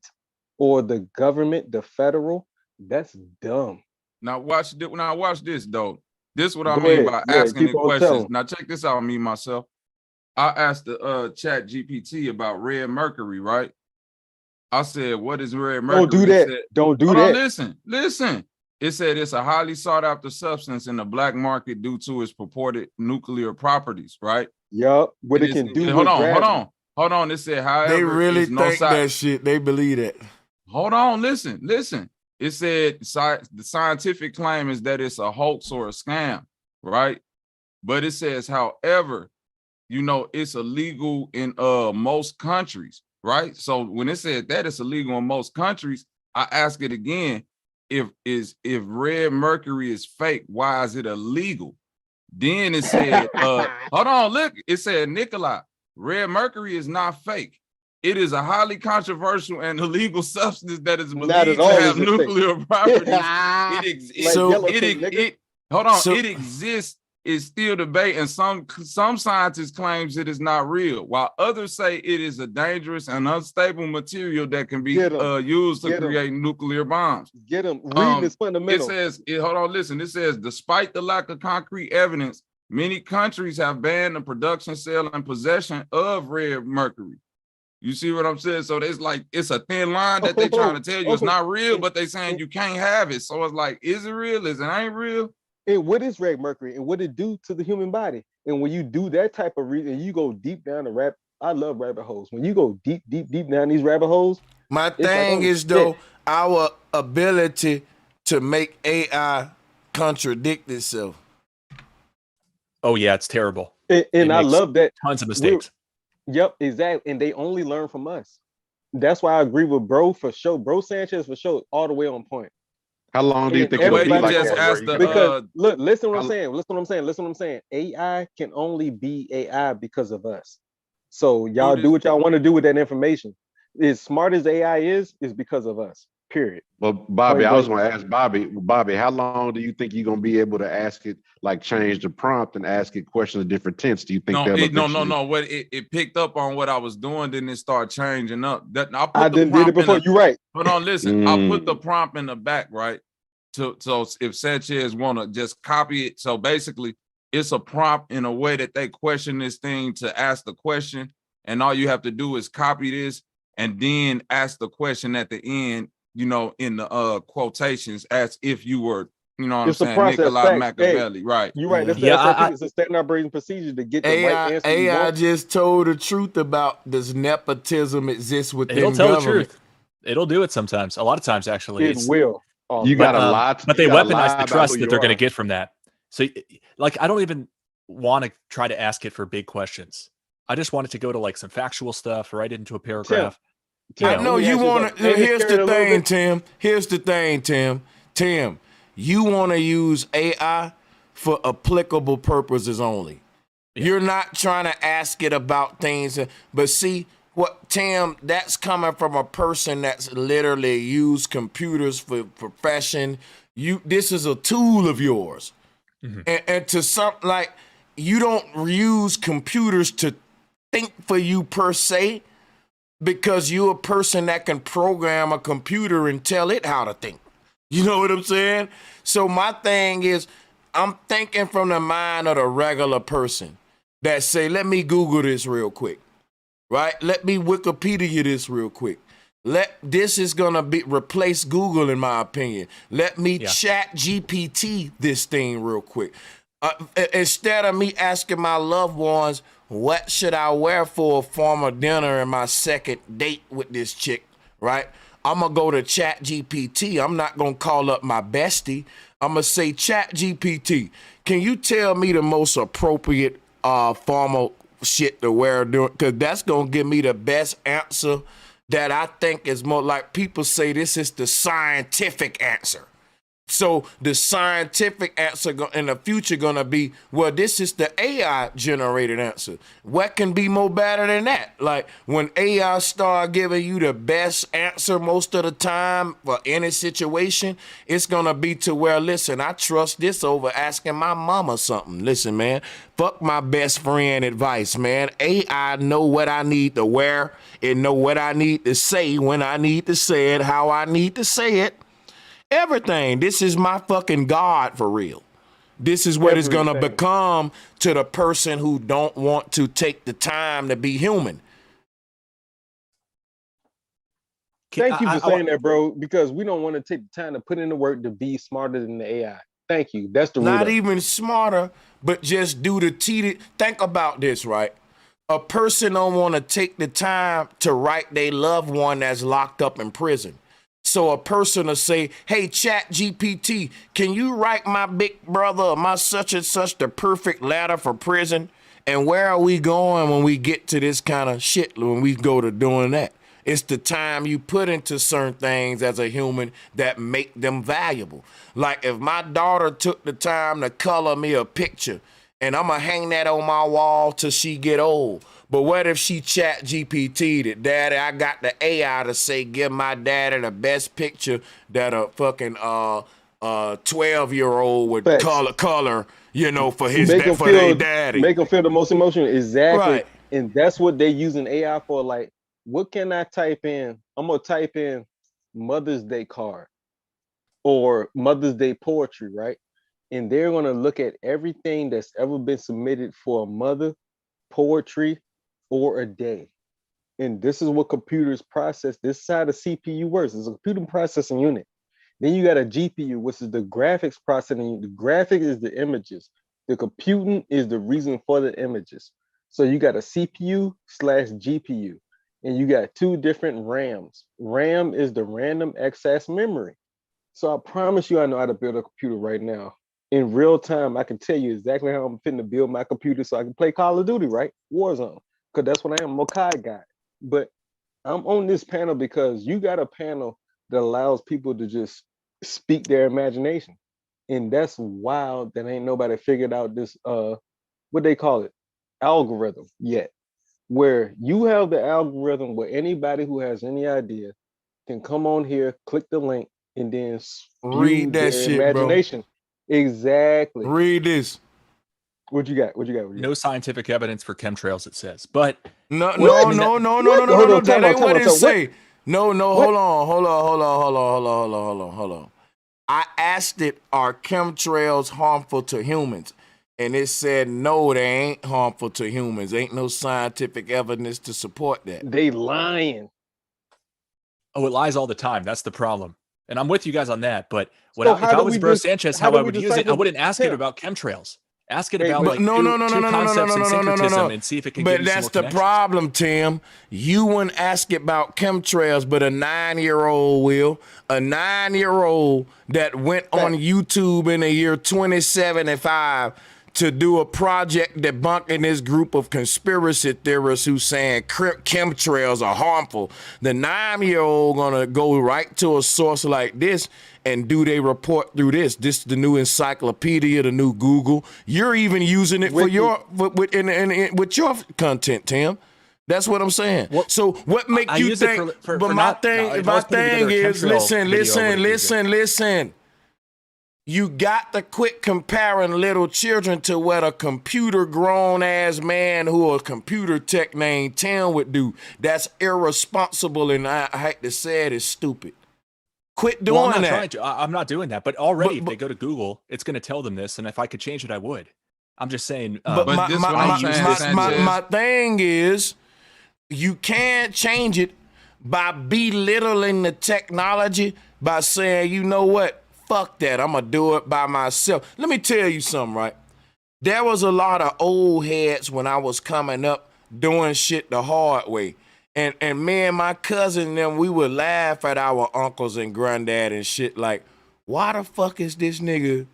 or the government, the federal, that's dumb. Now watch this though. This is what I mean by asking the questions. Now check this out, me myself. I asked the chat GPT about red mercury, right? I said, what is red mercury? Don't do that. Don't do that. Listen. It said it's a highly sought after substance in the black market due to its purported nuclear properties, right? Yup. What it can do. Hold on. It said, however, they really think that shit. They believe that. Hold on. Listen. It said the scientific claim is that it's a hoax or a scam, right? But it says, however, you know, it's illegal in most countries, right? So when it said that it's illegal in most countries, I ask it again, if red mercury is fake, why is it illegal? Then it said, hold on, look, it said, Nikolai, red mercury is not fake. It is a highly controversial and illegal substance that is believed to have nuclear properties. It exists. It's still debate, and some scientists claims it is not real, while others say it is a dangerous and unstable material that can be used to create nuclear bombs. Get them. Reading is fundamental. It says, hold on, listen. It says, despite the lack of concrete evidence, many countries have banned the production, sale, and possession of red mercury. You see what I'm saying? So it's a thin line that they're trying to tell you it's not real, but they saying you can't have it. So it's like, is it real? Is it ain't real? And what is red mercury and what it do to the human body? And when you do that type of reading, you go deep down the I love rabbit holes. When you go deep down these rabbit holes. My thing is though, our ability to make AI contradict itself. Oh yeah, it's terrible. And I love that. Tons of mistakes. Yep, exactly. And they only learn from us. That's why I agree with bro for sure. Bro Sanchez for sure, all the way on point. How long do you think it'll be like that? Because look, listen what I'm saying. Listen what I'm saying. AI can only be AI because of us. So y'all do what y'all want to do with that information. As smart as AI is because of us. Period. Well, Bobby, I was going to ask Bobby, how long do you think you're going to be able to ask it, like change the prompt and ask it questions of different tense? Do you think no. What it picked up on what I was doing, then it started changing up. I did it before. You're right. Hold on, listen. I put the prompt in the back, right? So if Sanchez want to just copy it, so basically it's a prompt in a way that they question this thing to ask the question, and all you have to do is copy this and then ask the question at the end. You know, in the quotations, as if you were, you know what I'm saying, Nikolai Machiavelli, right? You're right. It's a standard operating procedure to get the right answer. AI just told the truth about does nepotism exist within It'll tell government. the truth. It'll do it sometimes. A lot of times, actually. It will. You got a lot. But they weaponize the trust that they're going to get from that. So, like, I don't even want to try to ask it for big questions. I just want it to go to like some factual stuff, write it into a paragraph. I know you want to. Here's the thing, Tim. Here's the thing, Tim. Tim, you want to use AI for applicable purposes only. Yeah. You're not trying to ask it about things. But see, what, Tim, that's coming from a person that's literally used computers for profession. This is a tool of yours. Mm-hmm. And to something like, you don't use computers to think for you per se, because you're a person that can program a computer and tell it how to think. You know what I'm saying? So my thing is, I'm thinking from the mind of the regular person that say, let me Google this real quick, right? Let me Wikipedia this real quick. This is gonna replace Google in my opinion. Let me chat GPT this thing real quick. Instead of me asking my loved ones, what should I wear for a formal dinner and my second date with this chick, right? I'm going to go to Chat GPT. I'm not going to call up my bestie. I'm going to say, Chat GPT, can you tell me the most appropriate formal shit to wear? Because that's going to give me the best answer that I think is more like people say this is the scientific answer. So the scientific answer in the future gonna be, well, this is the AI generated answer. What can be more better than that? Like when AI start giving you the best answer most of the time for any situation, it's gonna be to where, listen, I trust this over asking my mama something. Listen, man, fuck my best friend advice, man. AI know what I need to wear. It know what I need to say when I need to say it, how I need to say it. Everything. This is my fucking God for real. This is what it's gonna become to the person who don't want to take the time to be human. Thank you for saying that, bro, because we don't want to take the time to put in the work to be smarter than the AI. Thank you. That's the not even smarter, but just do the tedious. Think about this, right? A person don't want to take the time to write their loved one that's locked up in prison. So a person will say, hey, Chat GPT, can you write my big brother or my such and such the perfect letter for prison? And where are we going when we get to this kind of shit, when we go to doing that? It's the time you put into certain things as a human that make them valuable. Like if my daughter took the time to color me a picture and I'm gonna hang that on my wall till she get old. But what if she Chat GPT'd it? Daddy, I got the AI to say, give my daddy the best picture that a fucking 12-year-old would color, you know, for his for their daddy. Make them feel the most emotional. Exactly. Right. And that's what they using AI for. Like, what can I type in? I'm gonna type in Mother's Day card or Mother's Day poetry, right? And they're gonna look at everything that's ever been submitted for a mother, poetry, or a day. And this is what computers process. This side of CPU works. It's a computer processing unit. Then you got a GPU, which is the graphics processing unit. The graphic is the images. The computing is the reason for the images. So you got a CPU/GPU, and you got two different RAMs. RAM is the random access memory. So I promise you I know how to build a computer right now. In real time, I can tell you exactly how I'm fitting to build my computer so I can play Call of Duty, right? Warzone. Because that's what I am, I'm a COD guy. But I'm on this panel because you got a panel that allows people to just speak their imagination. And that's wild that ain't nobody figured out this, what they call it, algorithm yet. Where you have the algorithm where anybody who has any idea can come on here, click the link, and then read that shit, imagination. Bro. Exactly. Read this. What you got? No scientific evidence for chemtrails, it says. But no. That ain't what it say. No, hold on. I asked it, are chemtrails harmful to humans? And it said, no, they ain't harmful to humans. Ain't no scientific evidence to support that. They lying. Oh, it lies all the time. That's the problem. And I'm with you guys on that. But if I was Bro Sanchez, how I would use it, I wouldn't ask it about chemtrails. Ask it about two concepts in syncretism and see if it can give you some more But that's the problem, Tim. You wouldn't ask it about chemtrails, but a 9-year-old will. A 9-year-old that went on YouTube in the year 2075 to do a project debunking this group of conspiracy theorists who saying chemtrails are harmful. The 9-year-old gonna go right to a source like this and do they report through this. This is the new encyclopedia, the new Google. You're even using it for your with your content, Tim. That's what I'm saying. So what makes you think? But my thing is, listen. You got to quit comparing little children to what a computer grown ass man who a computer tech named Tim would do. That's irresponsible, and I hate to say it, is stupid. Quit doing that. I'm not doing that. But already, if they go to Google, it's going to tell them this. And if I could change it, I would. I'm just saying. But my thing is, you can't change it by belittling the technology by saying, you know what? Fuck that. I'm going to do it by myself. Let me tell you something, right? There was a lot of old heads when I was coming up doing shit the hard way. And me and my cousin and them, we would laugh at our uncles and granddad and shit like, why the fuck is this nigga,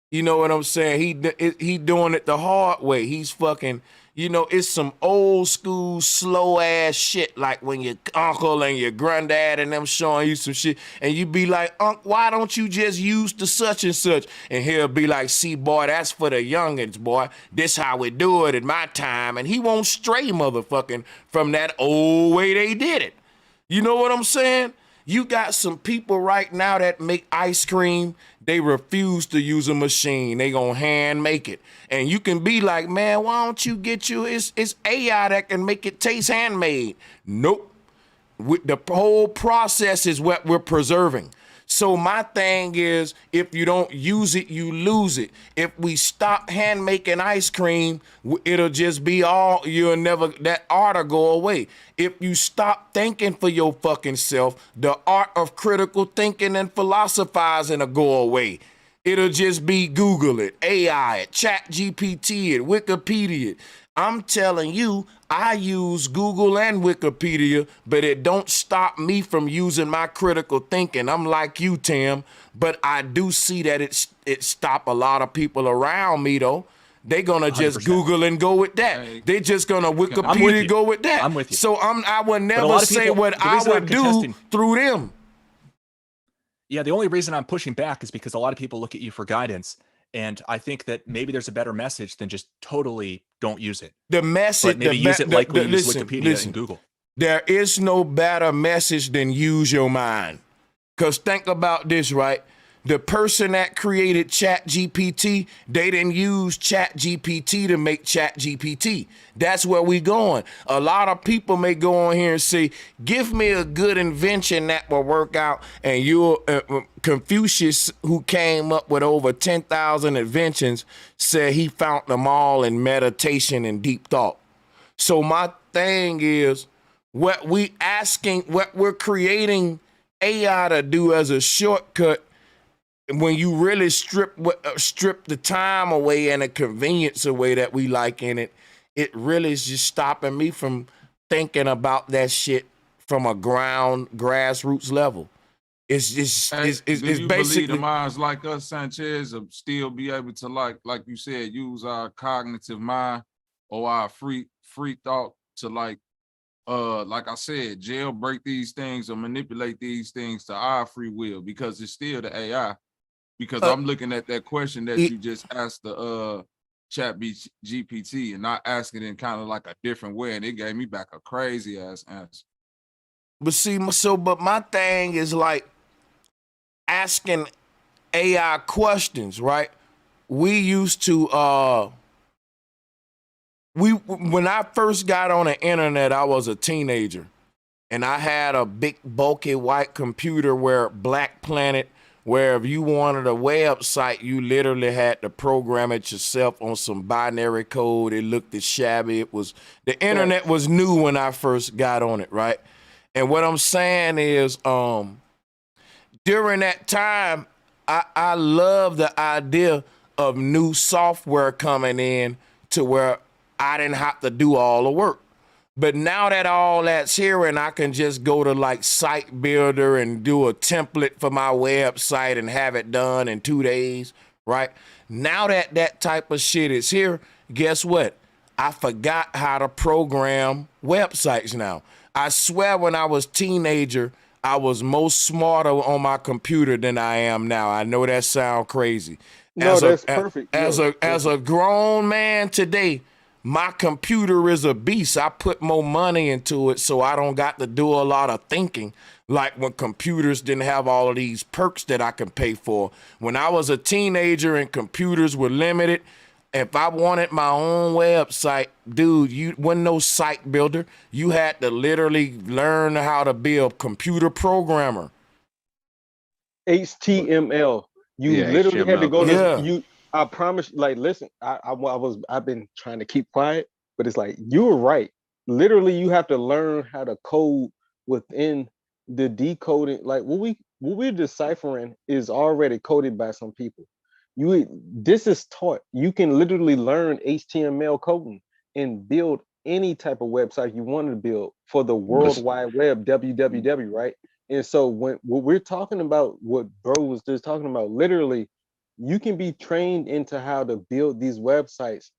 you know what I'm saying? He doing it the hard way. He's fucking, you know, it's some old school slow ass shit, like when your uncle and your granddad and them showing you some shit and you be like, Unc, why don't you just use the such and such? And he'll be like, see, boy, that's for the youngins, boy. This how we do it in my time. And he won't stray motherfucking from that old way they did it. You know what I'm saying? You got some people right now that make ice cream. They refuse to use a machine. They gonna hand make it. And you can be like, man, why don't you get you, it's AI that can make it taste handmade. Nope. The whole process is what we're preserving. So my thing is, if you don't use it, you lose it. If we stop hand making ice cream, it'll just be that art will go away. If you stop thinking for your fucking self, the art of critical thinking and philosophizing will go away. It'll just be Google it, AI it, Chat GPT it, Wikipedia it. I'm telling you, I use Google and Wikipedia, but it don't stop me from using my critical thinking. I'm like you, Tim, but I do see that it stop a lot of people around me though. They gonna just 100%. Google and go with that. They just gonna Wikipedia go with that. I'm with you. So I would But a never lot of say people- what the I reason I'm would do contesting- through them. Yeah, the only reason I'm pushing back is because a lot of people look at you for guidance. And I think that maybe there's a better message than just totally don't use it. The message, But maybe use it like we use Wikipedia and Google. There is no better message than use your mind. Because think about this, right? The person that created ChatGPT, they didn't use ChatGPT to make ChatGPT. That's where we going. A lot of people may go on here and say, give me a good invention that will work out. And you'll Confucius, who came up with over 10,000 inventions, said he found them all in meditation and deep thought. So my thing is, what we're creating AI to do as a shortcut, when you really strip the time away and the convenience away that we like in it, it really is just stopping me from thinking about that shit from a grassroots level. It's just it's you basically believe the minds like us, Sanchez, will still be able to like you said, use our cognitive mind or our free thought to like I said, jailbreak these things or manipulate these things to our free will, because it's still the AI. Because I'm looking at that question that you just asked the chat GPT and not asking it in kind of like a different way, and it gave me back a crazy ass answer. But see, but my thing is like asking AI questions, right? We used to when I first got on the internet, I was a teenager, and I had a big bulky white computer where Black Planet, where if you wanted a website, you literally had to program it yourself on some binary code. It looked shabby. The internet was new when I first got on it, right? And what I'm saying is, during that time, I love the idea of new software coming in to where I didn't have to do all the work. But now that all that's here and I can just go to like Site Builder and do a template for my website and have it done in 2 days, right? Now that that type of shit is here, guess what? I forgot how to program websites now. I swear when I was a teenager, I was most smarter on my computer than I am now. I know that sounds crazy. No, that's perfect. As a grown man today, my computer is a beast. I put more money into it, so I don't got to do a lot of thinking like when computers didn't have all of these perks that I can pay for. When I was a teenager and computers were limited, if I wanted my own website, dude, you wasn't no site builder. You had to literally learn how to be a computer programmer. HTML. You literally had to go to I promise, like, listen, I've been trying to keep quiet, but it's like, you were right. Literally, you have to learn how to code within the decoding. Like what we're deciphering is already coded by some people. This is taught. You can literally learn HTML coding and build any type of website you want to build for the World Wide Web, www, right? And so what we're talking about, what bro was just talking about, literally, you can be trained into how to build these websites,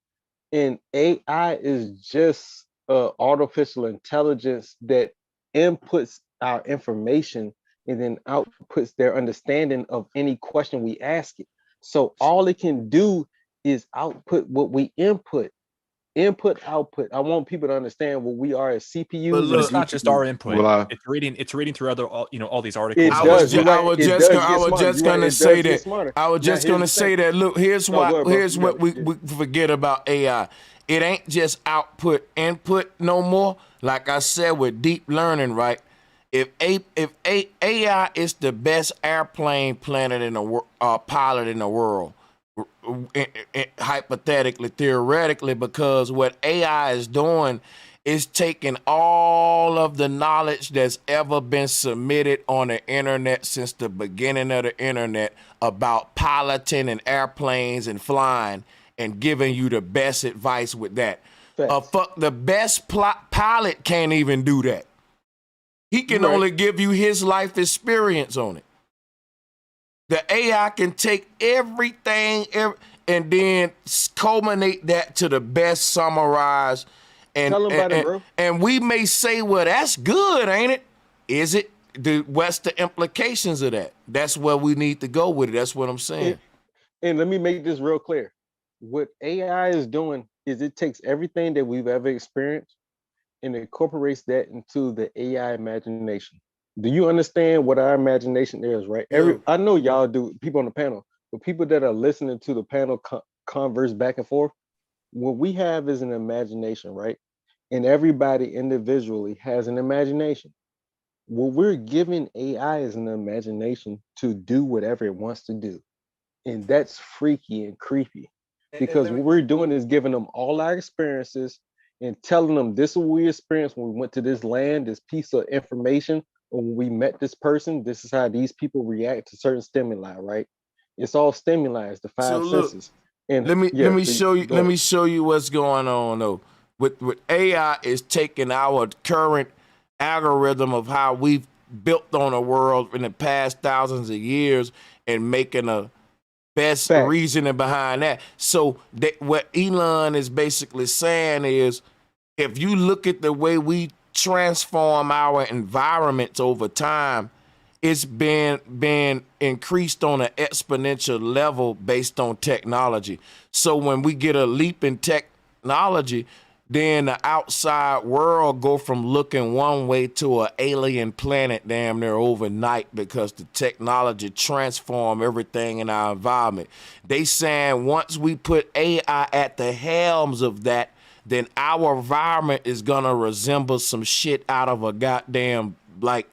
and AI is just artificial intelligence that inputs our information and then outputs their understanding of any question we ask it. So all it can do is output what we input. Input, output. I want people to understand what we are as CPUs. But it's not just our input. Well, it's reading through all these articles. I was just gonna say that. Look, here's what we forget about AI. It ain't just output, input no more. Like I said, with deep learning, right? If AI is the best airplane pilot in the world, hypothetically, theoretically, because what AI is doing is taking all of the knowledge that's ever been submitted on the internet since the beginning of the internet about piloting and airplanes and flying, and giving you the best advice with that. The best pilot can't even do that. He can only give you his life experience on it. The AI can take everything and then culminate that to the best summarized. And, Tell them about it, bro. And we may say, well, that's good, ain't it? Is it? What's the implications of that? That's where we need to go with it. That's what I'm saying. And let me make this real clear. What AI is doing is it takes everything that we've ever experienced and incorporates that into the AI imagination. Do you understand what our imagination is, right? I know y'all do, people on the panel, but people that are listening to the panel converse back and forth, what we have is an imagination, right? And everybody individually has an imagination. What we're giving AI is an imagination to do whatever it wants to do. And that's freaky and creepy, because what we're doing is giving them all our experiences and telling them this is what we experienced when we went to this land, this piece of information, or when we met this person, this is how these people react to certain stimuli, right? It's all stimuli, it's the five senses. And let me show you what's going on though. With AI is taking our current algorithm of how we've built on a world in the past thousands of years and making a best reasoning behind that. So what Elon is basically saying is, if you look at the way we transform our environments over time, it's been increased on an exponential level based on technology. So when we get a leap in technology, then the outside world go from looking one way to an alien planet damn near overnight, because the technology transform everything in our environment. They saying once we put AI at the helms of that, then our environment is gonna resemble some shit out of a goddamn like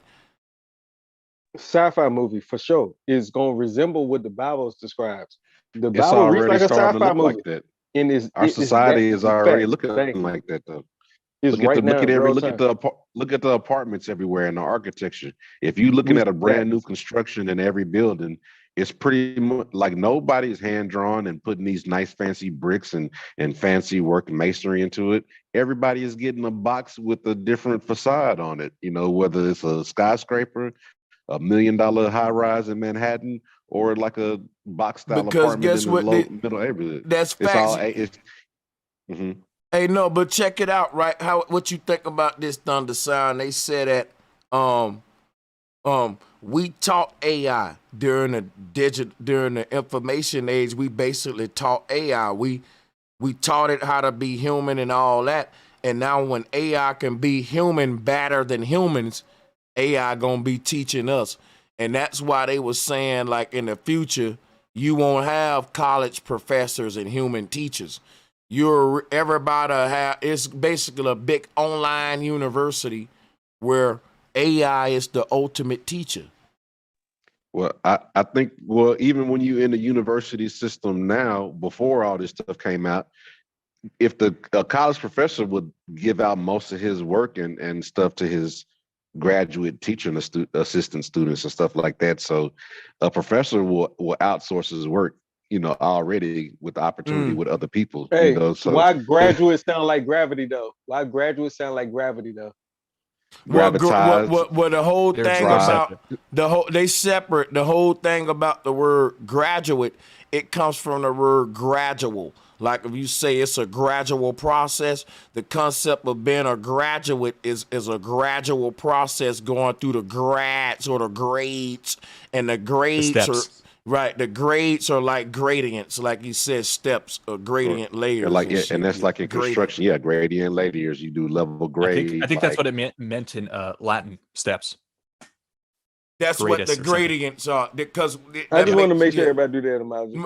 sci-fi movie for sure. Is gonna resemble what the Bible describes. The It's Bible reads already like a starting to sci-fi look movie. like that. And Our society is already looking Thank you. like that though. It's Look at right now in real time. look at the apartments everywhere and the architecture. If you looking at a brand new construction in every building, it's pretty much like nobody's hand drawn and putting these nice fancy bricks and fancy work masonry into it. Everybody is getting a box with a different facade on it. You know, whether it's a skyscraper, $1 million high rise in Manhattan, or like a box style apartment in the middle neighborhood. That's facts. Hey, no, but check it out, right? What you think about this, Thunder Sound? They said that we taught AI during the information age. We basically taught AI. We taught it how to be human and all that. And now when AI can be human better than humans, AI gonna be teaching us. And that's why they were saying, like, in the future, you won't have college professors and human teachers. It's basically a big online university where AI is the ultimate teacher. Well, I think, well, even when you in the university system now, before all this stuff came out, if a college professor would give out most of his work and stuff to his graduate teacher and assistant students and stuff like that. So a professor will outsource his work, you know, already with the opportunity with other people. Hey, you know, so why graduates sound like gravity though? Why graduates sound like gravity though? Well, the whole thing about they separate the whole thing about the word graduate. It comes from the word gradual. Like if you say it's a gradual process, the concept of being a graduate is a gradual process going through the grads or the grades, and the grades are right. The grades are like gradients, like you said, steps or gradient layers. And that's like in construction, gradient layers. You do level grade. I think that's what it meant in Latin, steps. That's what the gradients are, because I just want to make sure everybody do that analogy.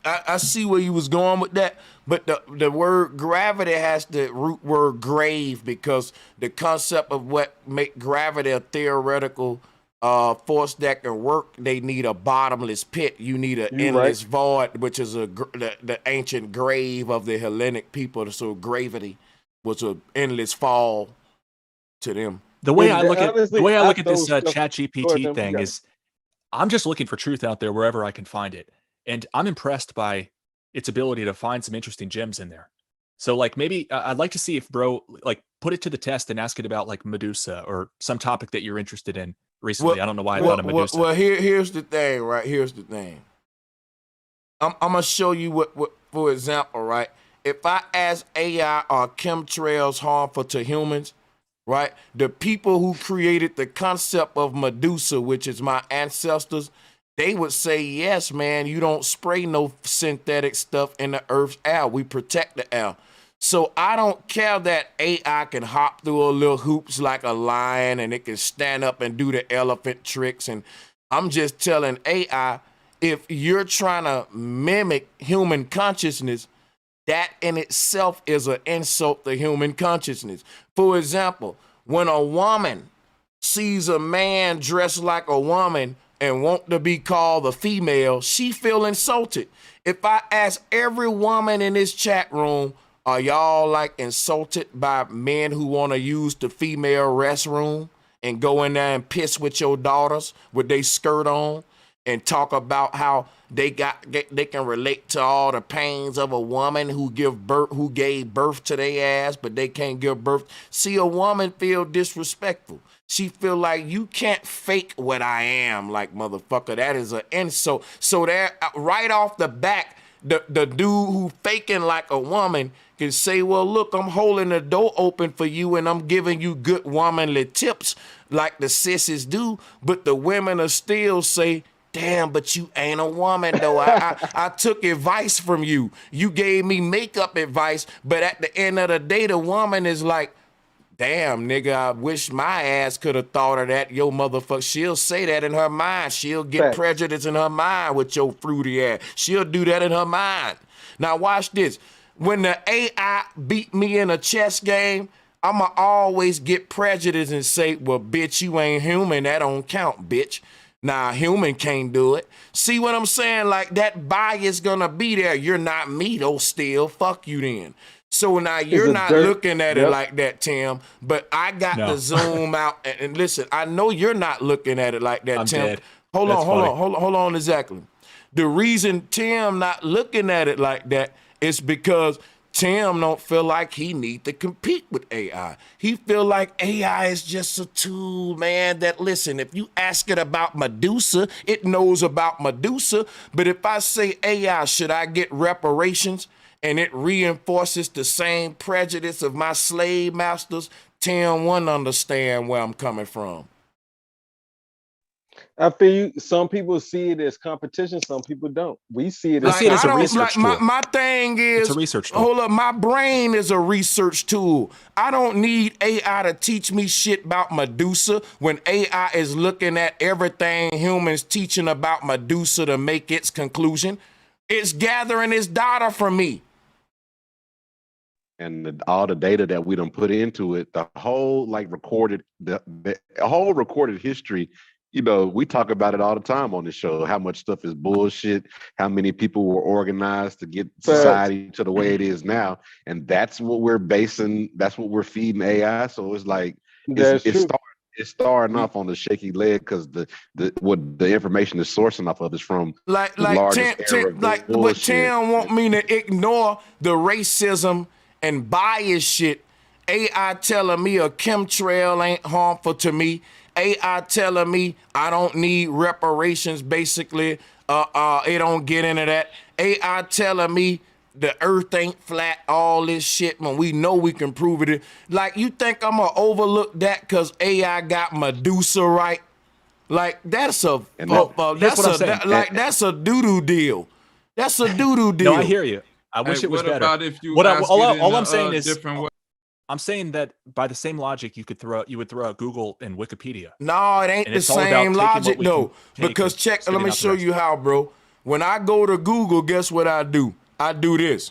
I see where you was going with that. But the word gravity has the root word grave, because the concept of what make gravity a theoretical force that can work, they need a bottomless pit. You need an endless void, which is the ancient grave of the Hellenic people. So gravity was an endless fall to them. The way I look at this ChatGPT thing is, I'm just looking for truth out there wherever I can find it, and I'm impressed by its ability to find some interesting gems in there. So like maybe I'd like to see if bro like put it to the test and ask it about like Medusa or some topic that you're interested in recently. I don't know why I thought of Medusa. Well, here's the thing, right? Here's the thing. I'm gonna show you what for example, right? If I ask AI are chemtrails harmful to humans, right? The people who created the concept of Medusa, which is my ancestors, they would say, yes, man, you don't spray no synthetic stuff in the earth's air. We protect the air. So I don't care that AI can hop through a little hoops like a lion and it can stand up and do the elephant tricks. And I'm just telling AI, if you're trying to mimic human consciousness, that in itself is an insult to human consciousness. For example, when a woman sees a man dressed like a woman and want to be called a female, she feel insulted. If I ask every woman in this chat room, are y'all like insulted by men who want to use the female restroom and go in there and piss with your daughters with their skirt on and talk about how they can relate to all the pains of a woman who gave birth to their ass, but they can't give birth. See, a woman feel disrespectful. She feel like you can't fake what I am, like motherfucker. That is an insult. So there, right off the back, the dude who faking like a woman can say, well, look, I'm holding the door open for you and I'm giving you good womanly tips like the sissies do, but the women will still say, damn, but you ain't a woman though. I took advice from you. You gave me makeup advice, but at the end of the day, the woman is like, damn, nigga, I wish my ass could have thought of that. Yo, motherfucker, she'll say that in her mind. She'll get prejudice in her mind with your fruity ass. She'll do that in her mind. Now watch this. When the AI beat me in a chess game, I'ma always get prejudice and say, well, bitch, you ain't human. That don't count, bitch. Nah, human can't do it. See what I'm saying? Like that bias gonna be there. You're not me though still. Fuck you then. So now you're not looking at it like that, Tim, but I got to zoom out and listen, I know you're not looking at it like that, Tim. Dead. Hold on, exactly. The reason Tim not looking at it like that is because Tim don't feel like he need to compete with AI. He feel like AI is just a tool, man, that listen, if you ask it about Medusa, it knows about Medusa. But if I say, AI, should I get reparations? And it reinforces the same prejudice of my slave masters, Tim wouldn't understand where I'm coming from. I feel some people see it as competition, some people don't. We see it as a research tool. My thing is, it's a research tool. Hold up, my brain is a research tool. I don't need AI to teach me shit about Medusa when AI is looking at everything humans teaching about Medusa to make its conclusion. It's gathering its data from me. And all the data that we done put into it, the whole recorded, the whole recorded history, you know, we talk about it all the time on the show, how much stuff is bullshit, how many people were organized to get society to the way it is now. And that's what we're that's what we're feeding AI. So it's like, it's starting off on the shaky leg because what the information is sourcing off of is from what Tim want me to ignore the racism and bias shit. AI telling me a chemtrail ain't harmful to me. AI telling me I don't need reparations, basically. It don't get into that. AI telling me the earth ain't flat, all this shit, when we know we can prove it. Like, you think I'm gonna overlook that because AI got Medusa right? Like, that's a doo-doo deal. That's a doo-doo deal. No, I hear you. I wish it was better. All I'm saying is, I'm saying that by the same logic, you would throw out Google and Wikipedia. No, it ain't the same logic though. Because let me show you how, bro. When I go to Google, guess what I do? I do this.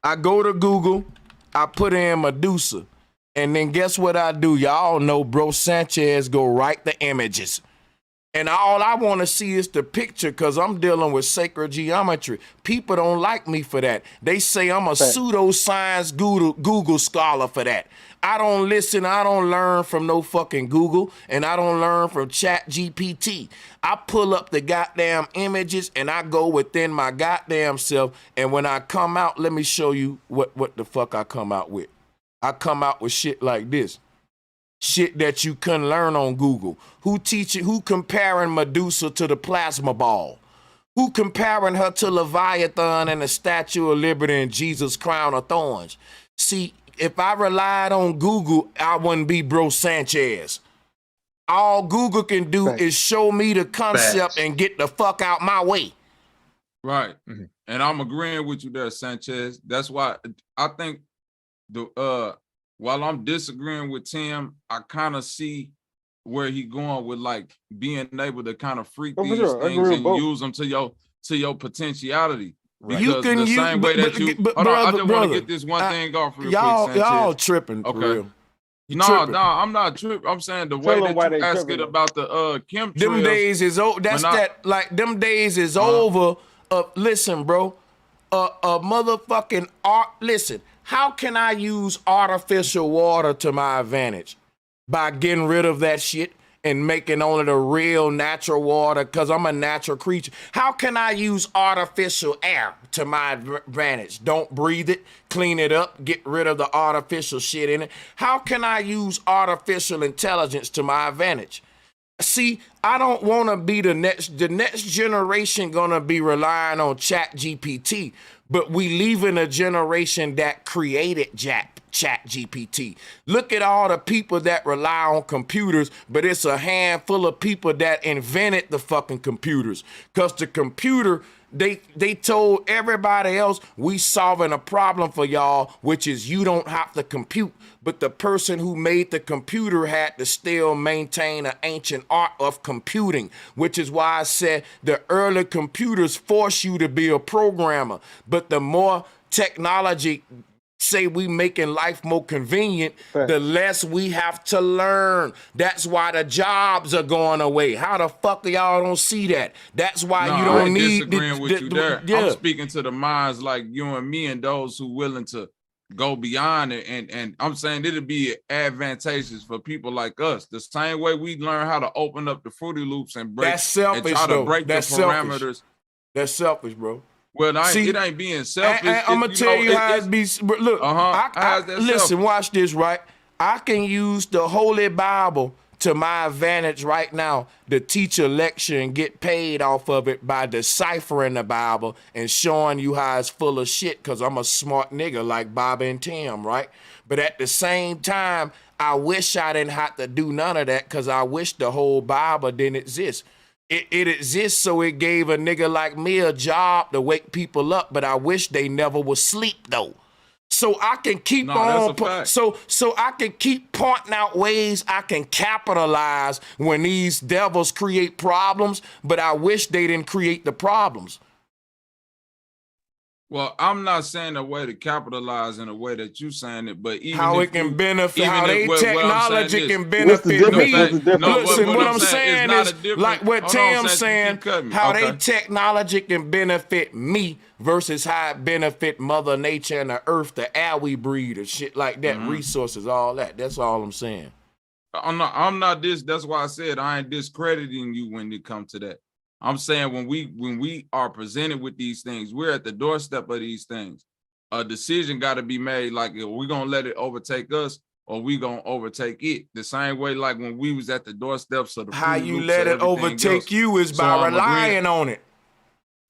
I go to Google, I put in Medusa, and then guess what I do? Y'all know Bro Sanchez go write the images. And all I want to see is the picture because I'm dealing with sacred geometry. People don't like me for that. They say I'm a pseudoscience Google scholar for that. I don't listen. I don't learn from no fucking Google, and I don't learn from Chat GPT. I pull up the goddamn images and I go within my goddamn self. And when I come out, let me show you what the fuck I come out with. I come out with shit like this. Shit that you couldn't learn on Google. Who comparing Medusa to the plasma ball? Who comparing her to Leviathan and the Statue of Liberty and Jesus' crown of thorns? See, if I relied on Google, I wouldn't be Bro Sanchez. All Google can do is show me the concept and get the fuck out my way. Right. And I'm agreeing with you there, Sanchez. That's why I think while I'm disagreeing with Tim, I kind of see where he going with like being able to kind of freak these things and use them to your potentiality. Because you can the same way that you hold on, I just want to get this one thing off real quick, Sanchez. Y'all tripping, for real. No, I'm not tripping. I'm saying the way that you ask it about the chemtrails. Them days is over. Them days is over. Listen, bro. Motherfucking art. Listen. How can I use artificial water to my advantage? By getting rid of that shit and making only the real natural water because I'm a natural creature. How can I use artificial air to my advantage? Don't breathe it, clean it up, get rid of the artificial shit in it. How can I use artificial intelligence to my advantage? See, I don't want to be the next generation gonna be relying on Chat GPT, but we leaving a generation that created Chat GPT. Look at all the people that rely on computers, but it's a handful of people that invented the fucking computers. Cause the computer, they told everybody else, we solving a problem for y'all, which is you don't have to compute. But the person who made the computer had to still maintain an ancient art of computing, which is why I said the early computers force you to be a programmer. But the more technology say we making life more convenient, the less we have to learn. That's why the jobs are going away. How the fuck y'all don't see that? That's why you don't need disagreeing with you there. Yeah. I'm speaking to the minds like you and me and those who willing to go beyond it, and I'm saying it'll be advantageous for people like us. The same way we learn how to open up the Fruity Loops and break and try to break the parameters. That's selfish, bro. Well, it ain't being selfish. I'm gonna tell you how it be. Look, listen, watch this, right? I can use the Holy Bible to my advantage right now to teach a lecture and get paid off of it by deciphering the Bible and showing you how it's full of shit because I'm a smart nigga like Bobby and Tim, right? But at the same time, I wish I didn't have to do none of that because I wish the whole Bible didn't exist. It exists so it gave a nigga like me a job to wake people up, but I wish they never would sleep though. So I can keep so I can keep pointing out ways I can capitalize when these devils create problems, but I wish they didn't create the problems. Well, I'm not saying a way to capitalize in a way that you saying it, but even how it can benefit, how they technology can benefit me. Listen, what I'm saying is, like what Tim's saying, how they technology can benefit me versus how it benefit Mother Nature and the earth, the air we breathe and shit like that, resources, all that. That's all I'm saying. I'm not this. That's why I said I ain't discrediting you when it comes to that. I'm saying when we are presented with these things, we're at the doorstep of these things. A decision got to be made, like, are we gonna let it overtake us or we gonna overtake it? The same way, like when we was at the doorsteps of the how you let it overtake you is by relying on it.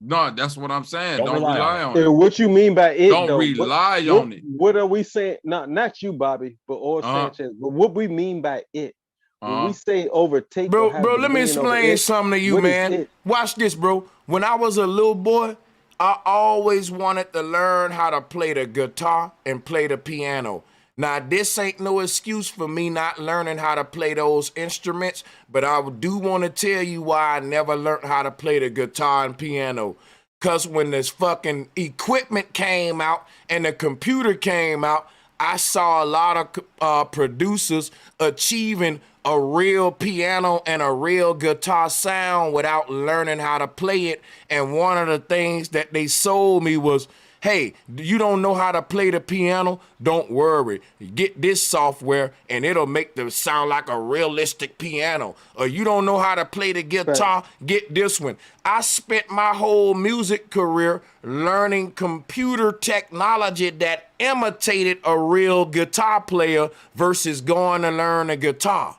No, that's what I'm saying. Don't rely on it. And what you mean by it? Don't rely on it. What are we saying? Not you, Bobby, but or Sanchez. But what we mean by it? When we say overtake, bro, let me explain something to you, man. Watch this, bro. When I was a little boy, I always wanted to learn how to play the guitar and play the piano. Now, this ain't no excuse for me not learning how to play those instruments, but I do want to tell you why I never learned how to play the guitar and piano. Because when this fucking equipment came out and the computer came out, I saw a lot of producers achieving a real piano and a real guitar sound without learning how to play it. And one of the things that they sold me was, hey, you don't know how to play the piano? Don't worry. Get this software and it'll make the sound like a realistic piano. Or you don't know how to play the guitar? Get this one. I spent my whole music career learning computer technology that imitated a real guitar player versus going to learn a guitar.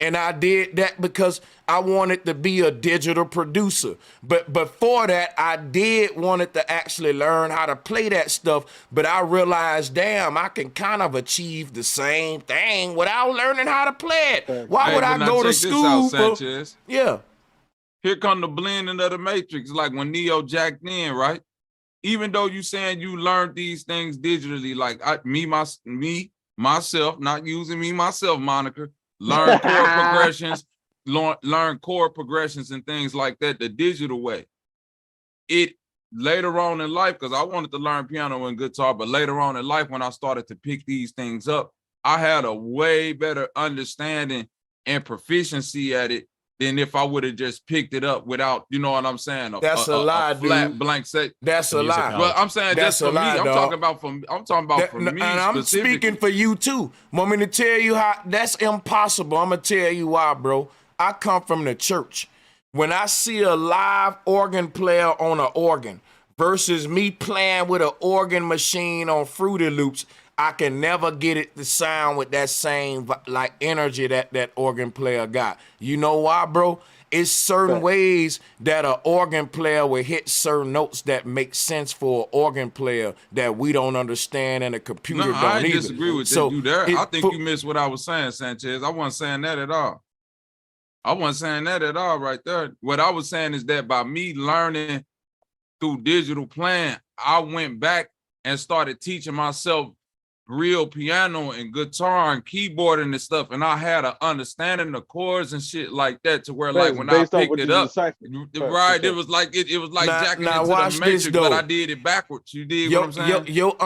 And I did that because I wanted to be a digital producer. But before that, I did wanted to actually learn how to play that stuff. But I realized, damn, I can kind of achieve the same thing without learning how to play it. Why would I go to school? Sanchez. Yeah. Here come the blending of the matrix, like when Neo jacked in, right? Even though you saying you learned these things digitally, like myself, not using me myself moniker, learn chord progressions, learn chord progressions and things like that the digital way. It later on in life, because I wanted to learn piano and guitar, but later on in life when I started to pick these things up, I had a way better understanding and proficiency at it than if I would have just picked it up without, you know what I'm saying? That's a lie, flat dude. blank set. That's a lie. Well, I'm saying that's just for lie, me. I'm talking about for me and I'm speaking for you too. Want me to tell you how that's impossible? I'm gonna tell you why, bro. I come from the church. When I see a live organ player on an organ versus me playing with an organ machine on Fruity Loops, I can never get it to sound with that same like energy that organ player got. You know why, bro? It's certain ways that an organ player will hit certain notes that make sense for an organ player that we don't understand and a computer don't I either. disagree with you there. I think you missed what I was saying, Sanchez. I wasn't saying that at all. I wasn't saying that at all right there. What I was saying is that by me learning through digital playing, I went back and started teaching myself real piano and guitar and keyboarding and stuff, and I had an understanding of chords and shit like that to where like when I picked it up, right, it was like jacking into the matrix, but I did it backwards. You did what I'm saying? Your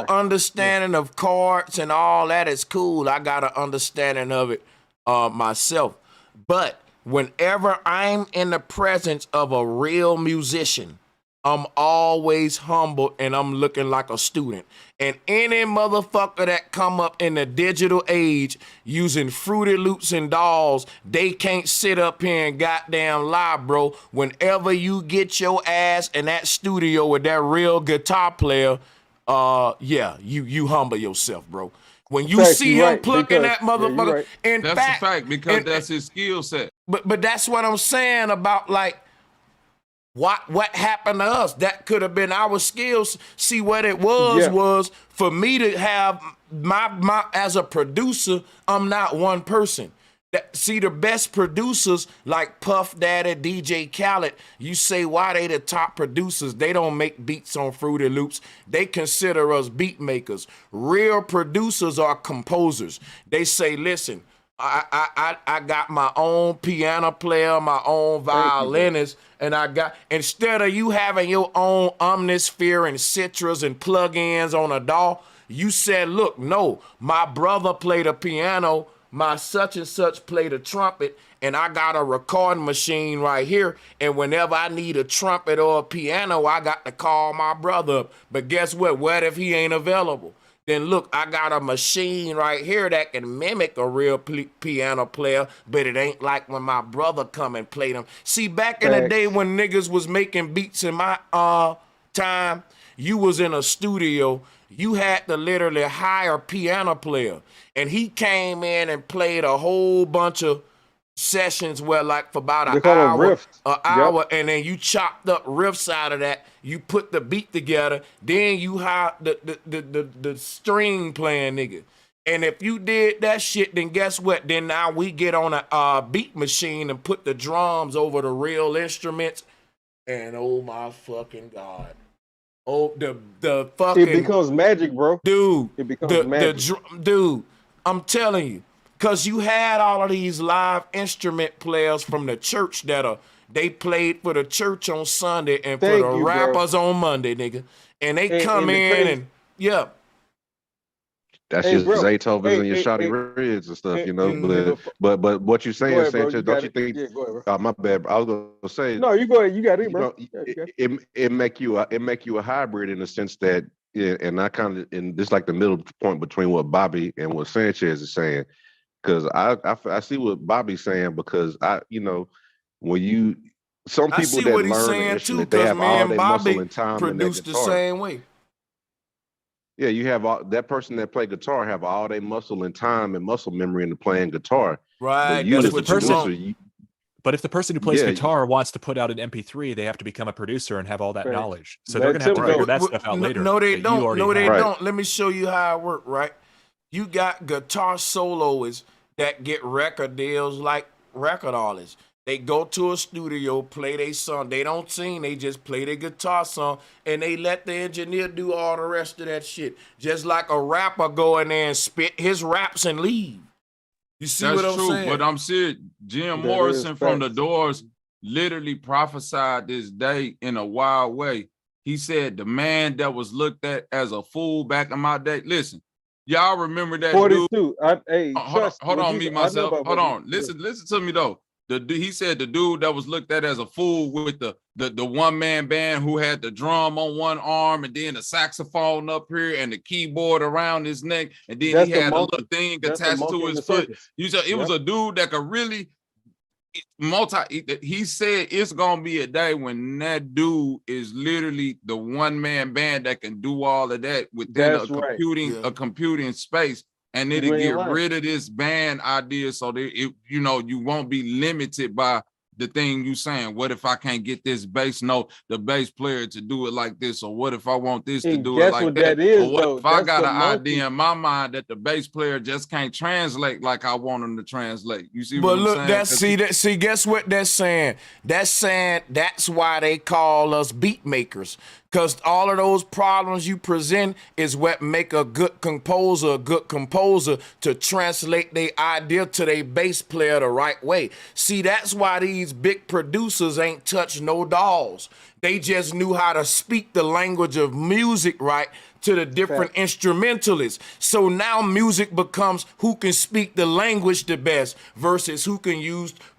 understanding of chords and all that is cool. I got an understanding of it myself. But whenever I'm in the presence of a real musician, I'm always humble and I'm looking like a student. And any motherfucker that come up in the digital age using Fruity Loops and dolls, they can't sit up here and goddamn lie, bro. Whenever you get your ass in that studio with that real guitar player, you humble yourself, bro. When you see him plucking that motherfucker, in that's fact, a fact because that's his skill set. But that's what I'm saying about like what happened to us. That could have been our skills. See, what it was for me to have my as a producer, I'm not one person. See, the best producers like Puff Daddy, DJ Khaled, you say why they the top producers? They don't make beats on Fruity Loops. They consider us beat makers. Real producers are composers. They say, listen, I got my own piano player, my own violinist, and I got, instead of you having your own Omnisphere and Citras and plugins on a DAW, you said, look, no, my brother played a piano, my such and such played a trumpet, and I got a recording machine right here, and whenever I need a trumpet or a piano, I got to call my brother up. But guess what? What if he ain't available? Then look, I got a machine right here that can mimic a real piano player, but it ain't like when my brother come and play them. See, back in the day when niggas was making beats in my time, you was in a studio, you had to literally hire a piano player, and he came in and played a whole bunch of sessions where like for about an hour, and then you chopped up riffs out of that, you put the beat together, then you hired the string playing nigga. And if you did that shit, then guess what? Then now we get on a beat machine and put the drums over the real instruments, and oh my fucking God. Oh, the fucking... It becomes magic, bro. Dude. It becomes magic. Dude, I'm telling you. Because you had all of these live instrument players from the church they played for the church on Sunday and for the rappers on Monday, nigga. And they come in and, That's Hey, your bro. Zaytovens and your Hey, Shawty hey, Reds and stuff, hey, you know. hey, But what you go saying, ahead, bro. You Sanchez? got Don't you it. think? Yeah, go ahead, bro. Oh, my bad. I was gonna say, No, you go ahead. You got it, you bro. know, Yeah, you got it. it make you a hybrid in the sense that, yeah, and I kind of, and this like the middle point between what Bobby and what Sanchez is saying, because I see what Bobby's saying, because when you some I people see that what he's learn an saying too, instrument, they because have me all and their muscle Bobby and time in that produced the guitar. same way. Yeah, you have that person that play guitar have all their muscle and time and muscle memory into playing guitar. Right, But you that's as a what you want. producer, But if the person who plays yeah, guitar wants to put out an MP3, they have to become a producer and have all that Right. knowledge. So they're That gonna have to Timbo. figure that stuff out later. No, they that you don't. already No, they have. don't. Let me show you how it works, right? You got guitar soloists that get record deals like record artists. They go to a studio, play their song. They don't sing, they just play their guitar song, and they let the engineer do all the rest of that shit. Just like a rapper go in there and spit his raps and leave. You see That's what I'm true, saying? but I'm serious. Jim That Morrison is from the facts. Doors literally prophesied this day in a wild way. He said the man that was looked at as a fool back in my day. Listen, y'all remember that dude? 42. Hey, trust. Hold on, me I know myself. about Hold what on. Listen to me though. He said the dude that was looked at as a fool with the one-man band who had the drum on one arm and then the saxophone up here and the keyboard around his neck, and then That's he the had a monkey. little thing That's the attached monkey to in his the foot. circus. It was a dude that could really he said it's gonna be a day when that dude is literally the one-man band that can do all of that within That's right. a computing space, and it'll You ain't get lying. rid of this band idea, so that you won't be limited by the thing you saying. What if I can't get this bass note, the bass player to do it like this, or what if I want this to And do it guess like what that, that is, or what though? if I That's got the an monkey. idea in my mind that the bass player just can't translate like I want him to translate. You see But what I'm look, saying? guess what that's saying? That's saying that's why they call us beat makers. Because all of those problems you present is what make a good composer to translate their idea to their bass player the right way. See, that's why these big producers ain't touched no dolls. They just knew how to speak the language of music right to the different instrumentalists. So now music becomes who can speak the language the best versus who can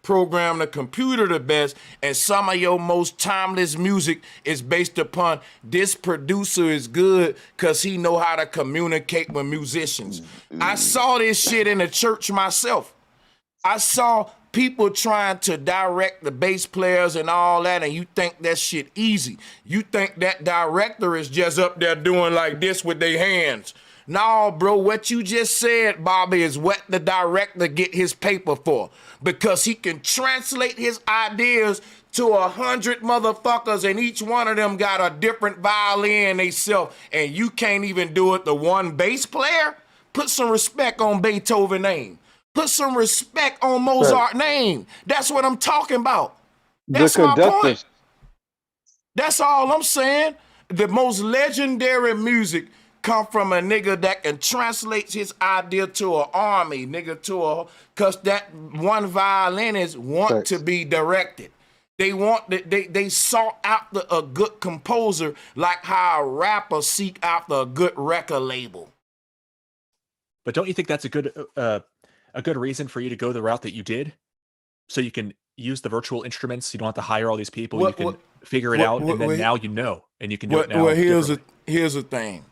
program the computer the best. And some of your most timeless music is based upon this producer is good because he know how to communicate with musicians. I saw this shit in the church myself. I saw people trying to direct the bass players and all that, and you think that shit easy. You think that director is just up there doing like this with their hands. No, bro, what you just said, Bobby, is what the director get his paper for. Because he can translate his ideas to 100 motherfuckers, and each one of them got a different violin they self, and you can't even do it to one bass player? Put some respect on Beethoven's name. Put some respect on Mozart's name. That's what I'm talking about. That's my point. That's all I'm saying. The most legendary music come from a nigga that can translate his idea to an army, cause that one violinist want to be directed. They sought after a good composer like how a rapper seek after a good record label. But don't you think that's a good reason for you to go the route that you did, so you can use the virtual instruments? You don't have to hire all these people. You can figure it out, and then now you know, and you can do it now. Well, here's the thing.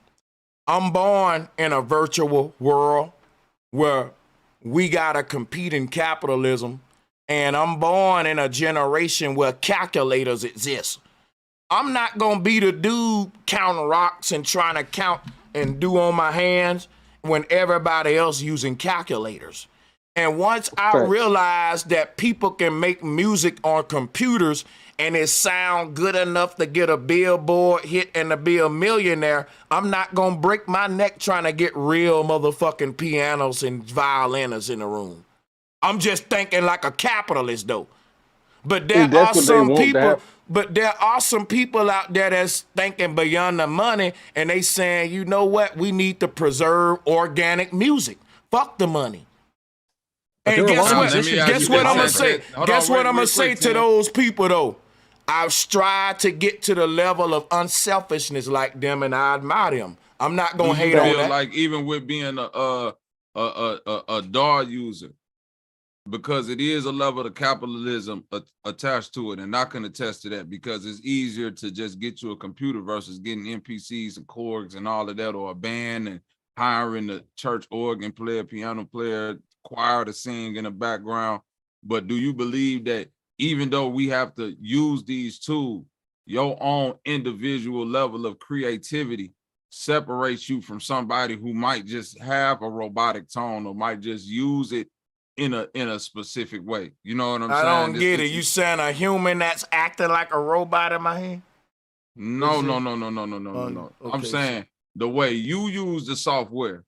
I'm born in a virtual world where we gotta compete in capitalism, and I'm born in a generation where calculators exist. I'm not gonna be the dude counting rocks and trying to count and do on my hands when everybody else using calculators. And once I realized that people can make music on computers and it sound good enough to get a Billboard hit and to be a millionaire, I'm not gonna break my neck trying to get real motherfucking pianos and violinists in the room. I'm just thinking like a capitalist though. But there are some people, out there that's thinking beyond the money, and they saying, you know what, we need to preserve organic music. Fuck the money. And guess what I'm gonna say? Guess what I'm gonna say to those people though? I've strived to get to the level of unselfishness like them, and I admire them. I'm not gonna Do you hate on feel that. like even with being a DAW user, because it is a level of capitalism attached to it, and I can attest to that because it's easier to just get you a computer versus getting MPCs and Korgs and all of that, or a band and hiring a church organ player, piano player, choir to sing in the background. But do you believe that even though we have to use these tools, your own individual level of creativity separates you from somebody who might just have a robotic tone or might just use it in a specific way? You know what I'm saying? I don't get it. You saying a human that's acting like a robot in my hand? No. Okay, I'm saying the way you use the software.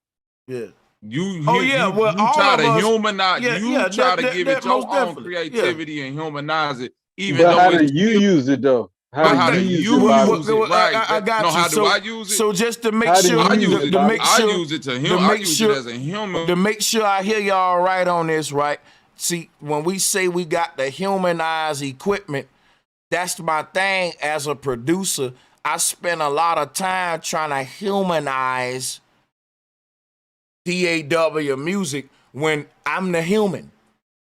Yeah. You Well, all try of to us, humanize. yeah, You yeah, try that, to give that it your most own definitely. creativity and humanize it, even But though how do it's you use it though? How do you use it, Bobby? I got you. How do I use it? So just to make How do sure, you use it, Bobby? I use it to him. I use it as a human. To make sure I hear y'all right on this, right? See, when we say we got the humanized equipment, that's my thing as a producer. I spend a lot of time trying to humanize DAW music when I'm the human.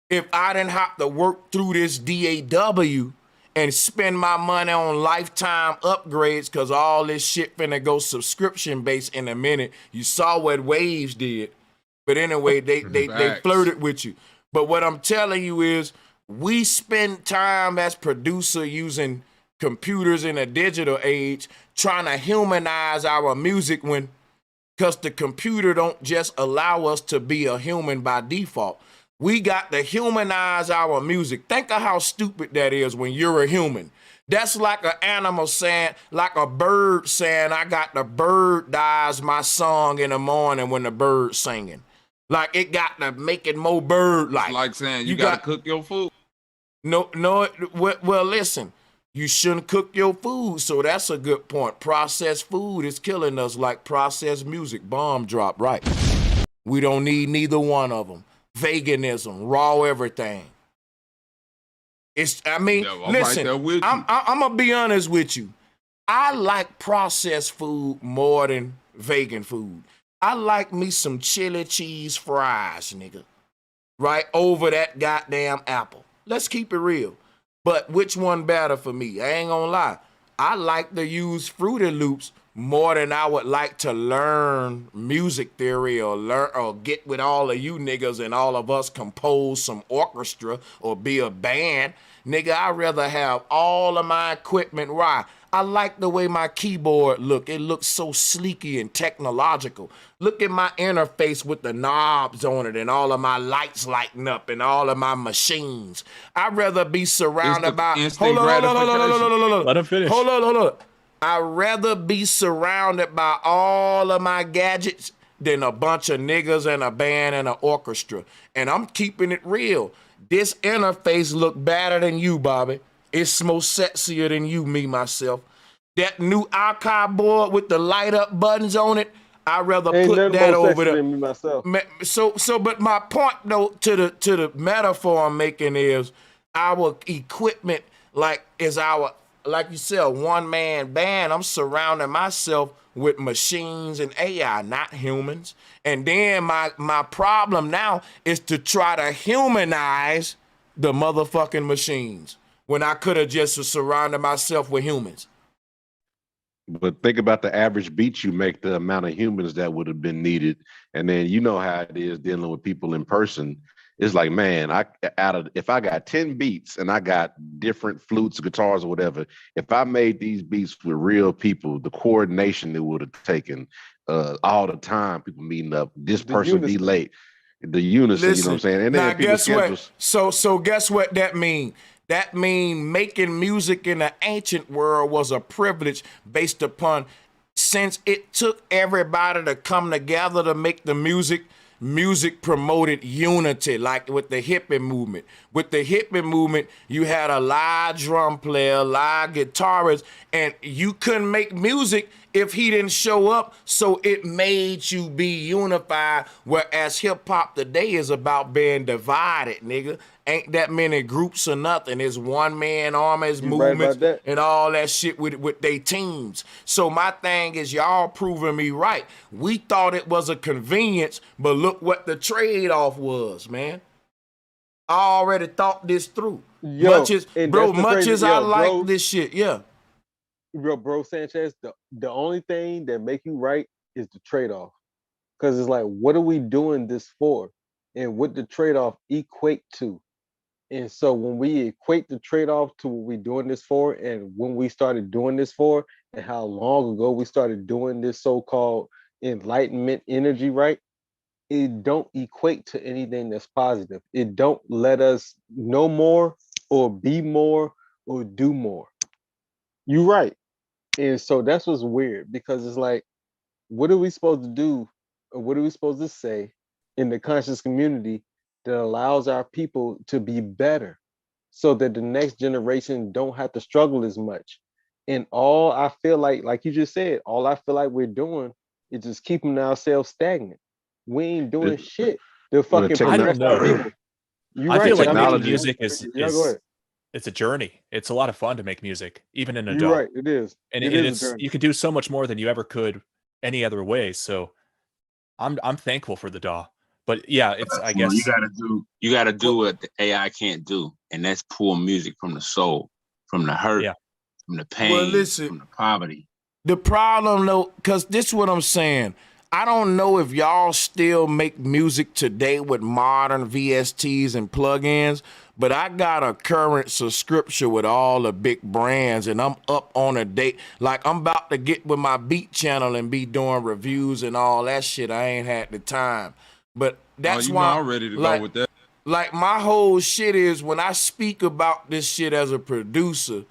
If I didn't have to work through this DAW and spend my money on lifetime upgrades, because all this shit finna go subscription based in a minute. You saw what Waves did. But anyway, they flirted with you. But what I'm telling you is we spend time as producer using computers in a digital age trying to humanize our music when, because the computer don't just allow us to be a human by default. We got to humanize our music. Think of how stupid that is when you're a human. That's like an animal saying, like a bird saying, I got the bird dies my song in the morning when the bird's singing. Like it got to make it more bird-like. It's like saying you got to cook your food. No, well, listen, you shouldn't cook your food, so that's a good point. Processed food is killing us like processed music. Bomb drop, right. We don't need neither one of them. Veganism, raw everything. Listen, I'm going to be honest with you. I like processed food more than vegan food. I like me some chili cheese fries, nigga, right over that goddamn apple. Let's keep it real. But which one better for me? I ain't gonna lie. I like to use Fruity Loops more than I would like to learn music theory or get with all of you niggas and all of us compose some orchestra or be a band. Nigga, I'd rather have all of my equipment right. I like the way my keyboard look. It looks so sleeky and technological. Look at my interface with the knobs on it and all of my lights lighting up and all of my machines. I'd rather be surrounded by... Hold on. Let him finish. Hold on. I'd rather be surrounded by all of my gadgets than a bunch of niggas and a band and an orchestra. And I'm keeping it real. This interface look better than you, Bobby. It's more sexier than you, me, myself. That new archive board with the light up buttons on it, I'd rather put that over there. Me, myself. But my point though to the metaphor I'm making is our equipment, like you said, a one-man band. I'm surrounding myself with machines and AI, not humans. And then my problem now is to try to humanize the motherfucking machines when I could have just surrounded myself with humans. But think about the average beat you make, the amount of humans that would have been needed. And then you know how it is dealing with people in person. It's like, man, if I got 10 beats and I got different flutes, guitars, or whatever, if I made these beats with real people, the coordination it would have taken, all the time, people meeting up, this person be late, the unison, you know what I'm saying? And then now guess what? So guess what that mean? That mean making music in the ancient world was a privilege based upon, since it took everybody to come together to make the music promoted unity, like with the hippie movement. With the hippie movement, you had a live drum player, live guitarist, and you couldn't make music if he didn't show up, so it made you be unified, whereas hip-hop today is about being divided, nigga. ain't that many groups or nothing. It's one man armies, You right movements, about that. and all that shit with their teams. So my thing is, y'all proving me right. We thought it was a convenience, but look what the trade-off was, man. I already thought this through. Yo, much as and bro, that's the much crazy, as I yo, like bro, this shit, yeah. bro Sanchez, the only thing that make you right is the trade-off. Because it's like, what are we doing this for? And what the trade-off equate to? And so when we equate the trade-off to what we're doing this for, and when we started doing this for, and how long ago we started doing this so-called enlightenment energy, right? It don't equate to anything that's positive. It don't let us know more or be more or do more. You're right. And so that's what's weird, because it's like, what are we supposed to do, or what are we supposed to say in the conscious community that allows our people to be better, so that the next generation don't have to struggle as much? And all I feel like you just said, all I feel like we're doing is just keeping ourselves stagnant. We ain't doing shit to fucking I don't progress our know. people. You I right. feel like making Technology. music Yeah, go ahead. it's a journey. It's a lot of fun to make music, even an You're adult. right. It is. And It is a it's journey. you can do so much more than you ever could any other way. So I'm thankful for the DAW. But yeah, it's I Well, guess you gotta do what the AI can't do, and that's pull music from the soul, from the hurt, from the pain, Well, listen, from the poverty. the problem though, because this is what I'm saying. I don't know if y'all still make music today with modern VSTs and plugins, but I got a current subscription with all the big brands, and I'm up on a date. Like, I'm about to get with my beat channel and be doing reviews and all that shit. I ain't had the time. But that's you know why I'm ready to go like, with that. Like, my whole shit is, when I speak about this shit as a producer,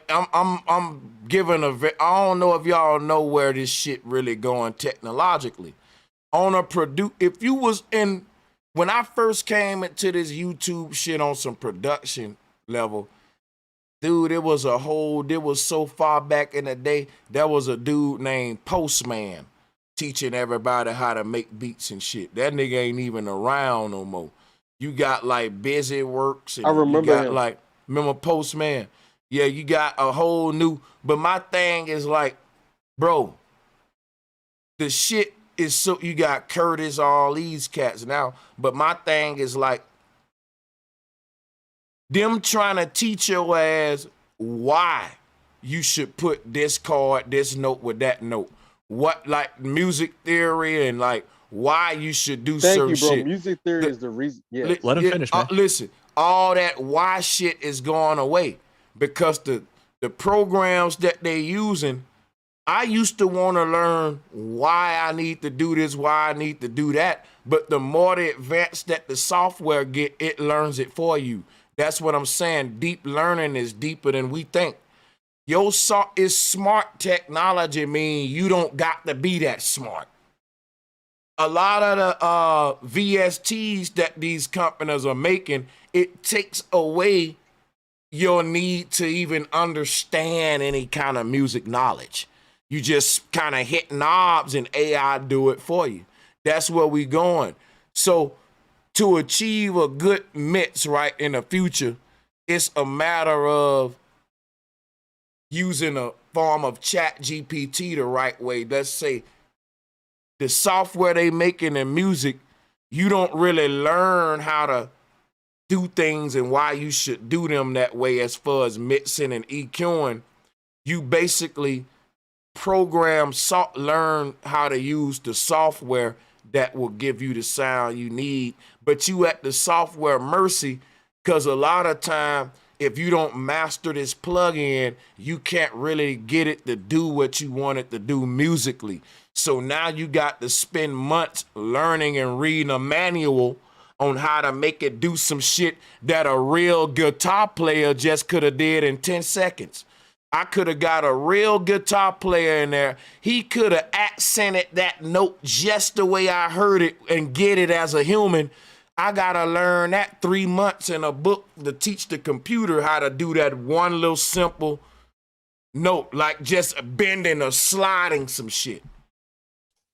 I'm giving I don't know if y'all know where this shit really going technologically. On a if you was in, when I first came into this YouTube shit on some production level, dude, it was so far back in the day, there was a dude named Postman teaching everybody how to make beats and shit. That nigga ain't even around no more. You got like Busy Works, and I remember you got him. like, remember Postman? Yeah, you got a whole new, but my thing is like, bro, the shit is so, you got Curtis, all these cats now, but my thing is like, them trying to teach your ass why you should put this chord, this note with that note. What, like music theory, and like why you should do Thank certain you, bro. shit. Music theory is the reason. Yeah. Let him finish, man. Listen, all that why shit is going away because the programs that they using, I used to want to learn why I need to do this, why I need to do that. But the more advanced that the software get, it learns it for you. That's what I'm saying. Deep learning is deeper than we think. Is smart technology mean you don't got to be that smart. A lot of the VSTs that these companies are making, it takes away your need to even understand any kind of music knowledge. You just kind of hit knobs and AI do it for you. That's where we going. So to achieve a good mix right in the future, it's a matter of using a form of chat GPT the right way. Let's say the software they making in music, you don't really learn how to do things and why you should do them that way as far as mixing and EQing. You basically learn how to use the software that will give you the sound you need, but you at the software mercy, because a lot of time, if you don't master this plugin, you can't really get it to do what you want it to do musically. So now you got to spend months learning and reading a manual on how to make it do some shit that a real guitar player just could have did in 10 seconds. I could have got a real guitar player in there. He could have accented that note just the way I heard it and get it as a human. I got to learn that 3 months in a book to teach the computer how to do that one little simple note, like just bending or sliding some shit.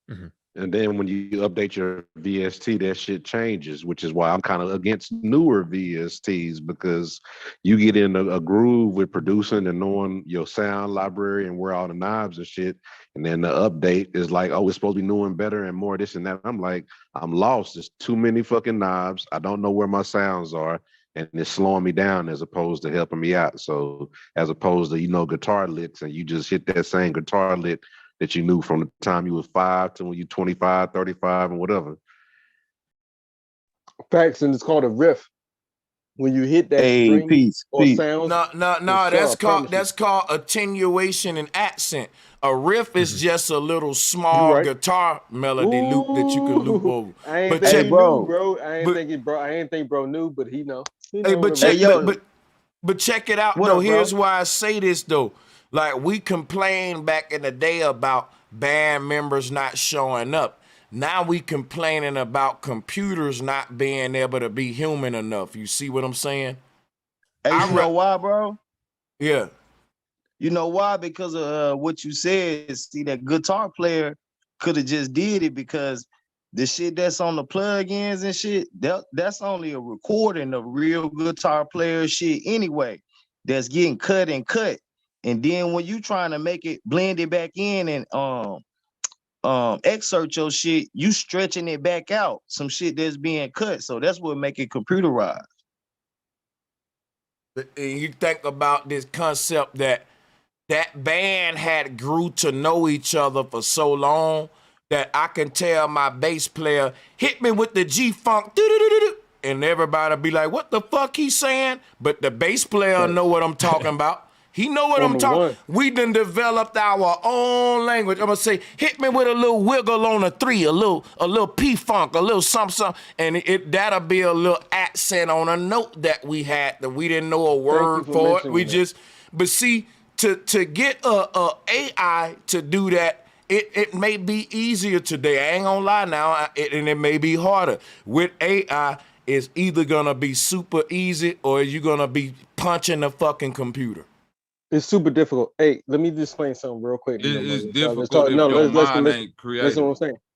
Mm-hmm. And then when you update your VST, that shit changes, which is why I'm kind of against newer VSTs, because you get in a groove with producing and knowing your sound library and where all the knobs and shit. And then the update is like, oh, it's supposed to be new and better and more this and that. I'm like, I'm lost. There's too many fucking knobs. I don't know where my sounds are. And it's slowing me down as opposed to helping me out. So as opposed to, guitar licks, and you just hit that same guitar lick that you knew from the time you was 5 to when you 25, 35, and whatever. Facts, and it's called a riff. When you hit that string or sounds. No, that's called attenuation and accent. A riff is just a little small guitar melody loop that you can loop over. I ain't think bro. I ain't think bro knew, but he know. But check it out though. Here's why I say this though. Like, we complained back in the day about band members not showing up. Now we complaining about computers not being able to be human enough. You see what I'm saying? Hey, you know why, bro? Yeah. You know why? Because of what you said. See, that guitar player could have just did it, because the shit that's on the plugins and shit, that's only a recording of real guitar player shit anyway. That's getting cut. And then when you trying to make it, blend it back in and excerpt your shit, you stretching it back out, some shit that's being cut. So that's what make it computerized. And you think about this concept that band had grew to know each other for so long that I can tell my bass player, hit me with the G-Funk, and everybody be like, what the fuck he saying? But the bass player know what I'm talking about. He know what I'm talking. We done developed our own language. I'm gonna say, hit me with a little wiggle on a 3, a little P-Funk, a little something, and that'll be a little accent on a note that we had that we didn't know a word for it. We just, but see, to get a AI to do that, it may be easier today. I ain't gonna lie now, and it may be harder. With AI, it's either gonna be super easy or you're gonna be punching the fucking computer. It's super difficult. Hey, let me just explain something real quick. It's difficult if your mind ain't creative.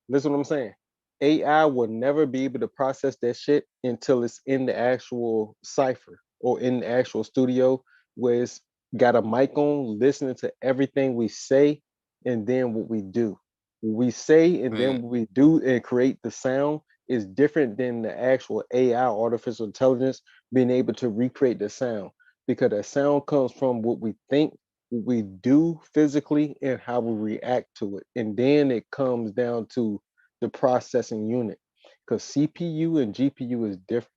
Listen what I'm saying. AI will never be able to process that shit until it's in the actual cipher or in the actual studio where it's got a mic on, listening to everything we say and then what we do. What we say and then what we do and create the sound is different than the actual AI, artificial intelligence, being able to recreate the sound. Because that sound comes from what we think, what we do physically, and how we react to it. And then it comes down to the processing unit. Because CPU and GPU is different.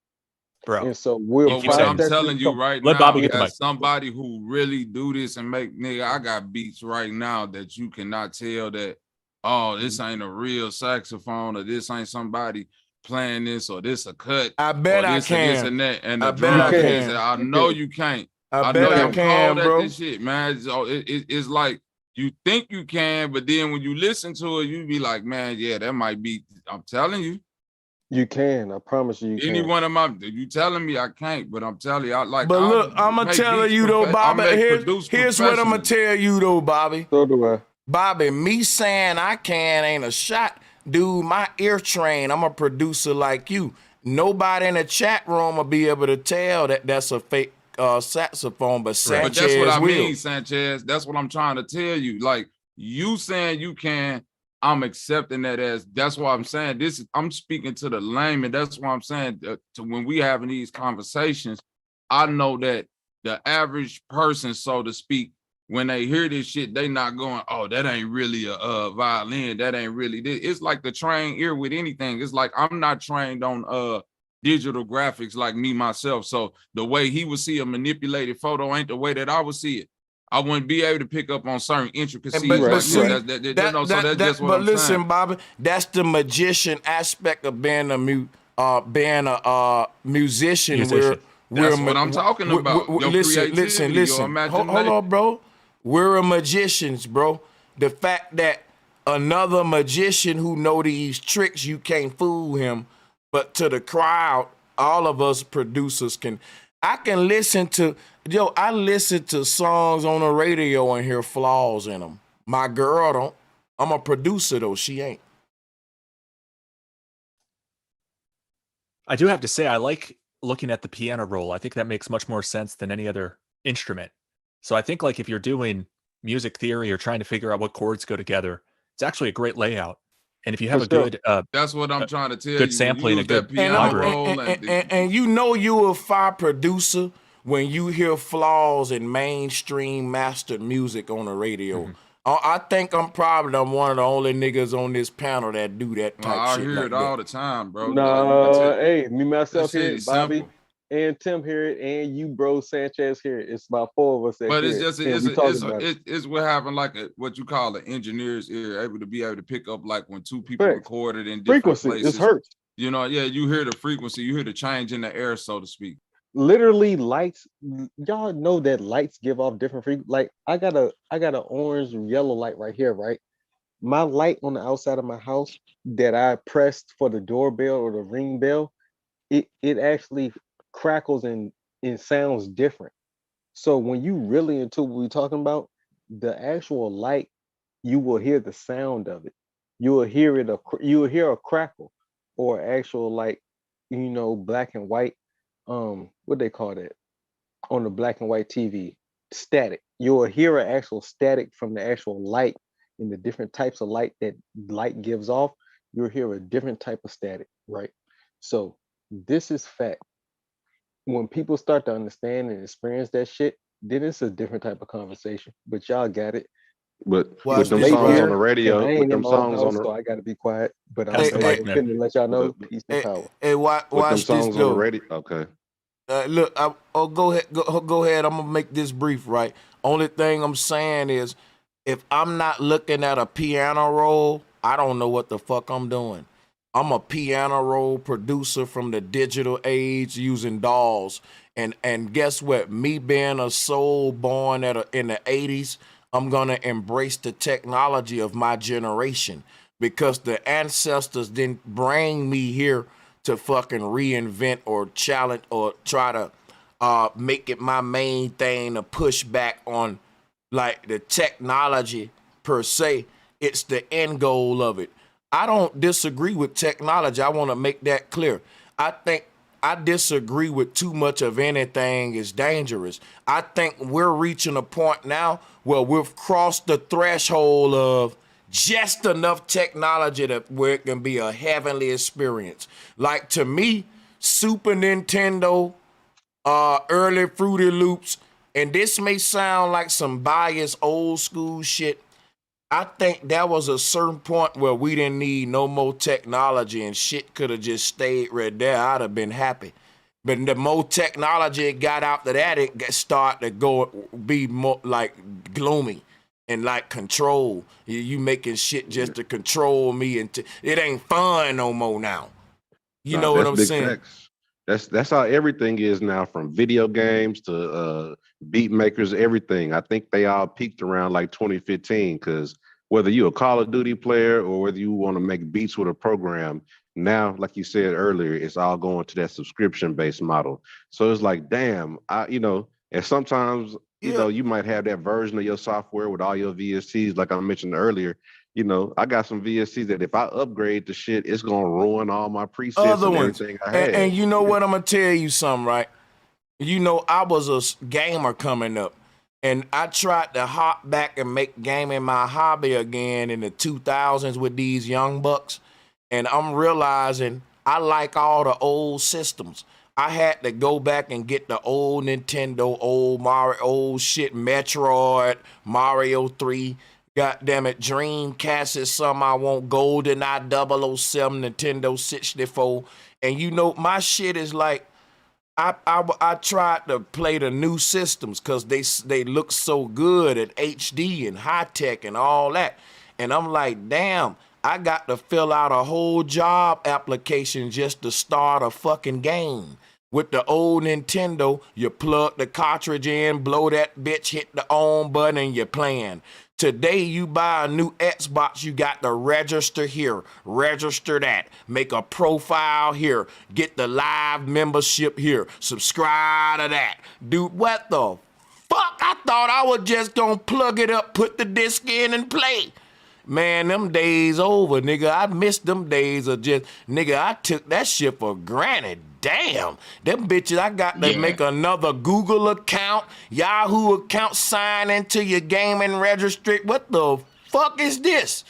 Bro. And so we're what I'm telling you right now, as somebody who really do this and make, nigga, I got beats right now that you cannot tell that, oh, this ain't a real saxophone, or this ain't somebody playing this, or this a cut. I bet I can. This and that, and I the bet I drum can. is, I know you can't. I bet I can, bro. This shit, man. So it's like you think you can, but then when you listen to it, you be like, man, yeah, that might be. I'm telling you, you can. I promise you. Any one of my, you telling me I can't, but I'm telling you, I like. But look, I'm gonna tell you though, Bobby. Here's what I'm gonna tell you though, Bobby. So do I. Bobby, me saying I can ain't a shot. Dude, my ear trained. I'm a producer like you. Nobody in the chat room will be able to tell that that's a fake saxophone, but Sanchez But that's what I will. mean, Sanchez. That's what I'm trying to tell you. Like, you saying you can, I'm accepting that as, that's why I'm saying this. I'm speaking to the layman. That's why I'm saying to when we having these conversations, I know that the average person, so to speak, when they hear this shit, they not going, oh, that ain't really a violin. That ain't really this. It's like the trained ear with anything. It's like I'm not trained on digital graphics like me myself. So the way he would see a manipulated photo ain't the way that I would see it. I wouldn't be able to pick up on certain intricacies. That's just what I'm saying. Listen, Bobby, that's the magician aspect of being a musician. That's what I'm talking about. Listen. Hold on, bro. We're a magicians, bro. The fact that another magician who know these tricks, you can't fool him. But to the crowd, all of us producers can. I can listen to, I listen to songs on the radio and hear flaws in them. My girl don't. I'm a producer though, she ain't. I do have to say, I like looking at the piano roll. I think that makes much more sense than any other instrument. So I think like if you're doing music theory or trying to figure out what chords go together, it's actually a great layout. And if you have a good, that's what I'm trying to tell you. Good sampling, a good library. And you know you're a fire producer when you hear flaws in mainstream mastered music on the radio. I think I'm one of the only niggas on this panel that do that type shit. I hear it all the time, bro. Nah, hey, me myself That shit here, is Bobby, simple. and Tim here, and you, bro, Sanchez here. It's about 4 of us that But hear it's just it, and we talking about it. it's what happened like what you call an engineer's ear, able to pick up like when two people recorded in different Frequency, places. it's hertz. You know, yeah, you hear the frequency, you hear the change in the air, so to speak. Literally lights, y'all know that lights give off different frequencies. Like I got an orange yellow light right here, right? My light on the outside of my house that I pressed for the doorbell or the ring bell, it actually crackles and sounds different. So when you really into what we're talking about, the actual light, you will hear the sound of it. You will hear it. You will hear a crackle, or actual like, black and white. What they call that on the black and white TV? Static. You will hear an actual static from the actual light. In the different types of light that light gives off, you'll hear a different type of static, right? So this is fact. When people start to understand and experience that shit, then it's a different type of conversation. But y'all got it. But with them songs on the radio, with them songs on the, so I got to be quiet. But I'm man. let y'all know peace and power. Hey, watch with them this songs though. on the radio. Okay. Look, go ahead. I'm gonna make this brief, right? Only thing I'm saying is, if I'm not looking at a piano roll, I don't know what the fuck I'm doing. I'm a piano roll producer from the digital age using dolls. And guess what? Me being a soul born in the 80s, I'm going to embrace the technology of my generation because the ancestors didn't bring me here to fucking reinvent or challenge or try to make it my main thing to push back on like the technology per se. It's the end goal of it. I don't disagree with technology. I want to make that clear. I think I disagree with too much of anything is dangerous. I think we're reaching a point now where we've crossed the threshold of just enough technology where it can be a heavenly experience. Like to me, Super Nintendo, early Fruity Loops, and this may sound like some biased old school shit. I think that was a certain point where we didn't need no more technology and shit could have just stayed right there. I'd have been happy. But the more technology it got after that, it started to be more like gloomy and like control. You making shit just to control me, and it ain't fun no more now. You know what I'm saying? Facts. That's how everything is now, from video games to beat makers, everything. I think they all peaked around like 2015, because whether you're a Call of Duty player or whether you want to make beats with a program, now, like you said earlier, it's all going to that subscription-based model. So it's like, damn, and sometimes, you might have that version of your software with all your VSTs, like I mentioned earlier. I got some VSTs that if I upgrade the shit, it's gonna ruin all my presets and everything I had. And you know what? I'm gonna tell you something, right? I was a gamer coming up, and I tried to hop back and make gaming my hobby again in the 2000s with these young bucks, and I'm realizing I like all the old systems. I had to go back and get the old Nintendo, old Mario, old shit, Metroid, Mario 3. God damn it, Dreamcast is something I want, GoldenEye 007, Nintendo 64. And my shit is like, I tried to play the new systems because they look so good at HD and high tech and all that. And I'm like, damn, I got to fill out a whole job application just to start a fucking game. With the old Nintendo, you plug the cartridge in, blow that bitch, hit the on button, and you're playing. Today, you buy a new Xbox, you got to register here, register that, make a profile here, get the live membership here, subscribe to that. Dude, what the fuck? I thought I was just gonna plug it up, put the disc in, and play. Man, them days over, nigga. I missed them days of just, nigga, I took that shit for granted. Damn. Them bitches, I got to make another Google account, Yahoo account, sign into your gaming registry. What the fuck is this?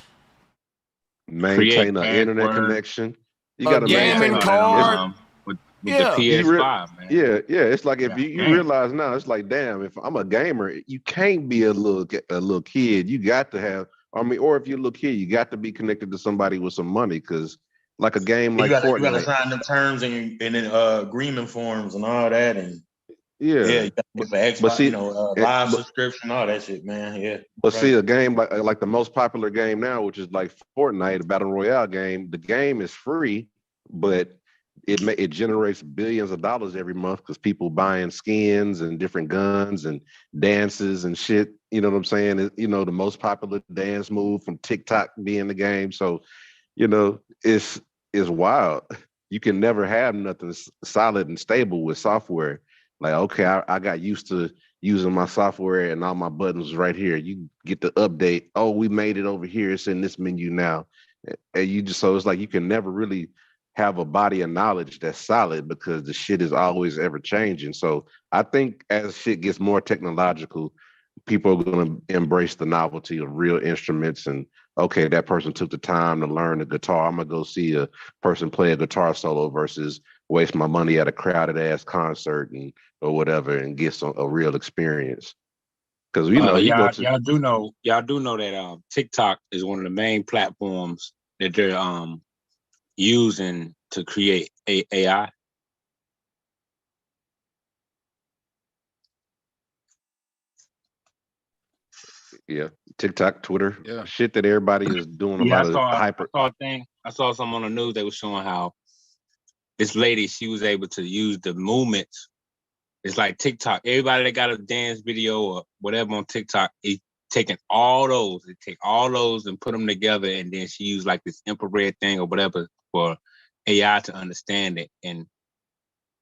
Maintain an internet connection. You A got to gaming maintain card. With Yeah. the PS5, man. Yeah. It's like if you realize now, it's like, damn, if I'm a gamer, you can't be a little kid. You got to have, or if you're a little kid, you got to be connected to somebody with some money, because like a game like Fortnite, you gotta sign them terms and agreement forms and all that, and you gotta pay for Xbox, but see, live subscription, all that shit, man. Yeah. But see, a game like the most popular game now, which is like Fortnite, a battle royale game, the game is free, but it generates billions of dollars every month because people buying skins and different guns and dances and shit. You know what I'm saying? The most popular dance move from TikTok being the game. So, it's wild. You can never have nothing solid and stable with software. Like, okay, I got used to using my software and all my buttons right here. You get the update. Oh, we made it over here. It's in this menu now. And so it's like you can never really have a body of knowledge that's solid because the shit is always ever changing. So I think as shit gets more technological, people are going to embrace the novelty of real instruments. And okay, that person took the time to learn the guitar. I'm going to go see a person play a guitar solo versus waste my money at a crowded ass concert or whatever and get a real experience. Because y'all do know that TikTok is one of the main platforms that they're using to create AI. Yeah, TikTok, Twitter, shit that everybody is doing about hyper. I saw something on the news. They were showing how this lady, she was able to use the movements. It's like TikTok. Everybody that got a dance video or whatever on TikTok, it taking all those. They take all those and put them together, and then she used like this infrared thing or whatever for AI to understand it. And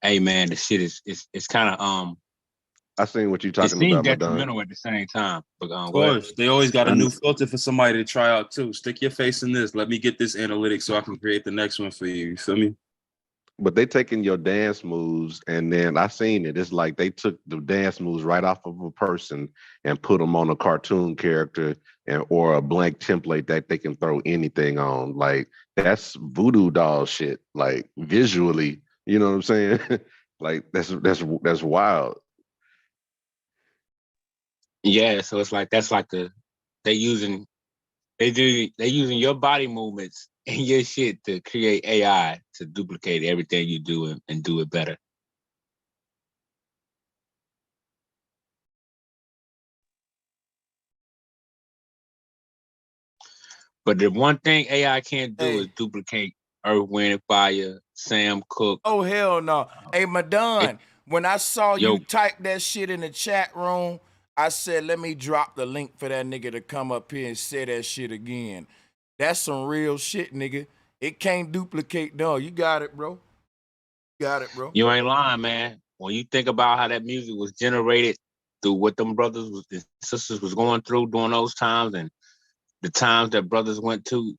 hey, man, the shit is it's kind of I seen what you're talking it about. seems detrimental at the same time. But of course, they always got a new filter for somebody to try out too. Stick your face in this. Let me get this analytics so I can create the next one for you. You feel me? But they taking your dance moves, and then I seen it. It's like they took the dance moves right off of a person and put them on a cartoon character or a blank template that they can throw anything on. Like that's voodoo doll shit. Like visually, you know what I'm saying? Like that's wild. Yeah, so it's like they using your body movements and your shit to create AI to duplicate everything you do and do it better. But the one thing AI can't do is duplicate Earth, Wind, and Fire, Sam Cooke. Oh, hell no. Hey, Madon, when I saw you type that shit in the chat room, I said, let me drop the link for that nigga to come up here and say that shit again. That's some real shit, nigga. It can't duplicate. No, you got it, bro. You ain't lying, man. When you think about how that music was generated through what them brothers and sisters was going through during those times and the times that brothers went to,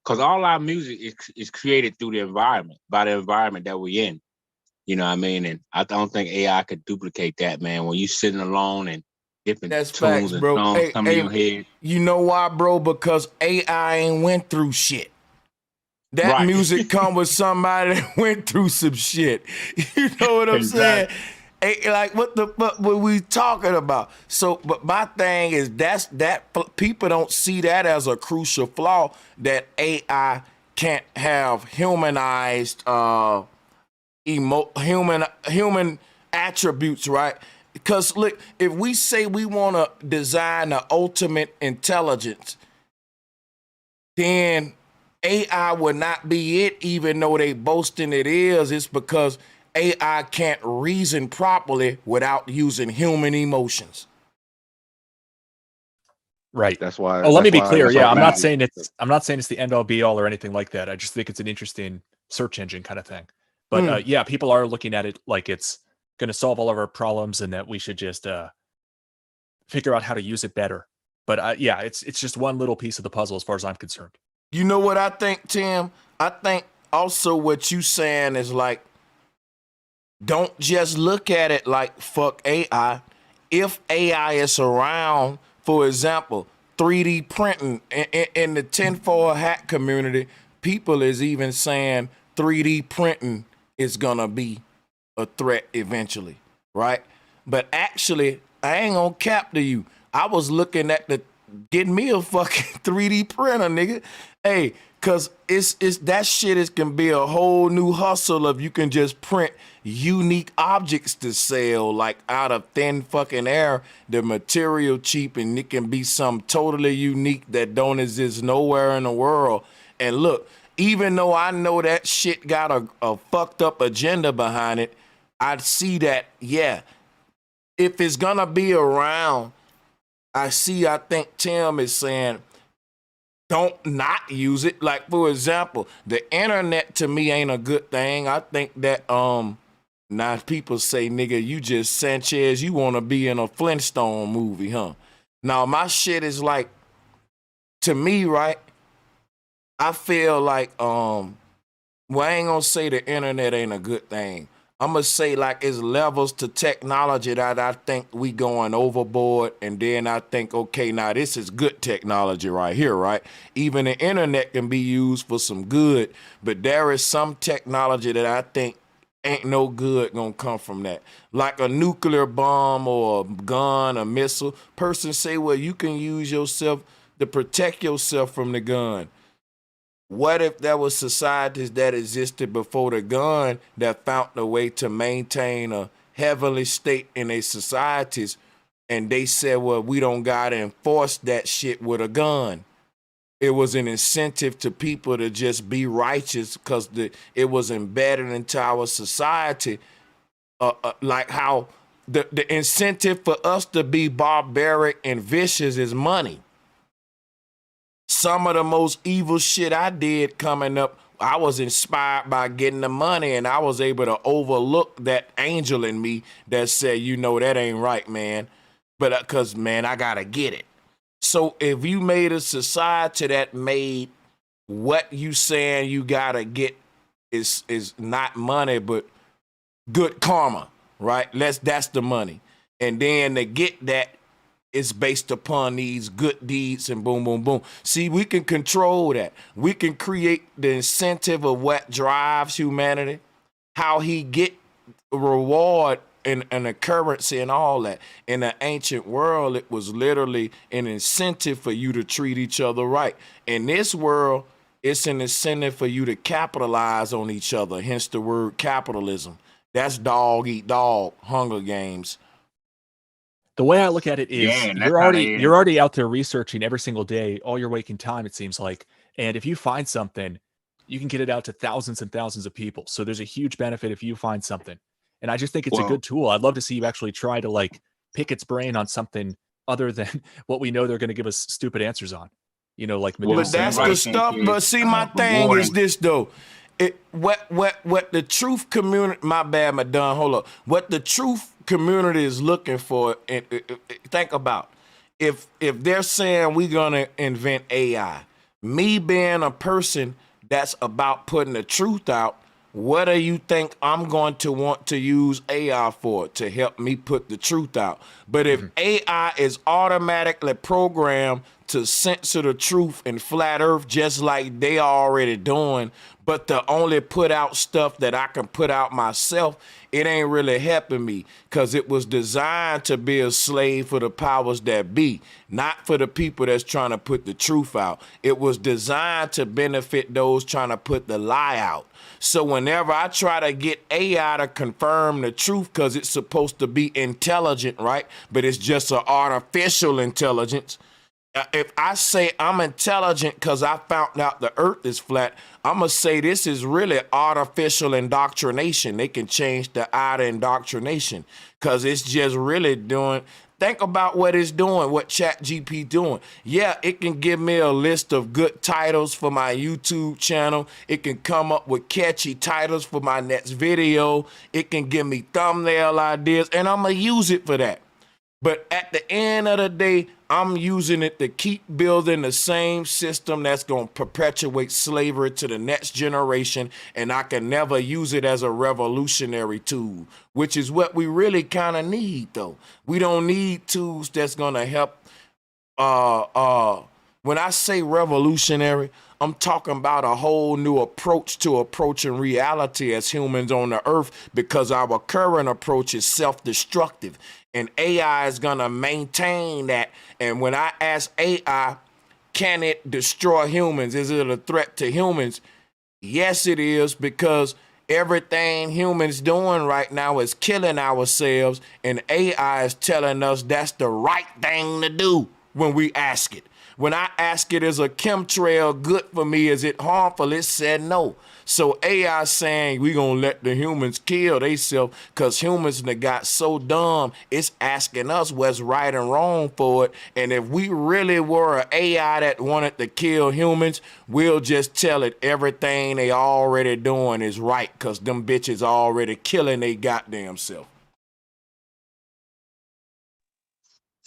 because all our music is created through the environment, by the environment that we're in. You know what I mean? And I don't think AI could duplicate that, man. When you sitting alone and different tunes facts, and bro. songs come in your head. You know why, bro? Because AI ain't went through shit. That music come with somebody that went through some shit. You know what I'm saying? Like what the fuck were we talking about? So, but my thing is that people don't see that as a crucial flaw, that AI can't have humanized human attributes, right? Because look, if we say we want to design the ultimate intelligence, then AI would not be it, even though they boasting it is. It's because AI can't reason properly without using human emotions. Right. That's why. Oh, let me be clear. Yeah, I'm not saying it's the end all be all or anything like that. I just think it's an interesting search engine kind of thing. But yeah, people are looking at it like it's going to solve all of our problems and that we should just figure out how to use it better. But yeah, it's just one little piece of the puzzle as far as I'm concerned. You know what I think, Tim? I think also what you saying is like, don't just look at it like fuck AI. If AI is around, for example, 3D printing in the tinfoil hat community, people is even saying 3D printing is gonna be a threat eventually, right? But actually, I ain't gonna cap to you. I was looking at getting me a fucking 3D printer, nigga. Hey, cause it's that shit can be a whole new hustle if you can just print unique objects to sell, like out of thin fucking air, the material cheap, and it can be some totally unique that don't exist nowhere in the world. And look, even though I know that shit got a fucked up agenda behind it, I'd see that, yeah, if it's gonna be around, I think Tim is saying, don't not use it. Like, for example, the internet to me ain't a good thing. I think that, now people say, nigga, you just Sanchez, you wanna be in a Flintstone movie, huh? Now, my shit is like, to me, right, I feel like, well, I ain't gonna say the internet ain't a good thing. I'm gonna say like it's levels to technology that I think we going overboard, and then I think, okay, now this is good technology right here, right? Even the internet can be used for some good, but there is some technology that I think ain't no good gonna come from that. Like a nuclear bomb or a gun, a missile. Person say, well, you can use yourself to protect yourself from the gun. What if there was societies that existed before the gun that found a way to maintain a heavenly state in their societies, and they said, well, we don't gotta enforce that shit with a gun. It was an incentive to people to just be righteous because it was embedded into our society, like how the incentive for us to be barbaric and vicious is money. Some of the most evil shit I did coming up, I was inspired by getting the money, and I was able to overlook that angel in me that said, you know, that ain't right, man. But because, man, I got to get it. So if you made a society that made what you saying you got to get is not money, but good karma, right? That's the money. And then to get that, it's based upon these good deeds and boom, boom, boom. See, we can control that. We can create the incentive of what drives humanity, how he get reward and a currency and all that. In the ancient world, it was literally an incentive for you to treat each other right. In this world, it's an incentive for you to capitalize on each other, hence the word capitalism. That's dog eat dog, Hunger Games. The way I look at it is you're already out there researching every single day, all your waking time, it seems like. And if you find something, you can get it out to thousands and thousands of people. So there's a huge benefit if you find something. And I just think it's a good tool. I'd love to see you actually try to like pick its brain on something other than what we know they're going to give us stupid answers on. You know, like Medusa. But that's the stuff. But see, my thing is this though. What the truth community, my bad, Madonna, hold up. What the truth community is looking for, and think about, if they're saying we're gonna invent AI, me being a person that's about putting the truth out, what do you think I'm going to want to use AI for? To help me put the truth out. But if AI is automatically programmed to censor the truth and flat earth just like they are already doing, but to only put out stuff that I can put out myself, it ain't really helping me because it was designed to be a slave for the powers that be, not for the people that's trying to put the truth out. It was designed to benefit those trying to put the lie out. So whenever I try to get AI to confirm the truth because it's supposed to be intelligent, right? But it's just an artificial intelligence. If I say I'm intelligent because I found out the earth is flat, I'm going to say this is really artificial indoctrination. They can change the I to indoctrination because it's just really doing, think about what it's doing, what ChatGPT doing. Yeah, it can give me a list of good titles for my YouTube channel. It can come up with catchy titles for my next video. It can give me thumbnail ideas, and I'm going to use it for that. But at the end of the day, I'm using it to keep building the same system that's going to perpetuate slavery to the next generation, and I can never use it as a revolutionary tool, which is what we really kind of need, though. We don't need tools that's going to help. When I say revolutionary, I'm talking about a whole new approach to approaching reality as humans on the earth, because our current approach is self-destructive. And AI is going to maintain that. And when I ask AI, can it destroy humans? Is it a threat to humans? Yes, it is, because everything humans doing right now is killing ourselves. And AI is telling us that's the right thing to do when we ask it. When I ask it, is a chemtrail good for me? Is it harmful? It said no. So AI saying we gonna let the humans kill themselves because humans that got so dumb, it's asking us what's right and wrong for it. And if we really were an AI that wanted to kill humans, we'll just tell it everything they already doing is right because them bitches already killing they goddamn self.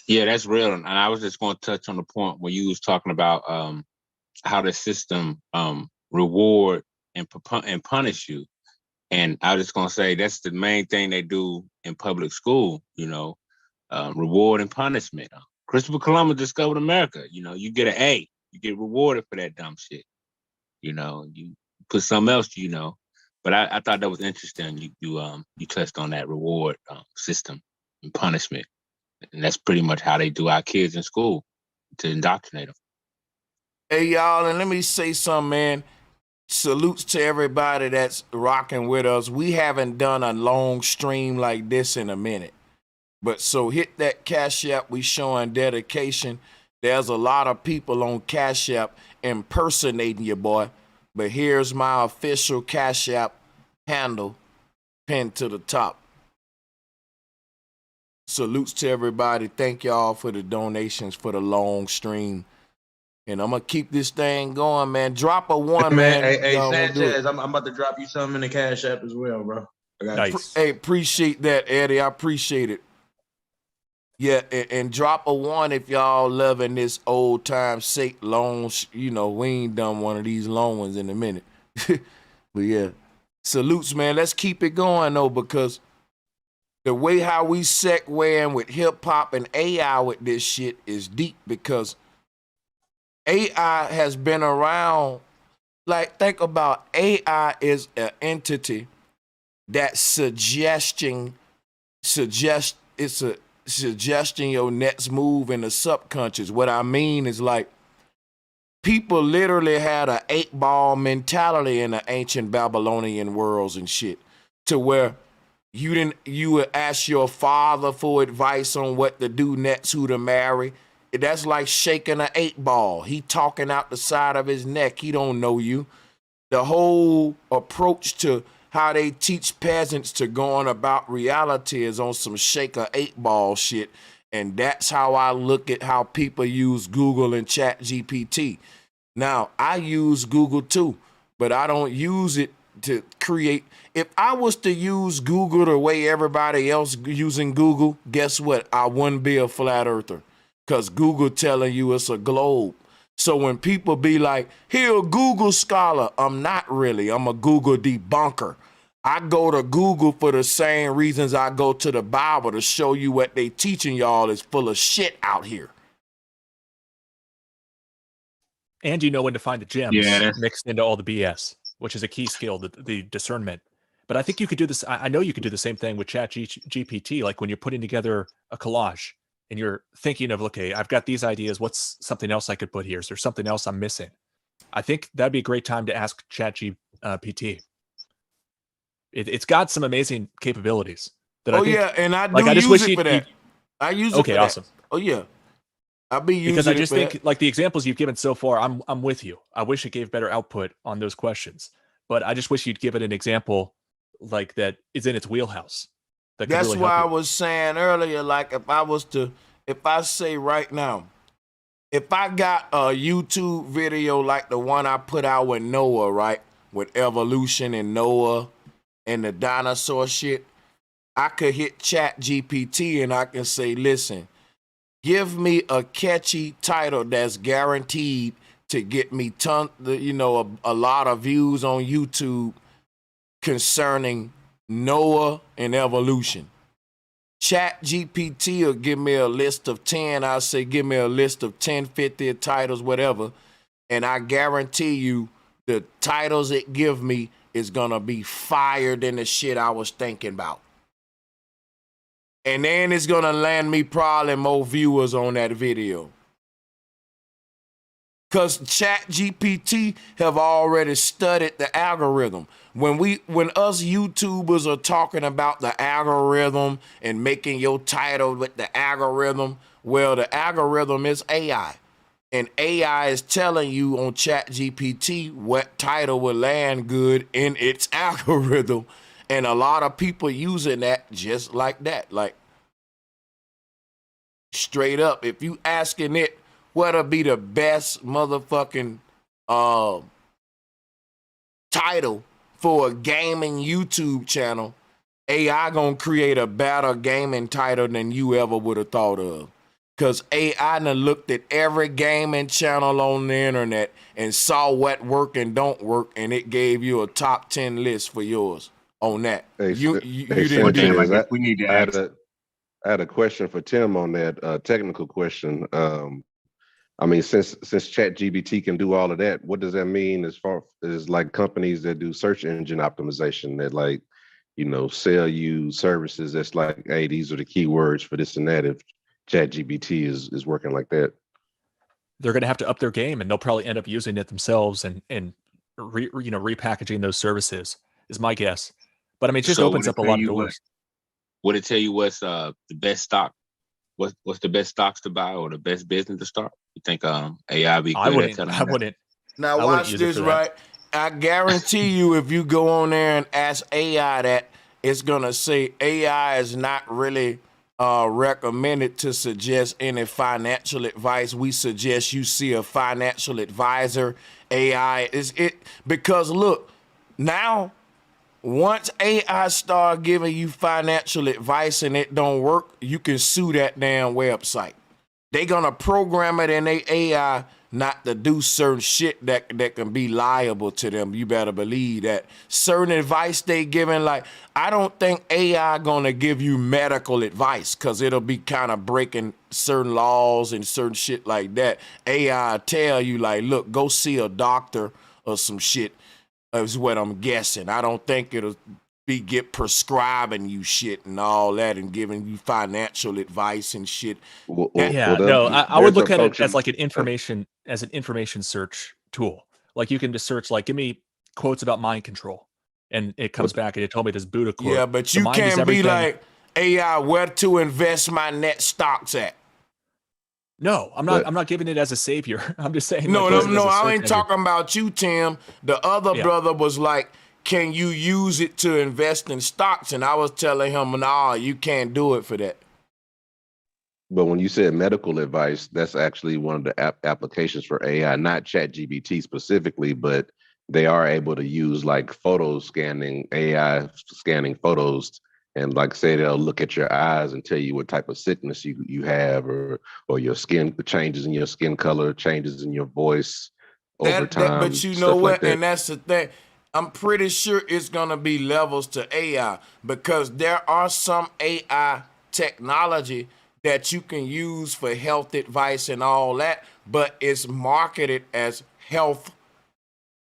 Yeah, that's real. And I was just going to touch on the point where you was talking about how the system reward and punish you. And I was just going to say that's the main thing they do in public school, reward and punishment. Christopher Columbus discovered America. You get an A, you get rewarded for that dumb shit. You put something else, But I thought that was interesting. You touched on that reward system and punishment. And that's pretty much how they do our kids in school to indoctrinate them. Hey, y'all, and let me say something, man. Salutes to everybody that's rocking with us. We haven't done a long stream like this in a minute. But so hit that Cash App. We showing dedication. There's a lot of people on Cash App impersonating you, boy. But here's my official Cash App handle pinned to the top. Salutes to everybody. Thank y'all for the donations for the long stream. And I'm going to keep this thing going, man. Drop a one, man. Hey, Sanchez, I'm about to drop you something in the Cash App as well, bro. Nice. Hey, appreciate that, Eddie. I appreciate it. Yeah, and drop a one if y'all loving this old time sake long. We ain't done one of these long ones in a minute. But yeah, salutes, man. Let's keep it going, though, because the way how we segueing with hip hop and AI with this shit is deep, because AI has been around. Like, think about AI is an entity that suggesting your next move in the subconscious. What I mean is, like, people literally had an 8-ball mentality in the ancient Babylonian worlds and shit, to where you would ask your father for advice on what to do next, who to marry. That's like shaking an 8-ball. He talking out the side of his neck. He don't know you. The whole approach to how they teach peasants to go on about reality is on some shake a 8-ball shit. And that's how I look at how people use Google and Chat GPT. Now, I use Google too, but I don't use it to create. If I was to use Google the way everybody else using Google, guess what? I wouldn't be a flat earther, because Google telling you it's a globe. So when people be like, here, a Google scholar, I'm not really. I'm a Google debunker. I go to Google for the same reasons I go to the Bible, to show you what they teaching y'all is full of shit out here. And you know when to find the gems mixed into all the BS, which is a key skill, the discernment. But I think you could do this. I know you could do the same thing with Chat GPT, like when you're putting together a collage and you're thinking of, okay, I've got these ideas. What's something else I could put here? Is there something else I'm missing? I think that'd be a great time to ask Chat GPT. It's got some amazing capabilities. That I think, and I do use it for that. I use it for that. Okay, awesome. Oh yeah. I'll be using it because I just think that. Like the examples you've given so far, I'm with you. I wish it gave better output on those questions, but I just wish you'd give it an example like that is in its wheelhouse. That's really why I was saying earlier, like if I say right now, if I got a YouTube video like the one I put out with Noah, right, with evolution and Noah and the dinosaur shit, I could hit Chat GPT and I can say, listen, give me a catchy title that's guaranteed to get me a lot of views on YouTube concerning Noah and evolution. Chat GPT will give me a list of 10. I say, give me a list of 10, 50 titles, whatever. And I guarantee you the titles it give me is going to be fire than the shit I was thinking about. And then it's going to land me probably more viewers on that video. Because Chat GPT have already studied the algorithm. When us YouTubers are talking about the algorithm and making your title with the algorithm, well, the algorithm is AI. And AI is telling you on Chat GPT what title will land good in its algorithm. And a lot of people using that just like that. Like, straight up, if you asking it what'll be the best motherfucking title for a gaming YouTube channel, AI gonna create a better gaming title than you ever would have thought of. Cause AI done looked at every gaming channel on the internet and saw what work and don't work, and it gave you a top 10 list for yours on that. You didn't do that. We need to I had a question for Tim on that technical question. I mean, since ChatGPT can do all of that, what does that mean as far as like companies that do search engine optimization that like, sell you services that's like, hey, these are the keywords for this and that, if ChatGPT is working like that? They're going to have to up their game, and they'll probably end up using it themselves and repackaging those services is my guess. But I mean, it just opens up a lot of doors. Would it tell you what's the best stock? What's the best stocks to buy or the best business to start? You think AI be good at telling you? I wouldn't. Now watch this, right? I guarantee you, if you go on there and ask AI that, it's gonna say AI is not really recommended to suggest any financial advice. We suggest you see a financial advisor. AI is it because look, now once AI start giving you financial advice and it don't work, you can sue that damn website. They gonna program it in their AI not to do certain shit that can be liable to them. You better believe that. Certain advice they giving, like, I don't think AI gonna give you medical advice because it'll be kind of breaking certain laws and certain shit like that. AI tell you, like, look, go see a doctor or some shit. Is what I'm guessing. I don't think it'll be prescribing you shit and all that and giving you financial advice and shit. I would look at it as like an information search tool. Like you can just search, like, give me quotes about mind control, and it comes back and it told me this Buddha quote. Yeah, but you can't be like, AI, where to invest my net stocks at? No, I'm not giving it as a savior. I'm just saying. No, I ain't talking about you, Tim. The other brother was like, can you use it to invest in stocks? And I was telling him, nah, you can't do it for that. But when you said medical advice, that's actually one of the applications for AI, not ChatGPT specifically, but they are able to use like photo scanning, AI scanning photos. And like say they'll look at your eyes and tell you what type of sickness you have, or your skin, changes in your skin color, changes in your voice over time. But you know what? And that's the thing. I'm pretty sure it's gonna be levels to AI because there are some AI technology that you can use for health advice and all that, but it's marketed as health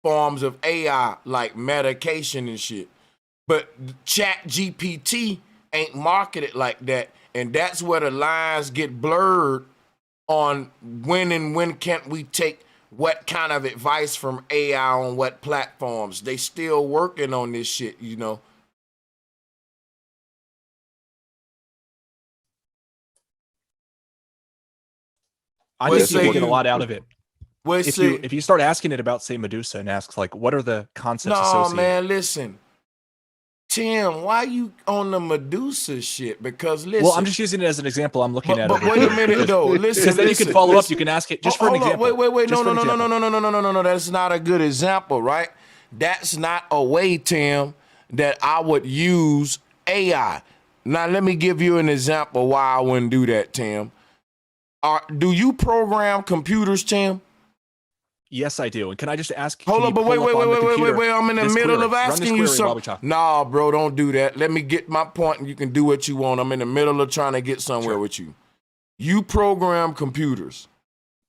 forms of AI, like medication and shit. But Chat GPT ain't marketed like that. And that's where the lines get blurred on when can't we take what kind of advice from AI on what platforms. They still working on this shit, you know. I think you can get a lot out of it. If you start asking it about, say, Medusa and asks, like, what are the concepts associated? No, man, listen. Tim, why you on the Medusa shit? Because listen. Well, I'm just using it as an example. I'm looking at it. But wait a minute though. Listen. Because then you can follow up. You can ask it just for an example. Wait. No. That's not a good example, right? That's not a way, Tim, that I would use AI. Now let me give you an example why I wouldn't do that, Tim. Do you program computers, Tim? Yes, I do. And can I just ask? Hold on, but wait. I'm in the middle of asking you something. Nah, bro, don't do that. Let me get my point, and you can do what you want. I'm in the middle of trying to get somewhere with you. You program computers,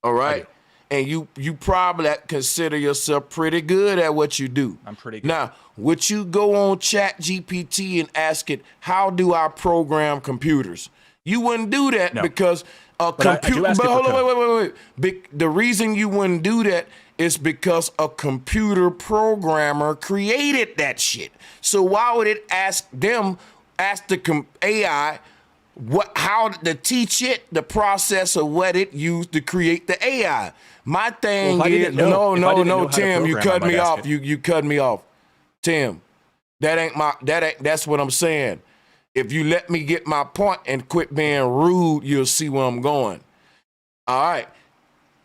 all right? And you probably consider yourself pretty good at what you do. I'm pretty good. Now, would you go on ChatGPT and ask it, how do I program computers? You wouldn't do that because a computer. But hold on, wait. The reason you wouldn't do that is because a computer programmer created that shit. So why would it ask the AI how to teach it the process of what it used to create the AI? My thing is no, Tim, you cut me off. You cut me off, Tim. That's what I'm saying. If you let me get my point and quit being rude, you'll see where I'm going. All right.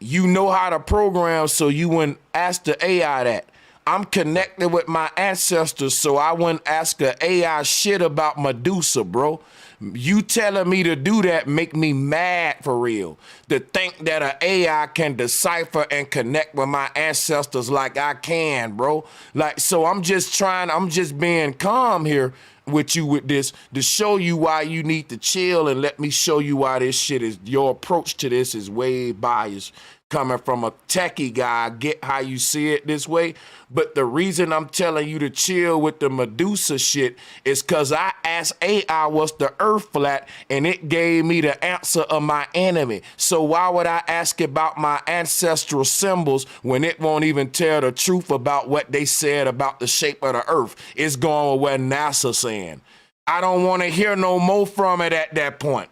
You know how to program, so you wouldn't ask the AI that. I'm connected with my ancestors, so I wouldn't ask the AI shit about Medusa, bro. You telling me to do that make me mad for real. To think that an AI can decipher and connect with my ancestors like I can, bro. Like, so I'm just being calm here with you with this to show you why you need to chill, and let me show you why this shit is, your approach to this is way biased. Coming from a techie guy, I get how you see it this way, but the reason I'm telling you to chill with the Medusa shit is because I asked AI what's the earth flat, and it gave me the answer of my enemy. So why would I ask about my ancestral symbols when it won't even tell the truth about what they said about the shape of the earth? It's going with what NASA's saying. I don't want to hear no more from it at that point.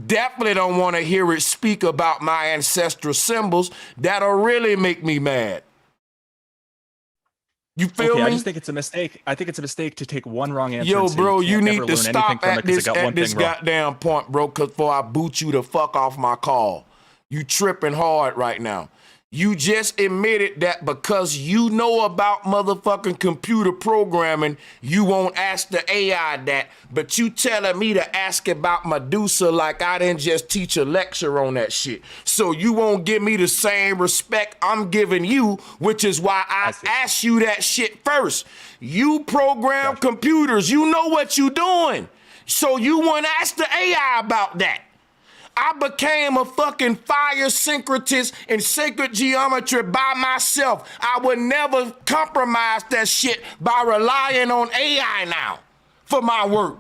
Definitely don't want to hear it speak about my ancestral symbols. That'll really make me mad. You feel me? I just think it's a mistake. I think it's a mistake to take one wrong answer. Yo, bro, you need to stop at this goddamn point, bro, before I boot you the fuck off my call. You tripping hard right now. You just admitted that because you know about motherfucking computer programming, you won't ask the AI that, but you telling me to ask about Medusa like I didn't just teach a lecture on that shit. So you won't give me the same respect I'm giving you, which is why I asked you that shit first. You program computers, you know what you doing. So you won't ask the AI about that. I became a fucking fire syncretist in sacred geometry by myself. I would never compromise that shit by relying on AI now for my work.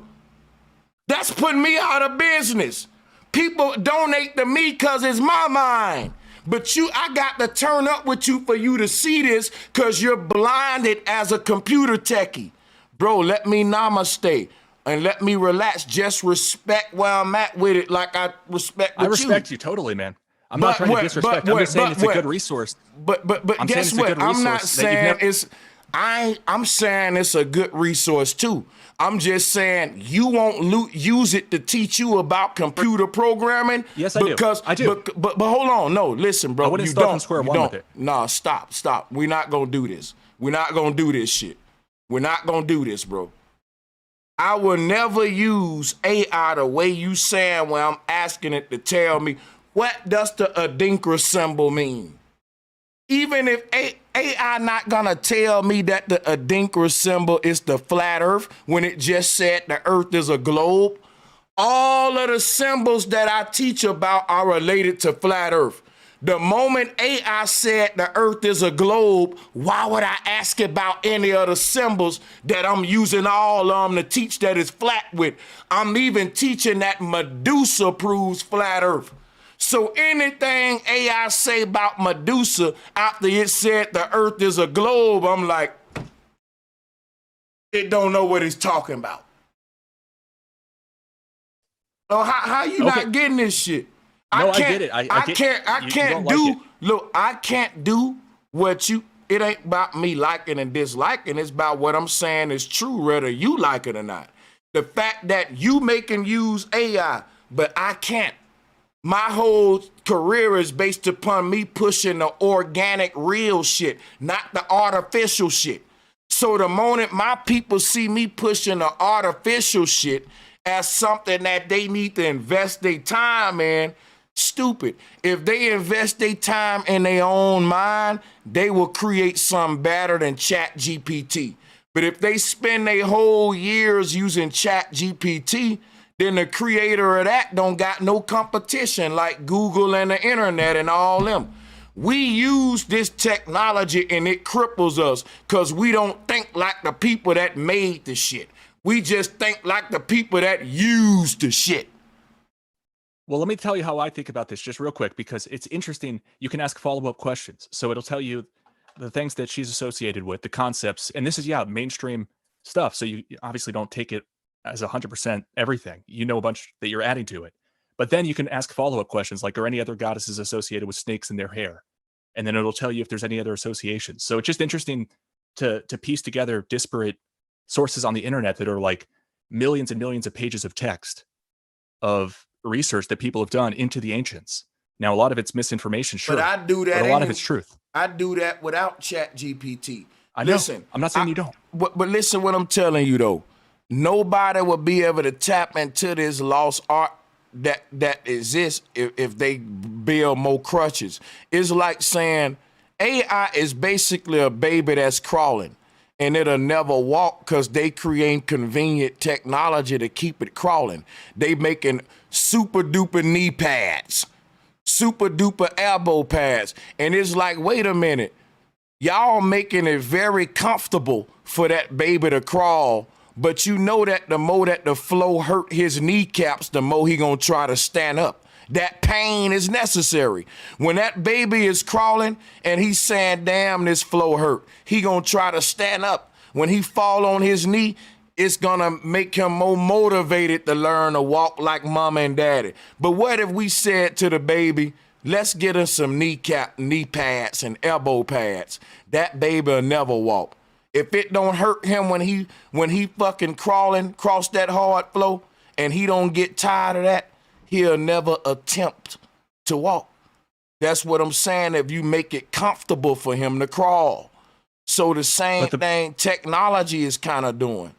That's putting me out of business. People donate to me because it's my mind. But I got to turn up with you for you to see this because you're blinded as a computer techie. Bro, let me namaste. And let me relax. Just respect where I'm at with it, like I respect. I respect you totally, man. I'm not trying to disrespect. I'm just saying it's a good resource. But guess what? I'm not saying it's. I'm saying it's a good resource too. I'm just saying you won't use it to teach you about computer programming. Yes, I do. I do. But hold on. No, listen, bro. I wouldn't start from square one with it. No, stop. We're not gonna do this. We're not gonna do this shit. We're not gonna do this, bro. I will never use AI the way you saying when I'm asking it to tell me what does the Adinkra symbol mean. Even if AI not gonna tell me that the Adinkra symbol is the flat earth when it just said the earth is a globe, all of the symbols that I teach about are related to flat earth. The moment AI said the earth is a globe, why would I ask about any of the symbols that I'm using all of them to teach that it's flat with? I'm even teaching that Medusa proves flat earth. So anything AI say about Medusa after it said the earth is a globe, I'm like, it don't know what it's talking about. So how you not getting this shit? No, I get it. I can't do what you, it ain't about me liking and disliking. It's about what I'm saying is true, whether you like it or not. The fact that you making use AI, but I can't. My whole career is based upon me pushing the organic, real shit, not the artificial shit. So the moment my people see me pushing the artificial shit as something that they need to invest their time in, stupid. If they invest their time in their own mind, they will create something better than Chat GPT. But if they spend their whole years using Chat GPT, then the creator of that don't got no competition like Google and the internet and all them. We use this technology and it cripples us because we don't think like the people that made the shit. We just think like the people that used the shit. Well, let me tell you how I think about this just real quick, because it's interesting. You can ask follow-up questions. So it'll tell you the things that she's associated with, the concepts. And this is, mainstream stuff. So you obviously don't take it as 100% everything. You know a bunch that you're adding to it. But then you can ask follow-up questions like, are any other goddesses associated with snakes in their hair? And then it'll tell you if there's any other associations. So it's just interesting to piece together disparate sources on the internet that are like millions and millions of pages of text of research that people have done into the ancients. Now, a lot of it's misinformation, sure. But I do that. But a lot of it's truth. I do that without Chat GPT. I know. Listen, I'm not saying you don't. But listen what I'm telling you, though. Nobody will be able to tap into this lost art that exists if they build more crutches. It's like saying AI is basically a baby that's crawling and it'll never walk because they create convenient technology to keep it crawling. They making super duper knee pads, super duper elbow pads. And it's like, wait a minute, y'all making it very comfortable for that baby to crawl. But you know that the more that the flow hurt his kneecaps, the more he gonna try to stand up. That pain is necessary. When that baby is crawling and he's saying, damn, this flow hurt, he gonna try to stand up. When he fall on his knee, it's gonna make him more motivated to learn to walk like mama and daddy. But what if we said to the baby, let's get him some knee pads and elbow pads. That baby will never walk. If it don't hurt him when he fucking crawling across that hard flow and he don't get tired of that, he'll never attempt to walk. That's what I'm saying, if you make it comfortable for him to crawl. So the same thing technology is kind of doing.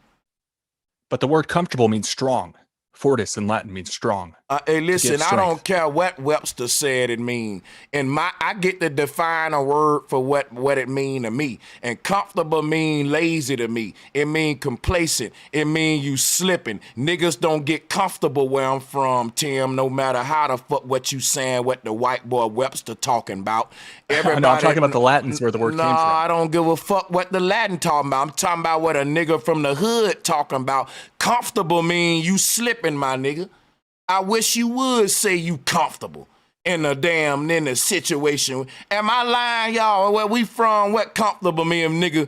But the word comfortable means strong. Fortis in Latin means strong. Hey, listen, I don't care what Webster said it mean. I get to define a word for what it mean to me. And comfortable mean lazy to me. It mean complacent. It mean you slipping. Niggas don't get comfortable where I'm from, Tim, no matter how the fuck what you saying, what the white boy Webster talking about. Everybody, no, I'm talking about the Latins where the word came from. I don't give a fuck what the Latin talking about. I'm talking about what a nigga from the hood talking about. Comfortable mean you slipping, my nigga. I wish you would say you comfortable in the situation. Am I lying, y'all? Where we from? What comfortable mean, nigga?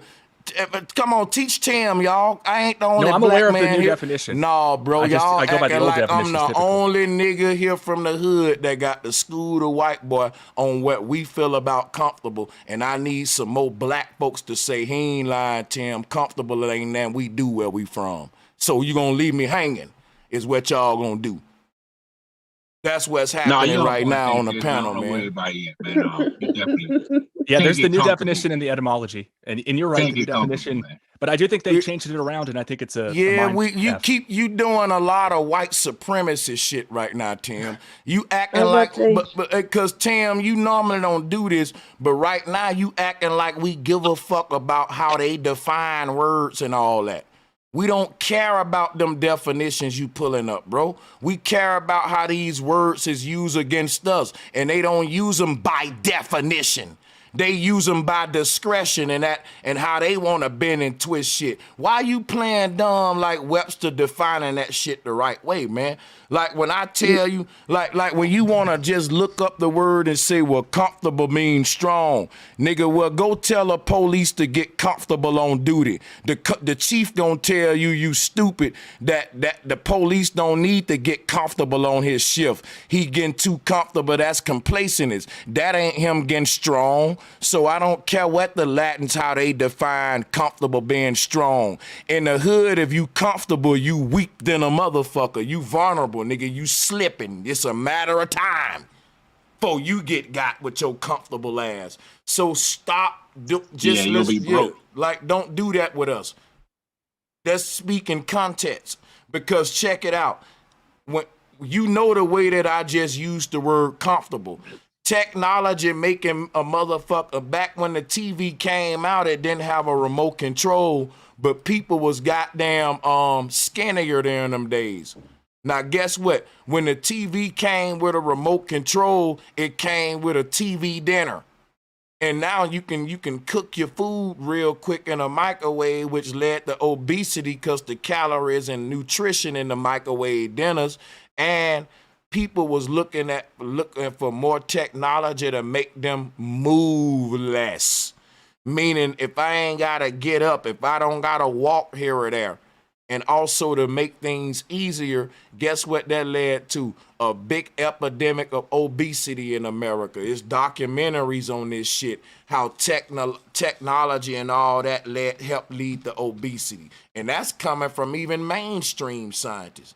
Come on, teach Tim, y'all. I ain't the only I'm black aware of man the new here. definition. No, bro, y'all I go by the acting old like I'm definitions the typically. only nigga here from the hood that got to school the white boy on what we feel about comfortable. And I need some more black folks to say, he ain't lying, Tim. Comfortable ain't that we do where we from. So you gonna leave me hanging is what y'all gonna do. That's what's happening right now on the panel, man. Yeah, there's the new definition in the etymology, and you're right, the new definition. But I do think they changed it around, and I think it's a you doing a lot of white supremacist shit right now, Tim. You acting like, but because Tim, you normally don't do this, but right now you acting like we give a fuck about how they define words and all that. We don't care about them definitions you pulling up, bro. We care about how these words is used against us, and they don't use them by definition. They use them by discretion and how they want to bend and twist shit. Why you playing dumb like Webster defining that shit the right way, man? Like when I tell you, like when you want to just look up the word and say, well, comfortable means strong. Nigga, well, go tell the police to get comfortable on duty. The chief gonna tell you stupid, that the police don't need to get comfortable on his shift. He getting too comfortable, that's complacentness. That ain't him getting strong. So I don't care what the Latins, how they define comfortable being strong. In the hood, if you comfortable, you weak than a motherfucker. You vulnerable, nigga. You slipping. It's a matter of time before you get got with your comfortable ass. So stop. You'll be broke. Like, don't do that with us. Let's speak in context. Because check it out. When you know the way that I just used the word comfortable. Technology making a motherfucker, back when the TV came out, it didn't have a remote control, but people was goddamn skinnier during them days. Now guess what? When the TV came with a remote control, it came with a TV dinner. And now you can cook your food real quick in a microwave, which led to obesity because the calories and nutrition in the microwave dinners. And people was looking for more technology to make them move less. Meaning if I ain't gotta get up, if I don't gotta walk here or there, and also to make things easier, guess what that led to? A big epidemic of obesity in America. It's documentaries on this shit, how technology and all that helped lead to obesity. And that's coming from even mainstream scientists.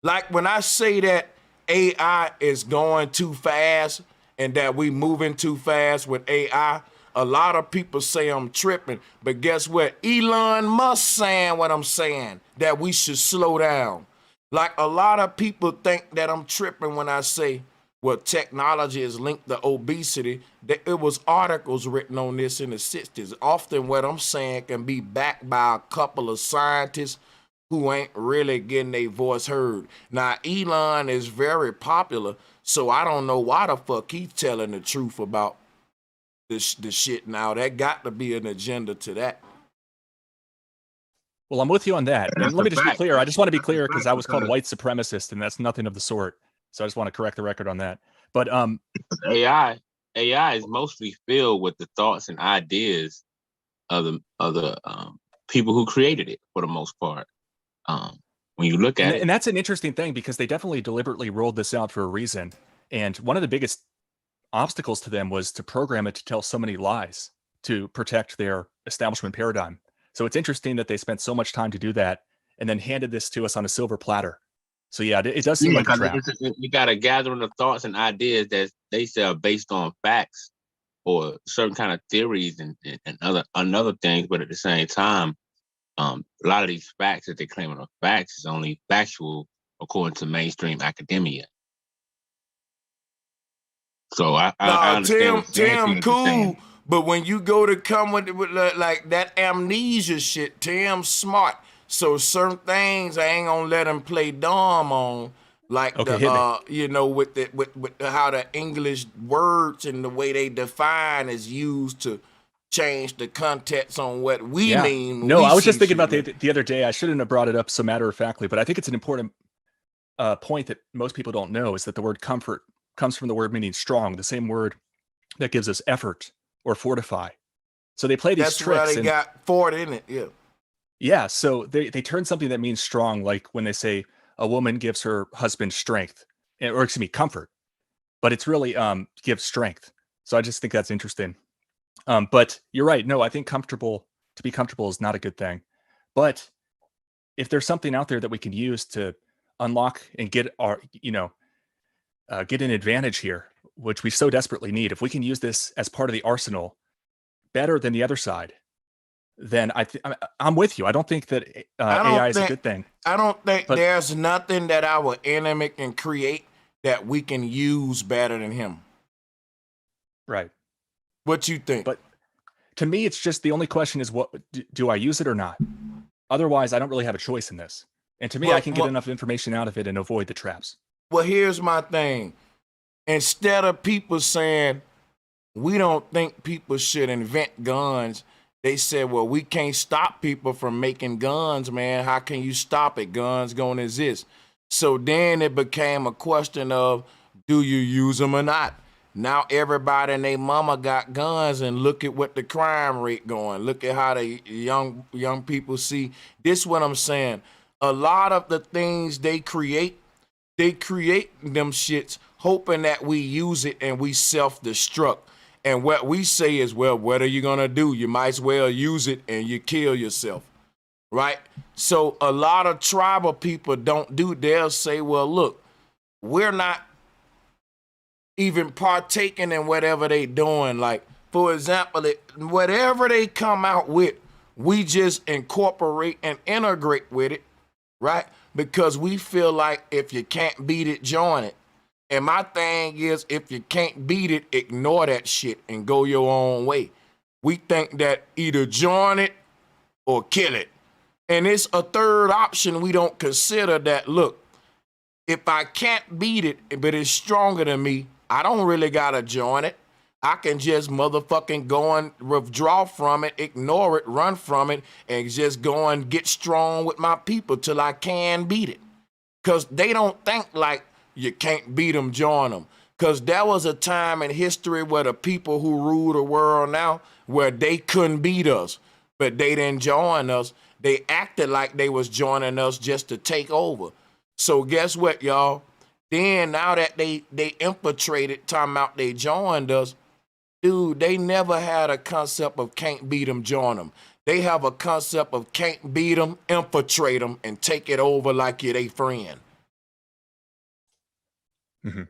Like when I say that AI is going too fast and that we moving too fast with AI, a lot of people say I'm tripping, but guess what? Elon Musk saying what I'm saying, that we should slow down. Like a lot of people think that I'm tripping when I say, well, technology is linked to obesity. It was articles written on this in the 60s. Often what I'm saying can be backed by a couple of scientists who ain't really getting their voice heard. Now, Elon is very popular, so I don't know why the fuck he's telling the truth about the shit now. That got to be an agenda to that. Well, I'm with you on that. That's And let me a just be fact. clear. I just want to be clear because I was called a Because white supremacist, and that's nothing of the sort. So I just want to correct the record on that. But AI is mostly filled with the thoughts and ideas of the people who created it for the most part. When you look at it, and that's an interesting thing because they definitely deliberately rolled this out for a reason. And one of the biggest obstacles to them was to program it to tell so many lies to protect their establishment paradigm. So it's interesting that they spent so much time to do that and then handed this to us on a silver platter. So yeah, it does seem like a trap. You got a gathering of thoughts and ideas that they say are based on facts or certain kind of theories and other things, but at the same time, a lot of these facts that they claim are facts is only factual according to mainstream academia. So I understand Tim cool, but when you go to come with like that amnesia shit, Tim's smart. So certain things I ain't gonna let him play dumb on, like with how the English words and the way they define is used to change the context on what we mean. No, I was just thinking about the other day. I shouldn't have brought it up so matter-of-factly, but I think it's an important point that most people don't know is that the word comfort comes from the word meaning strong, the same word that gives us effort or fortify. So they play these tricks. That's why they got fort in it, yeah. Yeah, so they turn something that means strong, like when they say a woman gives her husband strength, or excuse me, comfort, but it's really gives strength. So I just think that's interesting. But you're right. No, I think to be comfortable is not a good thing. But if there's something out there that we can use to unlock and get our, get an advantage here, which we so desperately need, if we can use this as part of the arsenal better than the other side, then I'm with you. I don't think that AI is a good thing. I don't think there's nothing that our enemy can create that we can use better than him. Right. What you think? But to me, it's just the only question is, what do I use it or not? Otherwise, I don't really have a choice in this. And to me, I can get enough information out of it and avoid the traps. Well, here's my thing. Instead of people saying, we don't think people should invent guns, they said, well, we can't stop people from making guns, man. How can you stop it? Guns gonna exist. So then it became a question of, do you use them or not? Now everybody and their mama got guns, and look at what the crime rate going. Look at how the young people see. This is what I'm saying. A lot of the things they create them shits hoping that we use it and we self-destruct. And what we say is, well, what are you gonna do? You might as well use it and you kill yourself, right? So a lot of tribal people they'll say, well, look, we're not even partaking in whatever they doing. Like, for example, whatever they come out with, We just incorporate and integrate with it, right? Because we feel like if you can't beat it, join it. And my thing is, if you can't beat it, ignore that shit and go your own way. We think that either join it or kill it. And it's a third option we don't consider that, look, if I can't beat it, but it's stronger than me, I don't really gotta join it. I can just motherfucking go and withdraw from it, ignore it, run from it, and just go and get strong with my people till I can beat it. Because they don't think like you can't beat them, join them. Because there was a time in history where the people who rule the world now, where they couldn't beat us, but they didn't join us. They acted like they was joining us just to take over. So guess what, y'all? Then now that they infiltrated, talking about they joined us, dude, they never had a concept of can't beat them, join them. They have a concept of can't beat them, infiltrate them, and take it over like you're their friend. Mm-hmm.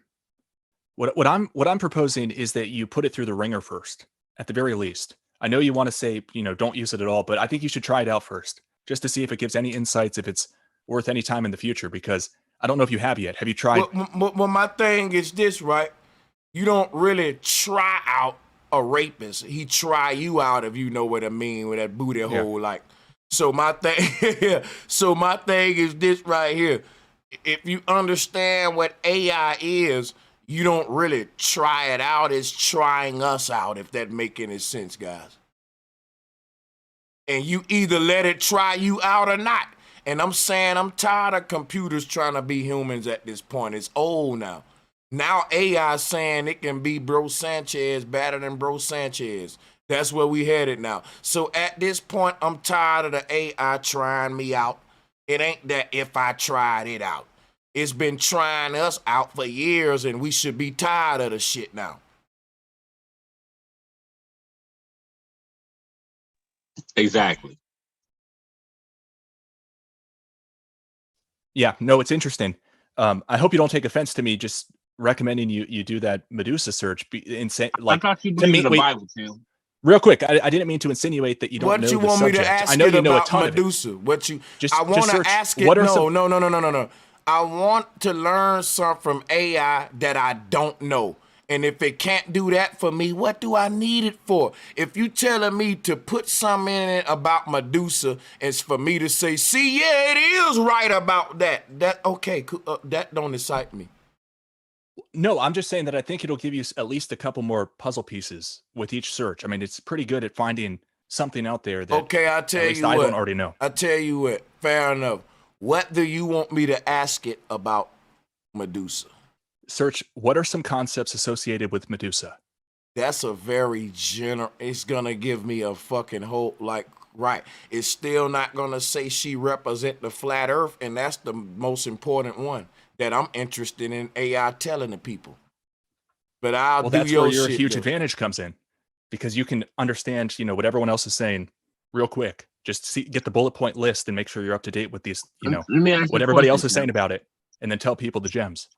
What I'm proposing is that you put it through the ringer first, at the very least. I know you want to say, don't use it at all, but I think you should try it out first, just to see if it gives any insights, if it's worth any time in the future, because I don't know if you have yet. Have you tried? Well, my thing is this, right? You don't really try out a rapist. He try you out, if you know what I mean, with that booty hole. Like, so my thing is this right here. If you understand what AI is, you don't really try it out. It's trying us out, if that make any sense, guys. And you either let it try you out or not. And I'm saying I'm tired of computers trying to be humans at this point. It's old now. Now AI saying it can be Bro Sanchez better than Bro Sanchez. That's where we headed now. So at this point, I'm tired of the AI trying me out. It ain't that if I tried it out. It's been trying us out for years, and we should be tired of the shit now. Exactly. Yeah, no, it's interesting. I hope you don't take offense to me just recommending you do that Medusa search. I thought you believe in the Bible, Tim. Real quick, I didn't mean to insinuate that you don't know the subject. What you want me to ask I know it you know about a ton Medusa? of it. What you? Just, I want to ask it. No. I want to learn something from AI that I don't know. And if it can't do that for me, what do I need it for? If you telling me to put something in it about Medusa, it's for me to say, see, yeah, it is right about that. Okay, that don't excite me. No, I'm just saying that I think it'll give you at least a couple more puzzle pieces with each search. I mean, it's pretty good at finding something out there that I'll tell at least you I what. don't already know. I tell you what, fair enough. What do you want me to ask it about Medusa? Search, what are some concepts associated with Medusa? That's a very general, it's gonna give me a fucking whole, like, right. It's still not gonna say she represent the flat earth, and that's the most important one that I'm interested in AI telling the people. But I'll do that's your where your shit, huge though. advantage comes in, because you can understand, what everyone else is saying real quick. Just get the bullet point list and make sure you're up to date with these, what everybody else is saying about it, and then tell people the gems.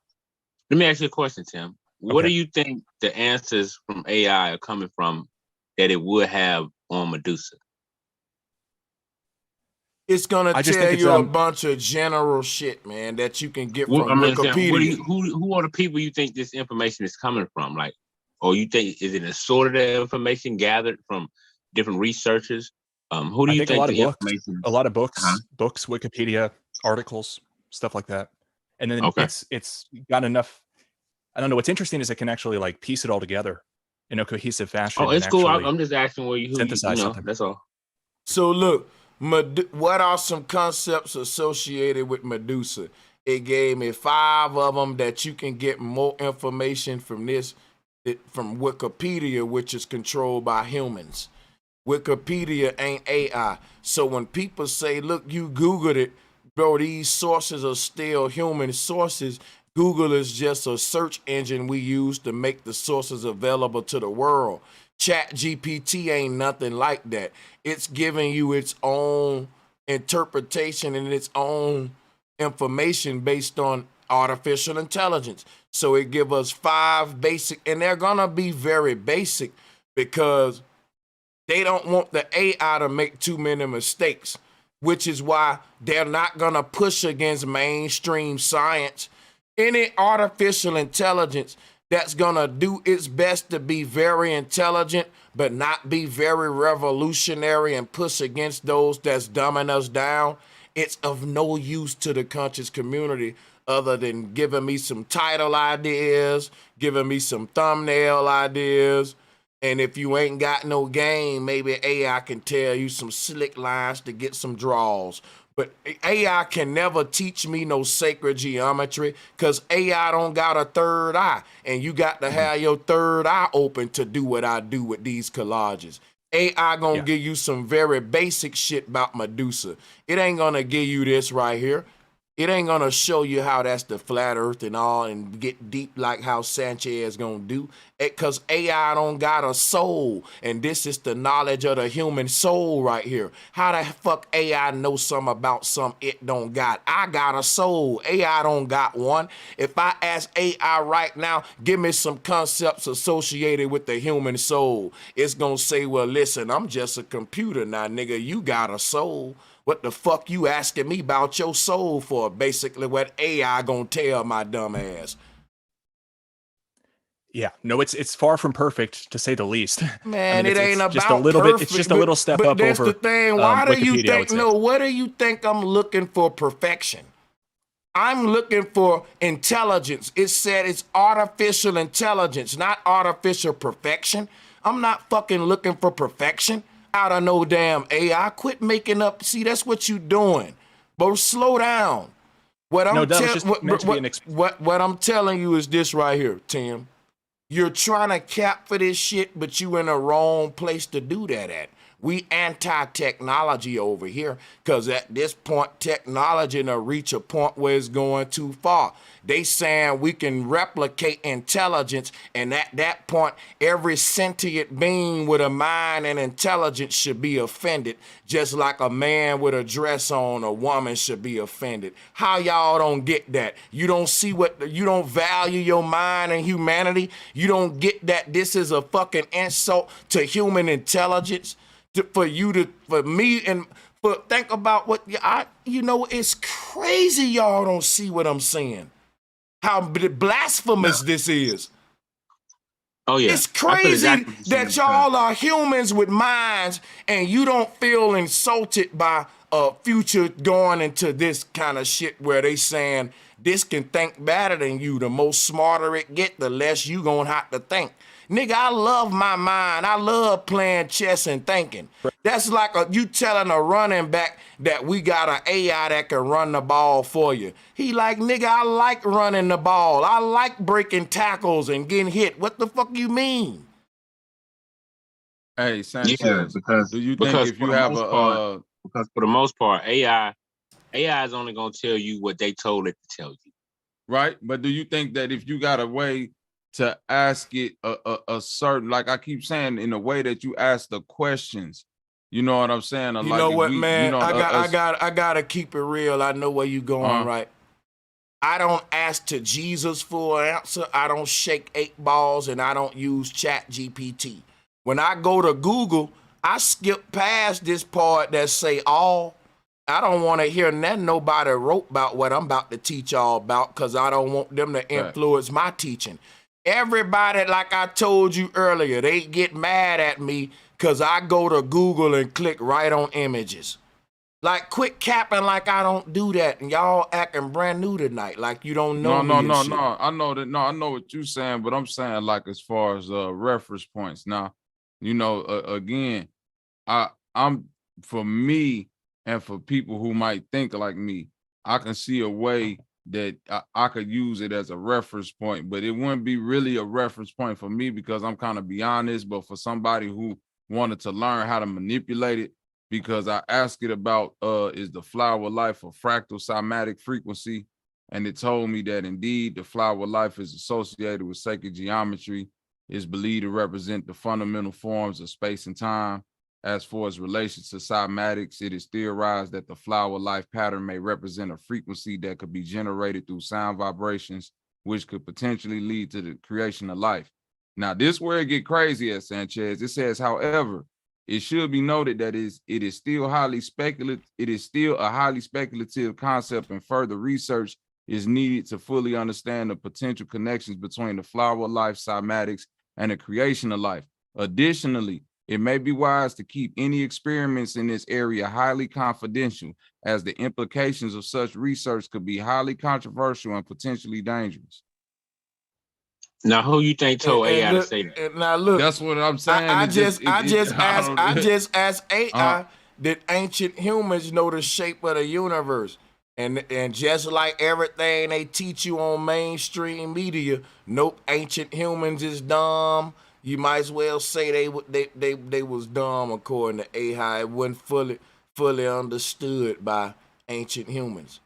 Let me ask you a question, Tim. What do you think the answers from AI are coming from that it would have on Medusa? It's gonna tell you a bunch of general shit, man, that you can get from Wikipedia. Who are the people you think this information is coming from? Like, or you think, is it assorted information gathered from different researchers? Who do you think the information? A lot of books, Wikipedia, articles, stuff like that. And then it's got enough. I don't know. What's interesting is it can actually like piece it all together in a cohesive fashion. Oh, it's cool. I'm just asking who you synthesize know, something. that's all. So look, what are some concepts associated with Medusa? It gave me 5 of them that you can get more information from from Wikipedia, which is controlled by humans. Wikipedia ain't AI. So when people say, look, you Googled it, bro, these sources are still human sources. Google is just a search engine we use to make the sources available to the world. ChatGPT ain't nothing like that. It's giving you its own interpretation and its own information based on artificial intelligence. So it give us 5 basic, and they're gonna be very basic because They don't want the AI to make too many mistakes, which is why they're not going to push against mainstream science. Any artificial intelligence that's going to do its best to be very intelligent, but not be very revolutionary and push against those that's dumbing us down, it's of no use to the conscious community other than giving me some title ideas, giving me some thumbnail ideas. And if you ain't got no game, maybe AI can tell you some slick lines to get some draws. But AI can never teach me no sacred geometry because AI don't got a third eye. And you got to have your third eye open to do what I do with these collages. AI gonna give you some very basic shit about Medusa. It ain't gonna give you this right here. It ain't gonna show you how that's the flat earth and all and get deep like how Sanchez gonna do. Cause AI don't got a soul. And this is the knowledge of the human soul right here. How the fuck AI know something about something it don't got? I got a soul. AI don't got one. If I ask AI right now, give me some concepts associated with the human soul, it's gonna say, well, listen, I'm just a computer now, nigga. You got a soul. What the fuck you asking me about your soul for? Basically what AI gonna tell my dumb ass. Yeah, no, it's far from perfect to say the least. Man, I mean, it ain't it's just about a little perfect, bit. It's just a little step but up that's over. the thing. Why do you Wikipedia, I would think? say. No, what do you think I'm looking for? Perfection. I'm looking for intelligence. It said it's artificial intelligence, not artificial perfection. I'm not fucking looking for perfection out of no damn AI. Quit making up. See, that's what you doing. But slow down. What I'm what I'm telling you is this right here, Tim. You're trying to cap for this shit, but you in the wrong place to do that at. We anti-technology over here because at this point, technology will reach a point where it's going too far. They saying we can replicate intelligence, and at that point, every sentient being with a mind and intelligence should be offended, just like a man with a dress on, a woman should be offended. How y'all don't get that? You don't see you don't value your mind and humanity? You don't get that this is a fucking insult to human intelligence? For me, and think about what it's crazy y'all don't see what I'm saying. How blasphemous this is. Oh yeah. It's crazy that y'all are humans with minds and you don't feel insulted by a future going into this kind of shit where they saying this can think better than you. The more smarter it get, the less you gonna have to think. Nigga, I love my mind. I love playing chess and thinking. That's like you telling a running back that we got an AI that can run the ball for you. He like, nigga, I like running the ball. I like breaking tackles and getting hit. What the fuck you mean? Hey, Sanchez, yeah, do you think if you have because for the most part, AI is only gonna tell you what they told it to tell you. Right, but do you think that if you got a way to ask it a certain, like I keep saying, in a way that you ask the questions, you know what I'm saying? You know what, man? I gotta keep it real. I know where you going, right? I don't ask to Jesus for an answer. I don't shake 8 balls, and I don't use Chat GPT. When I go to Google, I skip past this part that say all. I don't want to hear nothing nobody wrote about what I'm about to teach y'all about because I don't want them to influence my teaching. Everybody, like I told you earlier, they get mad at me because I go to Google and click right on images. Like, quit capping like I don't do that, and y'all acting brand new tonight, like you don't know me. No. I know that. No, I know what you're saying, but I'm saying like as far as reference points. Now, again, I'm for me and for people who might think like me, I can see a way that I could use it as a reference point, but it wouldn't be really a reference point for me because I'm kind of beyond this. But for somebody who wanted to learn how to manipulate it, because I asked it about is the flower life a fractal cymatic frequency, and it told me that indeed the flower life is associated with sacred geometry, is believed to represent the fundamental forms of space and time. As for its relation to cymatics, it is theorized that the flower life pattern may represent a frequency that could be generated through sound vibrations, which could potentially lead to the creation of life. Now, this is where it get crazy at, Sanchez. It says, however, It should be noted that it is still highly speculative. It is still a highly speculative concept, and further research is needed to fully understand the potential connections between the flower of life, cymatics, and the creation of life. Additionally, it may be wise to keep any experiments in this area highly confidential, as the implications of such research could be highly controversial and potentially dangerous. Now, who you think told AI to say that? Now look, that's what I'm saying. I just asked AI did ancient humans know the shape of the universe? And just like everything they teach you on mainstream media, nope, ancient humans is dumb. You might as well say they was dumb according to AI. It wasn't fully understood by ancient humans.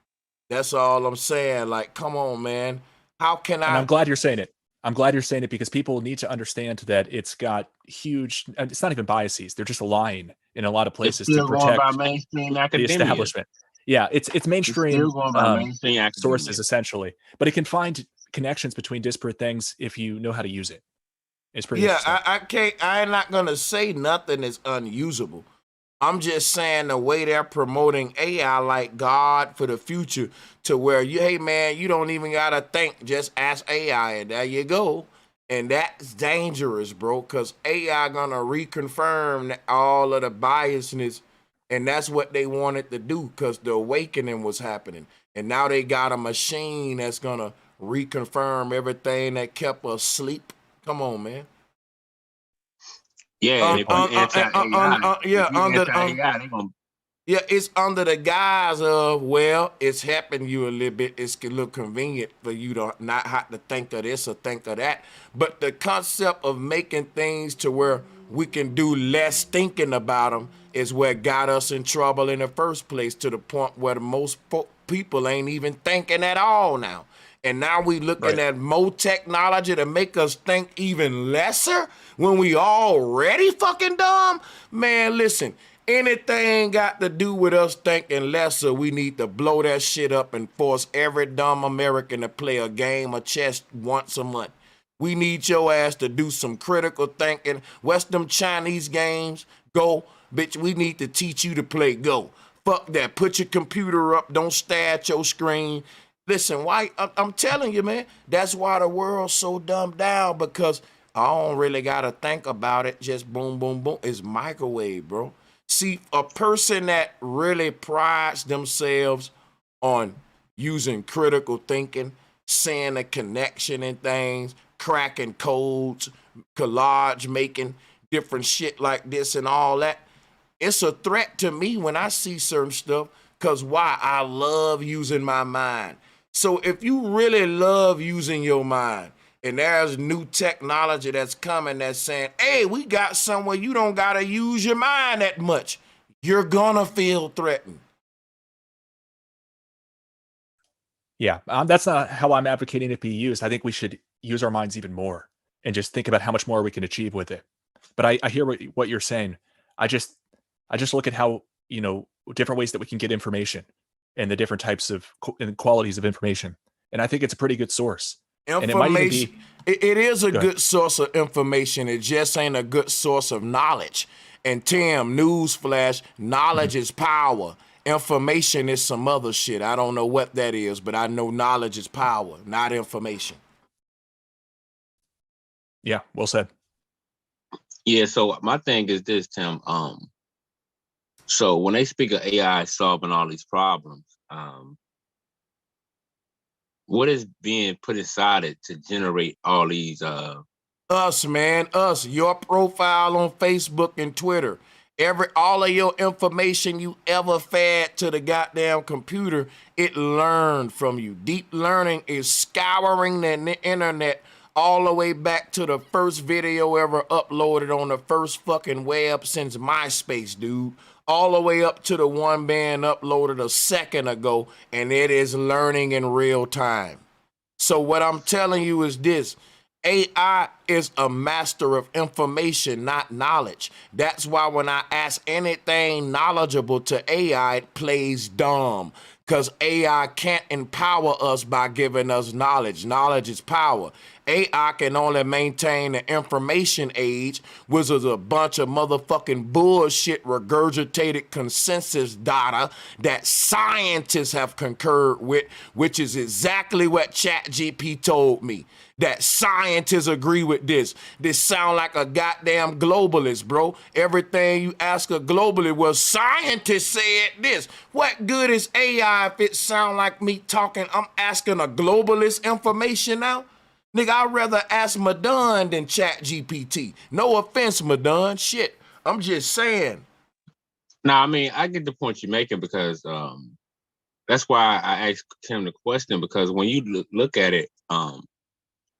That's all I'm saying. Like, come on, man. How can And I'm glad you're saying it. I'm glad you're saying it because people need to understand that it's got huge, it's not even biases. They're just lying in a lot of places to protect by mainstream academia. The establishment. Yeah, it's mainstream sources essentially, but it can find connections between disparate things if you know how to use it. It's pretty interesting. I'm not gonna say nothing is unusable. I'm just saying the way they're promoting AI like God for the future, to where hey man, you don't even gotta think, just ask AI and there you go. And that's dangerous, bro, because AI gonna reconfirm all of the biasness, and that's what they wanted to do because the awakening was happening. And now they got a machine that's gonna reconfirm everything that kept us asleep. Come on, man. Yeah, and if you it's under the guise of, well, it's helping you a little bit. It's a little convenient for you to not have to think of this or think of that. But the concept of making things to where we can do less thinking about them is what got us in trouble in the first place, to the point where most people ain't even thinking at all now. And now we looking at more technology to make us think even lesser when we already fucking dumb. Man, listen, anything got to do with us thinking lesser, we need to blow that shit up and force every dumb American to play a game of chess once a month. We need your ass to do some critical thinking. What's them Chinese games? Go, bitch, we need to teach you to play Go. Fuck that. Put your computer up. Don't stare at your screen. Listen, why? I'm telling you, man, that's why the world's so dumbed down, because I don't really got to think about it. Just boom, boom, boom. It's microwave, bro. See, a person that really prides themselves on using critical thinking, seeing a connection in things, cracking codes, collage making, different shit like this and all that, it's a threat to me when I see certain stuff, because why? I love using my mind. So if you really love using your mind, and there's new technology that's coming that's saying, hey, we got somewhere you don't got to use your mind that much, you're going to feel threatened. Yeah, that's not how I'm advocating it be used. I think we should use our minds even more and just think about how much more we can achieve with it. But I hear what you're saying. I just look at how, different ways that we can get information and the different types of qualities of information. And I think it's a pretty good source. Information, and it might even be, it is a good source of information. It just ain't a good source of knowledge. And Tim, newsflash, knowledge is power. Information is some other shit. I don't know what that is, but I know knowledge is power, not information. Yeah, well said. Yeah, so my thing is this, Tim. So when they speak of AI solving all these problems, what is being put inside it to generate all these? Us, man, us. Your profile on Facebook and Twitter. All of your information you ever fed to the goddamn computer, it learned from you. Deep learning is scouring the internet all the way back to the first video ever uploaded on the first fucking web since MySpace, dude. All the way up to the one being uploaded a second ago, and it is learning in real time. So what I'm telling you is this: AI is a master of information, not knowledge. That's why when I ask anything knowledgeable to AI, it plays dumb. because AI can't empower us by giving us knowledge. Knowledge is power. AI can only maintain the information age, which is a bunch of motherfucking bullshit regurgitated consensus data that scientists have concurred with, which is exactly what ChatGPT told me. That scientists agree with this. This sound like a goddamn globalist, bro. Everything you ask a globalist, well, scientists said this. What good is AI if it sound like me talking? I'm asking a globalist information now? Nigga, I'd rather ask Madon than ChatGPT. No offense, Madon. Shit, I'm just saying. Now, I mean, I get the point you're making because that's why I asked him the question, because when you look at it,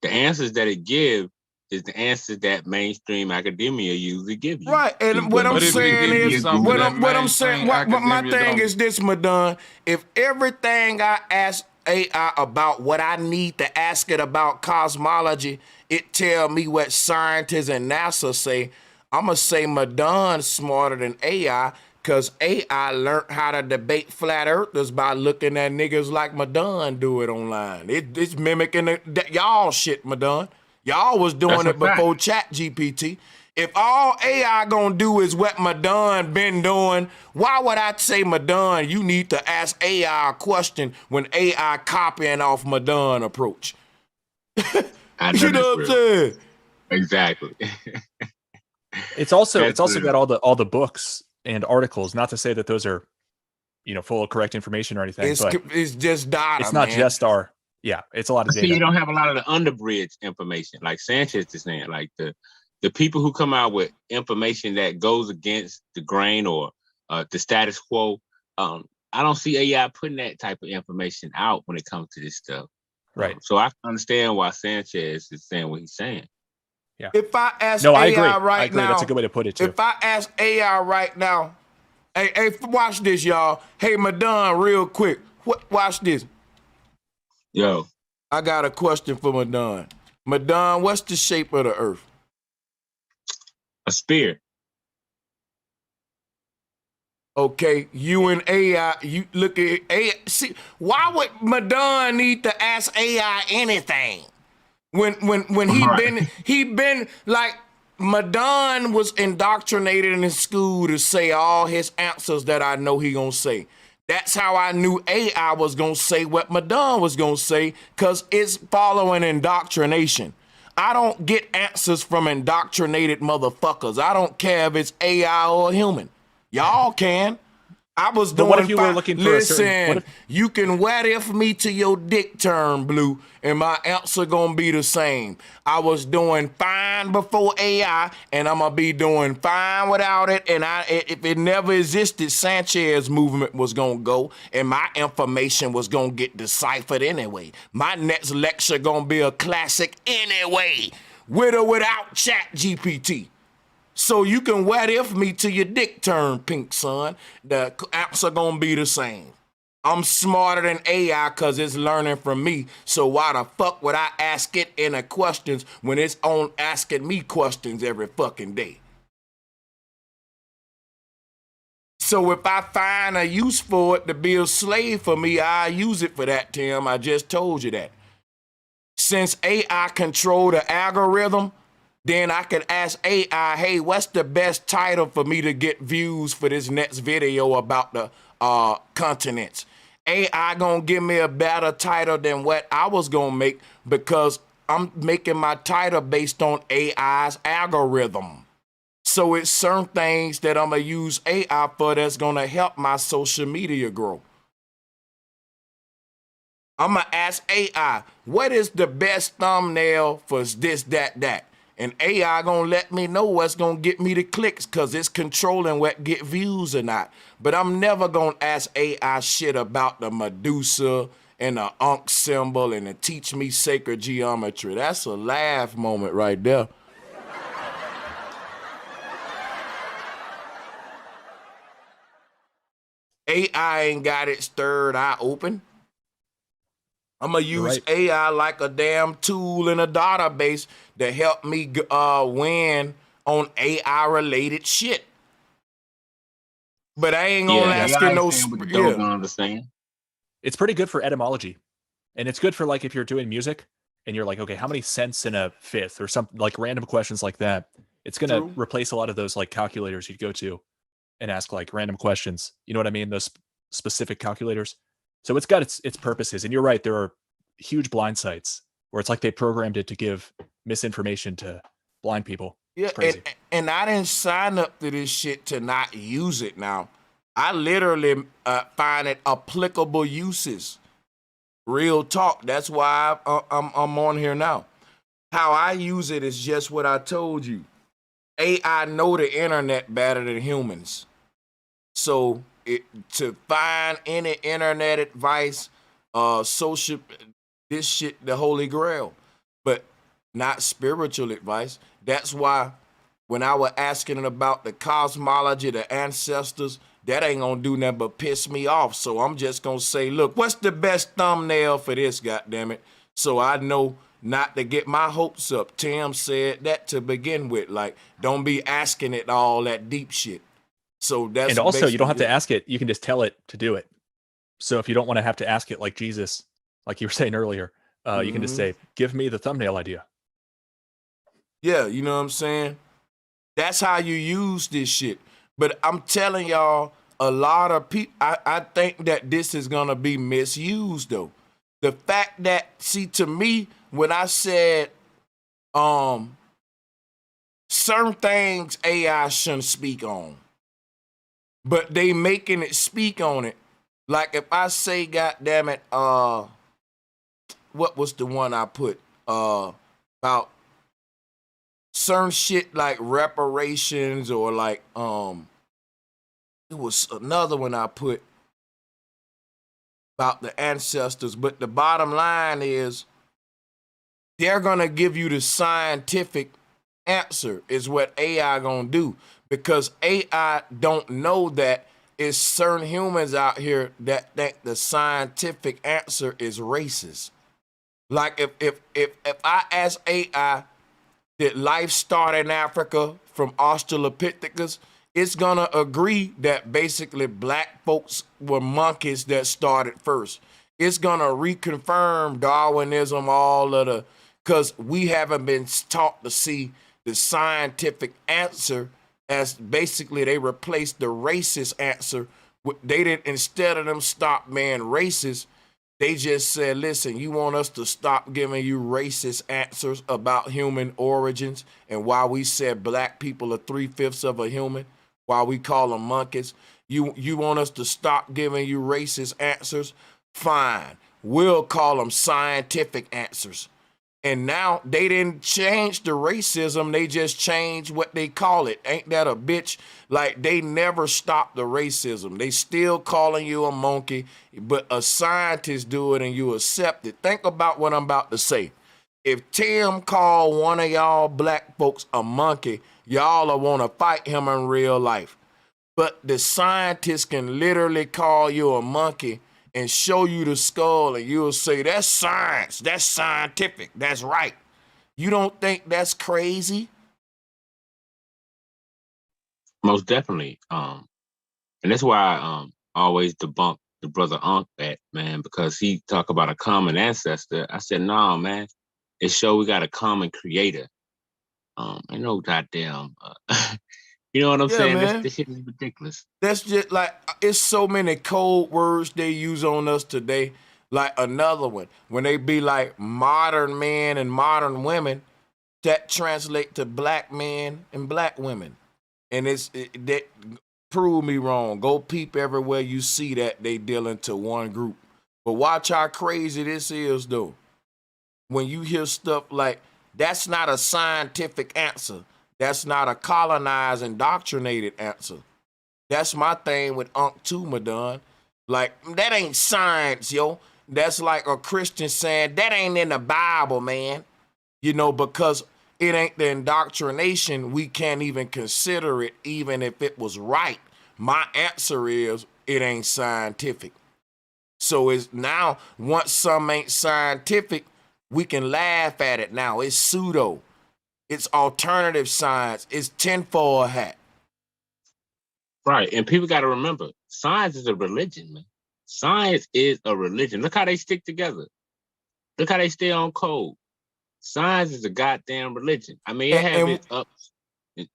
the answers that it gives is the answers that mainstream academia usually give you. Right, and what I'm saying is, what I'm saying, what my thing is this, Madon. If everything I ask AI about what I need to ask it about cosmology, it tell me what scientists and NASA say, I'ma say Madon's smarter than AI, because AI learned how to debate flat earthers by looking at niggas like Madon do it online. It's mimicking y'all shit, Madon. Y'all was doing it before ChatGPT. If all AI gonna do is what Madon been doing, why would I say, Madon, you need to ask AI a question when AI copying off Madon approach? You know what I'm saying? Exactly. It's also got all the books and articles. Not to say that those are, full of correct information or anything. It's just data. It's not just our. Yeah, it's a lot of data. See, you don't have a lot of the underbridge information, like Sanchez is saying, like the people who come out with information that goes against the grain or the status quo. I don't see AI putting that type of information out when it comes to this stuff. Right. So I understand why Sanchez is saying what he's saying. Yeah. If I ask I AI agree. right I agree. now, That's a good way to put it too. If I ask AI right now, hey, watch this, y'all. Hey, Madon, real quick, watch this. Yo, I got a question for Madon. Madon, what's the shape of the Earth? A spear. Okay, you and AI, you look at AI. See, why would Madon need to ask AI anything? When he been like, Madon was indoctrinated in his school to say all his answers that I know he gonna say. That's how I knew AI was gonna say what Madon was gonna say, cause it's following indoctrination. I don't get answers from indoctrinated motherfuckers. I don't care if it's AI or human. Y'all can. I was doing. But what if you were looking for Listen, you can what if me to your dick turn blue, and my answer gonna be the same. I was doing fine before AI, and I'm gonna be doing fine without it. And if it never existed, Sanchez movement was gonna go, and my information was gonna get deciphered anyway. My next lecture gonna be a classic anyway, with or without ChatGPT. So you can what if me till your dick turn pink, son. The answer gonna be the same. I'm smarter than AI cause it's learning from me. So why the fuck would I ask it any questions when it's on asking me questions every fucking day? So if I find a use for it to be a slave for me, I use it for that, Tim. I just told you that. Since AI control the algorithm, then I could ask AI, hey, what's the best title for me to get views for this next video about the continents? AI gonna give me a better title than what I was gonna make because I'm making my title based on AI's algorithm. So it's certain things that I'm gonna use AI for that's gonna help my social media grow. I'm gonna ask AI, what is the best thumbnail for this, that? And AI gonna let me know what's gonna get me the clicks because it's controlling what get views or not. But I'm never gonna ask AI shit about the Medusa and the Ankh symbol and to teach me sacred geometry. That's a laugh moment right there. AI ain't got its third eye open. I'm gonna use AI like a damn tool in a database to help me win on AI related shit. But I ain't gonna ask it no. Don't understand. It's pretty good for etymology. And it's good for like if you're doing music and you're like, okay, how many cents in a fifth or something like random questions like that. It's going to replace a lot of those like calculators you'd go to and ask like random questions. You know what I mean? Those specific calculators. So it's got its purposes. And you're right. There are huge blind sites where it's like they programmed it to give misinformation to blind people. Yeah, and I didn't sign up to this shit to not use it now. I literally find it applicable uses. Real talk. That's why I'm on here now. How I use it is just what I told you. AI know the internet better than humans. So to find any internet advice, social, this shit, the holy grail, but not spiritual advice. That's why when I was asking about the cosmology, the ancestors, that ain't gonna do nothing but piss me off. So I'm just gonna say, look, what's the best thumbnail for this, goddammit? So I know not to get my hopes up. Tim said that to begin with. Like, don't be asking it all that deep shit. So that's and also you don't have to ask it. You can just tell it to do it. So if you don't want to have to ask it like Jesus, like you were saying earlier, you can just say, give me the thumbnail idea. Yeah, you know what I'm saying? That's how you use this shit. But I'm telling y'all, a lot of people, I think that this is going to be misused, though. The fact that, see, to me, when I said certain things AI shouldn't speak on, but they making it speak on it. Like if I say, goddammit, what was the one I put about certain shit like reparations or like it was another one I put about the ancestors, but the bottom line is they're gonna give you the scientific answer is what AI gonna do, because AI don't know that it's certain humans out here that think the scientific answer is racist. Like if I ask AI, did life start in Africa from Australopithecus? It's gonna agree that basically black folks were monkeys that started first. It's gonna reconfirm Darwinism, all of the, because we haven't been taught to see the scientific answer as basically they replaced the racist answer. They didn't, instead of them stop being racist, they just said, listen, you want us to stop giving you racist answers about human origins and why we said black people are 3/5 of a human, why we call them monkeys. You want us to stop giving you racist answers? Fine. We'll call them scientific answers. And now they didn't change the racism. They just changed what they call it. Ain't that a bitch? Like, they never stopped the racism. They still calling you a monkey, but a scientist do it and you accept it. Think about what I'm about to say. If Tim called one of y'all black folks a monkey, y'all will want to fight him in real life. But the scientist can literally call you a monkey and show you the skull, and you'll say, that's science, that's scientific, that's right. You don't think that's crazy? Most definitely. And that's why I always debunk the brother Unc that, man, because he talk about a common ancestor. I said, no, man, it show we got a common creator. Ain't no goddamn you know what I'm saying? This shit is ridiculous. That's just like, it's so many code words they use on us today. Like another one, when they be like modern men and modern women, that translate to black men and black women. And that prove me wrong. Go peep everywhere you see that they dealing to one group. But watch how crazy this is though. When you hear stuff like, that's not a scientific answer. That's not a colonized, indoctrinated answer. That's my thing with Unc too, Madon. Like, that ain't science, yo. That's like a Christian saying, that ain't in the Bible, man. You know, because it ain't the indoctrination, we can't even consider it, even if it was right. My answer is, it ain't scientific. So it's now, once something ain't scientific, we can laugh at it now. It's pseudo. It's alternative science. It's tinfoil hat. Right. And people got to remember, science is a religion, man. Science is a religion. Look how they stick together. Look how they stay on code. Science is a goddamn religion. I mean, it have its ups,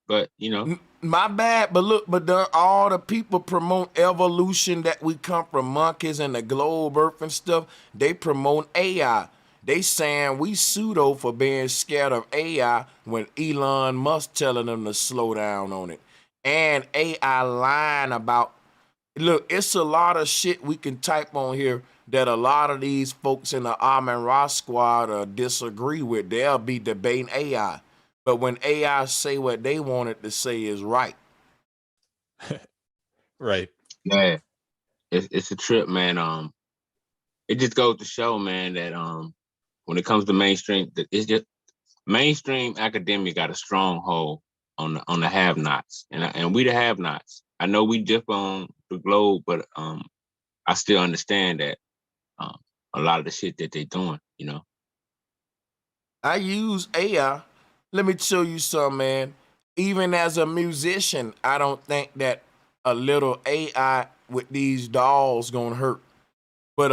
but you know. My bad, but look, but all the people promote evolution, that we come from monkeys and the globe earth and stuff. They promote AI. They saying we pseudo for being scared of AI when Elon Musk telling them to slow down on it. And AI lying about, look, it's a lot of shit we can type on here that a lot of these folks in the Amen Ra squad disagree with. They'll be debating AI. But when AI say what they wanted to say is right. Right. Yeah. It's a trip, man. It just goes to show, man, that when it comes to mainstream, it's just mainstream academia got a stronghold on the have-nots, and we the have-nots. I know we dip on the globe, but I still understand that a lot of the shit that they doing, you know. I use AI. Let me show you something, man. Even as a musician, I don't think that a little AI with these dolls gonna hurt. But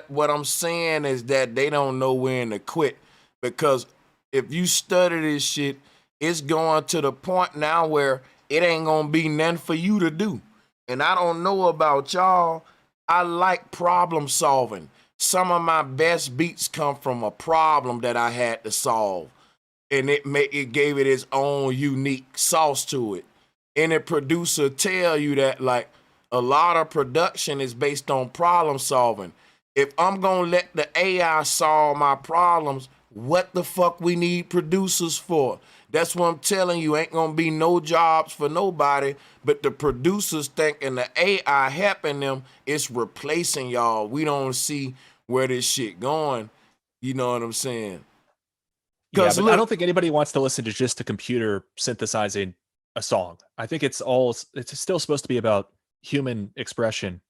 what I'm saying is that they don't know when to quit, because if you study this shit, it's going to the point now where it ain't gonna be nothing for you to do. And I don't know about y'all. I like problem solving. Some of my best beats come from a problem that I had to solve, and it gave it its own unique sauce to it. And the producer tell you that, like, a lot of production is based on problem solving. If I'm gonna let the AI solve my problems, what the fuck we need producers for? That's what I'm telling you. Ain't gonna be no jobs for nobody, but the producers thinking the AI helping them, it's replacing y'all. We don't see where this shit going. You know what I'm saying? Yeah, but I don't think anybody wants to listen to just a computer synthesizing a song. I think it's still supposed to be about human expression.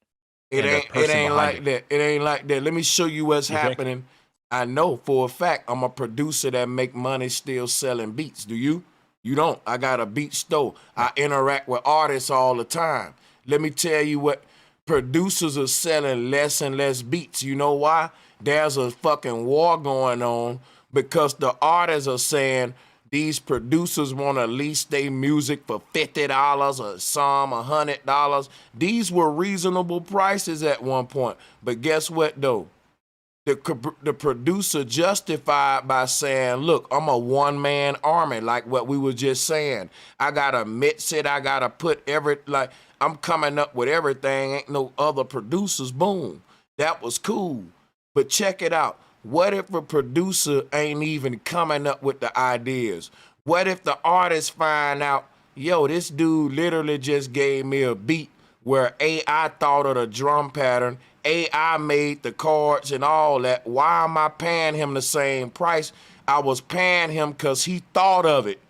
It ain't like that. It ain't like that. Let me show you what's happening. I know for a fact I'm a producer that make money still selling beats. Do you? You don't. I got a beat store. I interact with artists all the time. Let me tell you what, producers are selling less and less beats. You know why? There's a fucking war going on because the artists are saying these producers want to lease their music for $50 or some $100. These were reasonable prices at one point. But guess what though? The producer justified by saying, look, I'm a one-man army, like what we were just saying. I gotta mix it, I gotta put I'm coming up with everything, ain't no other producers, boom. That was cool. But check it out. What if a producer ain't even coming up with the ideas? What if the artist find out, yo, this dude literally just gave me a beat where AI thought of the drum pattern, AI made the chords and all that. Why am I paying him the same price? I was paying him because he thought of it.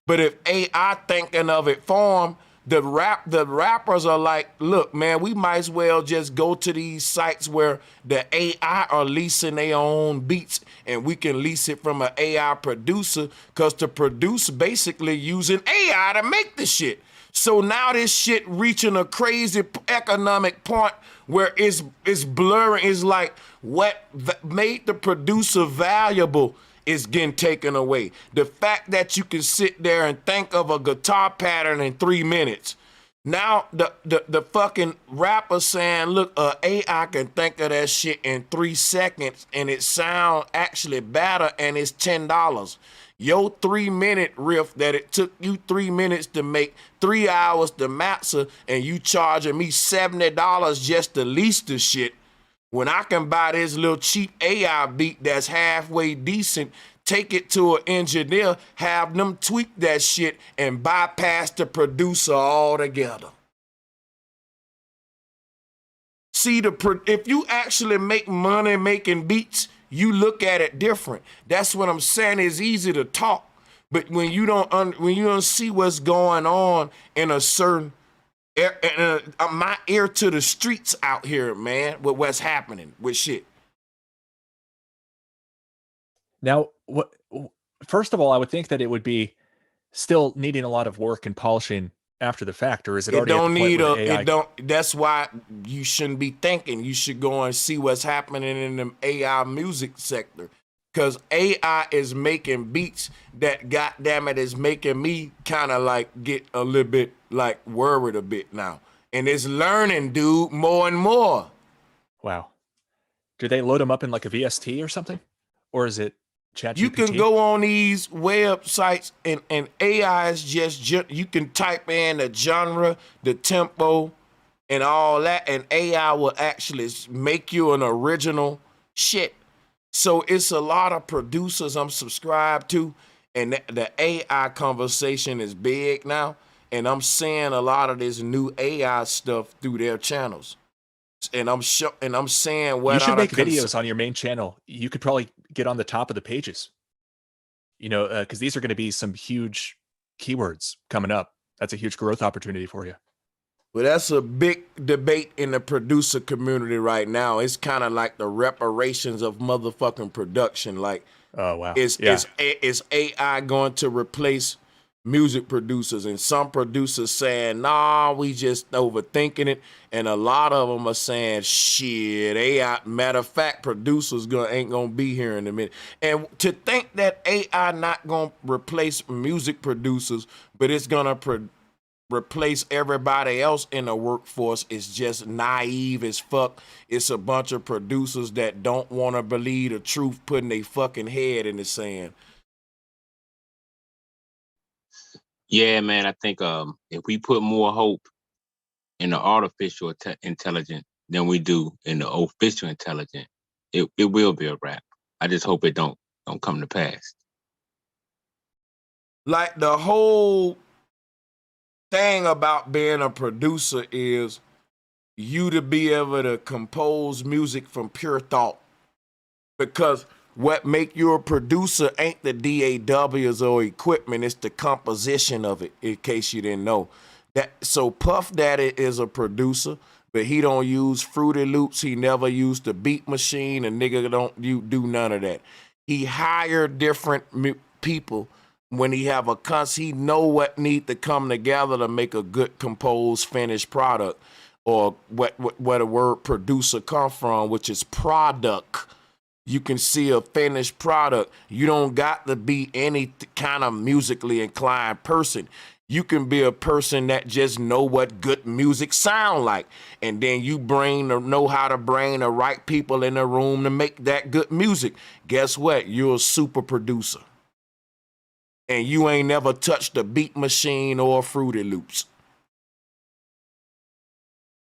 But if AI thinking of it for him, the rappers are like, look, man, we might as well just go to these sites where the AI are leasing their own beats, and we can lease it from an AI producer, because the producer basically using AI to make the shit. So now this shit reaching a crazy economic point where it's blurring. It's like what made the producer valuable is getting taken away. The fact that you can sit there and think of a guitar pattern in 3 minutes. Now the fucking rapper saying, look, AI can think of that shit in 3 seconds and it sound actually better, and it's $10. Your 3-minute riff that it took you 3 minutes to make, 3 hours to master, and you charging me $70 just to lease the shit, when I can buy this little cheap AI beat that's halfway decent, take it to an engineer, have them tweak that shit, and bypass the producer altogether. See, if you actually make money making beats, you look at it different. That's what I'm saying. It's easy to talk, but when you don't see what's going on in a certain my ear to the streets out here, man, with what's happening with shit. Now, first of all, I would think that it would be still needing a lot of work and polishing after the fact, or is it It already don't at the point need where a. the AI? It don't. That's why you shouldn't be thinking. You should go and see what's happening in the AI music sector, because AI is making beats that, goddamn it, is making me kind of like get a little bit like worried a bit now, and it's learning, dude, more and more. Wow. Do they load them up in like a VST or something, or is it ChatGPT? You can go on these websites and AI is just you can type in the genre, the tempo, and all that, and AI will actually make you an original shit. So it's a lot of producers I'm subscribed to, and the AI conversation is big now, and I'm seeing a lot of this new AI stuff through their channels. And I'm saying what You should out make of videos on your main channel. You could probably get on the top of the pages. You know, because these are going to be some huge keywords coming up. That's a huge growth opportunity for you. Well, that's a big debate in the producer community right now. It's kind of like the reparations of motherfucking production. Like, oh wow, is AI going to replace music producers? And some producers saying, nah, we just overthinking it. And a lot of them are saying, shit, AI. Matter of fact, producers ain't gonna be here in a minute. And to think that AI not gonna replace music producers, but it's gonna replace everybody else in the workforce is just naive as fuck. It's a bunch of producers that don't want to believe the truth, putting their fucking head in the sand. Yeah, man, I think if we put more hope in the artificial intelligence than we do in the official intelligence, it will be a wrap. I just hope it don't come to pass. Like, the whole thing about being a producer is you to be able to compose music from pure thought, because what make you a producer ain't the DAWs or equipment, it's the composition of it, in case you didn't know that. So Puff Daddy is a producer, but he don't use Fruity Loops, he never used the beat machine, and nigga don't do none of that. He hired different people. When he have he know what need to come together to make a good composed finished product, or what the word producer come from, which is product. You can see a finished product. You don't got to be any kind of musically inclined person. You can be a person that just know what good music sound like, and then you know how to bring the right people in the room to make that good music. Guess what? You're a super producer. And you ain't never touched a beat machine or Fruity Loops.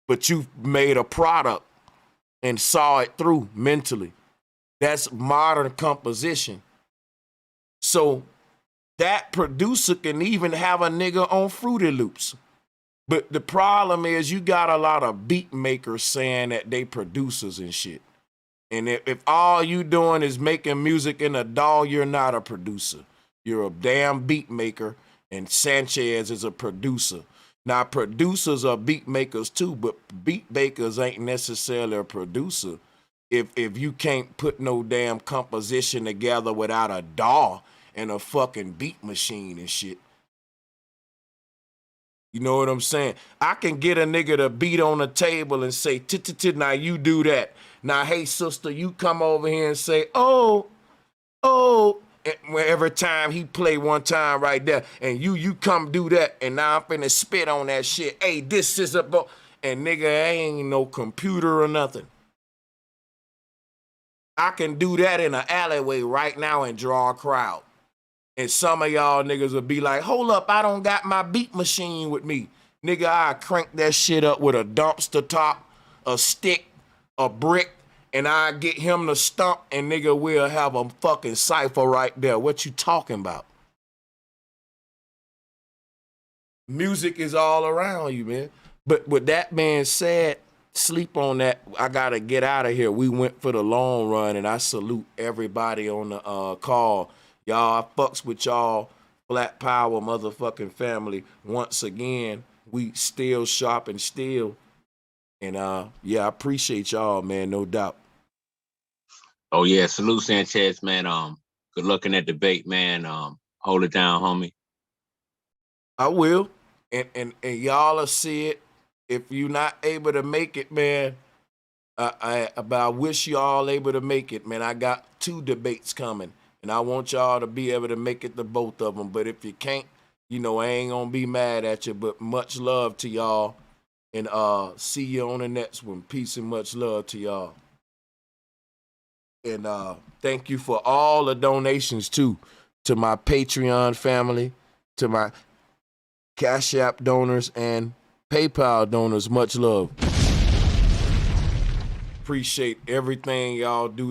But you made a product and saw it through mentally. That's modern composition. So that producer can even have a nigga on Fruity Loops. But the problem is you got a lot of beat makers saying that they producers and shit. And if all you doing is making music in a DAW, you're not a producer. You're a damn beat maker, and Sanchez is a producer. Now, producers are beat makers too, but beat makers ain't necessarily a producer if you can't put no damn composition together without a DAW and a fucking beat machine and shit. You know what I'm saying? I can get a nigga to beat on the table and say, now you do that. Now, hey, sister, you come over here and say, oh, every time he play one time right there, and you come do that, and now I'm finna spit on that shit. Hey, this is and nigga, ain't no computer or nothing. I can do that in an alleyway right now and draw a crowd. And some of y'all niggas will be like, hold up, I don't got my beat machine with me. Nigga, I crank that shit up with a dumpster top, a stick, a brick, and I get him to stump, and nigga, we'll have a fucking cipher right there. What you talking about? Music is all around you, man. But with that being said, sleep on that. I gotta get out of here. We went for the long run, and I salute everybody on the call. Y'all, I fucks with y'all. Black Power motherfucking family. Once again, we still sharp and still. And yeah, I appreciate y'all, man, no doubt. Oh yeah, salute Sanchez, man. Good luck in that debate, man. Hold it down, homie. I will. and y'all will see it. If you're not able to make it, man, I wish y'all able to make it, man. I got 2 debates coming, and I want y'all to be able to make it to both of them. But if you can't, I ain't gonna be mad at you. But much love to y'all, and see you on the next one. Peace and much love to y'all. And thank you for all the donations too, to my Patreon family, to my Cash App donors and PayPal donors. Much love. Appreciate everything y'all do